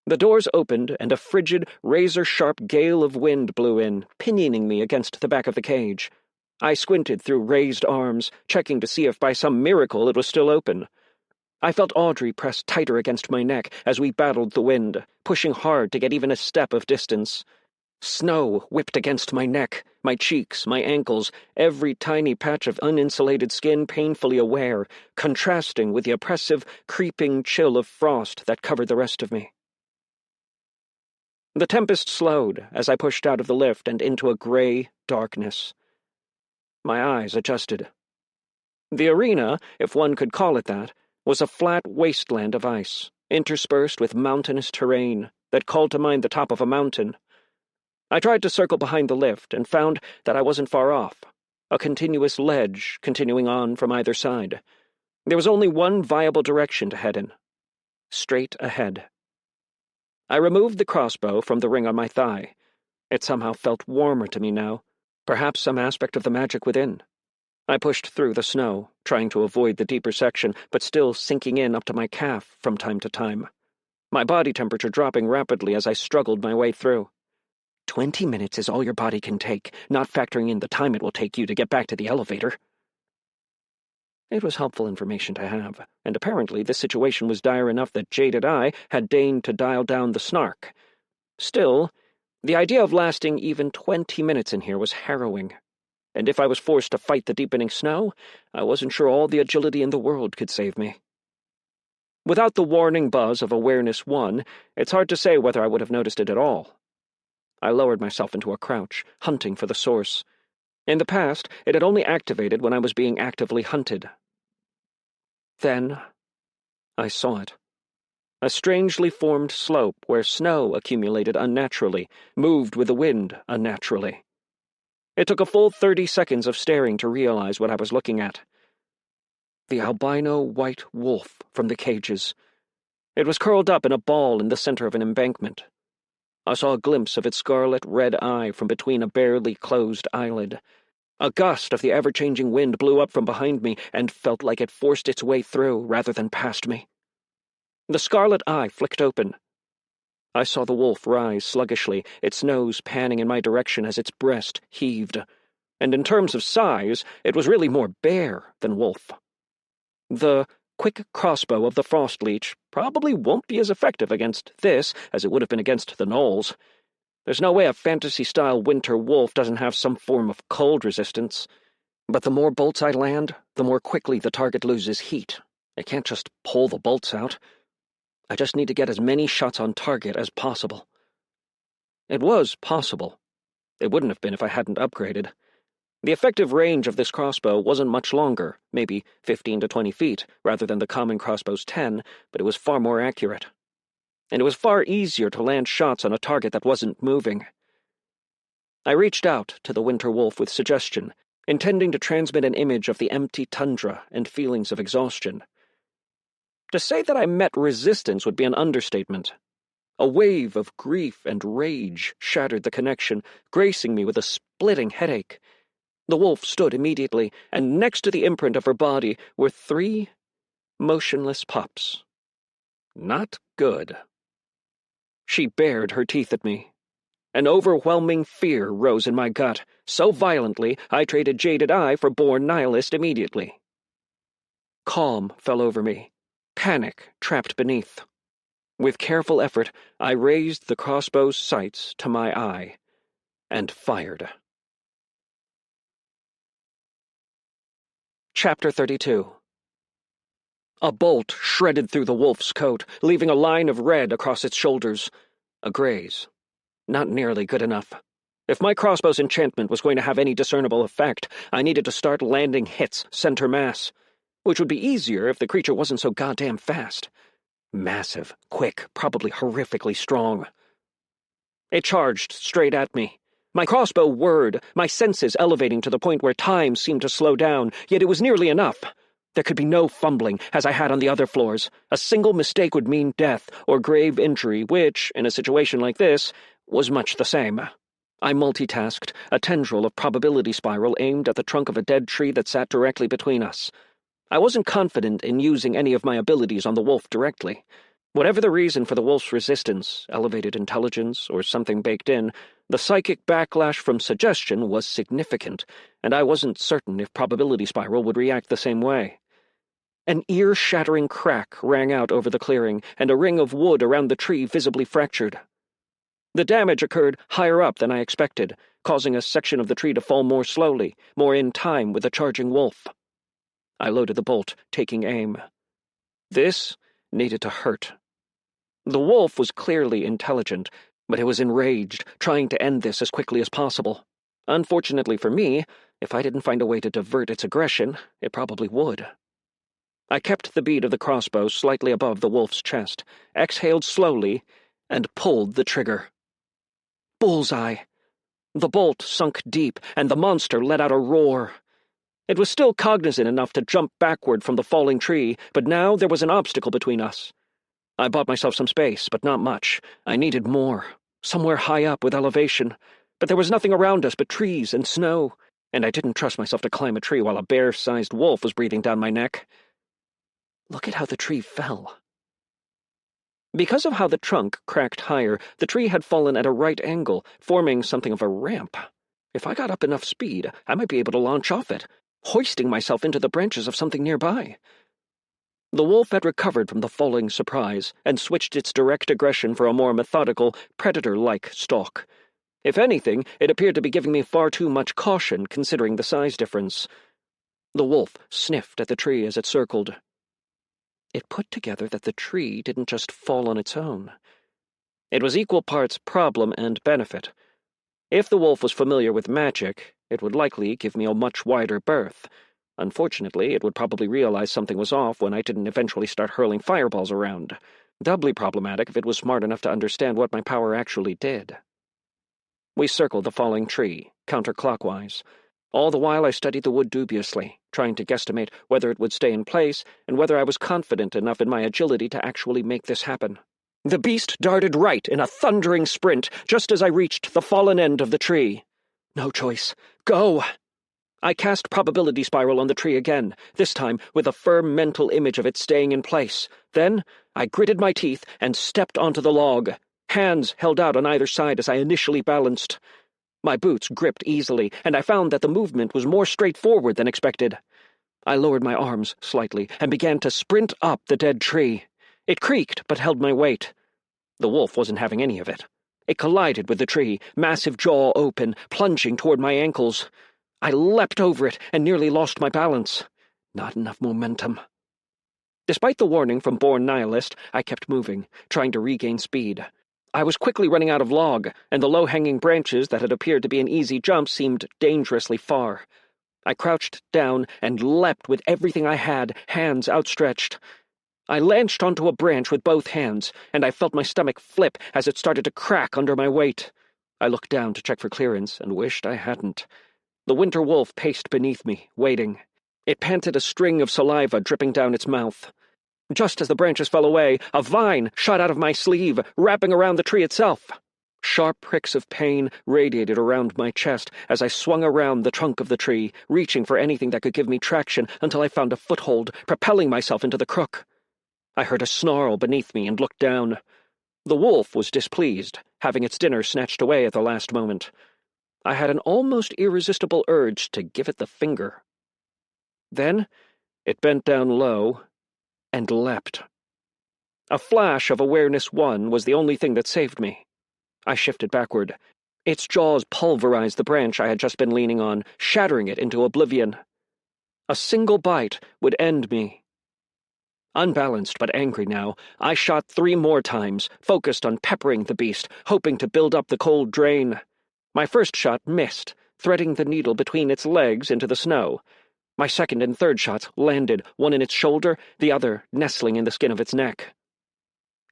The doors opened, and a frigid, razor-sharp gale of wind blew in, pinioning me against the back of the cage. I squinted through raised arms, checking to see if by some miracle it was still open. I felt Audrey press tighter against my neck as we battled the wind, pushing hard to get even a step of distance. Snow whipped against my neck, my cheeks, my ankles, every tiny patch of uninsulated skin painfully aware, contrasting with the oppressive, creeping chill of frost that covered the rest of me. The tempest slowed as I pushed out of the lift and into a gray darkness. My eyes adjusted. The arena, if one could call it that, was a flat wasteland of ice, interspersed with mountainous terrain that called to mind the top of a mountain. I tried to circle behind the lift and found that I wasn't far off, a continuous ledge continuing on from either side. There was only one viable direction to head in. Straight ahead. I removed the crossbow from the ring on my thigh. It somehow felt warmer to me now, perhaps some aspect of the magic within. I pushed through the snow, trying to avoid the deeper section, but still sinking in up to my calf from time to time. my body temperature dropping rapidly as I struggled my way through. 20 minutes is all your body can take, not factoring in the time it will take you to get back to the elevator. It was helpful information to have, and apparently the situation was dire enough that jaded I had deigned to dial down the snark. Still, the idea of lasting even 20 minutes in here was harrowing, and if I was forced to fight the deepening snow, I wasn't sure all the agility in the world could save me. Without the warning buzz of Awareness 1, it's hard to say whether I would have noticed it at all. I lowered myself into a crouch, hunting for the source. In the past, it had only activated when I was being actively hunted. Then, I saw it. A strangely formed slope where snow accumulated unnaturally, moved with the wind unnaturally. It took a full 30 seconds of staring to realize what I was looking at. The albino white wolf from the cages. It was curled up in a ball in the center of an embankment. I saw a glimpse of its scarlet red eye from between a barely closed eyelid. A gust of the ever-changing wind blew up from behind me and felt like it forced its way through rather than past me. The scarlet eye flicked open. I saw the wolf rise sluggishly, its nose panning in my direction as its breast heaved. And in terms of size, it was really more bear than wolf. The quick crossbow of the frost leech probably won't be as effective against this as it would have been against the gnolls. There's no way a fantasy-style winter wolf doesn't have some form of cold resistance. But the more bolts I land, the more quickly the target loses heat. I can't just pull the bolts out. I just need to get as many shots on target as possible. It was possible. It wouldn't have been if I hadn't upgraded. The effective range of this crossbow wasn't much longer, maybe 15 to 20 feet, rather than the common crossbow's 10, but it was far more accurate. And it was far easier to land shots on a target that wasn't moving. I reached out to the winter wolf with suggestion, intending to transmit an image of the empty tundra and feelings of exhaustion. To say that I met resistance would be an understatement. A wave of grief and rage shattered the connection, gracing me with a splitting headache. The wolf stood immediately, and next to the imprint of her body were 3 motionless pups. Not good. She bared her teeth at me. An overwhelming fear rose in my gut, so violently I traded Jaded Eye for Born Nihilist immediately. Calm fell over me, panic trapped beneath. With careful effort, I raised the crossbow's sights to my eye and fired. Chapter 32. A bolt shredded through the wolf's coat, leaving a line of red across its shoulders. A graze. Not nearly good enough. If my crossbow's enchantment was going to have any discernible effect, I needed to start landing hits center mass, which would be easier if the creature wasn't so goddamn fast. Massive, quick, probably horrifically strong. It charged straight at me. My crossbow whirred, my senses elevating to the point where time seemed to slow down, yet it was nearly enough. There could be no fumbling, as I had on the other floors. A single mistake would mean death or grave injury, which, in a situation like this, was much the same. I multitasked, a tendril of probability spiral aimed at the trunk of a dead tree that sat directly between us. I wasn't confident in using any of my abilities on the wolf directly. Whatever the reason for the wolf's resistance, elevated intelligence, or something baked in, the psychic backlash from suggestion was significant, and I wasn't certain if probability spiral would react the same way. An ear-shattering crack rang out over the clearing, and a ring of wood around the tree visibly fractured. The damage occurred higher up than I expected, causing a section of the tree to fall more slowly, more in time with the charging wolf. I loaded the bolt, taking aim. This needed to hurt. The wolf was clearly intelligent, but it was enraged, trying to end this as quickly as possible. Unfortunately for me, if I didn't find a way to divert its aggression, it probably would. I kept the bead of the crossbow slightly above the wolf's chest, exhaled slowly, and pulled the trigger. Bullseye! The bolt sunk deep, and the monster let out a roar. It was still cognizant enough to jump backward from the falling tree, but now there was an obstacle between us. I bought myself some space, but not much. I needed more, somewhere high up with elevation, but there was nothing around us but trees and snow, and I didn't trust myself to climb a tree while a bear-sized wolf was breathing down my neck. Look at how the tree fell. Because of how the trunk cracked higher, the tree had fallen at a right angle, forming something of a ramp. If I got up enough speed, I might be able to launch off it, hoisting myself into the branches of something nearby. The wolf had recovered from the falling surprise and switched its direct aggression for a more methodical, predator-like stalk. If anything, it appeared to be giving me far too much caution, considering the size difference. The wolf sniffed at the tree as it circled. It put together that the tree didn't just fall on its own. It was equal parts problem and benefit. If the wolf was familiar with magic, it would likely give me a much wider berth. Unfortunately, it would probably realize something was off when I didn't eventually start hurling fireballs around. Doubly problematic if it was smart enough to understand what my power actually did. We circled the falling tree, counterclockwise. All the while I studied the wood dubiously, trying to guesstimate whether it would stay in place and whether I was confident enough in my agility to actually make this happen. The beast darted right in a thundering sprint just as I reached the fallen end of the tree. No choice. Go! I cast Probability Spiral on the tree again, this time with a firm mental image of it staying in place. Then I gritted my teeth and stepped onto the log, hands held out on either side as I initially balanced. My boots gripped easily, and I found that the movement was more straightforward than expected. I lowered my arms slightly and began to sprint up the dead tree. It creaked, but held my weight. The wolf wasn't having any of it. It collided with the tree, massive jaw open, plunging toward my ankles. I leapt over it and nearly lost my balance. Not enough momentum. Despite the warning from Born Nihilist, I kept moving, trying to regain speed. I was quickly running out of log, and the low-hanging branches that had appeared to be an easy jump seemed dangerously far. I crouched down and leapt with everything I had, hands outstretched. I lanched onto a branch with both hands, and I felt my stomach flip as it started to crack under my weight. I looked down to check for clearance and wished I hadn't. The winter wolf paced beneath me, waiting. It panted a string of saliva dripping down its mouth. Just as the branches fell away, a vine shot out of my sleeve, wrapping around the tree itself. Sharp pricks of pain radiated around my chest as I swung around the trunk of the tree, reaching for anything that could give me traction until I found a foothold, propelling myself into the crook. I heard a snarl beneath me and looked down. The wolf was displeased, having its dinner snatched away at the last moment. I had an almost irresistible urge to give it the finger. Then it bent down low and leapt. A flash of Awareness 1 was the only thing that saved me. I shifted backward. Its jaws pulverized the branch I had just been leaning on, shattering it into oblivion. A single bite would end me. Unbalanced but angry now, I shot 3 more times, focused on peppering the beast, hoping to build up the cold drain. My first shot missed, threading the needle between its legs into the snow. My second and third shots landed, one in its shoulder, the other nestling in the skin of its neck.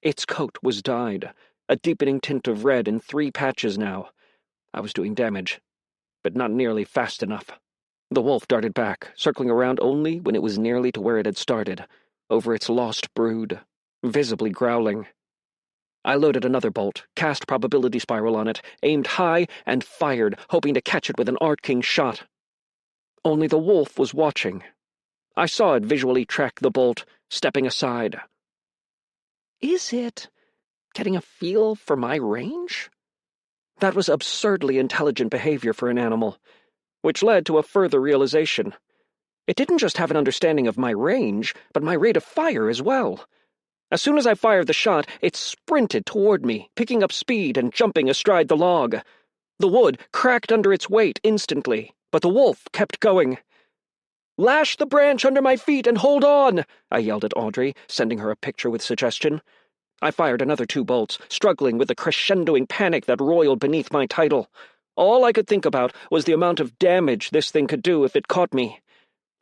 Its coat was dyed, a deepening tint of red in 3 patches now. I was doing damage, but not nearly fast enough. The wolf darted back, circling around only when it was nearly to where it had started, over its lost brood, visibly growling. I loaded another bolt, cast Probability Spiral on it, aimed high, and fired, hoping to catch it with an arcing shot. Only the wolf was watching. I saw it visually track the bolt, stepping aside. Is it getting a feel for my range? That was absurdly intelligent behavior for an animal, which led to a further realization. It didn't just have an understanding of my range, but my rate of fire as well. As soon as I fired the shot, it sprinted toward me, picking up speed and jumping astride the log. The wood cracked under its weight instantly, but the wolf kept going. "Lash the branch under my feet and hold on!" I yelled at Audrey, sending her a picture with suggestion. I fired another 2 bolts, struggling with the crescendoing panic that roiled beneath my title. All I could think about was the amount of damage this thing could do if it caught me.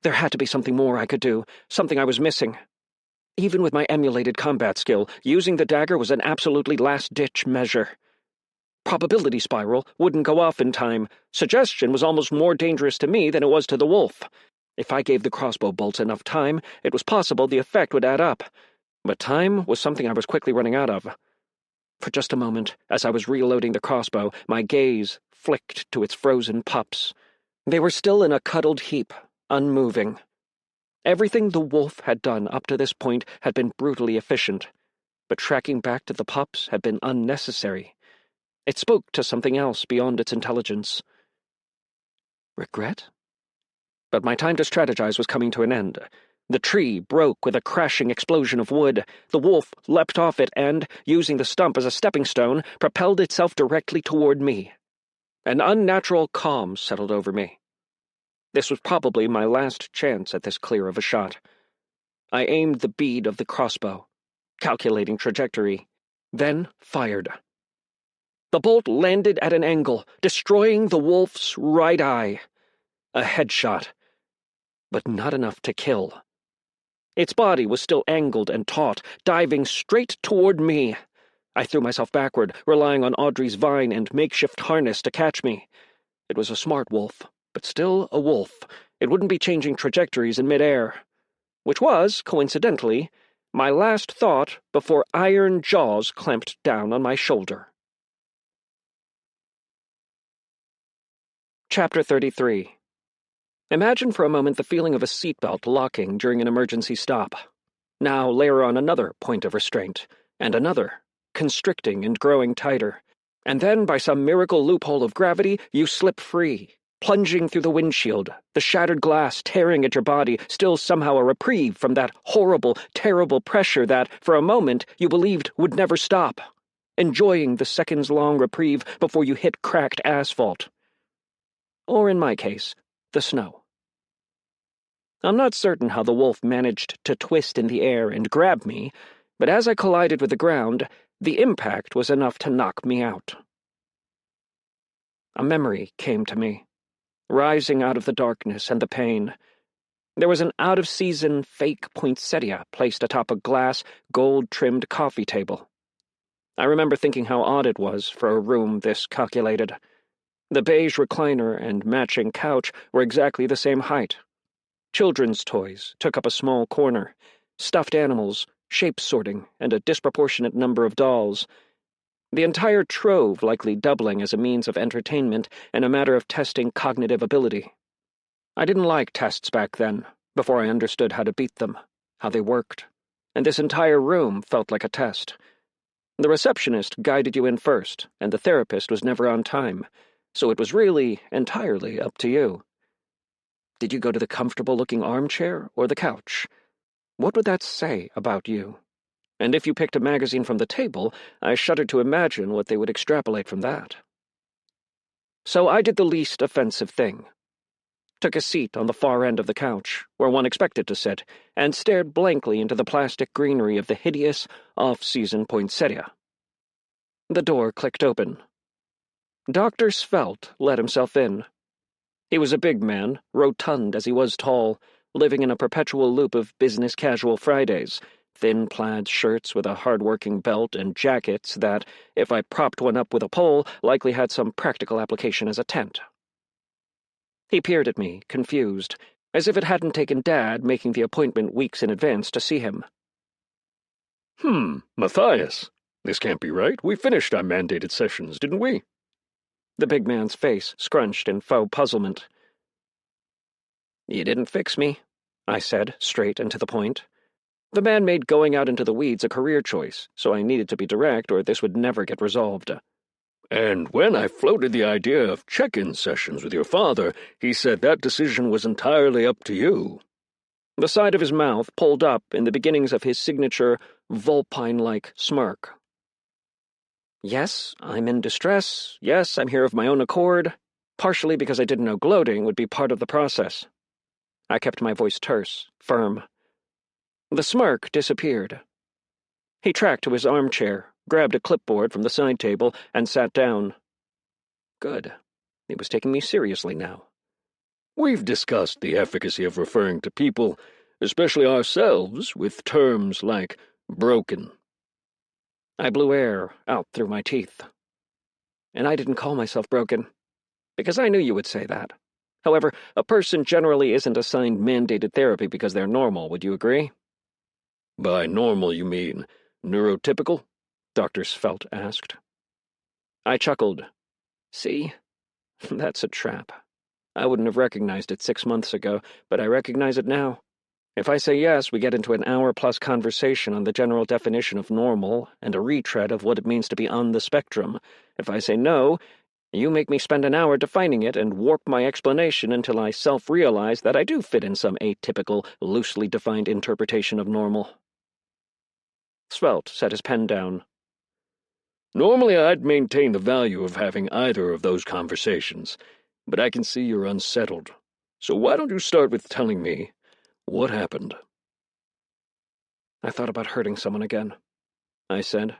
There had to be something more I could do, something I was missing. Even with my emulated combat skill, using the dagger was an absolutely last-ditch measure. Probability Spiral wouldn't go off in time. Suggestion was almost more dangerous to me than it was to the wolf. If I gave the crossbow bolts enough time, it was possible the effect would add up. But time was something I was quickly running out of. For just a moment, as I was reloading the crossbow, my gaze flicked to its frozen pups. They were still in a cuddled heap, unmoving. Everything the wolf had done up to this point had been brutally efficient. but tracking back to the pups had been unnecessary. It spoke to something else beyond its intelligence. Regret? But my time to strategize was coming to an end. The tree broke with a crashing explosion of wood. The wolf leapt off it and, using the stump as a stepping stone, propelled itself directly toward me. An unnatural calm settled over me. This was probably my last chance at this clear of a shot. I aimed the bead of the crossbow, calculating trajectory, then fired. The bolt landed at an angle, destroying the wolf's right eye. A headshot, but not enough to kill. Its body was still angled and taut, diving straight toward me. I threw myself backward, relying on Audrey's vine and makeshift harness to catch me. It was a smart wolf, but still a wolf. It wouldn't be changing trajectories in midair. Which was, coincidentally, my last thought before iron jaws clamped down on my shoulder. Chapter 33. Imagine for a moment the feeling of a seatbelt locking during an emergency stop. Now layer on another point of restraint, and another, constricting and growing tighter. And then, by some miracle loophole of gravity, you slip free, plunging through the windshield, the shattered glass tearing at your body, still somehow a reprieve from that horrible, terrible pressure that, for a moment, you believed would never stop, enjoying the seconds-long reprieve before you hit cracked asphalt. Or, in my case, the snow. I'm not certain how the wolf managed to twist in the air and grab me, but as I collided with the ground, the impact was enough to knock me out. A memory came to me, rising out of the darkness and the pain. There was an out-of-season fake poinsettia placed atop a glass, gold-trimmed coffee table. I remember thinking how odd it was for a room this calculated. The beige recliner and matching couch were exactly the same height. Children's toys took up a small corner, stuffed animals, shape sorting, and a disproportionate number of dolls. The entire trove likely doubling as a means of entertainment and a matter of testing cognitive ability. I didn't like tests back then, before I understood how to beat them, how they worked, and this entire room felt like a test. The receptionist guided you in first, and the therapist was never on time, so it was really entirely up to you. Did you go to the comfortable-looking armchair or the couch? What would that say about you? And if you picked a magazine from the table, I shuddered to imagine what they would extrapolate from that. So I did the least offensive thing. Took a seat on the far end of the couch, where one expected to sit, and stared blankly into the plastic greenery of the hideous, off-season poinsettia. The door clicked open. Dr. Svelte let himself in. He was a big man, rotund as he was tall, living in a perpetual loop of business-casual Fridays, thin plaid shirts with a hard-working belt and jackets that, if I propped one up with a pole, likely had some practical application as a tent. He peered at me, confused, as if it hadn't taken Dad making the appointment weeks in advance to see him. Matthias, this can't be right. We finished our mandated sessions, didn't we? The big man's face scrunched in faux puzzlement. You didn't fix me, I said, straight and to the point. The man made going out into the weeds a career choice, so I needed to be direct or this would never get resolved. And when I floated the idea of check-in sessions with your father, he said that decision was entirely up to you. The side of his mouth pulled up in the beginnings of his signature vulpine-like smirk. Yes, I'm in distress. Yes, I'm here of my own accord, partially because I didn't know gloating would be part of the process. I kept my voice terse, firm. The smirk disappeared. He tracked to his armchair, grabbed a clipboard from the side table, and sat down. Good. He was taking me seriously now. We've discussed the efficacy of referring to people, especially ourselves, with terms like broken. I blew air out through my teeth. And I didn't call myself broken, because I knew you would say that. However, a person generally isn't assigned mandated therapy because they're normal, would you agree? By normal, you mean neurotypical? Dr. Svelte asked. I chuckled. See? That's a trap. I wouldn't have recognized it 6 months ago, but I recognize it now. If I say yes, we get into an hour-plus conversation on the general definition of normal and a retread of what it means to be on the spectrum. If I say no, you make me spend an hour defining it and warp my explanation until I self-realize that I do fit in some atypical, loosely defined interpretation of normal. Svelte set his pen down. Normally I'd maintain the value of having either of those conversations, but I can see you're unsettled. So why don't you start with telling me what happened? I thought about hurting someone again, I said.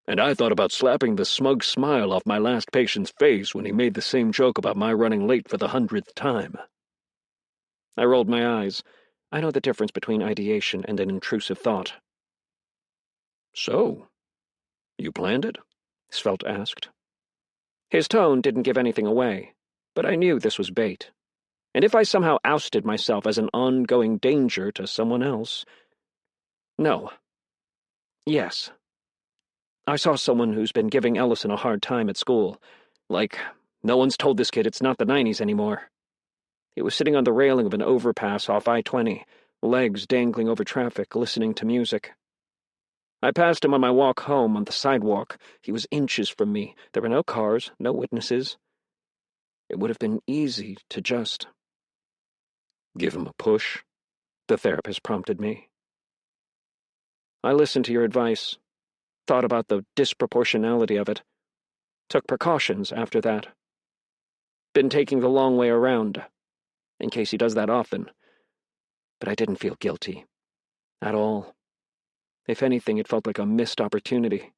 And I thought about slapping the smug smile off my last patient's face when he made the same joke about my running late for the 100th time. I rolled my eyes. I know the difference between ideation and an intrusive thought. So, you planned it? Svelte asked. His tone didn't give anything away, but I knew this was bait. And if I somehow ousted myself as an ongoing danger to someone else... No. Yes. I saw someone who's been giving Ellison a hard time at school. Like, no one's told this kid it's not the 90s anymore. He was sitting on the railing of an overpass off I-20, legs dangling over traffic, listening to music. I passed him on my walk home on the sidewalk. He was inches from me. There were no cars, no witnesses. It would have been easy to just... Give him a push, the therapist prompted me. I listened to your advice, thought about the disproportionality of it, took precautions after that. Been taking the long way around, in case he does that often. But I didn't feel guilty. At all. If anything, it felt like a missed opportunity.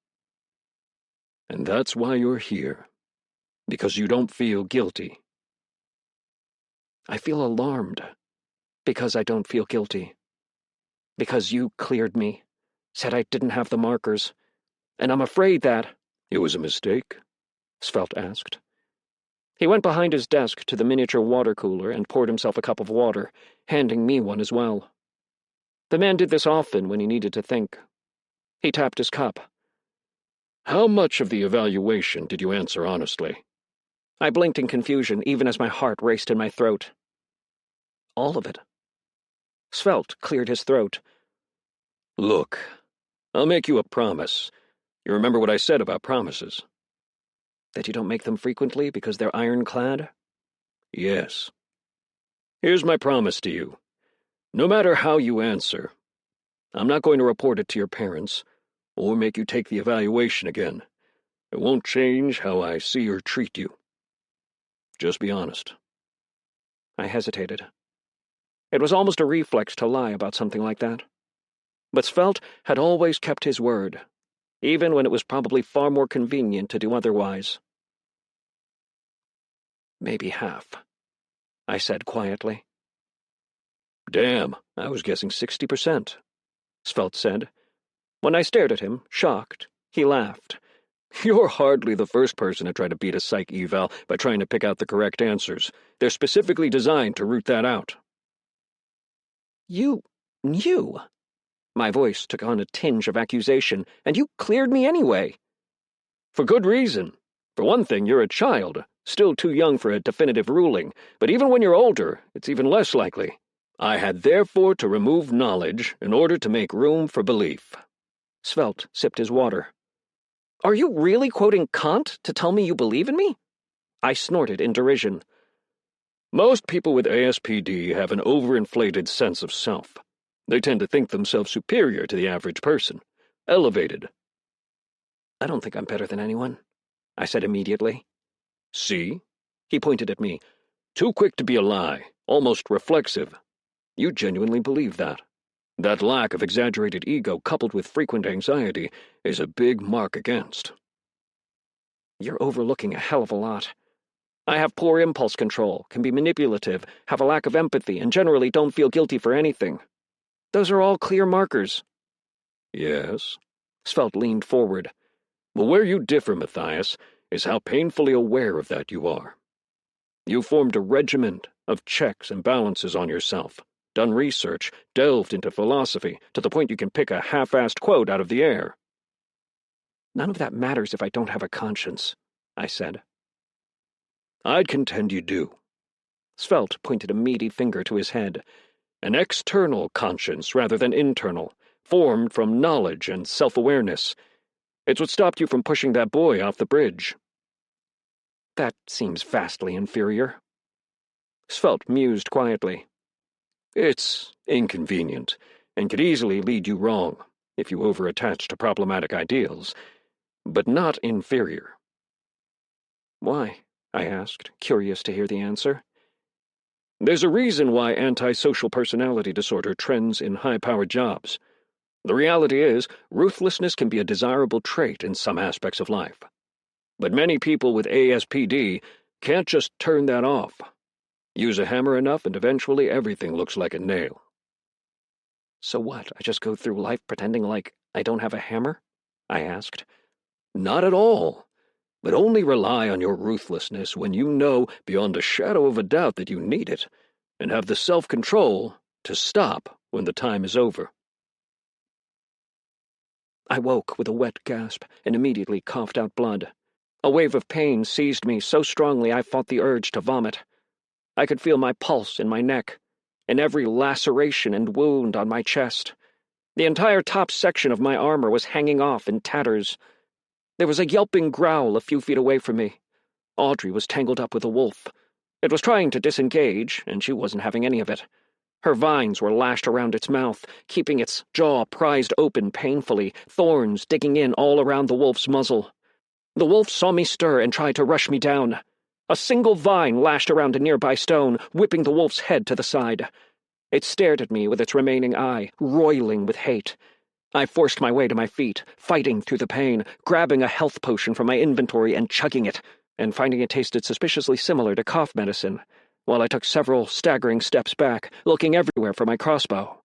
And that's why you're here. Because you don't feel guilty. I feel alarmed. Because I don't feel guilty. Because you cleared me, said I didn't have the markers. And I'm afraid that... It was a mistake? Svelte asked. He went behind his desk to the miniature water cooler and poured himself a cup of water, handing me one as well. The man did this often when he needed to think. He tapped his cup. How much of the evaluation did you answer honestly? I blinked in confusion, even as my heart raced in my throat. All of it. Svelte cleared his throat. Look, I'll make you a promise. You remember what I said about promises? That you don't make them frequently because they're ironclad? Yes. Here's my promise to you. No matter how you answer, I'm not going to report it to your parents or make you take the evaluation again. It won't change how I see or treat you. Just be honest. I hesitated. It was almost a reflex to lie about something like that. But Svelte had always kept his word, even when it was probably far more convenient to do otherwise. Maybe half, I said quietly. Damn, I was guessing 60%, Svelte said. When I stared at him, shocked, he laughed. You're hardly the first person to try to beat a psych eval by trying to pick out the correct answers. They're specifically designed to root that out. You knew? My voice took on a tinge of accusation, and you cleared me anyway. For good reason. For one thing, you're a child, still too young for a definitive ruling, but even when you're older, it's even less likely. I had therefore to remove knowledge in order to make room for belief. Svelte sipped his water. Are you really quoting Kant to tell me you believe in me? I snorted in derision. Most people with ASPD have an overinflated sense of self. They tend to think themselves superior to the average person, elevated. I don't think I'm better than anyone, I said immediately. See? He pointed at me. Too quick to be a lie, almost reflexive. You genuinely believe that. That lack of exaggerated ego coupled with frequent anxiety is a big mark against. You're overlooking a hell of a lot. I have poor impulse control, can be manipulative, have a lack of empathy, and generally don't feel guilty for anything. Those are all clear markers. Yes. Svelte leaned forward. But where you differ, Matthias, is how painfully aware of that you are. You formed a regiment of checks and balances on yourself, done research, delved into philosophy, to the point you can pick a half-assed quote out of the air. None of that matters if I don't have a conscience, I said. I'd contend you do. Svelte pointed a meaty finger to his head. An external conscience rather than internal, formed from knowledge and self-awareness. It's what stopped you from pushing that boy off the bridge. That seems vastly inferior. Svelte mused quietly. It's inconvenient, and could easily lead you wrong if you over-attach to problematic ideals, but not inferior. Why? I asked, curious to hear the answer. There's a reason why antisocial personality disorder trends in high-powered jobs. The reality is, ruthlessness can be a desirable trait in some aspects of life. But many people with ASPD can't just turn that off. Use a hammer enough and eventually everything looks like a nail. So what, I just go through life pretending like I don't have a hammer? I asked. Not at all. But only rely on your ruthlessness when you know beyond a shadow of a doubt that you need it, and have the self-control to stop when the time is over. I woke with a wet gasp and immediately coughed out blood. A wave of pain seized me so strongly I fought the urge to vomit. I could feel my pulse in my neck, and every laceration and wound on my chest. The entire top section of my armor was hanging off in tatters. There was a yelping growl a few feet away from me. Audrey was tangled up with a wolf. It was trying to disengage, and she wasn't having any of it. Her vines were lashed around its mouth, keeping its jaw prized open painfully, thorns digging in all around the wolf's muzzle. The wolf saw me stir and tried to rush me down. A single vine lashed around a nearby stone, whipping the wolf's head to the side. It stared at me with its remaining eye, roiling with hate. I forced my way to my feet, fighting through the pain, grabbing a health potion from my inventory and chugging it, and finding it tasted suspiciously similar to cough medicine, while I took several staggering steps back, looking everywhere for my crossbow.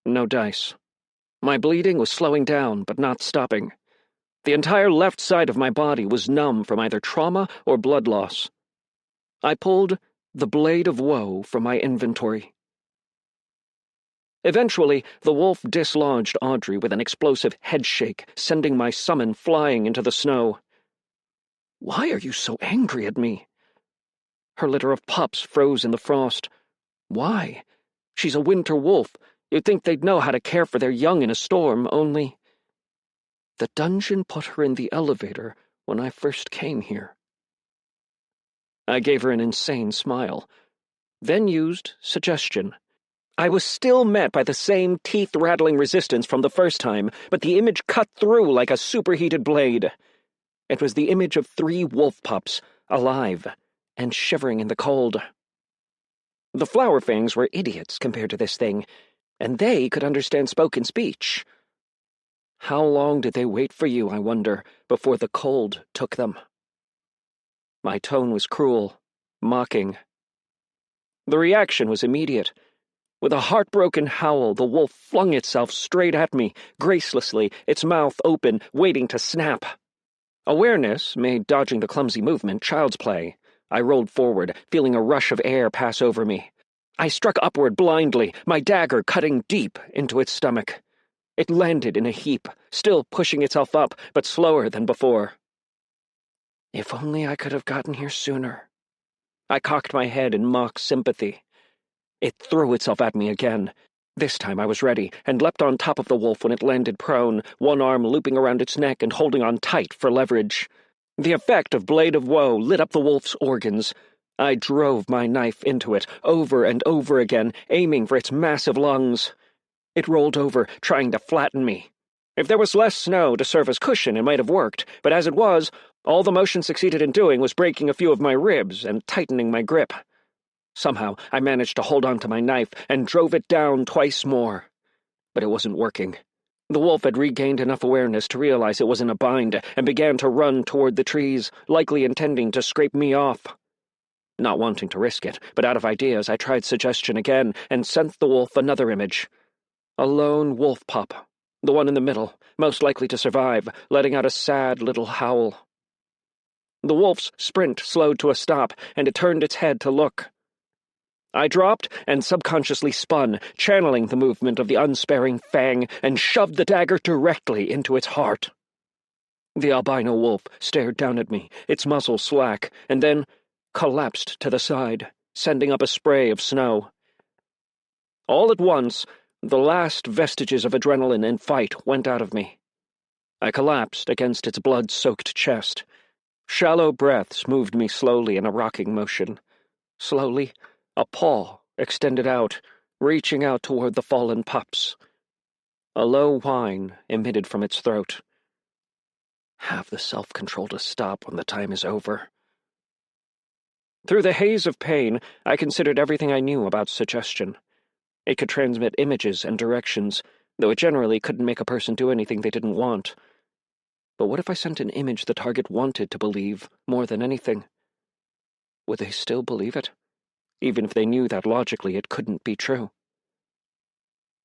No dice. My bleeding was slowing down, but not stopping. The entire left side of my body was numb from either trauma or blood loss. I pulled the Blade of Woe from my inventory. Eventually, the wolf dislodged Audrey with an explosive headshake, sending my summon flying into the snow. "Why are you so angry at me?" Her litter of pups froze in the frost. Why? She's a winter wolf. You'd think they'd know how to care for their young in a storm, only... The dungeon put her in the elevator when I first came here. I gave her an insane smile, then used suggestion. I was still met by the same teeth-rattling resistance from the first time, but the image cut through like a superheated blade. It was the image of 3 wolf pups, alive, and shivering in the cold. The Flower Fangs were idiots compared to this thing, and they could understand spoken speech. How long did they wait for you, I wonder, before the cold took them? My tone was cruel, mocking. The reaction was immediate. With a heartbroken howl, the wolf flung itself straight at me, gracelessly, its mouth open, waiting to snap. Awareness made dodging the clumsy movement child's play. I rolled forward, feeling a rush of air pass over me. I struck upward blindly, my dagger cutting deep into its stomach. It landed in a heap, still pushing itself up, but slower than before. If only I could have gotten here sooner. I cocked my head in mock sympathy. It threw itself at me again. This time I was ready, and leapt on top of the wolf when it landed prone, one arm looping around its neck and holding on tight for leverage. The effect of Blade of Woe lit up the wolf's organs. I drove my knife into it, over and over again, aiming for its massive lungs. It rolled over, trying to flatten me. If there was less snow to serve as cushion, it might have worked, but as it was, all the motion succeeded in doing was breaking a few of my ribs and tightening my grip. Somehow, I managed to hold on to my knife and drove it down twice more. But it wasn't working. The wolf had regained enough awareness to realize it was in a bind and began to run toward the trees, likely intending to scrape me off. Not wanting to risk it, but out of ideas, I tried suggestion again and sent the wolf another image. A lone wolf pup, the one in the middle, most likely to survive, letting out a sad little howl. The wolf's sprint slowed to a stop, and it turned its head to look. I dropped and subconsciously spun, channeling the movement of the unsparing fang, and shoved the dagger directly into its heart. The albino wolf stared down at me, its muzzle slack, and then collapsed to the side, sending up a spray of snow. All at once, the last vestiges of adrenaline and fight went out of me. I collapsed against its blood-soaked chest. Shallow breaths moved me slowly in a rocking motion. Slowly, a paw extended out, reaching out toward the fallen pups. A low whine emitted from its throat. Have the self-control to stop when the time is over. Through the haze of pain, I considered everything I knew about suggestion. It could transmit images and directions, though it generally couldn't make a person do anything they didn't want. But what if I sent an image the target wanted to believe more than anything? Would they still believe it, even if they knew that logically it couldn't be true?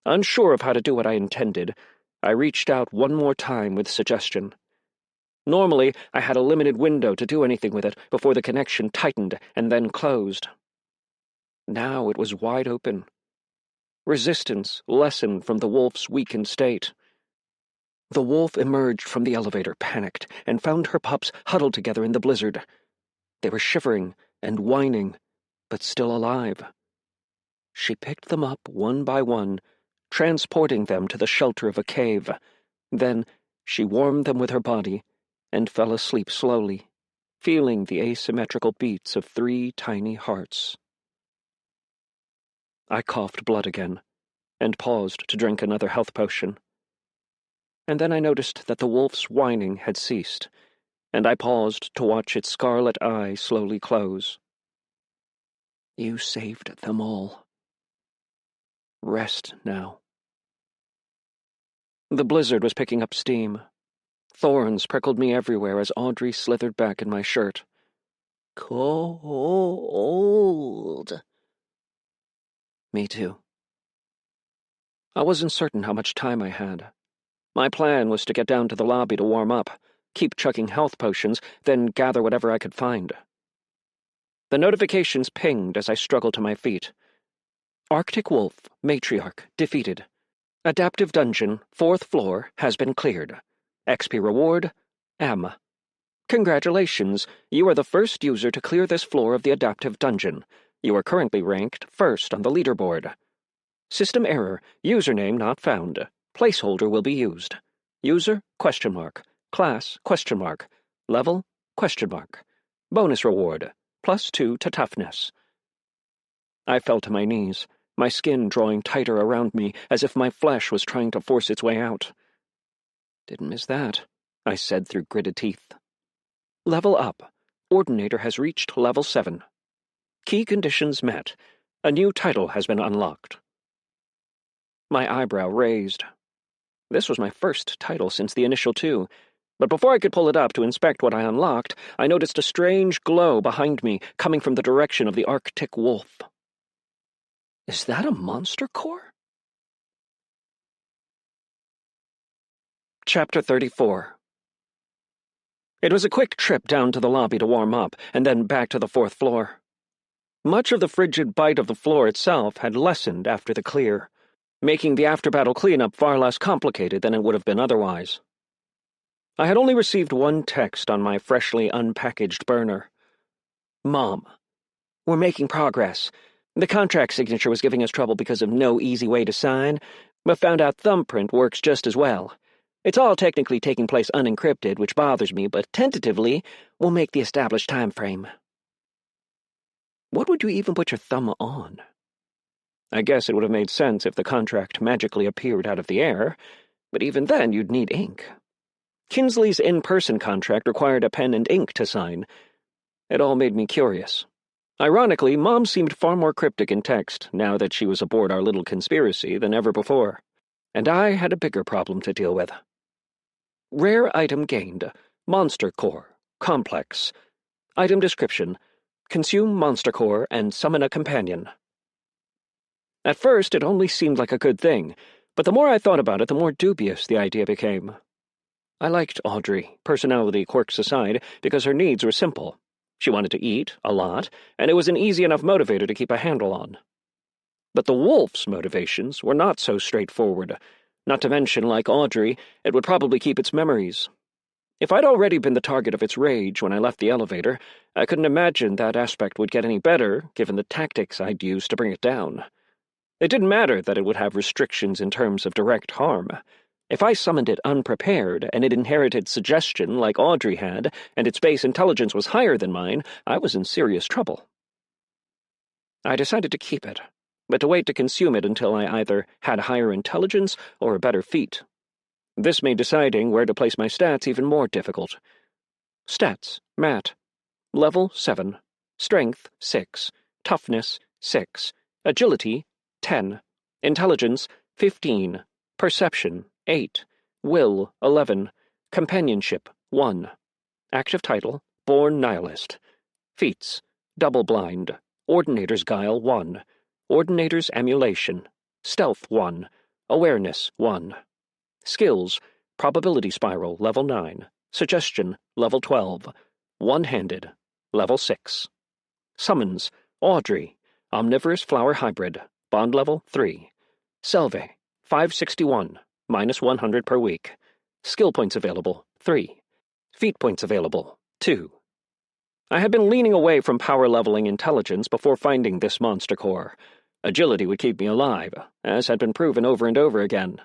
Unsure of how to do what I intended, I reached out one more time with suggestion. Normally, I had a limited window to do anything with it before the connection tightened and then closed. Now it was wide open. Resistance lessened from the wolf's weakened state. The wolf emerged from the elevator, panicked, and found her pups huddled together in the blizzard. They were shivering and whining, but still alive. She picked them up one by one, transporting them to the shelter of a cave. Then she warmed them with her body and fell asleep slowly, feeling the asymmetrical beats of 3 tiny hearts. I coughed blood again, and paused to drink another health potion. And then I noticed that the wolf's whining had ceased, and I paused to watch its scarlet eye slowly close. You saved them all. Rest now. The blizzard was picking up steam. Thorns prickled me everywhere as Audrey slithered back in my shirt. Cold. Me too. I wasn't certain how much time I had. My plan was to get down to the lobby to warm up, keep chugging health potions, then gather whatever I could find. The notifications pinged as I struggled to my feet. Arctic Wolf, Matriarch, defeated. Adaptive Dungeon, 4th floor, has been cleared. XP reward, M. Congratulations, you are the first user to clear this floor of the Adaptive Dungeon. You are currently ranked 1st on the leaderboard. System error, username not found. Placeholder will be used. User, ? Class, ? Level, ? Bonus reward, +2 to toughness. I fell to my knees, my skin drawing tighter around me as if my flesh was trying to force its way out. Didn't miss that, I said through gritted teeth. Level up. Ordinator has reached level 7. Key conditions met. A new title has been unlocked. My eyebrow raised. This was my first title since the initial 2, but before I could pull it up to inspect what I unlocked, I noticed a strange glow behind me coming from the direction of the Arctic Wolf. Is that a monster core? Chapter 34. It was a quick trip down to the lobby to warm up, and then back to the 4th floor. Much of the frigid bite of the floor itself had lessened after the clear, making the after-battle cleanup far less complicated than it would have been otherwise. I had only received one text on my freshly unpackaged burner. Mom, we're making progress. The contract signature was giving us trouble because of no easy way to sign, but found out thumbprint works just as well. It's all technically taking place unencrypted, which bothers me, but tentatively we'll make the established time frame. What would you even put your thumb on? I guess it would have made sense if the contract magically appeared out of the air, but even then you'd need ink. Kinsley's in-person contract required a pen and ink to sign. It all made me curious. Ironically, Mom seemed far more cryptic in text now that she was aboard our little conspiracy than ever before, and I had a bigger problem to deal with. Rare item gained. Monster core. Complex. Item description. Consume monster core and summon a companion. At first, it only seemed like a good thing, but the more I thought about it, the more dubious the idea became. I liked Audrey, personality quirks aside, because her needs were simple. She wanted to eat, a lot, and it was an easy enough motivator to keep a handle on. But the wolf's motivations were not so straightforward. Not to mention, like Audrey, it would probably keep its memories. If I'd already been the target of its rage when I left the elevator, I couldn't imagine that aspect would get any better, given the tactics I'd used to bring it down. It didn't matter that it would have restrictions in terms of direct harm. If I summoned it unprepared, and it inherited suggestion like Audrey had, and its base intelligence was higher than mine, I was in serious trouble. I decided to keep it, but to wait to consume it until I either had higher intelligence or a better feat. This made deciding where to place my stats even more difficult. Stats: Mat. Level 7. Strength 6. Toughness 6. Agility 10. Intelligence 15. Perception 8. Will 11. Companionship 1. Active title: Born Nihilist. Feats: Double-blind. Ordinator's Guile 1. Ordinator's Emulation. Stealth 1. Awareness 1. Skills: Probability Spiral Level 9. Suggestion Level 12. One-handed Level 6. Summons: Audrey, Omnivorous Flower Hybrid, Bond Level 3. Selve, 561, minus 100 per week. Skill points available, 3. Feat points available, 2. I had been leaning away from power-leveling intelligence before finding this monster core. Agility would keep me alive, as had been proven over and over again.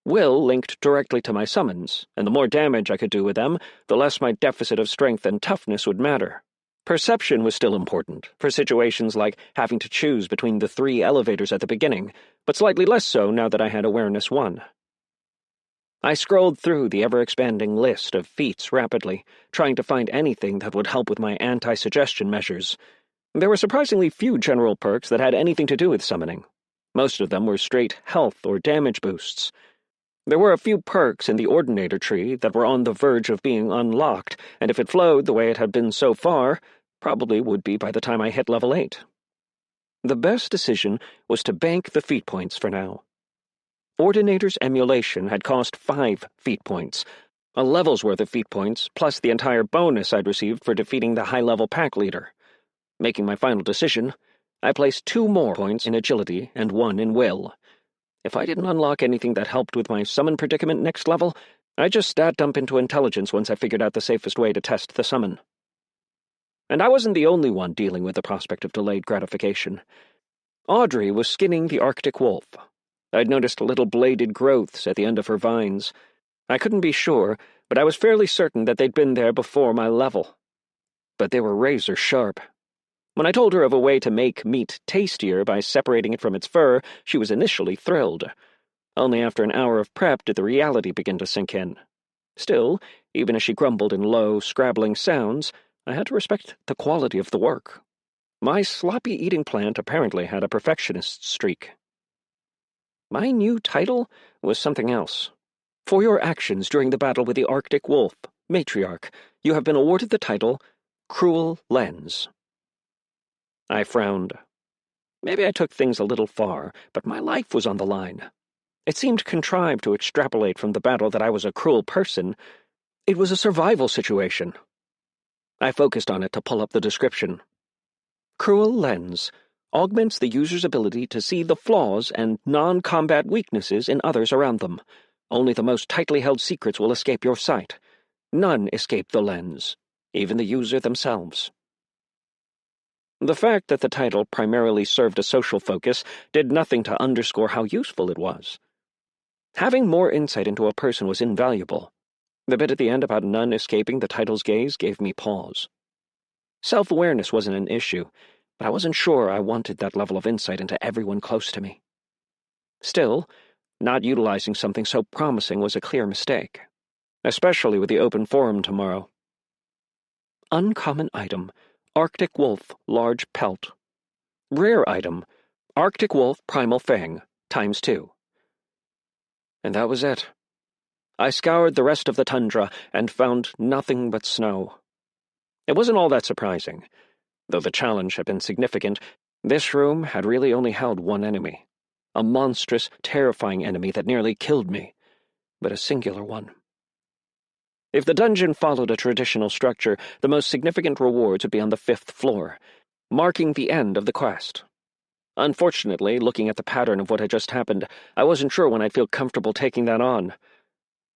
Will linked directly to my summons, and the more damage I could do with them, the less my deficit of strength and toughness would matter. Perception was still important, for situations like having to choose between the 3 elevators at the beginning, but slightly less so now that I had Awareness 1. I scrolled through the ever-expanding list of feats rapidly, trying to find anything that would help with my anti-suggestion measures. There were surprisingly few general perks that had anything to do with summoning. Most of them were straight health or damage boosts. There were a few perks in the Ordinator tree that were on the verge of being unlocked, and if it flowed the way it had been so far, probably would be by the time I hit level 8. The best decision was to bank the feat points for now. Ordinator's Emulation had cost 5 feat points, a level's worth of feat points, plus the entire bonus I'd received for defeating the high-level pack leader. Making my final decision, I placed 2 more points in Agility and 1 in Will. If I didn't unlock anything that helped with my summon predicament next level, I'd just stat dump into intelligence once I figured out the safest way to test the summon. And I wasn't the only one dealing with the prospect of delayed gratification. Audrey was skinning the Arctic wolf. I'd noticed little bladed growths at the end of her vines. I couldn't be sure, but I was fairly certain that they'd been there before my level. But they were razor sharp. When I told her of a way to make meat tastier by separating it from its fur, she was initially thrilled. Only after an hour of prep did the reality begin to sink in. Still, even as she grumbled in low, scrabbling sounds, I had to respect the quality of the work. My sloppy eating plant apparently had a perfectionist streak. My new title was something else. For your actions during the battle with the Arctic Wolf, Matriarch, you have been awarded the title Cruel Lens. I frowned. Maybe I took things a little far, but my life was on the line. It seemed contrived to extrapolate from the battle that I was a cruel person. It was a survival situation. I focused on it to pull up the description. Cruel Lens augments the user's ability to see the flaws and non-combat weaknesses in others around them. Only the most tightly held secrets will escape your sight. None escape the lens, even the user themselves. The fact that the title primarily served a social focus did nothing to underscore how useful it was. Having more insight into a person was invaluable. The bit at the end about none escaping the title's gaze gave me pause. Self-awareness wasn't an issue, but I wasn't sure I wanted that level of insight into everyone close to me. Still, not utilizing something so promising was a clear mistake, especially with the open forum tomorrow. Uncommon item: Arctic Wolf, Large Pelt. Rare item: Arctic Wolf, Primal Fang, ×2. And that was it. I scoured the rest of the tundra and found nothing but snow. It wasn't all that surprising. Though the challenge had been significant, this room had really only held one enemy. A monstrous, terrifying enemy that nearly killed me, but a singular one. If the dungeon followed a traditional structure, the most significant rewards would be on the 5th floor, marking the end of the quest. Unfortunately, looking at the pattern of what had just happened, I wasn't sure when I'd feel comfortable taking that on.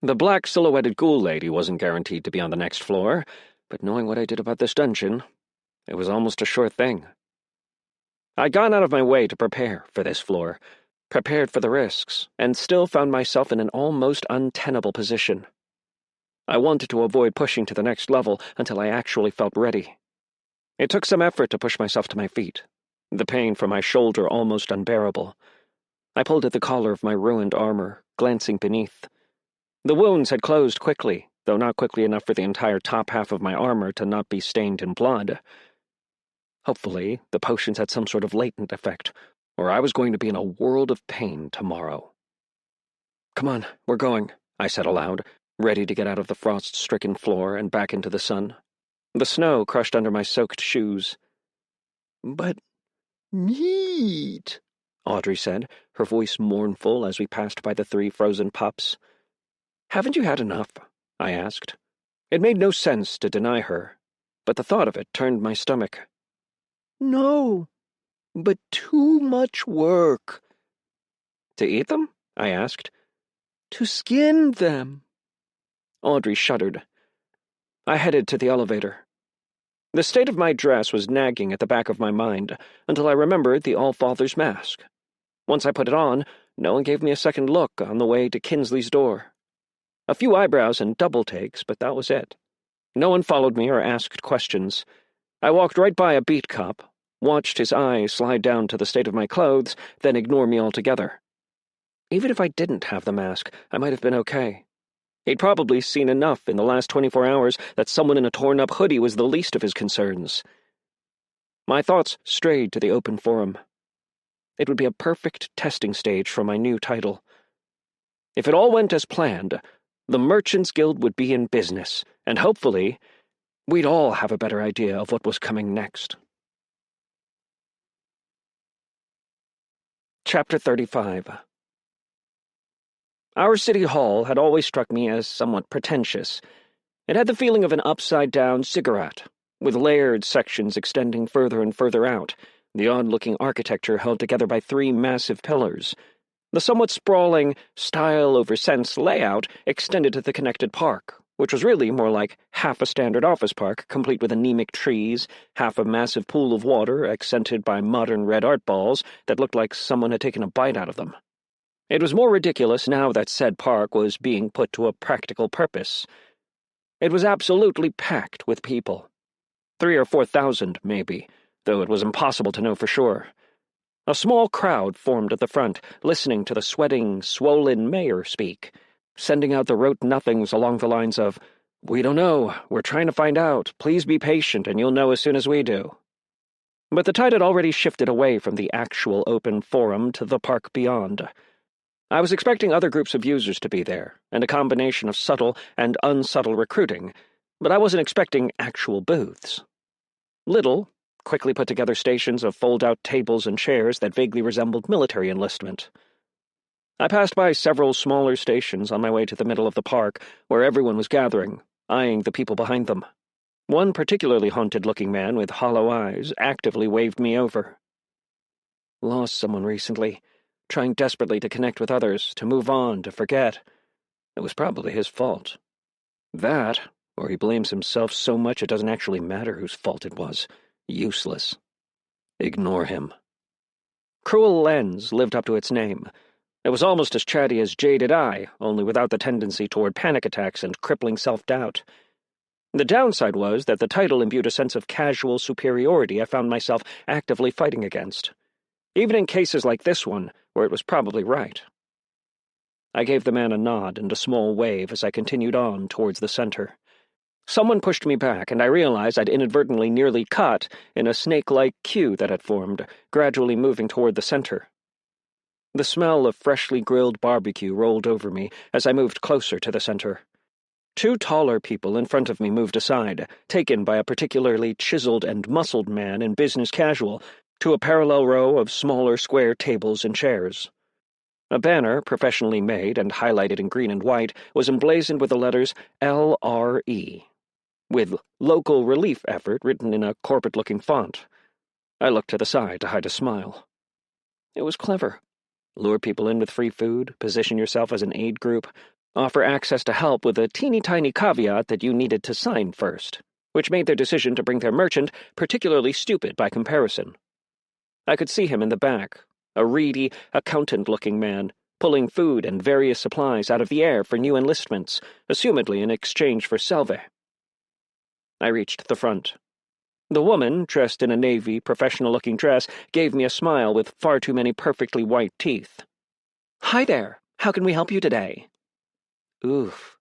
The black silhouetted ghoul lady wasn't guaranteed to be on the next floor, but knowing what I did about this dungeon, it was almost a sure thing. I'd gone out of my way to prepare for this floor, prepared for the risks, and still found myself in an almost untenable position. I wanted to avoid pushing to the next level until I actually felt ready. It took some effort to push myself to my feet, the pain from my shoulder almost unbearable. I pulled at the collar of my ruined armor, glancing beneath. The wounds had closed quickly, though not quickly enough for the entire top half of my armor to not be stained in blood. Hopefully, the potions had some sort of latent effect, or I was going to be in a world of pain tomorrow. "Come on, we're going," I said aloud, ready to get out of the frost-stricken floor and back into the sun. The snow crushed under my soaked shoes. "But meat," Audrey said, her voice mournful as we passed by the 3 frozen pups. "Haven't you had enough?" I asked. It made no sense to deny her, but the thought of it turned my stomach. "No, but too much work." "To eat them?" I asked. "To skin them." Audrey shuddered. I headed to the elevator. The state of my dress was nagging at the back of my mind until I remembered the All-Father's mask. Once I put it on, no one gave me a second look on the way to Kinsley's door. A few eyebrows and double takes, but that was it. No one followed me or asked questions. I walked right by a beat cop, watched his eyes slide down to the state of my clothes, then ignore me altogether. Even if I didn't have the mask, I might have been okay. He'd probably seen enough in the last 24 hours that someone in a torn-up hoodie was the least of his concerns. My thoughts strayed to the open forum. It would be a perfect testing stage for my new title. If it all went as planned, the Merchants Guild would be in business, and hopefully, we'd all have a better idea of what was coming next. Chapter 35. Our city hall had always struck me as somewhat pretentious. It had the feeling of an upside-down ziggurat, with layered sections extending further and further out, the odd-looking architecture held together by 3 massive pillars. The somewhat sprawling style-over-sense layout extended to the connected park, which was really more like half a standard office park, complete with anemic trees, half a massive pool of water accented by modern red art balls that looked like someone had taken a bite out of them. It was more ridiculous now that said park was being put to a practical purpose. It was absolutely packed with people. 3,000 or 4,000, maybe, though it was impossible to know for sure. A small crowd formed at the front, listening to the sweating, swollen mayor speak, sending out the rote nothings along the lines of, "We don't know, we're trying to find out, please be patient and you'll know as soon as we do." But the tide had already shifted away from the actual open forum to the park beyond. I was expecting other groups of users to be there, and a combination of subtle and unsubtle recruiting, but I wasn't expecting actual booths. Little, quickly put-together stations of fold-out tables and chairs that vaguely resembled military enlistment. I passed by several smaller stations on my way to the middle of the park, where everyone was gathering, eyeing the people behind them. One particularly haunted-looking man with hollow eyes actively waved me over. "Lost someone recently. Trying desperately to connect with others, to move on, to forget. It was probably his fault. That, or he blames himself so much it doesn't actually matter whose fault it was. Useless. Ignore him." Cruel Lens lived up to its name. It was almost as chatty as Jaded Eye, only without the tendency toward panic attacks and crippling self-doubt. The downside was that the title imbued a sense of casual superiority I found myself actively fighting against, even in cases like this one, where it was probably right. I gave the man a nod and a small wave as I continued on towards the center. Someone pushed me back, and I realized I'd inadvertently nearly cut in a snake-like queue that had formed, gradually moving toward the center. The smell of freshly grilled barbecue rolled over me as I moved closer to the center. 2 taller people in front of me moved aside, taken by a particularly chiseled and muscled man in business casual, to a parallel row of smaller square tables and chairs. A banner, professionally made and highlighted in green and white, was emblazoned with the letters LRE, with Local Relief Effort written in a corporate-looking font. I looked to the side to hide a smile. It was clever. Lure people in with free food, position yourself as an aid group, offer access to help with a teeny-tiny caveat that you needed to sign first, which made their decision to bring their merchant particularly stupid by comparison. I could see him in the back, a reedy, accountant-looking man, pulling food and various supplies out of the air for new enlistments, assumedly in exchange for salve. I reached the front. The woman, dressed in a navy, professional-looking dress, gave me a smile with far too many perfectly white teeth. "Hi there. How can we help you today?" Oof.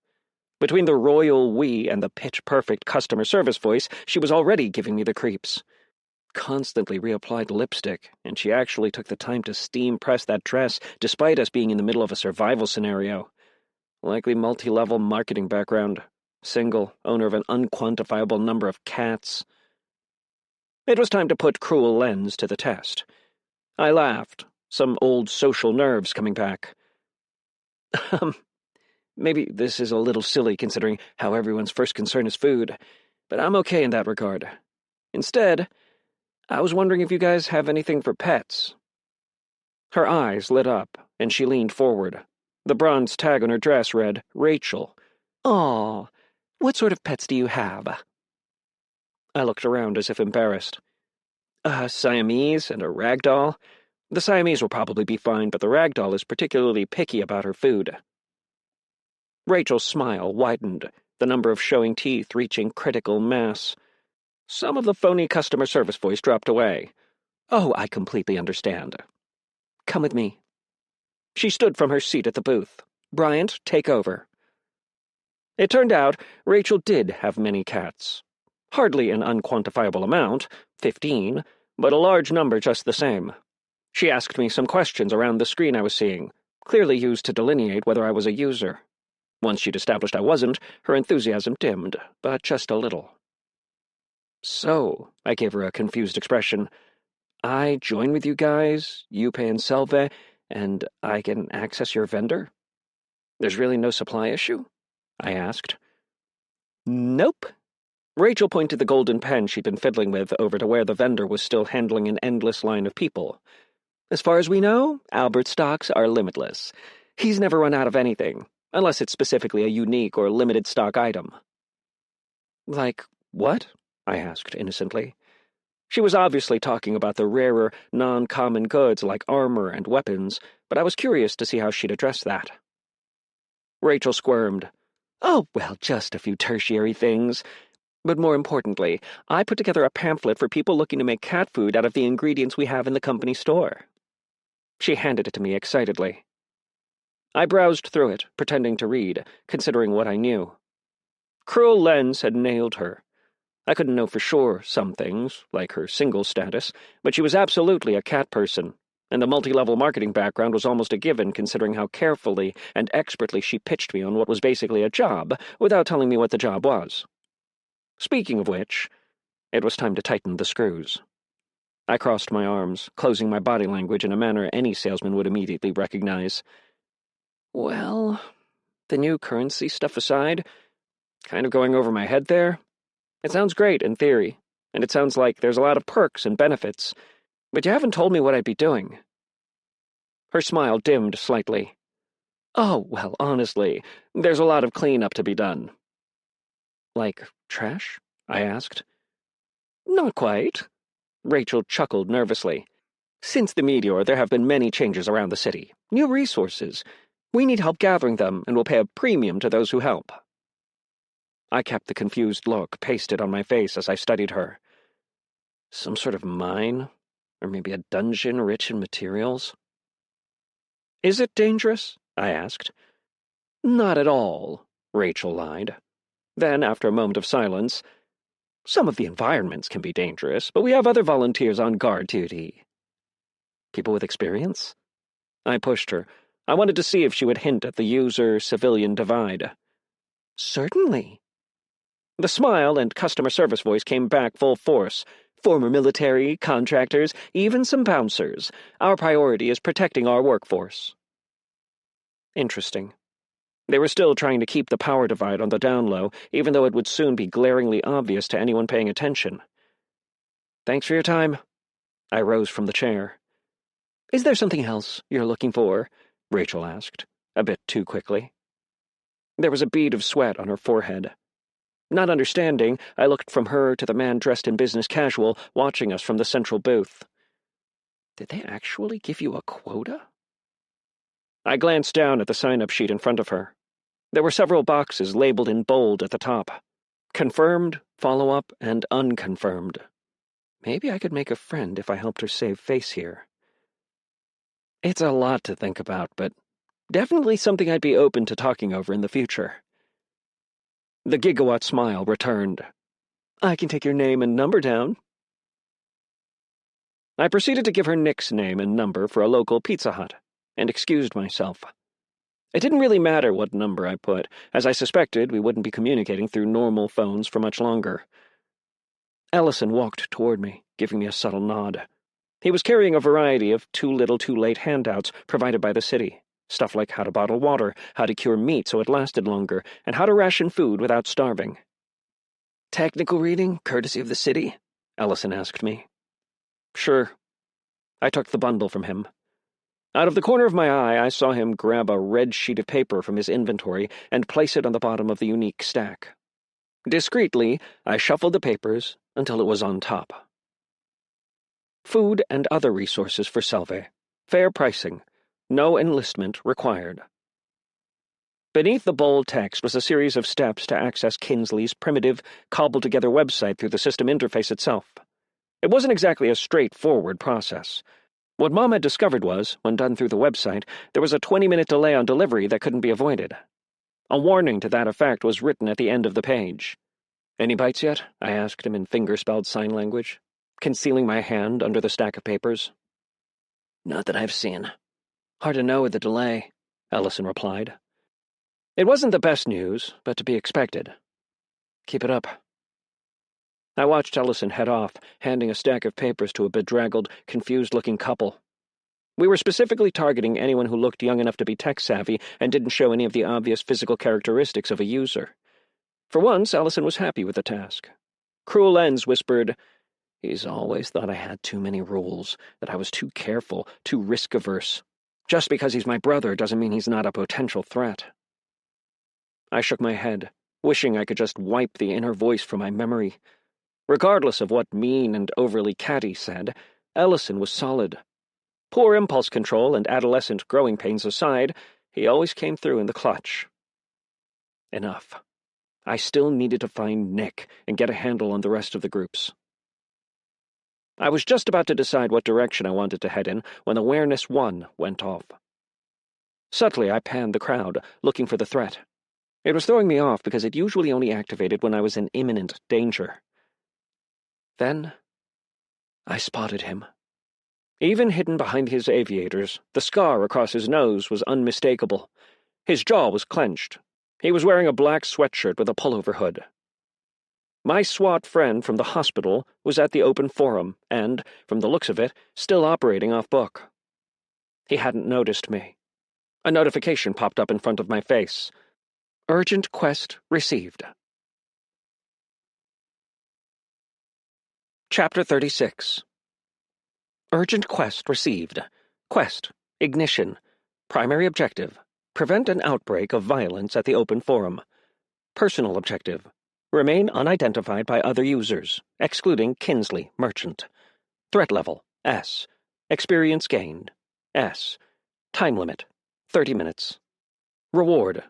Between the royal we and the pitch-perfect customer service voice, she was already giving me the creeps. Constantly reapplied lipstick, and she actually took the time to steam-press that dress despite us being in the middle of a survival scenario. Likely multi-level marketing background. Single, owner of an unquantifiable number of cats. It was time to put cruel lens to the test. I laughed, some old social nerves coming back. Maybe this is a little silly considering how everyone's first concern is food, but I'm okay in that regard. Instead, I was wondering if you guys have anything for pets. Her eyes lit up, and she leaned forward. The bronze tag on her dress read, Rachel. "Aw, what sort of pets do you have?" I looked around as if embarrassed. A Siamese and a ragdoll. The Siamese will probably be fine, but the ragdoll is particularly picky about her food. Rachel's smile widened, the number of showing teeth reaching critical mass. Some of the phony customer service voice dropped away. "Oh, I completely understand. Come with me." She stood from her seat at the booth. "Bryant, take over." It turned out Rachel did have many cats. Hardly an unquantifiable amount, 15, but a large number just the same. She asked me some questions around the screen I was seeing, clearly used to delineate whether I was a user. Once she'd established I wasn't, her enthusiasm dimmed, but just a little. "So," I gave her a confused expression, "I join with you guys, you pay in salve, and I can access your vendor? There's really no supply issue?" I asked. "Nope." Rachel pointed the golden pen she'd been fiddling with over to where the vendor was still handling an endless line of people. "As far as we know, Albert's stocks are limitless. He's never run out of anything, unless it's specifically a unique or limited stock item." "Like what?" I asked innocently. She was obviously talking about the rarer, non-common goods like armor and weapons, but I was curious to see how she'd address that. Rachel squirmed. "Oh, well, just a few tertiary things. But more importantly, I put together a pamphlet for people looking to make cat food out of the ingredients we have in the company store." She handed it to me excitedly. I browsed through it, pretending to read, considering what I knew. Cruel lens had nailed her. I couldn't know for sure some things, like her single status, but she was absolutely a cat person, and the multi-level marketing background was almost a given considering how carefully and expertly she pitched me on what was basically a job without telling me what the job was. Speaking of which, it was time to tighten the screws. I crossed my arms, closing my body language in a manner any salesman would immediately recognize. Well, the new currency stuff aside, kind of going over my head there, it sounds great in theory, and it sounds like there's a lot of perks and benefits, but you haven't told me what I'd be doing. Her smile dimmed slightly. "Oh, well, honestly, there's a lot of cleanup to be done." "Like trash?" I asked. "Not quite." Rachel chuckled nervously. "Since the meteor, there have been many changes around the city. New resources. We need help gathering them, and we'll pay a premium to those who help." I kept the confused look pasted on my face as I studied her. Some sort of mine? Or maybe a dungeon rich in materials? "Is it dangerous?" I asked. "Not at all," Rachel lied. Then, after a moment of silence, "Some of the environments can be dangerous, but we have other volunteers on guard duty." "People with experience?" I pushed her. I wanted to see if she would hint at the user-civilian divide. "Certainly." The smile and customer service voice came back full force. "Former military, contractors, even some bouncers. Our priority is protecting our workforce." Interesting. They were still trying to keep the power divide on the down low, even though it would soon be glaringly obvious to anyone paying attention. "Thanks for your time." I rose from the chair. "Is there something else you're looking for?" Rachel asked, a bit too quickly. There was a bead of sweat on her forehead. Not understanding, I looked from her to the man dressed in business casual, watching us from the central booth. Did they actually give you a quota? I glanced down at the sign-up sheet in front of her. There were several boxes labeled in bold at the top. Confirmed, follow-up, and unconfirmed. Maybe I could make a friend if I helped her save face here. It's a lot to think about, but definitely something I'd be open to talking over in the future. The gigawatt smile returned. I can take your name and number down. I proceeded to give her Nick's name and number for a local Pizza Hut, and excused myself. It didn't really matter what number I put, as I suspected we wouldn't be communicating through normal phones for much longer. Ellison walked toward me, giving me a subtle nod. He was carrying a variety of too little too late handouts provided by the city. Stuff like how to bottle water, how to cure meat so it lasted longer, and how to ration food without starving. Technical reading, courtesy of the city? Ellison asked me. Sure. I took the bundle from him. Out of the corner of my eye, I saw him grab a red sheet of paper from his inventory and place it on the bottom of the unique stack. Discreetly, I shuffled the papers until it was on top. Food and other resources for Selve. Fair pricing. No enlistment required. Beneath the bold text was a series of steps to access Kinsley's primitive, cobbled-together website through the system interface itself. It wasn't exactly a straightforward process. What Mom had discovered was, when done through the website, there was a 20-minute delay on delivery that couldn't be avoided. A warning to that effect was written at the end of the page. Any bites yet? I asked him in finger-spelled sign language, concealing my hand under the stack of papers. Not that I've seen. Hard to know with the delay, Ellison replied. It wasn't the best news, but to be expected. Keep it up. I watched Ellison head off, handing a stack of papers to a bedraggled, confused-looking couple. We were specifically targeting anyone who looked young enough to be tech-savvy and didn't show any of the obvious physical characteristics of a user. For once, Ellison was happy with the task. Cruel Lens whispered, He's always thought I had too many rules, that I was too careful, too risk-averse. Just because he's my brother doesn't mean he's not a potential threat. I shook my head, wishing I could just wipe the inner voice from my memory. Regardless of what mean and overly catty said, Ellison was solid. Poor impulse control and adolescent growing pains aside, he always came through in the clutch. Enough. I still needed to find Nick and get a handle on the rest of the groups. I was just about to decide what direction I wanted to head in when Awareness 1 went off. Subtly, I panned the crowd, looking for the threat. It was throwing me off because it usually only activated when I was in imminent danger. Then, I spotted him. Even hidden behind his aviators, the scar across his nose was unmistakable. His jaw was clenched. He was wearing a black sweatshirt with a pullover hood. My SWAT friend from the hospital was at the open forum and, from the looks of it, still operating off book. He hadn't noticed me. A notification popped up in front of my face. Urgent quest received. Chapter 36. Urgent quest received. Quest. Ignition. Primary objective. Prevent an outbreak of violence at the open forum. Personal objective. Remain unidentified by other users, excluding Kinsley, merchant. Threat level, S. Experience gained, S. Time limit, 30 minutes. Reward.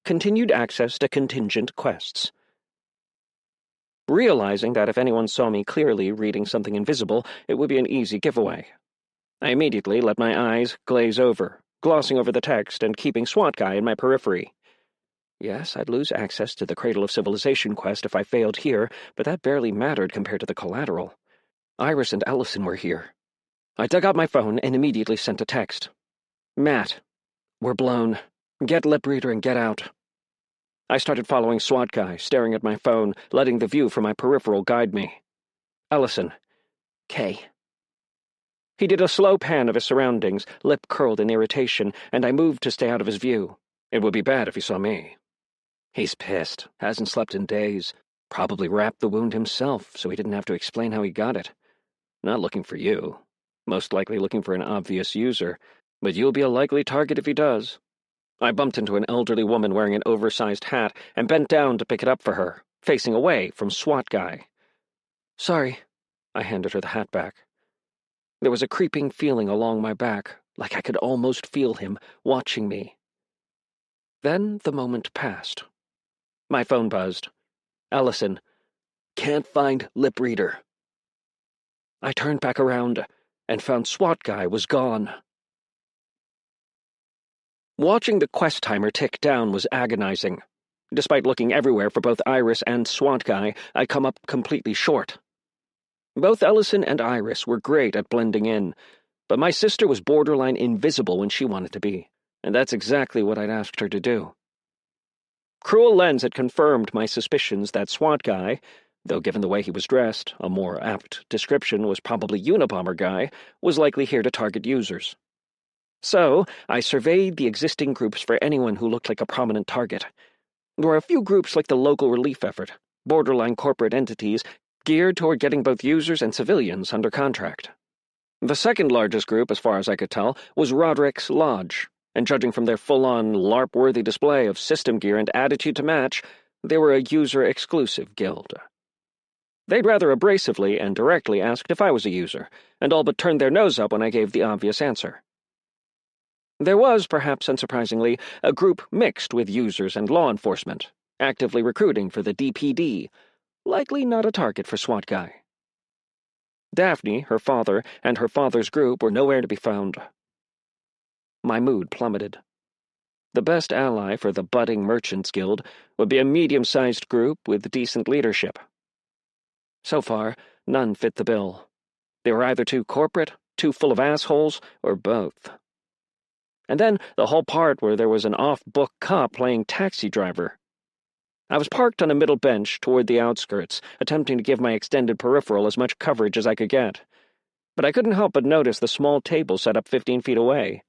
Continued access to contingent quests. Realizing that if anyone saw me clearly reading something invisible, it would be an easy giveaway. I immediately let my eyes glaze over, glossing over the text and keeping SWAT guy in my periphery. Yes, I'd lose access to the Cradle of Civilization quest if I failed here, but that barely mattered compared to the collateral. Iris and Ellison were here. I dug out my phone and immediately sent a text. Matt, we're blown. Get lip reader and get out. I started following SWAT guy, staring at my phone, letting the view from my peripheral guide me. Ellison. K. He did a slow pan of his surroundings, lip curled in irritation, and I moved to stay out of his view. It would be bad if he saw me. He's pissed, hasn't slept in days, probably wrapped the wound himself so he didn't have to explain how he got it. Not looking for you. Most likely looking for an obvious user, but you'll be a likely target if he does. I bumped into an elderly woman wearing an oversized hat and bent down to pick it up for her, facing away from SWAT guy. Sorry, I handed her the hat back. There was a creeping feeling along my back, like I could almost feel him watching me. Then the moment passed. My phone buzzed. Ellison. Can't find lip reader. I turned back around and found SWAT guy was gone. Watching the quest timer tick down was agonizing. Despite looking everywhere for both Iris and SWAT guy, I'd come up completely short. Both Ellison and Iris were great at blending in, but my sister was borderline invisible when she wanted to be, and that's exactly what I'd asked her to do. Cruel Lens had confirmed my suspicions that SWAT guy, though given the way he was dressed, a more apt description was probably Unabomber guy, was likely here to target users. So, I surveyed the existing groups for anyone who looked like a prominent target. There were a few groups like the local relief effort, borderline corporate entities geared toward getting both users and civilians under contract. The second largest group, as far as I could tell, was Roderick's Lodge, and judging from their full-on LARP-worthy display of system gear and attitude to match, they were a user-exclusive guild. They'd rather abrasively and directly asked if I was a user, and all but turned their nose up when I gave the obvious answer. There was, perhaps unsurprisingly, a group mixed with users and law enforcement, actively recruiting for the DPD, likely not a target for SWAT guy. Daphne, her father, and her father's group were nowhere to be found. My mood plummeted. The best ally for the budding Merchants Guild would be a medium-sized group with decent leadership. So far, none fit the bill. They were either too corporate, too full of assholes, or both. And then the whole part where there was an off-book cop playing taxi driver. I was parked on a middle bench toward the outskirts, attempting to give my extended peripheral as much coverage as I could get. But I couldn't help but notice the small table set up 15 feet away.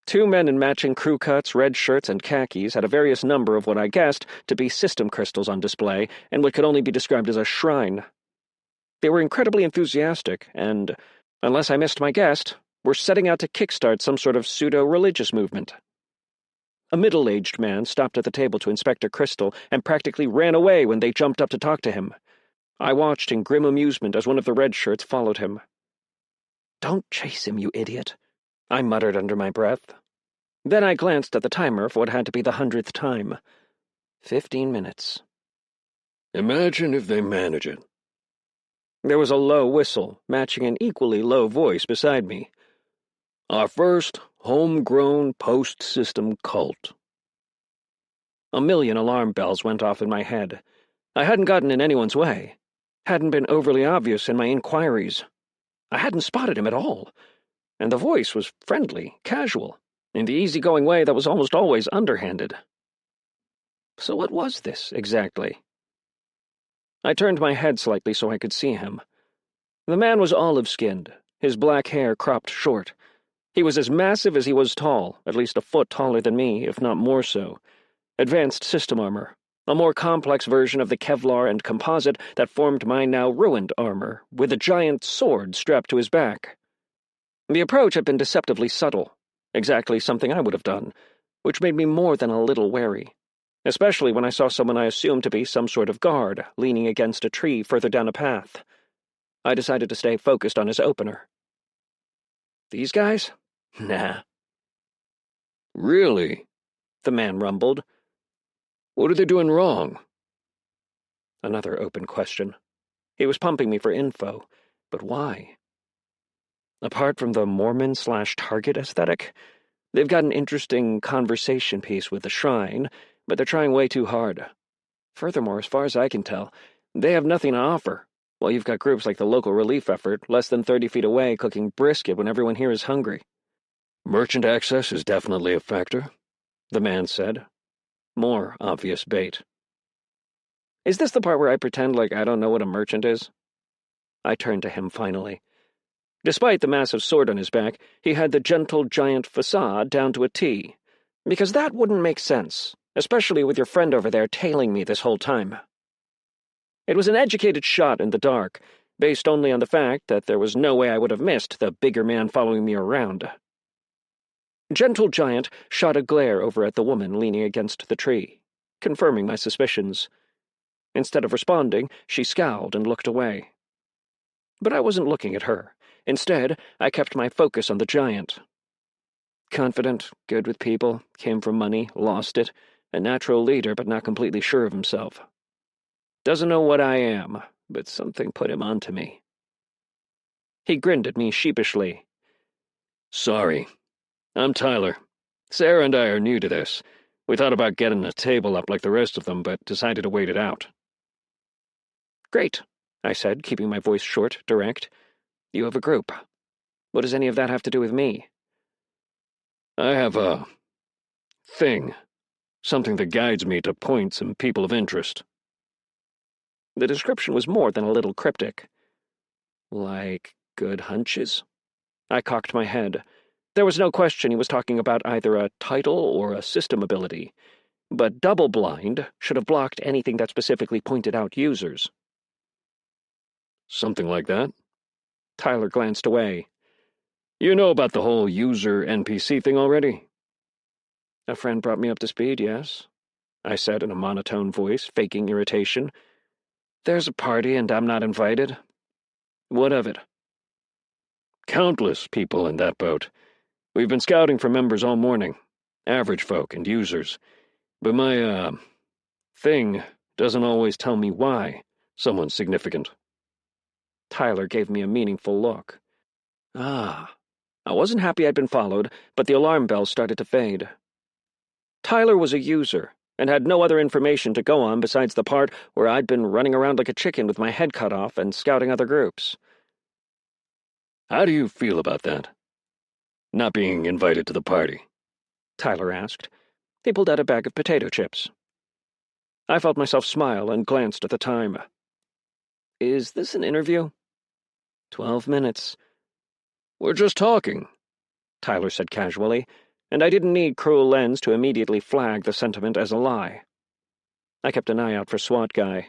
2 men in matching crew cuts, red shirts, and khakis had a various number of what I guessed to be system crystals on display, and what could only be described as a shrine. They were incredibly enthusiastic, and, unless I missed my guess, were setting out to kickstart some sort of pseudo-religious movement. A middle-aged man stopped at the table to inspect a crystal and practically ran away when they jumped up to talk to him. I watched in grim amusement as one of the red shirts followed him. "Don't chase him, you idiot," I muttered under my breath. Then I glanced at the timer for what had to be the 100th time. 15 minutes. Imagine if they manage it. There was a low whistle, matching an equally low voice beside me. Our first homegrown post-system cult. A million alarm bells went off in my head. I hadn't gotten in anyone's way. Hadn't been overly obvious in my inquiries. I hadn't spotted him at all. And the voice was friendly, casual, in the easygoing way that was almost always underhanded. So what was this, exactly? I turned my head slightly so I could see him. The man was olive-skinned, his black hair cropped short. He was as massive as he was tall, at least a foot taller than me, if not more so. Advanced system armor, a more complex version of the Kevlar and composite that formed my now ruined armor, with a giant sword strapped to his back. The approach had been deceptively subtle, exactly something I would have done, which made me more than a little wary, especially when I saw someone I assumed to be some sort of guard leaning against a tree further down a path. I decided to stay focused on his opener. These guys? Nah. Really? The man rumbled. What are they doing wrong? Another open question. He was pumping me for info, but why? Apart from the Mormon/Target aesthetic, they've got an interesting conversation piece with the shrine, but they're trying way too hard. Furthermore, as far as I can tell, they have nothing to offer, while you've got groups like the local relief effort less than 30 feet away cooking brisket when everyone here is hungry. Merchant access is definitely a factor, the man said. More obvious bait. Is this the part where I pretend like I don't know what a merchant is? I turned to him finally. Despite the massive sword on his back, he had the gentle giant facade down to a T, because that wouldn't make sense, especially with your friend over there tailing me this whole time. It was an educated shot in the dark, based only on the fact that there was no way I would have missed the bigger man following me around. Gentle Giant shot a glare over at the woman leaning against the tree, confirming my suspicions. Instead of responding, she scowled and looked away. But I wasn't looking at her. Instead, I kept my focus on the giant. Confident, good with people, came from money, lost it, a natural leader but not completely sure of himself. Doesn't know what I am, but something put him onto me. He grinned at me sheepishly. Sorry. I'm Tyler. Sarah and I are new to this. We thought about getting a table up like the rest of them, but decided to wait it out. Great, I said, keeping my voice short, direct. You have a group. What does any of that have to do with me? I have a thing. Something that guides me to points and people of interest. The description was more than a little cryptic. Like good hunches? I cocked my head. There was no question he was talking about either a title or a system ability, but double-blind should have blocked anything that specifically pointed out users. Something like that? Tyler glanced away. You know about the whole user-NPC thing already? A friend brought me up to speed, yes, I said in a monotone voice, faking irritation. There's a party and I'm not invited. What of it? Countless people in that boat. We've been scouting for members all morning, average folk and users. But my, thing doesn't always tell me why someone's significant. Tyler gave me a meaningful look. I wasn't happy I'd been followed, but the alarm bells started to fade. Tyler was a user, and had no other information to go on besides the part where I'd been running around like a chicken with my head cut off and scouting other groups. How do you feel about that? Not being invited to the party? Tyler asked. He pulled out a bag of potato chips. I felt myself smile and glanced at the time. Is this an interview? 12 minutes. We're just talking, Tyler said casually, and I didn't need cruel lens to immediately flag the sentiment as a lie. I kept an eye out for SWAT guy.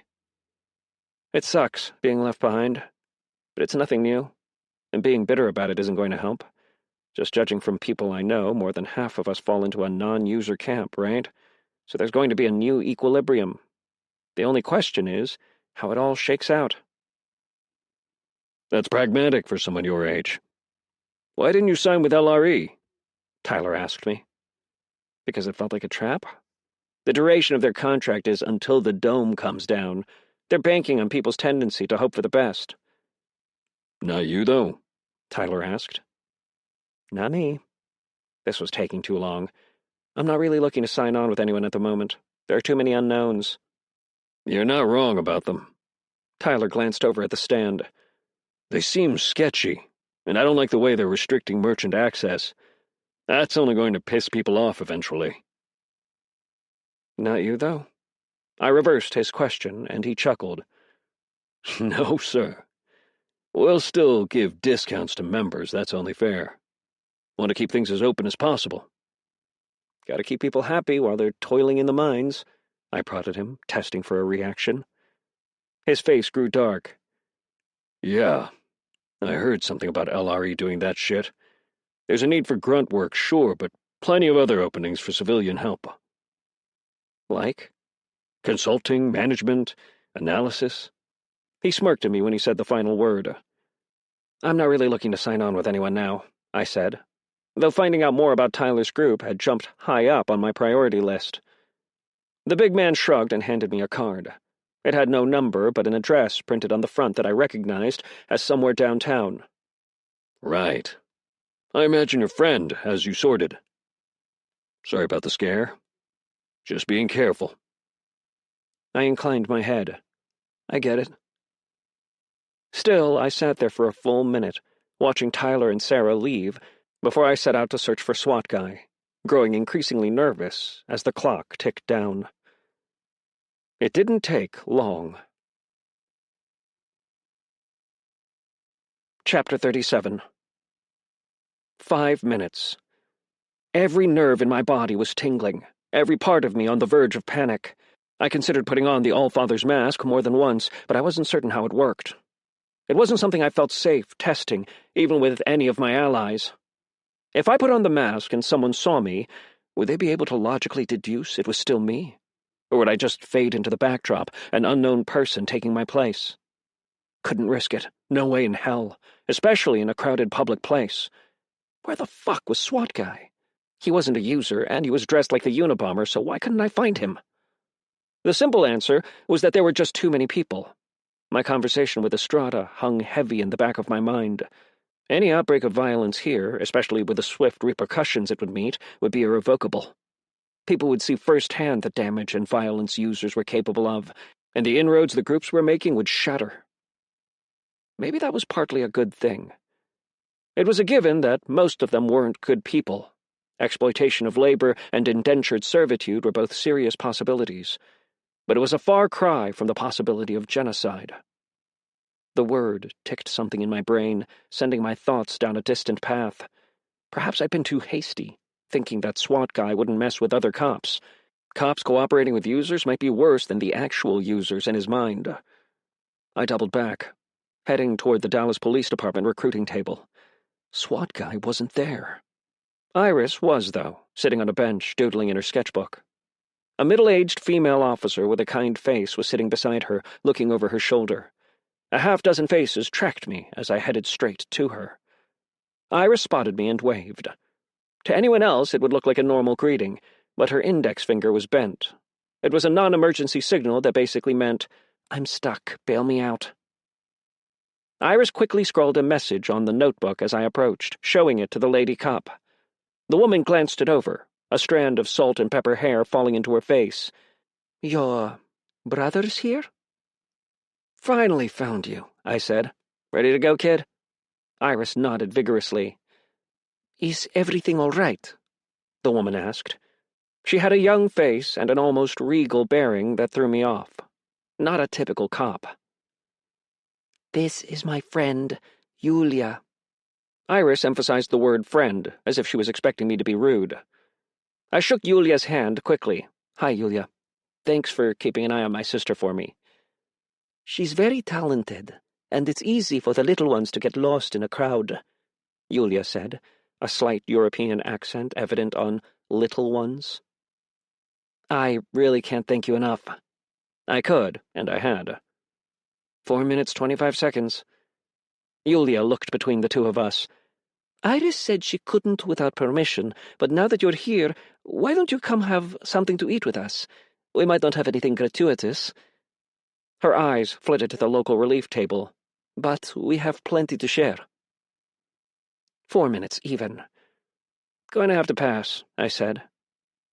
It sucks, being left behind, but it's nothing new, and being bitter about it isn't going to help. Just judging from people I know, more than half of us fall into a non-user camp, right? So there's going to be a new equilibrium. The only question is how it all shakes out. That's pragmatic for someone your age. Why didn't you sign with LRE? Tyler asked me. Because it felt like a trap? The duration of their contract is until the dome comes down. They're banking on people's tendency to hope for the best. Not you, though? Tyler asked. Not me. This was taking too long. I'm not really looking to sign on with anyone at the moment. There are too many unknowns. You're not wrong about them. Tyler glanced over at the stand. They seem sketchy, and I don't like the way they're restricting merchant access. That's only going to piss people off eventually. Not you, though? I reversed his question, and he chuckled. No, sir. We'll still give discounts to members, that's only fair. Want to keep things as open as possible. Gotta keep people happy while they're toiling in the mines, I prodded him, testing for a reaction. His face grew dark. Yeah, I heard something about LRE doing that shit. There's a need for grunt work, sure, but plenty of other openings for civilian help. Like? Consulting, management, analysis. He smirked at me when he said the final word. I'm not really looking to sign on with anyone now, I said, though finding out more about Tyler's group had jumped high up on my priority list. The big man shrugged and handed me a card. It had no number, but an address printed on the front that I recognized as somewhere downtown. Right. I imagine your friend has you sorted. Sorry about the scare. Just being careful. I inclined my head. I get it. Still, I sat there for a full minute, watching Tyler and Sarah leave, before I set out to search for SWAT guy, growing increasingly nervous as the clock ticked down. It didn't take long. Chapter 37. 5 minutes. Every nerve in my body was tingling, every part of me on the verge of panic. I considered putting on the All-Father's mask more than once, but I wasn't certain how it worked. It wasn't something I felt safe testing, even with any of my allies. If I put on the mask and someone saw me, would they be able to logically deduce it was still me? Or would I just fade into the backdrop, an unknown person taking my place? Couldn't risk it. No way in hell. Especially in a crowded public place. Where the fuck was SWAT guy? He wasn't a user, and he was dressed like the Unabomber, so why couldn't I find him? The simple answer was that there were just too many people. My conversation with Estrada hung heavy in the back of my mind. Any outbreak of violence here, especially with the swift repercussions it would meet, would be irrevocable. People would see firsthand the damage and violence users were capable of, and the inroads the groups were making would shatter. Maybe that was partly a good thing. It was a given that most of them weren't good people. Exploitation of labor and indentured servitude were both serious possibilities, but it was a far cry from the possibility of genocide. The word ticked something in my brain, sending my thoughts down a distant path. Perhaps I'd been too hasty, thinking that SWAT guy wouldn't mess with other cops. Cops cooperating with users might be worse than the actual users in his mind. I doubled back, heading toward the Dallas Police Department recruiting table. SWAT guy wasn't there. Iris was, though, sitting on a bench, doodling in her sketchbook. A middle-aged female officer with a kind face was sitting beside her, looking over her shoulder. A half-dozen faces tracked me as I headed straight to her. Iris spotted me and waved. To anyone else, it would look like a normal greeting, but her index finger was bent. It was a non-emergency signal that basically meant, "I'm stuck, bail me out." Iris quickly scrawled a message on the notebook as I approached, showing it to the lady cop. The woman glanced it over, a strand of salt and pepper hair falling into her face. "Your brother's here?" "Finally found you," I said. "Ready to go, kid?" Iris nodded vigorously. "Is everything all right?" the woman asked. She had a young face and an almost regal bearing that threw me off. Not a typical cop. "This is my friend, Yulia." Iris emphasized the word friend, as if she was expecting me to be rude. I shook Yulia's hand quickly. "Hi, Yulia. Thanks for keeping an eye on my sister for me." "She's very talented, and it's easy for the little ones to get lost in a crowd," Yulia said, a slight European accent evident on little ones. "I really can't thank you enough." I could, and I had. 4 minutes, 25 seconds. Yulia looked between the two of us. "Iris said she couldn't without permission, but now that you're here, why don't you come have something to eat with us? We might not have anything gratuitous." Her eyes flitted to the local relief table, but we have plenty to share. 4 minutes, even. "Going to have to pass," I said.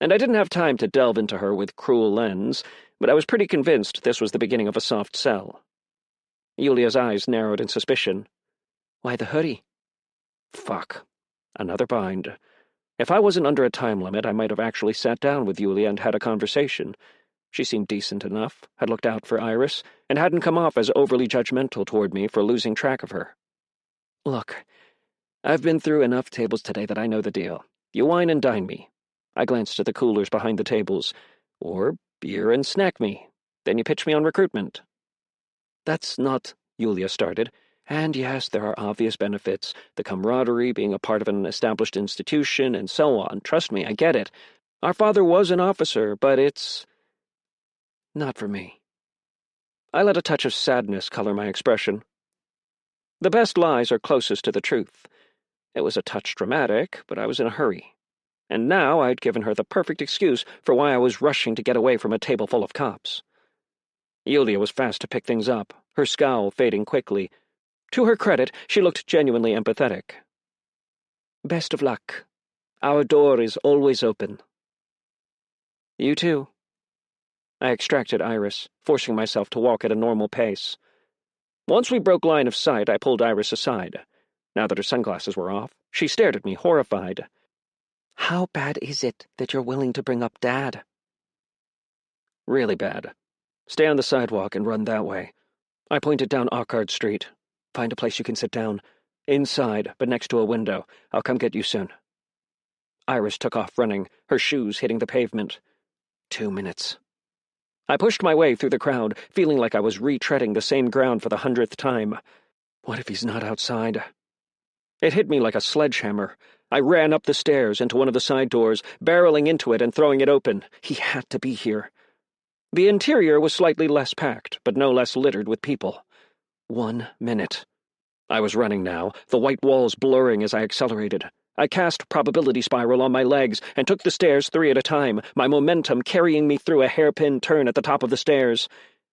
And I didn't have time to delve into her with cruel lens, but I was pretty convinced this was the beginning of a soft sell. Yulia's eyes narrowed in suspicion. "Why the hurry?" Fuck. Another bind. If I wasn't under a time limit, I might have actually sat down with Yulia and had a conversation. She seemed decent enough, had looked out for Iris, and hadn't come off as overly judgmental toward me for losing track of her. "Look, I've been through enough tables today that I know the deal. You wine and dine me." I glanced at the coolers behind the tables. "Or beer and snack me. Then you pitch me on recruitment." "That's not," Yulia started. "And yes, there are obvious benefits, the camaraderie, being a part of an established institution, and so on. Trust me, I get it. Our father was an officer, but it's not for me." I let a touch of sadness color my expression. The best lies are closest to the truth. It was a touch dramatic, but I was in a hurry. And now I'd given her the perfect excuse for why I was rushing to get away from a table full of cops. Yulia was fast to pick things up, her scowl fading quickly. To her credit, she looked genuinely empathetic. "Best of luck. Our door is always open." "You too." I extracted Iris, forcing myself to walk at a normal pace. Once we broke line of sight, I pulled Iris aside. Now that her sunglasses were off, she stared at me, horrified. "How bad is it that you're willing to bring up Dad?" "Really bad. Stay on the sidewalk and run that way." I pointed down Ockard Street. "Find a place you can sit down. Inside, but next to a window. I'll come get you soon." Iris took off running, her shoes hitting the pavement. 2 minutes. I pushed my way through the crowd, feeling like I was retreading the same ground for the 100th time. What if he's not outside? It hit me like a sledgehammer. I ran up the stairs into one of the side doors, barreling into it and throwing it open. He had to be here. The interior was slightly less packed, but no less littered with people. 1 minute. I was running now, the white walls blurring as I accelerated. I cast probability spiral on my legs and took the stairs 3 at a time, my momentum carrying me through a hairpin turn at the top of the stairs.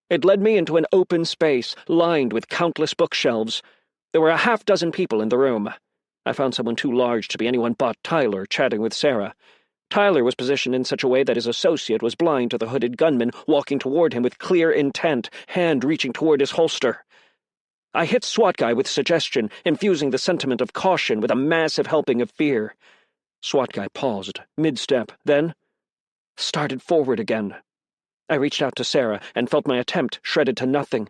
It led me into an open space, lined with countless bookshelves. There were a half-dozen people in the room. I found someone too large to be anyone but Tyler chatting with Sarah. Tyler was positioned in such a way that his associate was blind to the hooded gunman walking toward him with clear intent, hand reaching toward his holster. I hit SWAT guy with suggestion, infusing the sentiment of caution with a massive helping of fear. SWAT guy paused, mid-step, then started forward again. I reached out to Sarah and felt my attempt shredded to nothing.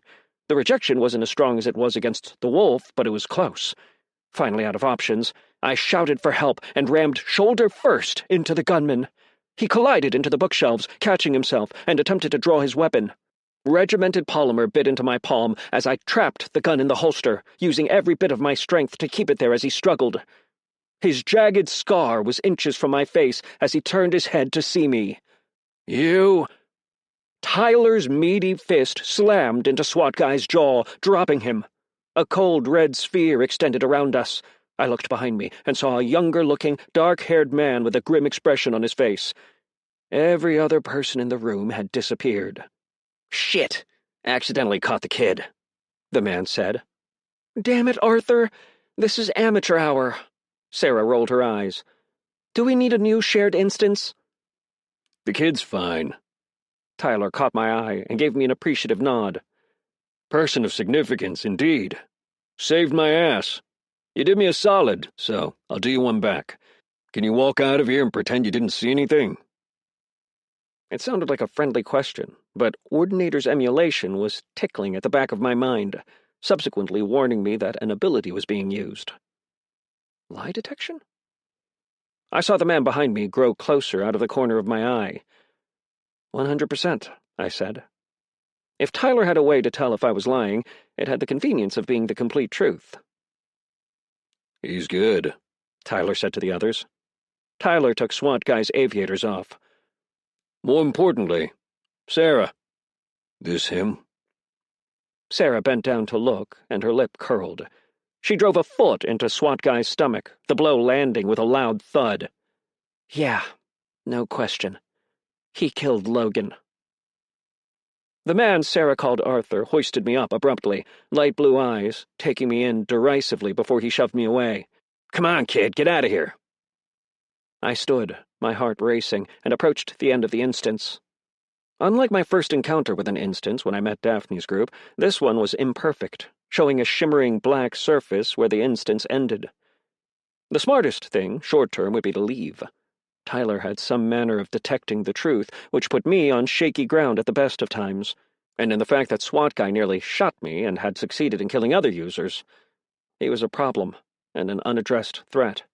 The rejection wasn't as strong as it was against the wolf, but it was close. Finally out of options, I shouted for help and rammed shoulder first into the gunman. He collided into the bookshelves, catching himself, and attempted to draw his weapon. Regimented polymer bit into my palm as I trapped the gun in the holster, using every bit of my strength to keep it there as he struggled. His jagged scar was inches from my face as he turned his head to see me. "You—" Tyler's meaty fist slammed into SWAT guy's jaw, dropping him. A cold red sphere extended around us. I looked behind me and saw a younger-looking, dark-haired man with a grim expression on his face. Every other person in the room had disappeared. "Shit! Accidentally caught the kid," the man said. "Damn it, Arthur! This is amateur hour." Sarah rolled her eyes. "Do we need a new shared instance?" "The kid's fine." Tyler caught my eye and gave me an appreciative nod. "Person of significance, indeed. Saved my ass. You did me a solid, so I'll do you one back. Can you walk out of here and pretend you didn't see anything?" It sounded like a friendly question, but Ordinator's emulation was tickling at the back of my mind, subsequently warning me that an ability was being used. Lie detection? I saw the man behind me grow closer out of the corner of my eye. 100%, I said. If Tyler had a way to tell if I was lying, it had the convenience of being the complete truth. "He's good," Tyler said to the others. Tyler took SWAT guy's aviators off. "More importantly, Sarah. This him?" Sarah bent down to look, and her lip curled. She drove a foot into SWAT guy's stomach, the blow landing with a loud thud. "Yeah, no question. He killed Logan." The man Sarah called Arthur hoisted me up abruptly, light blue eyes, taking me in derisively before he shoved me away. "Come on, kid, get out of here." I stood, my heart racing, and approached the end of the instance. Unlike my first encounter with an instance when I met Daphne's group, this one was imperfect, showing a shimmering black surface where the instance ended. The smartest thing, short-term, would be to leave. Tyler had some manner of detecting the truth, which put me on shaky ground at the best of times, and in the fact that SWAT guy nearly shot me and had succeeded in killing other users. He was a problem, and an unaddressed threat.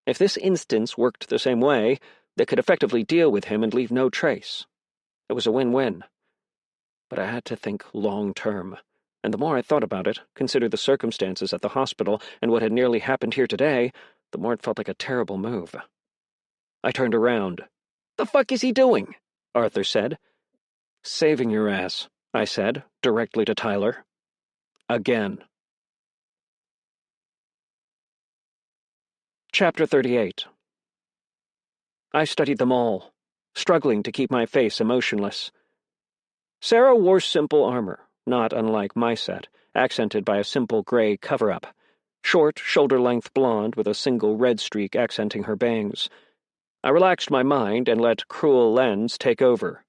If this instance worked the same way, they could effectively deal with him and leave no trace. It was a win-win. But I had to think long-term, and the more I thought about it, considered the circumstances at the hospital and what had nearly happened here today, the more it felt like a terrible move. I turned around. "The fuck is he doing?" Arthur said. "Saving your ass," I said, directly to Tyler. Again. Chapter 38. I studied them all, struggling to keep my face emotionless. Sarah wore simple armor, not unlike my set, accented by a simple gray cover-up. Short, shoulder-length blonde with a single red streak accenting her bangs. I relaxed my mind and let cruel lens take over.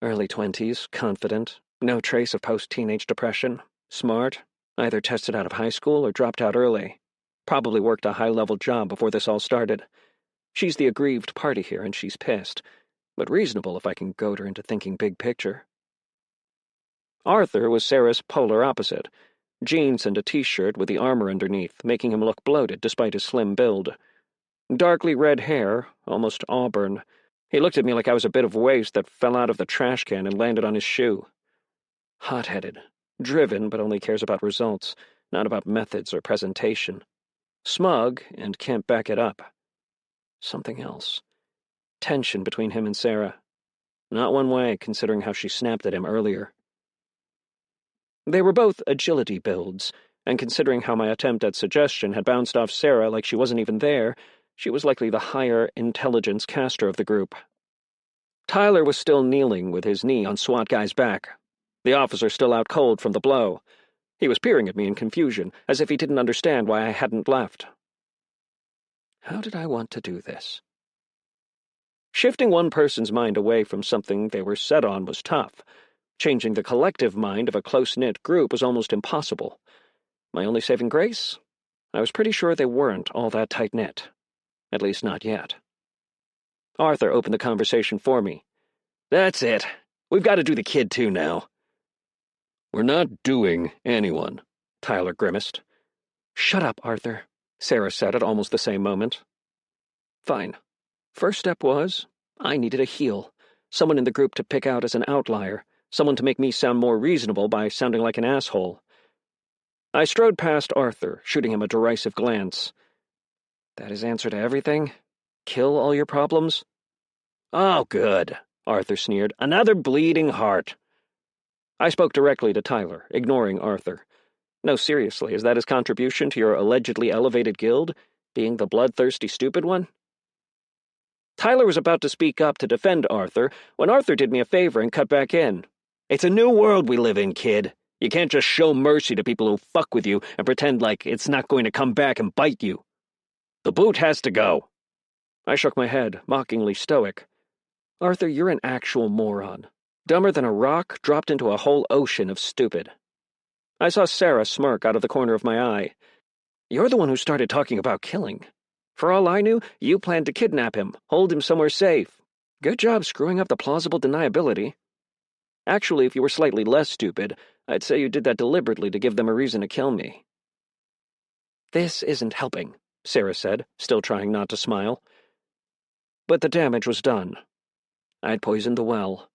Early 20s, confident, no trace of post-teenage depression, smart, either tested out of high school or dropped out early. Probably worked a high-level job before this all started. She's the aggrieved party here, and she's pissed, but reasonable if I can goad her into thinking big picture. Arthur was Sarah's polar opposite. Jeans and a t-shirt with the armor underneath, making him look bloated despite his slim build. Darkly red hair, almost auburn. He looked at me like I was a bit of waste that fell out of the trash can and landed on his shoe. Hot-headed, driven but only cares about results, not about methods or presentation. Smug and can't back it up. Something else. Tension between him and Sarah. Not one way, considering how she snapped at him earlier. They were both agility builds, and considering how my attempt at suggestion had bounced off Sarah like she wasn't even there, she was likely the higher intelligence caster of the group. Tyler was still kneeling with his knee on SWAT guy's back, the officer still out cold from the blow. He was peering at me in confusion, as if he didn't understand why I hadn't left. How did I want to do this? Shifting one person's mind away from something they were set on was tough. Changing the collective mind of a close-knit group was almost impossible. My only saving grace? I was pretty sure they weren't all that tight-knit. At least not yet. Arthur opened the conversation for me. That's it. We've got to do the kid too now. We're not doing anyone, Tyler grimaced. Shut up, Arthur, Sarah said at almost the same moment. Fine. First step was, I needed a heel, someone in the group to pick out as an outlier, someone to make me sound more reasonable by sounding like an asshole. I strode past Arthur, shooting him a derisive glance. That his answer to everything? Kill all your problems? Oh, good, Arthur sneered. Another bleeding heart. I spoke directly to Tyler, ignoring Arthur. No, seriously, is that his contribution to your allegedly elevated guild, being the bloodthirsty stupid one? Tyler was about to speak up to defend Arthur when Arthur did me a favor and cut back in. It's a new world we live in, kid. You can't just show mercy to people who fuck with you and pretend like it's not going to come back and bite you. The boot has to go. I shook my head, mockingly stoic. Arthur, you're an actual moron. Dumber than a rock dropped into a whole ocean of stupid. I saw Sarah smirk out of the corner of my eye. You're the one who started talking about killing. For all I knew, you planned to kidnap him, hold him somewhere safe. Good job screwing up the plausible deniability. Actually, if you were slightly less stupid, I'd say you did that deliberately to give them a reason to kill me. This isn't helping, Sarah said, still trying not to smile. But the damage was done. I'd poisoned the well.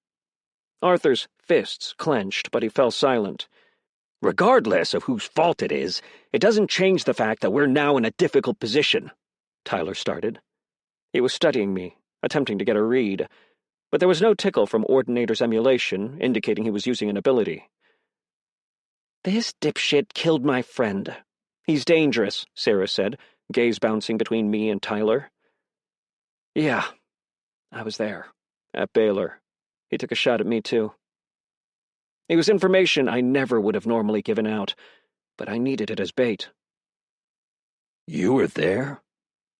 Arthur's fists clenched, but he fell silent. Regardless of whose fault it is, it doesn't change the fact that we're now in a difficult position, Tyler started. He was studying me, attempting to get a read, but there was no tickle from Ordinator's emulation, indicating he was using an ability. This dipshit killed my friend. He's dangerous, Sarah said, gaze bouncing between me and Tyler. Yeah, I was there, at Baylor. He took a shot at me, too. It was information I never would have normally given out, but I needed it as bait. You were there?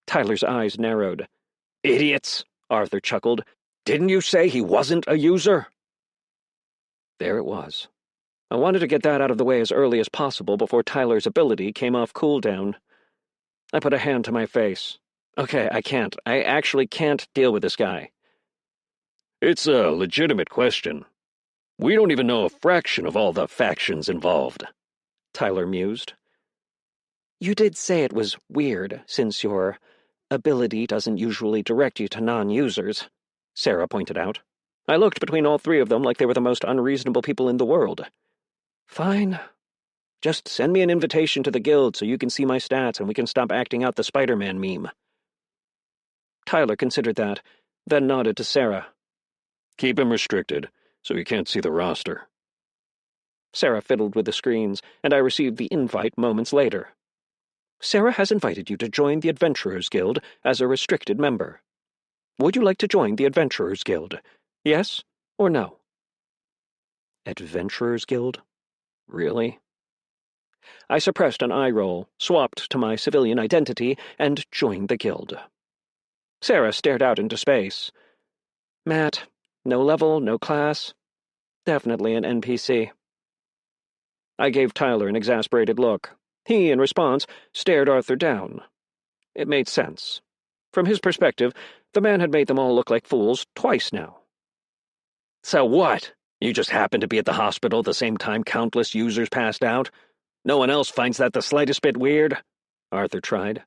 Tyler's eyes narrowed. Idiots, Arthur chuckled. Didn't you say he wasn't a user? There it was. I wanted to get that out of the way as early as possible before Tyler's ability came off cooldown. I put a hand to my face. Okay, I can't. I actually can't deal with this guy. It's a legitimate question. We don't even know a fraction of all the factions involved, Tyler mused. You did say it was weird, since your ability doesn't usually direct you to non-users, Sarah pointed out. I looked between all three of them like they were the most unreasonable people in the world. Fine. Just send me an invitation to the guild so you can see my stats and we can stop acting out the Spider-Man meme. Tyler considered that, then nodded to Sarah. Keep him restricted, so he can't see the roster. Sarah fiddled with the screens, and I received the invite moments later. Sarah has invited you to join the Adventurers Guild as a restricted member. Would you like to join the Adventurers Guild? Yes or no? Adventurers Guild? Really? I suppressed an eye roll, swapped to my civilian identity, and joined the guild. Sarah stared out into space. Matt, no level, no class. Definitely an NPC. I gave Tyler an exasperated look. He, in response, stared Arthur down. It made sense. From his perspective, the man had made them all look like fools twice now. So what? You just happened to be at the hospital the same time countless users passed out? No one else finds that the slightest bit weird? Arthur tried.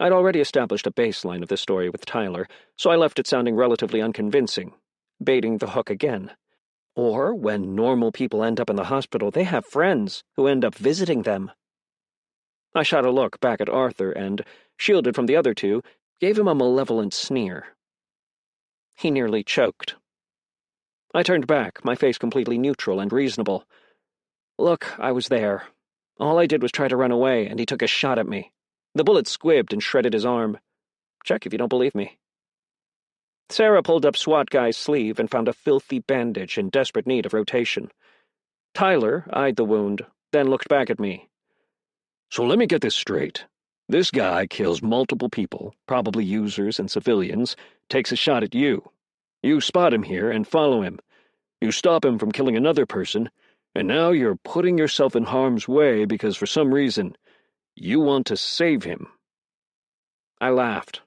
I'd already established a baseline of this story with Tyler, so I left it sounding relatively unconvincing, baiting the hook again. Or, when normal people end up in the hospital, they have friends who end up visiting them. I shot a look back at Arthur and, shielded from the other two, gave him a malevolent sneer. He nearly choked. I turned back, my face completely neutral and reasonable. Look, I was there. All I did was try to run away, and he took a shot at me. The bullet squibbed and shredded his arm. Check if you don't believe me. Sarah pulled up SWAT Guy's sleeve and found a filthy bandage in desperate need of rotation. Tyler eyed the wound, then looked back at me. So let me get this straight. This guy kills multiple people, probably users and civilians, takes a shot at you. You spot him here and follow him. You stop him from killing another person, and now you're putting yourself in harm's way because for some reason you want to save him. I laughed.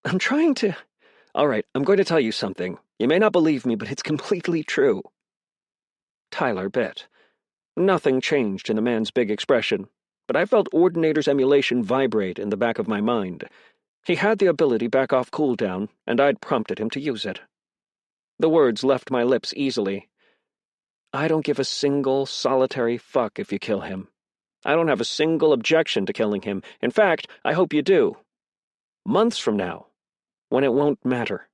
I'm trying to... All right, I'm going to tell you something. You may not believe me, but it's completely true. Tyler bit. Nothing changed in the man's big expression, but I felt Ordinator's emulation vibrate in the back of my mind. He had the ability back off cooldown, and I'd prompted him to use it. The words left my lips easily. I don't give a single solitary fuck if you kill him. I don't have a single objection to killing him. In fact, I hope you do. Months from now, when it won't matter.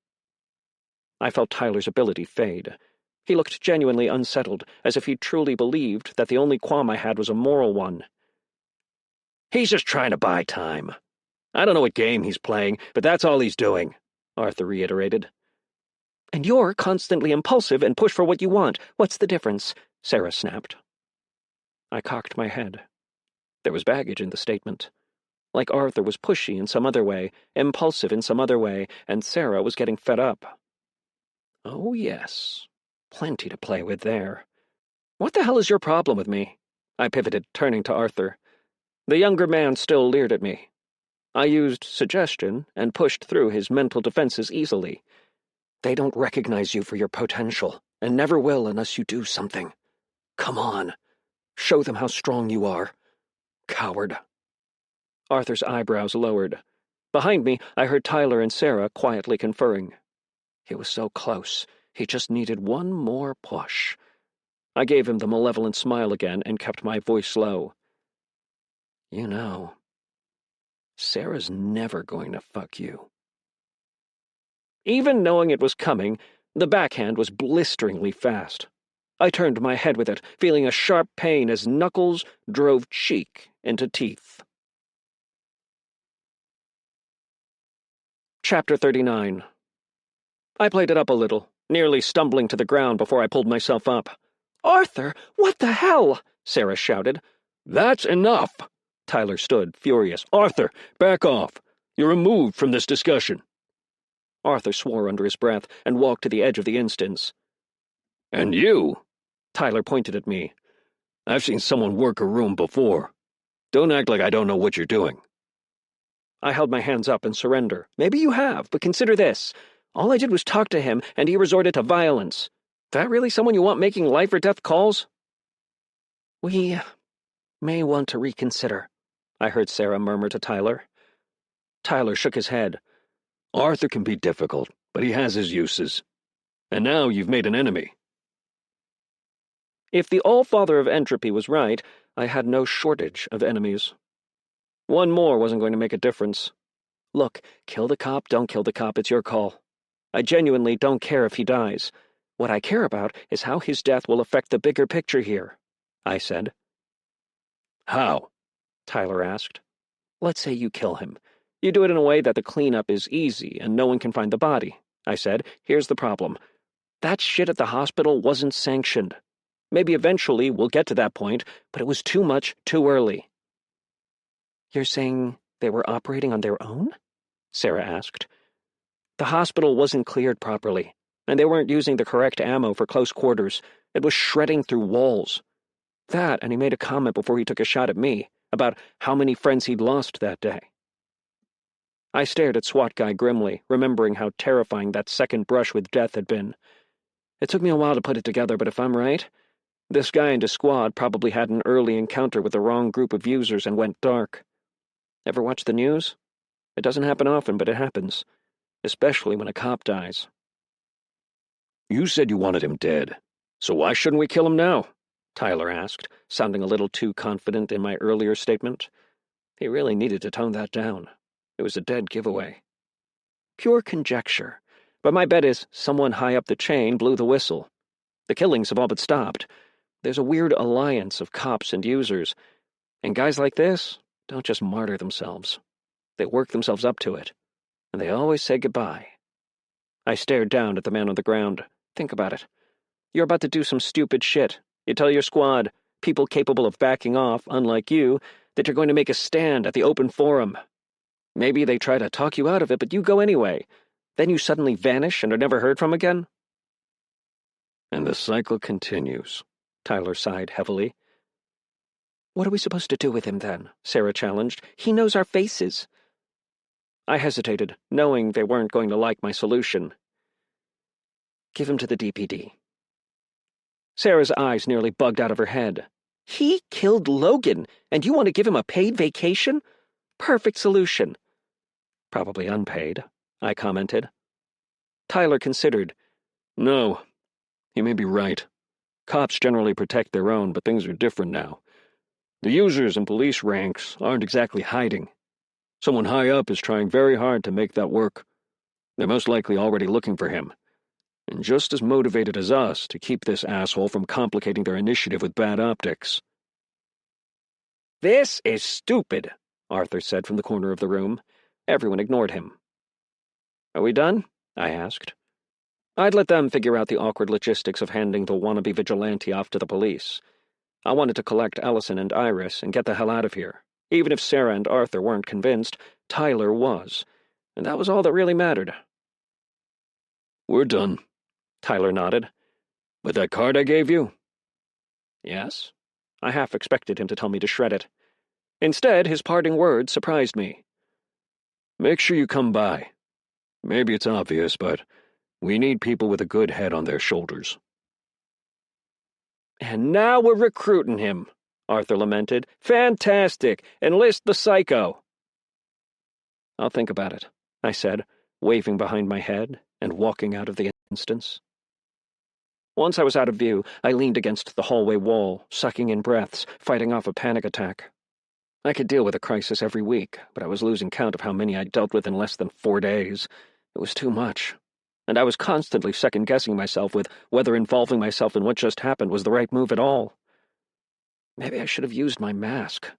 I felt Tyler's ability fade. He looked genuinely unsettled, as if he truly believed that the only qualm I had was a moral one. He's just trying to buy time. I don't know what game he's playing, but that's all he's doing, Arthur reiterated. And you're constantly impulsive and push for what you want. What's the difference? Sarah snapped. I cocked my head. There was baggage in the statement. Like Arthur was pushy in some other way, impulsive in some other way, and Sarah was getting fed up. Oh, yes. Plenty to play with there. What the hell is your problem with me? I pivoted, turning to Arthur. The younger man still leered at me. I used suggestion and pushed through his mental defenses easily. They don't recognize you for your potential, and never will unless you do something. Come on. Show them how strong you are. Coward. Arthur's eyebrows lowered. Behind me, I heard Tyler and Sarah quietly conferring. He was so close. He just needed one more push. I gave him the malevolent smile again and kept my voice low. You know, Sarah's never going to fuck you. Even knowing it was coming, the backhand was blisteringly fast. I turned my head with it, feeling a sharp pain as knuckles drove cheek into teeth. Chapter 39. I played it up a little, nearly stumbling to the ground before I pulled myself up. Arthur, what the hell? Sarah shouted. That's enough! Tyler stood, furious. Arthur, back off. You're removed from this discussion. Arthur swore under his breath and walked to the edge of the instance. And you? Tyler pointed at me. I've seen someone work a room before. Don't act like I don't know what you're doing. I held my hands up in surrender. Maybe you have, but consider this. All I did was talk to him, and he resorted to violence. That really someone you want making life-or-death calls? We may want to reconsider, I heard Sarah murmur to Tyler. Tyler shook his head. Arthur can be difficult, but he has his uses. And now you've made an enemy. If the All-Father of Entropy was right, I had no shortage of enemies. One more wasn't going to make a difference. Look, kill the cop, don't kill the cop, it's your call. I genuinely don't care if he dies. What I care about is how his death will affect the bigger picture here, I said. How? Tyler asked. Let's say you kill him. You do it in a way that the cleanup is easy and no one can find the body, I said. Here's the problem. That shit at the hospital wasn't sanctioned. Maybe eventually we'll get to that point, but it was too much, too early. You're saying they were operating on their own? Sarah asked. The hospital wasn't cleared properly, and they weren't using the correct ammo for close quarters. It was shredding through walls. That, and he made a comment before he took a shot at me, about how many friends he'd lost that day. I stared at SWAT Guy grimly, remembering how terrifying that second brush with death had been. It took me a while to put it together, but if I'm right, this guy and his squad probably had an early encounter with the wrong group of users and went dark. Ever watch the news? It doesn't happen often, but it happens. Especially when a cop dies. You said you wanted him dead, so why shouldn't we kill him now? Tyler asked, sounding a little too confident in my earlier statement. He really needed to tone that down. It was a dead giveaway. Pure conjecture, but my bet is someone high up the chain blew the whistle. The killings have all but stopped. There's a weird alliance of cops and users, and guys like this don't just martyr themselves. They work themselves up to it, and they always say goodbye. I stared down at the man on the ground. Think about it. You're about to do some stupid shit. You tell your squad, people capable of backing off, unlike you, that you're going to make a stand at the open forum. Maybe they try to talk you out of it, but you go anyway. Then you suddenly vanish and are never heard from again? And the cycle continues. Tyler sighed heavily. What are we supposed to do with him, then? Sarah challenged. He knows our faces. I hesitated, knowing they weren't going to like my solution. Give him to the DPD. Sarah's eyes nearly bugged out of her head. He killed Logan, and you want to give him a paid vacation? Perfect solution. Probably unpaid, I commented. Tyler considered. No, he may be right. Cops generally protect their own, but things are different now. The users in police ranks aren't exactly hiding. Someone high up is trying very hard to make that work. They're most likely already looking for him, and just as motivated as us to keep this asshole from complicating their initiative with bad optics. This is stupid, Arthur said from the corner of the room. Everyone ignored him. Are we done? I asked. I'd let them figure out the awkward logistics of handing the wannabe vigilante off to the police. I wanted to collect Ellison and Iris and get the hell out of here. Even if Sarah and Arthur weren't convinced, Tyler was, and that was all that really mattered. We're done, Tyler nodded. But that card I gave you? Yes. I half expected him to tell me to shred it. Instead, his parting words surprised me. Make sure you come by. Maybe it's obvious, but we need people with a good head on their shoulders. And now we're recruiting him, Arthur lamented. Fantastic! Enlist the psycho! I'll think about it, I said, waving behind my head and walking out of the instance. Once I was out of view, I leaned against the hallway wall, sucking in breaths, fighting off a panic attack. I could deal with a crisis every week, but I was losing count of how many I'd dealt with in less than 4 days. It was too much. And I was constantly second-guessing myself with whether involving myself in what just happened was the right move at all. Maybe I should have used my mask.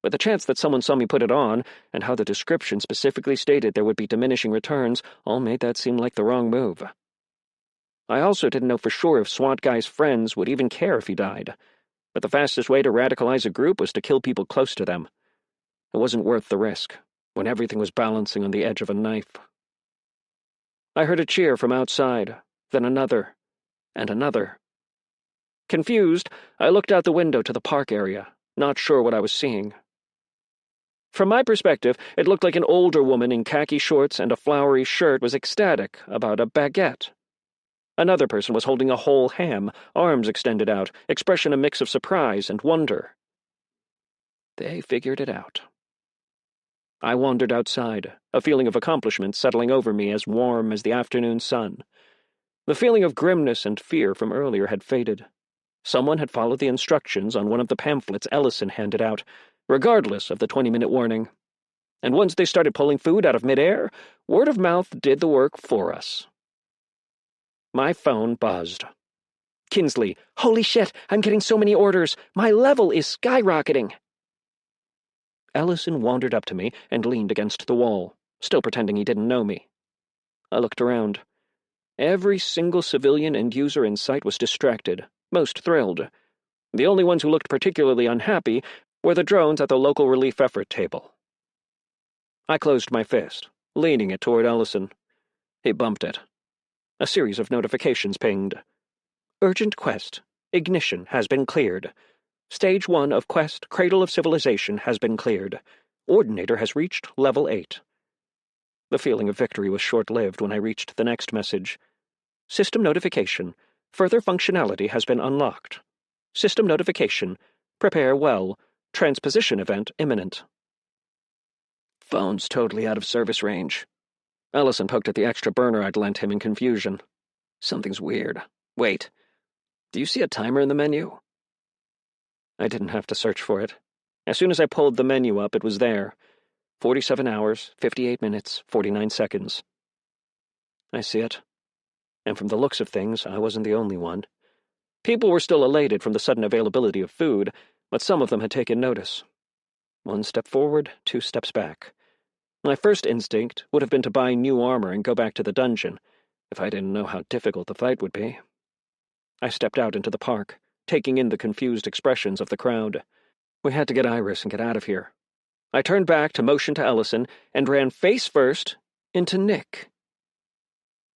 But the chance that someone saw me put it on, and how the description specifically stated there would be diminishing returns, all made that seem like the wrong move. I also didn't know for sure if SWAT Guy's friends would even care if he died, but the fastest way to radicalize a group was to kill people close to them. It wasn't worth the risk, when everything was balancing on the edge of a knife. I heard a cheer from outside, then another, and another. Confused, I looked out the window to the park area, not sure what I was seeing. From my perspective, it looked like an older woman in khaki shorts and a flowery shirt was ecstatic about a baguette. Another person was holding a whole ham, arms extended out, expression a mix of surprise and wonder. They figured it out. I wandered outside, a feeling of accomplishment settling over me as warm as the afternoon sun. The feeling of grimness and fear from earlier had faded. Someone had followed the instructions on one of the pamphlets Ellison handed out, regardless of the 20-minute warning. And once they started pulling food out of midair, word of mouth did the work for us. My phone buzzed. Kinsley, holy shit, I'm getting so many orders. My level is skyrocketing. Ellison wandered up to me and leaned against the wall, still pretending he didn't know me. I looked around. Every single civilian and user in sight was distracted, most thrilled. The only ones who looked particularly unhappy were the drones at the local relief effort table. I closed my fist, leaning it toward Ellison. He bumped it. A series of notifications pinged. Urgent quest. Ignition has been cleared. Stage 1 of quest Cradle of Civilization has been cleared. Ordinator has reached level 8. The feeling of victory was short-lived when I reached the next message. System notification. Further functionality has been unlocked. System notification. Prepare well. Transposition event imminent. Phone's totally out of service range. Ellison poked at the extra burner I'd lent him in confusion. Something's weird. Wait. Do you see a timer in the menu? I didn't have to search for it. As soon as I pulled the menu up, it was there. 47 hours, 58 minutes, 49 seconds. I see it. And from the looks of things, I wasn't the only one. People were still elated from the sudden availability of food, but some of them had taken notice. 1 step forward, 2 steps back. My first instinct would have been to buy new armor and go back to the dungeon, if I didn't know how difficult the fight would be. I stepped out into the park, taking in the confused expressions of the crowd. We had to get Iris and get out of here. I turned back to motion to Ellison and ran face first into Nick.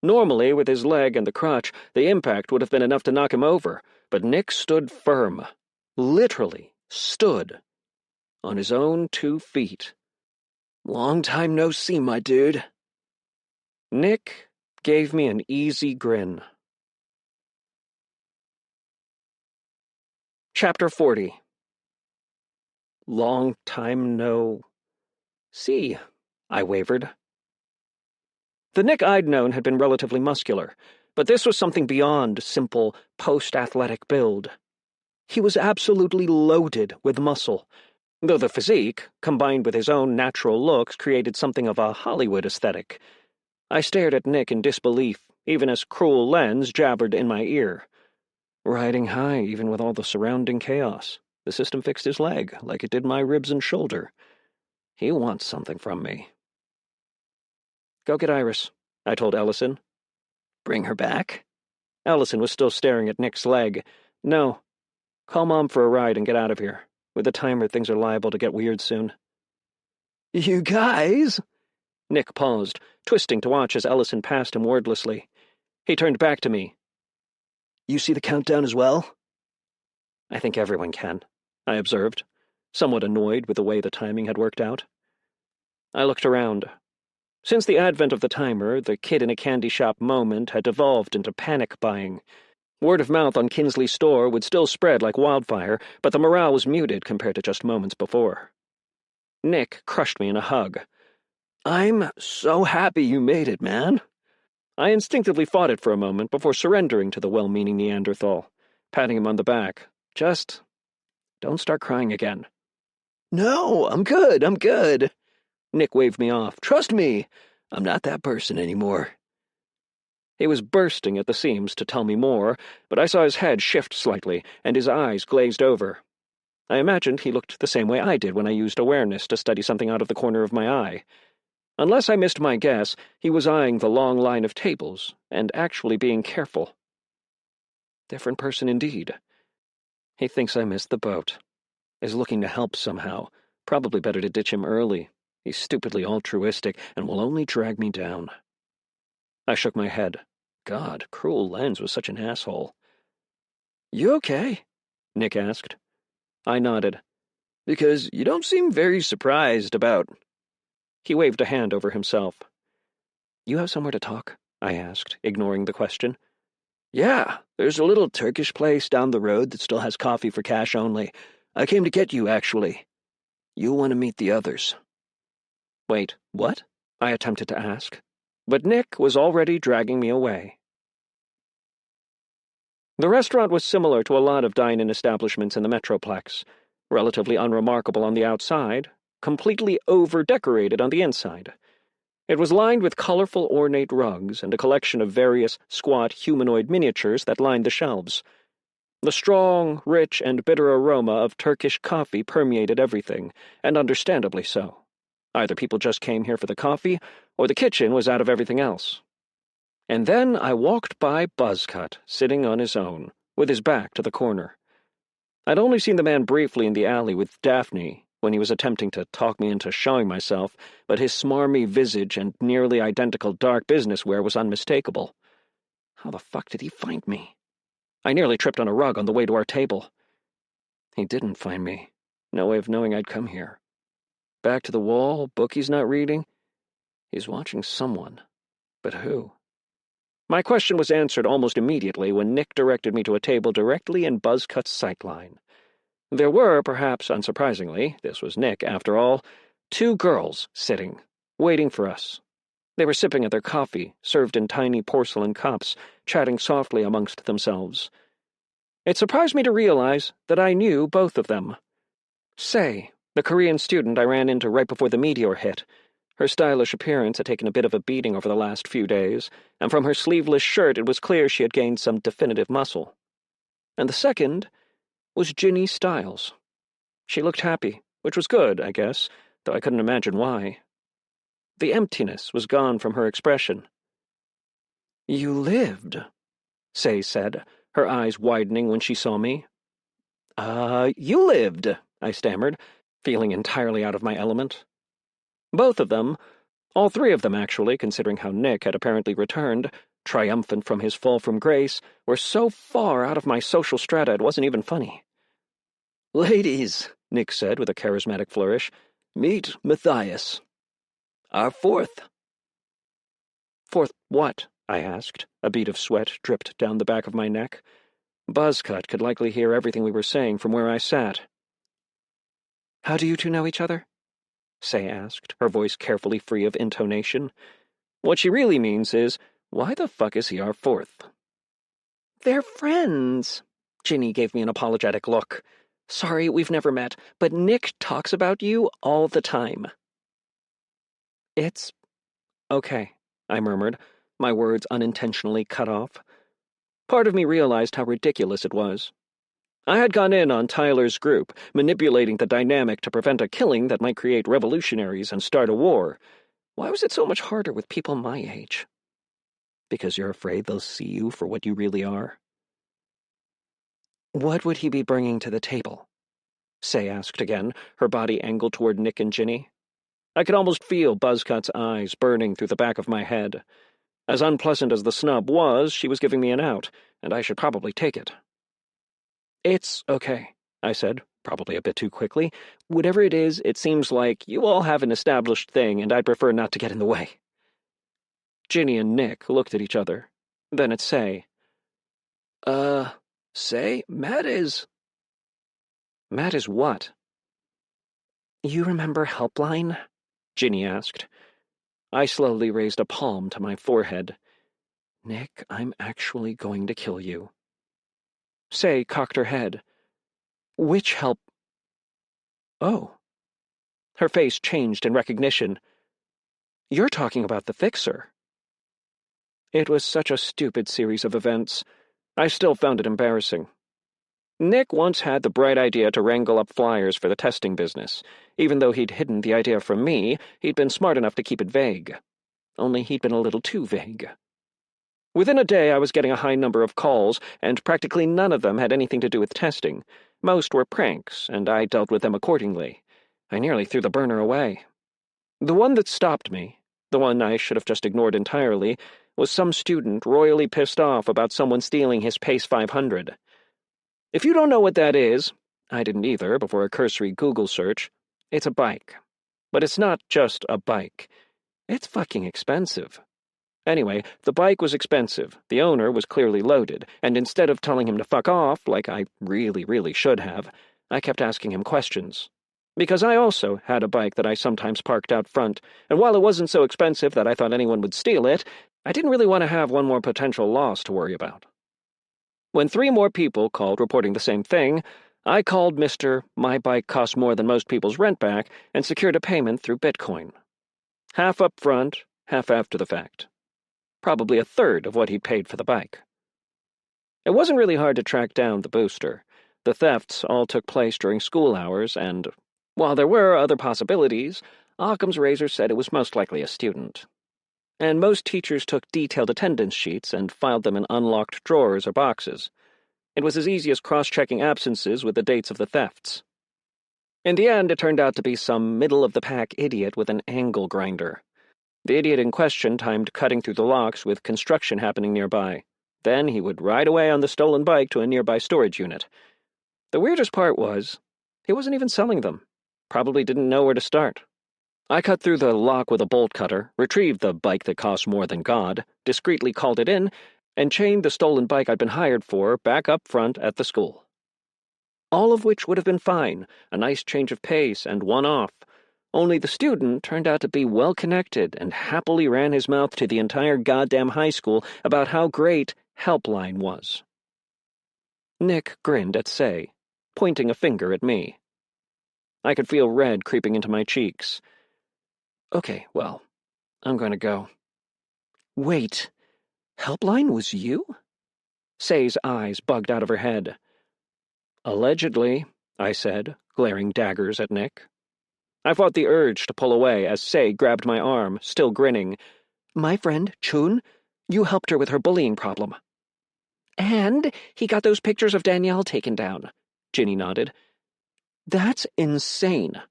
Normally, with his leg and the crutch, the impact would have been enough to knock him over, but Nick stood firm. Literally stood. On his own 2 feet. "Long time no see, my dude." Nick gave me an easy grin. Chapter 40. Long time no see, I wavered. The Nick I'd known had been relatively muscular, but this was something beyond simple, post-athletic build. He was absolutely loaded with muscle, though the physique, combined with his own natural looks, created something of a Hollywood aesthetic. I stared at Nick in disbelief, even as cruel Lenz jabbered in my ear. Riding high, even with all the surrounding chaos. The system fixed his leg, like it did my ribs and shoulder. He wants something from me. "Go get Iris," I told Ellison. "Bring her back?" Ellison was still staring at Nick's leg. "No. Call Mom for a ride and get out of here. With the timer, things are liable to get weird soon." "You guys?" Nick paused, twisting to watch as Ellison passed him wordlessly. He turned back to me. "You see the countdown as well?" "I think everyone can," I observed, somewhat annoyed with the way the timing had worked out. I looked around. Since the advent of the timer, the kid-in-a-candy-shop moment had devolved into panic buying. Word of mouth on Kinsley's store would still spread like wildfire, but the morale was muted compared to just moments before. Nick crushed me in a hug. "I'm so happy you made it, man." I instinctively fought it for a moment before surrendering to the well-meaning Neanderthal, patting him on the back. "Just don't start crying again." "No, I'm good. Nick waved me off. "Trust me, I'm not that person anymore." He was bursting at the seams to tell me more, but I saw his head shift slightly, and his eyes glazed over. I imagined he looked the same way I did when I used awareness to study something out of the corner of my eye. Unless I missed my guess, he was eyeing the long line of tables, and actually being careful. Different person indeed. He thinks I missed the boat. Is looking to help somehow. Probably better to ditch him early. He's stupidly altruistic, and will only drag me down. I shook my head. God, cruel Lenz was such an asshole. "You okay?" Nick asked. I nodded. "Because you don't seem very surprised about—" He waved a hand over himself. "You have somewhere to talk?" I asked, ignoring the question. "Yeah, there's a little Turkish place down the road that still has coffee for cash only. I came to get you, actually. You'll want to meet the others." "Wait, what?" I attempted to ask, but Nick was already dragging me away. The restaurant was similar to a lot of dine-in establishments in the Metroplex, relatively unremarkable on the outside, completely over-decorated on the inside. It was lined with colorful ornate rugs and a collection of various squat humanoid miniatures that lined the shelves. The strong, rich, and bitter aroma of Turkish coffee permeated everything, and understandably so. Either people just came here for the coffee, or the kitchen was out of everything else. And then I walked by Buzzcut, sitting on his own, with his back to the corner. I'd only seen the man briefly in the alley with Daphne, when he was attempting to talk me into showing myself, but his smarmy visage and nearly identical dark business wear was unmistakable. How the fuck did he find me? I nearly tripped on a rug on the way to our table. He didn't find me. No way of knowing I'd come here. Back to the wall, book he's not reading. He's watching someone. But who? My question was answered almost immediately when Nick directed me to a table directly in Buzzcut's sightline. There were, perhaps unsurprisingly, this was Nick, after all, 2 girls sitting, waiting for us. They were sipping at their coffee, served in tiny porcelain cups, chatting softly amongst themselves. It surprised me to realize that I knew both of them. Sei, the Korean student I ran into right before the meteor hit. Her stylish appearance had taken a bit of a beating over the last few days, and from her sleeveless shirt it was clear she had gained some definitive muscle. And the second was Ginny Stiles. She looked happy, which was good, I guess, though I couldn't imagine why. The emptiness was gone from her expression. "You lived," Say said, her eyes widening when she saw me. You lived," I stammered, feeling entirely out of my element. Both of them, all three of them actually, considering how Nick had apparently returned, triumphant from his fall from grace, were so far out of my social strata it wasn't even funny. "Ladies," Nick said with a charismatic flourish, "meet Matthias. Our fourth." "Fourth what?" I asked. A bead of sweat dripped down the back of my neck. Buzzcut could likely hear everything we were saying from where I sat. "How do you two know each other?" Say asked, her voice carefully free of intonation. What she really means is, why the fuck is he our fourth? "They're friends." Ginny gave me an apologetic look. "Sorry, we've never met, but Nick talks about you all the time." "It's okay," I murmured, my words unintentionally cut off. Part of me realized how ridiculous it was. I had gone in on Tyler's group, manipulating the dynamic to prevent a killing that might create revolutionaries and start a war. Why was it so much harder with people my age? Because you're afraid they'll see you for what you really are. "What would he be bringing to the table?" Say asked again, her body angled toward Nick and Ginny. I could almost feel Buzzcut's eyes burning through the back of my head. As unpleasant as the snub was, she was giving me an out, and I should probably take it. "It's okay," I said, probably a bit too quickly. "Whatever it is, it seems like you all have an established thing, and I'd prefer not to get in the way." Ginny and Nick looked at each other, then at Say. Say, Matt is..." "Matt is what?" "You remember Helpline?" Ginny asked. I slowly raised a palm to my forehead. "Nick, I'm actually going to kill you." Say cocked her head. "Which help—" "Oh." Her face changed in recognition. "You're talking about the Fixer." It was such a stupid series of events. I still found it embarrassing. Nick once had the bright idea to wrangle up flyers for the testing business. Even though he'd hidden the idea from me, he'd been smart enough to keep it vague. Only he'd been a little too vague. Within a day, I was getting a high number of calls, and practically none of them had anything to do with testing. Most were pranks, and I dealt with them accordingly. I nearly threw the burner away. The one that stopped me, the one I should have just ignored entirely, was some student royally pissed off about someone stealing his Pace 500. If you don't know what that is, I didn't either before a cursory Google search, it's a bike. But it's not just a bike. It's fucking expensive. Anyway, the bike was expensive, the owner was clearly loaded, and instead of telling him to fuck off, like I really should have, I kept asking him questions. Because I also had a bike that I sometimes parked out front, and while it wasn't so expensive that I thought anyone would steal it, I didn't really want to have one more potential loss to worry about. When 3 more people called reporting the same thing, I called Mr. My bike costs more than most people's rent back and secured a payment through Bitcoin. Half up front, half after the fact. Probably a third of what he'd paid for the bike. It wasn't really hard to track down the booster. The thefts all took place during school hours, and while there were other possibilities, Occam's razor said it was most likely a student. And most teachers took detailed attendance sheets and filed them in unlocked drawers or boxes. It was as easy as cross-checking absences with the dates of the thefts. In the end, it turned out to be some middle-of-the-pack idiot with an angle grinder. The idiot in question timed cutting through the locks with construction happening nearby. Then he would ride away on the stolen bike to a nearby storage unit. The weirdest part was, he wasn't even selling them. Probably didn't know where to start. I cut through the lock with a bolt cutter, retrieved the bike that cost more than God, discreetly called it in, and chained the stolen bike I'd been hired for back up front at the school. All of which would have been fine, a nice change of pace and one off. Only the student turned out to be well-connected and happily ran his mouth to the entire goddamn high school about how great Helpline was. Nick grinned at Say, pointing a finger at me. I could feel red creeping into my cheeks. Okay, well, I'm going to go. Wait, Helpline was you? Say's eyes bugged out of her head. Allegedly, I said, glaring daggers at Nick. I fought the urge to pull away as Sei grabbed my arm, still grinning. My friend, Chun, you helped her with her bullying problem. And he got those pictures of Danielle taken down, Ginny nodded. That's insane.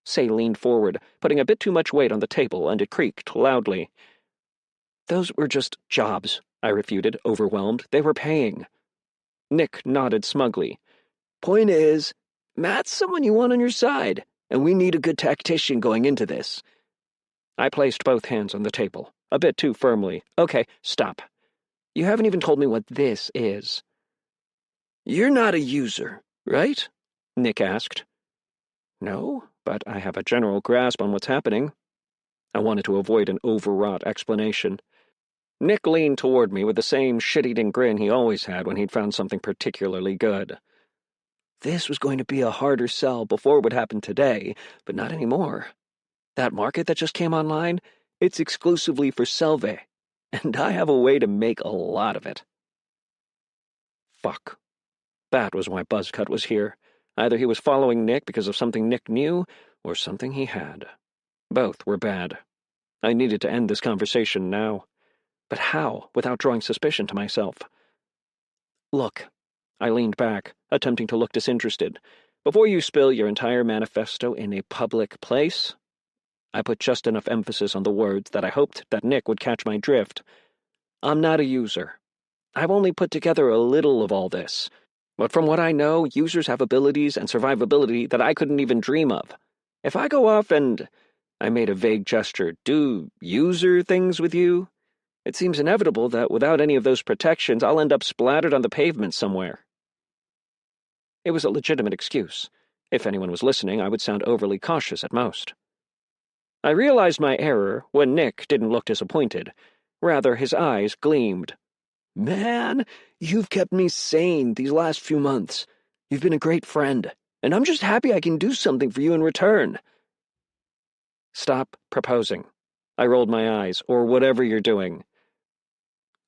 Sei leaned forward, putting a bit too much weight on the table, and it creaked loudly. Those were just jobs, I refuted, overwhelmed. They were paying. Nick nodded smugly. Point is, Matt's someone you want on your side, and we need a good tactician going into this. I placed both hands on the table, a bit too firmly. Okay, stop. You haven't even told me what this is. You're not a user, right? Nick asked. No, but I have a general grasp on what's happening. I wanted to avoid an overwrought explanation. Nick leaned toward me with the same shit-eating grin he always had when he'd found something particularly good. This was going to be a harder sell before it would happen today, but not anymore. That market that just came online, it's exclusively for Selve, and I have a way to make a lot of it. Fuck. That was why Buzzcut was here. Either he was following Nick because of something Nick knew, or something he had. Both were bad. I needed to end this conversation now. But how, without drawing suspicion to myself? Look, I leaned back, attempting to look disinterested. Before you spill your entire manifesto in a public place, I put just enough emphasis on the words that I hoped that Nick would catch my drift. I'm not a user. I've only put together a little of all this. But from what I know, users have abilities and survivability that I couldn't even dream of. If I go off and, I made a vague gesture, do user things with you, it seems inevitable that without any of those protections, I'll end up splattered on the pavement somewhere. It was a legitimate excuse. If anyone was listening, I would sound overly cautious at most. I realized my error when Nick didn't look disappointed. Rather, his eyes gleamed. Man, you've kept me sane these last few months. You've been a great friend, and I'm just happy I can do something for you in return. Stop proposing. I rolled my eyes, or whatever you're doing.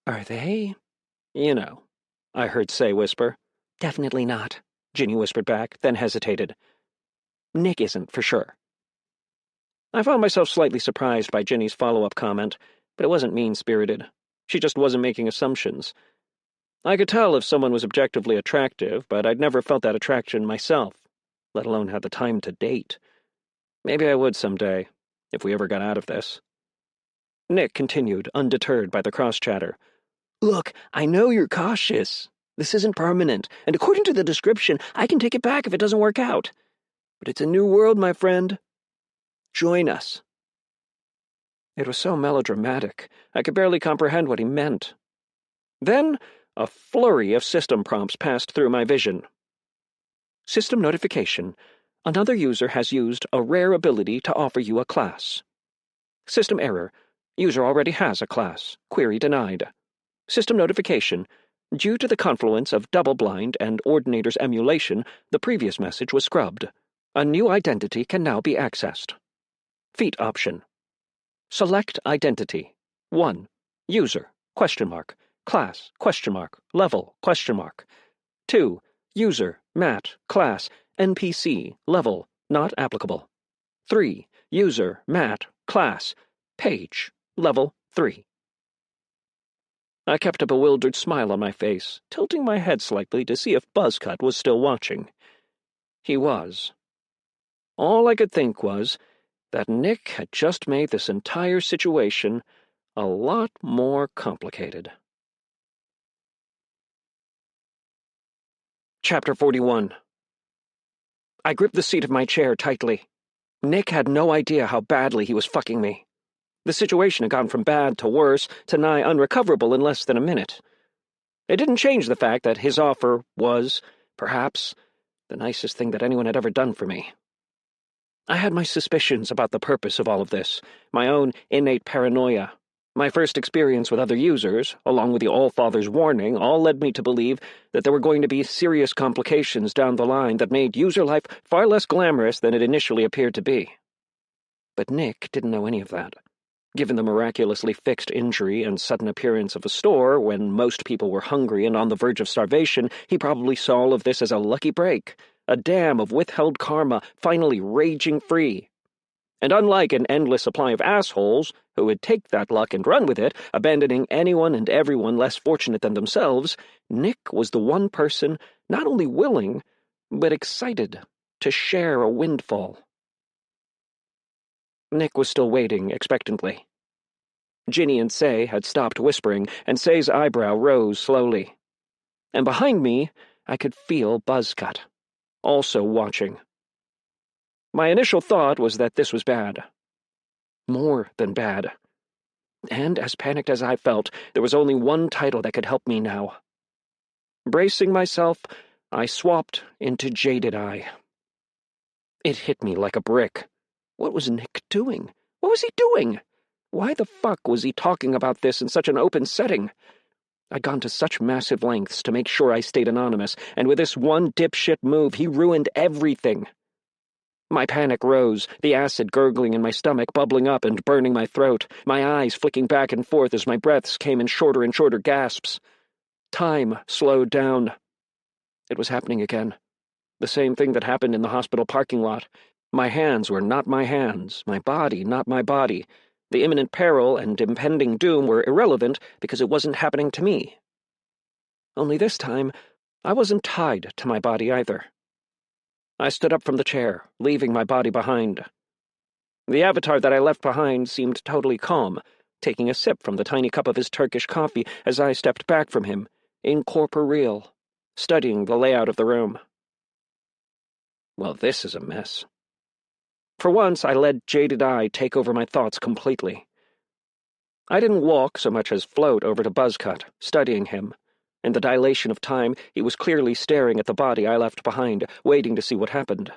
Are they? You know, I heard Sei whisper. Definitely not, Ginny whispered back, then hesitated. Nick isn't, for sure. I found myself slightly surprised by Ginny's follow-up comment, but it wasn't mean-spirited. She just wasn't making assumptions. I could tell if someone was objectively attractive, but I'd never felt that attraction myself, let alone had the time to date. Maybe I would someday, if we ever got out of this. Nick continued, undeterred by the cross-chatter. Look, I know you're cautious. This isn't permanent, and according to the description, I can take it back if it doesn't work out. But it's a new world, my friend. Join us. It was so melodramatic, I could barely comprehend what he meant. Then, a flurry of system prompts passed through my vision. System notification. Another user has used a rare ability to offer you a class. System error. User already has a class. Query denied. System notification. Due to the confluence of double-blind and Ordinator's emulation, the previous message was scrubbed. A new identity can now be accessed. Feat option. Select identity. 1. User, ? Class, ? Level, ? 2. User, Matt, class, NPC, level, not applicable. 3. User, Matt, class, page, level 3. I kept a bewildered smile on my face, tilting my head slightly to see if Buzzcut was still watching. He was. All I could think was that Nick had just made this entire situation a lot more complicated. Chapter 41. I gripped the seat of my chair tightly. Nick had no idea how badly he was fucking me. The situation had gone from bad to worse to nigh unrecoverable in less than a minute. It didn't change the fact that his offer was, perhaps, the nicest thing that anyone had ever done for me. I had my suspicions about the purpose of all of this, my own innate paranoia. My first experience with other users, along with the All-Father's warning, all led me to believe that there were going to be serious complications down the line that made user life far less glamorous than it initially appeared to be. But Nick didn't know any of that. Given the miraculously fixed injury and sudden appearance of a store when most people were hungry and on the verge of starvation, he probably saw all of this as a lucky break, a dam of withheld karma finally raging free. And unlike an endless supply of assholes who would take that luck and run with it, abandoning anyone and everyone less fortunate than themselves, Nick was the one person not only willing, but excited to share a windfall. Nick was still waiting expectantly. Ginny and Say had stopped whispering, and Say's eyebrow rose slowly. And behind me, I could feel Buzzcut, also watching. My initial thought was that this was bad. More than bad. And as panicked as I felt, there was only one title that could help me now. Bracing myself, I swapped into Jaded Eye. It hit me like a brick. What was Nick doing? What was he doing? Why the fuck was he talking about this in such an open setting? I'd gone to such massive lengths to make sure I stayed anonymous, and with this one dipshit move, he ruined everything. My panic rose, the acid gurgling in my stomach, bubbling up and burning my throat, my eyes flicking back and forth as my breaths came in shorter and shorter gasps. Time slowed down. It was happening again. The same thing that happened in the hospital parking lot. My hands were not my hands, my body not my body. The imminent peril and impending doom were irrelevant because it wasn't happening to me. Only this time, I wasn't tied to my body either. I stood up from the chair, leaving my body behind. The avatar that I left behind seemed totally calm, taking a sip from the tiny cup of his Turkish coffee as I stepped back from him, incorporeal, studying the layout of the room. Well, this is a mess. For once, I let Jaded Eye take over my thoughts completely. I didn't walk so much as float over to Buzzcut, studying him. In the dilation of time, he was clearly staring at the body I left behind, waiting to see what happened.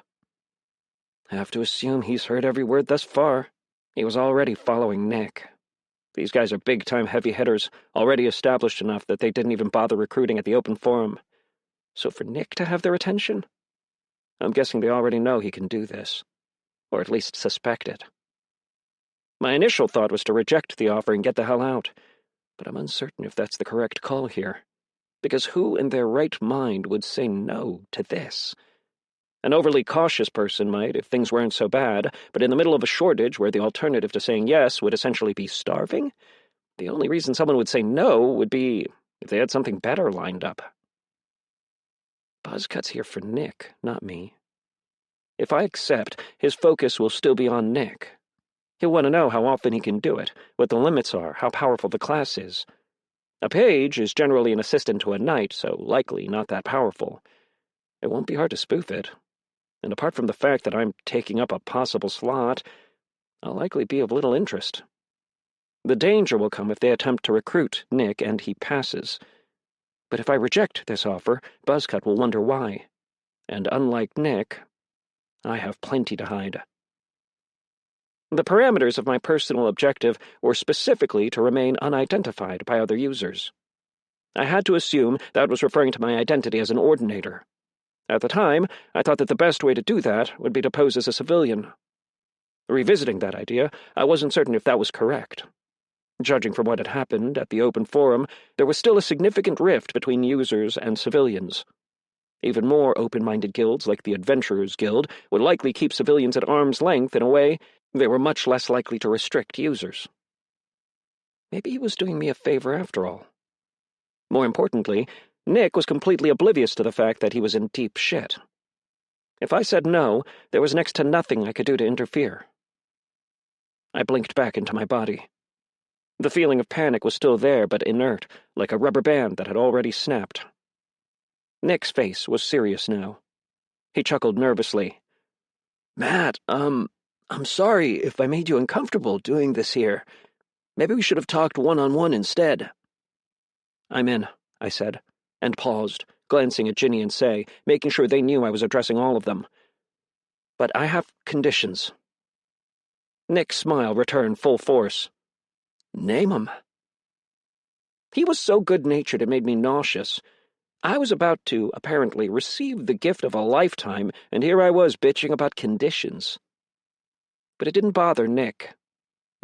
Have to assume he's heard every word thus far. He was already following Nick. These guys are big-time heavy hitters, already established enough that they didn't even bother recruiting at the open forum. So for Nick to have their attention? I'm guessing they already know he can do this. Or at least suspect it. My initial thought was to reject the offer and get the hell out, but I'm uncertain if that's the correct call here. Because who in their right mind would say no to this? An overly cautious person might, if things weren't so bad, but in the middle of a shortage where the alternative to saying yes would essentially be starving, the only reason someone would say no would be if they had something better lined up. Buzzcut's here for Nick, not me. If I accept, his focus will still be on Nick. He'll want to know how often he can do it, what the limits are, how powerful the class is. A page is generally an assistant to a knight, so likely not that powerful. It won't be hard to spoof it. And apart from the fact that I'm taking up a possible slot, I'll likely be of little interest. The danger will come if they attempt to recruit Nick and he passes. But if I reject this offer, Buzzcut will wonder why. And unlike Nick, I have plenty to hide. The parameters of my personal objective were specifically to remain unidentified by other users. I had to assume that was referring to my identity as an ordinator. At the time, I thought that the best way to do that would be to pose as a civilian. Revisiting that idea, I wasn't certain if that was correct. Judging from what had happened at the open forum, there was still a significant rift between users and civilians. Even more open-minded guilds like the Adventurers Guild would likely keep civilians at arm's length in a way they were much less likely to restrict users. Maybe he was doing me a favor after all. More importantly, Nick was completely oblivious to the fact that he was in deep shit. If I said no, there was next to nothing I could do to interfere. I blinked back into my body. The feeling of panic was still there, but inert, like a rubber band that had already snapped. Nick's face was serious now. He chuckled nervously. "Matt, I'm sorry if I made you uncomfortable doing this here. Maybe we should have talked one-on-one instead." "I'm in," I said, and paused, glancing at Ginny and Say, making sure they knew I was addressing all of them. "But I have conditions." Nick's smile returned full force. "Name 'em." He was so good-natured it made me nauseous. I was about to, apparently, receive the gift of a lifetime, and here I was bitching about conditions. But it didn't bother Nick.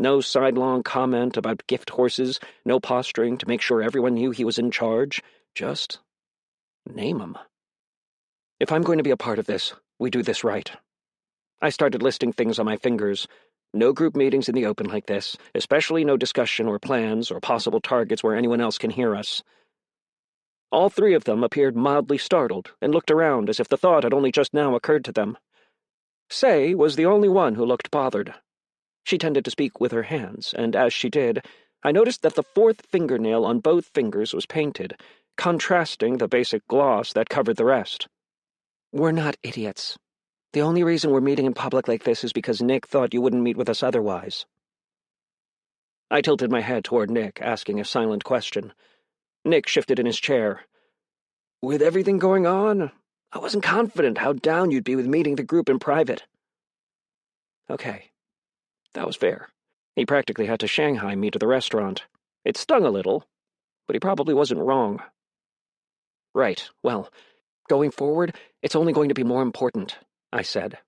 No sidelong comment about gift horses, no posturing to make sure everyone knew he was in charge. Just name 'em. If I'm going to be a part of this, we do this right. I started listing things on my fingers. No group meetings in the open like this, especially no discussion or plans or possible targets where anyone else can hear us. All three of them appeared mildly startled and looked around as if the thought had only just now occurred to them. Say was the only one who looked bothered. She tended to speak with her hands, and as she did, I noticed that the fourth fingernail on both fingers was painted, contrasting the basic gloss that covered the rest. We're not idiots. The only reason we're meeting in public like this is because Nick thought you wouldn't meet with us otherwise. I tilted my head toward Nick, asking a silent question. Nick shifted in his chair. With everything going on, I wasn't confident how down you'd be with meeting the group in private. Okay, that was fair. He practically had to Shanghai me to the restaurant. It stung a little, but he probably wasn't wrong. Right, well, going forward, it's only going to be more important, I said.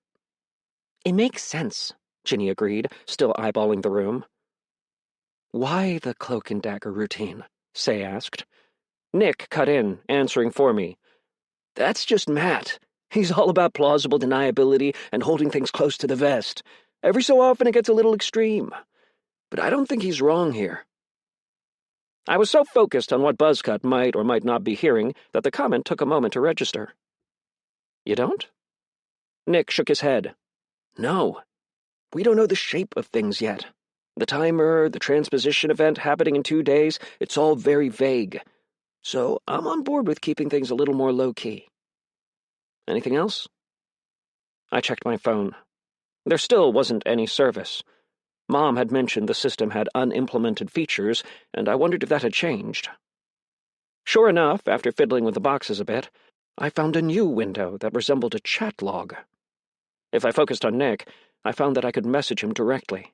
It makes sense, Ginny agreed, still eyeballing the room. Why the cloak and dagger routine? Say asked. Nick cut in, answering for me. That's just Matt. He's all about plausible deniability and holding things close to the vest. Every so often it gets a little extreme. But I don't think he's wrong here. I was so focused on what Buzzcut might or might not be hearing that the comment took a moment to register. You don't? Nick shook his head. No. We don't know the shape of things yet. The timer, the transposition event happening in 2 days, it's all very vague. So I'm on board with keeping things a little more low-key. Anything else? I checked my phone. There still wasn't any service. Mom had mentioned the system had unimplemented features, and I wondered if that had changed. Sure enough, after fiddling with the boxes a bit, I found a new window that resembled a chat log. If I focused on Nick, I found that I could message him directly.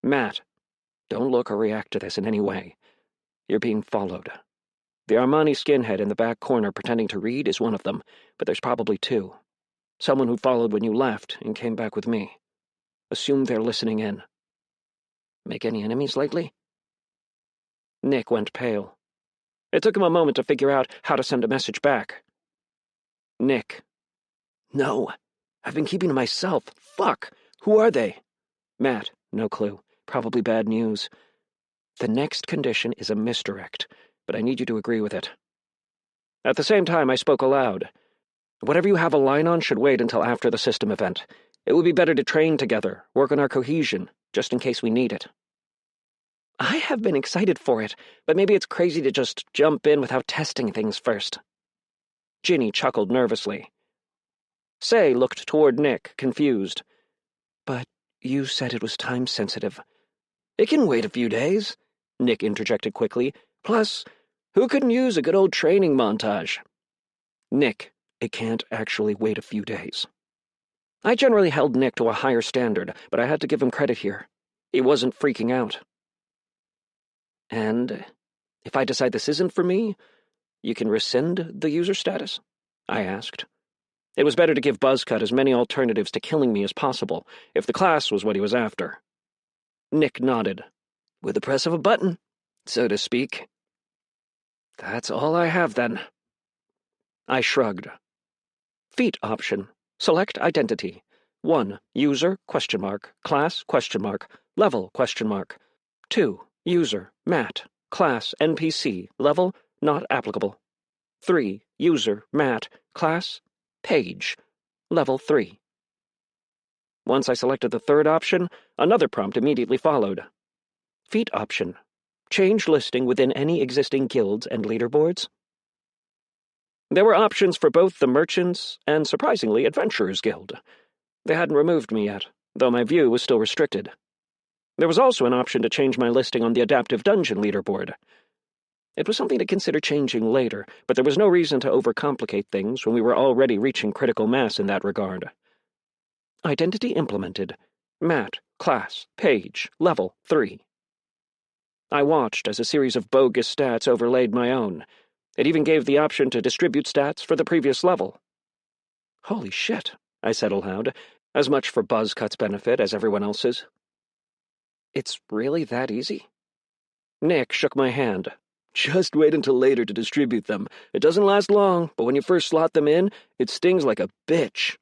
Matt, don't look or react to this in any way. You're being followed. The Armani skinhead in the back corner pretending to read is one of them, but there's probably two. Someone who followed when you left and came back with me. Assume they're listening in. Make any enemies lately? Nick went pale. It took him a moment to figure out how to send a message back. Nick. No. I've been keeping to myself. Fuck. Who are they? Matt. No clue. Probably bad news. The next condition is a misdirect, but I need you to agree with it. At the same time, I spoke aloud. Whatever you have a line on should wait until after the system event. It would be better to train together, work on our cohesion, just in case we need it. I have been excited for it, but maybe it's crazy to just jump in without testing things first. Ginny chuckled nervously. Say looked toward Nick, confused. But you said it was time-sensitive. It can wait a few days, Nick interjected quickly. Plus, who couldn't use a good old training montage? Nick, it can't actually wait a few days. I generally held Nick to a higher standard, but I had to give him credit here. He wasn't freaking out. And if I decide this isn't for me, you can rescind the user status? I asked. It was better to give Buzzcut as many alternatives to killing me as possible, if the class was what he was after. Nick nodded. With the press of a button, so to speak. That's all I have, then. I shrugged. Feat option. Select identity. 1. User, ? Class, ? Level, ? 2. User, Matt. Class, NPC. Level, not applicable. 3. User, Matt. Class, Page. Level 3. Once I selected the third option, another prompt immediately followed. Feat option. Change listing within any existing guilds and leaderboards. There were options for both the Merchants and, surprisingly, Adventurers Guild. They hadn't removed me yet, though my view was still restricted. There was also an option to change my listing on the Adaptive Dungeon leaderboard. It was something to consider changing later, but there was no reason to overcomplicate things when we were already reaching critical mass in that regard. Identity implemented. Matt, Class, Page, Level 3. I watched as a series of bogus stats overlaid my own. It even gave the option to distribute stats for the previous level. Holy shit, I said aloud, as much for Buzzcut's benefit as everyone else's. It's really that easy? Nick shook my hand. Just wait until later to distribute them. It doesn't last long, but when you first slot them in, it stings like a bitch.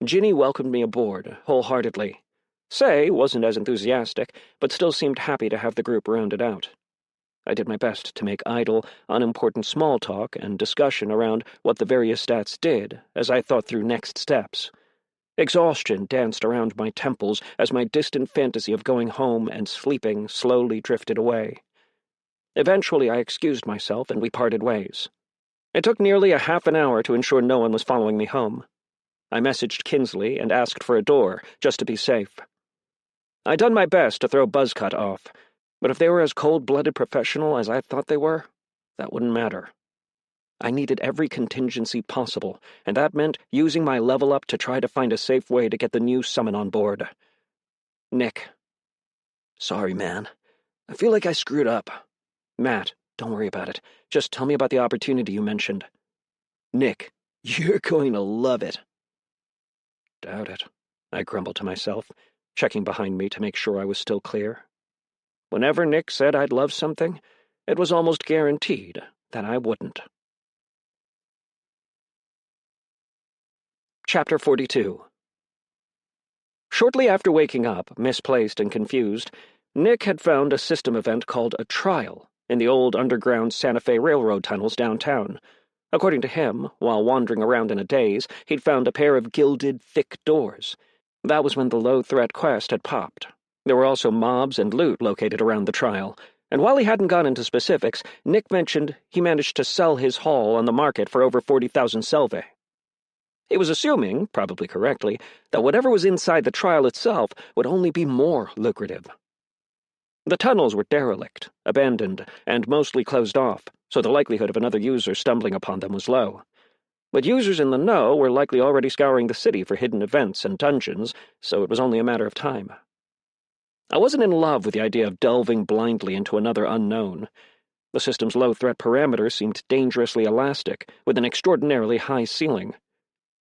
Ginny welcomed me aboard, wholeheartedly. Say wasn't as enthusiastic, but still seemed happy to have the group rounded out. I did my best to make idle, unimportant small talk and discussion around what the various stats did as I thought through next steps. Exhaustion danced around my temples as my distant fantasy of going home and sleeping slowly drifted away. Eventually I excused myself and we parted ways. It took nearly a half an hour to ensure no one was following me home. I messaged Kinsley and asked for a door, just to be safe. I'd done my best to throw Buzzcut off, but if they were as cold-blooded professional as I thought they were, that wouldn't matter. I needed every contingency possible, and that meant using my level up to try to find a safe way to get the new summon on board. Nick. Sorry, man. I feel like I screwed up. Matt, don't worry about it. Just tell me about the opportunity you mentioned. Nick, you're going to love it. Doubt it, I grumbled to myself, checking behind me to make sure I was still clear. Whenever Nick said I'd love something, it was almost guaranteed that I wouldn't. Chapter 42. Shortly after waking up, misplaced and confused, Nick had found a system event called a trial in the old underground Santa Fe Railroad tunnels downtown. According to him, while wandering around in a daze, he'd found a pair of gilded, thick doors. That was when the low-threat quest had popped. There were also mobs and loot located around the trial, and while he hadn't gone into specifics, Nick mentioned he managed to sell his haul on the market for over 40,000 selvae. He was assuming, probably correctly, that whatever was inside the trial itself would only be more lucrative. The tunnels were derelict, abandoned, and mostly closed off, so the likelihood of another user stumbling upon them was low. But users in the know were likely already scouring the city for hidden events and dungeons, so it was only a matter of time. I wasn't in love with the idea of delving blindly into another unknown. The system's low-threat parameters seemed dangerously elastic, with an extraordinarily high ceiling.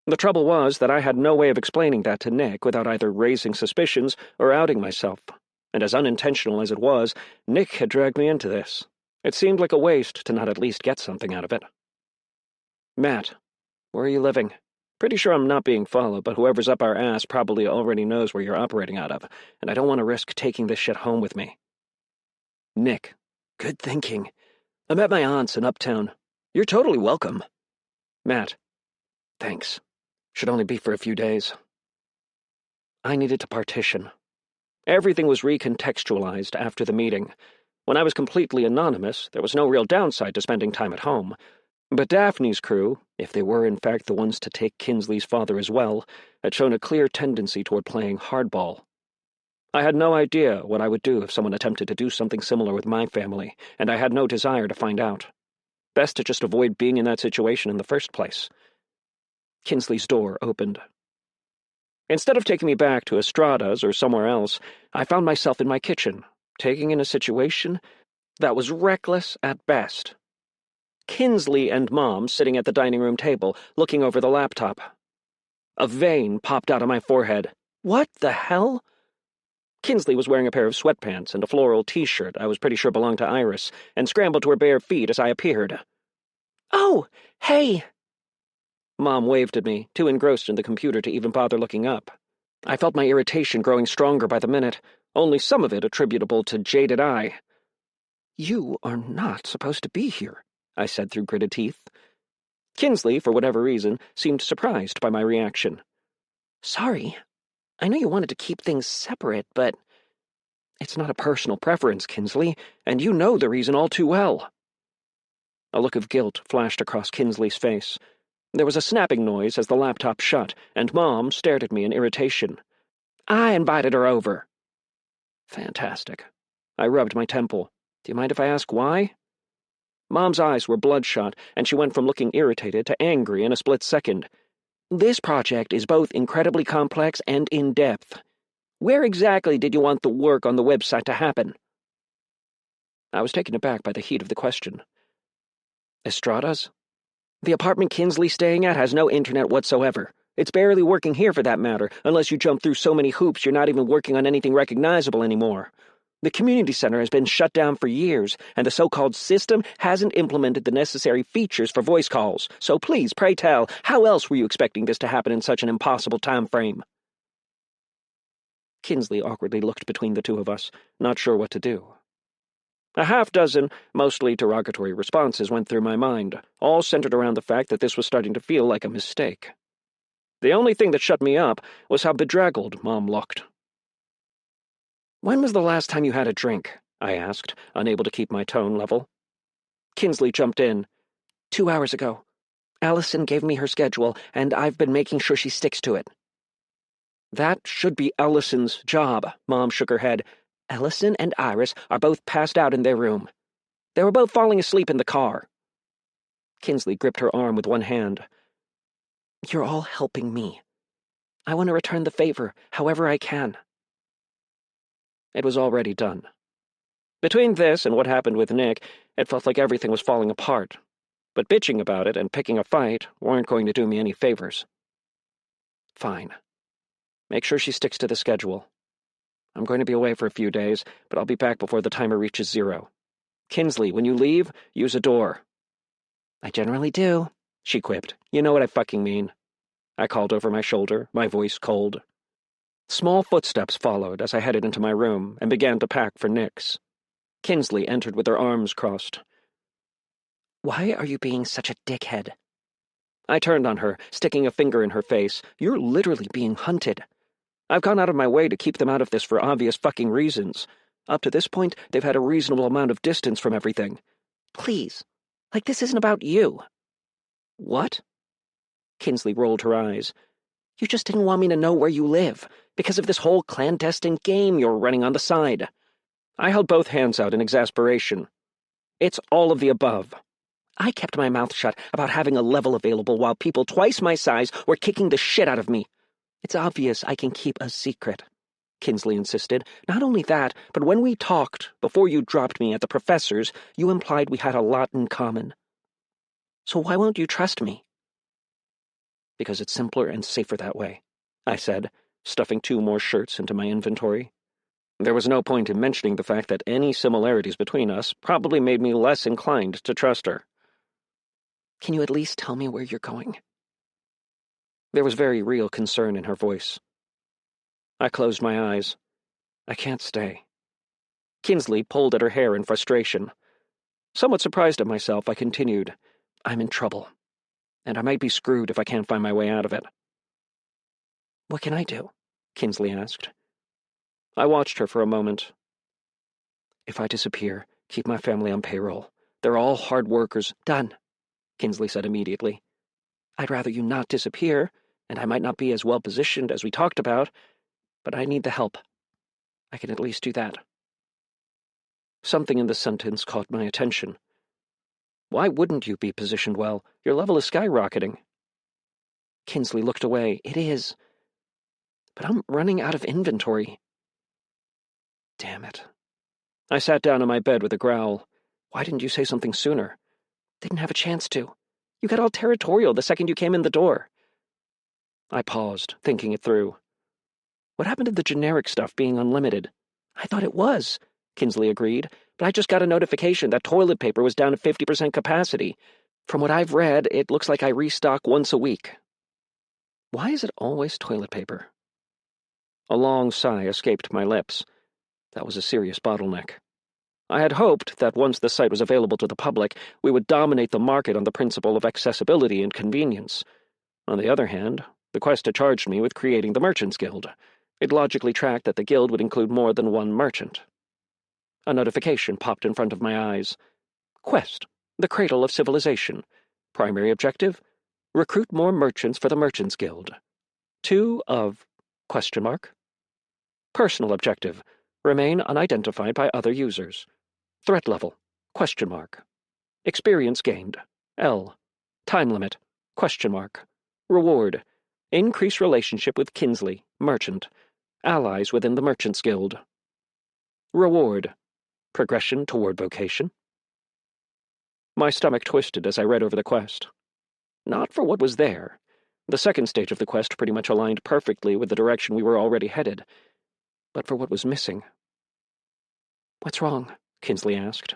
The trouble was that I had no way of explaining that to Nick without either raising suspicions or outing myself, and as unintentional as it was, Nick had dragged me into this. It seemed like a waste to not at least get something out of it. Matt, where are you living? Pretty sure I'm not being followed, but whoever's up our ass probably already knows where you're operating out of, and I don't want to risk taking this shit home with me. Nick, good thinking. I'm at my aunt's in Uptown. You're totally welcome. Matt, thanks. Should only be for a few days. I needed to partition. Everything was recontextualized after the meeting. When I was completely anonymous, there was no real downside to spending time at home. But Daphne's crew, if they were in fact the ones to take Kinsley's father as well, had shown a clear tendency toward playing hardball. I had no idea what I would do if someone attempted to do something similar with my family, and I had no desire to find out. Best to just avoid being in that situation in the first place. Kinsley's door opened. Instead of taking me back to Estrada's or somewhere else, I found myself in my kitchen, taking in a situation that was reckless at best. Kinsley and Mom sitting at the dining room table, looking over the laptop. A vein popped out of my forehead. What the hell? Kinsley was wearing a pair of sweatpants and a floral t-shirt I was pretty sure belonged to Iris, and scrambled to her bare feet as I appeared. Oh, hey! Mom waved at me, too engrossed in the computer to even bother looking up. I felt my irritation growing stronger by the minute, only some of it attributable to jaded eye. You are not supposed to be here, I said through gritted teeth. Kinsley, for whatever reason, seemed surprised by my reaction. Sorry. I know you wanted to keep things separate, but... It's not a personal preference, Kinsley, and you know the reason all too well. A look of guilt flashed across Kinsley's face. There was a snapping noise as the laptop shut, and Mom stared at me in irritation. I invited her over. Fantastic. I rubbed my temple. Do you mind if I ask why? Mom's eyes were bloodshot, and she went from looking irritated to angry in a split second. This project is both incredibly complex and in-depth. Where exactly did you want the work on the website to happen? I was taken aback by the heat of the question. Estrada's? The apartment Kinsley's staying at has no internet whatsoever. It's barely working here for that matter, unless you jump through so many hoops you're not even working on anything recognizable anymore. The community center has been shut down for years, and the so-called system hasn't implemented the necessary features for voice calls. So please, pray tell, how else were you expecting this to happen in such an impossible time frame? Kinsley awkwardly looked between the two of us, not sure what to do. A half-dozen, mostly derogatory responses went through my mind, all centered around the fact that this was starting to feel like a mistake. The only thing that shut me up was how bedraggled Mom looked. "When was the last time you had a drink?" I asked, unable to keep my tone level. Kinsley jumped in. 2 hours ago. Allison gave me her schedule, and I've been making sure she sticks to it. That should be Allison's job, Mom shook her head. Allison and Iris are both passed out in their room. They were both falling asleep in the car. Kinsley gripped her arm with one hand. You're all helping me. I want to return the favor, however I can. It was already done. Between this and what happened with Nick, it felt like everything was falling apart. But bitching about it and picking a fight weren't going to do me any favors. Fine. Make sure she sticks to the schedule. I'm going to be away for a few days, but I'll be back before the timer reaches 0. Kinsley, when you leave, use a door. I generally do, she quipped. You know what I fucking mean. I called over my shoulder, my voice cold. Small footsteps followed as I headed into my room and began to pack for Nick's. Kinsley entered with her arms crossed. Why are you being such a dickhead? I turned on her, sticking a finger in her face. You're literally being hunted. I've gone out of my way to keep them out of this for obvious fucking reasons. Up to this point, they've had a reasonable amount of distance from everything. Please. Like this isn't about you. What? Kinsley rolled her eyes. You just didn't want me to know where you live, because of this whole clandestine game you're running on the side. I held both hands out in exasperation. It's all of the above. I kept my mouth shut about having a level available while people twice my size were kicking the shit out of me. It's obvious I can keep a secret, Kinsley insisted. Not only that, but when we talked, before you dropped me at the professor's, you implied we had a lot in common. So why won't you trust me? Because it's simpler and safer that way, I said, stuffing 2 more shirts into my inventory. There was no point in mentioning the fact that any similarities between us probably made me less inclined to trust her. Can you at least tell me where you're going? There was very real concern in her voice. I closed my eyes. I can't stay. Kinsley pulled at her hair in frustration. Somewhat surprised at myself, I continued, I'm in trouble, and I might be screwed if I can't find my way out of it. What can I do? Kinsley asked. I watched her for a moment. If I disappear, keep my family on payroll. They're all hard workers. Done, Kinsley said immediately. I'd rather you not disappear, and I might not be as well positioned as we talked about, but I need the help. I can at least do that. Something in the sentence caught my attention. Why wouldn't you be positioned well? Your level is skyrocketing. Kinsley looked away. It is. But I'm running out of inventory. Damn it. I sat down on my bed with a growl. Why didn't you say something sooner? Didn't have a chance to. You got all territorial the second you came in the door. I paused, thinking it through. What happened to the generic stuff being unlimited? I thought it was, Kinsley agreed, but I just got a notification that toilet paper was down to 50% capacity. From what I've read, it looks like I restock once a week. Why is it always toilet paper? A long sigh escaped my lips. That was a serious bottleneck. I had hoped that once the site was available to the public, we would dominate the market on the principle of accessibility and convenience. On the other hand, the quest had charged me with creating the Merchants Guild. It logically tracked that the guild would include more than one merchant. A notification popped in front of my eyes. Quest, the cradle of civilization. Primary objective, recruit more merchants for the Merchants Guild. 2 of... ? Personal objective, remain unidentified by other users. Threat level, ? Experience gained, L. Time limit, ? Reward, increase relationship with Kinsley, merchant. Allies within the Merchants Guild. Reward, progression toward vocation. My stomach twisted as I read over the quest. Not for what was there, The second stage of the quest pretty much aligned perfectly with the direction we were already headed, but for what was missing. "What's wrong?" Kinsley asked.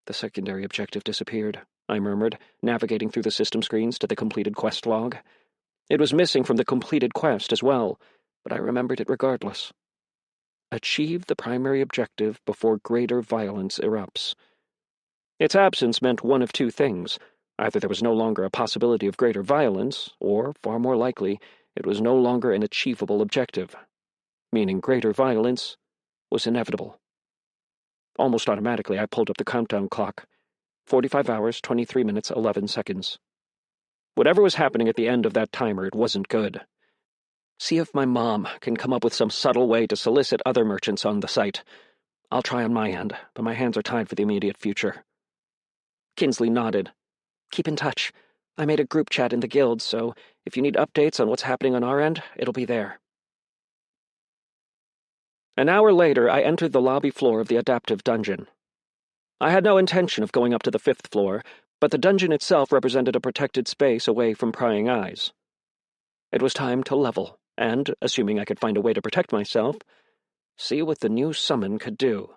"The secondary objective disappeared," I murmured, navigating through the system screens to the completed quest log. It was missing from the completed quest as well, but I remembered it regardless. Achieve the primary objective before greater violence erupts. Its absence meant one of two things. Either there was no longer a possibility of greater violence, or, far more likely, it was no longer an achievable objective, meaning greater violence was inevitable. Almost automatically, I pulled up the countdown clock. 45 hours, 23 minutes, 11 seconds. Whatever was happening at the end of that timer, it wasn't good. See if my mom can come up with some subtle way to solicit other merchants on the site. I'll try on my end, but my hands are tied for the immediate future. Kinsley nodded. "Keep in touch. I made a group chat in the guild, so if you need updates on what's happening on our end, it'll be there." An hour later, I entered the lobby floor of the adaptive dungeon. I had no intention of going up to the 5th floor, but the dungeon itself represented a protected space away from prying eyes. It was time to level, and, assuming I could find a way to protect myself, see what the new summon could do.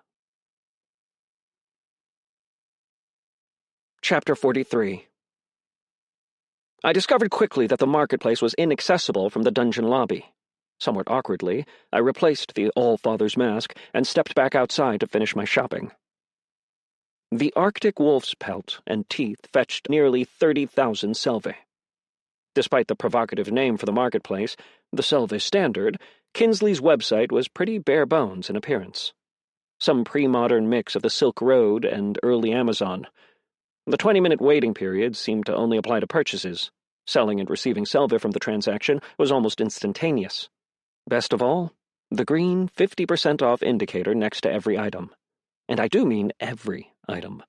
Chapter 43. I discovered quickly that the marketplace was inaccessible from the dungeon lobby. Somewhat awkwardly, I replaced the All-Father's mask and stepped back outside to finish my shopping. The Arctic wolf's pelt and teeth fetched nearly 30,000 selvae. Despite the provocative name for the marketplace, the Selvae Standard, Kinsley's website was pretty bare bones in appearance. Some pre-modern mix of the Silk Road and early Amazon. The 20-minute waiting period seemed to only apply to purchases. Selling and receiving selvae from the transaction was almost instantaneous. Best of all, the green 50% off indicator next to every item. And I do mean every item.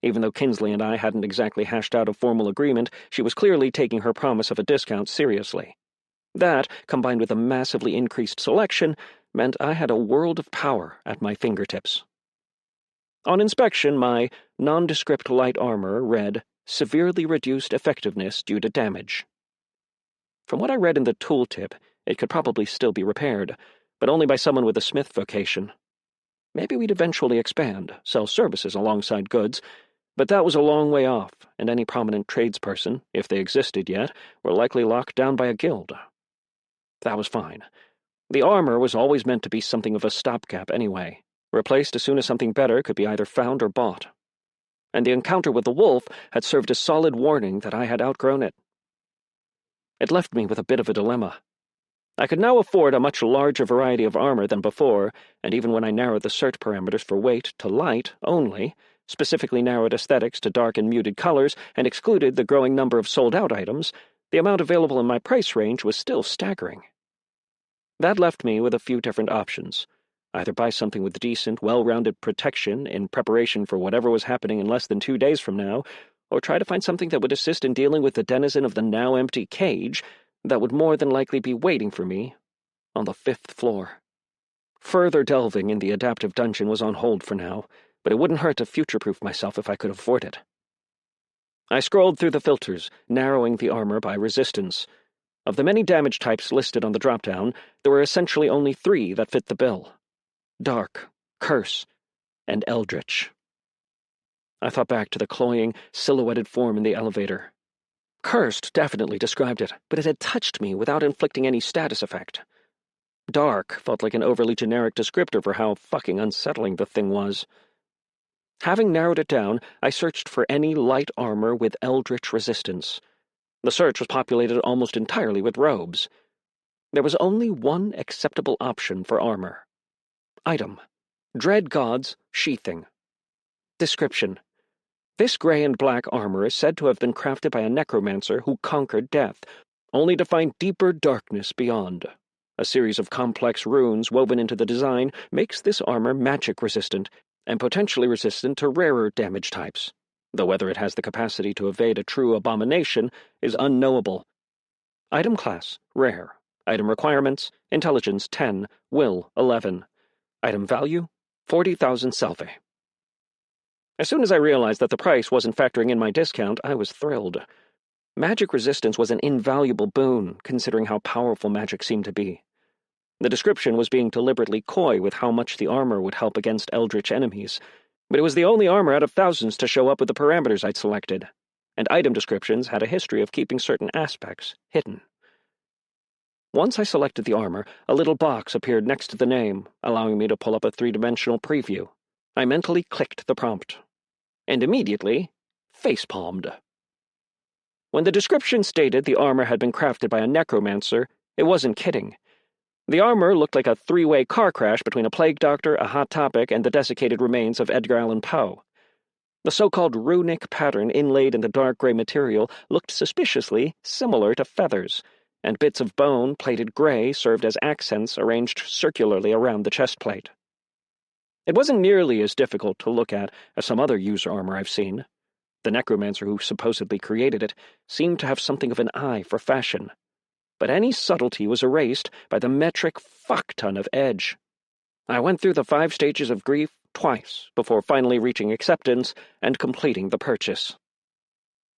Even though Kinsley and I hadn't exactly hashed out a formal agreement, she was clearly taking her promise of a discount seriously. That, combined with a massively increased selection, meant I had a world of power at my fingertips. On inspection, my nondescript light armor read, "Severely reduced effectiveness due to damage." From what I read in the tooltip, it could probably still be repaired, but only by someone with a smith vocation. Maybe we'd eventually expand, sell services alongside goods, but that was a long way off, and any prominent tradesperson, if they existed yet, were likely locked down by a guild. That was fine. The armor was always meant to be something of a stopgap anyway, replaced as soon as something better could be either found or bought. And the encounter with the wolf had served as solid warning that I had outgrown it. It left me with a bit of a dilemma. I could now afford a much larger variety of armor than before, and even when I narrowed the search parameters for weight to light only, specifically narrowed aesthetics to dark and muted colors, and excluded the growing number of sold-out items, the amount available in my price range was still staggering. That left me with a few different options. Either buy something with decent, well-rounded protection in preparation for whatever was happening in less than 2 days from now, or try to find something that would assist in dealing with the denizen of the now-empty cage that would more than likely be waiting for me on the 5th floor. Further delving in the adaptive dungeon was on hold for now, but it wouldn't hurt to future-proof myself if I could afford it. I scrolled through the filters, narrowing the armor by resistance. Of the many damage types listed on the drop-down, there were essentially only 3 that fit the bill: Dark, Curse, and Eldritch. I thought back to the cloying, silhouetted form in the elevator. Cursed definitely described it, but it had touched me without inflicting any status effect. Dark felt like an overly generic descriptor for how fucking unsettling the thing was. Having narrowed it down, I searched for any light armor with Eldritch resistance. The search was populated almost entirely with robes. There was only one acceptable option for armor. Item: Dread God's Sheathing. Description: This gray and black armor is said to have been crafted by a necromancer who conquered death, only to find deeper darkness beyond. A series of complex runes woven into the design makes this armor magic-resistant, and potentially resistant to rarer damage types, though whether it has the capacity to evade a true abomination is unknowable. Item class: Rare. Item requirements: Intelligence 10, Will 11. Item value: 40,000 selvae. As soon as I realized that the price wasn't factoring in my discount, I was thrilled. Magic resistance was an invaluable boon, considering how powerful magic seemed to be. The description was being deliberately coy with how much the armor would help against eldritch enemies, but it was the only armor out of thousands to show up with the parameters I'd selected, and item descriptions had a history of keeping certain aspects hidden. Once I selected the armor, a little box appeared next to the name, allowing me to pull up a three-dimensional preview. I mentally clicked the prompt, and immediately facepalmed. When the description stated the armor had been crafted by a necromancer, it wasn't kidding. The armor looked like a three-way car crash between a plague doctor, a hot topic, and the desiccated remains of Edgar Allan Poe. The so-called runic pattern inlaid in the dark gray material looked suspiciously similar to feathers, and bits of bone, plated gray, served as accents arranged circularly around the chest plate. It wasn't nearly as difficult to look at as some other user armor I've seen. The necromancer who supposedly created it seemed to have something of an eye for fashion, but any subtlety was erased by the metric fuck-ton of edge. I went through the 5 stages of grief twice before finally reaching acceptance and completing the purchase.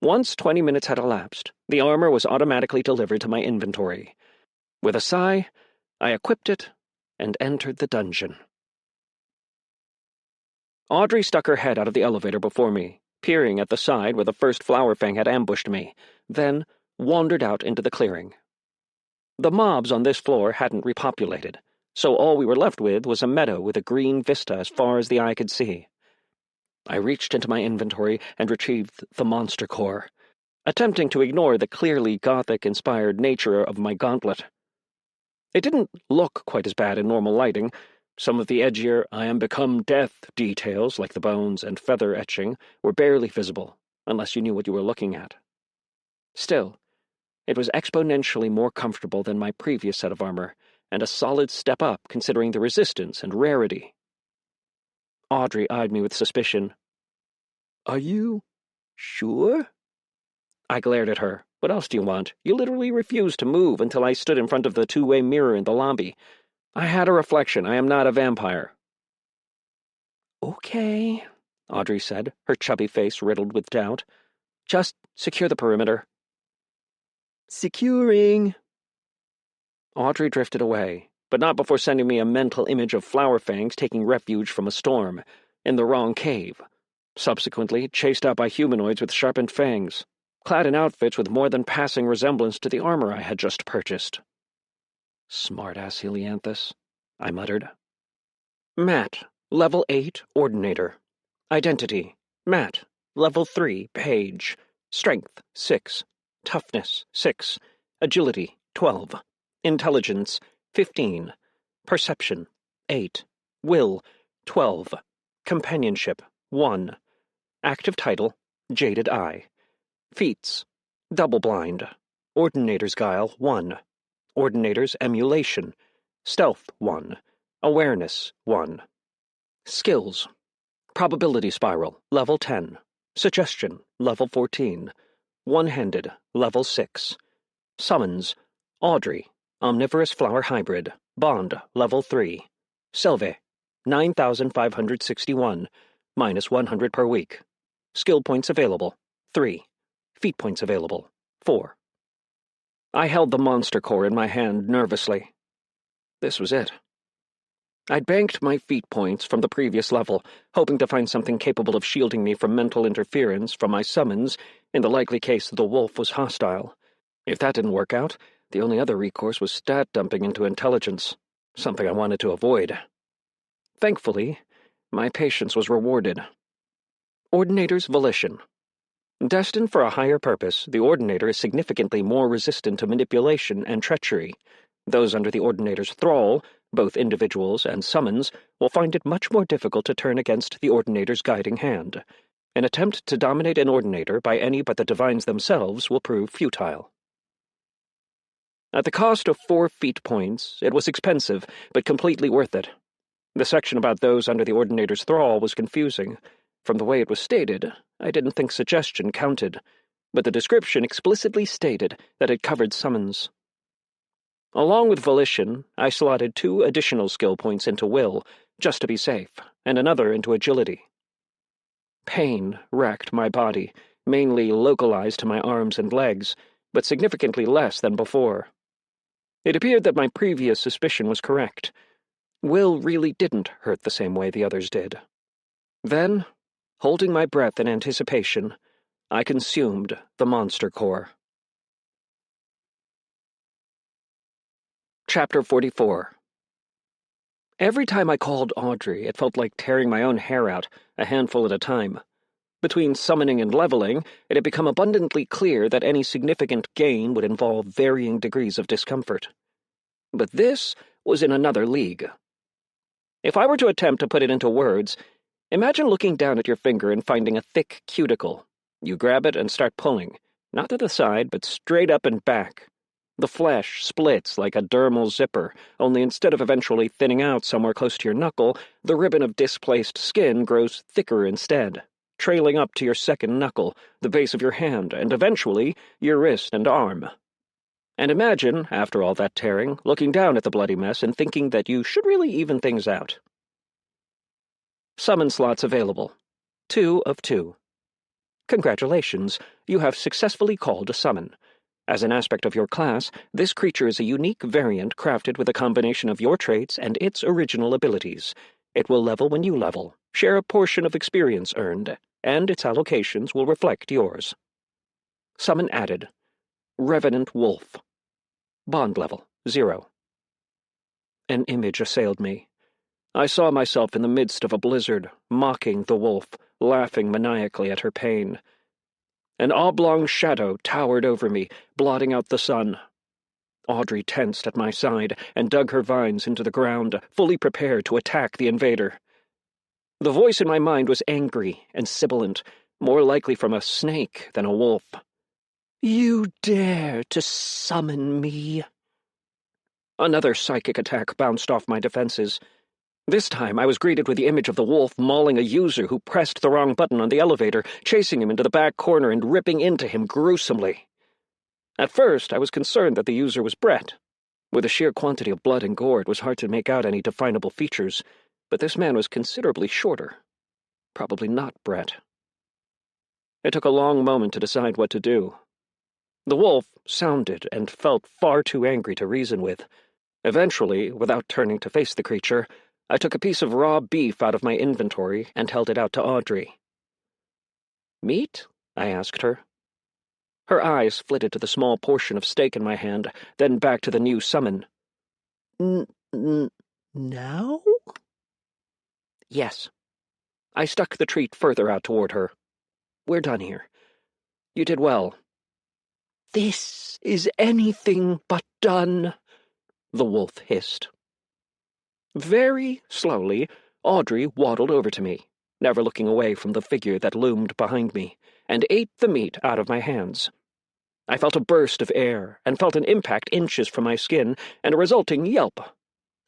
Once 20 minutes had elapsed, the armor was automatically delivered to my inventory. With a sigh, I equipped it and entered the dungeon. Audrey stuck her head out of the elevator before me, peering at the side where the first flower fang had ambushed me, then wandered out into the clearing. The mobs on this floor hadn't repopulated, so all we were left with was a meadow with a green vista as far as the eye could see. I reached into my inventory and retrieved the monster core, attempting to ignore the clearly Gothic-inspired nature of my gauntlet. It didn't look quite as bad in normal lighting. Some of the edgier "I am become death" details, like the bones and feather etching, were barely visible, unless you knew what you were looking at. Still, it was exponentially more comfortable than my previous set of armor, and a solid step up considering the resistance and rarity. Audrey eyed me with suspicion. "Are you sure?" I glared at her. "What else do you want? You literally refused to move until I stood in front of the two-way mirror in the lobby. I had a reflection. I am not a vampire." "Okay," Audrey said, her chubby face riddled with doubt. "Just secure the perimeter." "Securing." Audrey drifted away, but not before sending me a mental image of flower fangs taking refuge from a storm, in the wrong cave, subsequently chased out by humanoids with sharpened fangs, clad in outfits with more than passing resemblance to the armor I had just purchased. "Smart-ass Helianthus," I muttered. Matt, Level 8, Ordinator. Identity, Matt, Level 3, Page. Strength, 6. Toughness, 6. Agility, 12. Intelligence, 15. Perception, 8. Will, 12. Companionship, 1. Active title, Jaded Eye. Feats, Double-blind. Ordinator's Guile, 1. Ordinator's Emulation. Stealth, 1. Awareness, 1. Skills. Probability Spiral, Level 10. Suggestion, Level 14. One-handed, Level 6. Summons, Audrey, Omnivorous Flower Hybrid, Bond, Level 3. Selve, 9,561, minus 100 per week. Skill points available, 3. Feat points available, 4. I held the monster core in my hand nervously. This was it. I'd banked my feat points from the previous level, hoping to find something capable of shielding me from mental interference from my summons, in the likely case that the wolf was hostile. If that didn't work out, the only other recourse was stat dumping into intelligence, something I wanted to avoid. Thankfully, my patience was rewarded. Ordinator's Volition. Destined for a higher purpose, the Ordinator is significantly more resistant to manipulation and treachery. Those under the Ordinator's thrall, both individuals and summons, will find it much more difficult to turn against the Ordinator's guiding hand. An attempt to dominate an Ordinator by any but the Divines themselves will prove futile. At the cost of 4 feat points, it was expensive, but completely worth it. The section about those under the Ordinator's thrall was confusing. From the way it was stated, I didn't think suggestion counted, but the description explicitly stated that it covered summons. Along with Volition, I slotted 2 additional skill points into Will, just to be safe, and another into Agility. Pain racked my body, mainly localized to my arms and legs, but significantly less than before. It appeared that my previous suspicion was correct. Will really didn't hurt the same way the others did. Then, holding my breath in anticipation, I consumed the monster core. Chapter 44. Every time I called Audrey, it felt like tearing my own hair out, a handful at a time. Between summoning and leveling, it had become abundantly clear that any significant gain would involve varying degrees of discomfort. But this was in another league. If I were to attempt to put it into words, imagine looking down at your finger and finding a thick cuticle. You grab it and start pulling, not to the side, but straight up and back. The flesh splits like a dermal zipper, only instead of eventually thinning out somewhere close to your knuckle, the ribbon of displaced skin grows thicker instead, trailing up to your second knuckle, the base of your hand, and eventually your wrist and arm. And imagine, after all that tearing, looking down at the bloody mess and thinking that you should really even things out. Summon slots available. 2 of 2. Congratulations, you have successfully called a summon. As an aspect of your class, this creature is a unique variant crafted with a combination of your traits and its original abilities. It will level when you level, share a portion of experience earned, and its allocations will reflect yours. Summon added. Revenant Wolf. Bond level, 0. An image assailed me. I saw myself in the midst of a blizzard, mocking the wolf, laughing maniacally at her pain. An oblong shadow towered over me, blotting out the sun. Audrey tensed at my side and dug her vines into the ground, fully prepared to attack the invader. The voice in my mind was angry and sibilant, more likely from a snake than a wolf. You dare to summon me? Another psychic attack bounced off my defenses. This time I was greeted with the image of the wolf mauling a user who pressed the wrong button on the elevator, chasing him into the back corner and ripping into him gruesomely. At first, I was concerned that the user was Brett. With the sheer quantity of blood and gore, it was hard to make out any definable features, but this man was considerably shorter. Probably not Brett. It took a long moment to decide what to do. The wolf sounded and felt far too angry to reason with. Eventually, without turning to face the creature, I took a piece of raw beef out of my inventory and held it out to Audrey. Meat? I asked her. Her eyes flitted to the small portion of steak in my hand, then back to the new summon. Now? Yes. I stuck the treat further out toward her. We're done here. You did well. This is anything but done, the wolf hissed. Very slowly, Audrey waddled over to me, never looking away from the figure that loomed behind me, and ate the meat out of my hands. I felt a burst of air, and felt an impact inches from my skin, and a resulting yelp.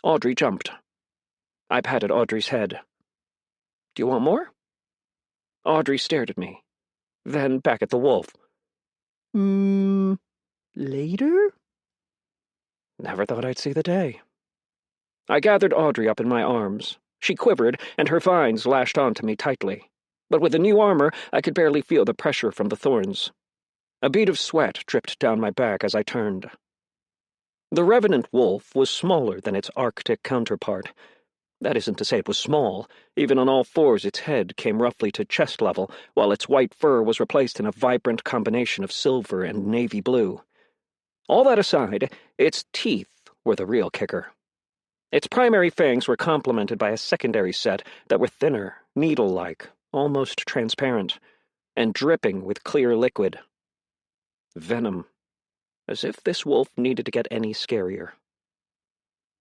Audrey jumped. I patted Audrey's head. Do you want more? Audrey stared at me, then back at the wolf. Later? Never thought I'd see the day. I gathered Audrey up in my arms. She quivered, and her vines lashed onto me tightly. But with the new armor, I could barely feel the pressure from the thorns. A bead of sweat dripped down my back as I turned. The revenant wolf was smaller than its Arctic counterpart. That isn't to say it was small. Even on all fours, its head came roughly to chest level, while its white fur was replaced in a vibrant combination of silver and navy blue. All that aside, its teeth were the real kicker. Its primary fangs were complemented by a secondary set that were thinner, needle-like, almost transparent, and dripping with clear liquid. Venom. As if this wolf needed to get any scarier.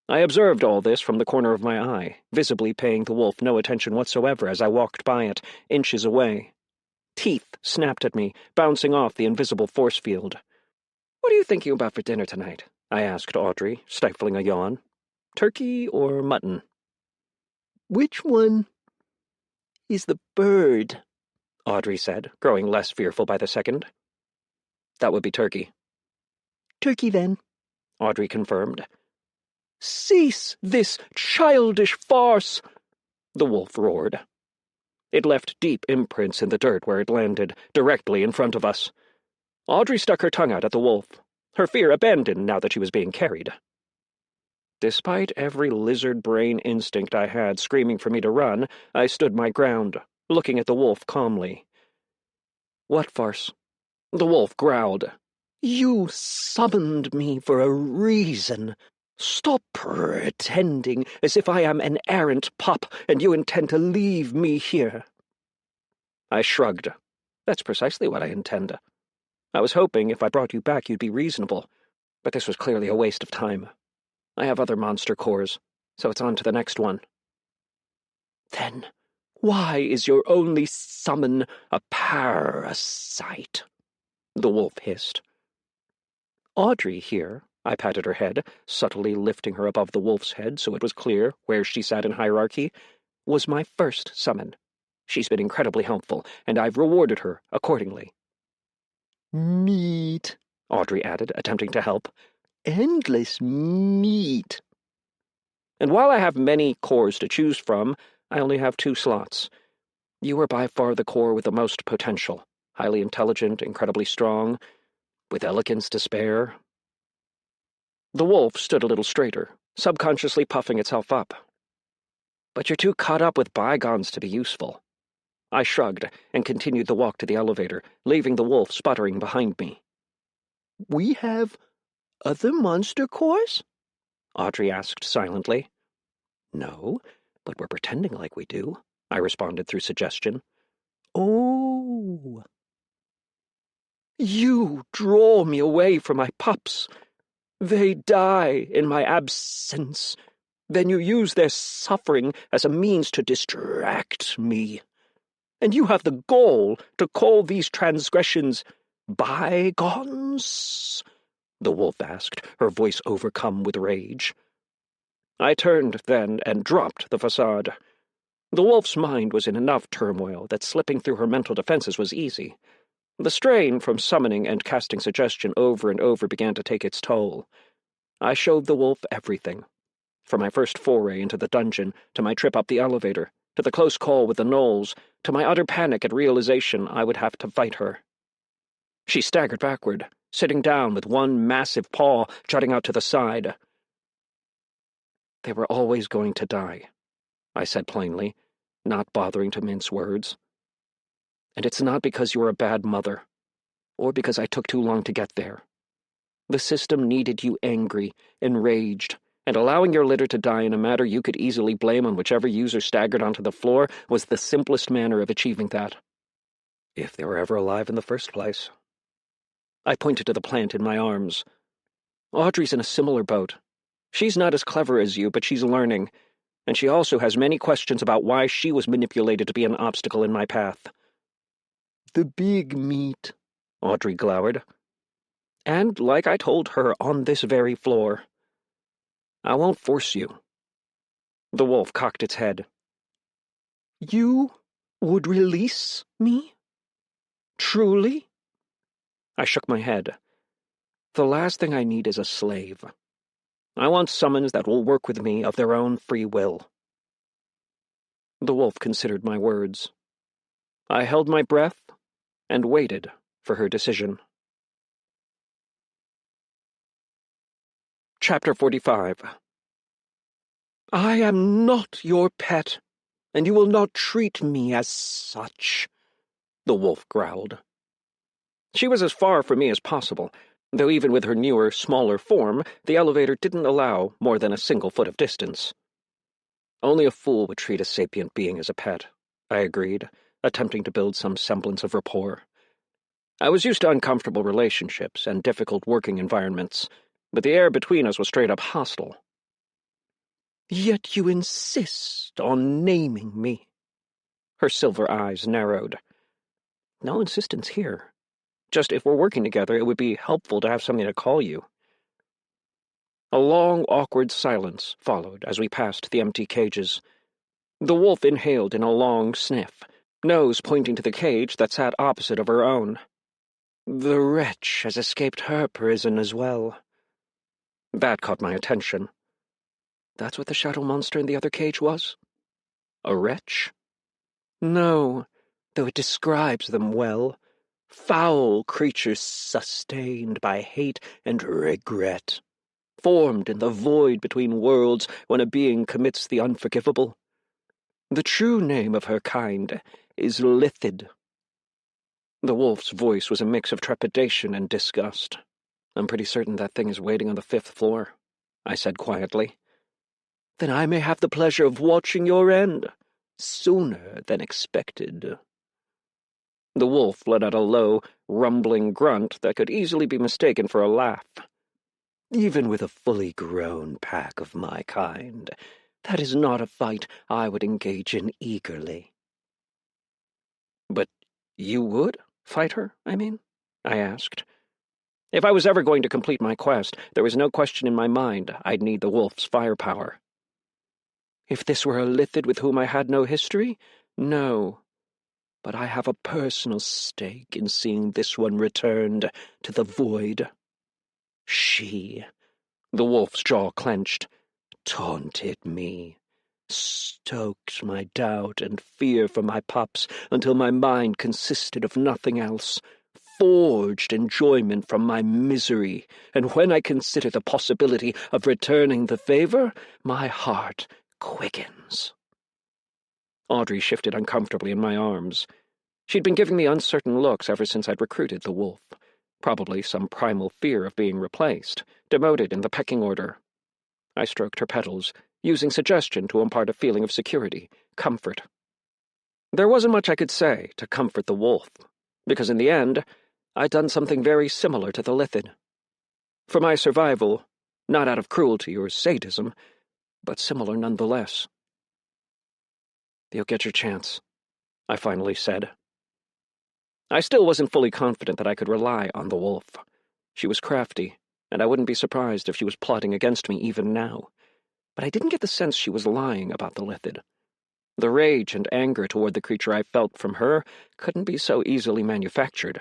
I observed all this from the corner of my eye, visibly paying the wolf no attention whatsoever as I walked by it, inches away. Teeth snapped at me, bouncing off the invisible force field. What are you thinking about for dinner tonight? I asked Audrey, stifling a yawn. Turkey or mutton? Which one is the bird? Audrey said, growing less fearful by the second. That would be turkey. Turkey, then, Audrey confirmed. Cease this childish farce, the wolf roared. It left deep imprints in the dirt where it landed, directly in front of us. Audrey stuck her tongue out at the wolf, her fear abandoned now that she was being carried. Despite every lizard brain instinct I had screaming for me to run, I stood my ground, looking at the wolf calmly. "What farce?" The wolf growled. "You summoned me for a reason. Stop pretending as if I am an errant pup and you intend to leave me here." I shrugged. That's precisely what I intend. I was hoping if I brought you back you'd be reasonable, but this was clearly a waste of time. I have other monster cores, so it's on to the next one. "Then why is your only summon a parasite?" the wolf hissed. "Audrey here," I patted her head, subtly lifting her above the wolf's head so it was clear where she sat in hierarchy, "was my first summon. She's been incredibly helpful, and I've rewarded her accordingly." "Meat," Audrey added, attempting to help. "Endless meat." And while I have many cores to choose from, I only have 2 slots. You are by far the core with the most potential. Highly intelligent, incredibly strong, with elegance to spare. The wolf stood a little straighter, subconsciously puffing itself up. "But you're too caught up with bygones to be useful." I shrugged and continued the walk to the elevator, leaving the wolf sputtering behind me. "We have other monster cores?" Audrey asked silently. "No, but we're pretending like we do," I responded through suggestion. "Oh. You draw me away from my pups. They die in my absence. Then you use their suffering as a means to distract me. And you have the gall to call these transgressions bygones?" the wolf asked, her voice overcome with rage. I turned then and dropped the facade. The wolf's mind was in enough turmoil that slipping through her mental defenses was easy. The strain from summoning and casting suggestion over and over began to take its toll. I showed the wolf everything, from my first foray into the dungeon, to my trip up the elevator, to the close call with the gnolls, to my utter panic at realization I would have to fight her. She staggered backward, sitting down with one massive paw jutting out to the side. "They were always going to die," I said plainly, not bothering to mince words. "And it's not because you're a bad mother, or because I took too long to get there. The system needed you angry, enraged, and allowing your litter to die in a matter you could easily blame on whichever user staggered onto the floor was the simplest manner of achieving that. If they were ever alive in the first place." I pointed to the plant in my arms. "Audrey's in a similar boat. She's not as clever as you, but she's learning, and she also has many questions about why she was manipulated to be an obstacle in my path." "The big meat," Audrey glowered. "And like I told her on this very floor, I won't force you." The wolf cocked its head. "You would release me? Truly?" I shook my head. "The last thing I need is a slave. I want summons that will work with me of their own free will." The wolf considered my words. I held my breath and waited for her decision. Chapter 45. "I am not your pet, and you will not treat me as such," the wolf growled. She was as far from me as possible, though even with her newer, smaller form, the elevator didn't allow more than a single foot of distance. Only a fool would treat a sapient being as a pet, I agreed, attempting to build some semblance of rapport. I was used to uncomfortable relationships and difficult working environments, but the air between us was straight up hostile. "Yet you insist on naming me." Her silver eyes narrowed. "No insistence here. Just if we're working together, it would be helpful to have something to call you." A long, awkward silence followed as we passed the empty cages. The wolf inhaled in a long sniff, nose pointing to the cage that sat opposite of her own. "The wretch has escaped her prison as well." That caught my attention. That's what the shadow monster in the other cage was? A wretch? No, though it describes them well. Foul creatures sustained by hate and regret, formed in the void between worlds when a being commits the unforgivable. The true name of her kind is Lithid. The wolf's voice was a mix of trepidation and disgust. I'm pretty certain that thing is waiting on the 5th floor, I said quietly. Then I may have the pleasure of watching your end, sooner than expected. The wolf let out a low, rumbling grunt that could easily be mistaken for a laugh. Even with a fully grown pack of my kind, that is not a fight I would engage in eagerly. But you would fight her, I mean? I asked. If I was ever going to complete my quest, there was no question in my mind I'd need the wolf's firepower. If this were a Lithid with whom I had no history, no. But I have a personal stake in seeing this one returned to the void. She, the wolf's jaw clenched, taunted me, stoked my doubt and fear for my pups until my mind consisted of nothing else, forged enjoyment from my misery, and when I consider the possibility of returning the favor, my heart quickens. Audrey shifted uncomfortably in my arms. She'd been giving me uncertain looks ever since I'd recruited the wolf, probably some primal fear of being replaced, demoted in the pecking order. I stroked her petals, using suggestion to impart a feeling of security, comfort. There wasn't much I could say to comfort the wolf, because in the end, I'd done something very similar to the Lithid. For my survival, not out of cruelty or sadism, but similar nonetheless. You'll get your chance, I finally said. I still wasn't fully confident that I could rely on the wolf. She was crafty, and I wouldn't be surprised if she was plotting against me even now. But I didn't get the sense she was lying about the Lithid. The rage and anger toward the creature I felt from her couldn't be so easily manufactured.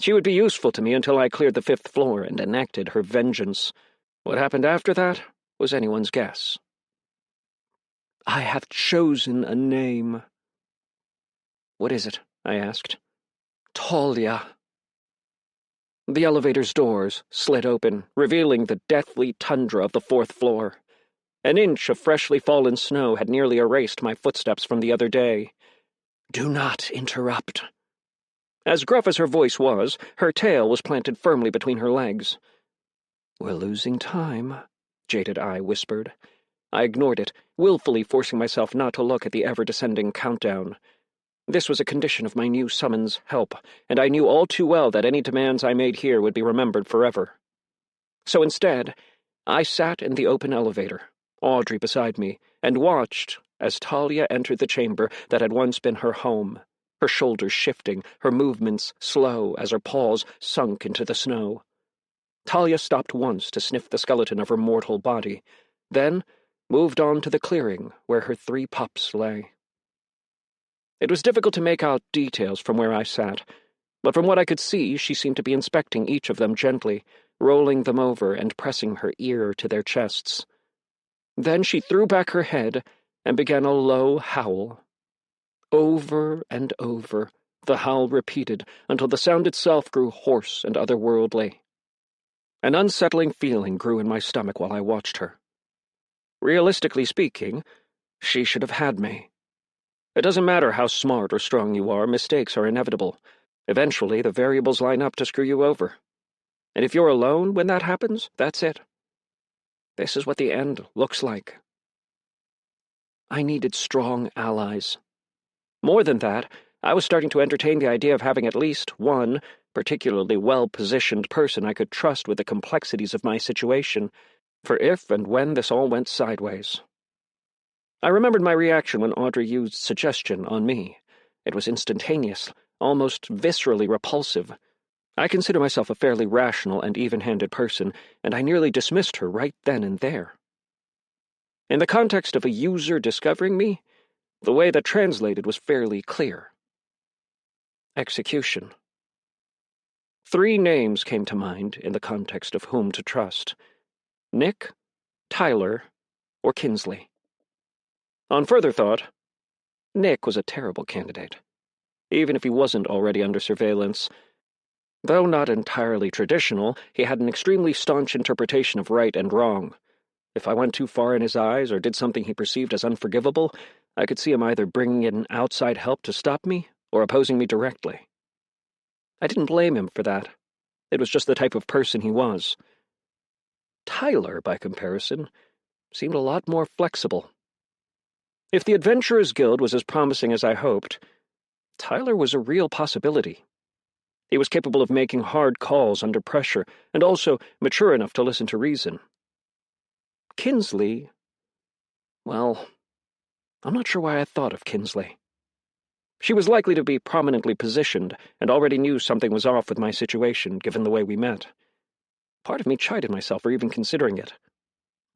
She would be useful to me until I cleared the 5th floor and enacted her vengeance. What happened after that was anyone's guess. I have chosen a name. What is it? I asked. Talia. The elevator's doors slid open, revealing the deathly tundra of the 4th floor. An inch of freshly fallen snow had nearly erased my footsteps from the other day. Do not interrupt. As gruff as her voice was, her tail was planted firmly between her legs. We're losing time, Jaded Eye whispered. I ignored it, willfully forcing myself not to look at the ever-descending countdown. This was a condition of my new summon's help, and I knew all too well that any demands I made here would be remembered forever. So instead, I sat in the open elevator, Audrey beside me, and watched as Talia entered the chamber that had once been her home, her shoulders shifting, her movements slow as her paws sunk into the snow. Talia stopped once to sniff the skeleton of her mortal body, then moved on to the clearing where her 3 pups lay. It was difficult to make out details from where I sat, but from what I could see, she seemed to be inspecting each of them gently, rolling them over and pressing her ear to their chests. Then she threw back her head and began a low howl. Over and over, the howl repeated until the sound itself grew hoarse and otherworldly. An unsettling feeling grew in my stomach while I watched her. Realistically speaking, she should have had me. It doesn't matter how smart or strong you are, mistakes are inevitable. Eventually, the variables line up to screw you over. And if you're alone when that happens, that's it. This is what the end looks like. I needed strong allies. More than that, I was starting to entertain the idea of having at least one particularly well-positioned person I could trust with the complexities of my situation, for if and when this all went sideways. I remembered my reaction when Audrey used suggestion on me. It was instantaneous, almost viscerally repulsive. I consider myself a fairly rational and even-handed person, and I nearly dismissed her right then and there. In the context of a user discovering me, the way that translated was fairly clear. Execution. 3 names came to mind in the context of whom to trust: Nick, Tyler, or Kinsley. On further thought, Nick was a terrible candidate, even if he wasn't already under surveillance. Though not entirely traditional, he had an extremely staunch interpretation of right and wrong. If I went too far in his eyes or did something he perceived as unforgivable, I could see him either bringing in outside help to stop me or opposing me directly. I didn't blame him for that. It was just the type of person he was. Tyler, by comparison, seemed a lot more flexible. If the Adventurers Guild was as promising as I hoped, Tyler was a real possibility. He was capable of making hard calls under pressure, and also mature enough to listen to reason. Kinsley, well, I'm not sure why I thought of Kinsley. She was likely to be prominently positioned, and already knew something was off with my situation, given the way we met. Part of me chided myself for even considering it.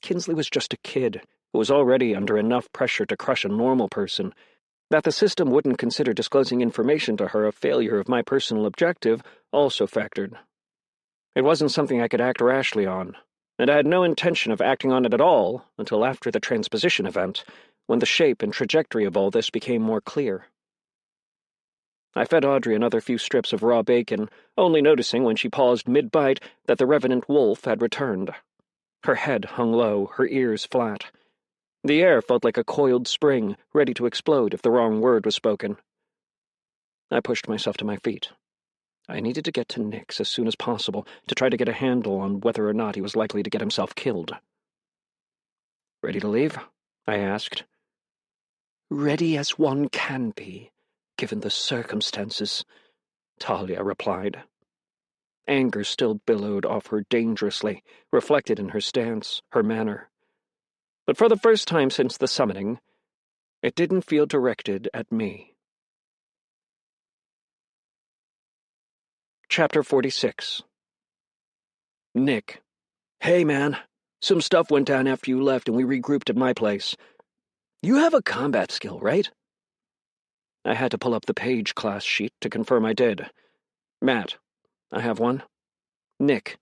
Kinsley was just a kid who was already under enough pressure to crush a normal person. That the system wouldn't consider disclosing information to her a failure of my personal objective also factored. It wasn't something I could act rashly on, and I had no intention of acting on it at all until after the transposition event, when the shape and trajectory of all this became more clear. I fed Audrey another few strips of raw bacon, only noticing when she paused mid-bite that the revenant wolf had returned. Her head hung low, her ears flat. The air felt like a coiled spring, ready to explode if the wrong word was spoken. I pushed myself to my feet. I needed to get to Nick's as soon as possible to try to get a handle on whether or not he was likely to get himself killed. "Ready to leave?" I asked. "Ready as one can be, given the circumstances," Talia replied. Anger still billowed off her dangerously, reflected in her stance, her manner. But for the first time since the summoning, it didn't feel directed at me. Chapter 46. Nick. "Hey, man. Some stuff went down after you left and we regrouped at my place. You have a combat skill, right?" I had to pull up the page class sheet to confirm I did. Matt. "I have one." Nick.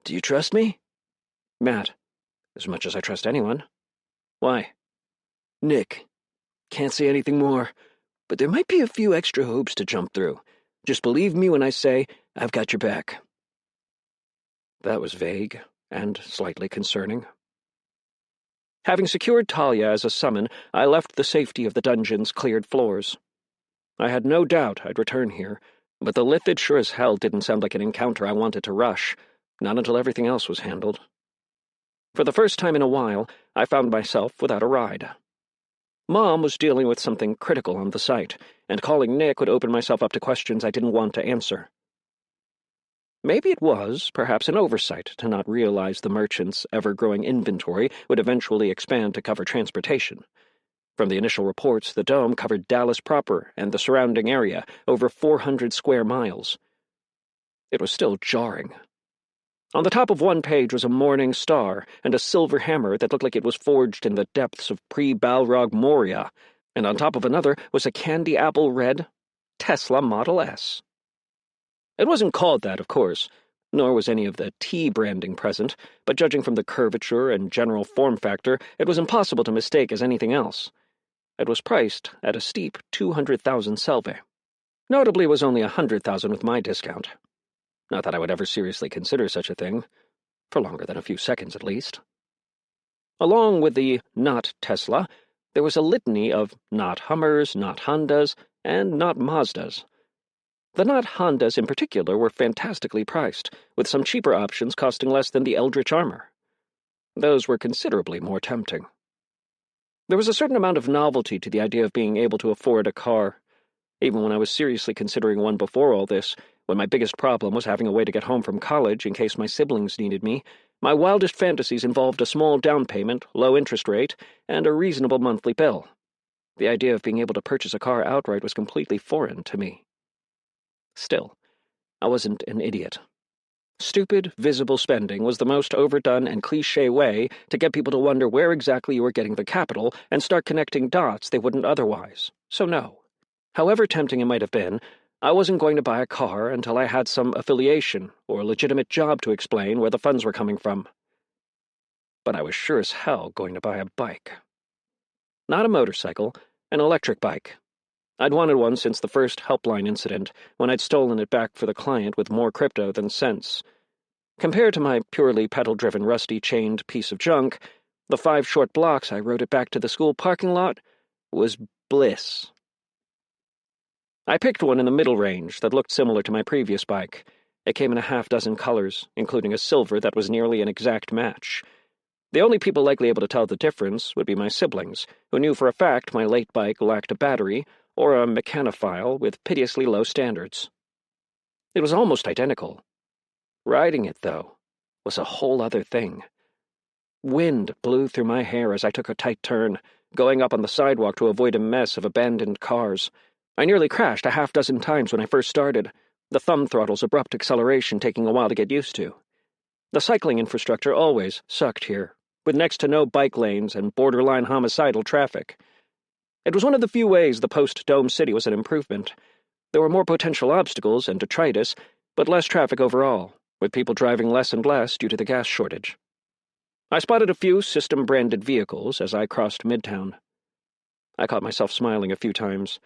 "Do you trust me?" Matt. "As much as I trust anyone." "Why?" Nick. "Can't say anything more, but there might be a few extra hoops to jump through. Just believe me when I say I've got your back." That was vague and slightly concerning. Having secured Talia as a summon, I left the safety of the dungeon's cleared floors. I had no doubt I'd return here, but the lithid sure as hell didn't sound like an encounter I wanted to rush, not until everything else was handled. For the first time in a while, I found myself without a ride. Mom was dealing with something critical on the site, and calling Nick would open myself up to questions I didn't want to answer. Maybe it was, perhaps, an oversight to not realize the merchant's ever-growing inventory would eventually expand to cover transportation. From the initial reports, the dome covered Dallas proper and the surrounding area, over 400 square miles. It was still jarring. On the top of one page was a morning star and a silver hammer that looked like it was forged in the depths of pre-Balrog Moria, and on top of another was a candy apple red Tesla Model S. It wasn't called that, of course, nor was any of the T branding present, but judging from the curvature and general form factor, it was impossible to mistake as anything else. It was priced at a steep 200,000 selve. Notably, it was only 100,000 with my discount. Not that I would ever seriously consider such a thing, for longer than a few seconds at least. Along with the not Tesla, there was a litany of not Hummers, not Hondas, and not Mazdas. The not Hondas in particular were fantastically priced, with some cheaper options costing less than the Eldritch armor. Those were considerably more tempting. There was a certain amount of novelty to the idea of being able to afford a car. Even when I was seriously considering one before all this, when my biggest problem was having a way to get home from college in case my siblings needed me, my wildest fantasies involved a small down payment, low interest rate, and a reasonable monthly bill. The idea of being able to purchase a car outright was completely foreign to me. Still, I wasn't an idiot. Stupid, visible spending was the most overdone and cliché way to get people to wonder where exactly you were getting the capital and start connecting dots they wouldn't otherwise. So no. However tempting it might have been, I wasn't going to buy a car until I had some affiliation or legitimate job to explain where the funds were coming from. But I was sure as hell going to buy a bike. Not a motorcycle, An electric bike. I'd wanted one since the first helpline incident, when I'd stolen it back for the client with more crypto than sense. Compared to my purely pedal-driven rusty-chained piece of junk, the 5 short blocks I rode it back to the school parking lot was bliss. I picked one in the middle range that looked similar to my previous bike. It came in a half-dozen colors, including a silver that was nearly an exact match. The only people likely able to tell the difference would be my siblings, who knew for a fact my late bike lacked a battery or a mechanophile with piteously low standards. It was almost identical. Riding it, though, was a whole other thing. Wind blew through my hair as I took a tight turn, going up on the sidewalk to avoid a mess of abandoned cars. I nearly crashed a half-dozen times when I first started, the thumb throttle's abrupt acceleration taking a while to get used to. The cycling infrastructure always sucked here, with next to no bike lanes and borderline homicidal traffic. It was one of the few ways the post-Dome City was an improvement. There were more potential obstacles and detritus, but less traffic overall, with people driving less and less due to the gas shortage. I spotted a few system-branded vehicles as I crossed Midtown. I caught myself smiling a few times.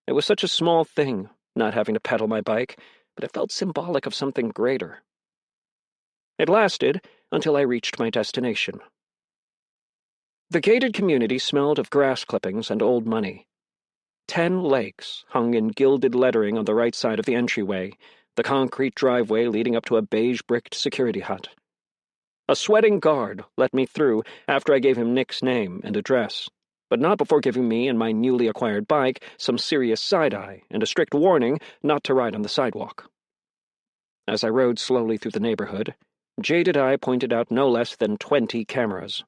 It was such a small thing, not having to pedal my bike, but it felt symbolic of something greater. It lasted until I reached my destination. The gated community smelled of grass clippings and old money. 10 lakes hung in gilded lettering on the right side of the entryway, the concrete driveway leading up to a beige-bricked security hut. A sweating guard let me through after I gave him Nick's name and address, but not before giving me and my newly acquired bike some serious side-eye and a strict warning not to ride on the sidewalk. As I rode slowly through the neighborhood, jaded eye pointed out no less than 20 cameras.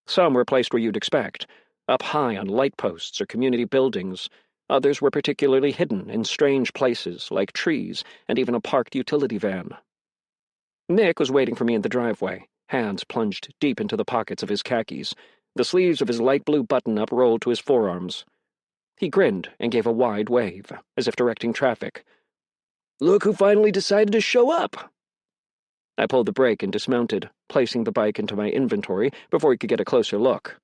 Some were placed where you'd expect, up high on light posts or community buildings. Others were particularly hidden in strange places, like trees and even a parked utility van. Nick was waiting for me in the driveway, hands plunged deep into the pockets of his khakis, the sleeves of his light blue button-up rolled to his forearms. He grinned and gave a wide wave, as if directing traffic. "Look who finally decided to show up!" I pulled the brake and dismounted, placing the bike into my inventory before he could get a closer look.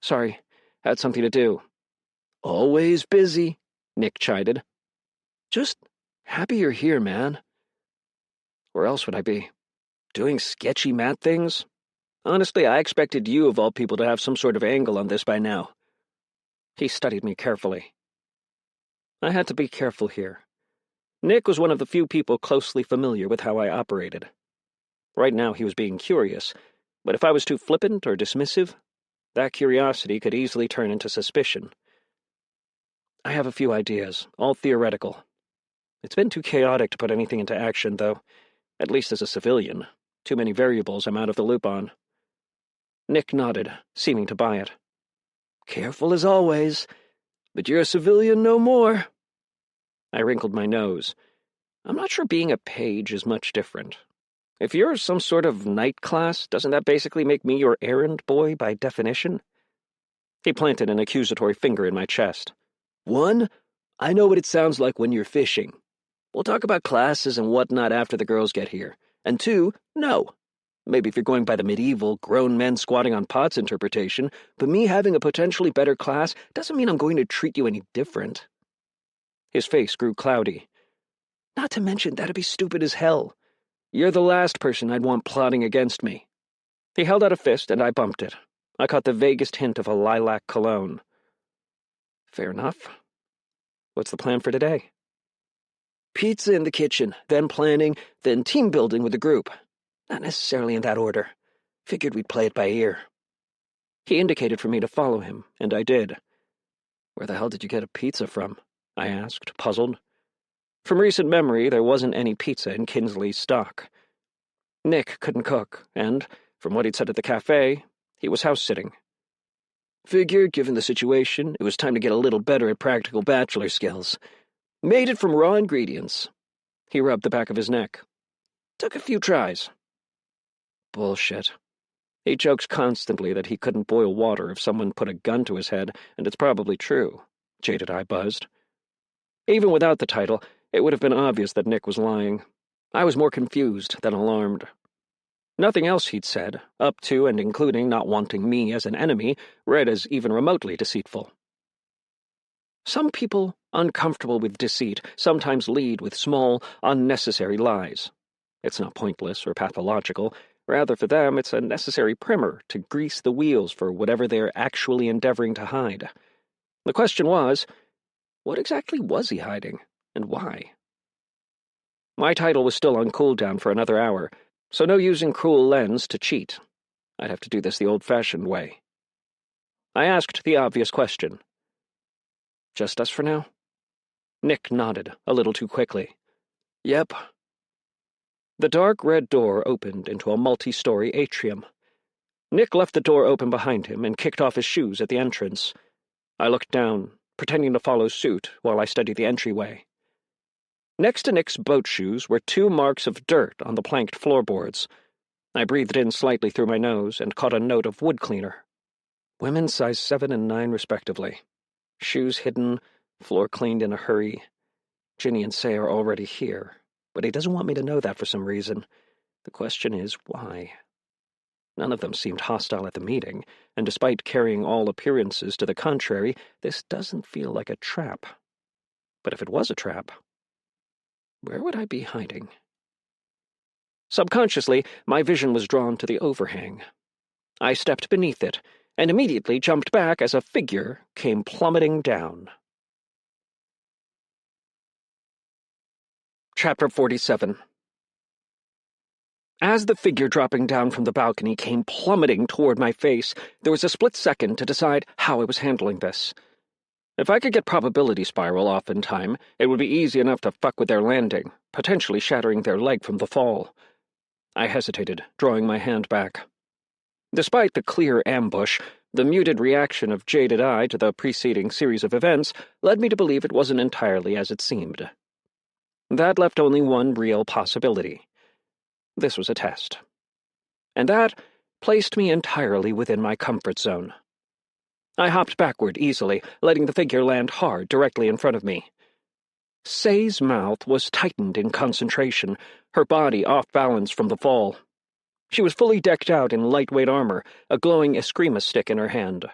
"Sorry, had something to do." "Always busy," Nick chided. "Just happy you're here, man." "Where else would I be? Doing sketchy mat things? Honestly, I expected you, of all people, to have some sort of angle on this by now." He studied me carefully. I had to be careful here. Nick was one of the few people closely familiar with how I operated. Right now he was being curious, but if I was too flippant or dismissive, that curiosity could easily turn into suspicion. "I have a few ideas, all theoretical. It's been too chaotic to put anything into action, though, at least as a civilian. Too many variables I'm out of the loop on." Nick nodded, seeming to buy it. "Careful as always, but you're a civilian no more." I wrinkled my nose. I'm not sure being a page is much different. If you're some sort of night class, doesn't that basically make me your errand boy by definition? He planted an accusatory finger in my chest. "One, I know what it sounds like when you're fishing. We'll talk about classes and whatnot after the girls get here. And 2, no. Maybe if you're going by the medieval grown men squatting on pots interpretation, but me having a potentially better class doesn't mean I'm going to treat you any different." His face grew cloudy. "Not to mention that'd be stupid as hell. You're the last person I'd want plotting against me." He held out a fist, and I bumped it. I caught the vaguest hint of a lilac cologne. "Fair enough. What's the plan for today?" "Pizza in the kitchen, then planning, then team building with the group. Not necessarily in that order. Figured we'd play it by ear." He indicated for me to follow him, and I did. "Where the hell did you get a pizza from?" I asked, puzzled. From recent memory, there wasn't any pizza in Kinsley's stock. Nick couldn't cook, and, from what he'd said at the cafe, he was house-sitting. "Figured, given the situation, it was time to get a little better at practical bachelor skills. Made it from raw ingredients." He rubbed the back of his neck. "Took a few tries." Bullshit. He jokes constantly that he couldn't boil water if someone put a gun to his head, and it's probably true, Jaded Eye buzzed. Even without the title, it would have been obvious that Nick was lying. I was more confused than alarmed. Nothing else he'd said, up to and including not wanting me as an enemy, read as even remotely deceitful. Some people, uncomfortable with deceit, sometimes lead with small, unnecessary lies. It's not pointless or pathological. Rather, for them, it's a necessary primer to grease the wheels for whatever they're actually endeavoring to hide. The question was, what exactly was he hiding, and why? My title was still on cooldown for another hour, so no using cruel lens to cheat. I'd have to do this the old-fashioned way. I asked the obvious question. Just us for now? Nick nodded, a little too quickly. Yep. The dark red door opened into a multi-story atrium. Nick left the door open behind him and kicked off his shoes at the entrance. I looked down, pretending to follow suit while I studied the entryway. Next to Nick's boat shoes were 2 marks of dirt on the planked floorboards. I breathed in slightly through my nose and caught a note of wood cleaner. Women size 7 and 9 respectively. Shoes hidden, floor cleaned in a hurry. Ginny and Say are already here, but he doesn't want me to know that for some reason. The question is, why? None of them seemed hostile at the meeting, and despite carrying all appearances to the contrary, this doesn't feel like a trap. But if it was a trap, where would I be hiding? Subconsciously, my vision was drawn to the overhang. I stepped beneath it, and immediately jumped back as a figure came plummeting down. Chapter 47. As the figure dropping down from the balcony came plummeting toward my face, there was a split second to decide how I was handling this. If I could get probability spiral off in time, it would be easy enough to fuck with their landing, potentially shattering their leg from the fall. I hesitated, drawing my hand back. Despite the clear ambush, the muted reaction of jaded eye to the preceding series of events led me to believe it wasn't entirely as it seemed. That left only one real possibility. This was a test. And that placed me entirely within my comfort zone. I hopped backward easily, letting the figure land hard directly in front of me. Say's mouth was tightened in concentration, her body off balance from the fall. She was fully decked out in lightweight armor, a glowing eskrima stick in her hand.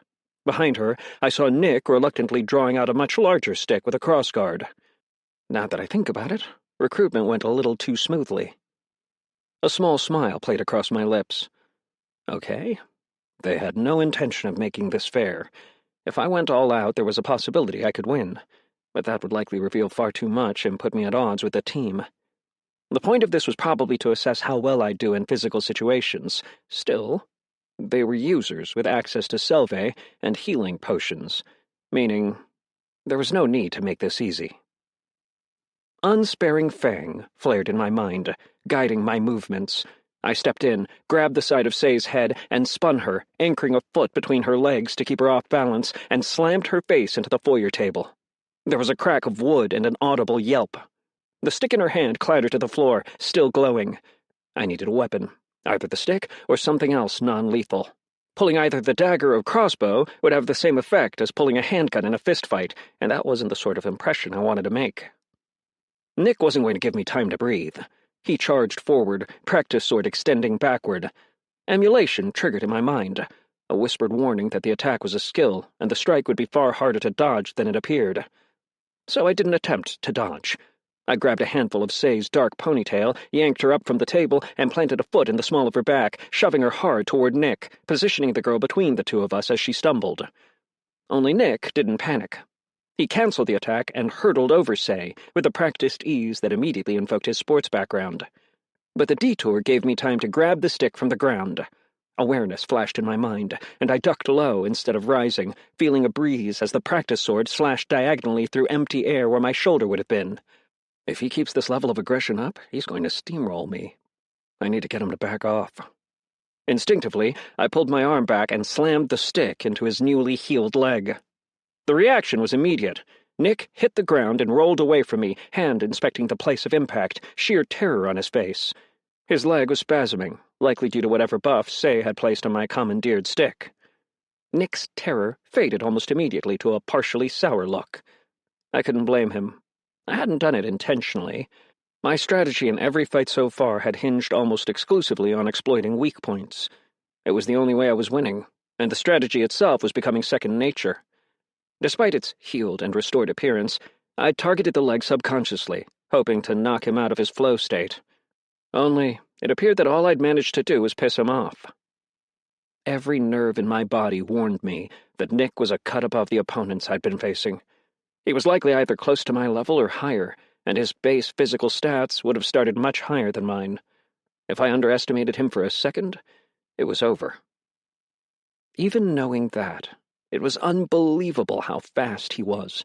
Behind her, I saw Nick reluctantly drawing out a much larger stick with a crossguard. Now that I think about it, recruitment went a little too smoothly. A small smile played across my lips. Okay. They had no intention of making this fair. If I went all out, there was a possibility I could win, but that would likely reveal far too much and put me at odds with the team. The point of this was probably to assess how well I'd do in physical situations. Still, they were users with access to Selvae and healing potions, meaning there was no need to make this easy. Unsparing Fang flared in my mind, guiding my movements. I stepped in, grabbed the side of Say's head, and spun her, anchoring a foot between her legs to keep her off balance, and slammed her face into the foyer table. There was a crack of wood and an audible yelp. The stick in her hand clattered to the floor, still glowing. I needed a weapon, either the stick or something else non-lethal. Pulling either the dagger or crossbow would have the same effect as pulling a handgun in a fistfight, and that wasn't the sort of impression I wanted to make. Nick wasn't going to give me time to breathe. He charged forward, practice sword extending backward. Emulation triggered in my mind, a whispered warning that the attack was a skill, and the strike would be far harder to dodge than it appeared. So I didn't attempt to dodge. I grabbed a handful of Say's dark ponytail, yanked her up from the table, and planted a foot in the small of her back, shoving her hard toward Nick, positioning the girl between the two of us as she stumbled. Only Nick didn't panic. He canceled the attack and hurtled over Say, with a practiced ease that immediately invoked his sports background. But the detour gave me time to grab the stick from the ground. Awareness flashed in my mind, and I ducked low instead of rising, feeling a breeze as the practice sword slashed diagonally through empty air where my shoulder would have been. If he keeps this level of aggression up, he's going to steamroll me. I need to get him to back off. Instinctively, I pulled my arm back and slammed the stick into his newly healed leg. The reaction was immediate. Nick hit the ground and rolled away from me, hand inspecting the place of impact, sheer terror on his face. His leg was spasming, likely due to whatever buff Say had placed on my commandeered stick. Nick's terror faded almost immediately to a partially sour look. I couldn't blame him. I hadn't done it intentionally. My strategy in every fight so far had hinged almost exclusively on exploiting weak points. It was the only way I was winning, and the strategy itself was becoming second nature. Despite its healed and restored appearance, I targeted the leg subconsciously, hoping to knock him out of his flow state. Only, it appeared that all I'd managed to do was piss him off. Every nerve in my body warned me that Nick was a cut above the opponents I'd been facing. He was likely either close to my level or higher, and his base physical stats would have started much higher than mine. If I underestimated him for a second, it was over. Even knowing that, it was unbelievable how fast he was.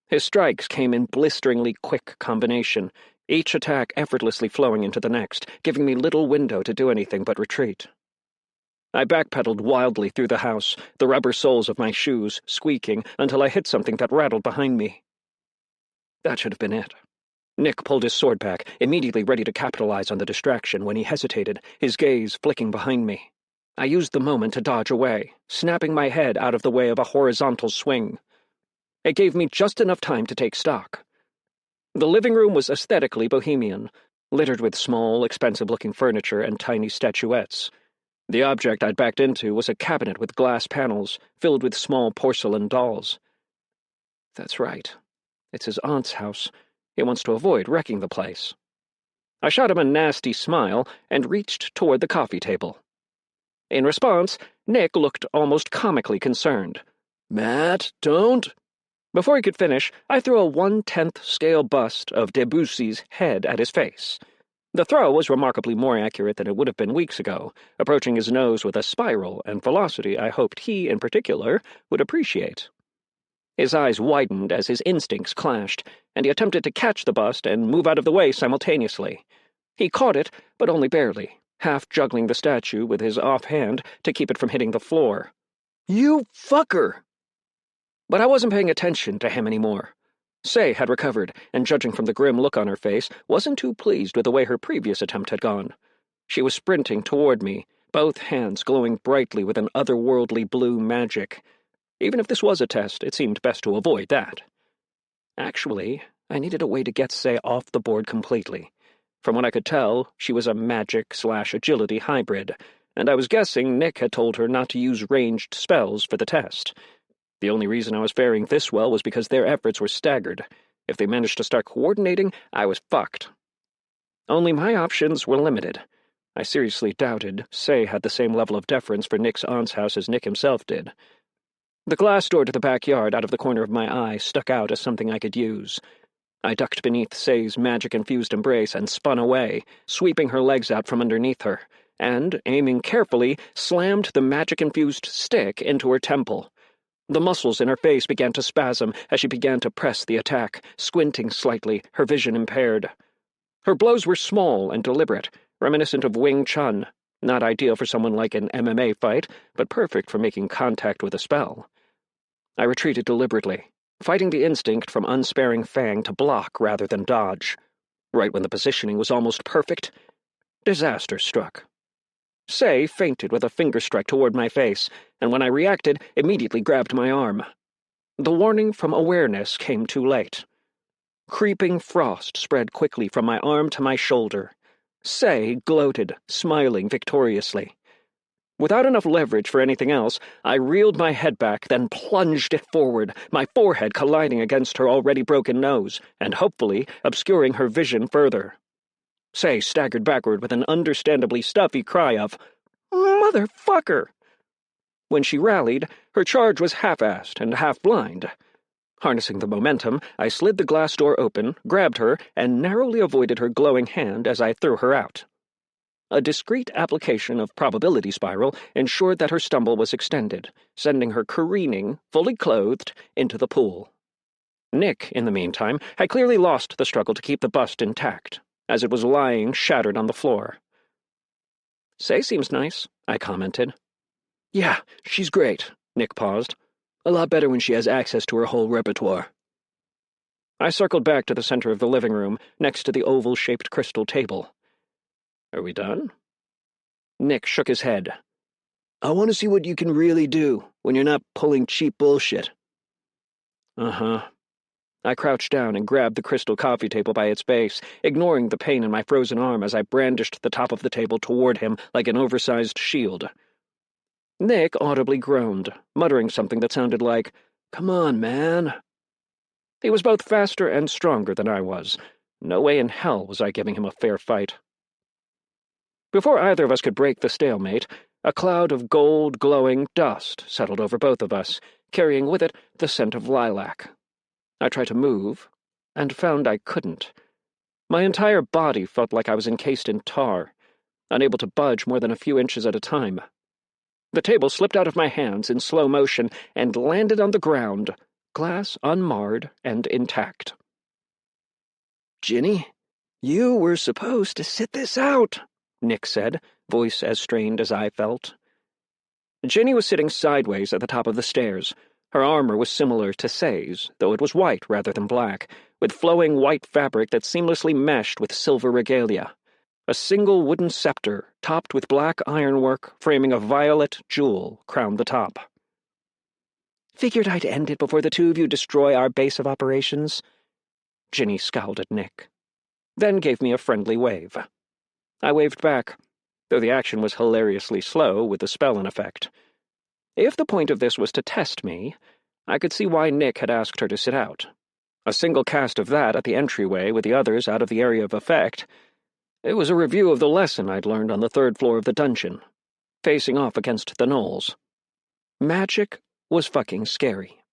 His strikes came in blisteringly quick combination, each attack effortlessly flowing into the next, giving me little window to do anything but retreat. I backpedaled wildly through the house, the rubber soles of my shoes squeaking until I hit something that rattled behind me. That should have been it. Nick pulled his sword back, immediately ready to capitalize on the distraction when he hesitated, his gaze flicking behind me. I used the moment to dodge away, snapping my head out of the way of a horizontal swing. It gave me just enough time to take stock. The living room was aesthetically bohemian, littered with small, expensive-looking furniture and tiny statuettes. The object I'd backed into was a cabinet with glass panels, filled with small porcelain dolls. That's right. It's his aunt's house. He wants to avoid wrecking the place. I shot him a nasty smile and reached toward the coffee table. In response, Nick looked almost comically concerned. "Matt, don't!" Before he could finish, I threw a 1/10 scale bust of Debussy's head at his face. The throw was remarkably more accurate than it would have been weeks ago, approaching his nose with a spiral and velocity I hoped he, in particular, would appreciate. His eyes widened as his instincts clashed, and he attempted to catch the bust and move out of the way simultaneously. He caught it, but only barely, half juggling the statue with his offhand to keep it from hitting the floor. "You fucker!" But I wasn't paying attention to him anymore. Say had recovered, and judging from the grim look on her face, wasn't too pleased with the way her previous attempt had gone. She was sprinting toward me, both hands glowing brightly with an otherworldly blue magic. Even if this was a test, it seemed best to avoid that. Actually, I needed a way to get Say off the board completely. From what I could tell, she was a magic/agility hybrid, and I was guessing Nick had told her not to use ranged spells for the test. The only reason I was faring this well was because their efforts were staggered. If they managed to start coordinating, I was fucked. Only my options were limited. I seriously doubted Say had the same level of deference for Nick's aunt's house as Nick himself did. The glass door to the backyard out of the corner of my eye stuck out as something I could use. I ducked beneath Say's magic-infused embrace and spun away, sweeping her legs out from underneath her, and, aiming carefully, slammed the magic-infused stick into her temple. The muscles in her face began to spasm as she began to press the attack, squinting slightly, her vision impaired. Her blows were small and deliberate, reminiscent of Wing Chun, not ideal for someone like an MMA fight, but perfect for making contact with a spell. I retreated deliberately, fighting the instinct from unsparing Fang to block rather than dodge. Right when the positioning was almost perfect, disaster struck. Say feinted with a finger strike toward my face, and when I reacted, immediately grabbed my arm. The warning from awareness came too late. Creeping frost spread quickly from my arm to my shoulder. Say gloated, smiling victoriously. Without enough leverage for anything else, I reeled my head back, then plunged it forward, my forehead colliding against her already broken nose, and hopefully obscuring her vision further. Say staggered backward with an understandably stuffy cry of, "Motherfucker!" When she rallied, her charge was half-assed and half-blind. Harnessing the momentum, I slid the glass door open, grabbed her, and narrowly avoided her glowing hand as I threw her out. A discreet application of probability spiral ensured that her stumble was extended, sending her careening, fully clothed, into the pool. Nick, in the meantime, had clearly lost the struggle to keep the bust intact, as it was lying shattered on the floor. "Say seems nice," I commented. "Yeah, she's great," Nick paused. "A lot better when she has access to her whole repertoire." I circled back to the center of the living room, next to the oval-shaped crystal table. "Are we done?" Nick shook his head. "I want to see what you can really do when you're not pulling cheap bullshit." Uh-huh. I crouched down and grabbed the crystal coffee table by its base, ignoring the pain in my frozen arm as I brandished the top of the table toward him like an oversized shield. Nick audibly groaned, muttering something that sounded like, Come on, man. He was both faster and stronger than I was. No way in hell was I giving him a fair fight. Before either of us could break the stalemate, a cloud of gold, glowing dust settled over both of us, carrying with it the scent of lilac. I tried to move, and found I couldn't. My entire body felt like I was encased in tar, unable to budge more than a few inches at a time. The table slipped out of my hands in slow motion and landed on the ground, glass unmarred and intact. "Ginny, you were supposed to sit this out," Nick said, voice as strained as I felt. Ginny was sitting sideways at the top of the stairs. Her armor was similar to Say's, though it was white rather than black, with flowing white fabric that seamlessly meshed with silver regalia. A single wooden scepter, topped with black ironwork, framing a violet jewel, crowned the top. "Figured I'd end it before the two of you destroy our base of operations." Ginny scowled at Nick, then gave me a friendly wave. I waved back, though the action was hilariously slow with the spell in effect. If the point of this was to test me, I could see why Nick had asked her to sit out. A single cast of that at the entryway with the others out of the area of effect. It was a review of the lesson I'd learned on the 3rd floor of the dungeon, facing off against the gnolls. Magic was fucking scary.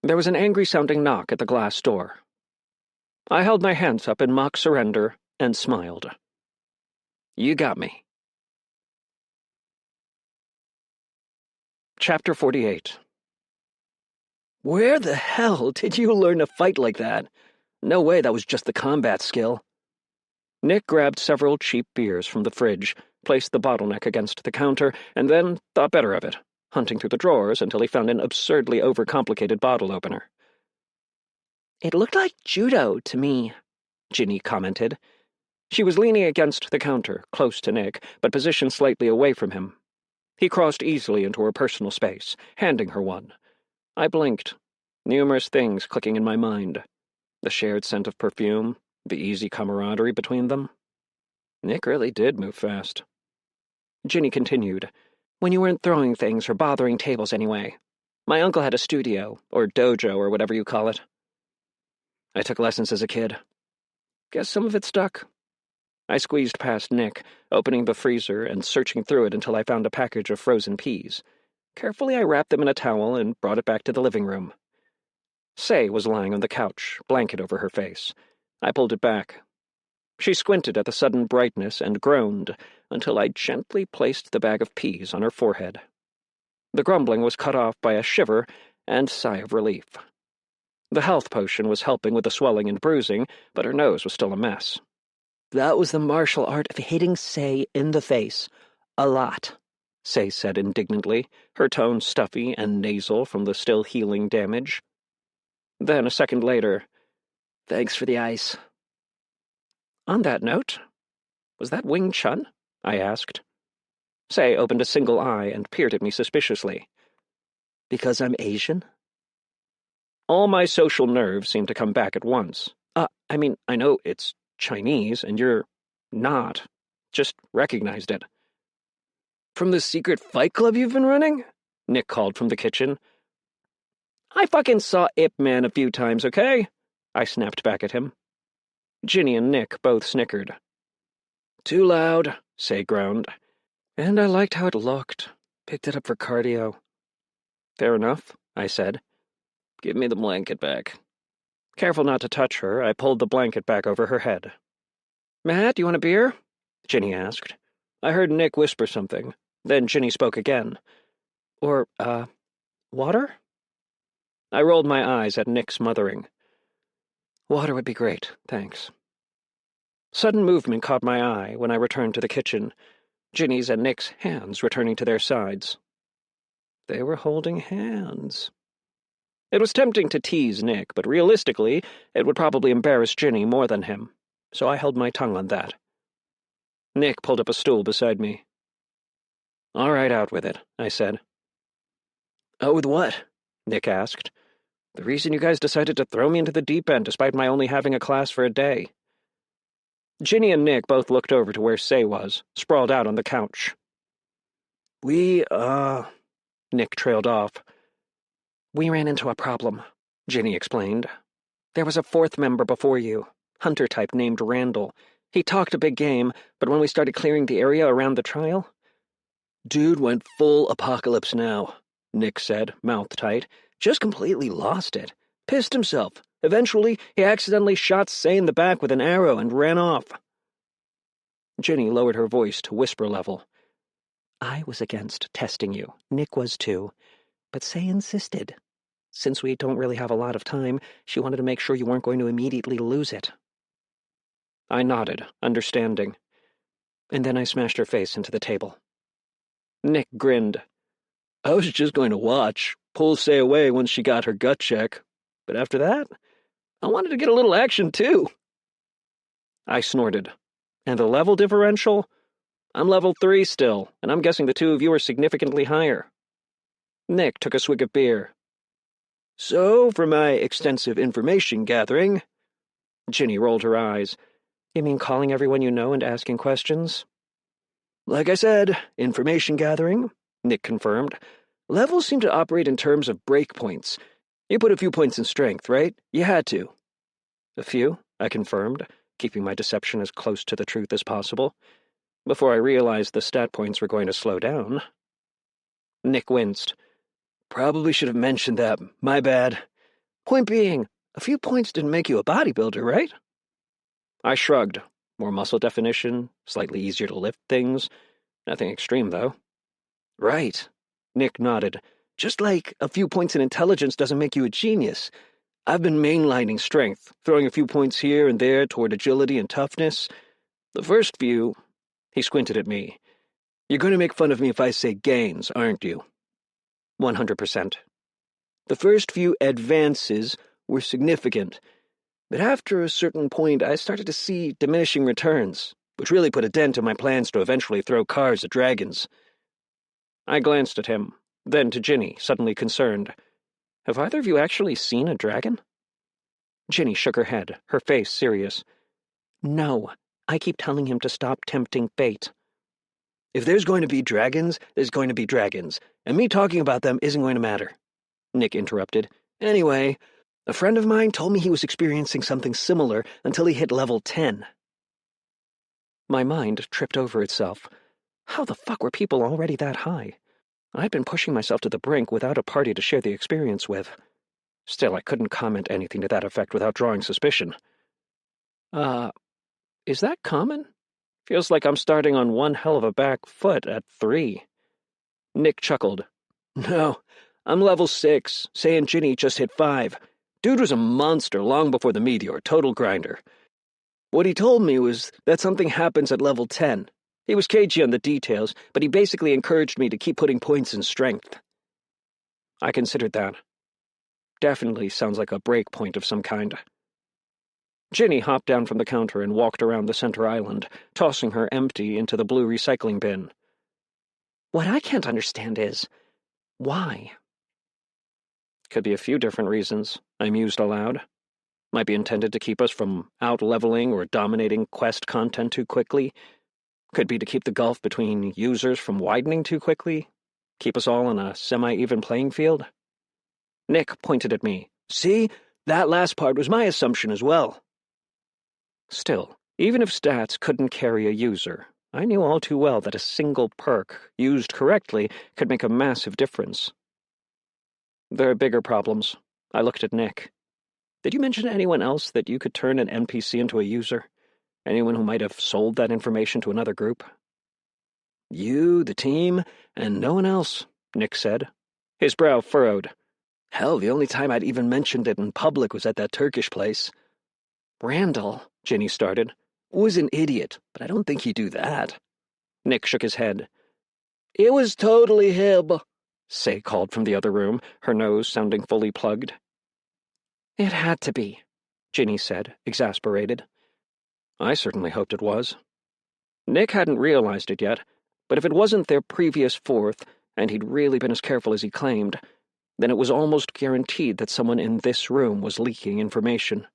There was an angry-sounding knock at the glass door. I held my hands up in mock surrender and smiled. You got me. Chapter 48. "Where the hell did you learn to fight like that? No way that was just the combat skill." Nick grabbed several cheap beers from the fridge, placed the bottleneck against the counter, and then thought better of it, hunting through the drawers until he found an absurdly overcomplicated bottle opener. "It looked like judo to me," Ginny commented. She was leaning against the counter, close to Nick, but positioned slightly away from him. He crossed easily into her personal space, handing her one. I blinked, numerous things clicking in my mind. The shared scent of perfume, the easy camaraderie between them. Nick really did move fast. Ginny continued. "When you weren't throwing things or bothering tables anyway. My uncle had a studio, or dojo, or whatever you call it." I took lessons as a kid. Guess some of it stuck. I squeezed past Nick, opening the freezer and searching through it until I found a package of frozen peas. Carefully I wrapped them in a towel and brought it back to the living room. Say was lying on the couch, blanket over her face. I pulled it back. She squinted at the sudden brightness and groaned until I gently placed the bag of peas on her forehead. The grumbling was cut off by a shiver and sigh of relief. The health potion was helping with the swelling and bruising, but her nose was still a mess. "That was the martial art of hitting Say in the face. A lot," Say said indignantly, her tone stuffy and nasal from the still healing damage. Then, a second later, "Thanks for the ice." On that note, was that Wing Chun? I asked. Say opened a single eye and peered at me suspiciously. "Because I'm Asian?" All my social nerves seemed to come back at once. I know it's Chinese, and you're not. Just recognized it. "From the secret fight club you've been running?" Nick called from the kitchen. "I fucking saw Ip Man a few times, okay?" I snapped back at him. Ginny and Nick both snickered. "Too loud," Say groaned. And I liked how it looked. Picked it up for cardio. "Fair enough," I said. "Give me the blanket back." Careful not to touch her, I pulled the blanket back over her head. "Matt, you want a beer?" Ginny asked. I heard Nick whisper something. Then Ginny spoke again. "Or, water?" I rolled my eyes at Nick's mothering. "Water would be great, thanks." Sudden movement caught my eye when I returned to the kitchen, Ginny's and Nick's hands returning to their sides. They were holding hands. It was tempting to tease Nick, but realistically, it would probably embarrass Ginny more than him, so I held my tongue on that. Nick pulled up a stool beside me. "All right, out with it," I said. "Out with what?" Nick asked. "The reason you guys decided to throw me into the deep end despite my only having a class for a day." Ginny and Nick both looked over to where Say was, sprawled out on the couch. We, Nick trailed off. We ran into a problem, Ginny explained. There was a fourth member before you, hunter type named Randall. He talked a big game, but when we started clearing the area around the trial... Dude went full apocalypse now, Nick said, mouth tight. Just completely lost it. Pissed himself. Eventually, he accidentally shot Say in the back with an arrow and ran off. Ginny lowered her voice to whisper level. I was against testing you. Nick was too. But Say insisted. Since we don't really have a lot of time, she wanted to make sure you weren't going to immediately lose it. I nodded, understanding. And then I smashed her face into the table. Nick grinned. I was just going to watch, pull Say away once she got her gut check. But after that, I wanted to get a little action too. I snorted. And the level differential? I'm level 3 still, and I'm guessing the two of you are significantly higher. Nick took a swig of beer. So, for my extensive information gathering... Ginny rolled her eyes. You mean calling everyone you know and asking questions? Like I said, information gathering, Nick confirmed. Levels seem to operate in terms of breakpoints. You put a few points in strength, right? You had to. A few, I confirmed, keeping my deception as close to the truth as possible, before I realized the stat points were going to slow down. Nick winced. Probably should have mentioned that. My bad. Point being, a few points didn't make you a bodybuilder, right? I shrugged. More muscle definition, slightly easier to lift things. Nothing extreme, though. Right. Nick nodded. Just like a few points in intelligence doesn't make you a genius. I've been mainlining strength, throwing a few points here and there toward agility and toughness. The first few... He squinted at me. You're going to make fun of me if I say gains, aren't you? 100%. The first few advances were significant, but after a certain point I started to see diminishing returns, which really put a dent in my plans to eventually throw cars at dragons. I glanced at him, then to Ginny, suddenly concerned. Have either of you actually seen a dragon? Ginny shook her head, her face serious. No, I keep telling him to stop tempting fate. If there's going to be dragons, there's going to be dragons, and me talking about them isn't going to matter. Nick interrupted. Anyway, a friend of mine told me he was experiencing something similar until he hit level 10. My mind tripped over itself. How the fuck were people already that high? I'd been pushing myself to the brink without a party to share the experience with. Still, I couldn't comment anything to that effect without drawing suspicion. Is that common? Feels like I'm starting on one hell of a back foot at 3. Nick chuckled. No, I'm level 6. Say and Ginny just hit 5. Dude was a monster long before the meteor, total grinder. What he told me was that something happens at level 10. He was cagey on the details, but he basically encouraged me to keep putting points in strength. I considered that. Definitely sounds like a break point of some kind. Ginny hopped down from the counter and walked around the center island, tossing her empty into the blue recycling bin. What I can't understand is, why? Could be a few different reasons, I mused aloud. Might be intended to keep us from out-leveling or dominating quest content too quickly. Could be to keep the gulf between users from widening too quickly. Keep us all on a semi-even playing field. Nick pointed at me. See? That last part was my assumption as well. Still, even if stats couldn't carry a user, I knew all too well that a single perk, used correctly, could make a massive difference. There are bigger problems. I looked at Nick. Did you mention to anyone else that you could turn an NPC into a user? Anyone who might have sold that information to another group? You, the team, and no one else, Nick said. His brow furrowed. Hell, the only time I'd even mentioned it in public was at that Turkish place. Randall, Ginny started, was an idiot, but I don't think he'd do that. Nick shook his head. It was totally him, Say called from the other room, her nose sounding fully plugged. It had to be, Ginny said, exasperated. I certainly hoped it was. Nick hadn't realized it yet, but if it wasn't their previous fourth, and he'd really been as careful as he claimed, then it was almost guaranteed that someone in this room was leaking information.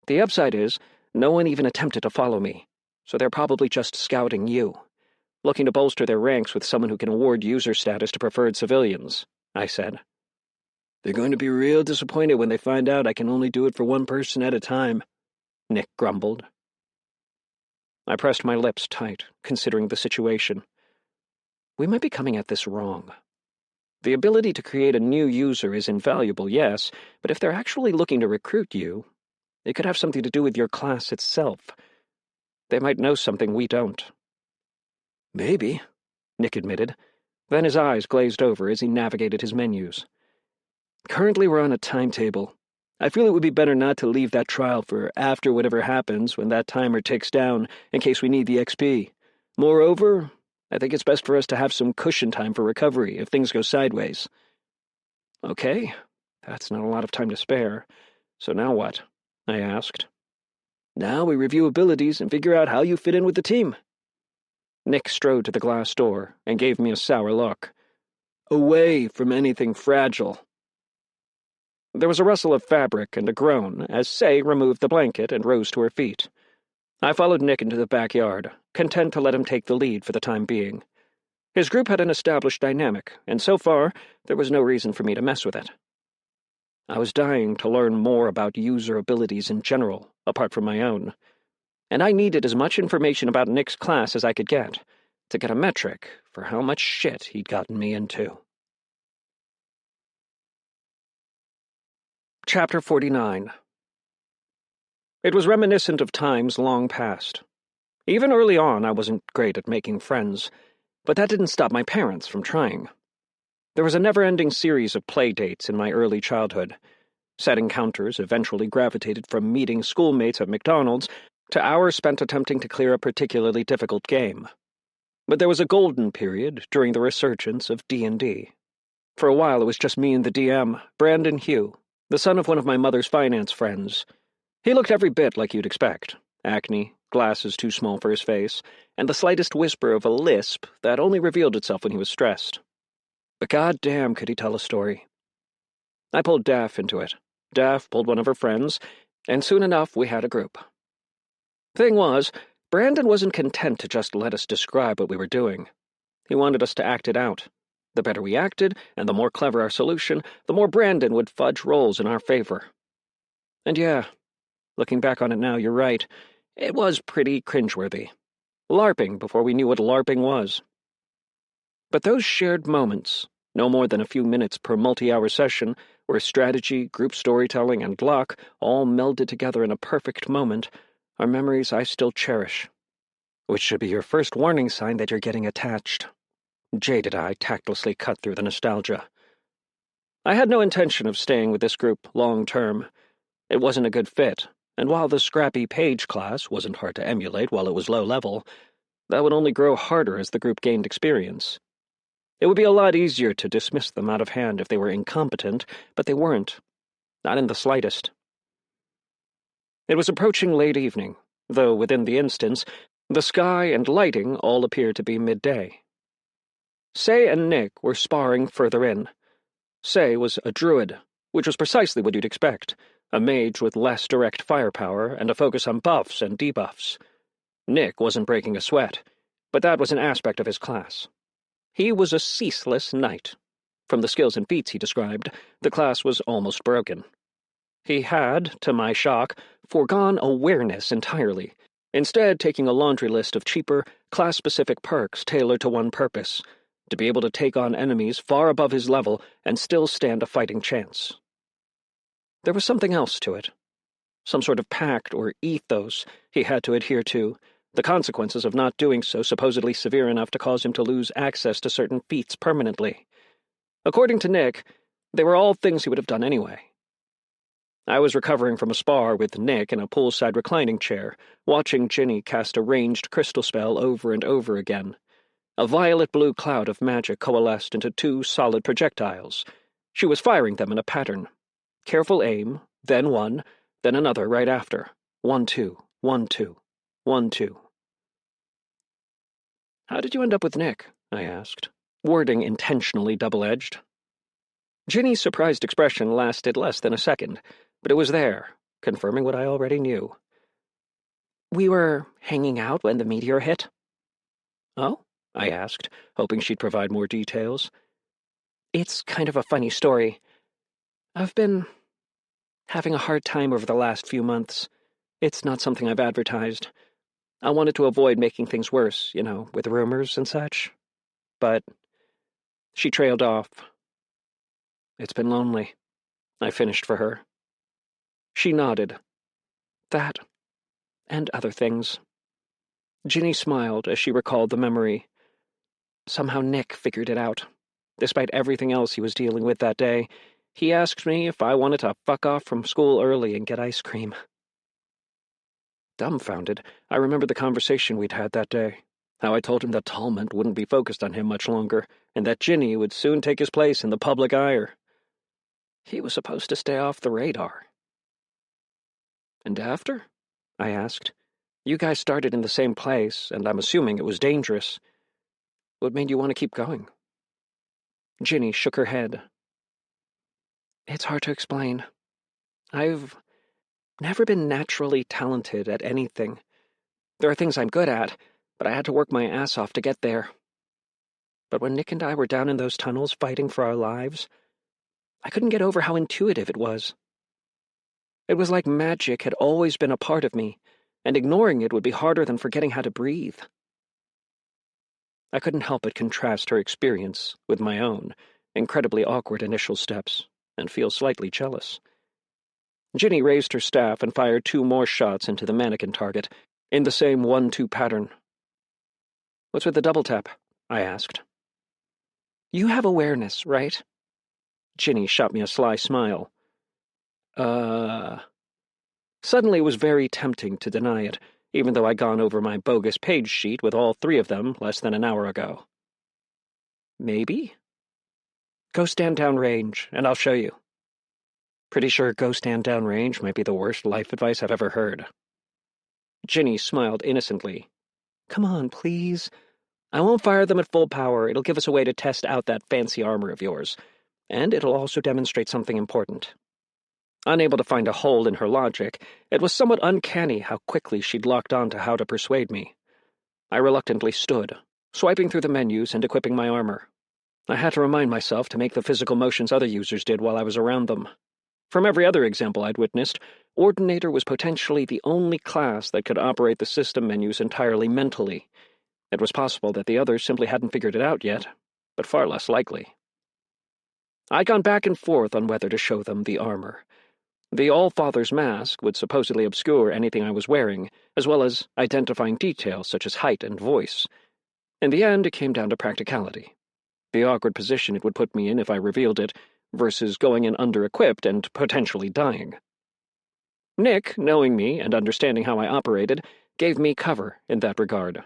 The upside is, no one even attempted to follow me, so they're probably just scouting you, looking to bolster their ranks with someone who can award user status to preferred civilians, I said. They're going to be real disappointed when they find out I can only do it for one person at a time," Nick grumbled. I pressed my lips tight, considering the situation. We might be coming at this wrong. The ability to create a new user is invaluable, yes, but if they're actually looking to recruit you, it could have something to do with your class itself. They might know something we don't. "Maybe," Nick admitted. Then his eyes glazed over as he navigated his menus. "Currently we're on a timetable. I feel it would be better not to leave that trial for after whatever happens when that timer ticks down in case we need the XP. Moreover, I think it's best for us to have some cushion time for recovery if things go sideways." Okay, that's not a lot of time to spare. So now what? I asked. "Now we review abilities and figure out how you fit in with the team." Nick strode to the glass door and gave me a sour look. "Away from anything fragile." There was a rustle of fabric and a groan as Say removed the blanket and rose to her feet. I followed Nick into the backyard, content to let him take the lead for the time being. His group had an established dynamic, and so far there was no reason for me to mess with it. I was dying to learn more about user abilities in general, apart from my own, and I needed as much information about Nick's class as I could get, to get a metric for how much shit he'd gotten me into. Chapter 49. It was reminiscent of times long past. Even early on, I wasn't great at making friends, but that didn't stop my parents from trying. There was a never-ending series of play dates in my early childhood. Set encounters eventually gravitated from meeting schoolmates at McDonald's to hours spent attempting to clear a particularly difficult game. But there was a golden period during the resurgence of D&D. For a while, it was just me and the DM, Brandon Hugh, the son of one of my mother's finance friends. He looked every bit like you'd expect. Acne, glasses too small for his face, and the slightest whisper of a lisp that only revealed itself when he was stressed. But goddamn could he tell a story. I pulled Daff into it. Daff pulled one of her friends, and soon enough we had a group. Thing was, Brandon wasn't content to just let us describe what we were doing. He wanted us to act it out. The better we acted, and the more clever our solution, the more Brandon would fudge roles in our favor. And yeah, looking back on it now, you're right. It was pretty cringeworthy. LARPing before we knew what LARPing was. But those shared moments, no more than a few minutes per multi-hour session, where strategy, group storytelling, and luck all melded together in a perfect moment, are memories I still cherish. Which should be your first warning sign that you're getting attached. Jaded I tactlessly cut through the nostalgia. I had no intention of staying with this group long-term. It wasn't a good fit, and while the scrappy page class wasn't hard to emulate while it was low level, that would only grow harder as the group gained experience. It would be a lot easier to dismiss them out of hand if they were incompetent, but they weren't. Not in the slightest. It was approaching late evening, though within the instance, the sky and lighting all appeared to be midday. Say and Nick were sparring further in. Say was a druid, which was precisely what you'd expect, a mage with less direct firepower and a focus on buffs and debuffs. Nick wasn't breaking a sweat, but that was an aspect of his class. He was a ceaseless knight. From the skills and feats he described, the class was almost broken. He had, to my shock, foregone awareness entirely, instead taking a laundry list of cheaper, class-specific perks tailored to one purpose, to be able to take on enemies far above his level and still stand a fighting chance. There was something else to it. Some sort of pact or ethos he had to adhere to, the consequences of not doing so supposedly severe enough to cause him to lose access to certain feats permanently. According to Nick, they were all things he would have done anyway. I was recovering from a spar with Nick in a poolside reclining chair, watching Ginny cast a ranged crystal spell over and over again. A violet-blue cloud of magic coalesced into 2 solid projectiles. She was firing them in a pattern. Careful aim, then one, then another right after. 1, 2, 1, 2, 1, 2. How did you end up with Nick? I asked, wording intentionally double-edged. Ginny's surprised expression lasted less than a second, but it was there, confirming what I already knew. We were hanging out when the meteor hit. Oh? I asked, hoping she'd provide more details. It's kind of a funny story. I've been having a hard time over the last few months. It's not something I've advertised. I wanted to avoid making things worse, with rumors and such. But she trailed off. It's been lonely. I finished for her. She nodded. That, and other things. Ginny smiled as she recalled the memory. Somehow Nick figured it out. Despite everything else he was dealing with that day, he asked me if I wanted to fuck off from school early and get ice cream. Dumbfounded, I remembered the conversation we'd had that day. How I told him that Talmont wouldn't be focused on him much longer, and that Ginny would soon take his place in the public ire. He was supposed to stay off the radar. And after? I asked. You guys started in the same place, and I'm assuming it was dangerous. What made you want to keep going? Ginny shook her head. It's hard to explain. I've never been naturally talented at anything. There are things I'm good at, but I had to work my ass off to get there. But when Nick and I were down in those tunnels fighting for our lives, I couldn't get over how intuitive it was. It was like magic had always been a part of me, and ignoring it would be harder than forgetting how to breathe. I couldn't help but contrast her experience with my own incredibly awkward initial steps, and feel slightly jealous. Ginny raised her staff and fired 2 more shots into the mannequin target, in the same 1-2 pattern. What's with the double tap? I asked. You have awareness, right? Ginny shot me a sly smile. Suddenly it was very tempting to deny it, even though I'd gone over my bogus page sheet with all 3 of them less than an hour ago. Maybe? Go stand downrange, and I'll show you. Pretty sure go stand downrange might be the worst life advice I've ever heard. Ginny smiled innocently. Come on, please. I won't fire them at full power. It'll give us a way to test out that fancy armor of yours. And it'll also demonstrate something important. Unable to find a hole in her logic, it was somewhat uncanny how quickly she'd locked on to how to persuade me. I reluctantly stood, swiping through the menus and equipping my armor. I had to remind myself to make the physical motions other users did while I was around them. From every other example I'd witnessed, Ordinator was potentially the only class that could operate the system menus entirely mentally. It was possible that the others simply hadn't figured it out yet, but far less likely. I'd gone back and forth on whether to show them the armor. The All-Father's mask would supposedly obscure anything I was wearing, as well as identifying details such as height and voice. In the end, it came down to practicality. The awkward position it would put me in if I revealed it, versus going in under-equipped and potentially dying. Nick, knowing me and understanding how I operated, gave me cover in that regard.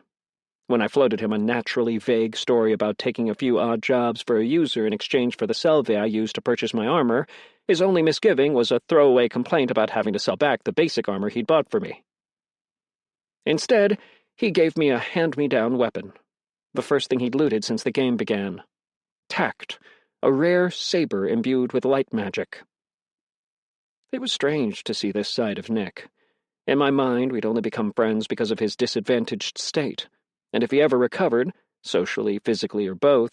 When I floated him a naturally vague story about taking a few odd jobs for a user in exchange for the salve I used to purchase my armor, his only misgiving was a throwaway complaint about having to sell back the basic armor he'd bought for me. Instead, he gave me a hand-me-down weapon, the first thing he'd looted since the game began. Tact, a rare saber imbued with light magic. It was strange to see this side of Nick. In my mind, we'd only become friends because of his disadvantaged state, and if he ever recovered, socially, physically, or both,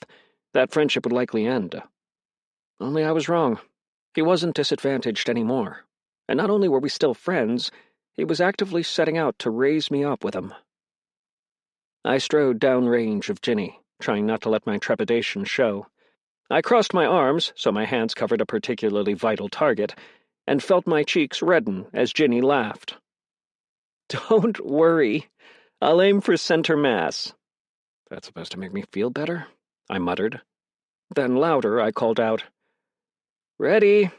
that friendship would likely end. Only I was wrong. He wasn't disadvantaged anymore, and not only were we still friends, he was actively setting out to raise me up with him. I strode downrange of Ginny, trying not to let my trepidation show. I crossed my arms, so my hands covered a particularly vital target, and felt my cheeks redden as Ginny laughed. Don't worry. I'll aim for center mass. That's supposed to make me feel better, I muttered. Then louder I called out, Ready?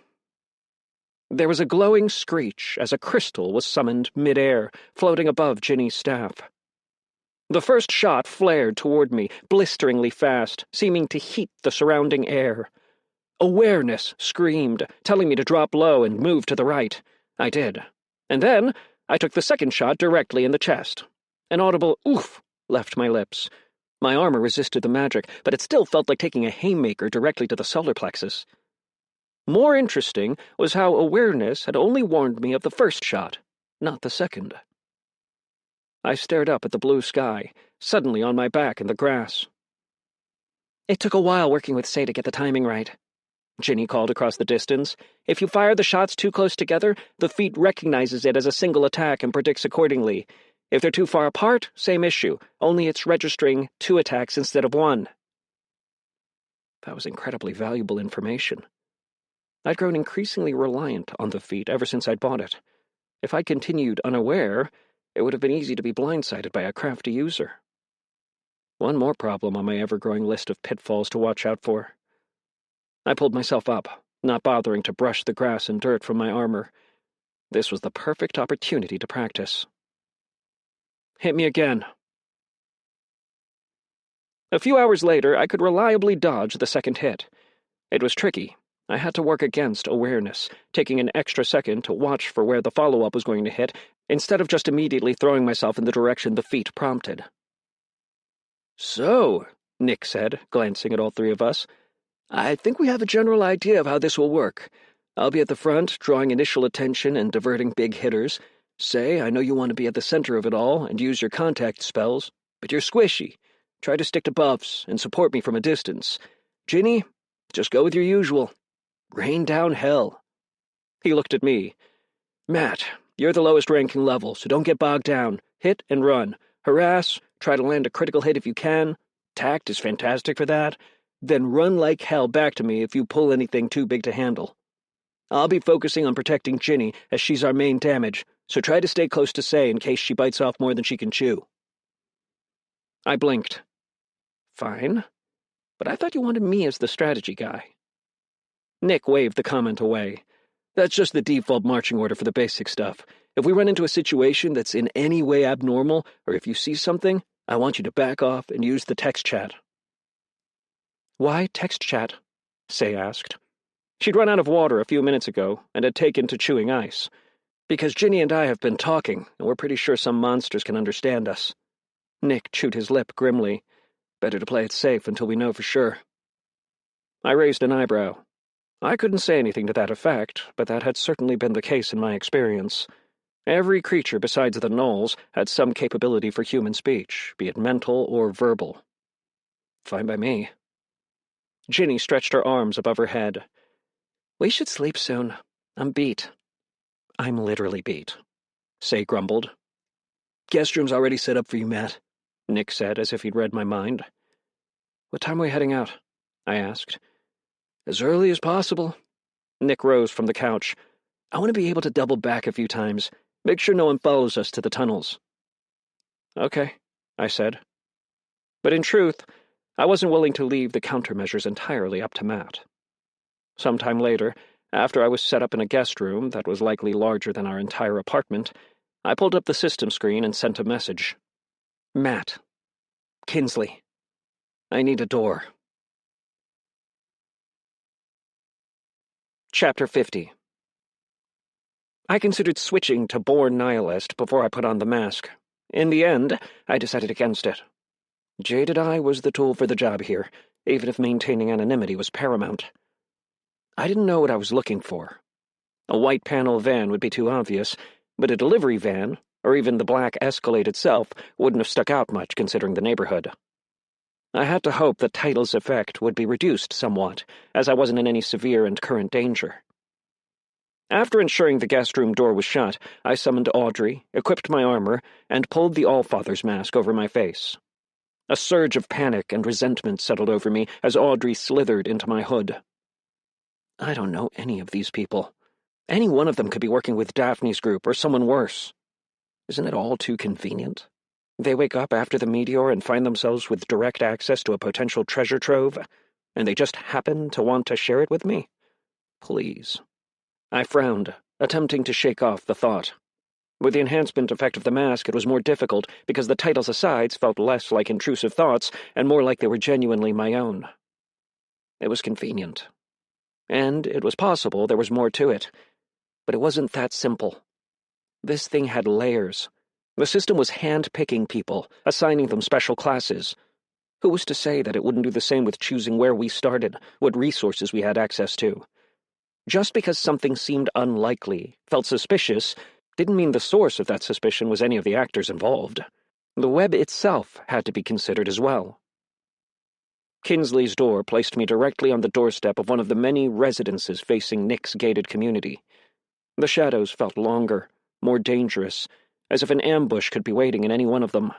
There was a glowing screech as a crystal was summoned mid-air, floating above Ginny's staff. The first shot flared toward me, blisteringly fast, seeming to heat the surrounding air. Awareness screamed, telling me to drop low and move to the right. I did. And then I took the second shot directly in the chest. An audible oof left my lips. My armor resisted the magic, but it still felt like taking a haymaker directly to the solar plexus. More interesting was how awareness had only warned me of the first shot, not the second. I stared up at the blue sky, suddenly on my back in the grass. It took a while working with Say to get the timing right. Ginny called across the distance. "If you fire the shots too close together, the feat recognizes it as a single attack and predicts accordingly. If they're too far apart, same issue, only it's registering 2 attacks instead of 1. That was incredibly valuable information. I'd grown increasingly reliant on the feat ever since I'd bought it. If I'd continued unaware, it would have been easy to be blindsided by a crafty user. One more problem on my ever-growing list of pitfalls to watch out for. I pulled myself up, not bothering to brush the grass and dirt from my armor. This was the perfect opportunity to practice. "Hit me again." A few hours later, I could reliably dodge the second hit. It was tricky. I had to work against awareness, taking an extra second to watch for where the follow-up was going to hit, instead of just immediately throwing myself in the direction the feat prompted. "So," Nick said, glancing at all 3 of us, "I think we have a general idea of how this will work. I'll be at the front, drawing initial attention and diverting big hitters. Say, I know you want to be at the center of it all and use your contact spells, but you're squishy. Try to stick to buffs and support me from a distance. Ginny, just go with your usual. Rain down hell." He looked at me. "Matt, you're the lowest ranking level, so don't get bogged down. Hit and run. Harass, try to land a critical hit if you can. Tact is fantastic for that. Then run like hell back to me if you pull anything too big to handle. I'll be focusing on protecting Ginny, as she's our main damage, so try to stay close to Say in case she bites off more than she can chew." I blinked. "Fine, but I thought you wanted me as the strategy guy." Nick waved the comment away. "That's just the default marching order for the basic stuff. If we run into a situation that's in any way abnormal, or if you see something, I want you to back off and use the text chat." "Why text chat?" Say asked. She'd run out of water a few minutes ago and had taken to chewing ice. "Because Ginny and I have been talking, and we're pretty sure some monsters can understand us." Nick chewed his lip grimly. "Better to play it safe until we know for sure." I raised an eyebrow. I couldn't say anything to that effect, but that had certainly been the case in my experience. Every creature besides the gnolls had some capability for human speech, be it mental or verbal. Fine by me. Ginny stretched her arms above her head. "We should sleep soon. I'm beat." "I'm literally beat," Say grumbled. "Guest room's already set up for you, Matt," Nick said, as if he'd read my mind. "What time are we heading out?" I asked. "As early as possible." Nick rose from the couch. "I want to be able to double back a few times. Make sure no one follows us to the tunnels." "Okay," I said. But in truth, I wasn't willing to leave the countermeasures entirely up to Matt. Sometime later, after I was set up in a guest room that was likely larger than our entire apartment, I pulled up the system screen and sent a message. "Matt. Kinsley. I need a door." Chapter 50. I considered switching to Born Nihilist before I put on the mask. In the end, I decided against it. Jaded Eye was the tool for the job here, even if maintaining anonymity was paramount. I didn't know what I was looking for. A white panel van would be too obvious, but a delivery van, or even the black Escalade itself, wouldn't have stuck out much considering the neighborhood. I had to hope the title's effect would be reduced somewhat, as I wasn't in any severe and current danger. After ensuring the guest room door was shut, I summoned Audrey, equipped my armor, and pulled the Allfather's mask over my face. A surge of panic and resentment settled over me as Audrey slithered into my hood. I don't know any of these people. Any one of them could be working with Daphne's group or someone worse. Isn't it all too convenient? They wake up after the meteor and find themselves with direct access to a potential treasure trove, and they just happen to want to share it with me? Please. I frowned, attempting to shake off the thought. With the enhancement effect of the mask, it was more difficult because the title's asides felt less like intrusive thoughts and more like they were genuinely my own. It was convenient. And it was possible there was more to it. But it wasn't that simple. This thing had layers. The system was hand-picking people, assigning them special classes. Who was to say that it wouldn't do the same with choosing where we started, what resources we had access to? Just because something seemed unlikely, felt suspicious, didn't mean the source of that suspicion was any of the actors involved. The web itself had to be considered as well. Kinsley's door placed me directly on the doorstep of one of the many residences facing Nick's gated community. The shadows felt longer, more dangerous, as if an ambush could be waiting in any one of them.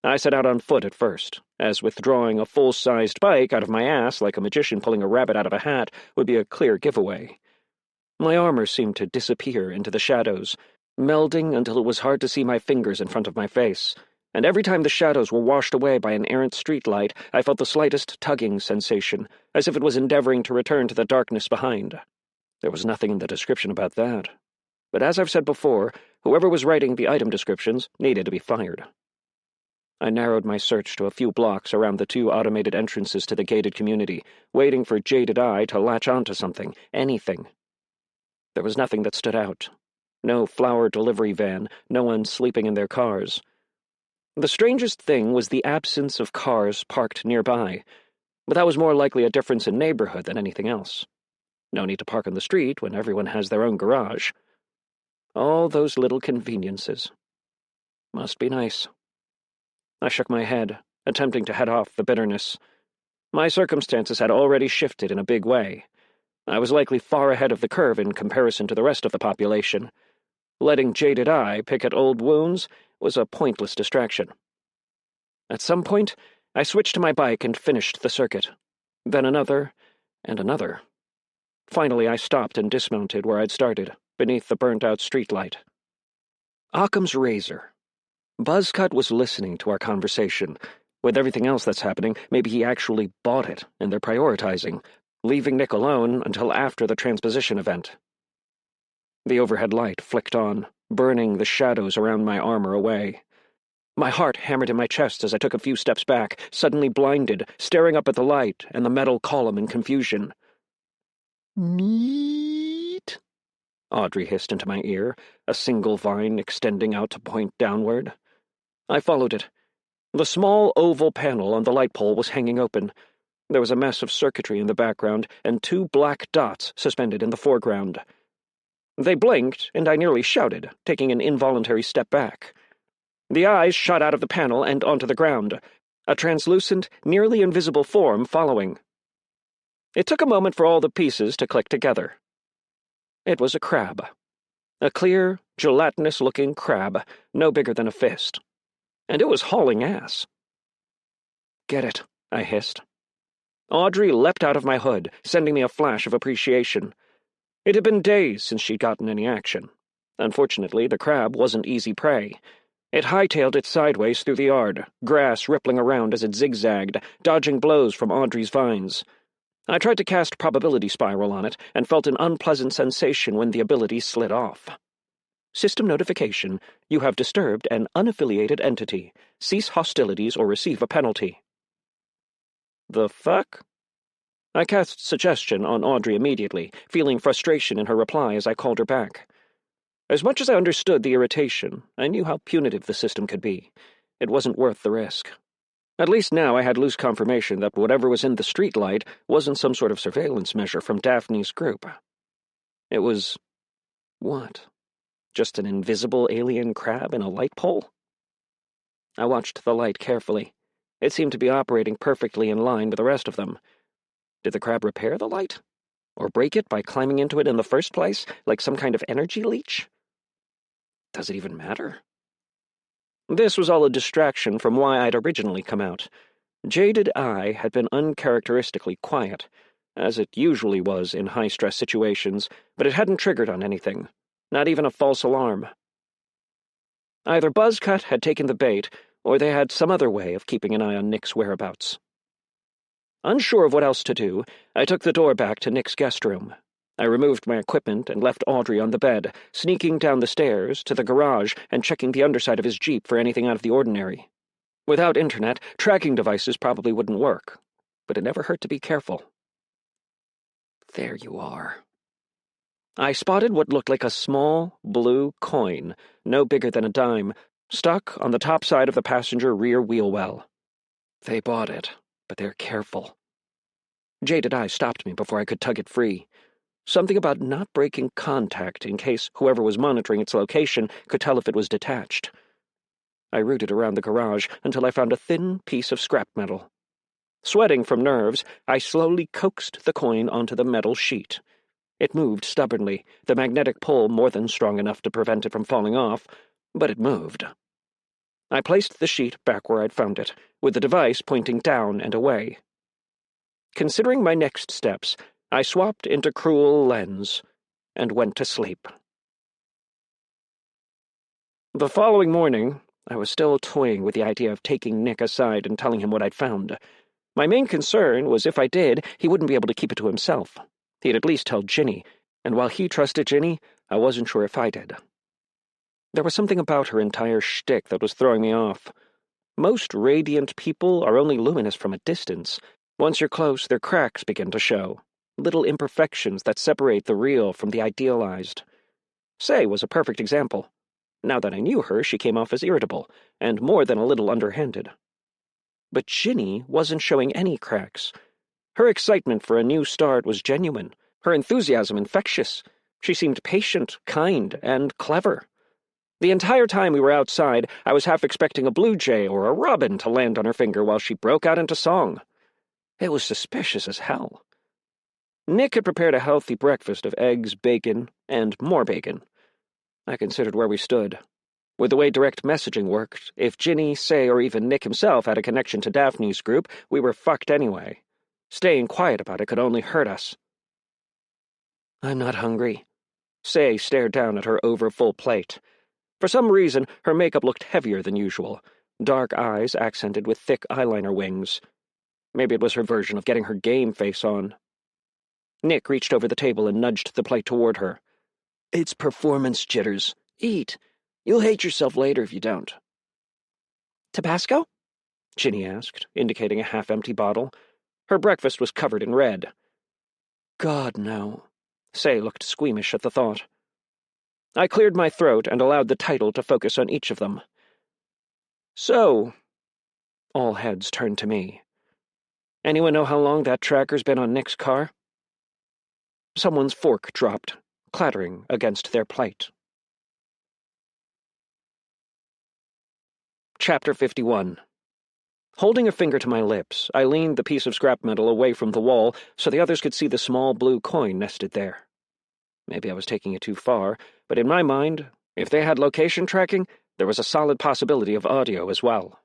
I set out on foot at first, as withdrawing a full-sized bike out of my ass like a magician pulling a rabbit out of a hat would be a clear giveaway. My armor seemed to disappear into the shadows, melding until it was hard to see my fingers in front of my face, and every time the shadows were washed away by an errant streetlight, I felt the slightest tugging sensation, as if it was endeavoring to return to the darkness behind. There was nothing in the description about that. But as I've said before, whoever was writing the item descriptions needed to be fired. I narrowed my search to a few blocks around the 2 automated entrances to the gated community, waiting for jaded eye to latch onto something, anything. There was nothing that stood out. No flower delivery van, no one sleeping in their cars. The strangest thing was the absence of cars parked nearby, but that was more likely a difference in neighborhood than anything else. No need to park on the street when everyone has their own garage. All those little conveniences. Must be nice. I shook my head, attempting to head off the bitterness. My circumstances had already shifted in a big way. I was likely far ahead of the curve in comparison to the rest of the population. Letting jaded eye pick at old wounds was a pointless distraction. At some point, I switched to my bike and finished the circuit. Then another, and another. Finally, I stopped and dismounted where I'd started, beneath the burnt-out streetlight. Occam's razor. Buzzcut was listening to our conversation. With everything else that's happening, maybe he actually bought it, and they're prioritizing, leaving Nick alone until after the transposition event. The overhead light flicked on, burning the shadows around my armor away. My heart hammered in my chest as I took a few steps back, suddenly blinded, staring up at the light and the metal column in confusion. "Meat?" Audrey hissed into my ear, a single vine extending out to point downward. I followed it. The small oval panel on the light pole was hanging open. There was a mess of circuitry in the background and 2 black dots suspended in the foreground. They blinked, and I nearly shouted, taking an involuntary step back. The eyes shot out of the panel and onto the ground, a translucent, nearly invisible form following. It took a moment for all the pieces to click together. It was a crab. A clear, gelatinous-looking crab, no bigger than a fist. And it was hauling ass. "Get it," I hissed. Audrey leapt out of my hood, sending me a flash of appreciation. It had been days since she'd gotten any action. Unfortunately, the crab wasn't easy prey. It hightailed it sideways through the yard, grass rippling around as it zigzagged, dodging blows from Audrey's vines. I tried to cast Probability Spiral on it, and felt an unpleasant sensation when the ability slid off. System notification: you have disturbed an unaffiliated entity. Cease hostilities or receive a penalty. The fuck? I cast Suggestion on Audrey immediately, feeling frustration in her reply as I called her back. As much as I understood the irritation, I knew how punitive the system could be. It wasn't worth the risk. At least now I had loose confirmation that whatever was in the streetlight wasn't some sort of surveillance measure from Daphne's group. It was... what? Just an invisible alien crab in a light pole? I watched the light carefully. It seemed to be operating perfectly in line with the rest of them. Did the crab repair the light? Or break it by climbing into it in the first place, like some kind of energy leech? Does it even matter? This was all a distraction from why I'd originally come out. Jaded Eye had been uncharacteristically quiet, as it usually was in high-stress situations, but it hadn't triggered on anything. Not even a false alarm. Either Buzzcut had taken the bait, or they had some other way of keeping an eye on Nick's whereabouts. Unsure of what else to do, I took the door back to Nick's guest room. I removed my equipment and left Audrey on the bed, sneaking down the stairs to the garage and checking the underside of his Jeep for anything out of the ordinary. Without internet, tracking devices probably wouldn't work, but it never hurt to be careful. There you are. I spotted what looked like a small, blue coin, no bigger than a dime, stuck on the top side of the passenger rear wheel well. They bought it, but they're careful. Jaded Eye stopped me before I could tug it free. Something about not breaking contact in case whoever was monitoring its location could tell if it was detached. I rooted around the garage until I found a thin piece of scrap metal. Sweating from nerves, I slowly coaxed the coin onto the metal sheet. It moved stubbornly, the magnetic pull more than strong enough to prevent it from falling off, but it moved. I placed the sheet back where I'd found it, with the device pointing down and away. Considering my next steps, I swapped into cruel lens and went to sleep. The following morning, I was still toying with the idea of taking Nick aside and telling him what I'd found. My main concern was if I did, he wouldn't be able to keep it to himself. He'd at least tell Ginny, and while he trusted Ginny, I wasn't sure if I did. There was something about her entire shtick that was throwing me off. Most radiant people are only luminous from a distance. Once you're close, their cracks begin to show, little imperfections that separate the real from the idealized. Say was a perfect example. Now that I knew her, she came off as irritable, and more than a little underhanded. But Ginny wasn't showing any cracks. Her excitement for a new start was genuine, her enthusiasm infectious. She seemed patient, kind, and clever. The entire time we were outside, I was half expecting a blue jay or a robin to land on her finger while she broke out into song. It was suspicious as hell. Nick had prepared a healthy breakfast of eggs, bacon, and more bacon. I considered where we stood. With the way direct messaging worked, if Ginny, Say, or even Nick himself had a connection to Daphne's group, we were fucked anyway. Staying quiet about it could only hurt us. I'm not hungry. Say stared down at her over-full plate. For some reason, her makeup looked heavier than usual, dark eyes accented with thick eyeliner wings. Maybe it was her version of getting her game face on. Nick reached over the table and nudged the plate toward her. It's performance jitters. Eat. You'll hate yourself later if you don't. Tabasco? Ginny asked, indicating a half-empty bottle. Her breakfast was covered in red. God, no. Say looked squeamish at the thought. I cleared my throat and allowed the title to focus on each of them. So, all heads turned to me. Anyone know how long that tracker's been on Nick's car? Someone's fork dropped, clattering against their plate. Chapter 51. Holding a finger to my lips, I leaned the piece of scrap metal away from the wall so the others could see the small blue coin nested there. Maybe I was taking it too far, but in my mind, if they had location tracking, there was a solid possibility of audio as well.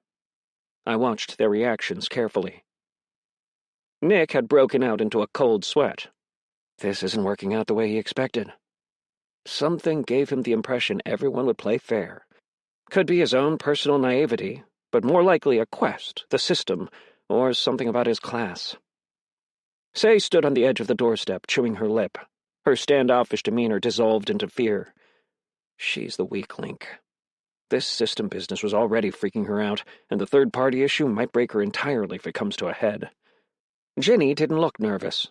I watched their reactions carefully. Nick had broken out into a cold sweat. This isn't working out the way he expected. Something gave him the impression everyone would play fair. Could be his own personal naivety, but more likely a quest, the system, or something about his class. Say stood on the edge of the doorstep, chewing her lip. Her standoffish demeanor dissolved into fear. She's the weak link. This system business was already freaking her out, and the third-party issue might break her entirely if it comes to a head. Ginny didn't look nervous.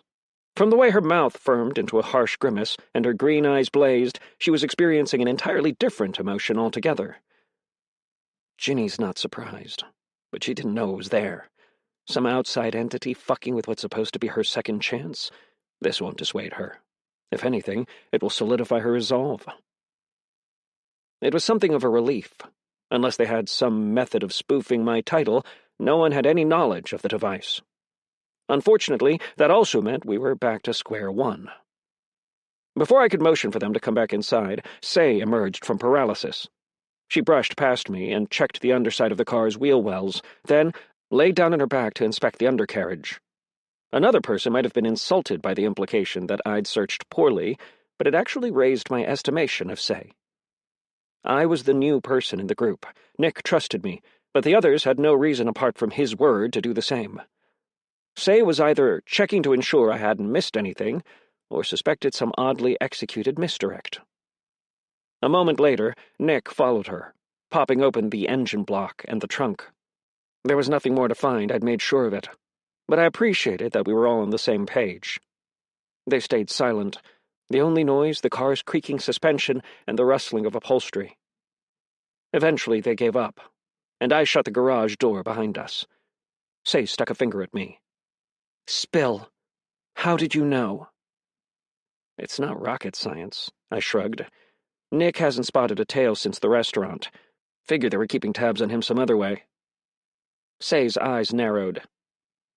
From the way her mouth firmed into a harsh grimace and her green eyes blazed, she was experiencing an entirely different emotion altogether. Ginny's not surprised, but she didn't know it was there. Some outside entity fucking with what's supposed to be her second chance? This won't dissuade her. If anything, it will solidify her resolve. It was something of a relief. Unless they had some method of spoofing my title, no one had any knowledge of the device. Unfortunately, that also meant we were back to square one. Before I could motion for them to come back inside, Say emerged from paralysis. She brushed past me and checked the underside of the car's wheel wells, then laid down on her back to inspect the undercarriage. Another person might have been insulted by the implication that I'd searched poorly, but it actually raised my estimation of Say. I was the new person in the group. Nick trusted me, but the others had no reason apart from his word to do the same. Say was either checking to ensure I hadn't missed anything, or suspected some oddly executed misdirect. A moment later, Nick followed her, popping open the engine block and the trunk. There was nothing more to find, I'd made sure of it, but I appreciated that we were all on the same page. They stayed silent, the only noise the car's creaking suspension and the rustling of upholstery. Eventually they gave up, and I shut the garage door behind us. Say stuck a finger at me. Spill. How did you know? It's not rocket science, I shrugged. Nick hasn't spotted a tail since the restaurant. Figured they were keeping tabs on him some other way. Say's eyes narrowed.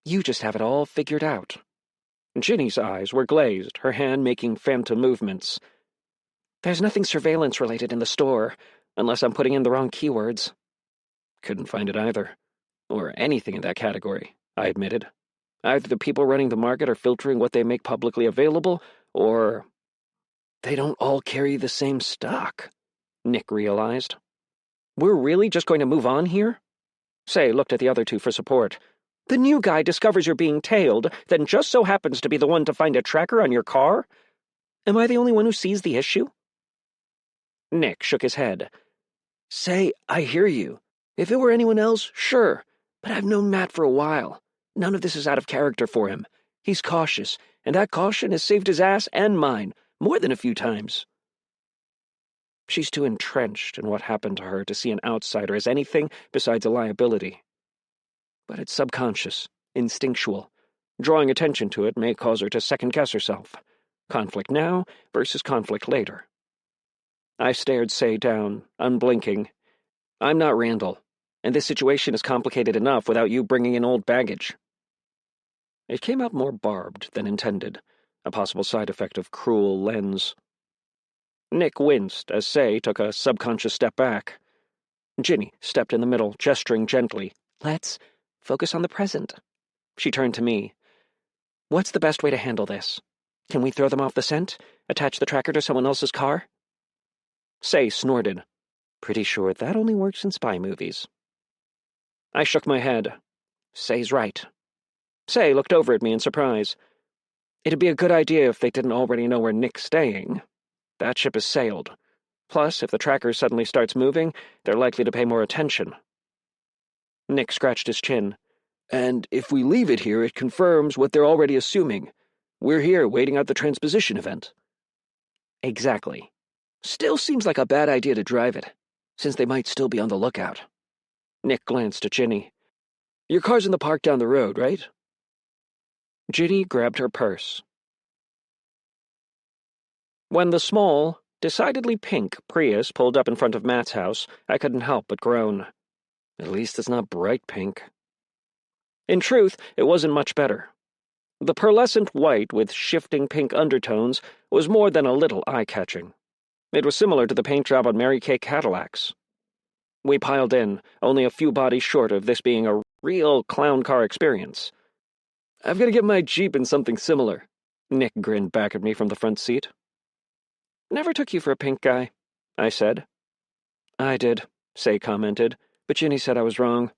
You just have it all figured out. Ginny's eyes were glazed, her hand making phantom movements. There's nothing surveillance-related in the store, unless I'm putting in the wrong keywords. Couldn't find it either. Or anything in that category, I admitted. Either the people running the market are filtering what they make publicly available, or they don't all carry the same stock, Nick realized. We're really just going to move on here? Say looked at the other two for support. The new guy discovers you're being tailed, then just so happens to be the one to find a tracker on your car? Am I the only one who sees the issue? Nick shook his head. Say, I hear you. If it were anyone else, sure, but I've known Matt for a while. None of this is out of character for him. He's cautious, and that caution has saved his ass and mine, more than a few times. She's too entrenched in what happened to her to see an outsider as anything besides a liability. But it's subconscious, instinctual. Drawing attention to it may cause her to second-guess herself. Conflict now versus conflict later. I stared Say down, unblinking. I'm not Randall, and this situation is complicated enough without you bringing in old baggage. It came out more barbed than intended, a possible side effect of cruel lens. Nick winced as Say took a subconscious step back. Ginny stepped in the middle, gesturing gently. Let's focus on the present. She turned to me. What's the best way to handle this? Can we throw them off the scent? Attach the tracker to someone else's car? Say snorted. Pretty sure that only works in spy movies. I shook my head. Say's right. Say looked over at me in surprise. It'd be a good idea if they didn't already know where Nick's staying. That ship has sailed. Plus, if the tracker suddenly starts moving, they're likely to pay more attention. Nick scratched his chin. And if we leave it here, it confirms what they're already assuming. We're here waiting out the transposition event. Exactly. Still seems like a bad idea to drive it, since they might still be on the lookout. Nick glanced at Ginny. Your car's in the park down the road, right? Ginny grabbed her purse. When the small, decidedly pink Prius pulled up in front of Matt's house, I couldn't help but groan. At least it's not bright pink. In truth, it wasn't much better. The pearlescent white with shifting pink undertones was more than a little eye-catching. It was similar to the paint job on Mary Kay Cadillacs. We piled in, only a few bodies short of this being a real clown car experience. I've got to get my Jeep in something similar. Nick grinned back at me from the front seat. Never took you for a pink guy, I said. I did, Say commented, but Ginny said I was wrong.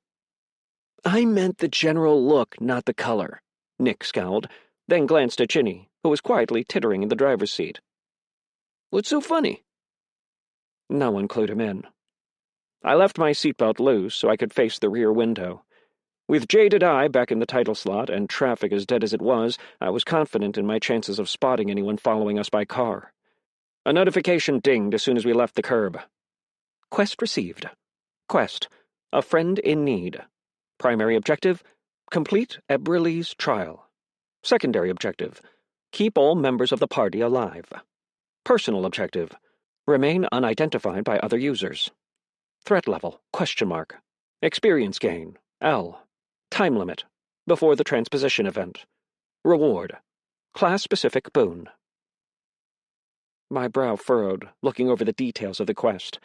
I meant the general look, not the color, Nick scowled, then glanced at Ginny, who was quietly tittering in the driver's seat. What's so funny? No one clued him in. I left my seatbelt loose so I could face the rear window. With jaded eye back in the title slot and traffic as dead as it was, I was confident in my chances of spotting anyone following us by car. A notification dinged as soon as we left the curb. Quest received. Quest, a friend in need. Primary objective, complete Eberle's trial. Secondary objective, keep all members of the party alive. Personal objective, remain unidentified by other users. Threat level, ? Experience gain, L. Time limit, before the transposition event. Reward, class-specific boon. My brow furrowed, looking over the details of the quest.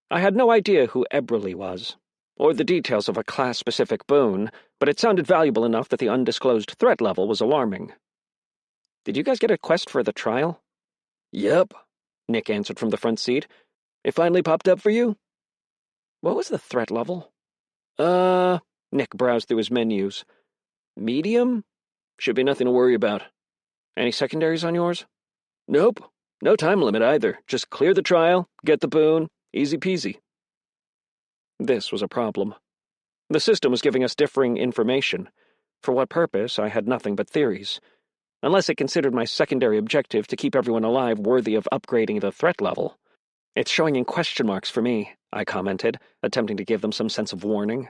I had no idea who Eberle was, or the details of a class-specific boon, but it sounded valuable enough that the undisclosed threat level was alarming. Did you guys get a quest for the trial? Yep, Nick answered from the front seat. It finally popped up for you? What was the threat level? Nick browsed through his menus. Medium? Should be nothing to worry about. Any secondaries on yours? Nope. No time limit either. Just clear the trial, get the boon, easy peasy. This was a problem. The system was giving us differing information. For what purpose, I had nothing but theories. Unless it considered my secondary objective to keep everyone alive worthy of upgrading the threat level. It's showing in question marks for me, I commented, attempting to give them some sense of warning.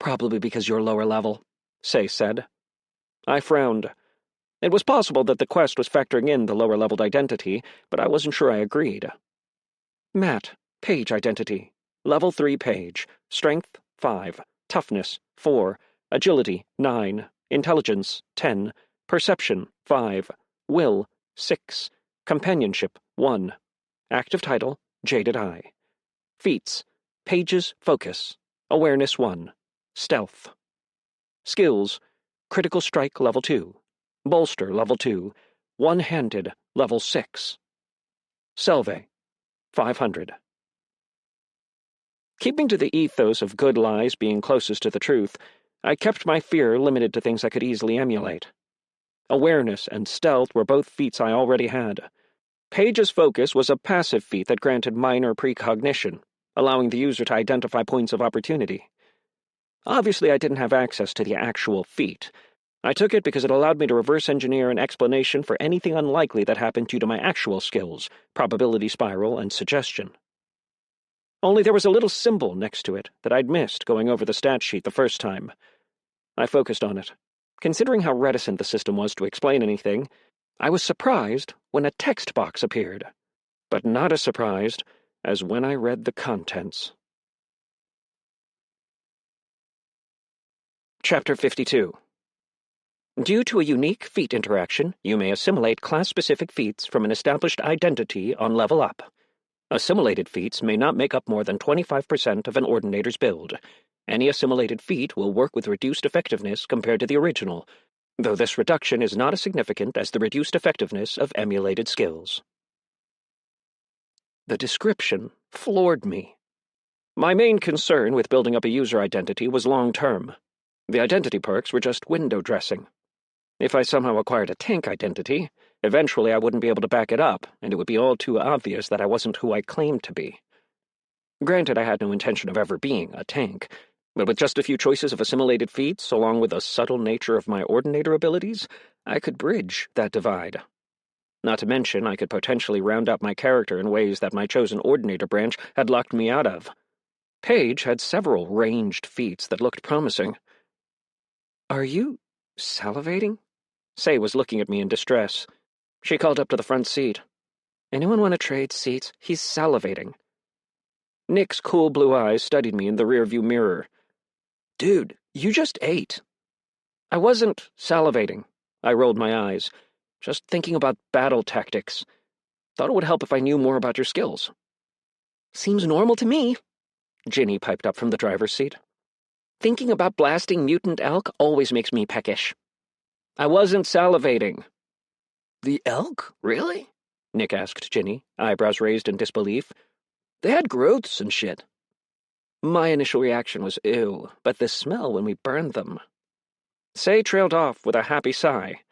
Probably because you're lower level, Say said. I frowned. It was possible that the quest was factoring in the lower-leveled identity, but I wasn't sure I agreed. Matt, page identity. Level 3 page. Strength, 5. Toughness, 4. Agility, 9. Intelligence, 10. Perception, 5. Will, 6. Companionship, 1. Active title, Jaded Eye. Feats, Pages Focus, Awareness 1. Stealth. Skills, Critical Strike Level 2. Bolster Level 2. One-Handed Level 6. Selve, 500. Keeping to the ethos of good lies being closest to the truth, I kept my fear limited to things I could easily emulate. Awareness and stealth were both feats I already had. Page's focus was a passive feat that granted minor precognition, allowing the user to identify points of opportunity. Obviously, I didn't have access to the actual feat. I took it because it allowed me to reverse engineer an explanation for anything unlikely that happened due to my actual skills, probability spiral, and suggestion. Only there was a little symbol next to it that I'd missed going over the stat sheet the first time. I focused on it. Considering how reticent the system was to explain anything, I was surprised when a text box appeared, but not as surprised as when I read the contents. Chapter 52. Due to a unique feat interaction, you may assimilate class-specific feats from an established identity on level up. Assimilated feats may not make up more than 25% of an Ordinator's build. Any assimilated feat will work with reduced effectiveness compared to the original, though this reduction is not as significant as the reduced effectiveness of emulated skills. The description floored me. My main concern with building up a user identity was long-term. The identity perks were just window dressing. If I somehow acquired a tank identity, eventually I wouldn't be able to back it up, and it would be all too obvious that I wasn't who I claimed to be. Granted, I had no intention of ever being a tank, but with just a few choices of assimilated feats, along with the subtle nature of my Ordinator abilities, I could bridge that divide. Not to mention, I could potentially round out my character in ways that my chosen Ordinator branch had locked me out of. Paige had several ranged feats that looked promising. "Are you salivating?" Say was looking at me in distress. She called up to the front seat. "Anyone want to trade seats? He's salivating." Nick's cool blue eyes studied me in the rearview mirror. "Dude, you just ate." I wasn't salivating. I rolled my eyes. Just thinking about battle tactics. Thought it would help if I knew more about your skills. "Seems normal to me," Ginny piped up from the driver's seat. "Thinking about blasting mutant elk always makes me peckish." I wasn't salivating. "The elk? Really?" Nick asked Ginny, eyebrows raised in disbelief. "They had growths and shit." My initial reaction was ew, but the smell when we burned them. Say trailed off with a happy sigh.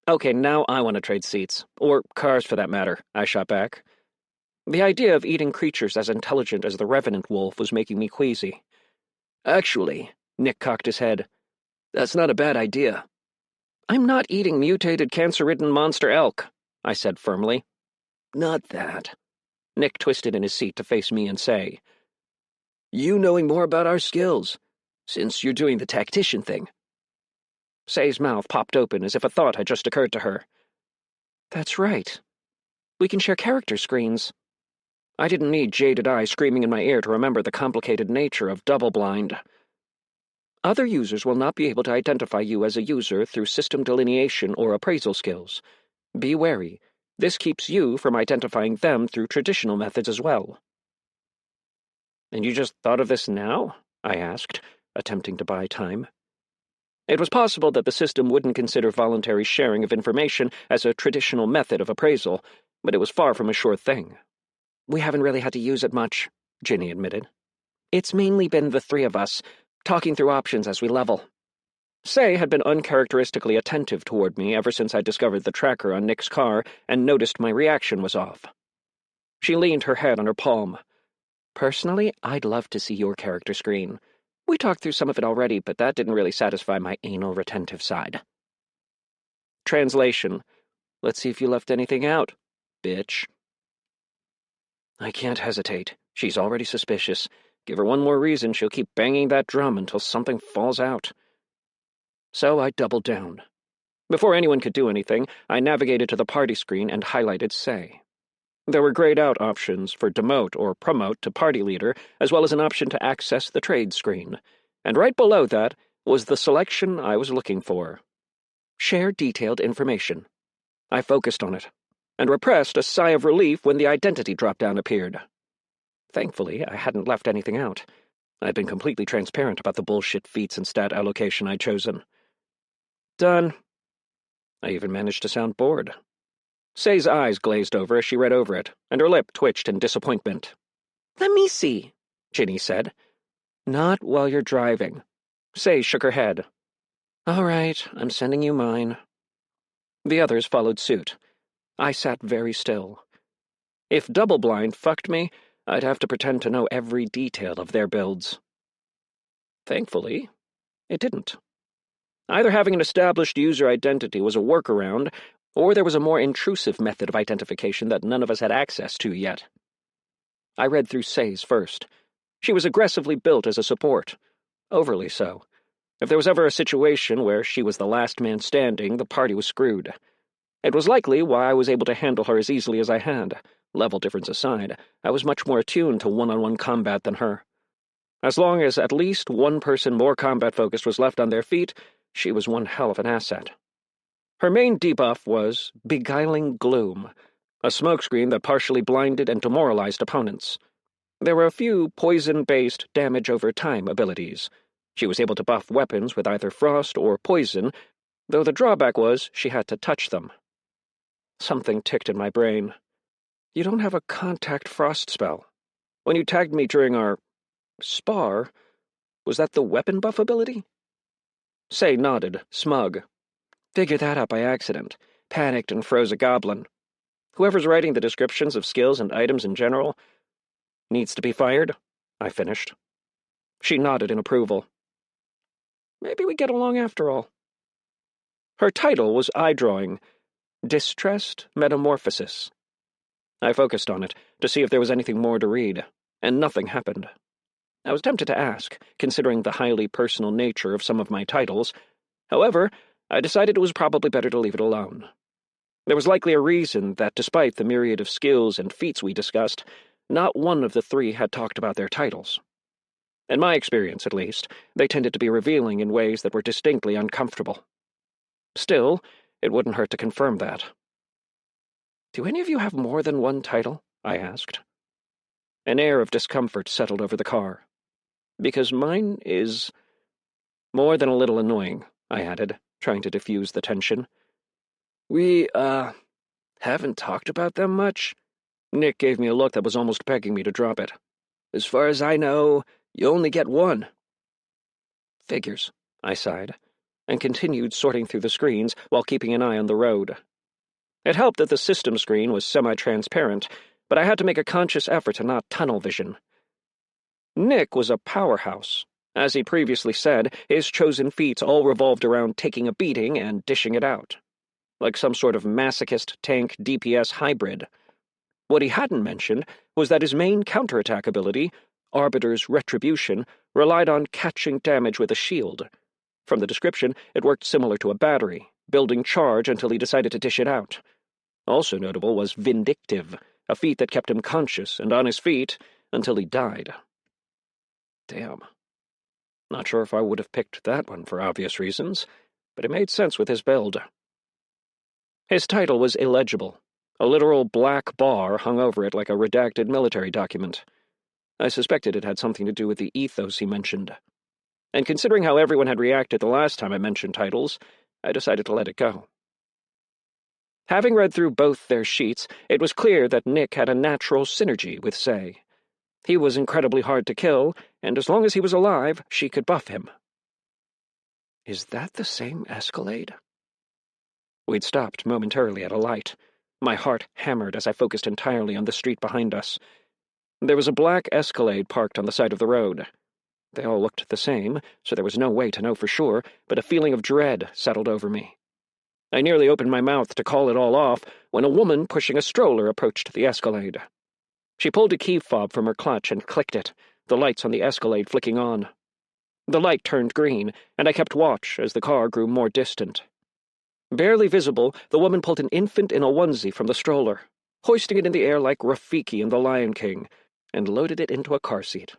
"Okay, now I want to trade seats. Or cars, for that matter," I shot back. The idea of eating creatures as intelligent as the Revenant Wolf was making me queasy. "Actually," Nick cocked his head, "that's not a bad idea." "I'm not eating mutated, cancer-ridden monster elk," I said firmly. "Not that." Nick twisted in his seat to face me and say, "You knowing more about our skills, since you're doing the tactician thing." Say's mouth popped open as if a thought had just occurred to her. "That's right. We can share character screens." I didn't need Jaded Eye screaming in my ear to remember the complicated nature of double-blind. Other users will not be able to identify you as a user through system delineation or appraisal skills. Be wary. This keeps you from identifying them through traditional methods as well. "And you just thought of this now?" I asked, attempting to buy time. It was possible that the system wouldn't consider voluntary sharing of information as a traditional method of appraisal, but it was far from a sure thing. "We haven't really had to use it much," Ginny admitted. "It's mainly been the three of us, talking through options as we level." Say had been uncharacteristically attentive toward me ever since I discovered the tracker on Nick's car and noticed my reaction was off. She leaned her head on her palm. "Personally, I'd love to see your character screen. We talked through some of it already, but that didn't really satisfy my anal retentive side." Translation: "Let's see if you left anything out, bitch." I can't hesitate. She's already suspicious. Give her one more reason, she'll keep banging that drum until something falls out. So I doubled down. Before anyone could do anything, I navigated to the party screen and highlighted Say. There were grayed-out options for demote or promote to party leader, as well as an option to access the trade screen. And right below that, was the selection I was looking for. Share detailed information. I focused on it, and repressed a sigh of relief when the identity drop-down appeared. Thankfully, I hadn't left anything out. I'd been completely transparent about the bullshit feats and stat allocation I'd chosen. Done. I even managed to sound bored. Say's eyes glazed over as she read over it, and her lip twitched in disappointment. "Let me see," Ginny said. "Not while you're driving." Say shook her head. "All right, I'm sending you mine." The others followed suit. I sat very still. If double-blind fucked me, I'd have to pretend to know every detail of their builds. Thankfully, it didn't. Either having an established user identity was a workaround, or there was a more intrusive method of identification that none of us had access to yet. I read through Say's first. She was aggressively built as a support. Overly so. If there was ever a situation where she was the last man standing, the party was screwed. It was likely why I was able to handle her as easily as I had. Level difference aside, I was much more attuned to one-on-one combat than her. As long as at least one person more combat-focused was left on their feet, she was one hell of an asset. Her main debuff was Beguiling Gloom, a smokescreen that partially blinded and demoralized opponents. There were a few poison-based damage-over-time abilities. She was able to buff weapons with either frost or poison, though the drawback was she had to touch them. Something ticked in my brain. "You don't have a contact frost spell. When you tagged me during our spar, was that the weapon buff ability?" Say nodded, smug. "Figured that out by accident. Panicked and froze a goblin. Whoever's writing the descriptions of skills and items in general needs to be fired," I finished. She nodded in approval. Maybe we get along after all. Her title was eye-drawing, Distressed Metamorphosis. I focused on it to see if there was anything more to read, and nothing happened. I was tempted to ask, considering the highly personal nature of some of my titles. However, I decided it was probably better to leave it alone. There was likely a reason that despite the myriad of skills and feats we discussed, not one of the three had talked about their titles. In my experience, at least, they tended to be revealing in ways that were distinctly uncomfortable. Still, it wouldn't hurt to confirm that. "Do any of you have more than one title?" I asked. An air of discomfort settled over the car. "Because mine is more than a little annoying," I added, trying to diffuse the tension. "We, haven't talked about them much." Nick gave me a look that was almost begging me to drop it. "As far as I know, you only get one." "Figures," I sighed, and continued sorting through the screens while keeping an eye on the road. It helped that the system screen was semi-transparent, but I had to make a conscious effort to not tunnel vision. Nick was a powerhouse. As he previously said, his chosen feats all revolved around taking a beating and dishing it out. Like some sort of masochist tank DPS hybrid. What he hadn't mentioned was that his main counterattack ability, Arbiter's Retribution, relied on catching damage with a shield. From the description, it worked similar to a battery, building charge until he decided to dish it out. Also notable was Vindictive, a feat that kept him conscious and on his feet until he died. Damn. Not sure if I would have picked that one for obvious reasons, but it made sense with his build. His title was illegible. A literal black bar hung over it like a redacted military document. I suspected it had something to do with the ethos he mentioned. And considering how everyone had reacted the last time I mentioned titles, I decided to let it go. Having read through both their sheets, it was clear that Nick had a natural synergy with Say. He was incredibly hard to kill, and as long as he was alive, she could buff him. Is that the same Escalade? We'd stopped momentarily at a light. My heart hammered as I focused entirely on the street behind us. There was a black Escalade parked on the side of the road. They all looked the same, so there was no way to know for sure, but a feeling of dread settled over me. I nearly opened my mouth to call it all off when a woman pushing a stroller approached the Escalade. She pulled a key fob from her clutch and clicked it, the lights on the Escalade flicking on. The light turned green, and I kept watch as the car grew more distant. Barely visible, the woman pulled an infant in a onesie from the stroller, hoisting it in the air like Rafiki in The Lion King, and loaded it into a car seat.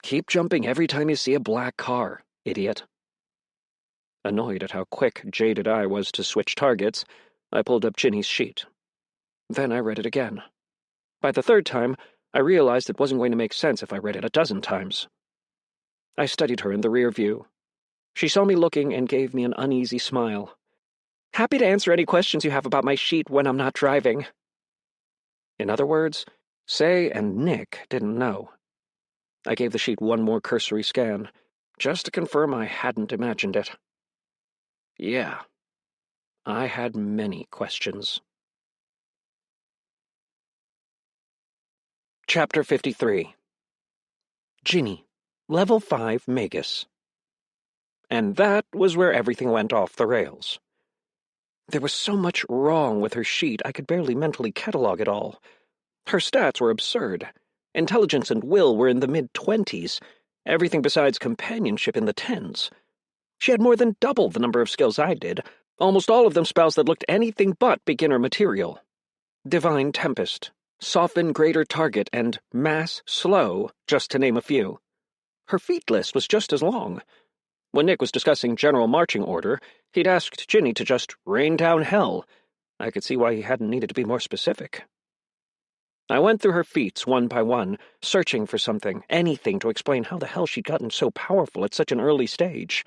Keep jumping every time you see a black car, idiot. Annoyed at how quick, jaded I was to switch targets, I pulled up Ginny's sheet. Then I read it again. By the third time, I realized it wasn't going to make sense if I read it a dozen times. I studied her in the rear view. She saw me looking and gave me an uneasy smile. "Happy to answer any questions you have about my sheet when I'm not driving." In other words, Say and Nick didn't know. I gave the sheet one more cursory scan, just to confirm I hadn't imagined it. Yeah, I had many questions. Chapter 53. Ginny, Level 5 Magus. And that was where everything went off the rails. There was so much wrong with her sheet I could barely mentally catalog it all. Her stats were absurd. Intelligence and will were in the mid-20s, everything besides companionship in the 10s. She had more than double the number of skills I did, almost all of them spells that looked anything but beginner material. Divine Tempest, Soften Greater Target, and Mass Slow, just to name a few. Her feat list was just as long. When Nick was discussing general marching order, he'd asked Ginny to just rain down hell. I could see why he hadn't needed to be more specific. I went through her feats one by one, searching for something, anything to explain how the hell she'd gotten so powerful at such an early stage.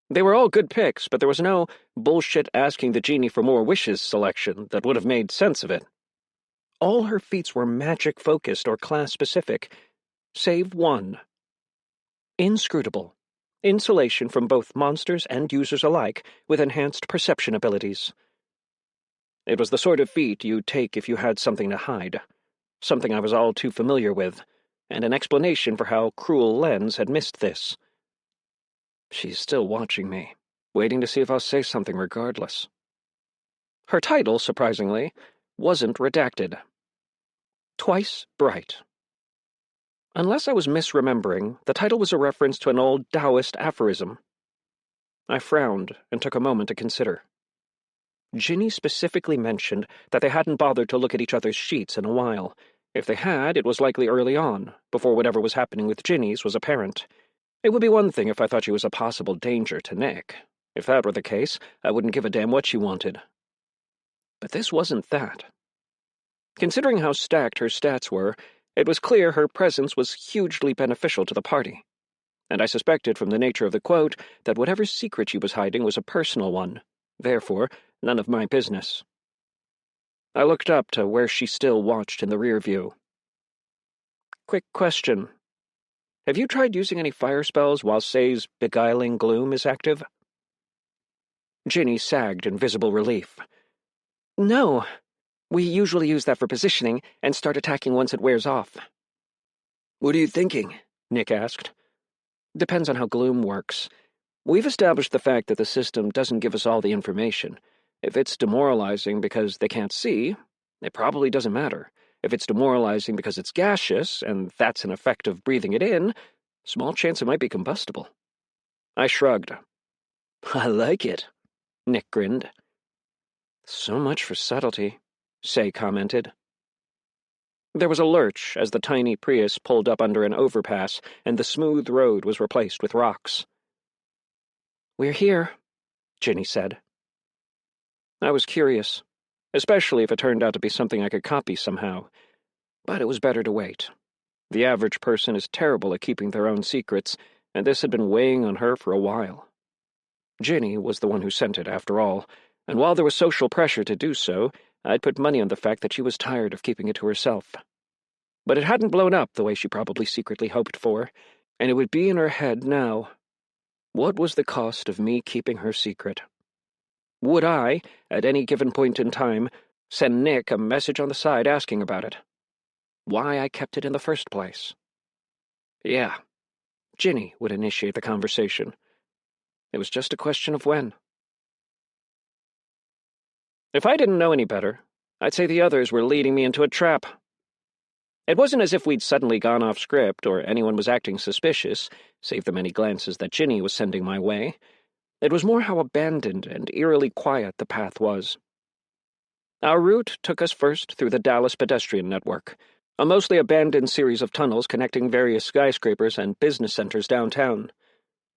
They were all good picks, but there was no bullshit asking the genie for more wishes selection that would have made sense of it. All her feats were magic-focused or class-specific, save one. Inscrutable. Insulation from both monsters and users alike, with enhanced perception abilities. It was the sort of feat you'd take if you had something to hide. Something I was all too familiar with, and an explanation for how cruel Lens had missed this. She's still watching me, waiting to see if I'll say something regardless. Her title, surprisingly, wasn't redacted. Twice Bright. Unless I was misremembering, the title was a reference to an old Taoist aphorism. I frowned and took a moment to consider. Ginny specifically mentioned that they hadn't bothered to look at each other's sheets in a while. If they had, it was likely early on, before whatever was happening with Ginny's was apparent. It would be one thing if I thought she was a possible danger to Nick. If that were the case, I wouldn't give a damn what she wanted. But this wasn't that. Considering how stacked her stats were, it was clear her presence was hugely beneficial to the party. And I suspected from the nature of the quote that whatever secret she was hiding was a personal one. Therefore, none of my business. I looked up to where she still watched in the rear view. Quick question. Have you tried using any fire spells while Say's Beguiling Gloom is active? Ginny sagged in visible relief. No. We usually use that for positioning and start attacking once it wears off. What are you thinking? Nick asked. Depends on how Gloom works. We've established the fact that the system doesn't give us all the information. If it's demoralizing because they can't see, it probably doesn't matter. If it's demoralizing because it's gaseous, and that's an effect of breathing it in, small chance it might be combustible. I shrugged. I like it, Nick grinned. So much for subtlety, Say commented. There was a lurch as the tiny Prius pulled up under an overpass, and the smooth road was replaced with rocks. We're here, Ginny said. I was curious, especially if it turned out to be something I could copy somehow. But it was better to wait. The average person is terrible at keeping their own secrets, and this had been weighing on her for a while. Ginny was the one who sent it, after all, and while there was social pressure to do so, I'd put money on the fact that she was tired of keeping it to herself. But it hadn't blown up the way she probably secretly hoped for, and it would be in her head now. What was the cost of me keeping her secret? Would I, at any given point in time, send Nick a message on the side asking about it? Why I kept it in the first place? Yeah, Ginny would initiate the conversation. It was just a question of when. If I didn't know any better, I'd say the others were leading me into a trap. It wasn't as if we'd suddenly gone off script or anyone was acting suspicious, save the many glances that Ginny was sending my way. It was more how abandoned and eerily quiet the path was. Our route took us first through the Dallas pedestrian network, a mostly abandoned series of tunnels connecting various skyscrapers and business centers downtown.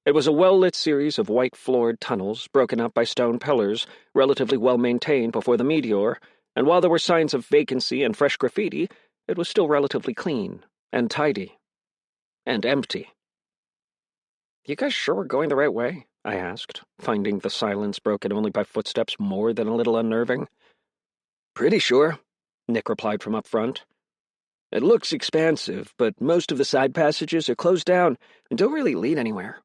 It was a well-lit series of white-floored tunnels, broken up by stone pillars, relatively well-maintained before the meteor, and while there were signs of vacancy and fresh graffiti, it was still relatively clean, and tidy, and empty. "You guys sure we're going the right way?" I asked, finding the silence broken only by footsteps more than a little unnerving. "Pretty sure," Nick replied from up front. "It looks expansive, but most of the side passages are closed down and don't really lead anywhere."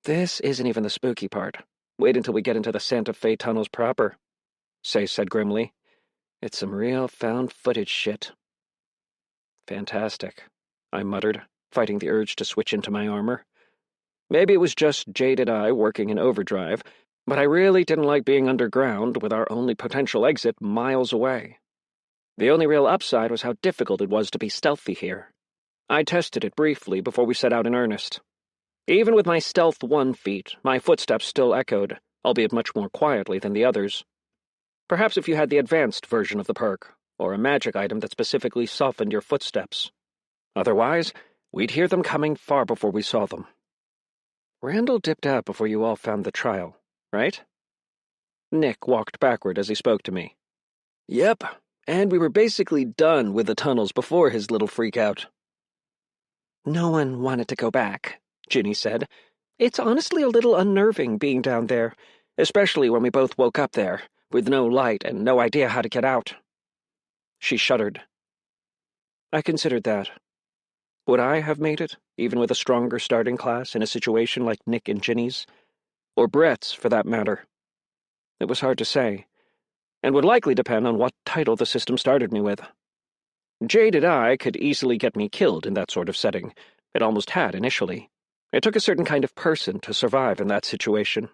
"This isn't even the spooky part. Wait until we get into the Santa Fe tunnels proper," Say said grimly. "It's some real found footage shit." "Fantastic," I muttered, fighting the urge to switch into my armor. Maybe it was just jaded I working in overdrive, but I really didn't like being underground with our only potential exit miles away. The only real upside was how difficult it was to be stealthy here. I tested it briefly before we set out in earnest. Even with my Stealth 1 feat, my footsteps still echoed, albeit much more quietly than the others. Perhaps if you had the advanced version of the perk, or a magic item that specifically softened your footsteps. Otherwise, we'd hear them coming far before we saw them. "Randall dipped out before you all found the trial, right?" Nick walked backward as he spoke to me. "Yep, and we were basically done with the tunnels before his little freak-out." "No one wanted to go back," Ginny said. "It's honestly a little unnerving being down there, especially when we both woke up there, with no light and no idea how to get out." She shuddered. I considered that. Would I have made it, even with a stronger starting class in a situation like Nick and Ginny's? Or Brett's, for that matter? It was hard to say, and would likely depend on what title the system started me with. Jaded I could easily get me killed in that sort of setting. It almost had initially. It took a certain kind of person to survive in that situation.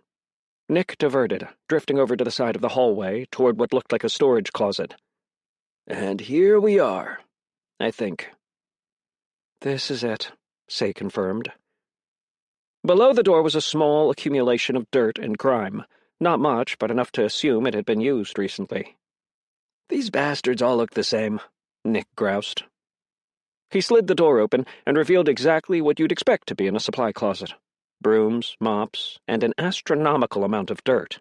Nick diverted, drifting over to the side of the hallway toward what looked like a storage closet. "And here we are, I think." "This is it," Say confirmed. Below the door was a small accumulation of dirt and grime. Not much, but enough to assume it had been used recently. "These bastards all look the same," Nick groused. He slid the door open and revealed exactly what you'd expect to be in a supply closet. Brooms, mops, and an astronomical amount of dirt.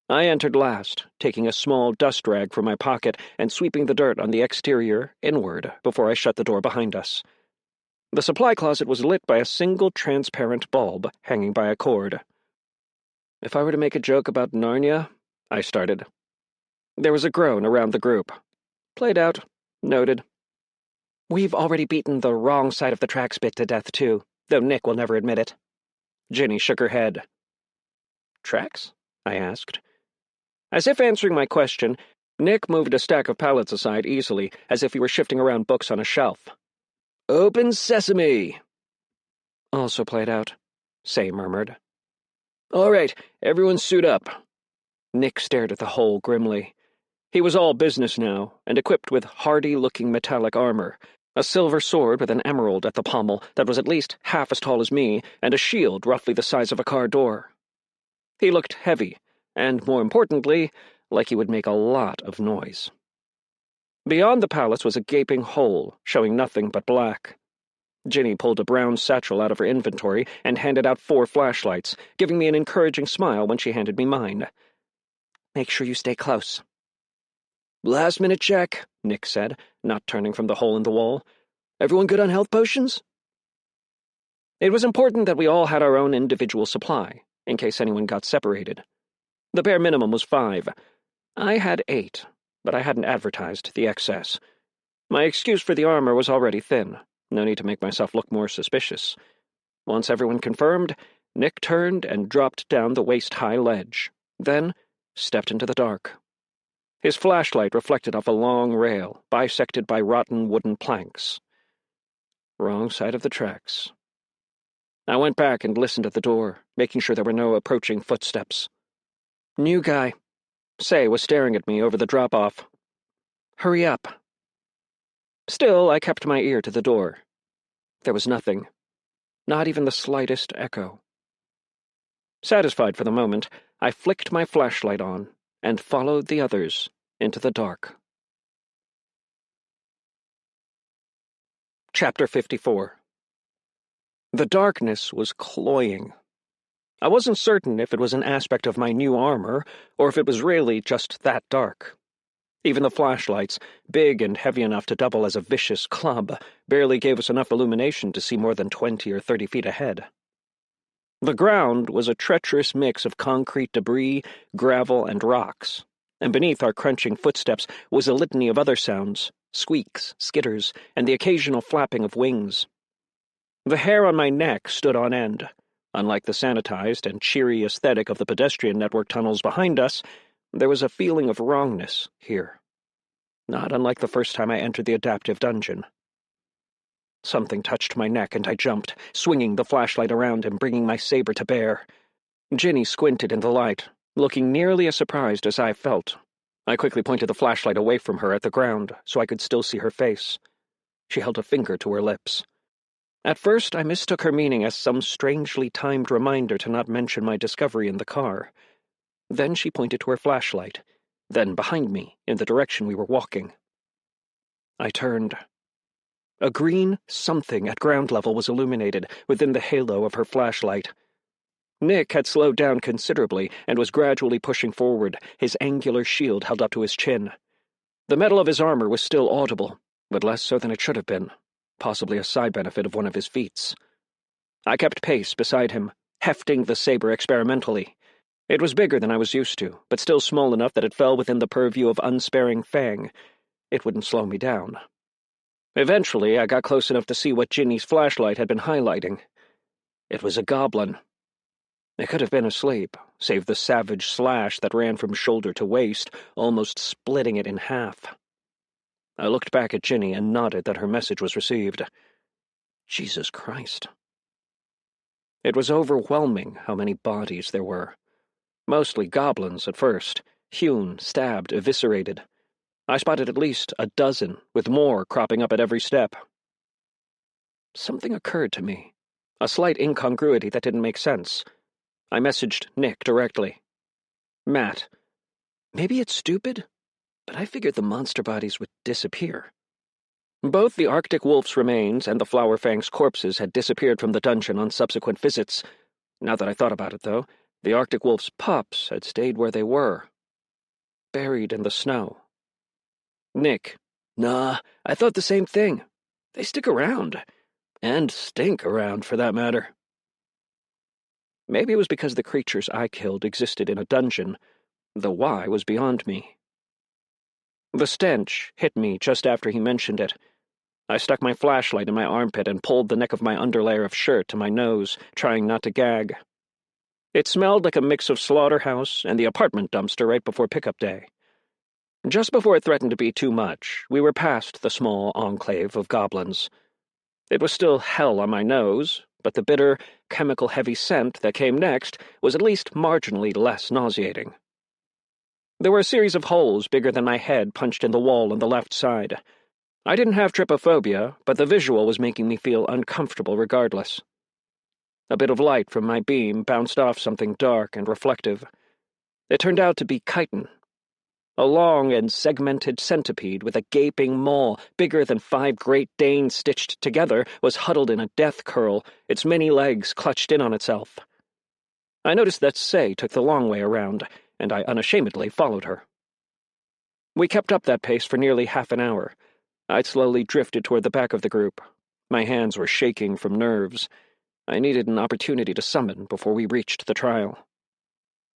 I entered last, taking a small dust rag from my pocket and sweeping the dirt on the exterior inward before I shut the door behind us. The supply closet was lit by a single transparent bulb hanging by a cord. "If I were to make a joke about Narnia," I started. There was a groan around the group. "Played out. Noted." "We've already beaten the wrong side of the tracks bit to death, too, though Nick will never admit it." Ginny shook her head. "Tracks?" I asked. As if answering my question, Nick moved a stack of pallets aside easily, as if he were shifting around books on a shelf. "Open sesame!" "Also played out," Say murmured. "All right, everyone suit up." Nick stared at the hole grimly. He was all business now, and equipped with hardy-looking metallic armor, a silver sword with an emerald at the pommel that was at least half as tall as me, and a shield roughly the size of a car door. He looked heavy, and, more importantly, like he would make a lot of noise. Beyond the palace was a gaping hole, showing nothing but black. Ginny pulled a brown satchel out of her inventory and handed out 4 flashlights, giving me an encouraging smile when she handed me mine. "Make sure you stay close." "Last-minute check," Nick said, not turning from the hole in the wall. "Everyone good on health potions?" It was important that we all had our own individual supply, in case anyone got separated. The bare minimum was 5. I had 8, but I hadn't advertised the excess. My excuse for the armor was already thin. No need to make myself look more suspicious. Once everyone confirmed, Nick turned and dropped down the waist-high ledge, then stepped into the dark. His flashlight reflected off a long rail, bisected by rotten wooden planks. Wrong side of the tracks. I went back and listened at the door, making sure there were no approaching footsteps. "New guy." Say was staring at me over the drop-off. "Hurry up." Still, I kept my ear to the door. There was nothing. Not even the slightest echo. Satisfied for the moment, I flicked my flashlight on and followed the others into the dark. Chapter 54. The darkness was cloying, I wasn't certain if it was an aspect of my new armor, or if it was really just that dark. Even the flashlights, big and heavy enough to double as a vicious club, barely gave us enough illumination to see more than 20 or 30 feet ahead. The ground was a treacherous mix of concrete debris, gravel, and rocks, and beneath our crunching footsteps was a litany of other sounds, squeaks, skitters, and the occasional flapping of wings. The hair on my neck stood on end. Unlike the sanitized and cheery aesthetic of the pedestrian network tunnels behind us, there was a feeling of wrongness here. Not unlike the first time I entered the adaptive dungeon. Something touched my neck and I jumped, swinging the flashlight around and bringing my saber to bear. Ginny squinted in the light, looking nearly as surprised as I felt. I quickly pointed the flashlight away from her at the ground so I could still see her face. She held a finger to her lips. At first, I mistook her meaning as some strangely timed reminder to not mention my discovery in the car. Then she pointed to her flashlight, then behind me, in the direction we were walking. I turned. A green something at ground level was illuminated within the halo of her flashlight. Nick had slowed down considerably and was gradually pushing forward, his angular shield held up to his chin. The metal of his armor was still audible, but less so than it should have been, possibly a side benefit of one of his feats. I kept pace beside him, hefting the saber experimentally. It was bigger than I was used to, but still small enough that it fell within the purview of unsparing Fang. It wouldn't slow me down. Eventually, I got close enough to see what Ginny's flashlight had been highlighting. It was a goblin. It could have been asleep, save the savage slash that ran from shoulder to waist, almost splitting it in half. I looked back at Ginny and nodded that her message was received. Jesus Christ. It was overwhelming how many bodies there were. Mostly goblins at first, hewn, stabbed, eviscerated. I spotted at least a dozen, with more cropping up at every step. Something occurred to me, a slight incongruity that didn't make sense. I messaged Nick directly. Matt, maybe it's stupid, but I figured the monster bodies would disappear. Both the Arctic wolf's remains and the Flower Fang's corpses had disappeared from the dungeon on subsequent visits. Now that I thought about it, though, the Arctic wolf's pups had stayed where they were, buried in the snow. Nick, nah, I thought the same thing. They stick around. And stink around, for that matter. Maybe it was because the creatures I killed existed in a dungeon. The why was beyond me. The stench hit me just after he mentioned it. I stuck my flashlight in my armpit and pulled the neck of my underlayer of shirt to my nose, trying not to gag. It smelled like a mix of slaughterhouse and the apartment dumpster right before pickup day. Just before it threatened to be too much, we were past the small enclave of goblins. It was still hell on my nose, but the bitter, chemical-heavy scent that came next was at least marginally less nauseating. There were a series of holes bigger than my head punched in the wall on the left side. I didn't have trypophobia, but the visual was making me feel uncomfortable regardless. A bit of light from my beam bounced off something dark and reflective. It turned out to be chitin. A long and segmented centipede with a gaping maw bigger than 5 Great Danes stitched together was huddled in a death curl, its many legs clutched in on itself. I noticed that Say took the long way around, and I unashamedly followed her. We kept up that pace for nearly half an hour. I'd slowly drifted toward the back of the group. My hands were shaking from nerves. I needed an opportunity to summon before we reached the trial.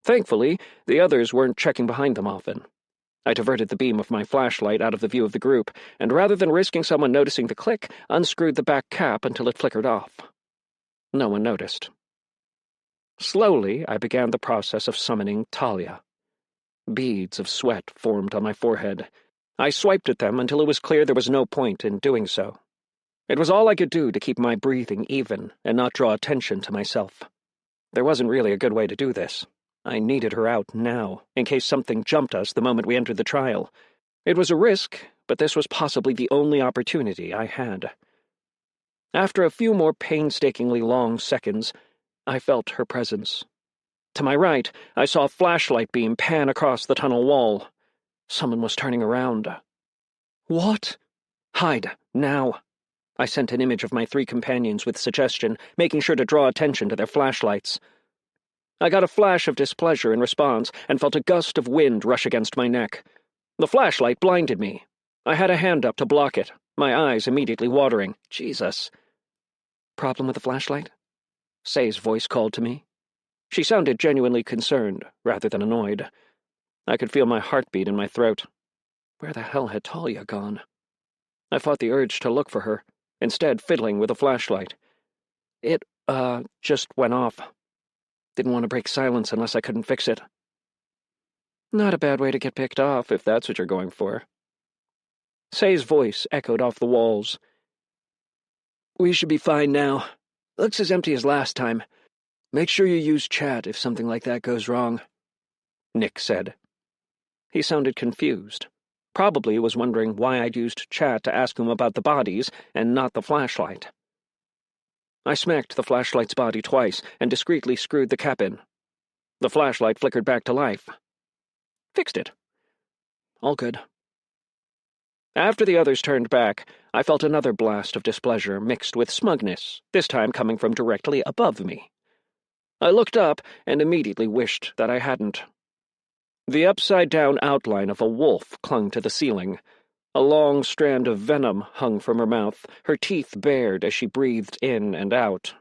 Thankfully, the others weren't checking behind them often. I diverted the beam of my flashlight out of the view of the group, and rather than risking someone noticing the click, unscrewed the back cap until it flickered off. No one noticed. Slowly, I began the process of summoning Talia. Beads of sweat formed on my forehead. I swiped at them until it was clear there was no point in doing so. It was all I could do to keep my breathing even and not draw attention to myself. There wasn't really a good way to do this. I needed her out now, in case something jumped us the moment we entered the trial. It was a risk, but this was possibly the only opportunity I had. After a few more painstakingly long seconds, I felt her presence. To my right, I saw a flashlight beam pan across the tunnel wall. Someone was turning around. What? Hide, now. I sent an image of my 3 companions with suggestion, making sure to draw attention to their flashlights. I got a flash of displeasure in response and felt a gust of wind rush against my neck. The flashlight blinded me. I had a hand up to block it, my eyes immediately watering. Jesus. Problem with the flashlight? Say's voice called to me. She sounded genuinely concerned, rather than annoyed. I could feel my heartbeat in my throat. Where the hell had Talia gone? I fought the urge to look for her, instead fiddling with a flashlight. It, just went off. Didn't want to break silence unless I couldn't fix it. Not a bad way to get picked off, if that's what you're going for. Say's voice echoed off the walls. We should be fine now. Looks as empty as last time. Make sure you use chat if something like that goes wrong, Nick said. He sounded confused. Probably was wondering why I'd used chat to ask him about the bodies and not the flashlight. I smacked the flashlight's body twice and discreetly screwed the cap in. The flashlight flickered back to life. Fixed it. All good. After the others turned back, I felt another blast of displeasure mixed with smugness, this time coming from directly above me. I looked up and immediately wished that I hadn't. The upside-down outline of a wolf clung to the ceiling. A long strand of venom hung from her mouth, her teeth bared as she breathed in and out.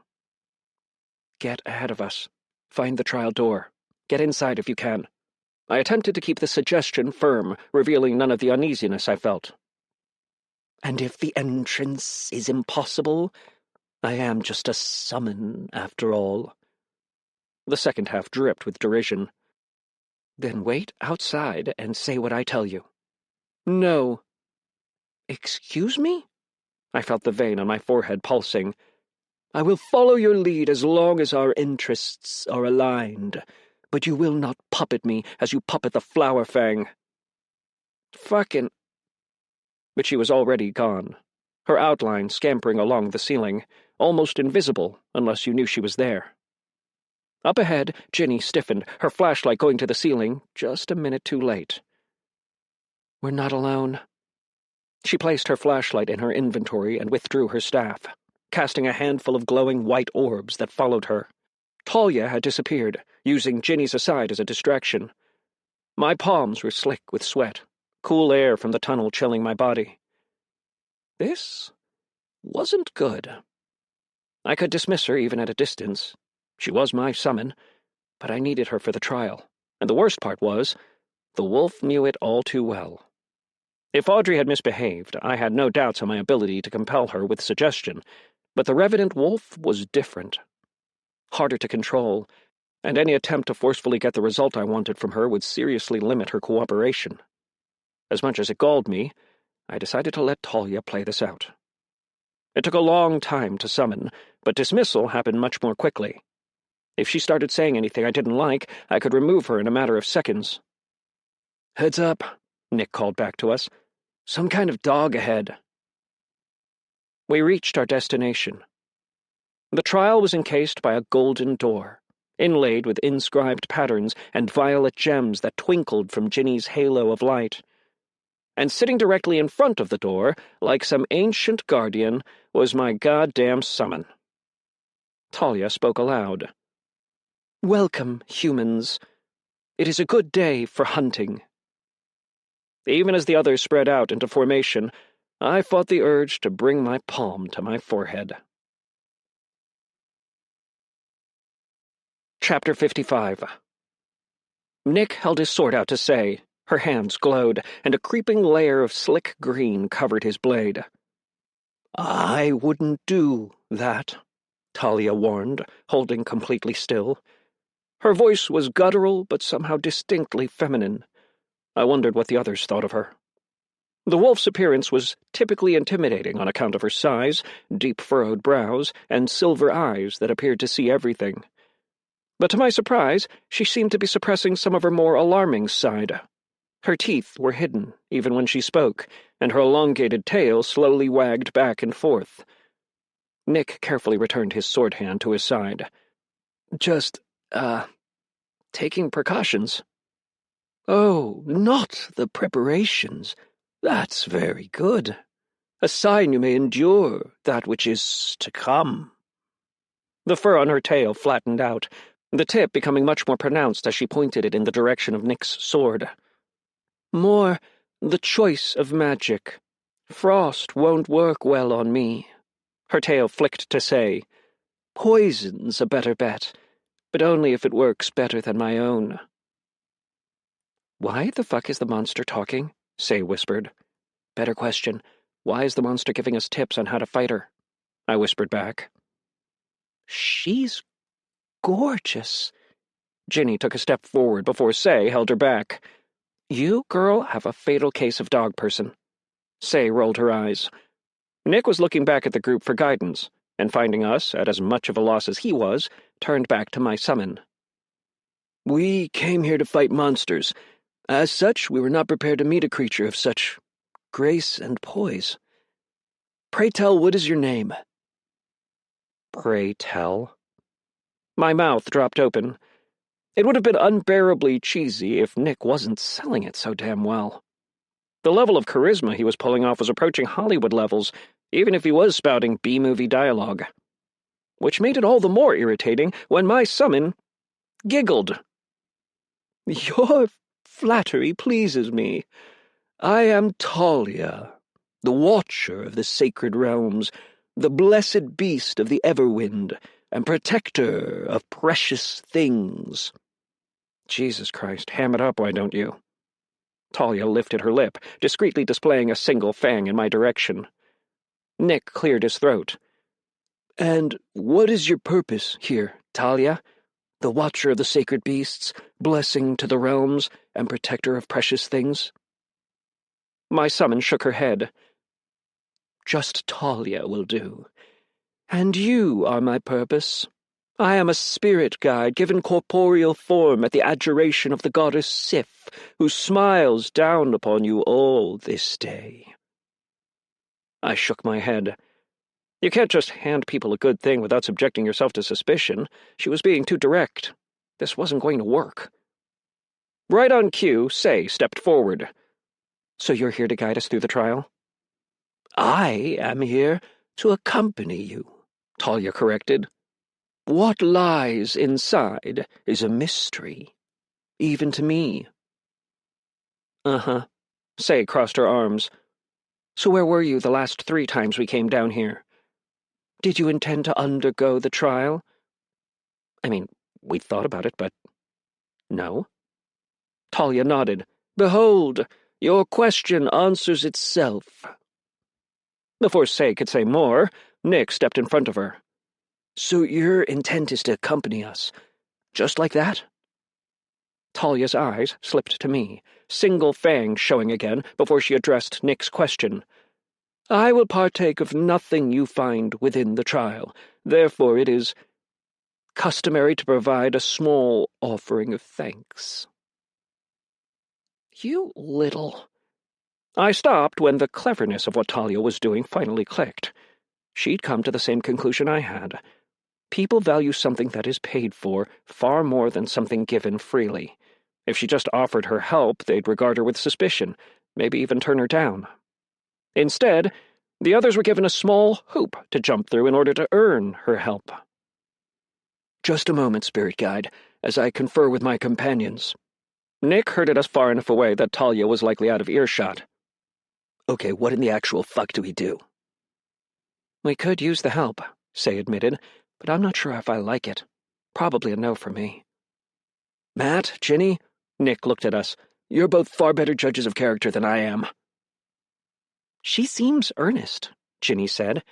Get ahead of us. Find the trial door. Get inside if you can. I attempted to keep the suggestion firm, revealing none of the uneasiness I felt. And if the entrance is impossible, I am just a summon, after all. The second half dripped with derision. Then wait outside and say what I tell you. No. Excuse me? I felt the vein on my forehead pulsing. I will follow your lead as long as our interests are aligned, but you will not puppet me as you puppet the Flower Fang. Fucking... But she was already gone, her outline scampering along the ceiling, almost invisible unless you knew she was there. Up ahead, Ginny stiffened, her flashlight going to the ceiling just a minute too late. We're not alone. She placed her flashlight in her inventory and withdrew her staff, casting a handful of glowing white orbs that followed her. Talia had disappeared, using Ginny's aside as a distraction. My palms were slick with sweat, cool air from the tunnel chilling my body. This wasn't good. I could dismiss her even at a distance. She was my summon, but I needed her for the trial, and the worst part was, the wolf knew it all too well. If Audrey had misbehaved, I had no doubts on my ability to compel her with suggestion, but the revenant wolf was different. Harder to control, and any attempt to forcefully get the result I wanted from her would seriously limit her cooperation. As much as it galled me, I decided to let Talia play this out. It took a long time to summon, but dismissal happened much more quickly. If she started saying anything I didn't like, I could remove her in a matter of seconds. Heads up, Nick called back to us. Some kind of dog ahead. We reached our destination. The trial was encased by a golden door, inlaid with inscribed patterns and violet gems that twinkled from Ginny's halo of light. And sitting directly in front of the door, like some ancient guardian, was my goddamn summon. Talia spoke aloud. Welcome, humans. It is a good day for hunting. Even as the others spread out into formation, I fought the urge to bring my palm to my forehead. Chapter 55. Nick held his sword out to say. Her hands glowed, and a creeping layer of slick green covered his blade. I wouldn't do that, Talia warned, holding completely still. Her voice was guttural, but somehow distinctly feminine. I wondered what the others thought of her. The wolf's appearance was typically intimidating on account of her size, deep furrowed brows, and silver eyes that appeared to see everything. But to my surprise, she seemed to be suppressing some of her more alarming side. Her teeth were hidden, even when she spoke, and her elongated tail slowly wagged back and forth. Nick carefully returned his sword hand to his side. Just, taking precautions. Oh, not the preparations. That's very good. A sign you may endure that which is to come. The fur on her tail flattened out. the tip becoming much more pronounced as she pointed it in the direction of Nick's sword. More the choice of magic. Frost won't work well on me. Her tail flicked to say, Poison's a better bet, but only if it works better than my own. Why the fuck is the monster talking? Say whispered. Better question, why is the monster giving us tips on how to fight her? I whispered back. She's gorgeous. Ginny took a step forward before Say held her back. You, girl, have a fatal case of dog person. Say rolled her eyes. Nick was looking back at the group for guidance, and finding us at as much of a loss as he was, turned back to my summon. We came here to fight monsters. As such, we were not prepared to meet a creature of such grace and poise. Pray tell, what is your name? Pray tell? My mouth dropped open. It would have been unbearably cheesy if Nick wasn't selling it so damn well. The level of charisma he was pulling off was approaching Hollywood levels, even if he was spouting B-movie dialogue. Which made it all the more irritating when my summon giggled. Your flattery pleases me. I am Talia, the watcher of the sacred realms, the blessed beast of the Everwind, and protector of precious things. Jesus Christ, ham it up, why don't you? Talia lifted her lip, discreetly displaying a single fang in my direction. Nick cleared his throat. And what is your purpose here, Talia? The watcher of the sacred beasts, blessing to the realms, and protector of precious things? My summon shook her head. Just Talia will do. And you are my purpose. I am a spirit guide given corporeal form at the adjuration of the goddess Sif, who smiles down upon you all this day. I shook my head. You can't just hand people a good thing without subjecting yourself to suspicion. She was being too direct. This wasn't going to work. Right on cue, Say stepped forward. So you're here to guide us through the trial? I am here to accompany you, Talia corrected. What lies inside is a mystery, even to me. Uh-huh. Say crossed her arms. So where were you the last 3 times we came down here? Did you intend to undergo the trial? I mean, we thought about it, but... No? Talia nodded. Behold, your question answers itself. Before Say could say more, Nick stepped in front of her. So your intent is to accompany us, just like that? Talia's eyes slipped to me, single fang showing again before she addressed Nick's question. I will partake of nothing you find within the trial, therefore it is customary to provide a small offering of thanks. You little... I stopped when the cleverness of what Talia was doing finally clicked. She'd come to the same conclusion I had. People value something that is paid for far more than something given freely. If she just offered her help, they'd regard her with suspicion, maybe even turn her down. Instead, the others were given a small hoop to jump through in order to earn her help. Just a moment, Spirit Guide, as I confer with my companions. Nick herded us far enough away that Talia was likely out of earshot. Okay, what in the actual fuck do we do? We could use the help, Say admitted, but I'm not sure if I like it. Probably a no for me. Matt, Ginny, Nick looked at us. You're both far better judges of character than I am. She seems earnest, Ginny said.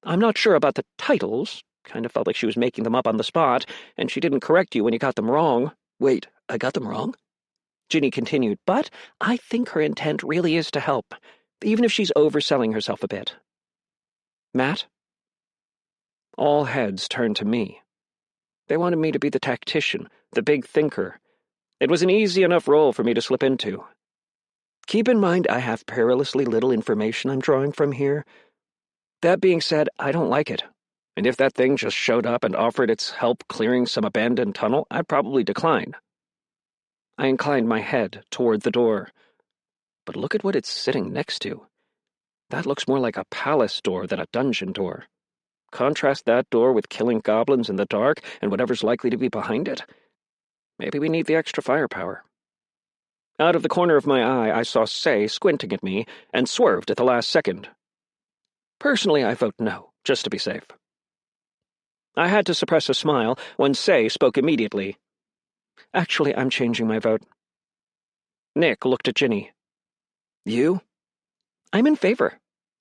I'm not sure about the titles. Kind of felt like she was making them up on the spot, and she didn't correct you when you got them wrong. Wait, I got them wrong? Ginny continued, but I think her intent really is to help, even if she's overselling herself a bit. Matt? All heads turned to me. They wanted me to be the tactician, the big thinker. It was an easy enough role for me to slip into. Keep in mind I have perilously little information I'm drawing from here. That being said, I don't like it. And if that thing just showed up and offered its help clearing some abandoned tunnel, I'd probably decline. I inclined my head toward the door. But look at what it's sitting next to. That looks more like a palace door than a dungeon door. Contrast that door with killing goblins in the dark and whatever's likely to be behind it. Maybe we need the extra firepower. Out of the corner of my eye, I saw Say squinting at me and swerved at the last second. Personally, I vote no, just to be safe. I had to suppress a smile when Say spoke immediately. Actually, I'm changing my vote. Nick looked at Ginny. You? I'm in favor.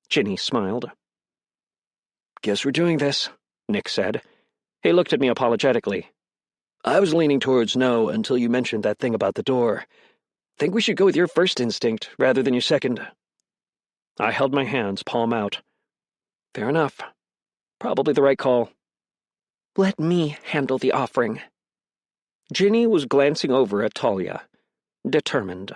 Ginny smiled. Guess we're doing this, Nick said. He looked at me apologetically. I was leaning towards no until you mentioned that thing about the door. Think we should go with your first instinct rather than your second. I held my hands, palm out. Fair enough. Probably the right call. Let me handle the offering. Ginny was glancing over at Talia, determined.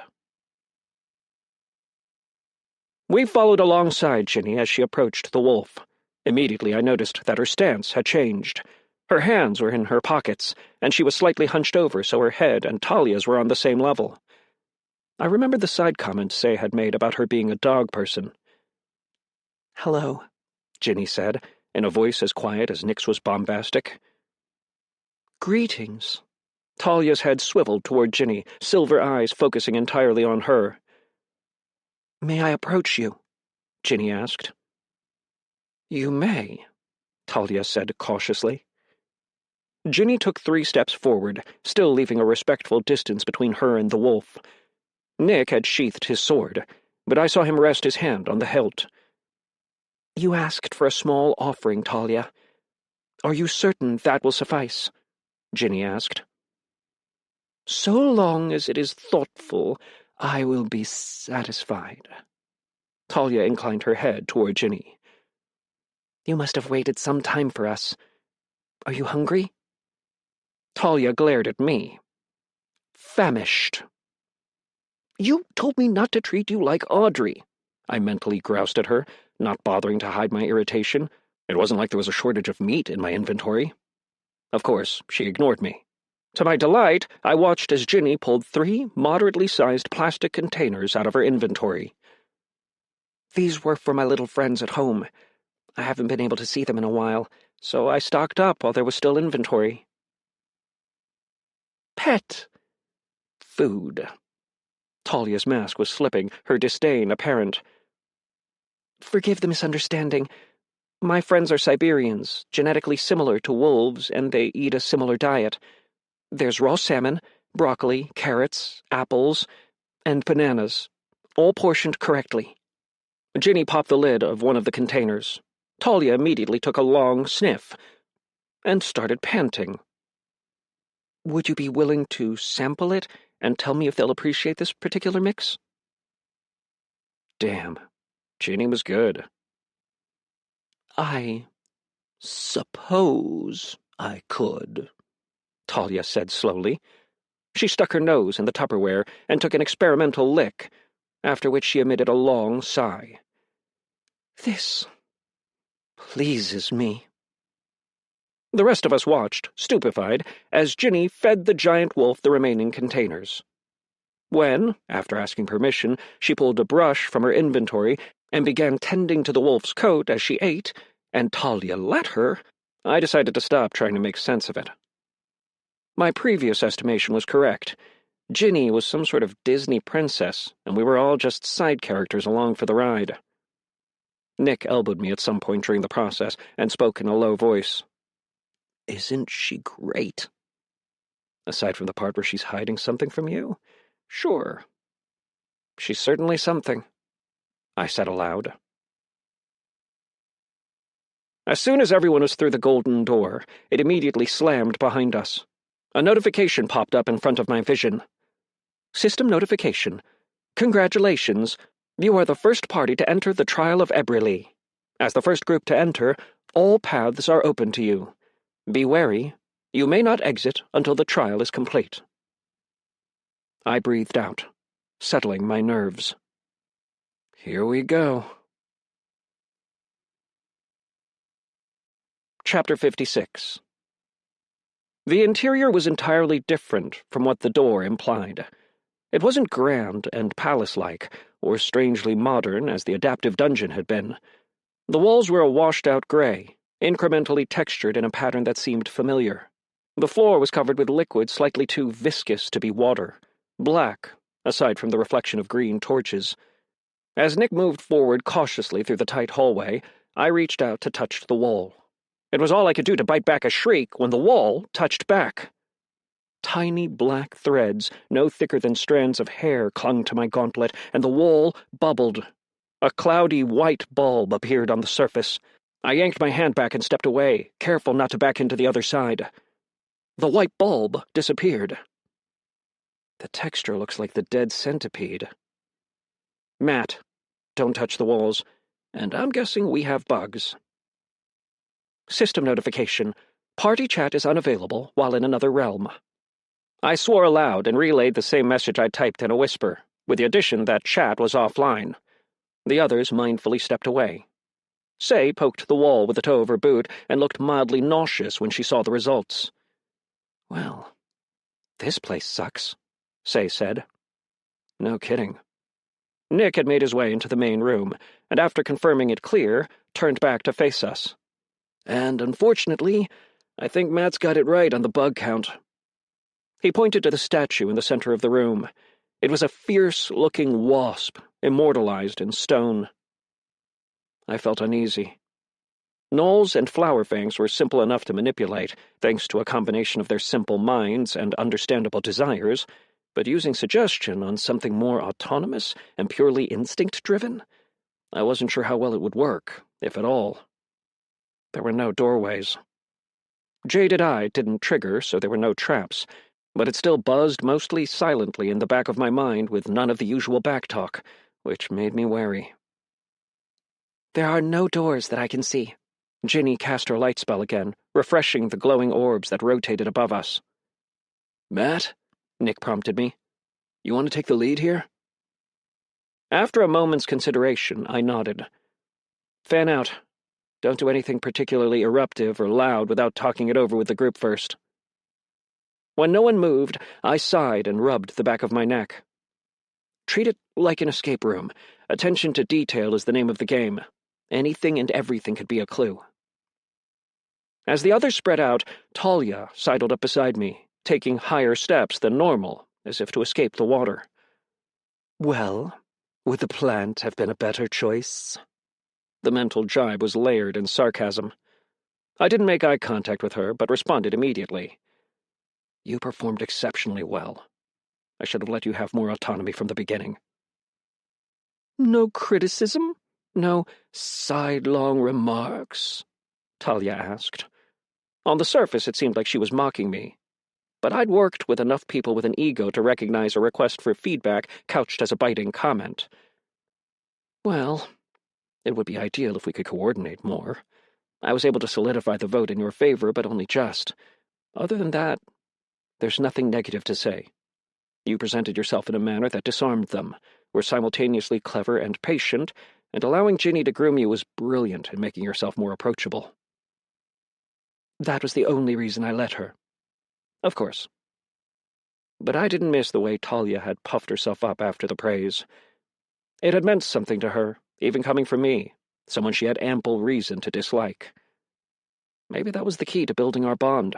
We followed alongside Ginny as she approached the wolf. Immediately I noticed that her stance had changed. Her hands were in her pockets, and she was slightly hunched over so her head and Talia's were on the same level. I remembered the side comment Say had made about her being a dog person. Hello, Ginny said, in a voice as quiet as Nick's was bombastic. Greetings. Talia's head swiveled toward Ginny, silver eyes focusing entirely on her. May I approach you? Ginny asked. You may, Talia said cautiously. Ginny took 3 steps forward, still leaving a respectful distance between her and the wolf. Nick had sheathed his sword, but I saw him rest his hand on the hilt. You asked for a small offering, Talia. Are you certain that will suffice? Ginny asked. So long as it is thoughtful, I will be satisfied. Talia inclined her head toward Ginny. You must have waited some time for us. Are you hungry? Talia glared at me. Famished. You told me not to treat you like Audrey, I mentally groused at her, not bothering to hide my irritation. It wasn't like there was a shortage of meat in my inventory. Of course, she ignored me. To my delight, I watched as Ginny pulled 3 moderately sized plastic containers out of her inventory. These were for my little friends at home. I haven't been able to see them in a while, so I stocked up while there was still inventory. Pet. Food. Talia's mask was slipping, her disdain apparent. Forgive the misunderstanding. My friends are Siberians, genetically similar to wolves, and they eat a similar diet. There's raw salmon, broccoli, carrots, apples, and bananas, all portioned correctly. Ginny popped the lid of one of the containers. Talia immediately took a long sniff and started panting. Would you be willing to sample it and tell me if they'll appreciate this particular mix? Damn, Ginny was good. I suppose I could, Talia said slowly. She stuck her nose in the Tupperware and took an experimental lick, after which she emitted a long sigh. This pleases me. The rest of us watched, stupefied, as Ginny fed the giant wolf the remaining containers. When, after asking permission, she pulled a brush from her inventory and began tending to the wolf's coat as she ate, and Talia let her, I decided to stop trying to make sense of it. My previous estimation was correct. Ginny was some sort of Disney princess, and we were all just side characters along for the ride. Nick elbowed me at some point during the process and spoke in a low voice. Isn't she great? Aside from the part where she's hiding something from you? Sure. She's certainly something, I said aloud. As soon as everyone was through the golden door, it immediately slammed behind us. A notification popped up in front of my vision. System notification. Congratulations. You are the first party to enter the trial of Eberly. As the first group to enter, all paths are open to you. Be wary. You may not exit until the trial is complete. I breathed out, settling my nerves. Here we go. Chapter 56. The interior was entirely different from what the door implied. It wasn't grand and palace-like, or strangely modern as the adaptive dungeon had been. The walls were a washed-out gray, incrementally textured in a pattern that seemed familiar. The floor was covered with liquid slightly too viscous to be water, black, aside from the reflection of green torches. As Nick moved forward cautiously through the tight hallway, I reached out to touch the wall. It was all I could do to bite back a shriek when the wall touched back. Tiny black threads, no thicker than strands of hair, clung to my gauntlet, and the wall bubbled. A cloudy white bulb appeared on the surface. I yanked my hand back and stepped away, careful not to back into the other side. The white bulb disappeared. The texture looks like the dead centipede. Matt, don't touch the walls, and I'm guessing we have bugs. System notification. Party chat is unavailable while in another realm. I swore aloud and relayed the same message I typed in a whisper, with the addition that chat was offline. The others mindfully stepped away. Say poked the wall with the toe of her boot and looked mildly nauseous when she saw the results. Well, this place sucks, Say said. No kidding. Nick had made his way into the main room, and after confirming it clear, turned back to face us. And unfortunately, I think Matt's got it right on the bug count. He pointed to the statue in the center of the room. It was a fierce-looking wasp, immortalized in stone. I felt uneasy. Gnolls and Flowerfangs were simple enough to manipulate, thanks to a combination of their simple minds and understandable desires, but using suggestion on something more autonomous and purely instinct-driven? I wasn't sure how well it would work, if at all. There were no doorways. Jaded Eye didn't trigger, so there were no traps, but it still buzzed mostly silently in the back of my mind with none of the usual backtalk, which made me wary. There are no doors that I can see. Ginny cast her light spell again, refreshing the glowing orbs that rotated above us. Matt? Nick prompted me. You want to take the lead here? After a moment's consideration, I nodded. Fan out. Don't do anything particularly eruptive or loud without talking it over with the group first. When no one moved, I sighed and rubbed the back of my neck. Treat it like an escape room. Attention to detail is the name of the game. Anything and everything could be a clue. As the others spread out, Talia sidled up beside me, taking higher steps than normal, as if to escape the water. Well, would the plant have been a better choice? The mental jibe was layered in sarcasm. I didn't make eye contact with her, but responded immediately. You performed exceptionally well. I should have let you have more autonomy from the beginning. No criticism? No sidelong remarks? Talia asked. On the surface, it seemed like she was mocking me, but I'd worked with enough people with an ego to recognize a request for feedback couched as a biting comment. Well, it would be ideal if we could coordinate more. I was able to solidify the vote in your favor, but only just. Other than that, there's nothing negative to say. You presented yourself in a manner that disarmed them, were simultaneously clever and patient, and allowing Ginny to groom you was brilliant in making yourself more approachable. That was the only reason I let her. Of course. But I didn't miss the way Talia had puffed herself up after the praise. It had meant something to her, even coming from me, someone she had ample reason to dislike. Maybe that was the key to building our bond.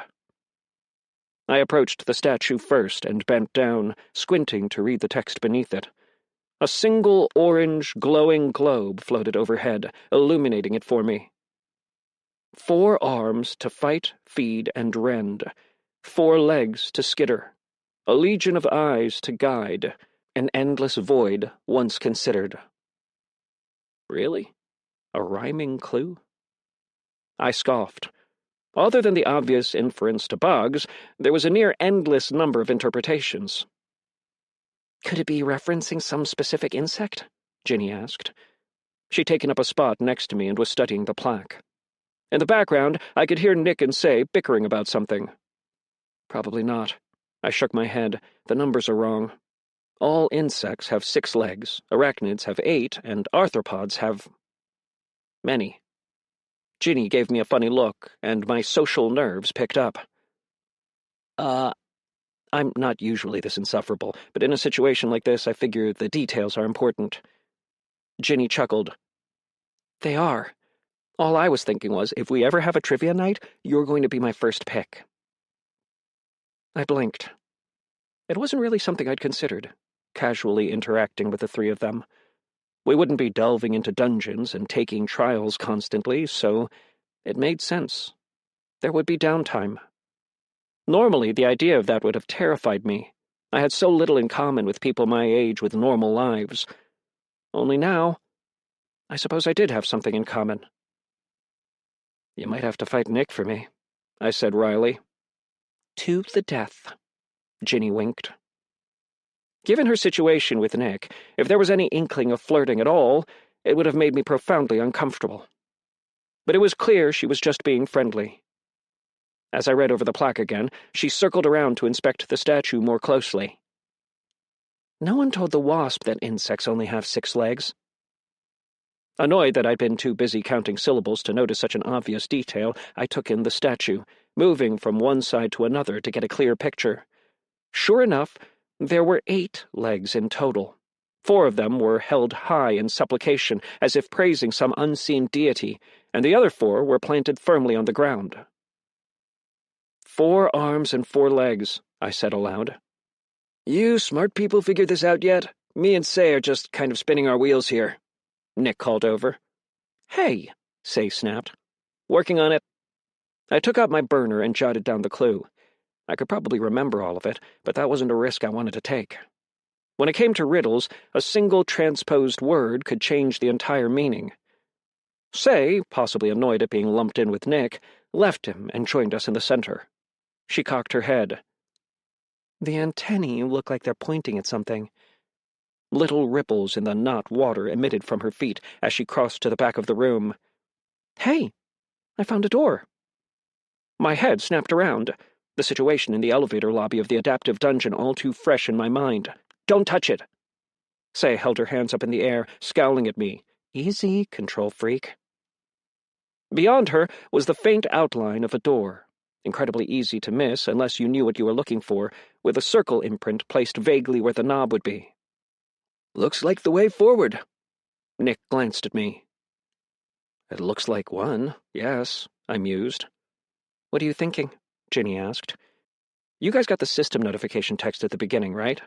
I approached the statue first and bent down, squinting to read the text beneath it. A single orange, glowing globe floated overhead, illuminating it for me. 4 arms to fight, feed, and rend. 4 legs to skitter. A legion of eyes to guide. An endless void once considered. Really? A rhyming clue? I scoffed. Other than the obvious inference to bugs, there was a near endless number of interpretations. Could it be referencing some specific insect? Ginny asked. She'd taken up a spot next to me and was studying the plaque. In the background, I could hear Nick and Say bickering about something. Probably not. I shook my head. The numbers are wrong. All insects have 6 legs, arachnids have 8, and arthropods have... many. Ginny gave me a funny look, and my social nerves picked up. I'm not usually this insufferable, but in a situation like this, I figure the details are important. Ginny chuckled. They are. All I was thinking was, if we ever have a trivia night, you're going to be my first pick. I blinked. It wasn't really something I'd considered, casually interacting with the three of them. We wouldn't be delving into dungeons and taking trials constantly, so it made sense. There would be downtime. Normally, the idea of that would have terrified me. I had so little in common with people my age with normal lives. Only now, I suppose I did have something in common. You might have to fight Nick for me, I said wryly. To the death, Ginny winked. Given her situation with Nick, if there was any inkling of flirting at all, it would have made me profoundly uncomfortable. But it was clear she was just being friendly. As I read over the plaque again, she circled around to inspect the statue more closely. No one told the wasp that insects only have 6 legs. Annoyed that I'd been too busy counting syllables to notice such an obvious detail, I took in the statue, moving from one side to another to get a clear picture. Sure enough, there were 8 legs in total. 4 of them were held high in supplication, as if praising some unseen deity, and the other 4 were planted firmly on the ground. 4 arms and 4 legs, I said aloud. You smart people figured this out yet? Me and Say are just kind of spinning our wheels here, Nick called over. Hey, Say snapped. Working on it. I took out my burner and jotted down the clue. I could probably remember all of it, but that wasn't a risk I wanted to take. When it came to riddles, a single transposed word could change the entire meaning. Say, possibly annoyed at being lumped in with Nick, left him and joined us in the center. She cocked her head. The antennae look like they're pointing at something. Little ripples in the not water emitted from her feet as she crossed to the back of the room. Hey, I found a door. My head snapped around, the situation in the elevator lobby of the adaptive dungeon all too fresh in my mind. Don't touch it! Say held her hands up in the air, scowling at me. Easy, control freak. Beyond her was the faint outline of a door, incredibly easy to miss unless you knew what you were looking for, with a circle imprint placed vaguely where the knob would be. Looks like the way forward. Nick glanced at me. It looks like one, yes, I mused. What are you thinking? Ginny asked. You guys got the system notification text at the beginning, right?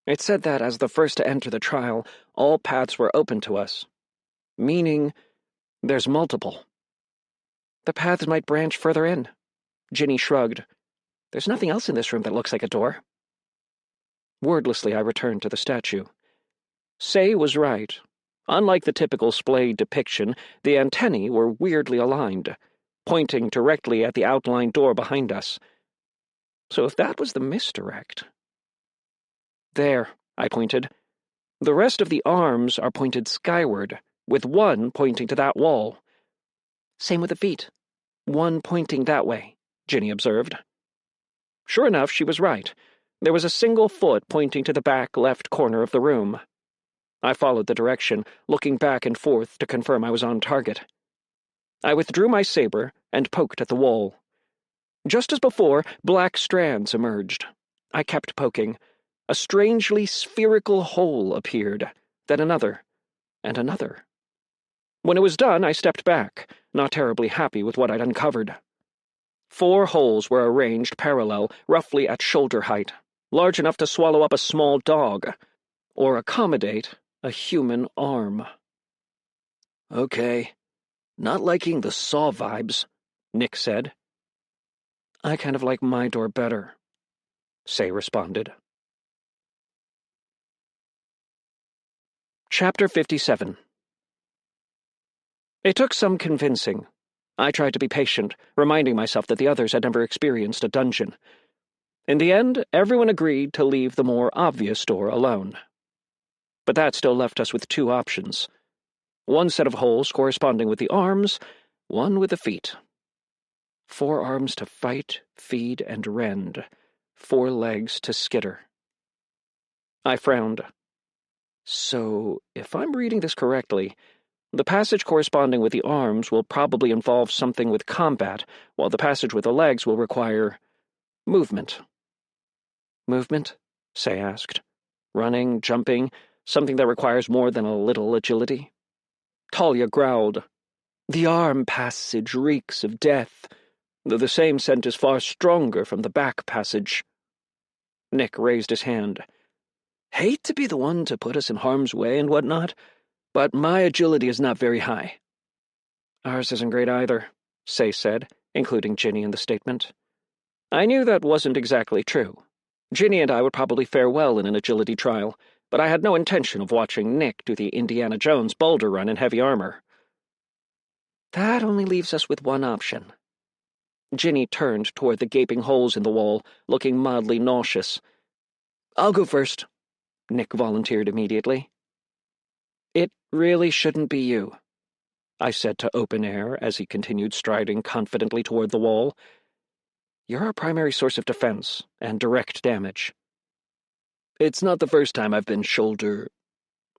It said that as the first to enter the trial, all paths were open to us. Meaning, there's multiple. The paths might branch further in. Ginny shrugged. There's nothing else in this room that looks like a door. Wordlessly, I returned to the statue. Say was right. Unlike the typical splayed depiction, the antennae were weirdly aligned, pointing directly at the outlined door behind us. So if that was the misdirect... There, I pointed. The rest of the arms are pointed skyward, with one pointing to that wall. Same with the feet. One pointing that way, Ginny observed. Sure enough, she was right. There was a single foot pointing to the back left corner of the room. I followed the direction, looking back and forth to confirm I was on target. I withdrew my saber and poked at the wall. Just as before, black strands emerged. I kept poking. A strangely spherical hole appeared, then another, and another. When it was done, I stepped back, not terribly happy with what I'd uncovered. 4 holes were arranged parallel, roughly at shoulder height, large enough to swallow up a small dog, or accommodate a human arm. Okay. Not liking the Saw vibes, Nick said. I kind of like my door better, Say responded. Chapter 57. It took some convincing. I tried to be patient, reminding myself that the others had never experienced a dungeon. In the end, everyone agreed to leave the more obvious door alone. But that still left us with 2 options. One set of holes corresponding with the arms, one with the feet. 4 arms to fight, feed, and rend. 4 legs to skitter. I frowned. So, if I'm reading this correctly, the passage corresponding with the arms will probably involve something with combat, while the passage with the legs will require movement. Movement? Say asked. Running, jumping, something that requires more than a little agility? Talia growled. The arm passage reeks of death, though the same scent is far stronger from the back passage. Nick raised his hand. Hate to be the one to put us in harm's way and whatnot, but my agility is not very high. Ours isn't great either, Say said, including Ginny in the statement. I knew that wasn't exactly true. Ginny and I would probably fare well in an agility trial, but I had no intention of watching Nick do the Indiana Jones boulder run in heavy armor. That only leaves us with one option. Ginny turned toward the gaping holes in the wall, looking mildly nauseous. I'll go first, Nick volunteered immediately. It really shouldn't be you, I said to Open Air as he continued striding confidently toward the wall. You're our primary source of defense and direct damage. It's not the first time I've been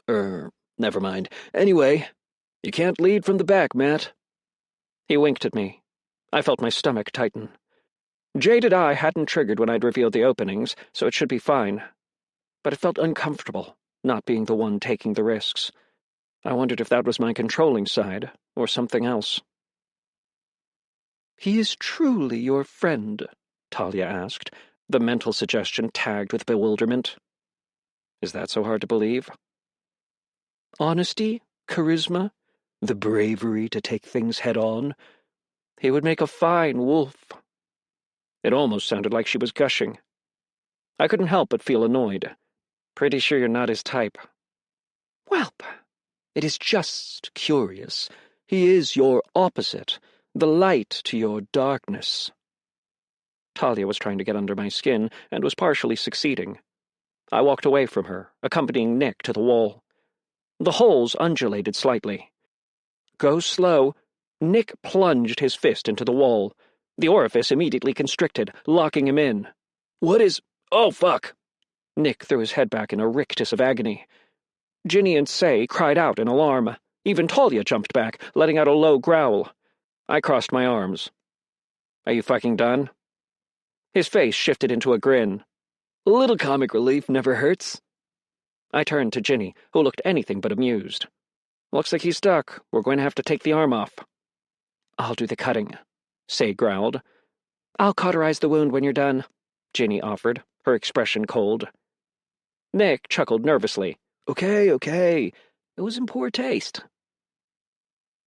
never mind. Anyway, you can't lead from the back, Matt. He winked at me. I felt my stomach tighten. Jaded Eye hadn't triggered when I'd revealed the openings, so it should be fine. But it felt uncomfortable, not being the one taking the risks. I wondered if that was my controlling side, or something else. He is truly your friend, Talia asked, the mental suggestion tagged with bewilderment. Is that so hard to believe? Honesty, charisma, the bravery to take things head-on. He would make a fine wolf. It almost sounded like she was gushing. I couldn't help but feel annoyed. Pretty sure you're not his type. Welp, it is just curious. He is your opposite, the light to your darkness. Talia was trying to get under my skin and was partially succeeding. I walked away from her, accompanying Nick to the wall. The holes undulated slightly. Go slow. Nick plunged his fist into the wall. The orifice immediately constricted, locking him in. What is... Oh, fuck! Nick threw his head back in a rictus of agony. Ginny and Say cried out in alarm. Even Talia jumped back, letting out a low growl. I crossed my arms. Are you fucking done? His face shifted into a grin. A little comic relief never hurts. I turned to Ginny, who looked anything but amused. Looks like he's stuck. We're going to have to take the arm off. I'll do the cutting, Say growled. I'll cauterize the wound when you're done, Ginny offered, her expression cold. Nick chuckled nervously. Okay. It was in poor taste.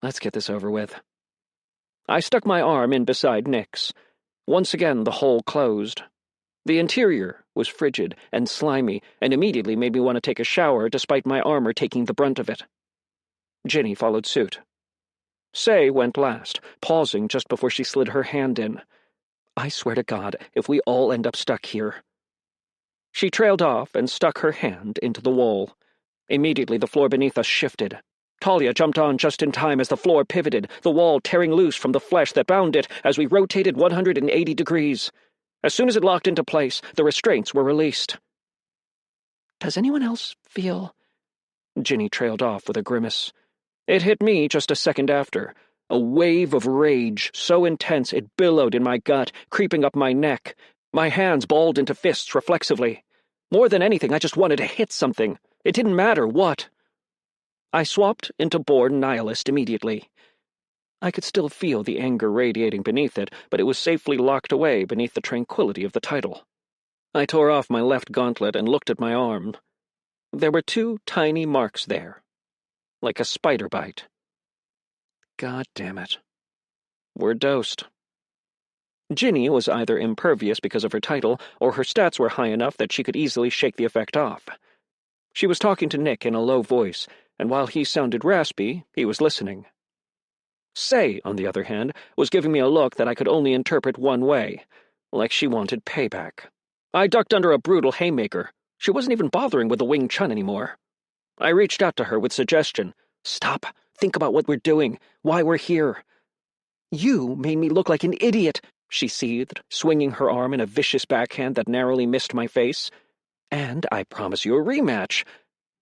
Let's get this over with. I stuck my arm in beside Nick's. Once again, the hole closed. The interior was frigid and slimy, and immediately made me want to take a shower despite my armor taking the brunt of it. Ginny followed suit. Say went last, pausing just before she slid her hand in. I swear to God, if we all end up stuck here. She trailed off and stuck her hand into the wall. Immediately the floor beneath us shifted. Talia jumped on just in time as the floor pivoted, the wall tearing loose from the flesh that bound it as we rotated 180 degrees. As soon as it locked into place, the restraints were released. Does anyone else feel... Ginny trailed off with a grimace. It hit me just a second after. A wave of rage, so intense it billowed in my gut, creeping up my neck. My hands balled into fists reflexively. More than anything, I just wanted to hit something. It didn't matter what. I swapped into Born Nihilist immediately. I could still feel the anger radiating beneath it, but it was safely locked away beneath the tranquility of the title. I tore off my left gauntlet and looked at my arm. There were 2 tiny marks there, like a spider bite. God damn it. We're dosed. Ginny was either impervious because of her title, or her stats were high enough that she could easily shake the effect off. She was talking to Nick in a low voice, and while he sounded raspy, he was listening. Say, on the other hand, was giving me a look that I could only interpret one way, like she wanted payback. I ducked under a brutal haymaker. She wasn't even bothering with the Wing Chun anymore. I reached out to her with suggestion. Stop. Think about what we're doing, why we're here. You made me look like an idiot, she seethed, swinging her arm in a vicious backhand that narrowly missed my face. And I promise you a rematch.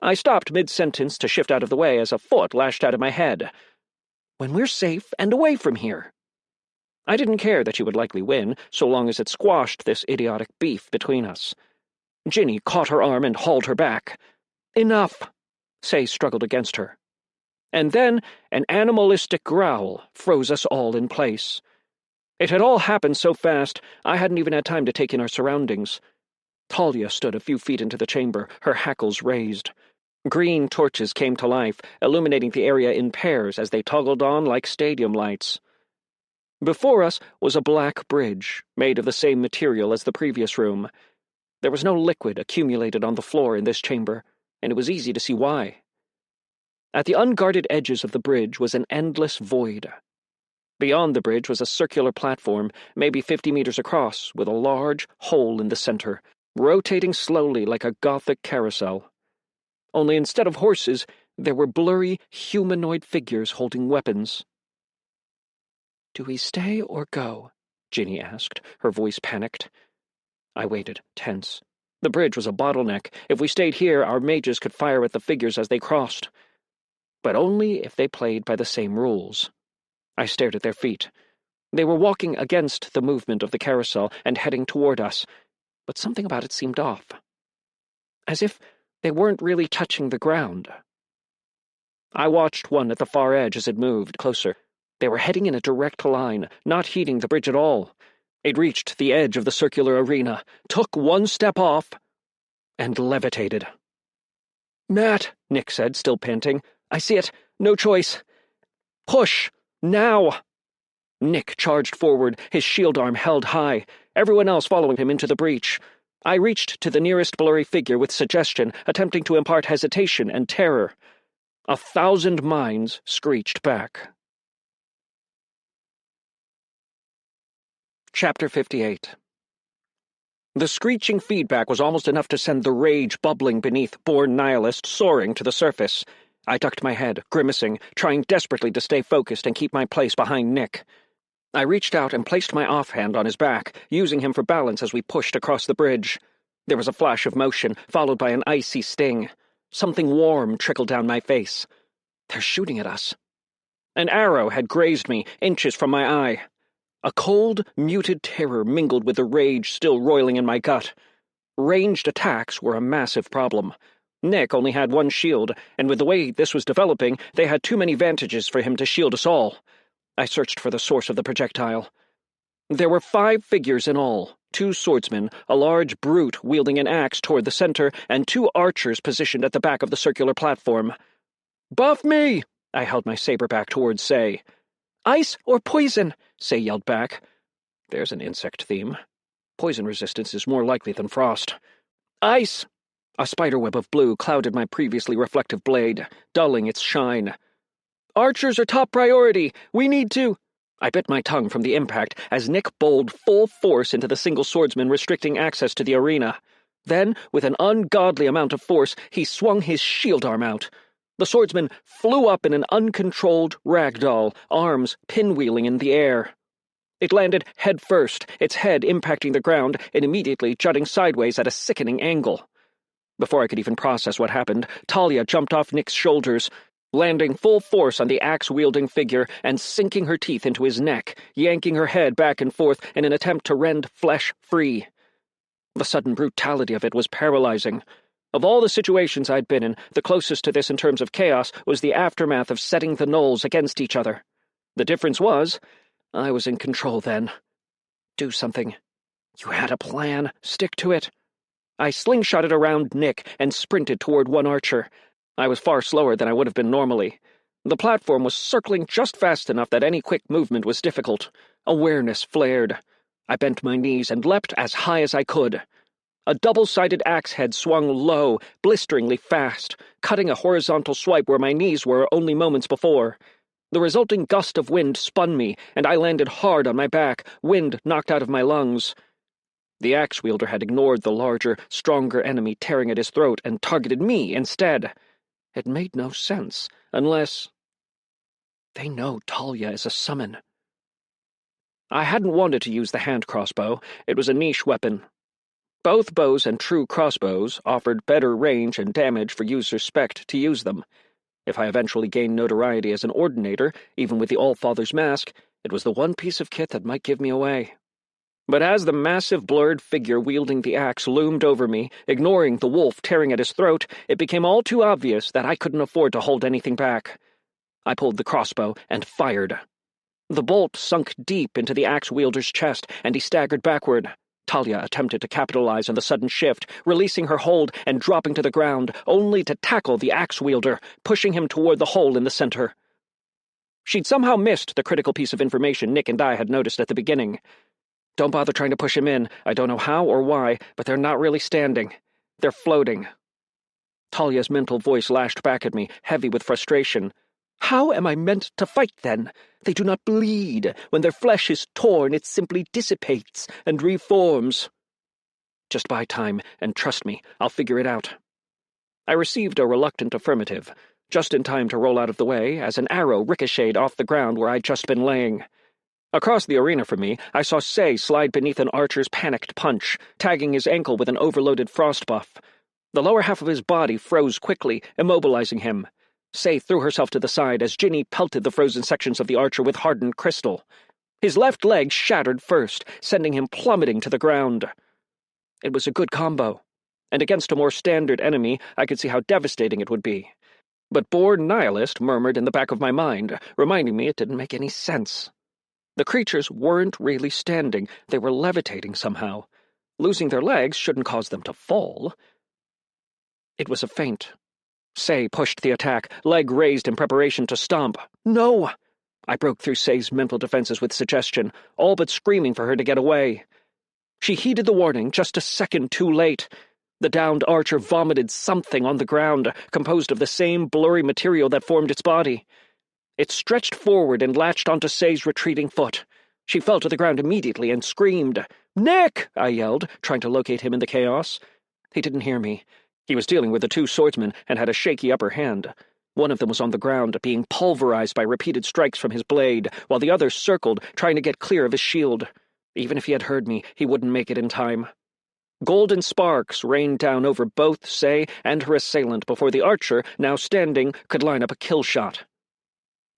I stopped mid-sentence to shift out of the way as a foot lashed out of my head. When we're safe and away from here. I didn't care that she would likely win, so long as it squashed this idiotic beef between us. Ginny caught her arm and hauled her back. Enough! Say struggled against her. And then an animalistic growl froze us all in place. It had all happened so fast, I hadn't even had time to take in our surroundings. Talia stood a few feet into the chamber, her hackles raised. Green torches came to life, illuminating the area in pairs as they toggled on like stadium lights. Before us was a black bridge, made of the same material as the previous room. There was no liquid accumulated on the floor in this chamber, and it was easy to see why. At the unguarded edges of the bridge was an endless void. Beyond the bridge was a circular platform, maybe 50 meters across, with a large hole in the center, rotating slowly like a Gothic carousel. Only instead of horses, there were blurry, humanoid figures holding weapons. "Do we stay or go?" Ginny asked, her voice panicked. I waited, tense. The bridge was a bottleneck. If we stayed here, our mages could fire at the figures as they crossed. But only if they played by the same rules. I stared at their feet. They were walking against the movement of the carousel and heading toward us, but something about it seemed off. As if they weren't really touching the ground. I watched one at the far edge as it moved closer. They were heading in a direct line, not heeding the bridge at all. It reached the edge of the circular arena, took one step off, and levitated. "Matt," Nick said, still panting. "I see it. No choice. Push! Now!" Nick charged forward, his shield arm held high, everyone else following him into the breach. I reached to the nearest blurry figure with suggestion, attempting to impart hesitation and terror. 1,000 minds screeched back. Chapter 58. The screeching feedback was almost enough to send the rage bubbling beneath Born Nihilist soaring to the surface. I ducked my head, grimacing, trying desperately to stay focused and keep my place behind Nick. I reached out and placed my offhand on his back, using him for balance as we pushed across the bridge. There was a flash of motion, followed by an icy sting. Something warm trickled down my face. They're shooting at us. An arrow had grazed me, inches from my eye. A cold, muted terror mingled with the rage still roiling in my gut. Ranged attacks were a massive problem. Nick only had one shield, and with the way this was developing, they had too many vantages for him to shield us all. I searched for the source of the projectile. There were 5 figures in all, 2 swordsmen, a large brute wielding an axe toward the center, and 2 archers positioned at the back of the circular platform. "Buff me!" I held my saber back towards Say. "Ice or poison?" Say yelled back. There's an insect theme. Poison resistance is more likely than frost. "Ice!" A spiderweb of blue clouded my previously reflective blade, dulling its shine. "Archers are top priority! We need to—" I bit my tongue from the impact as Nick bowled full force into the single swordsman restricting access to the arena. Then, with an ungodly amount of force, he swung his shield arm out. The swordsman flew up in an uncontrolled ragdoll, arms pinwheeling in the air. It landed head first, its head impacting the ground and immediately jutting sideways at a sickening angle. Before I could even process what happened, Talia jumped off Nick's shoulders, landing full force on the axe-wielding figure and sinking her teeth into his neck, yanking her head back and forth in an attempt to rend flesh free. The sudden brutality of it was paralyzing. Of all the situations I'd been in, the closest to this in terms of chaos was the aftermath of setting the gnolls against each other. The difference was, I was in control then. Do something. You had a plan. Stick to it. I slingshotted around Nick and sprinted toward one archer. I was far slower than I would have been normally. The platform was circling just fast enough that any quick movement was difficult. Awareness flared. I bent my knees and leapt as high as I could. A double-sided axe head swung low, blisteringly fast, cutting a horizontal swipe where my knees were only moments before. The resulting gust of wind spun me, and I landed hard on my back, wind knocked out of my lungs. The axe-wielder had ignored the larger, stronger enemy tearing at his throat and targeted me instead. It made no sense, unless... They know Talia is a summon. I hadn't wanted to use the hand crossbow. It was a niche weapon. Both bows and true crossbows offered better range and damage for users spec'd to use them. If I eventually gained notoriety as an ordinator, even with the Allfather's mask, it was the one piece of kit that might give me away. But as the massive blurred figure wielding the axe loomed over me, ignoring the wolf tearing at his throat, it became all too obvious that I couldn't afford to hold anything back. I pulled the crossbow and fired. The bolt sunk deep into the axe-wielder's chest, and he staggered backward. Talia attempted to capitalize on the sudden shift, releasing her hold and dropping to the ground, only to tackle the axe-wielder, pushing him toward the hole in the center. She'd somehow missed the critical piece of information Nick and I had noticed at the beginning. Don't bother trying to push him in. I don't know how or why, but they're not really standing. They're floating. Talia's mental voice lashed back at me, heavy with frustration. How am I meant to fight, then? They do not bleed. When their flesh is torn, it simply dissipates and reforms. Just buy time, and trust me, I'll figure it out. I received a reluctant affirmative, just in time to roll out of the way as an arrow ricocheted off the ground where I'd just been laying. Across the arena from me, I saw Say slide beneath an archer's panicked punch, tagging his ankle with an overloaded frost buff. The lower half of his body froze quickly, immobilizing him. Say threw herself to the side as Ginny pelted the frozen sections of the archer with hardened crystal. His left leg shattered first, sending him plummeting to the ground. It was a good combo, and against a more standard enemy, I could see how devastating it would be. But bored nihilist murmured in the back of my mind, reminding me it didn't make any sense. The creatures weren't really standing, they were levitating somehow. Losing their legs shouldn't cause them to fall. It was a feint. Say pushed the attack, leg raised in preparation to stomp. No! I broke through Say's mental defenses with suggestion, all but screaming for her to get away. She heeded the warning just a second too late. The downed archer vomited something on the ground, composed of the same blurry material that formed its body. It stretched forward and latched onto Say's retreating foot. She fell to the ground immediately and screamed. "Nick!" I yelled, trying to locate him in the chaos. He didn't hear me. He was dealing with the two swordsmen and had a shaky upper hand. One of them was on the ground, being pulverized by repeated strikes from his blade, while the other circled, trying to get clear of his shield. Even if he had heard me, he wouldn't make it in time. Golden sparks rained down over both Say and her assailant before the archer, now standing, could line up a kill shot.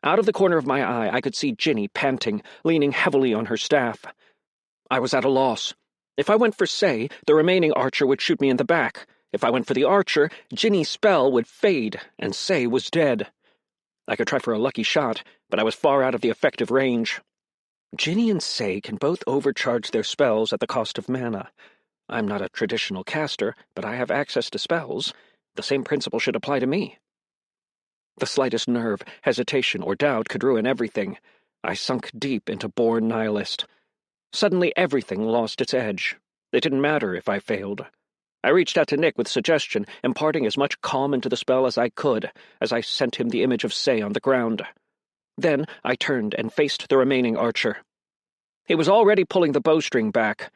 Out of the corner of my eye, I could see Ginny panting, leaning heavily on her staff. I was at a loss. If I went for Say, the remaining archer would shoot me in the back. If I went for the archer, Ginny's spell would fade, and Say was dead. I could try for a lucky shot, but I was far out of the effective range. Ginny and Say can both overcharge their spells at the cost of mana. I'm not a traditional caster, but I have access to spells. The same principle should apply to me. The slightest nerve, hesitation, or doubt could ruin everything. I sunk deep into born nihilist. Suddenly everything lost its edge. It didn't matter if I failed. I reached out to Nick with suggestion, imparting as much calm into the spell as I could, as I sent him the image of Say on the ground. Then I turned and faced the remaining archer. He was already pulling the bowstring back.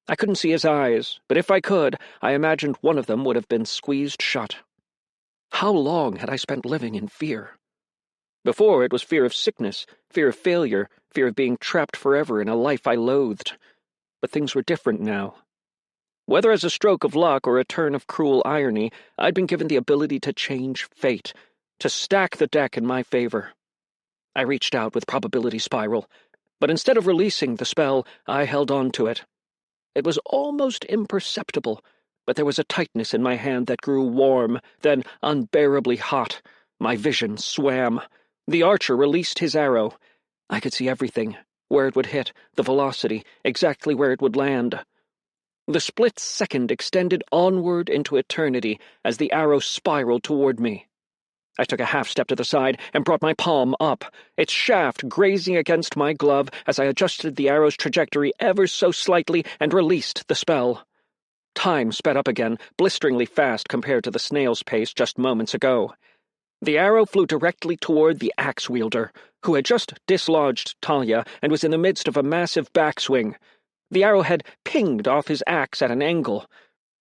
I couldn't see his eyes, but if I could, I imagined one of them would have been squeezed shut. How long had I spent living in fear? Before, it was fear of sickness, fear of failure, fear of being trapped forever in a life I loathed. But things were different now. Whether as a stroke of luck or a turn of cruel irony, I'd been given the ability to change fate, to stack the deck in my favor. I reached out with probability spiral, but instead of releasing the spell, I held on to it. It was almost imperceptible, but there was a tightness in my hand that grew warm, then unbearably hot. My vision swam. The archer released his arrow. I could see everything, where it would hit, the velocity, exactly where it would land. The split second extended onward into eternity as the arrow spiraled toward me. I took a half-step to the side and brought my palm up, its shaft grazing against my glove as I adjusted the arrow's trajectory ever so slightly and released the spell. Time sped up again, blisteringly fast compared to the snail's pace just moments ago. The arrow flew directly toward the axe-wielder, who had just dislodged Talia and was in the midst of a massive backswing. The arrowhead pinged off his axe at an angle,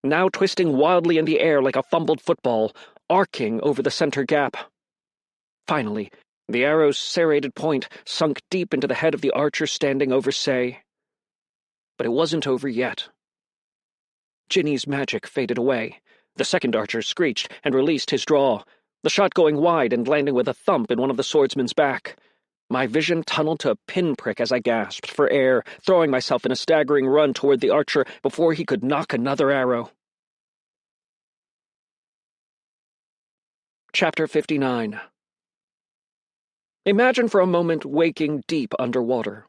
now twisting wildly in the air like a fumbled football, arcing over the center gap. Finally, the arrow's serrated point sunk deep into the head of the archer standing over Say. But it wasn't over yet. Ginny's magic faded away. The second archer screeched and released his draw, the shot going wide and landing with a thump in one of the swordsman's back. My vision tunneled to a pinprick as I gasped for air, throwing myself in a staggering run toward the archer before he could knock another arrow. Chapter 59. Imagine for a moment waking deep underwater.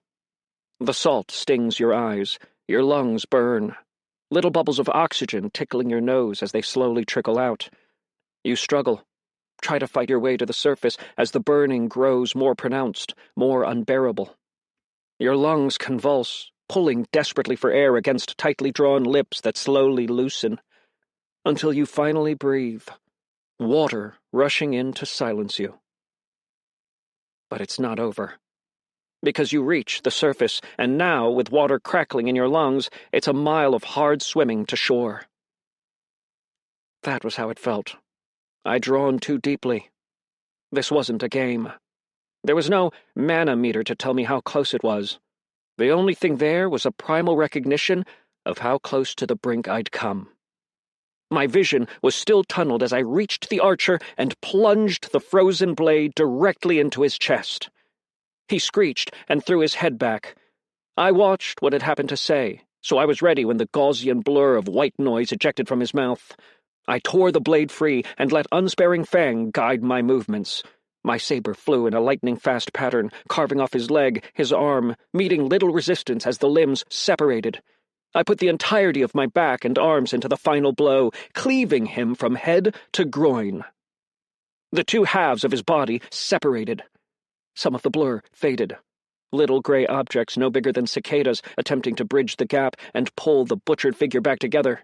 The salt stings your eyes, your lungs burn, little bubbles of oxygen tickling your nose as they slowly trickle out. You struggle, try to fight your way to the surface as the burning grows more pronounced, more unbearable. Your lungs convulse, pulling desperately for air against tightly drawn lips that slowly loosen, until you finally breathe, water rushing in to silence you. But it's not over. Because you reach the surface, and now, with water crackling in your lungs, it's a mile of hard swimming to shore. That was how it felt. I'd drawn too deeply. This wasn't a game. There was no mana meter to tell me how close it was. The only thing there was a primal recognition of how close to the brink I'd come. My vision was still tunneled as I reached the archer and plunged the frozen blade directly into his chest. He screeched and threw his head back. I watched what had happened to Say, so I was ready when the Gaussian blur of white noise ejected from his mouth. I tore the blade free and let unsparing fang guide my movements. My saber flew in a lightning-fast pattern, carving off his leg, his arm, meeting little resistance as the limbs separated. I put the entirety of my back and arms into the final blow, cleaving him from head to groin. The two halves of his body separated. Some of the blur faded. Little gray objects no bigger than cicadas attempting to bridge the gap and pull the butchered figure back together.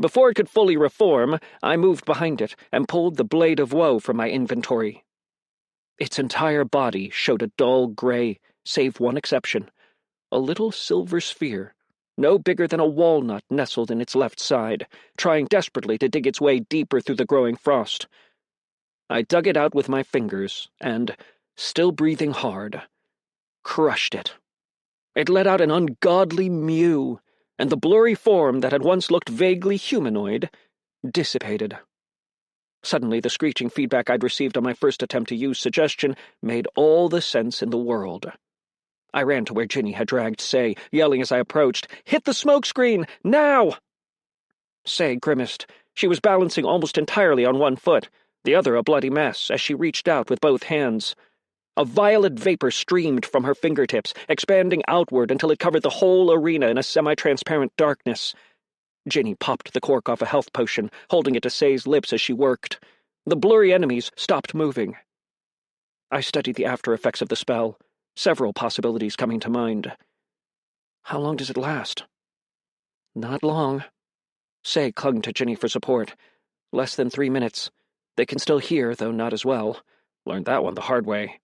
Before it could fully reform, I moved behind it and pulled the Blade of Woe from my inventory. Its entire body showed a dull gray, save one exception. A little silver sphere, no bigger than a walnut nestled in its left side, trying desperately to dig its way deeper through the growing frost. I dug it out with my fingers and, still breathing hard, crushed it. It let out an ungodly mew, and the blurry form that had once looked vaguely humanoid dissipated. Suddenly, the screeching feedback I'd received on my first attempt to use suggestion made all the sense in the world. I ran to where Ginny had dragged Say, yelling as I approached, "Hit the smokescreen! Now!" Say grimaced. She was balancing almost entirely on one foot, the other a bloody mess, as she reached out with both hands. A violet vapor streamed from her fingertips, expanding outward until it covered the whole arena in a semi-transparent darkness. Ginny popped the cork off a health potion, holding it to Say's lips as she worked. The blurry enemies stopped moving. I studied the after-effects of the spell, several possibilities coming to mind. How long does it last? Not long. Say clung to Ginny for support. Less than 3 minutes. They can still hear, though not as well. Learned that one the hard way.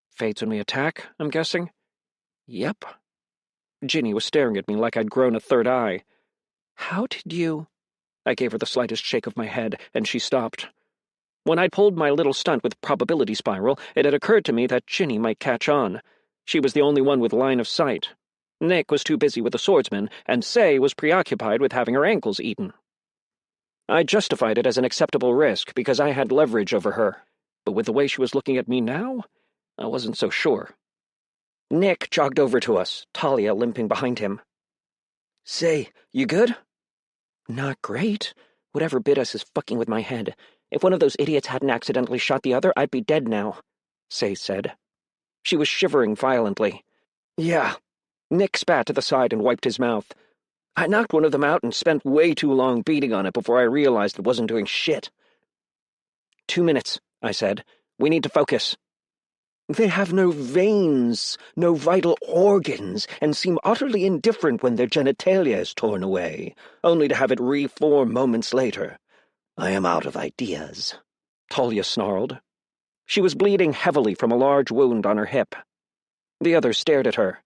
Fades when we attack, I'm guessing? Yep. Ginny was staring at me like I'd grown a third eye. How did you... I gave her the slightest shake of my head, and she stopped. When I'd pulled my little stunt with probability spiral, it had occurred to me that Ginny might catch on. She was the only one with line of sight. Nick was too busy with the swordsman, and Say was preoccupied with having her ankles eaten. I justified it as an acceptable risk because I had leverage over her, but with the way she was looking at me now, I wasn't so sure. Nick jogged over to us, Talia limping behind him. Say, you good? Not great. Whatever bit us is fucking with my head. If one of those idiots hadn't accidentally shot the other, I'd be dead now, Say said. She was shivering violently. Yeah. Nick spat to the side and wiped his mouth. I knocked one of them out and spent way too long beating on it before I realized it wasn't doing shit. 2 minutes, I said. We need to focus. They have no veins, no vital organs, and seem utterly indifferent when their genitalia is torn away, only to have it reform moments later. I am out of ideas, Talia snarled. She was bleeding heavily from a large wound on her hip. The others stared at her,